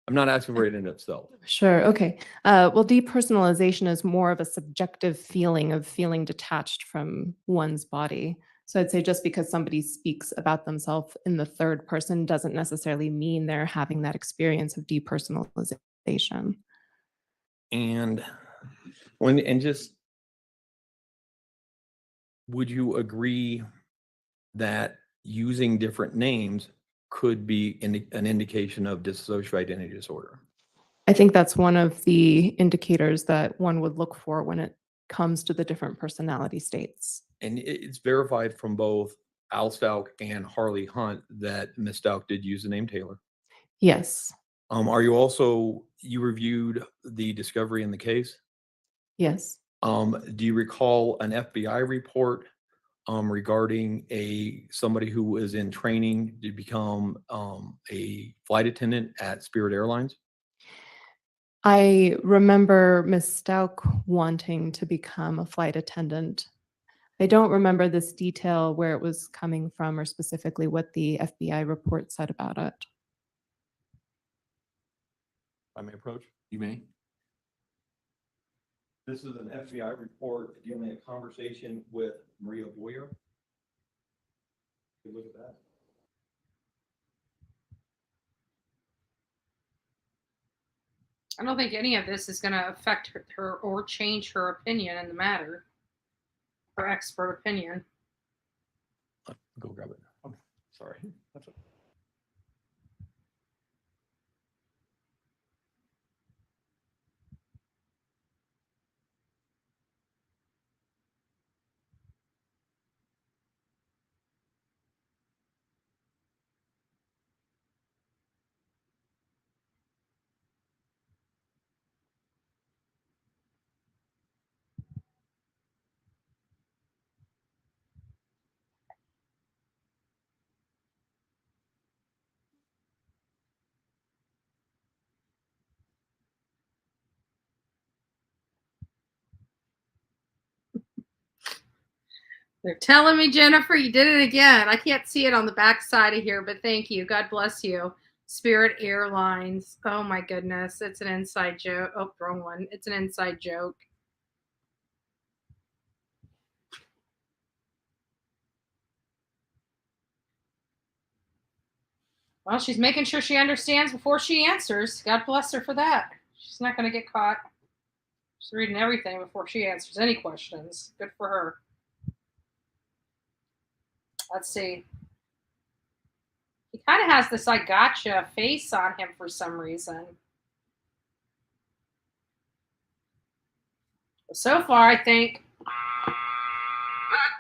A: I'm not asking for it in itself.
R: Sure. Okay. Well, depersonalization is more of a subjective feeling of feeling detached from one's body. So I'd say just because somebody speaks about themselves in the third person doesn't necessarily mean they're having that experience of depersonalization.
A: And just would you agree that using different names could be an indication of dissociative identity disorder?
R: I think that's one of the indicators that one would look for when it comes to the different personality states.
A: And it's verified from both Al Stout and Harley Hunt that Ms. Stout did use the name Taylor.
R: Yes.
A: Are you reviewed the discovery in the case?
R: Yes.
A: Do you recall an FBI report regarding somebody who was in training to become a flight attendant at Spirit Airlines?
R: I remember Ms. Stout wanting to become a flight attendant. I don't remember this detail where it was coming from or specifically what the FBI report said about it.
A: I may approach? You may. This is an FBI report dealing a conversation with Maria Boyer. Look at that.
F: I don't think any of this is going to affect her or change her opinion in the matter. Her expert opinion.
A: Go grab it. Oh, sorry. That's okay.
F: They're telling me, Jennifer, you did it again. I can't see it on the back side of here, but thank you. God bless you. Spirit Airlines. Oh my goodness. It's an inside joke. Oh, wrong one. It's an inside joke. Well, she's making sure she understands before she answers. God bless her for that. She's not going to get caught. She's reading everything before she answers any questions. Good for her. Let's see. He kind of has this I gotcha face on him for some reason. But so far, I think. That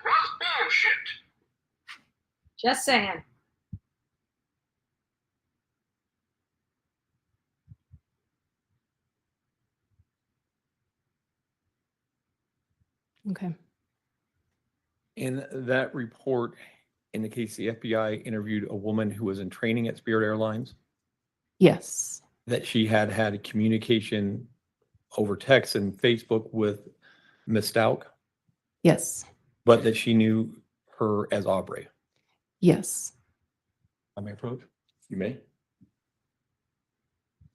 F: was bullshit. Just saying.
R: Okay.
A: In that report indicates the FBI interviewed a woman who was in training at Spirit Airlines.
R: Yes.
A: That she had a communication over text and Facebook with Ms. Stout.
R: Yes.
A: But that she knew her as Aubrey.
R: Yes.
A: I may approach? You may.
R: Do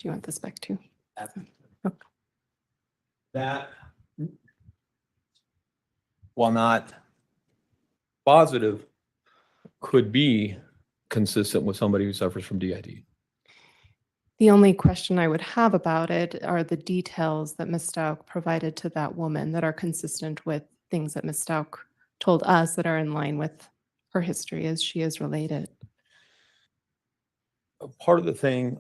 R: you want this back too?
A: Okay. That, while not positive, could be consistent with somebody who suffers from DID.
R: The only question I would have about it are the details that Ms. Stout provided to that woman that are consistent with things that Ms. Stout told us that are in line with her history as she is related.
A: Part of the thing,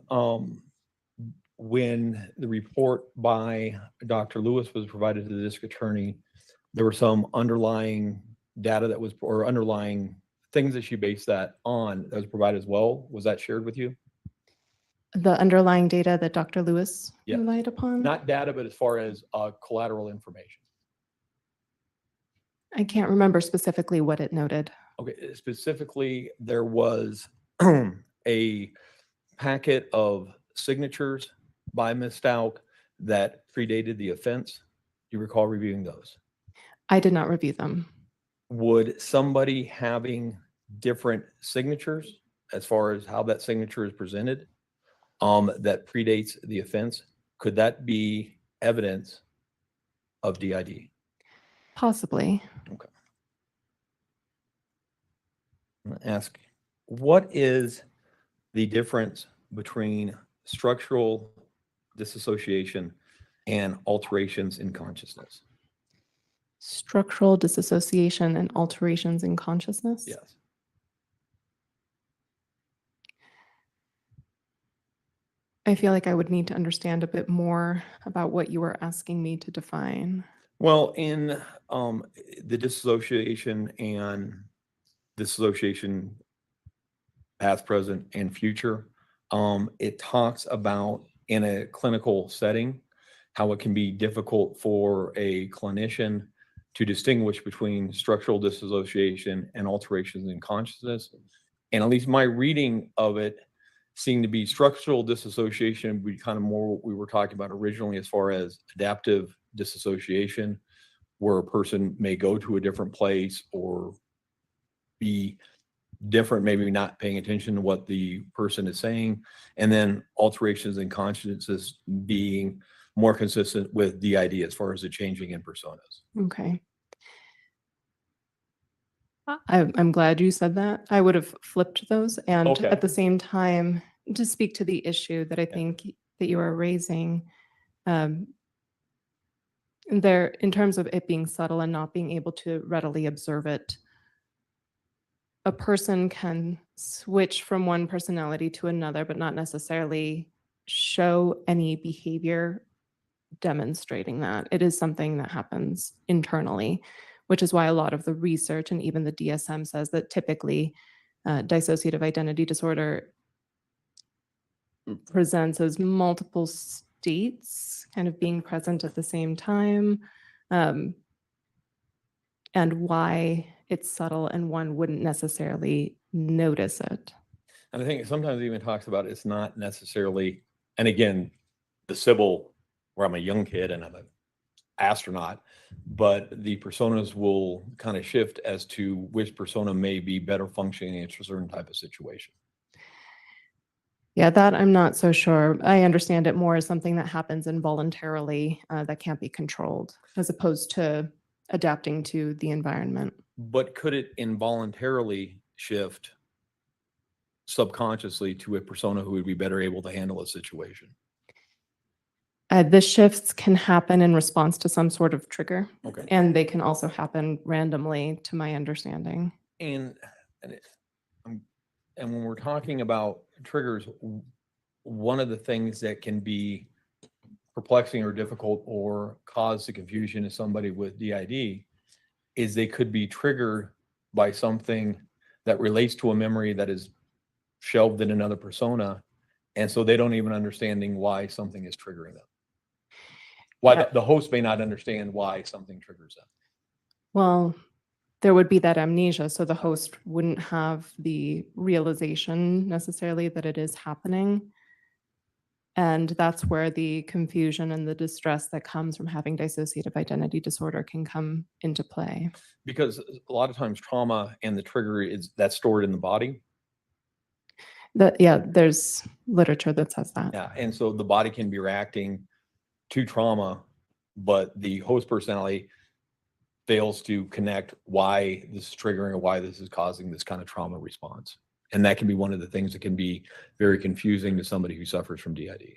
A: when the report by Dr. Lewis was provided to the district attorney, there were some underlying data that was, or underlying things that she based that on that was provided as well. Was that shared with you?
R: The underlying data that Dr. Lewis
A: Yeah.
R: relied upon?
A: Not data, but as far as collateral information.
R: I can't remember specifically what it noted.
A: Okay, specifically, there was a packet of signatures by Ms. Stout that predated the offense. Do you recall reviewing those?
R: I did not review them.
A: Would somebody having different signatures as far as how that signature is presented, that predates the offense, could that be evidence of DID?
R: Possibly.
A: Okay. I'm gonna ask, what is the difference between structural disassociation and alterations in consciousness?
R: Structural disassociation and alterations in consciousness?
A: Yes.
R: I feel like I would need to understand a bit more about what you were asking me to define.
A: Well, in the dissociation past, present, and future, it talks about in a clinical setting how it can be difficult for a clinician to distinguish between structural dissociation and alterations in consciousness. And at least my reading of it seemed to be structural disassociation would be kind of more what we were talking about originally as far as adaptive disassociation, where a person may go to a different place or be different, maybe not paying attention to what the person is saying. And then alterations in consciousness being more consistent with DID as far as the changing in personas.
R: Okay. I'm glad you said that. I would have flipped those. And
A: Okay.
R: at the same time, to speak to the issue that I think that you are raising, there, in terms of it being subtle and not being able to readily observe it, a person can switch from one personality to another, but not necessarily show any behavior demonstrating that. It is something that happens internally, which is why a lot of the research and even the DSM says that typically dissociative identity disorder presents as multiple states kind of being present at the same time, and why it's subtle and one wouldn't necessarily notice it.
A: And I think sometimes it even talks about it's not necessarily, and again, the Sybil, where I'm a young kid and I'm an astronaut, but the personas will kind of shift as to which persona may be better functioning in a certain type of situation.
R: Yeah, that I'm not so sure. I understand it more as something that happens involuntarily that can't be controlled, as opposed to adapting to the environment.
A: But could it involuntarily shift subconsciously to a persona who would be better able to handle a situation?
R: The shifts can happen in response to some sort of trigger,
A: Okay.
R: and they can also happen randomly, to my understanding.
A: And when we're talking about triggers, one of the things that can be perplexing or difficult or cause the confusion to somebody with DID is they could be triggered by something that relates to a memory that is shelved in another persona, and so they don't even understanding why something is triggering them. Why the host may not understand why something triggers them.
R: Well, there would be that amnesia, so the host wouldn't have the realization necessarily that it is happening. And that's where the confusion and the distress that comes from having dissociative identity disorder can come into play.
A: Because a lot of times trauma and the trigger is that's stored in the body.
R: Yeah, there's literature that says that.
A: Yeah, and so the body can be reacting to trauma, but the host personality fails to connect why this is triggering or why this is causing this kind of trauma response. And that can be one of the things that can be very confusing to somebody who suffers from DID.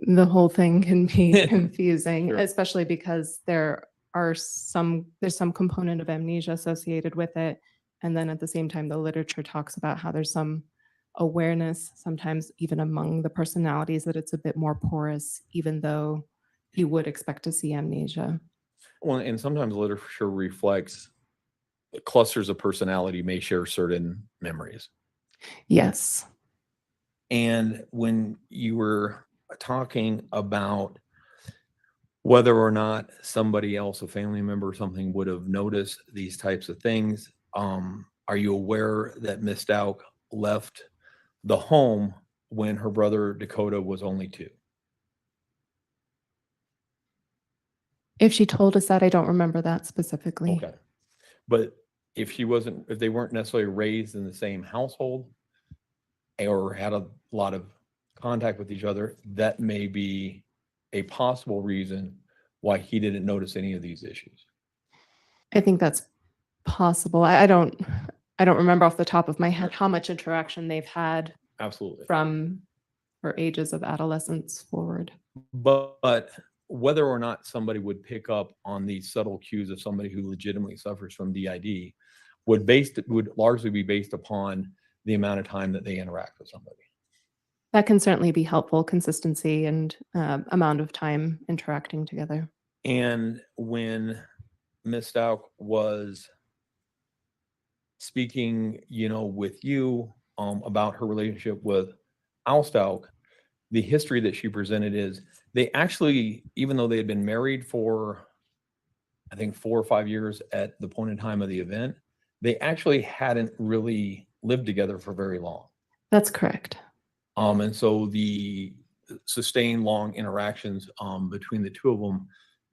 R: The whole thing can be confusing,
A: Sure.
R: especially because there's some component of amnesia associated with it. And then at the same time, the literature talks about how there's some awareness, sometimes even among the personalities, that it's a bit more porous, even though you would expect to see amnesia.
A: Well, and sometimes literature reflects clusters of personality may share certain memories.
R: Yes.
A: And when you were talking about whether or not somebody else, a family member or something, would have noticed these types of things, are you aware that Miss Dowk left the home when her brother Dakota was only 2?
R: If she told us that, I don't remember that specifically.
A: Okay. But if they weren't necessarily raised in the same household or had a lot of contact with each other, that may be a possible reason why he didn't notice any of these issues.
R: I think that's possible. I don't remember off the top of my head how much interaction they've had
A: Absolutely.
R: from her ages of adolescence forward.
A: But whether or not somebody would pick up on these subtle cues of somebody who legitimately suffers from DID would largely be based upon the amount of time that they interact with somebody.
R: That can certainly be helpful, consistency and amount of time interacting together.
A: And when Ms. Dowk was speaking, with you about her relationship with Al Dowk, the history that she presented is they actually, even though they had been married for, I think, 4 or 5 years at the point in time of the event, they actually hadn't really lived together for very long.
R: That's correct.
A: And so the sustained long interactions between the two of them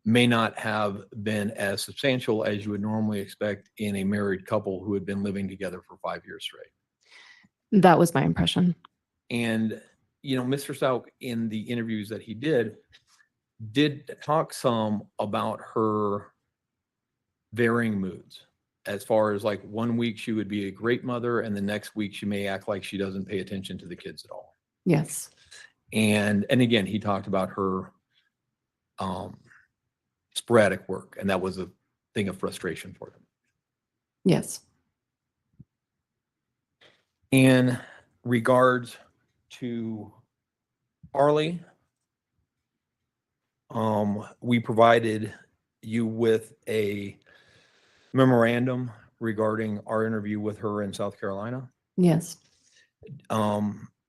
A: may not have been as substantial as you would normally expect in a married couple who had been living together for 5 years straight.
R: That was my impression.
A: And, Mr. Dowk, in the interviews that he did talk some about her varying moods, as far as like 1 week she would be a great mother and the next week she may act like she doesn't pay attention to the kids at all.
R: Yes.
A: And again, he talked about her sporadic work, and that was a thing of frustration for them.
R: Yes.
A: In regards to Harley, we provided you with a memorandum regarding our interview with her in South Carolina.
R: Yes.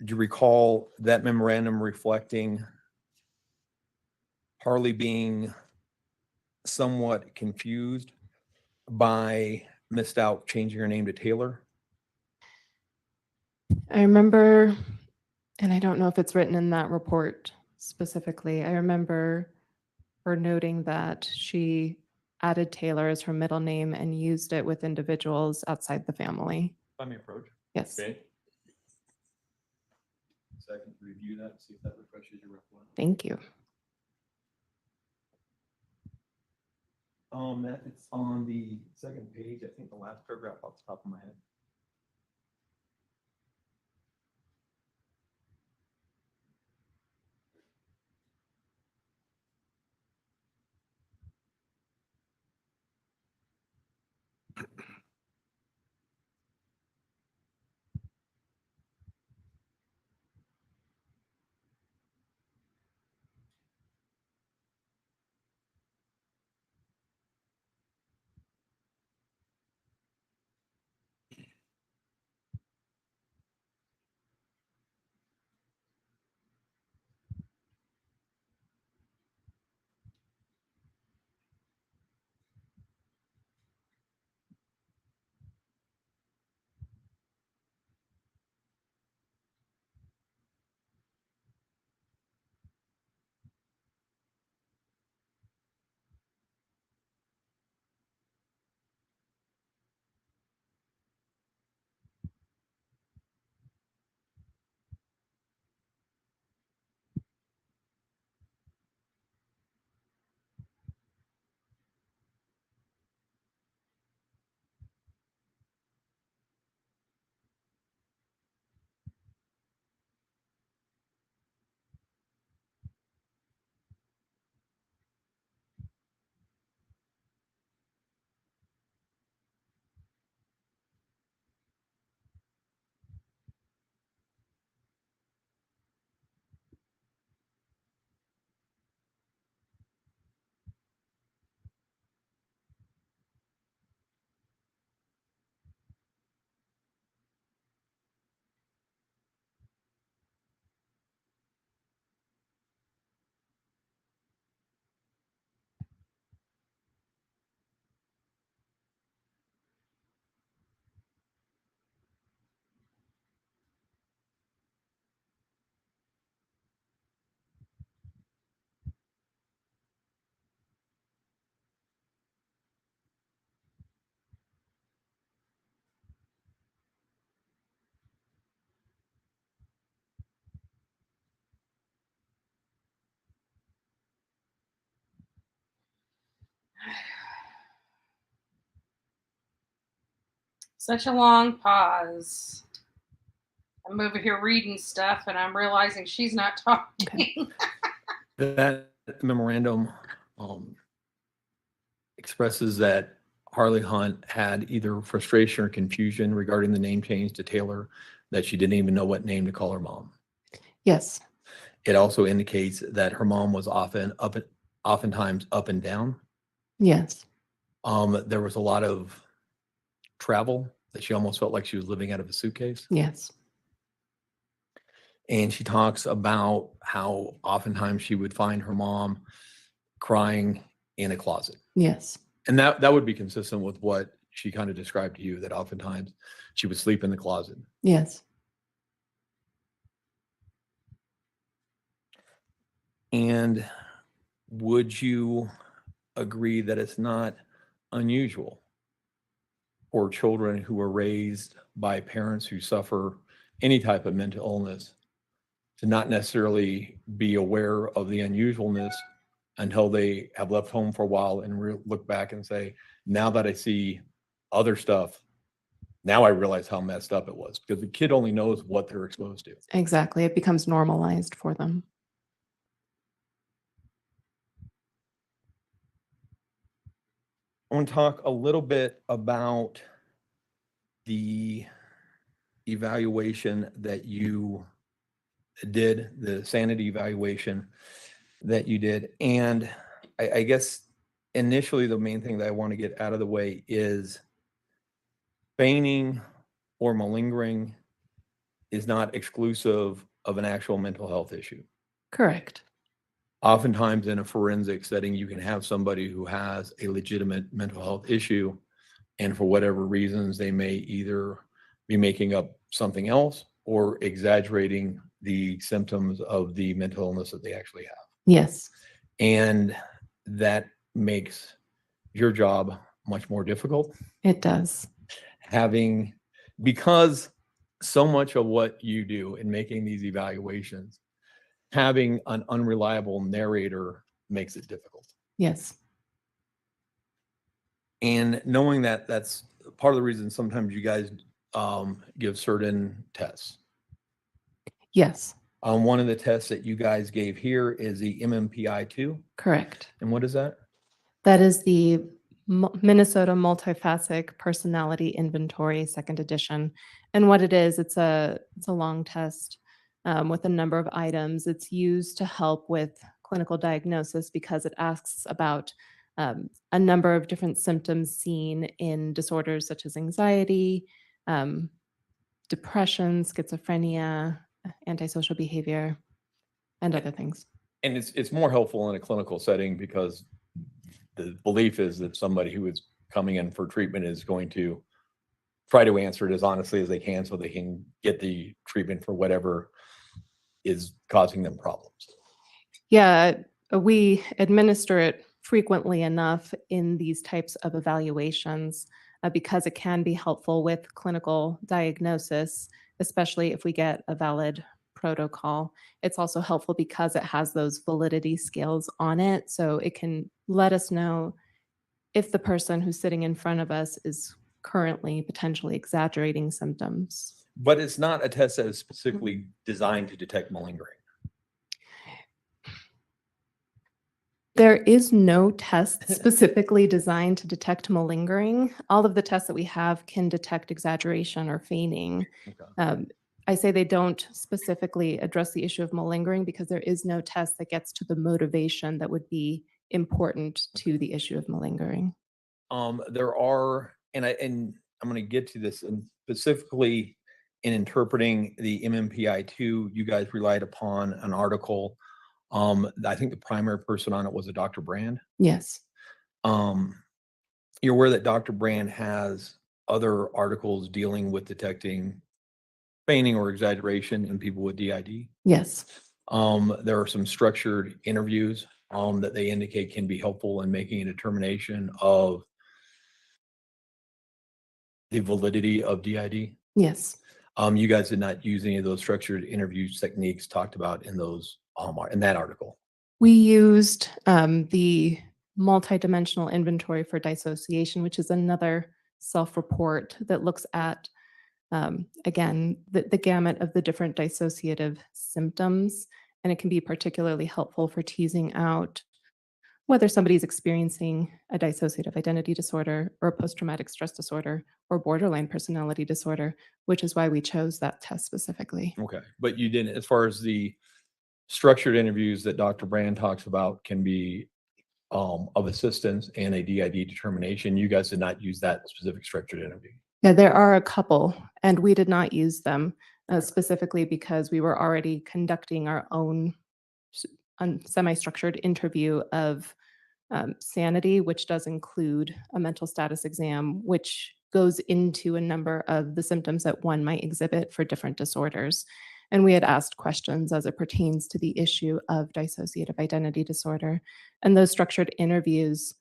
A: Do you recall that memorandum reflecting Harley being somewhat confused by Miss Dowk changing her name to Taylor?
R: I remember, and I don't know if it's written in that report specifically, I remember her noting that she added Taylor as her middle name and used it with individuals outside the family.
A: Let me approach.
R: Yes.
A: Okay. So I can review that and see if that refreshes your record.
R: Thank you.
A: It's on the second page, I think the last paragraph off the top of my head.
F: Such a long pause. I'm over here reading stuff and I'm realizing she's not talking.
A: That memorandum expresses that Harley Hunt had either frustration or confusion regarding the name change to Taylor, that she didn't even know what name to call her mom.
R: Yes.
A: It also indicates that her mom was oftentimes up and down.
R: Yes.
A: There was a lot of travel, that she almost felt like she was living out of a suitcase.
R: Yes.
A: And she talks about how oftentimes she would find her mom crying in a closet.
R: Yes.
A: And that would be consistent with what she kind of described to you, that oftentimes she would sleep in the closet.
R: Yes.
A: And would you agree that it's not unusual for children who are raised by parents who suffer any type of mental illness to not necessarily be aware of the unusualness until they have left home for a while and look back and say, now that I see other stuff, now I realize how messed up it was, because the kid only knows what they're exposed to.
R: Exactly. It becomes normalized for them.
A: I want to talk a little bit about the evaluation that you did, the sanity evaluation that you did. And I guess initially the main thing that I want to get out of the way is feigning or malingering is not exclusive of an actual mental health issue.
R: Correct.
A: Oftentimes in a forensic setting, you can have somebody who has a legitimate mental health issue, and for whatever reasons, they may either be making up something else or exaggerating the symptoms of the mental illness that they actually have.
R: Yes.
A: And that makes your job much more difficult.
R: It does.
A: Because so much of what you do in making these evaluations, having an unreliable narrator makes it difficult.
R: Yes.
A: And knowing that, that's part of the reason sometimes you guys give certain tests.
R: Yes.
A: One of the tests that you guys gave here is the MMPI-2.
R: Correct.
A: And what is that?
R: That is the Minnesota Multifaceted Personality Inventory, second edition. And what it is, it's a long test with a number of items. It's used to help with clinical diagnosis because it asks about a number of different symptoms seen in disorders such as anxiety, depression, schizophrenia, antisocial behavior, and other things.
A: And it's more helpful in a clinical setting because the belief is that somebody who is coming in for treatment is going to try to answer it as honestly as they can so they can get the treatment for whatever is causing them problems.
R: Yeah, we administer it frequently enough in these types of evaluations because it can be helpful with clinical diagnosis, especially if we get a valid protocol. It's also helpful because it has those validity scales on it. So it can let us know if the person who's sitting in front of us is currently potentially exaggerating symptoms.
A: But it's not a test that is specifically designed to detect malingering.
R: There is no test specifically designed to detect malingering. All of the tests that we have can detect exaggeration or feigning.
A: Okay.
R: I say they don't specifically address the issue of malingering because there is no test that gets to the motivation that would be important to the issue of malingering.
A: There are, and I'm going to get to this, and specifically in interpreting the MMPI-2, you guys relied upon an article. I think the primary person on it was a Dr. Brand.
R: Yes.
A: You're aware that Dr. Brand has other articles dealing with detecting feigning or exaggeration in people with DID.
R: Yes.
A: There are some structured interviews that they indicate can be helpful in making a determination of the validity of DID.
R: Yes.
A: You guys did not use any of those structured interview techniques talked about in those in that article.
R: We used the multidimensional inventory for dissociation, which is another self-report that looks at, again, the gamut of the different dissociative symptoms. And it can be particularly helpful for teasing out whether somebody's experiencing a dissociative identity disorder or a post-traumatic stress disorder or borderline personality disorder, which is why we chose that test specifically.
A: Okay, but you didn't, as far as the structured interviews that Dr. Brand talks about can be of assistance and a DID determination, you guys did not use that specific structured interview.
R: Yeah, there are a couple, and we did not use them specifically because we were already conducting our own semi-structured interview of sanity, which does include a mental status exam, which goes into a number of the symptoms that one might exhibit for different disorders. And we had asked questions as it pertains to the issue of dissociative identity disorder. And those structured interviews,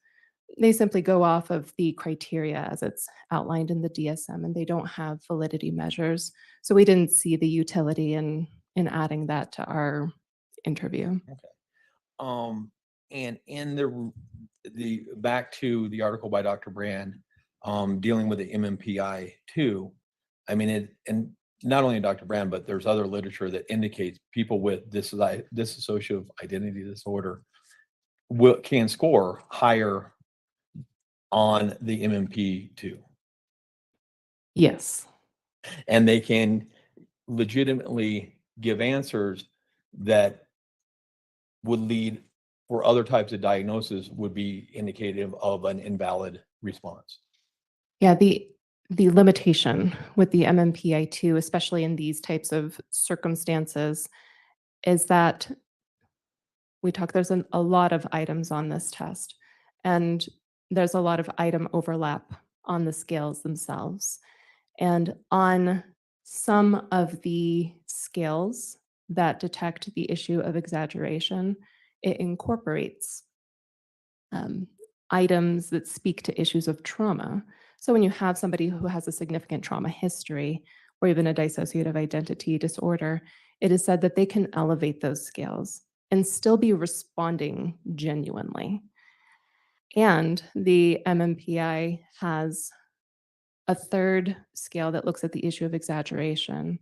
R: they simply go off of the criteria as it's outlined in the DSM, and they don't have validity measures. So we didn't see the utility in adding that to our interview.
A: And in the back to the article by Dr. Brand, dealing with the MMPI too, I mean, and not only Dr. Brand, but there's other literature that indicates people with dissociative identity disorder can score higher on the MMP2.
R: Yes.
A: And they can legitimately give answers that would lead, for other types of diagnosis, would be indicative of an invalid response.
R: Yeah, the limitation with the MMPI2, especially in these types of circumstances, is that there's a lot of items on this test, and there's a lot of item overlap on the scales themselves. And on some of the scales that detect the issue of exaggeration, it incorporates items that speak to issues of trauma. So when you have somebody who has a significant trauma history or even a dissociative identity disorder, it is said that they can elevate those scales and still be responding genuinely. And the MMPI has a third scale that looks at the issue of exaggeration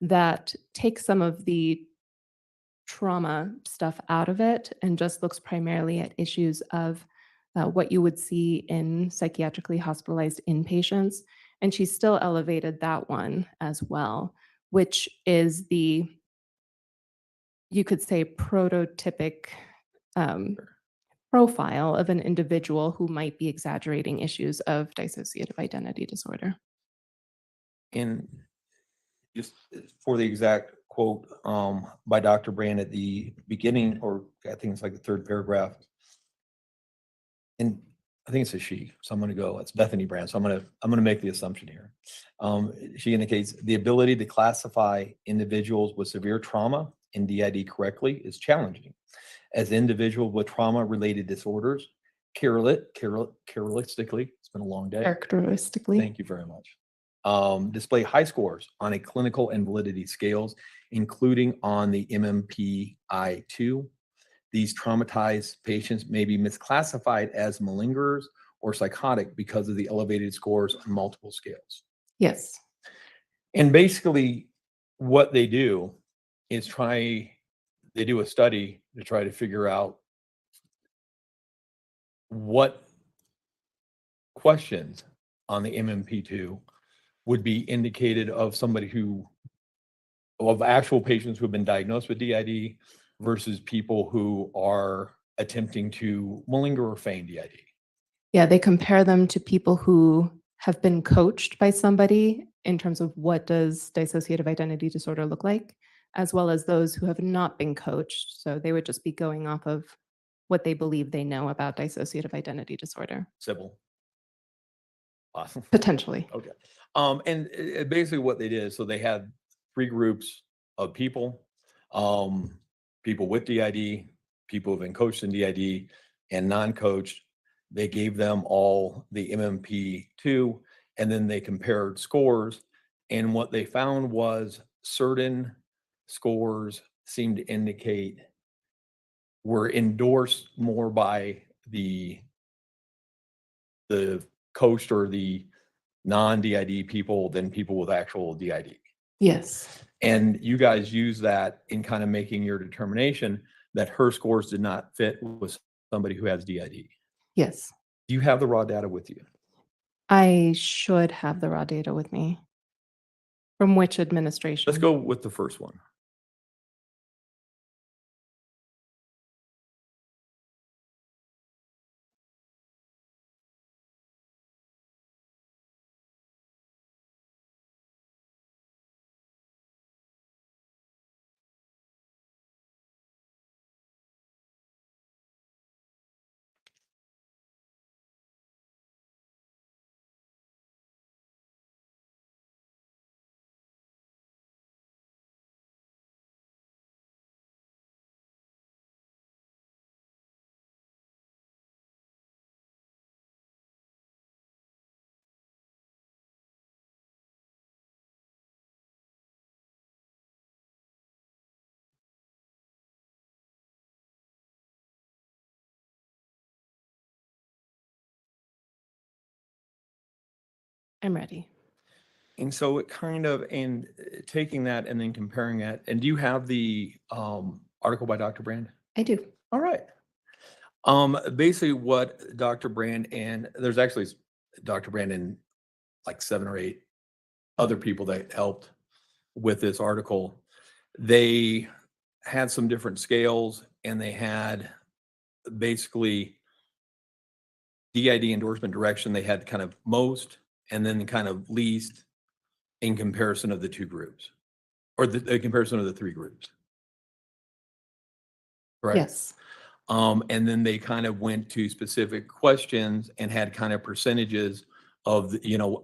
R: that takes some of the trauma stuff out of it and just looks primarily at issues of what you would see in psychiatrically hospitalized inpatients. And she still elevated that one as well, which is the, you could say, prototypic profile of an individual who might be exaggerating issues of dissociative identity disorder.
A: And just for the exact quote by Dr. Brand at the beginning, or I think it's like the third paragraph, and I think it's a she, so I'm going to go, it's Bethany Brand, so I'm going to make the assumption here. She indicates the ability to classify individuals with severe trauma in DID correctly is challenging, as individuals with trauma-related disorders, characteristically, it's been a long day.
R: Characteristically.
A: Thank you very much. Display high scores on a clinical and validity scales, including on the MMPI2. These traumatized patients may be misclassified as malingerers or psychotic because of the elevated scores on multiple scales.
R: Yes.
A: And basically what they do is they do a study to try to figure out what questions on the MMP2 would be indicated of actual patients who have been diagnosed with DID versus people who are attempting to malinger or feign DID.
R: Yeah, they compare them to people who have been coached by somebody in terms of what does dissociative identity disorder look like, as well as those who have not been coached. So they would just be going off of what they believe they know about dissociative identity disorder.
A: Sybil. Awesome.
R: Potentially.
A: Okay. And basically what they did, so they had 3 groups of people, people with DID, people who've been coached in DID, and non-coached. They gave them all the MMP2, and then they compared scores. And what they found was certain scores seemed to indicate were endorsed more by the coached or the non-DID people than people with actual DID.
R: Yes.
A: And you guys use that in kind of making your determination that her scores did not fit with somebody who has DID.
R: Yes.
A: Do you have the raw data with you?
R: I should have the raw data with me. From which administration?
A: Let's go with the first one.
R: I'm ready.
A: And so it kind of, and taking that and then comparing that, and do you have the article by Dr. Brand?
R: I do.
A: All right. Basically what Dr. Brand, and there's actually Dr. Brand and like 7 or 8 other people that helped with this article. They had some different scales, and they had basically DID endorsement direction. They had kind of most and then kind of least in comparison of the 2 groups, or the comparison of the 3 groups. Right?
R: Yes.
A: And then they kind of went to specific questions and had kind of percentages of,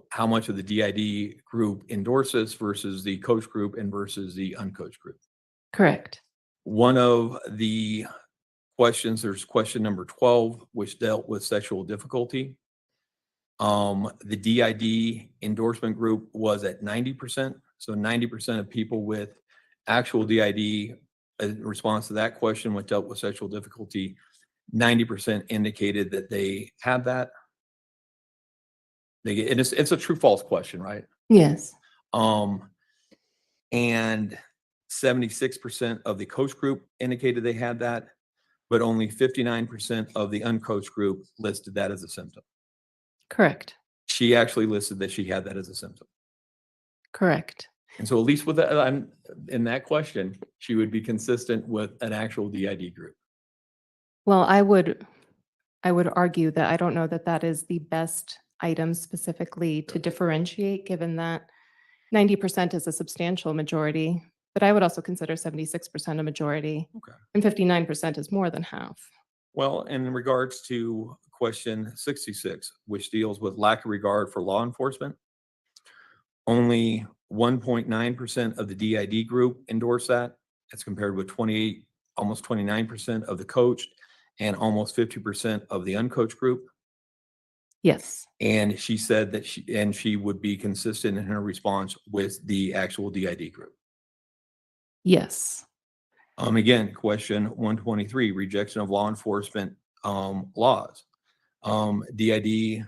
A: how much of the DID group endorses versus the coach group and versus the uncoached group.
R: Correct.
A: One of the questions, there's question number 12, which dealt with sexual difficulty. The DID endorsement group was at 90%. So 90% of people with actual DID in response to that question, which dealt with sexual difficulty, 90% indicated that they had that. And it's a true false question, right?
R: Yes.
A: And 76% of the coach group indicated they had that, but only 59% of the uncoached group listed that as a symptom.
R: Correct.
A: She actually listed that she had that as a symptom.
R: Correct.
A: And so at least with that, in that question, she would be consistent with an actual DID group.
R: Well, I would argue that I don't know that that is the best item specifically to differentiate, given that 90% is a substantial majority, but I would also consider 76% a majority.
A: Okay.
R: And 59% is more than half.
A: Well, in regards to question 66, which deals with lack of regard for law enforcement, only 1.9% of the DID group endorsed that. That's compared with 28, almost 29% of the coached and almost 50% of the uncoached group.
R: Yes.
A: And she said that she would be consistent in her response with the actual DID group.
R: Yes.
A: Again, question 123, rejection of law enforcement laws. DID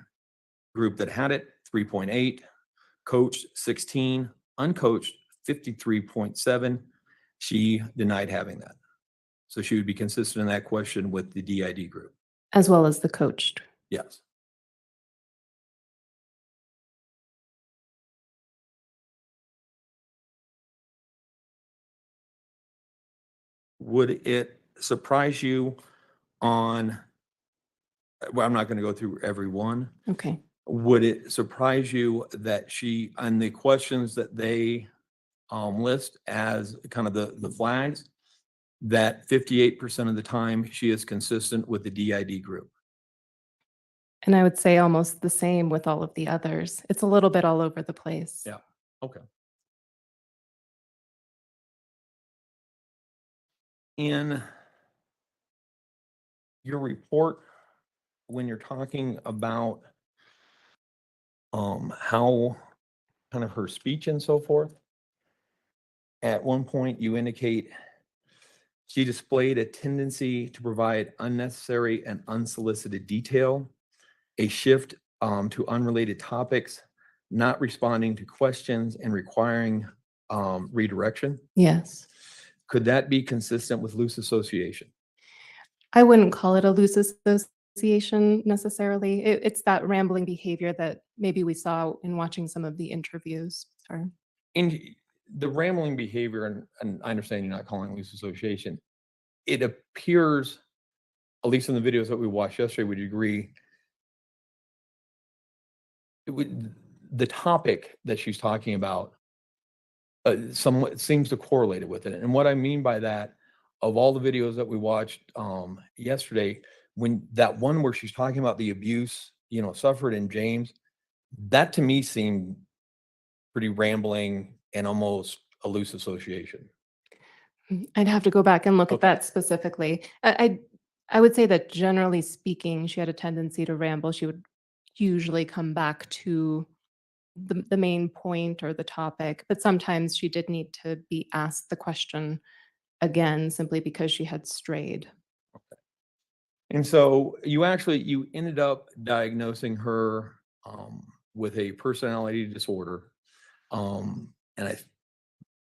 A: group that had it, 3.8, coached 16, uncoached 53.7. She denied having that. So she would be consistent in that question with the DID group.
R: As well as the coached.
A: Yes. Would it surprise you on, well, I'm not going to go through every one.
R: Okay.
A: Would it surprise you that she, on the questions that they list as kind of the flags, that 58% of the time she is consistent with the DID group?
R: And I would say almost the same with all of the others. It's a little bit all over the place.
A: Yeah. Okay. In your report, when you're talking about how kind of her speech and so forth, at one point you indicate She displayed a tendency to provide unnecessary and unsolicited detail, a shift to unrelated topics, not responding to questions, and requiring redirection.
R: Yes.
A: Could that be consistent with loose association?
R: I wouldn't call it a loose association necessarily. It's that rambling behavior that maybe we saw in watching some of the interviews. Sorry.
A: In the rambling behavior, and I understand you're not calling it loose association, it appears, at least in the videos that we watched yesterday, would you agree, the topic that she's talking about somewhat seems to correlate it with it. And what I mean by that, of all the videos that we watched yesterday, when that one where she's talking about the abuse, suffered in James, that to me seemed pretty rambling and almost a loose association.
R: I'd have to go back and look at that specifically. I would say that generally speaking, she had a tendency to ramble. She would usually come back to the main point or the topic, but sometimes she did need to be asked the question again simply because she had strayed.
A: And so you ended up diagnosing her with a personality disorder, and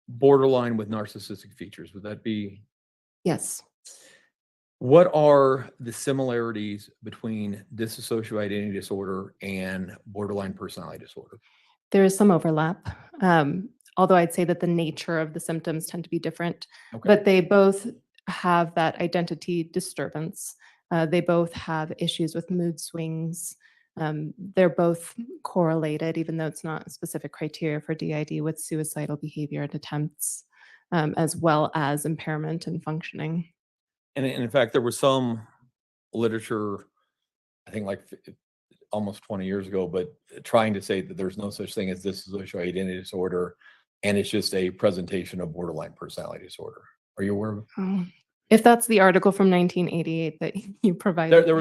A: borderline with narcissistic features. Would that be?
R: Yes.
A: What are the similarities between dissociative identity disorder and borderline personality disorder?
R: There is some overlap, although I'd say that the nature of the symptoms tend to be different, but they both have that identity disturbance. They both have issues with mood swings. They're both correlated, even though it's not specific criteria for DID, with suicidal behavior and attempts, as well as impairment in functioning.
A: And in fact, there was some literature, I think like almost 20 years ago, but trying to say that there's no such thing as dissociative identity disorder, and it's just a presentation of borderline personality disorder. Are you aware of it?
R: If that's the article from 1988 that you provided.
A: There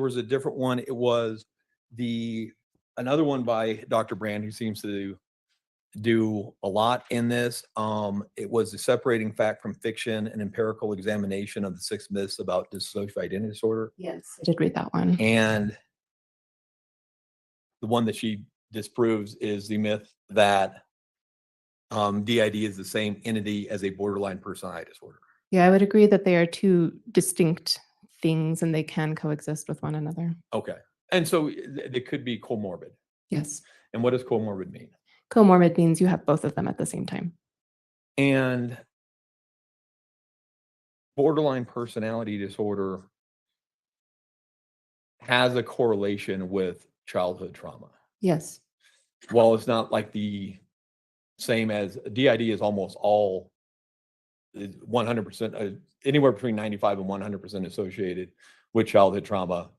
A: was a different one. It was another one by Dr. Brand, who seems to do a lot in this. It was the separating fact from fiction, an empirical examination of the 6 myths about dissociative identity disorder.
R: Yes, I did read that one.
A: And the one that she disproves is the myth that DID is the same entity as a borderline personality disorder.
R: Yeah, I would agree that they are two distinct things and they can coexist with one another.
A: Okay. And so they could be comorbid.
R: Yes.
A: And what does comorbid mean?
R: Comorbid means you have both of them at the same time.
A: And borderline personality disorder has a correlation with childhood trauma.
R: Yes.
A: While it's not like the same as DID is almost all 100%, anywhere between 95 and 100% associated with childhood trauma.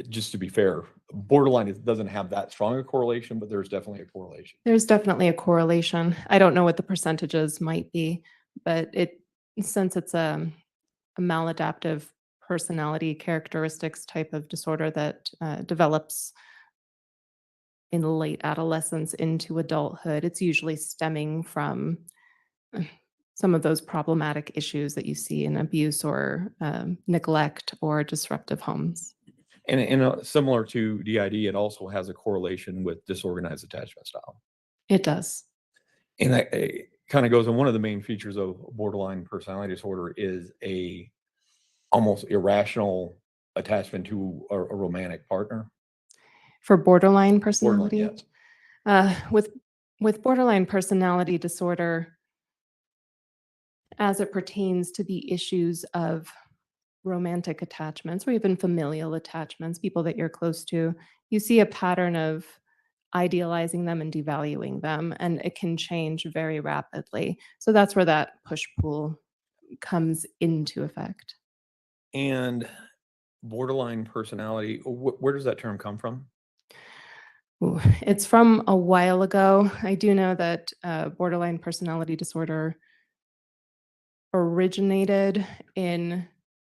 A: Just to be fair, borderline doesn't have that strong a correlation, but there's definitely a correlation.
R: There's definitely a correlation. I don't know what the percentages might be, but since it's a maladaptive personality characteristics type of disorder that develops in late adolescence into adulthood, it's usually stemming from some of those problematic issues that you see in abuse or neglect or disruptive homes.
A: And similar to DID, it also has a correlation with disorganized attachment style.
R: It does.
A: And that kind of goes on. One of the main features of borderline personality disorder is a almost irrational attachment to a romantic partner.
R: For borderline personality?
A: Borderline, yes.
R: With borderline personality disorder, as it pertains to the issues of romantic attachments or even familial attachments, people that you're close to, you see a pattern of idealizing them and devaluing them, and it can change very rapidly. So that's where that push-pull comes into effect.
A: And borderline personality, where does that term come from?
R: Ooh, it's from a while ago. I do know that borderline personality disorder originated in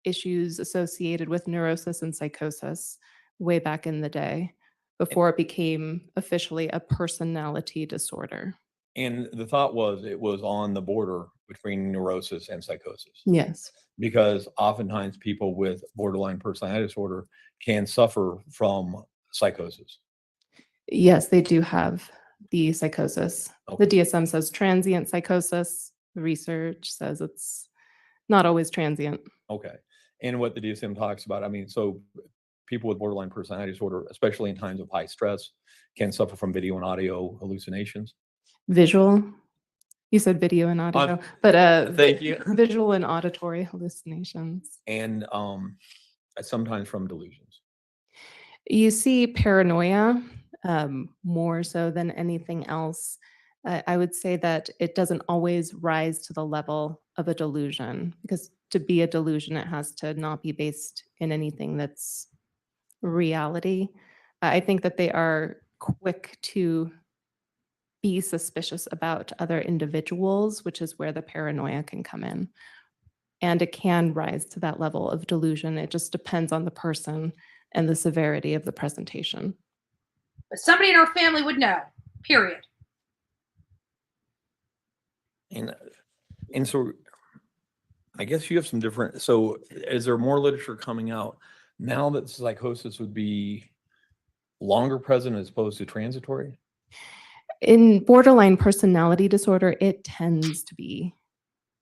R: issues associated with neurosis and psychosis way back in the day before it became officially a personality disorder.
A: And the thought was it was on the border between neurosis and psychosis.
R: Yes.
A: Because oftentimes people with borderline personality disorder can suffer from psychosis.
R: Yes, they do have the psychosis. The DSM says transient psychosis. The research says it's not always transient.
A: Okay. And what the DSM talks about, I mean, so people with borderline personality disorder, especially in times of high stress, can suffer from video and audio hallucinations.
R: Visual. You said video and audio, but
A: thank you.
R: Visual and auditory hallucinations.
A: And sometimes from delusions.
R: You see paranoia more so than anything else. I would say that it doesn't always rise to the level of a delusion, because to be a delusion, it has to not be based in anything that's reality. I think that they are quick to be suspicious about other individuals, which is where the paranoia can come in. And it can rise to that level of delusion. It just depends on the person and the severity of the presentation.
F: But somebody in our family would know, period.
A: And so I guess you have some different, so is there more literature coming out now that psychosis would be longer present as opposed to transitory?
R: In borderline personality disorder, it tends to be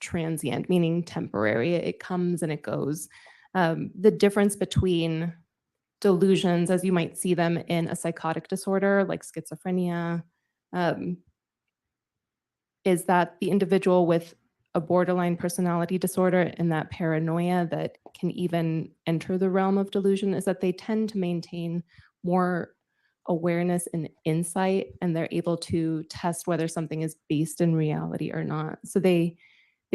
R: transient, meaning temporary. It comes and it goes. The difference between delusions, as you might see them in a psychotic disorder like schizophrenia, is that the individual with a borderline personality disorder and that paranoia that can even enter the realm of delusion is that they tend to maintain more awareness and insight, and they're able to test whether something is based in reality or not. So they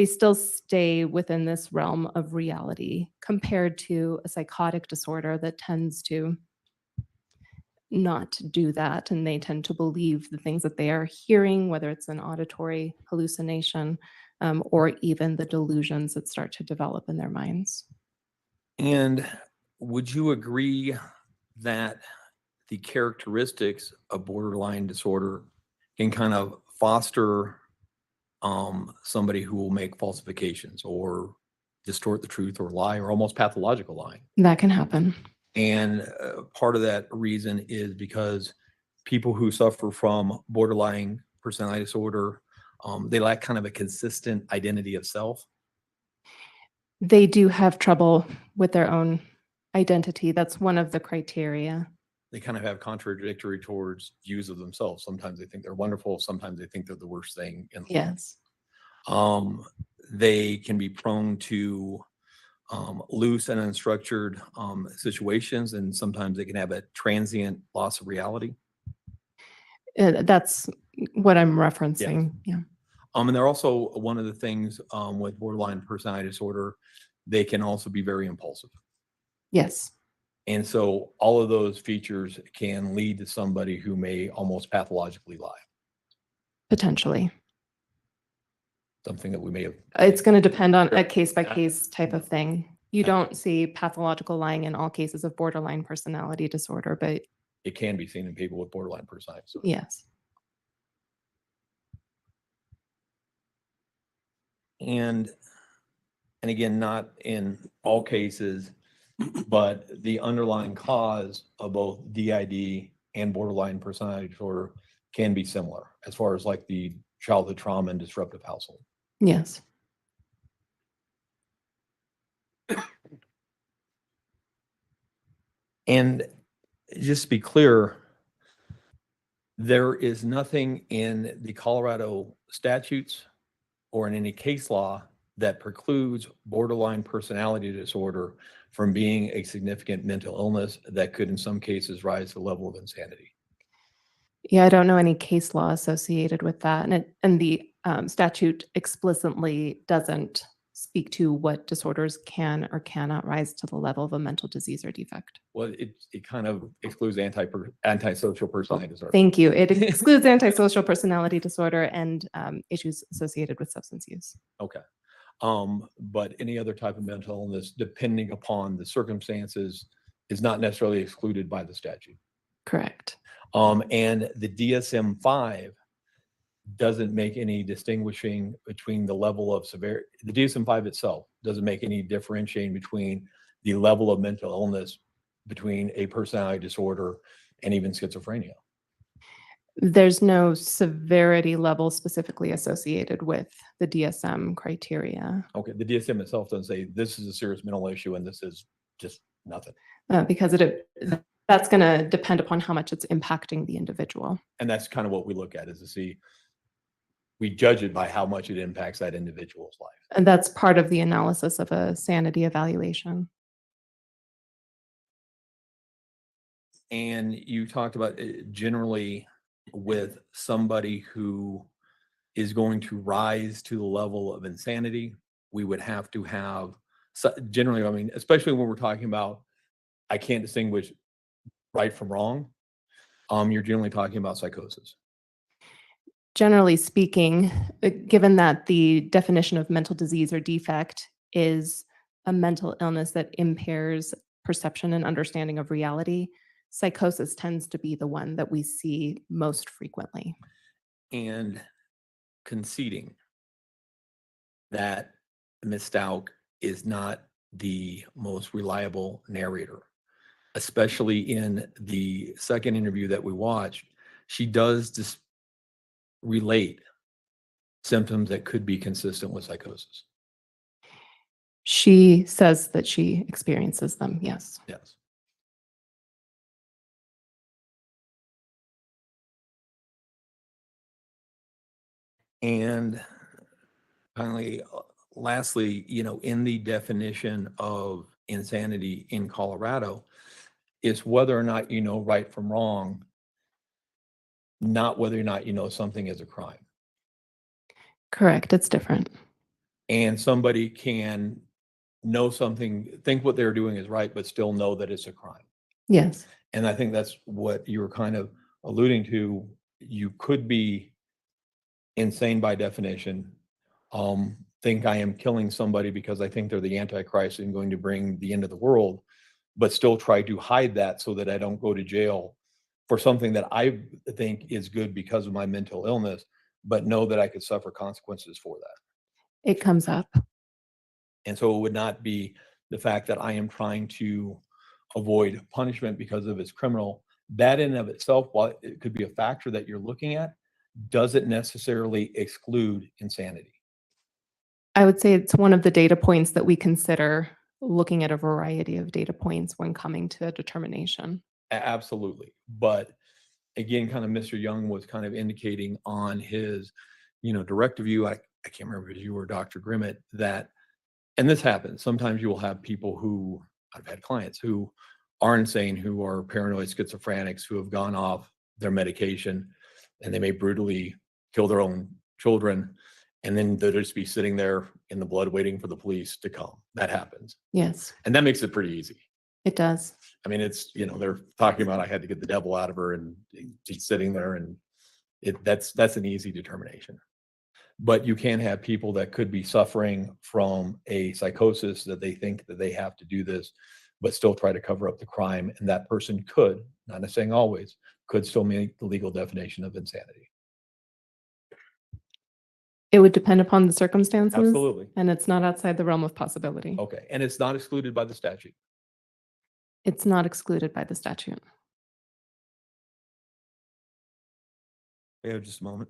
R: still stay within this realm of reality compared to a psychotic disorder that tends to not do that, and they tend to believe the things that they are hearing, whether it's an auditory hallucination or even the delusions that start to develop in their minds.
A: And would you agree that the characteristics of borderline disorder can kind of foster somebody who will make falsifications or distort the truth or lie or almost pathological lying?
R: That can happen.
A: And part of that reason is because people who suffer from borderline personality disorder, they lack kind of a consistent identity of self.
R: They do have trouble with their own identity. That's one of the criteria.
A: They kind of have contradictory towards views of themselves. Sometimes they think they're wonderful. Sometimes they think they're the worst thing in the world.
R: Yes.
A: They can be prone to loose and unstructured situations, and sometimes they can have a transient loss of reality.
R: That's what I'm referencing. Yeah.
A: And they're also one of the things with borderline personality disorder, they can also be very impulsive.
R: Yes.
A: And so all of those features can lead to somebody who may almost pathologically lie.
R: Potentially.
A: Something that we may have.
R: It's going to depend on a case by case type of thing. You don't see pathological lying in all cases of borderline personality disorder, but
A: it can be seen in people with borderline personality disorder.
R: Yes.
A: And again, not in all cases, but the underlying cause of both DID and borderline personality disorder can be similar as far as like the childhood trauma and disruptive household.
R: Yes.
A: And just to be clear, there is nothing in the Colorado statutes or in any case law that precludes borderline personality disorder from being a significant mental illness that could in some cases rise to the level of insanity.
R: Yeah, I don't know any case law associated with that. And the statute explicitly doesn't speak to what disorders can or cannot rise to the level of a mental disease or defect.
A: Well, it kind of excludes antisocial personality disorder.
R: Thank you. It excludes antisocial personality disorder and issues associated with substance use.
A: Okay. But any other type of mental illness, depending upon the circumstances, is not necessarily excluded by the statute.
R: Correct.
A: And the DSM-5 doesn't make any distinguishing between the level of severity. The DSM-5 itself doesn't make any differentiating between the level of mental illness between a personality disorder and even schizophrenia.
R: There's no severity level specifically associated with the DSM criteria
A: Okay, the DSM itself doesn't say this is a serious mental issue and this is just nothing.
R: because that's going to depend upon how much it's impacting the individual.
A: And that's kind of what we look at, is to see, we judge it by how much it impacts that individual's life.
R: And that's part of the analysis of a sanity evaluation.
A: And you talked about generally with somebody who is going to rise to the level of insanity, we would have to have, generally, I mean, especially when we're talking about, I can't distinguish right from wrong, you're generally talking about psychosis.
R: Generally speaking, given that the definition of mental disease or defect is a mental illness that impairs perception and understanding of reality, psychosis tends to be the one that we see most frequently.
A: And conceding that Ms. Stout is not the most reliable narrator, especially in the second interview that we watched, she does relate symptoms that could be consistent with psychosis.
R: She says that she experiences them, yes.
A: Yes. And finally, lastly, in the definition of insanity in Colorado, is whether or not you know right from wrong, not whether or not you know something is a crime.
R: Correct, it's different.
A: And somebody can know something, think what they're doing is right, but still know that it's a crime.
R: Yes.
A: And I think that's what you were kind of alluding to. You could be insane by definition, think I am killing somebody because I think they're the Antichrist and going to bring the end of the world, but still try to hide that so that I don't go to jail for something that I think is good because of my mental illness, but know that I could suffer consequences for that.
R: It comes up.
A: And so it would not be the fact that I am trying to avoid punishment because of it's criminal. That in and of itself, while it could be a factor that you're looking at, doesn't necessarily exclude insanity.
R: I would say it's one of the data points that we consider looking at a variety of data points when coming to a determination.
A: Absolutely. But again, kind of Mr. Young was kind of indicating on his, direct review, I can't remember if you or Dr. Grimmett, that, and this happens, sometimes you will have people who, I've had clients who are insane, who are paranoid schizophrenics, who have gone off their medication, and they may brutally kill their own children, and then they'll just be sitting there in the blood waiting for the police to come. That happens.
R: Yes.
A: And that makes it pretty easy.
R: It does.
A: I mean, it's, they're talking about I had to get the devil out of her, and she's sitting there, and that's an easy determination. But you can have people that could be suffering from a psychosis that they think that they have to do this, but still try to cover up the crime. And that person could, not saying always, could still meet the legal definition of insanity.
R: It would depend upon the circumstances.
A: Absolutely.
R: And it's not outside the realm of possibility.
A: Okay. And it's not excluded by the statute.
R: It's not excluded by the statute.
A: We have just a moment.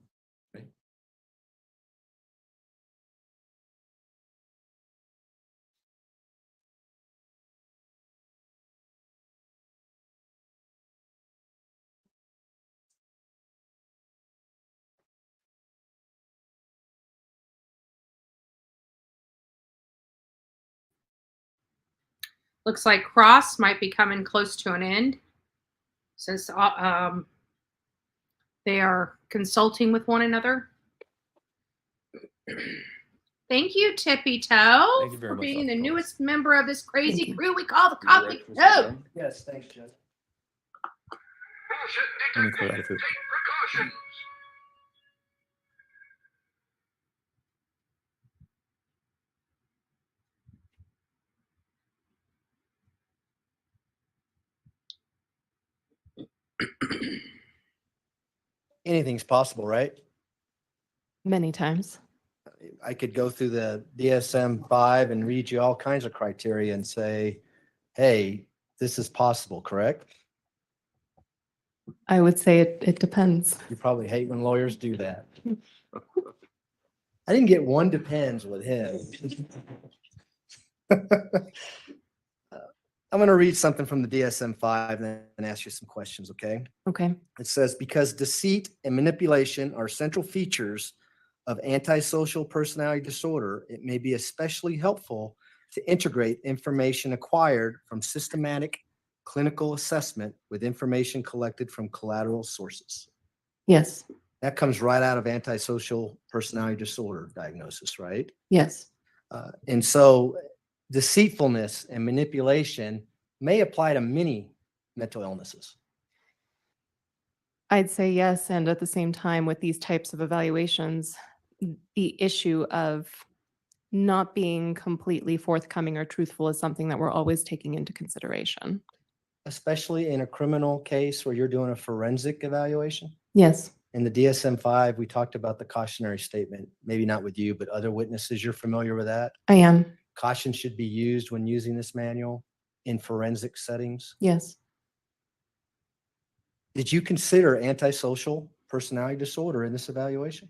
F: Looks like Cross might be coming close to an end since they are consulting with one another. Thank you, Tippy Toe,
A: Thank you very
F: for
A: much,
F: being
A: Dr.
F: the
A: Cross.
F: newest member of this crazy
R: you.
F: crew we call the Coffee Toe.
M: Yes, thanks, Judge.
A: Let me clear out of it.
M: Anything's possible, right?
R: Many times.
M: I could go through the DSM-5 and read you all kinds of criteria and say, hey, this is possible, correct?
R: I would say it depends.
M: You probably hate when lawyers do that. I didn't get one depends with him. I'm going to read something from the DSM-5 and ask you some questions, okay?
R: Okay.
M: It says, because deceit and manipulation are central features of antisocial personality disorder, it may be especially helpful to integrate information acquired from systematic clinical assessment with information collected from collateral sources.
R: Yes.
M: That comes right out of antisocial personality disorder diagnosis, right?
R: Yes.
M: And so deceitfulness and manipulation may apply to many mental illnesses.
R: I'd say yes. And at the same time, with these types of evaluations, the issue of not being completely forthcoming or truthful is something that we're always taking into consideration.
M: Especially in a criminal case where you're doing a forensic evaluation.
R: Yes.
M: In the DSM-5, we talked about the cautionary statement, maybe not with you, but other witnesses, you're familiar with that?
R: I am.
M: Caution should be used when using this manual in forensic settings.
R: Yes.
M: Did you consider antisocial personality disorder in this evaluation?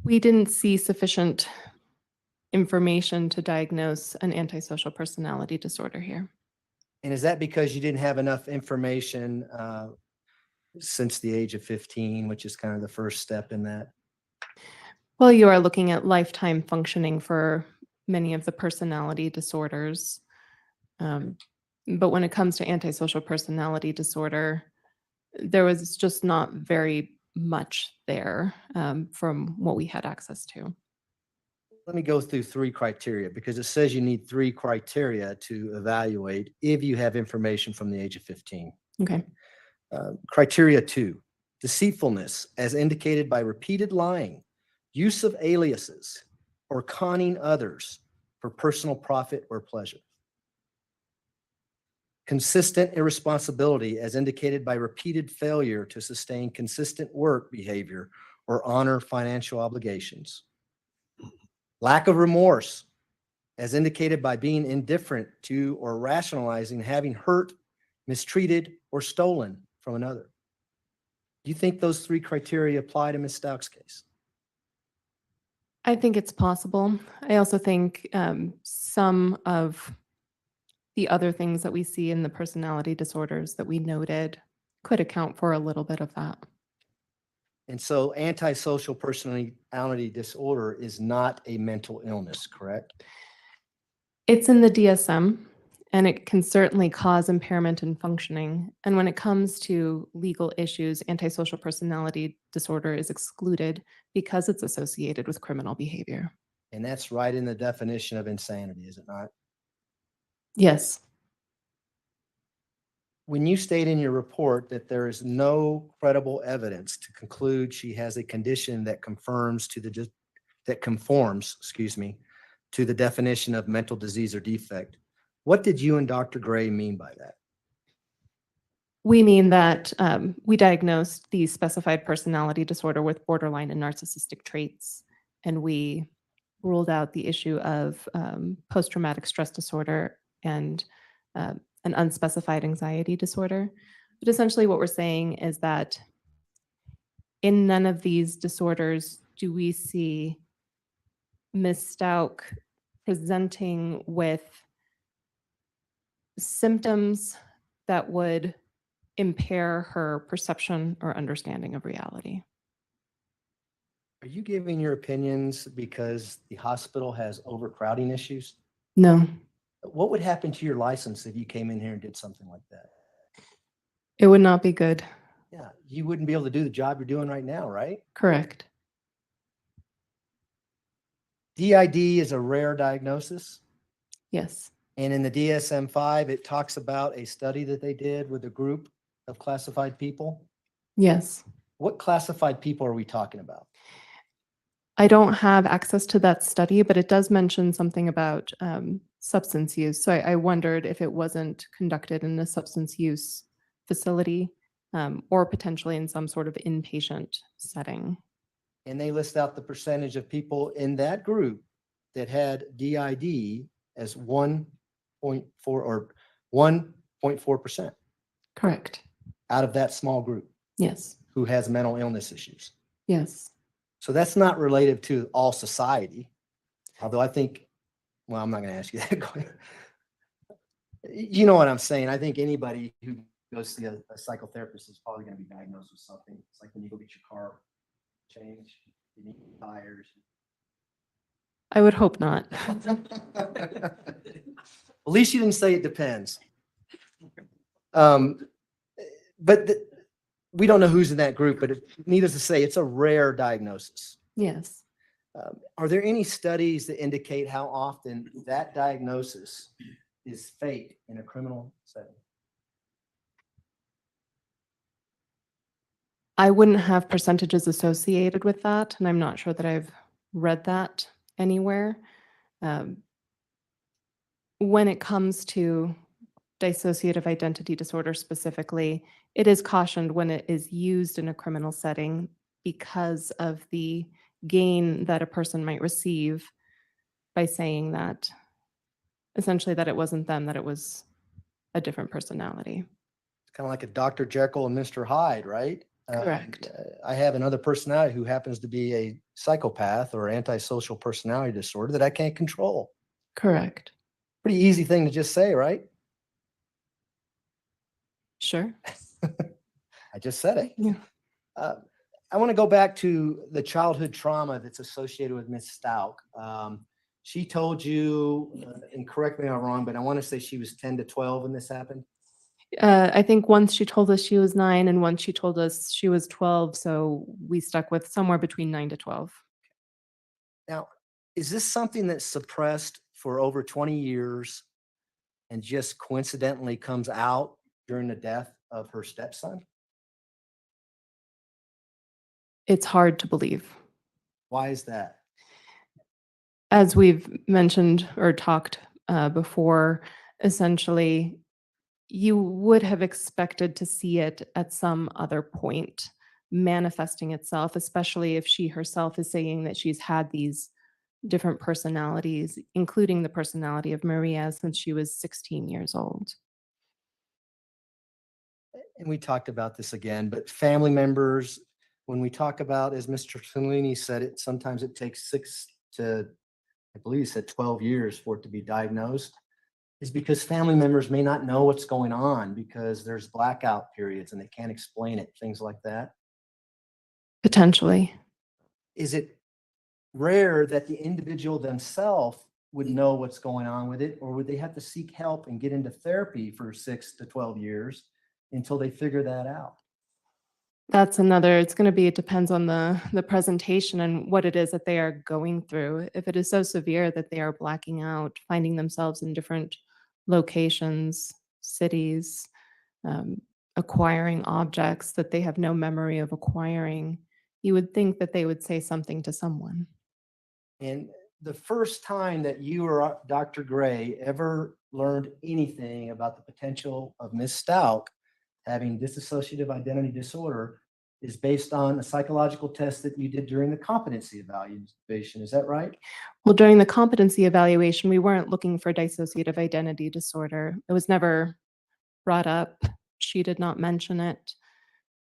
R: We didn't see sufficient information to diagnose an antisocial personality disorder here.
M: And is that because you didn't have enough information since the age of 15, which is kind of the first step in that?
R: Well, you are looking at lifetime functioning for many of the personality disorders. But when it comes to antisocial personality disorder, there was just not very much there from what we had access to.
M: Let me go through 3 criteria because it says you need 3 criteria to evaluate if you have information from the age of 15.
R: Okay.
M: Criteria 2, deceitfulness as indicated by repeated lying, use of aliases, or conning others for personal profit or pleasure. Consistent irresponsibility as indicated by repeated failure to sustain consistent work behavior or honor financial obligations. Lack of remorse as indicated by being indifferent to or rationalizing having hurt, mistreated, or stolen from another. Do you think those 3 criteria apply to Ms. Stauch's case?
R: I think it's possible. I also think some of the other things that we see in the personality disorders that we noted could account for a little bit of that.
M: And so antisocial personality disorder is not a mental illness, correct?
R: It's in the DSM, and it can certainly cause impairment in functioning. And when it comes to legal issues, antisocial personality disorder is excluded because it's associated with criminal behavior.
M: And that's right in the definition of insanity, is it not?
R: Yes.
M: When you state in your report that there is no credible evidence to conclude she has a condition that conforms, to the definition of mental disease or defect, what did you and Dr. Gray mean by that?
R: We mean that we diagnosed the specified personality disorder with borderline and narcissistic traits, and we ruled out the issue of post-traumatic stress disorder and an unspecified anxiety disorder. But essentially what we're saying is that in none of these disorders do we see Ms. Stauch presenting with symptoms that would impair her perception or understanding of reality.
M: Are you giving your opinions because the hospital has overcrowding issues?
R: No.
M: What would happen to your license if you came in here and did something like that?
R: It would not be good.
M: Yeah, you wouldn't be able to do the job you're doing right now, right?
R: Correct.
M: DID is a rare diagnosis.
R: Yes.
M: And in the DSM-5, it talks about a study that they did with a group of classified people.
R: Yes.
M: What classified people are we talking about?
R: I don't have access to that study, but it does mention something about substance use. So I wondered if it wasn't conducted in a substance use facility or potentially in some sort of inpatient setting.
M: and they list out the percentage of people in that group that had DID as 1.4 or 1.4%
R: Correct.
M: out of that small group
R: Yes.
M: who has mental illness issues.
R: Yes.
M: So that's not related to all society, although I think, well, I'm not going to ask you that. You know what I'm saying? I think anybody who goes to a psychotherapist is probably going to be diagnosed with something. It's like when you go get your car changed, you need tires.
R: I would hope not.
M: At least you didn't say it depends. But we don't know who's in that group, but needless to say, it's a rare diagnosis.
R: Yes.
M: Are there any studies that indicate how often that diagnosis is fake in a criminal setting?
R: I wouldn't have percentages associated with that, and I'm not sure that I've read that anywhere. When it comes to dissociative identity disorder specifically, it is cautioned when it is used in a criminal setting because of the gain that a person might receive by saying that, essentially, that it wasn't them, that it was a different personality.
M: It's kind of like a Dr. Jekyll and Mr. Hyde, right?
R: Correct.
M: I have another personality who happens to be a psychopath or antisocial personality disorder that I can't control.
R: Correct.
M: Pretty easy thing to just say, right?
R: Sure.
M: I just said it.
R: Yeah.
M: I want to go back to the childhood trauma that's associated with Miss Stout. She told you, and correct me if I'm wrong, but I want to say she was 10 to 12 when this happened.
R: I think once she told us she was 9 and once she told us she was 12, so we stuck with somewhere between 9 to 12.
M: Now, is this something that's suppressed for over 20 years and just coincidentally comes out during the death of her stepson?
R: It's hard to believe.
M: Why is that?
R: As we've mentioned or talked before, essentially, you would have expected to see it at some other point manifesting itself, especially if she herself is saying that she's had these different personalities, including the personality of Maria since she was 16 years old.
M: And we talked about this again, but family members, when we talk about, as Mr. Cellini said it, sometimes it takes 6 to, I believe he said 12 years for it to be diagnosed, is because family members may not know what's going on because there's blackout periods and they can't explain it, things like that.
R: Potentially.
M: Is it rare that the individual themselves would know what's going on with it, or would they have to seek help and get into therapy for 6 to 12 years until they figure that out?
R: That's another, it's going to be, it depends on the presentation and what it is that they are going through. If it is so severe that they are blacking out, finding themselves in different locations, cities, acquiring objects that they have no memory of acquiring, you would think that they would say something to someone.
M: And the first time that you or Dr. Gray ever learned anything about the potential of Miss Stout having dissociative identity disorder is based on a psychological test that you did during the competency evaluation. Is that right?
R: Well, during the competency evaluation, we weren't looking for dissociative identity disorder. It was never brought up. She did not mention it.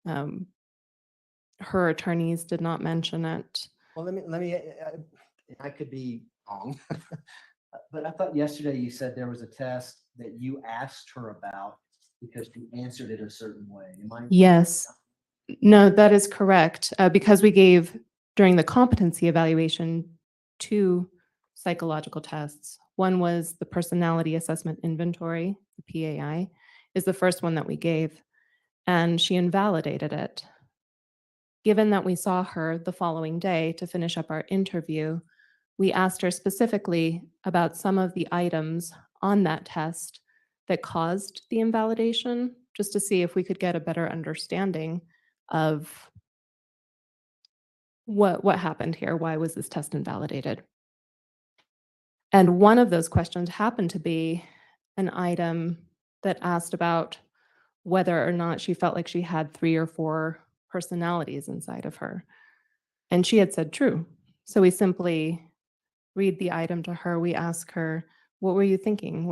R: Her attorneys did not mention it.
M: Well, let me, I could be wrong, but I thought yesterday you said there was a test that you asked her about because you answered it a certain way. Am I?
R: Yes. No, that is correct. Because we gave, during the competency evaluation, 2 psychological tests. One was the personality assessment inventory, the PAI, is the first one that we gave, and she invalidated it. Given that we saw her the following day to finish up our interview, we asked her specifically about some of the items on that test that caused the invalidation, just to see if we could get a better understanding of what happened here. Why was this test invalidated? And one of those questions happened to be an item that asked about whether or not she felt like she had 3 or 4 personalities inside of her. And she had said true. So we simply read the item to her. We ask her, what were you thinking?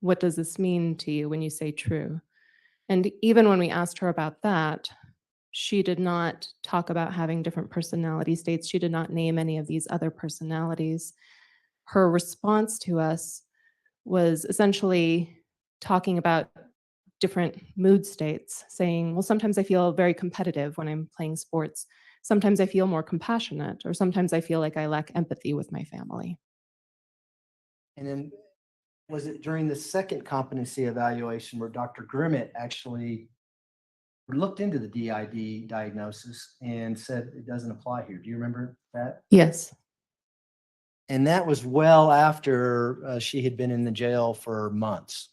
R: What does this mean to you when you say true? And even when we asked her about that, she did not talk about having different personality states. She did not name any of these other personalities. Her response to us was essentially talking about different mood states, saying, well, sometimes I feel very competitive when I'm playing sports. Sometimes I feel more compassionate, or sometimes I feel like I lack empathy with my family.
M: And then was it during the second competency evaluation where Dr. Grimmett actually looked into the DID diagnosis and said it doesn't apply here? Do you remember that?
R: Yes.
M: And that was well after she had been in the jail for months.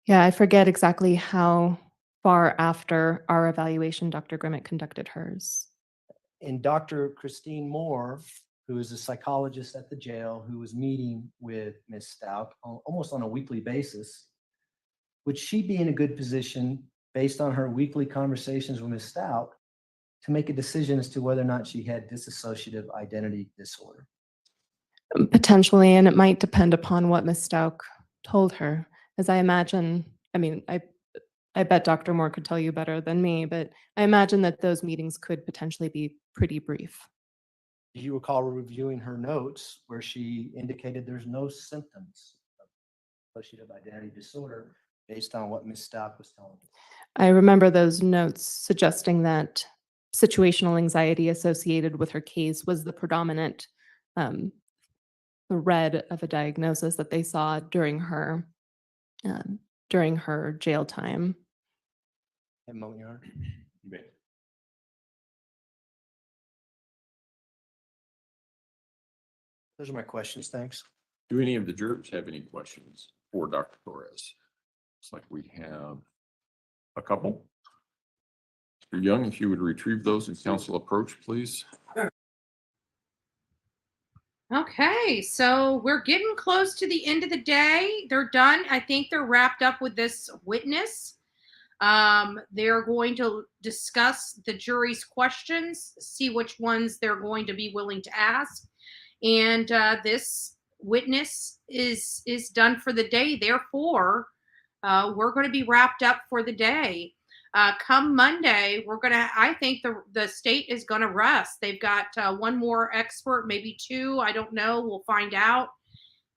R: Yeah, I forget exactly how far after our evaluation Dr. Grimmett conducted hers.
M: And Dr. Christine Moore, who is a psychologist at the jail, who was meeting with Ms. Stout almost on a weekly basis, would she be in a good position, based on her weekly conversations with Ms. Stout, to make a decision as to whether or not she had dissociative identity disorder?
R: Potentially, and it might depend upon what Ms. Stout told her. As I imagine, I mean, I bet Dr. Moore could tell you better than me, but I imagine that those meetings could potentially be pretty brief.
M: Do you recall reviewing her notes where she indicated there's no symptoms of dissociative identity disorder based on what Ms. Stout was telling you?
R: I remember those notes suggesting that situational anxiety associated with her case was the predominant thread of a diagnosis that they saw during her jail time.
M: At moment, Your Honor. Those are my questions. Thanks.
K: Do any of the jurors have any questions for Dr. Torres? Looks like we have a couple. Mr. Young, if you would retrieve those in counsel approach, please.
F: Okay, so we're getting close to the end of the day. They're done. I think they're wrapped up with this witness. They're going to discuss the jury's questions, see which ones they're going to be willing to ask. And this witness is done for the day. Therefore, we're going to be wrapped up for the day. Come Monday, I think the state is going to rest. They've got one more expert, maybe two. I don't know. We'll find out.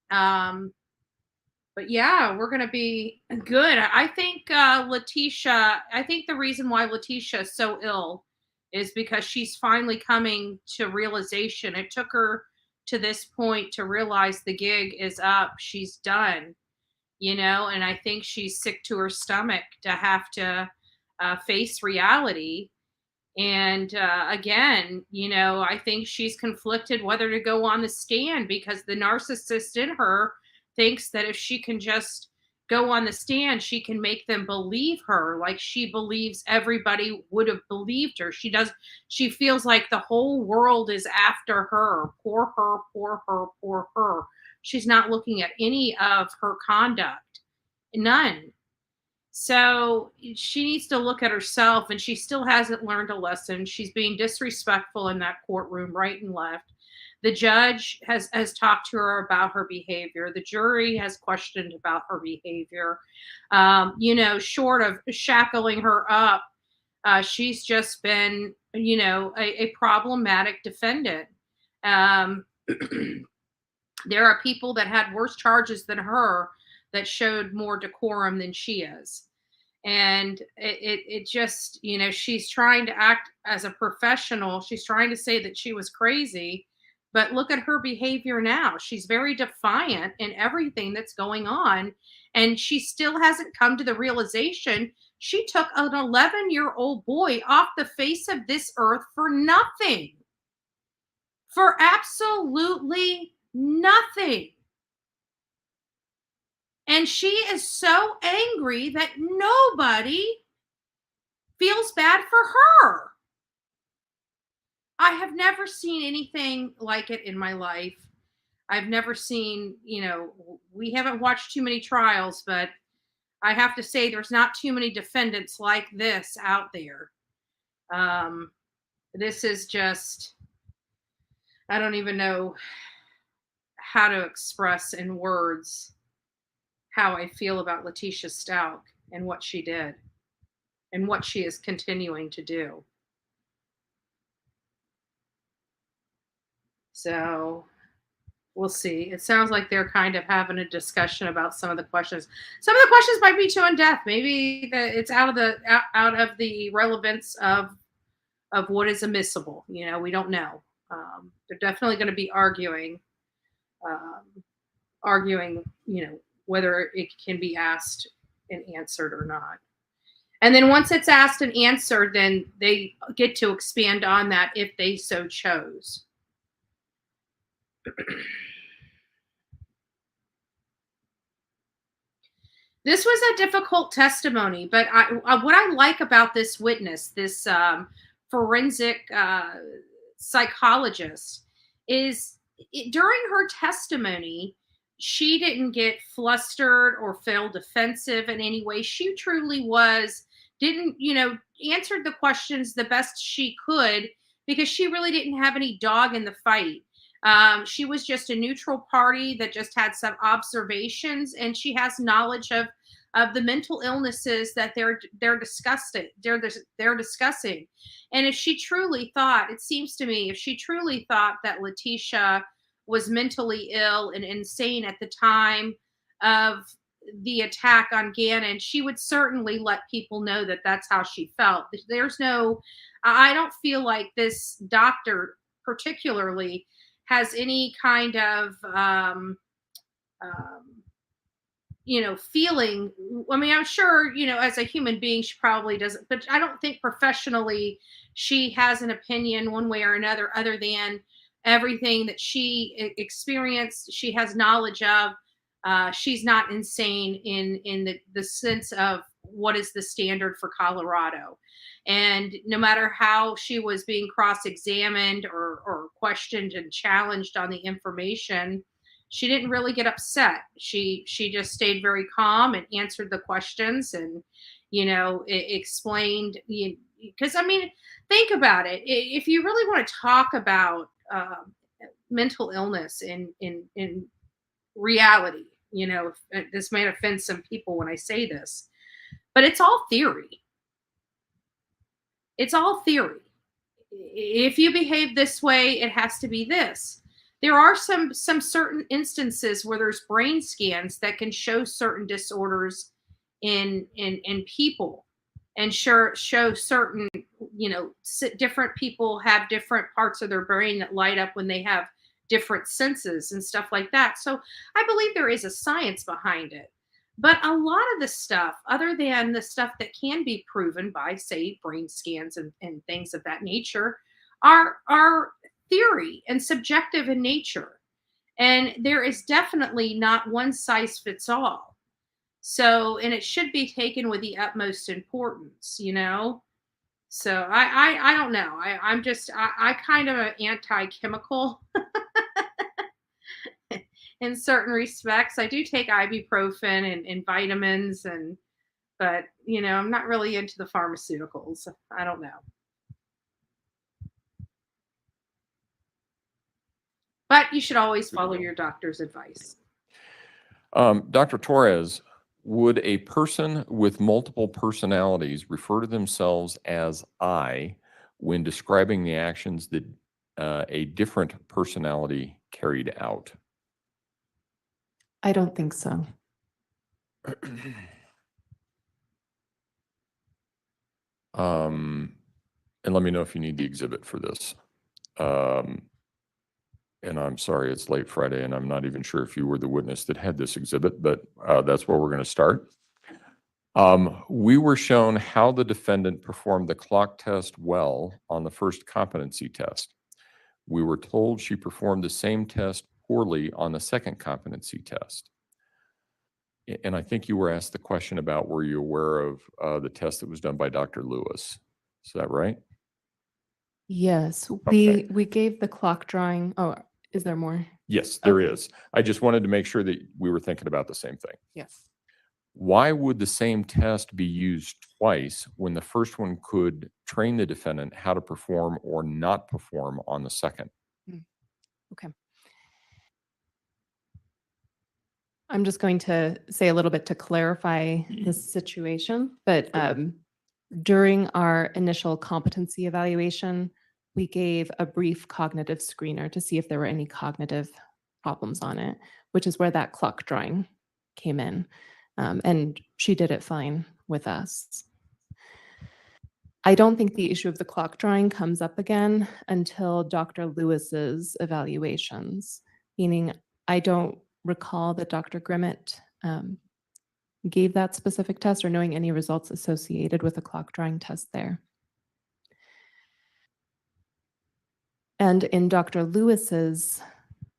F: But yeah, we're going to be good. I think I think the reason why Letitia is so ill is because she's finally coming to realization. It took her to this point to realize the gig is up. She's done, and I think she's sick to her stomach to have to face reality. And again, I think she's conflicted whether to go on the stand because the narcissist in her thinks that if she can just go on the stand, she can make them believe her like she believes everybody would have believed her. She feels like the whole world is after her. Poor her, poor her, poor her. She's not looking at any of her conduct. None. So she needs to look at herself, and she still hasn't learned a lesson. She's being disrespectful in that courtroom, right and left. The judge has talked to her about her behavior. The jury has questioned about her behavior. Short of shackling her up, she's just been, a problematic defendant. There are people that had worse charges than her that showed more decorum than she is. And it just, she's trying to act as a professional. She's trying to say that she was crazy, but look at her behavior now. She's very defiant in everything that's going on. And she still hasn't come to the realization she took an 11-year-old boy off the face of this earth for nothing. For absolutely nothing. And she is so angry that nobody feels bad for her. I have never seen anything like it in my life. I've never seen, we haven't watched too many trials, but I have to say there's not too many defendants like this out there. This is just, I don't even know how to express in words how I feel about Letitia Stout and what she did and what she is continuing to do. So we'll see. It sounds like they're kind of having a discussion about some of the questions. Some of the questions might be too in depth. Maybe it's out of the relevance of what is admissible. You know, we don't know. They're definitely going to be arguing, you know, whether it can be asked and answered or not. And then once it's asked and answered, then they get to expand on that if they so chose. This was a difficult testimony, but what I like about this witness, this forensic psychologist, is during her testimony, she didn't get flustered or feel defensive in any way. She truly answered the questions the best she could because she really didn't have any dog in the fight. She was just a neutral party that just had some observations, and she has knowledge of the mental illnesses that they're discussing. And if she truly thought, it seems to me, if she truly thought that Letitia was mentally ill and insane at the time of the attack on Gannon, she would certainly let people know that that's how she felt. I don't feel like this doctor particularly has any kind of feeling. I mean, I'm sure, as a human being, she probably doesn't, but I don't think professionally she has an opinion one way or another, other than everything that she experienced, she has knowledge of. She's not insane in the sense of what is the standard for Colorado. And no matter how she was being cross-examined or questioned and challenged on the information, she didn't really get upset. She just stayed very calm and answered the questions and, explained, because, I mean, think about it. If you really want to talk about mental illness in reality, this may offend some people when I say this, but it's all theory. It's all theory. If you behave this way, it has to be this. There are some certain instances where there's brain scans that can show certain disorders in people, and show certain, different people have different parts of their brain that light up when they have different senses and stuff like that. So I believe there is a science behind it. But a lot of the stuff, other than the stuff that can be proven by, say, brain scans and things of that nature, are theory and subjective in nature. And there is definitely not one size fits all. So, and it should be taken with the utmost importance, So I don't know. I kind of am anti-chemical in certain respects. I do take ibuprofen and vitamins, but I'm not really into the pharmaceuticals. I don't know. But you should always follow your doctor's advice.
K: Dr. Torres, would a person with multiple personalities refer to themselves as I when describing the actions that a different personality carried out?
R: I don't think so.
K: And let me know if you need the exhibit for this. And I'm sorry, it's late Friday, and I'm not even sure if you were the witness that had this exhibit, but that's where we're going to start. We were shown how the defendant performed the clock test well on the first competency test. We were told she performed the same test poorly on the second competency test. And I think you were asked the question about, were you aware of the test that was done by Dr. Lewis? Is that right?
R: Yes,
K: Okay.
R: we gave the clock drawing. Oh, is there more?
K: Yes, there is. I just wanted to make sure that we were thinking about the same thing.
R: Yes.
K: Why would the same test be used twice when the first one could train the defendant how to perform or not perform on the second?
R: Okay. I'm just going to say a little bit to clarify this situation, but during our initial competency evaluation, we gave a brief cognitive screener to see if there were any cognitive problems on it, which is where that clock drawing came in. And she did it fine with us. I don't think the issue of the clock drawing comes up again until Dr. Lewis's evaluations, meaning I don't recall that Dr. Grimmett gave that specific test or knowing any results associated with a clock drawing test there. And in Dr. Lewis's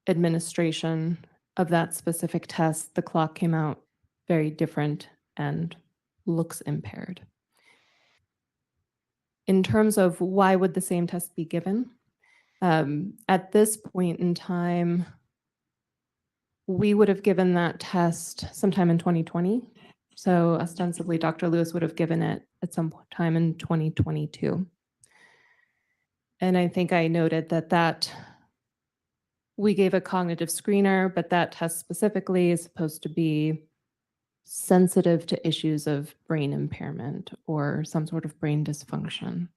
R: administration of that specific test, the clock came out very different and looks impaired. In terms of why would the same test be given, at this point in time, we would have given that test sometime in 2020. So ostensibly, Dr. Lewis would have given it at some time in 2022. And I think I noted that we gave a cognitive screener, but that test specifically is supposed to be sensitive to issues of brain impairment or some sort of brain dysfunction.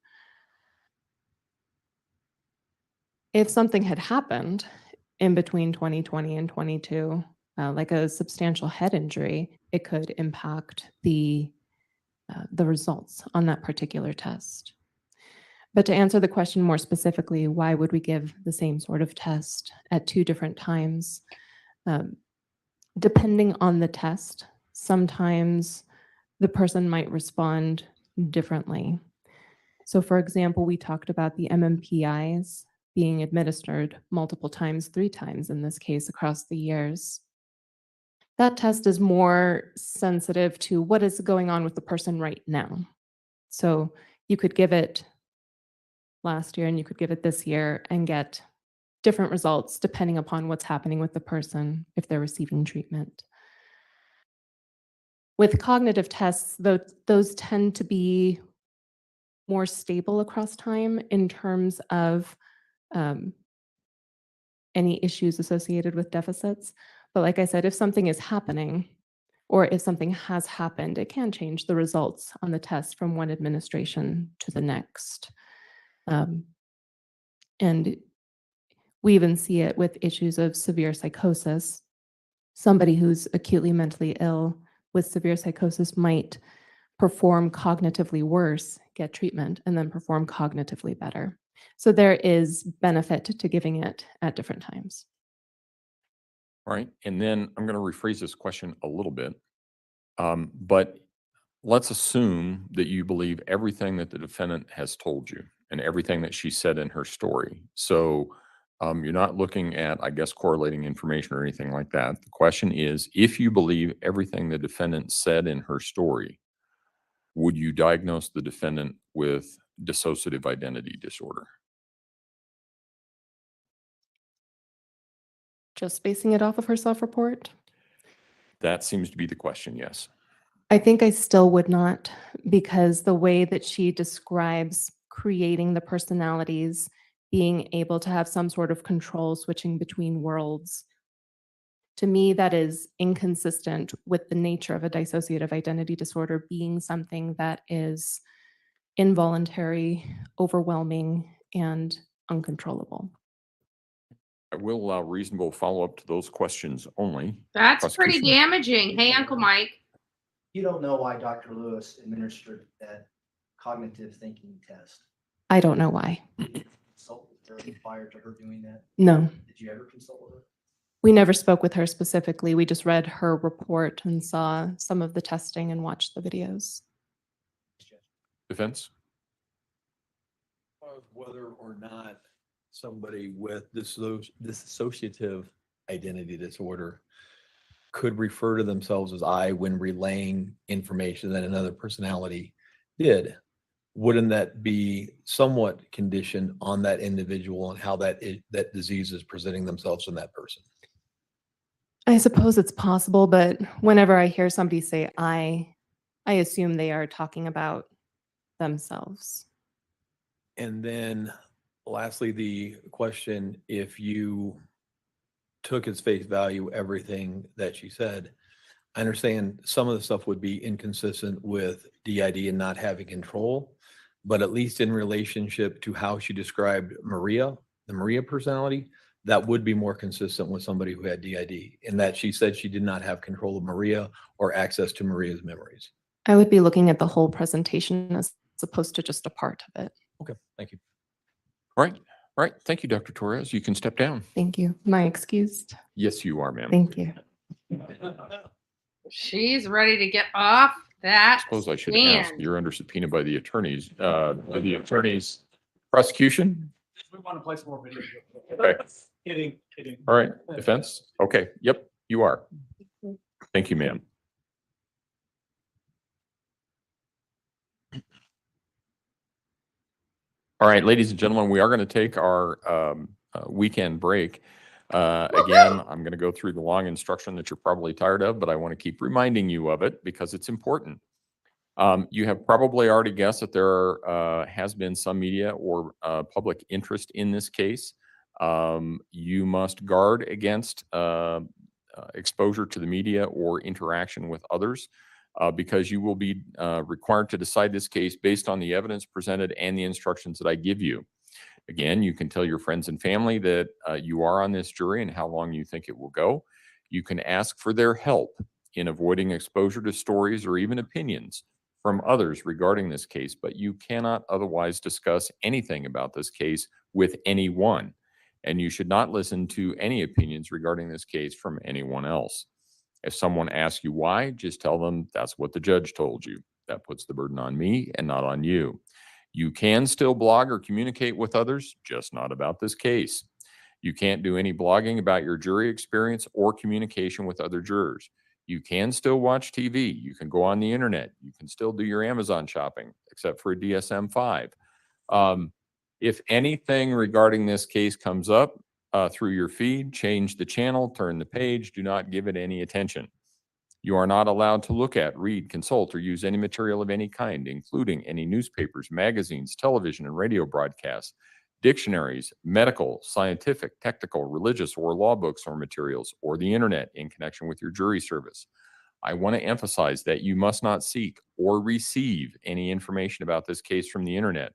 R: If something had happened in between 2020 and 22, like a substantial head injury, it could impact the results on that particular test. But to answer the question more specifically, why would we give the same sort of test at two different times? Depending on the test, sometimes the person might respond differently. So for example, we talked about the MMPIs being administered multiple times, 3 times in this case across the years. That test is more sensitive to what is going on with the person right now. So you could give it last year and you could give it this year and get different results depending upon what's happening with the person if they're receiving treatment. With cognitive tests, those tend to be more stable across time in terms of any issues associated with deficits. But like I said, if something is happening or if something has happened, it can change the results on the test from one administration to the next. And we even see it with issues of severe psychosis. Somebody who's acutely mentally ill with severe psychosis might perform cognitively worse, get treatment, and then perform cognitively better. So there is benefit to giving it at different times.
K: All right, and then I'm going to rephrase this question a little bit. But let's assume that you believe everything that the defendant has told you and everything that she said in her story. So you're not looking at, I guess, correlating information or anything like that. The question is, if you believe everything the defendant said in her story, would you diagnose the defendant with dissociative identity disorder?
R: Just basing it off of her self-report?
K: That seems to be the question, yes.
R: I think I still would not, because the way that she describes creating the personalities, being able to have some sort of control switching between worlds, to me, that is inconsistent with the nature of a dissociative identity disorder being something that is involuntary, overwhelming, and uncontrollable.
K: I will allow reasonable follow-up to those questions only.
F: That's pretty
K: Prosecution.
F: damaging. Hey, Uncle Mike.
M: You don't know why Dr. Lewis administered that cognitive thinking test.
R: I don't know why.
M: Consult with her prior to her doing that?
R: No.
M: Did you ever consult with her?
R: We never spoke with her specifically. We just read her report and saw some of the testing and watched the videos.
K: Defense?
A: Whether or not somebody with dissociative identity disorder could refer to themselves as I when relaying information that another personality did, wouldn't that be somewhat conditioned on that individual and how that disease is presenting themselves in that person?
R: I suppose it's possible, but whenever I hear somebody say I assume they are talking about themselves.
A: And then lastly, the question, if you took its face value, everything that she said, I understand some of the stuff would be inconsistent with DID and not having control, but at least in relationship to how she described Maria, the Maria personality, that would be more consistent with somebody who had DID, in that she said she did not have control of Maria or access to Maria's memories.
R: I would be looking at the whole presentation as opposed to just a part of it.
A: Okay, thank you.
K: All right. All right. Thank you, Dr. Torres. You can step down.
R: Thank you. Am I excused?
K: Yes, you are, ma'am.
R: Thank you.
F: She's ready to get off that.
K: Suppose I should
F: stand.
K: ask, you're under subpoena by the attorneys, prosecution?
N: We want to play some more videos.
K: Okay.
N: Kidding.
K: All right. Defense? Okay. Yep, you are. Thank you, ma'am. All right, ladies and gentlemen, we are going to take our weekend break. Again, I'm going to go through the long instruction that you're probably tired of, but I want to keep reminding you of it because it's important. You have probably already guessed that there has been some media or public interest in this case. You must guard against exposure to the media or interaction with others because you will be required to decide this case based on the evidence presented and the instructions that I give you. Again, you can tell your friends and family that you are on this jury and how long you think it will go. You can ask for their help in avoiding exposure to stories or even opinions from others regarding this case, but you cannot otherwise discuss anything about this case with anyone. And you should not listen to any opinions regarding this case from anyone else. If someone asks you why, just tell them that's what the judge told you. That puts the burden on me and not on you. You can still blog or communicate with others, just not about this case. You can't do any blogging about your jury experience or communication with other jurors. You can still watch TV. You can go on the internet. You can still do your Amazon shopping, except for a DSM-5. If anything regarding this case comes up through your feed, change the channel, turn the page, do not give it any attention. You are not allowed to look at, read, consult, or use any material of any kind, including any newspapers, magazines, television, and radio broadcasts, dictionaries, medical, scientific, technical, religious, or law books or materials, or the internet in connection with your jury service. I want to emphasize that you must not seek or receive any information about this case from the internet,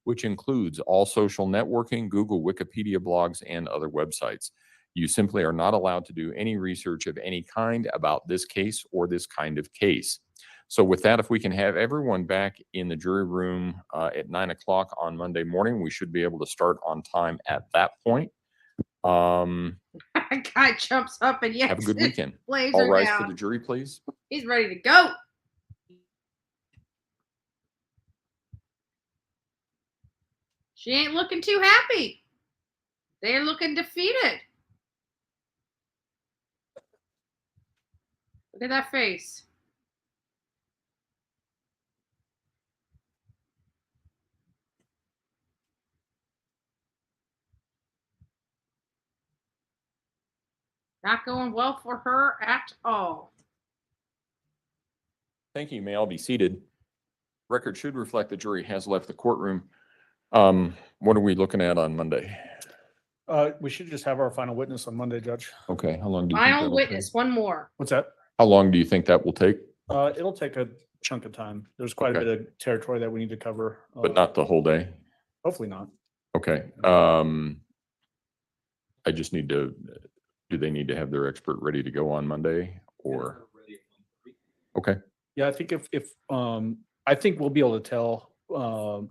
K: which includes all social networking, Google, Wikipedia blogs, and other websites. You simply are not allowed to do any research of any kind about this case or this kind of case. So with that, if we can have everyone back in the jury room at 9 o'clock on Monday morning, we should be able to start on time at that point.
F: Guy jumps up and
K: Have a good weekend.
F: Blazer
K: All rise
F: down.
K: for the jury, please.
F: He's ready to go. She ain't looking too happy. They're looking defeated. Look at that face. Not going well for her at all.
K: Thank you. You may all be seated. Record should reflect the jury has left the courtroom. What are we looking at on Monday?
N: We should just have our final witness on Monday, Judge.
K: Okay, how long do you think
F: Final
K: that'll
F: witness, one more.
N: What's that?
K: How long do you think that will take?
N: It'll take a chunk of time. There's quite a
K: Okay.
N: bit of territory that we need to cover.
K: But not the whole day?
N: Hopefully not.
K: Okay. I just need to, do they need to have their expert ready to go on Monday or? Okay,
N: Yeah, I think if I think we'll be able to tell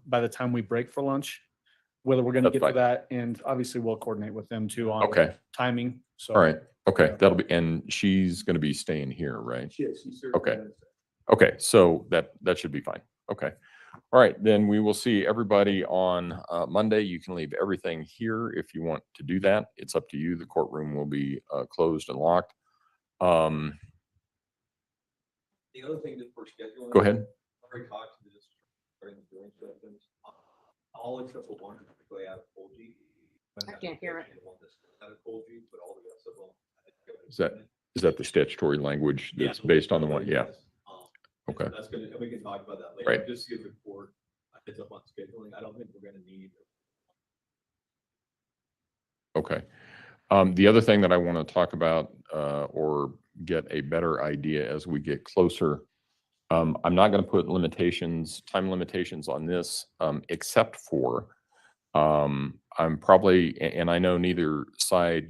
N: by the time we break for lunch whether we're going to
K: That's
N: get to
K: fine.
N: that, and obviously we'll coordinate with them too on
K: Okay.
N: timing. So
K: all right. Okay, that'll be, and she's going to be staying here, right? Okay. Okay, so that should be fine. Okay. All right, then we will see everybody on Monday. You can leave everything here if you want to do that. It's up to you. The courtroom will be closed and locked.
Q: The other thing that we're scheduling.
K: Go ahead.
Q: I already talked to this during the jury instructions. All except for one particularly out of Colgy.
F: I can't hear it.
Q: Out of Colgy, but all the rest of them.
K: Is that the statutory language that's based on the one? Yeah. Okay.
Q: That's gonna, and we can talk about that later.
K: Right.
Q: Just to give the court a heads up on scheduling. I don't think we're gonna need
K: Okay. The other thing that I want to talk about, or get a better idea as we get closer, I'm not going to put time limitations on this, except for, I'm probably, and I know neither side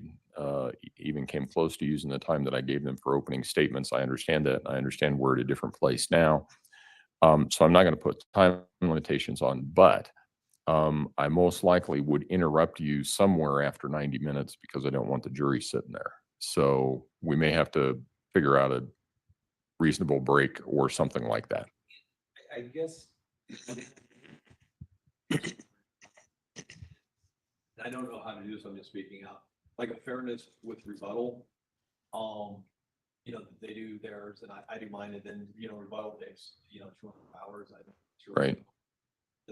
K: even came close to using the time that I gave them for opening statements. I understand that. I understand we're at a different place now. So I'm not going to put time limitations on, but I most likely would interrupt you somewhere after 90 minutes because I don't want the jury sitting there. So we may have to figure out a reasonable break or something like that.
Q: I guess. I don't know how to do this, I'm just speaking out, like a fairness with rebuttal. They do theirs and I do mine, and then, rebuttal takes, 2 hours, I'm sure.
K: Right.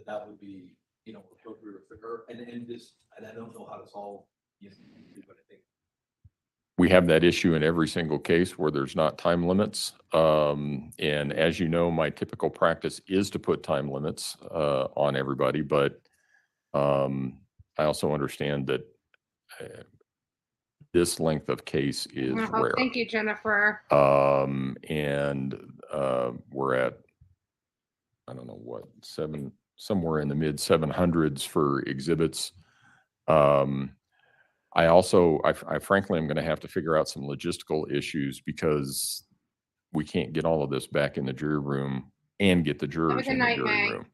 Q: That would be, appropriate for her, and I don't know how to solve, but I think.
K: We have that issue in every single case where there's not time limits. And as you know, my typical practice is to put time limits on everybody, but I also understand that this length of case is rare.
F: Thank you, Jennifer.
K: And we're at, I don't know what, somewhere in the mid 700s for exhibits. I frankly am going to have to figure out some logistical issues because we can't get all of this back in the jury room and get the jurors in the jury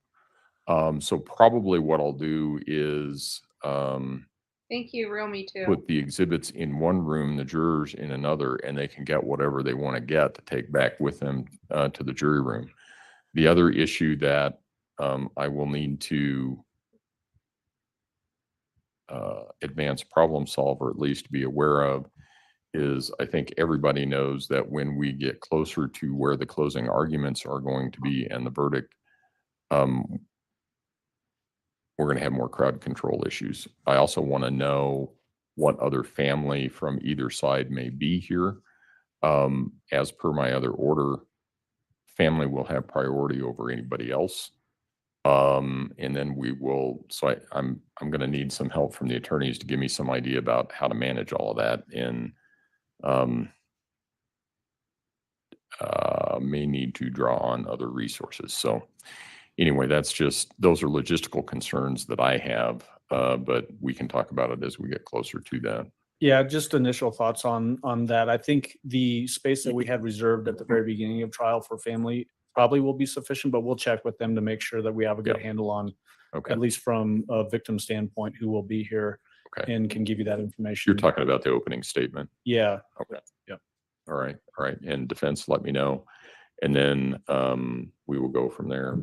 K: room. So probably what I'll do is
F: Thank you, real me too.
K: put the exhibits in one room, the jurors in another, and they can get whatever they want to get to take back with them to the jury room. The other issue that I will need to advanced problem solve, or at least be aware of, is I think everybody knows that when we get closer to where the closing arguments are going to be and the verdict, we're going to have more crowd control issues. I also want to know what other family from either side may be here. As per my other order, family will have priority over anybody else. And then we will, so I'm going to need some help from the attorneys to give me some idea about how to manage all of that, and may need to draw on other resources. So anyway, those are logistical concerns that I have, but we can talk about it as we get closer to that.
N: Yeah, just initial thoughts on that. I think the space that we had reserved at the very beginning of trial for family probably will be sufficient, but we'll check with them to make sure that we have a good handle on, at least from a victim standpoint, who will be here and can give you that information.
K: You're talking about the opening statement?
N: Yeah.
K: Okay.
N: Yeah.
K: All right. And defense, let me know. And then we will go from there.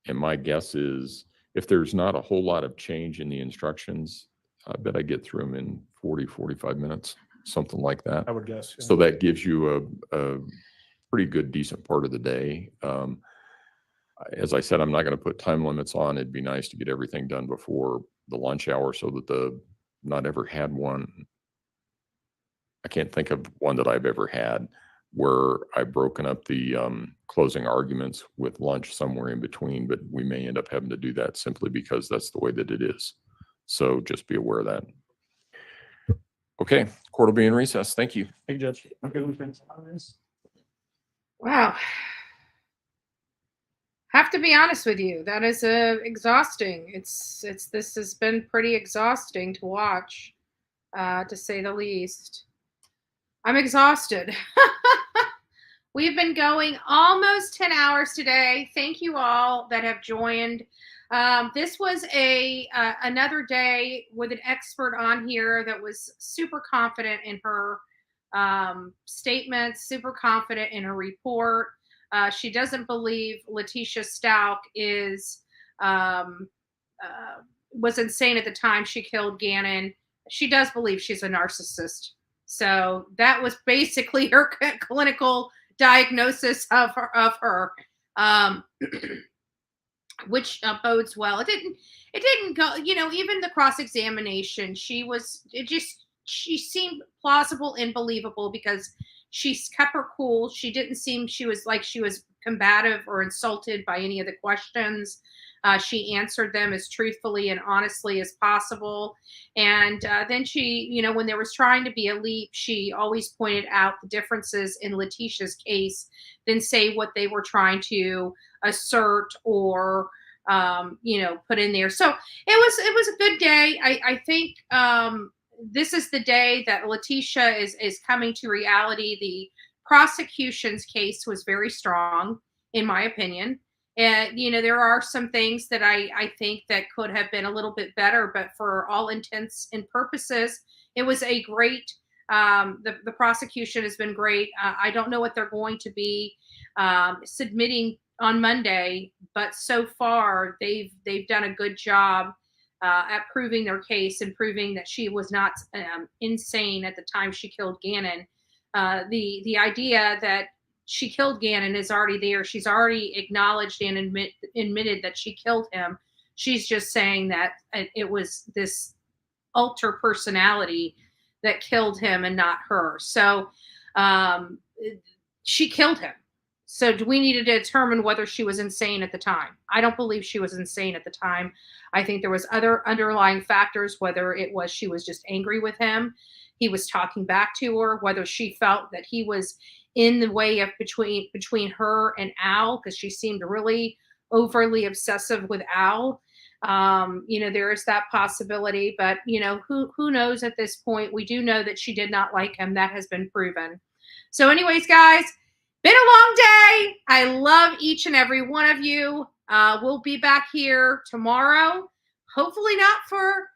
K: And my guess is if there's not a whole lot of change in the instructions, I bet I get through them in 40, 45 minutes, something like that.
N: I would guess. Yeah.
K: So that gives you a pretty good, decent part of the day. As I said, I'm not going to put time limits on. It'd be nice to get everything done before the lunch hour so that not ever had one. I can't think of one that I've ever had where I've broken up the closing arguments with lunch somewhere in between, but we may end up having to do that simply because that's the way that it is. So just be aware of that. Okay, court will be in recess. Thank you.
N: Thank you, Judge. Okay.
F: Wow. Have to be honest with you, that is exhausting. This has been pretty exhausting to watch, to say the least. I'm exhausted. We've been going almost 10 hours today. Thank you all that have joined. This was another day with an expert on here that was super confident in her statements, super confident in her report. She doesn't believe Letitia Stout was insane at the time she killed Gannon. She does believe she's a narcissist. So that was basically her clinical diagnosis of her, which bodes well. It didn't go, even the cross-examination, she seemed plausible and believable because she kept her cool. She didn't seem she was combative or insulted by any of the questions. She answered them as truthfully and honestly as possible. And then she, you know, when there was trying to be a leap, she always pointed out the differences in Letitia's case than say what they were trying to assert or, you know, put in there. So it was a good day. I think this is the day that Letitia is coming to reality. The prosecution's case was very strong, in my opinion. And, you know, there are some things that I think that could have been a little bit better, but for all intents and purposes, it was a great, the prosecution has been great. I don't know what they're going to be submitting on Monday, but so far they've done a good job at proving their case and proving that she was not insane at the time she killed Gannon. The idea that she killed Gannon is already there. She's already acknowledged and admitted that she killed him. She's just saying that it was this alter personality that killed him and not her. So she killed him. So do we need to determine whether she was insane at the time? I don't believe she was insane at the time. I think there was other underlying factors, whether it was she was just angry with him, he was talking back to her, whether she felt that he was in the way of between her and Al, because she seemed really overly obsessive with Al. You know, there is that possibility, but you know, who knows at this point? We do know that she did not like him. That has been proven. So anyways, guys, been a long day. I love each and every one of you. We'll be back here tomorrow. Hopefully not for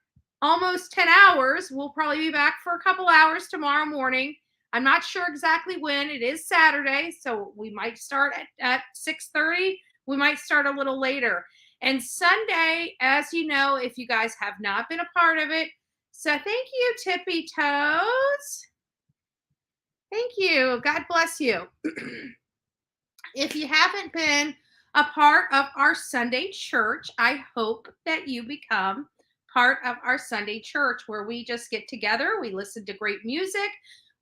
F: almost 10 hours. We'll probably be back for a couple hours tomorrow morning. I'm not sure exactly when. It is Saturday, so we might start at 6:30. We might start a little later. And Sunday, as you know, if you guys have not been a part of it, so thank you, Tippy Toes. Thank you. God bless you. If you haven't been a part of our Sunday church, I hope that you become part of our Sunday church, where we just get together, we listen to great music,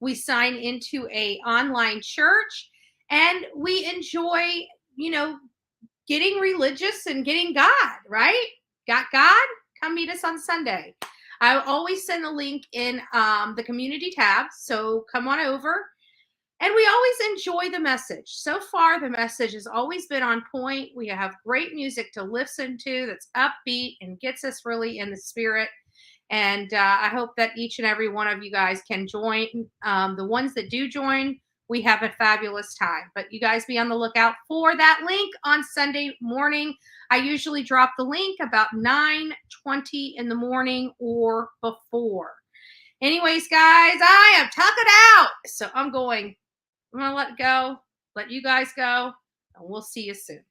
F: we sign into a online church, and we enjoy, you know, getting religious and getting God, right? Got God? Come meet us on Sunday. I always send the link in the community tab, so come on over. And we always enjoy the message. So far, the message has always been on point. We have great music to listen to that's upbeat and gets us really in the spirit. And I hope that each and every one of you guys can join. The ones that do join, we have a fabulous time. But you guys be on the lookout for that link on Sunday morning. I usually drop the link about 9:20 in the morning or before. Anyways, guys, I am talking out. So I'm going to let go, let you guys go, and we'll see you soon.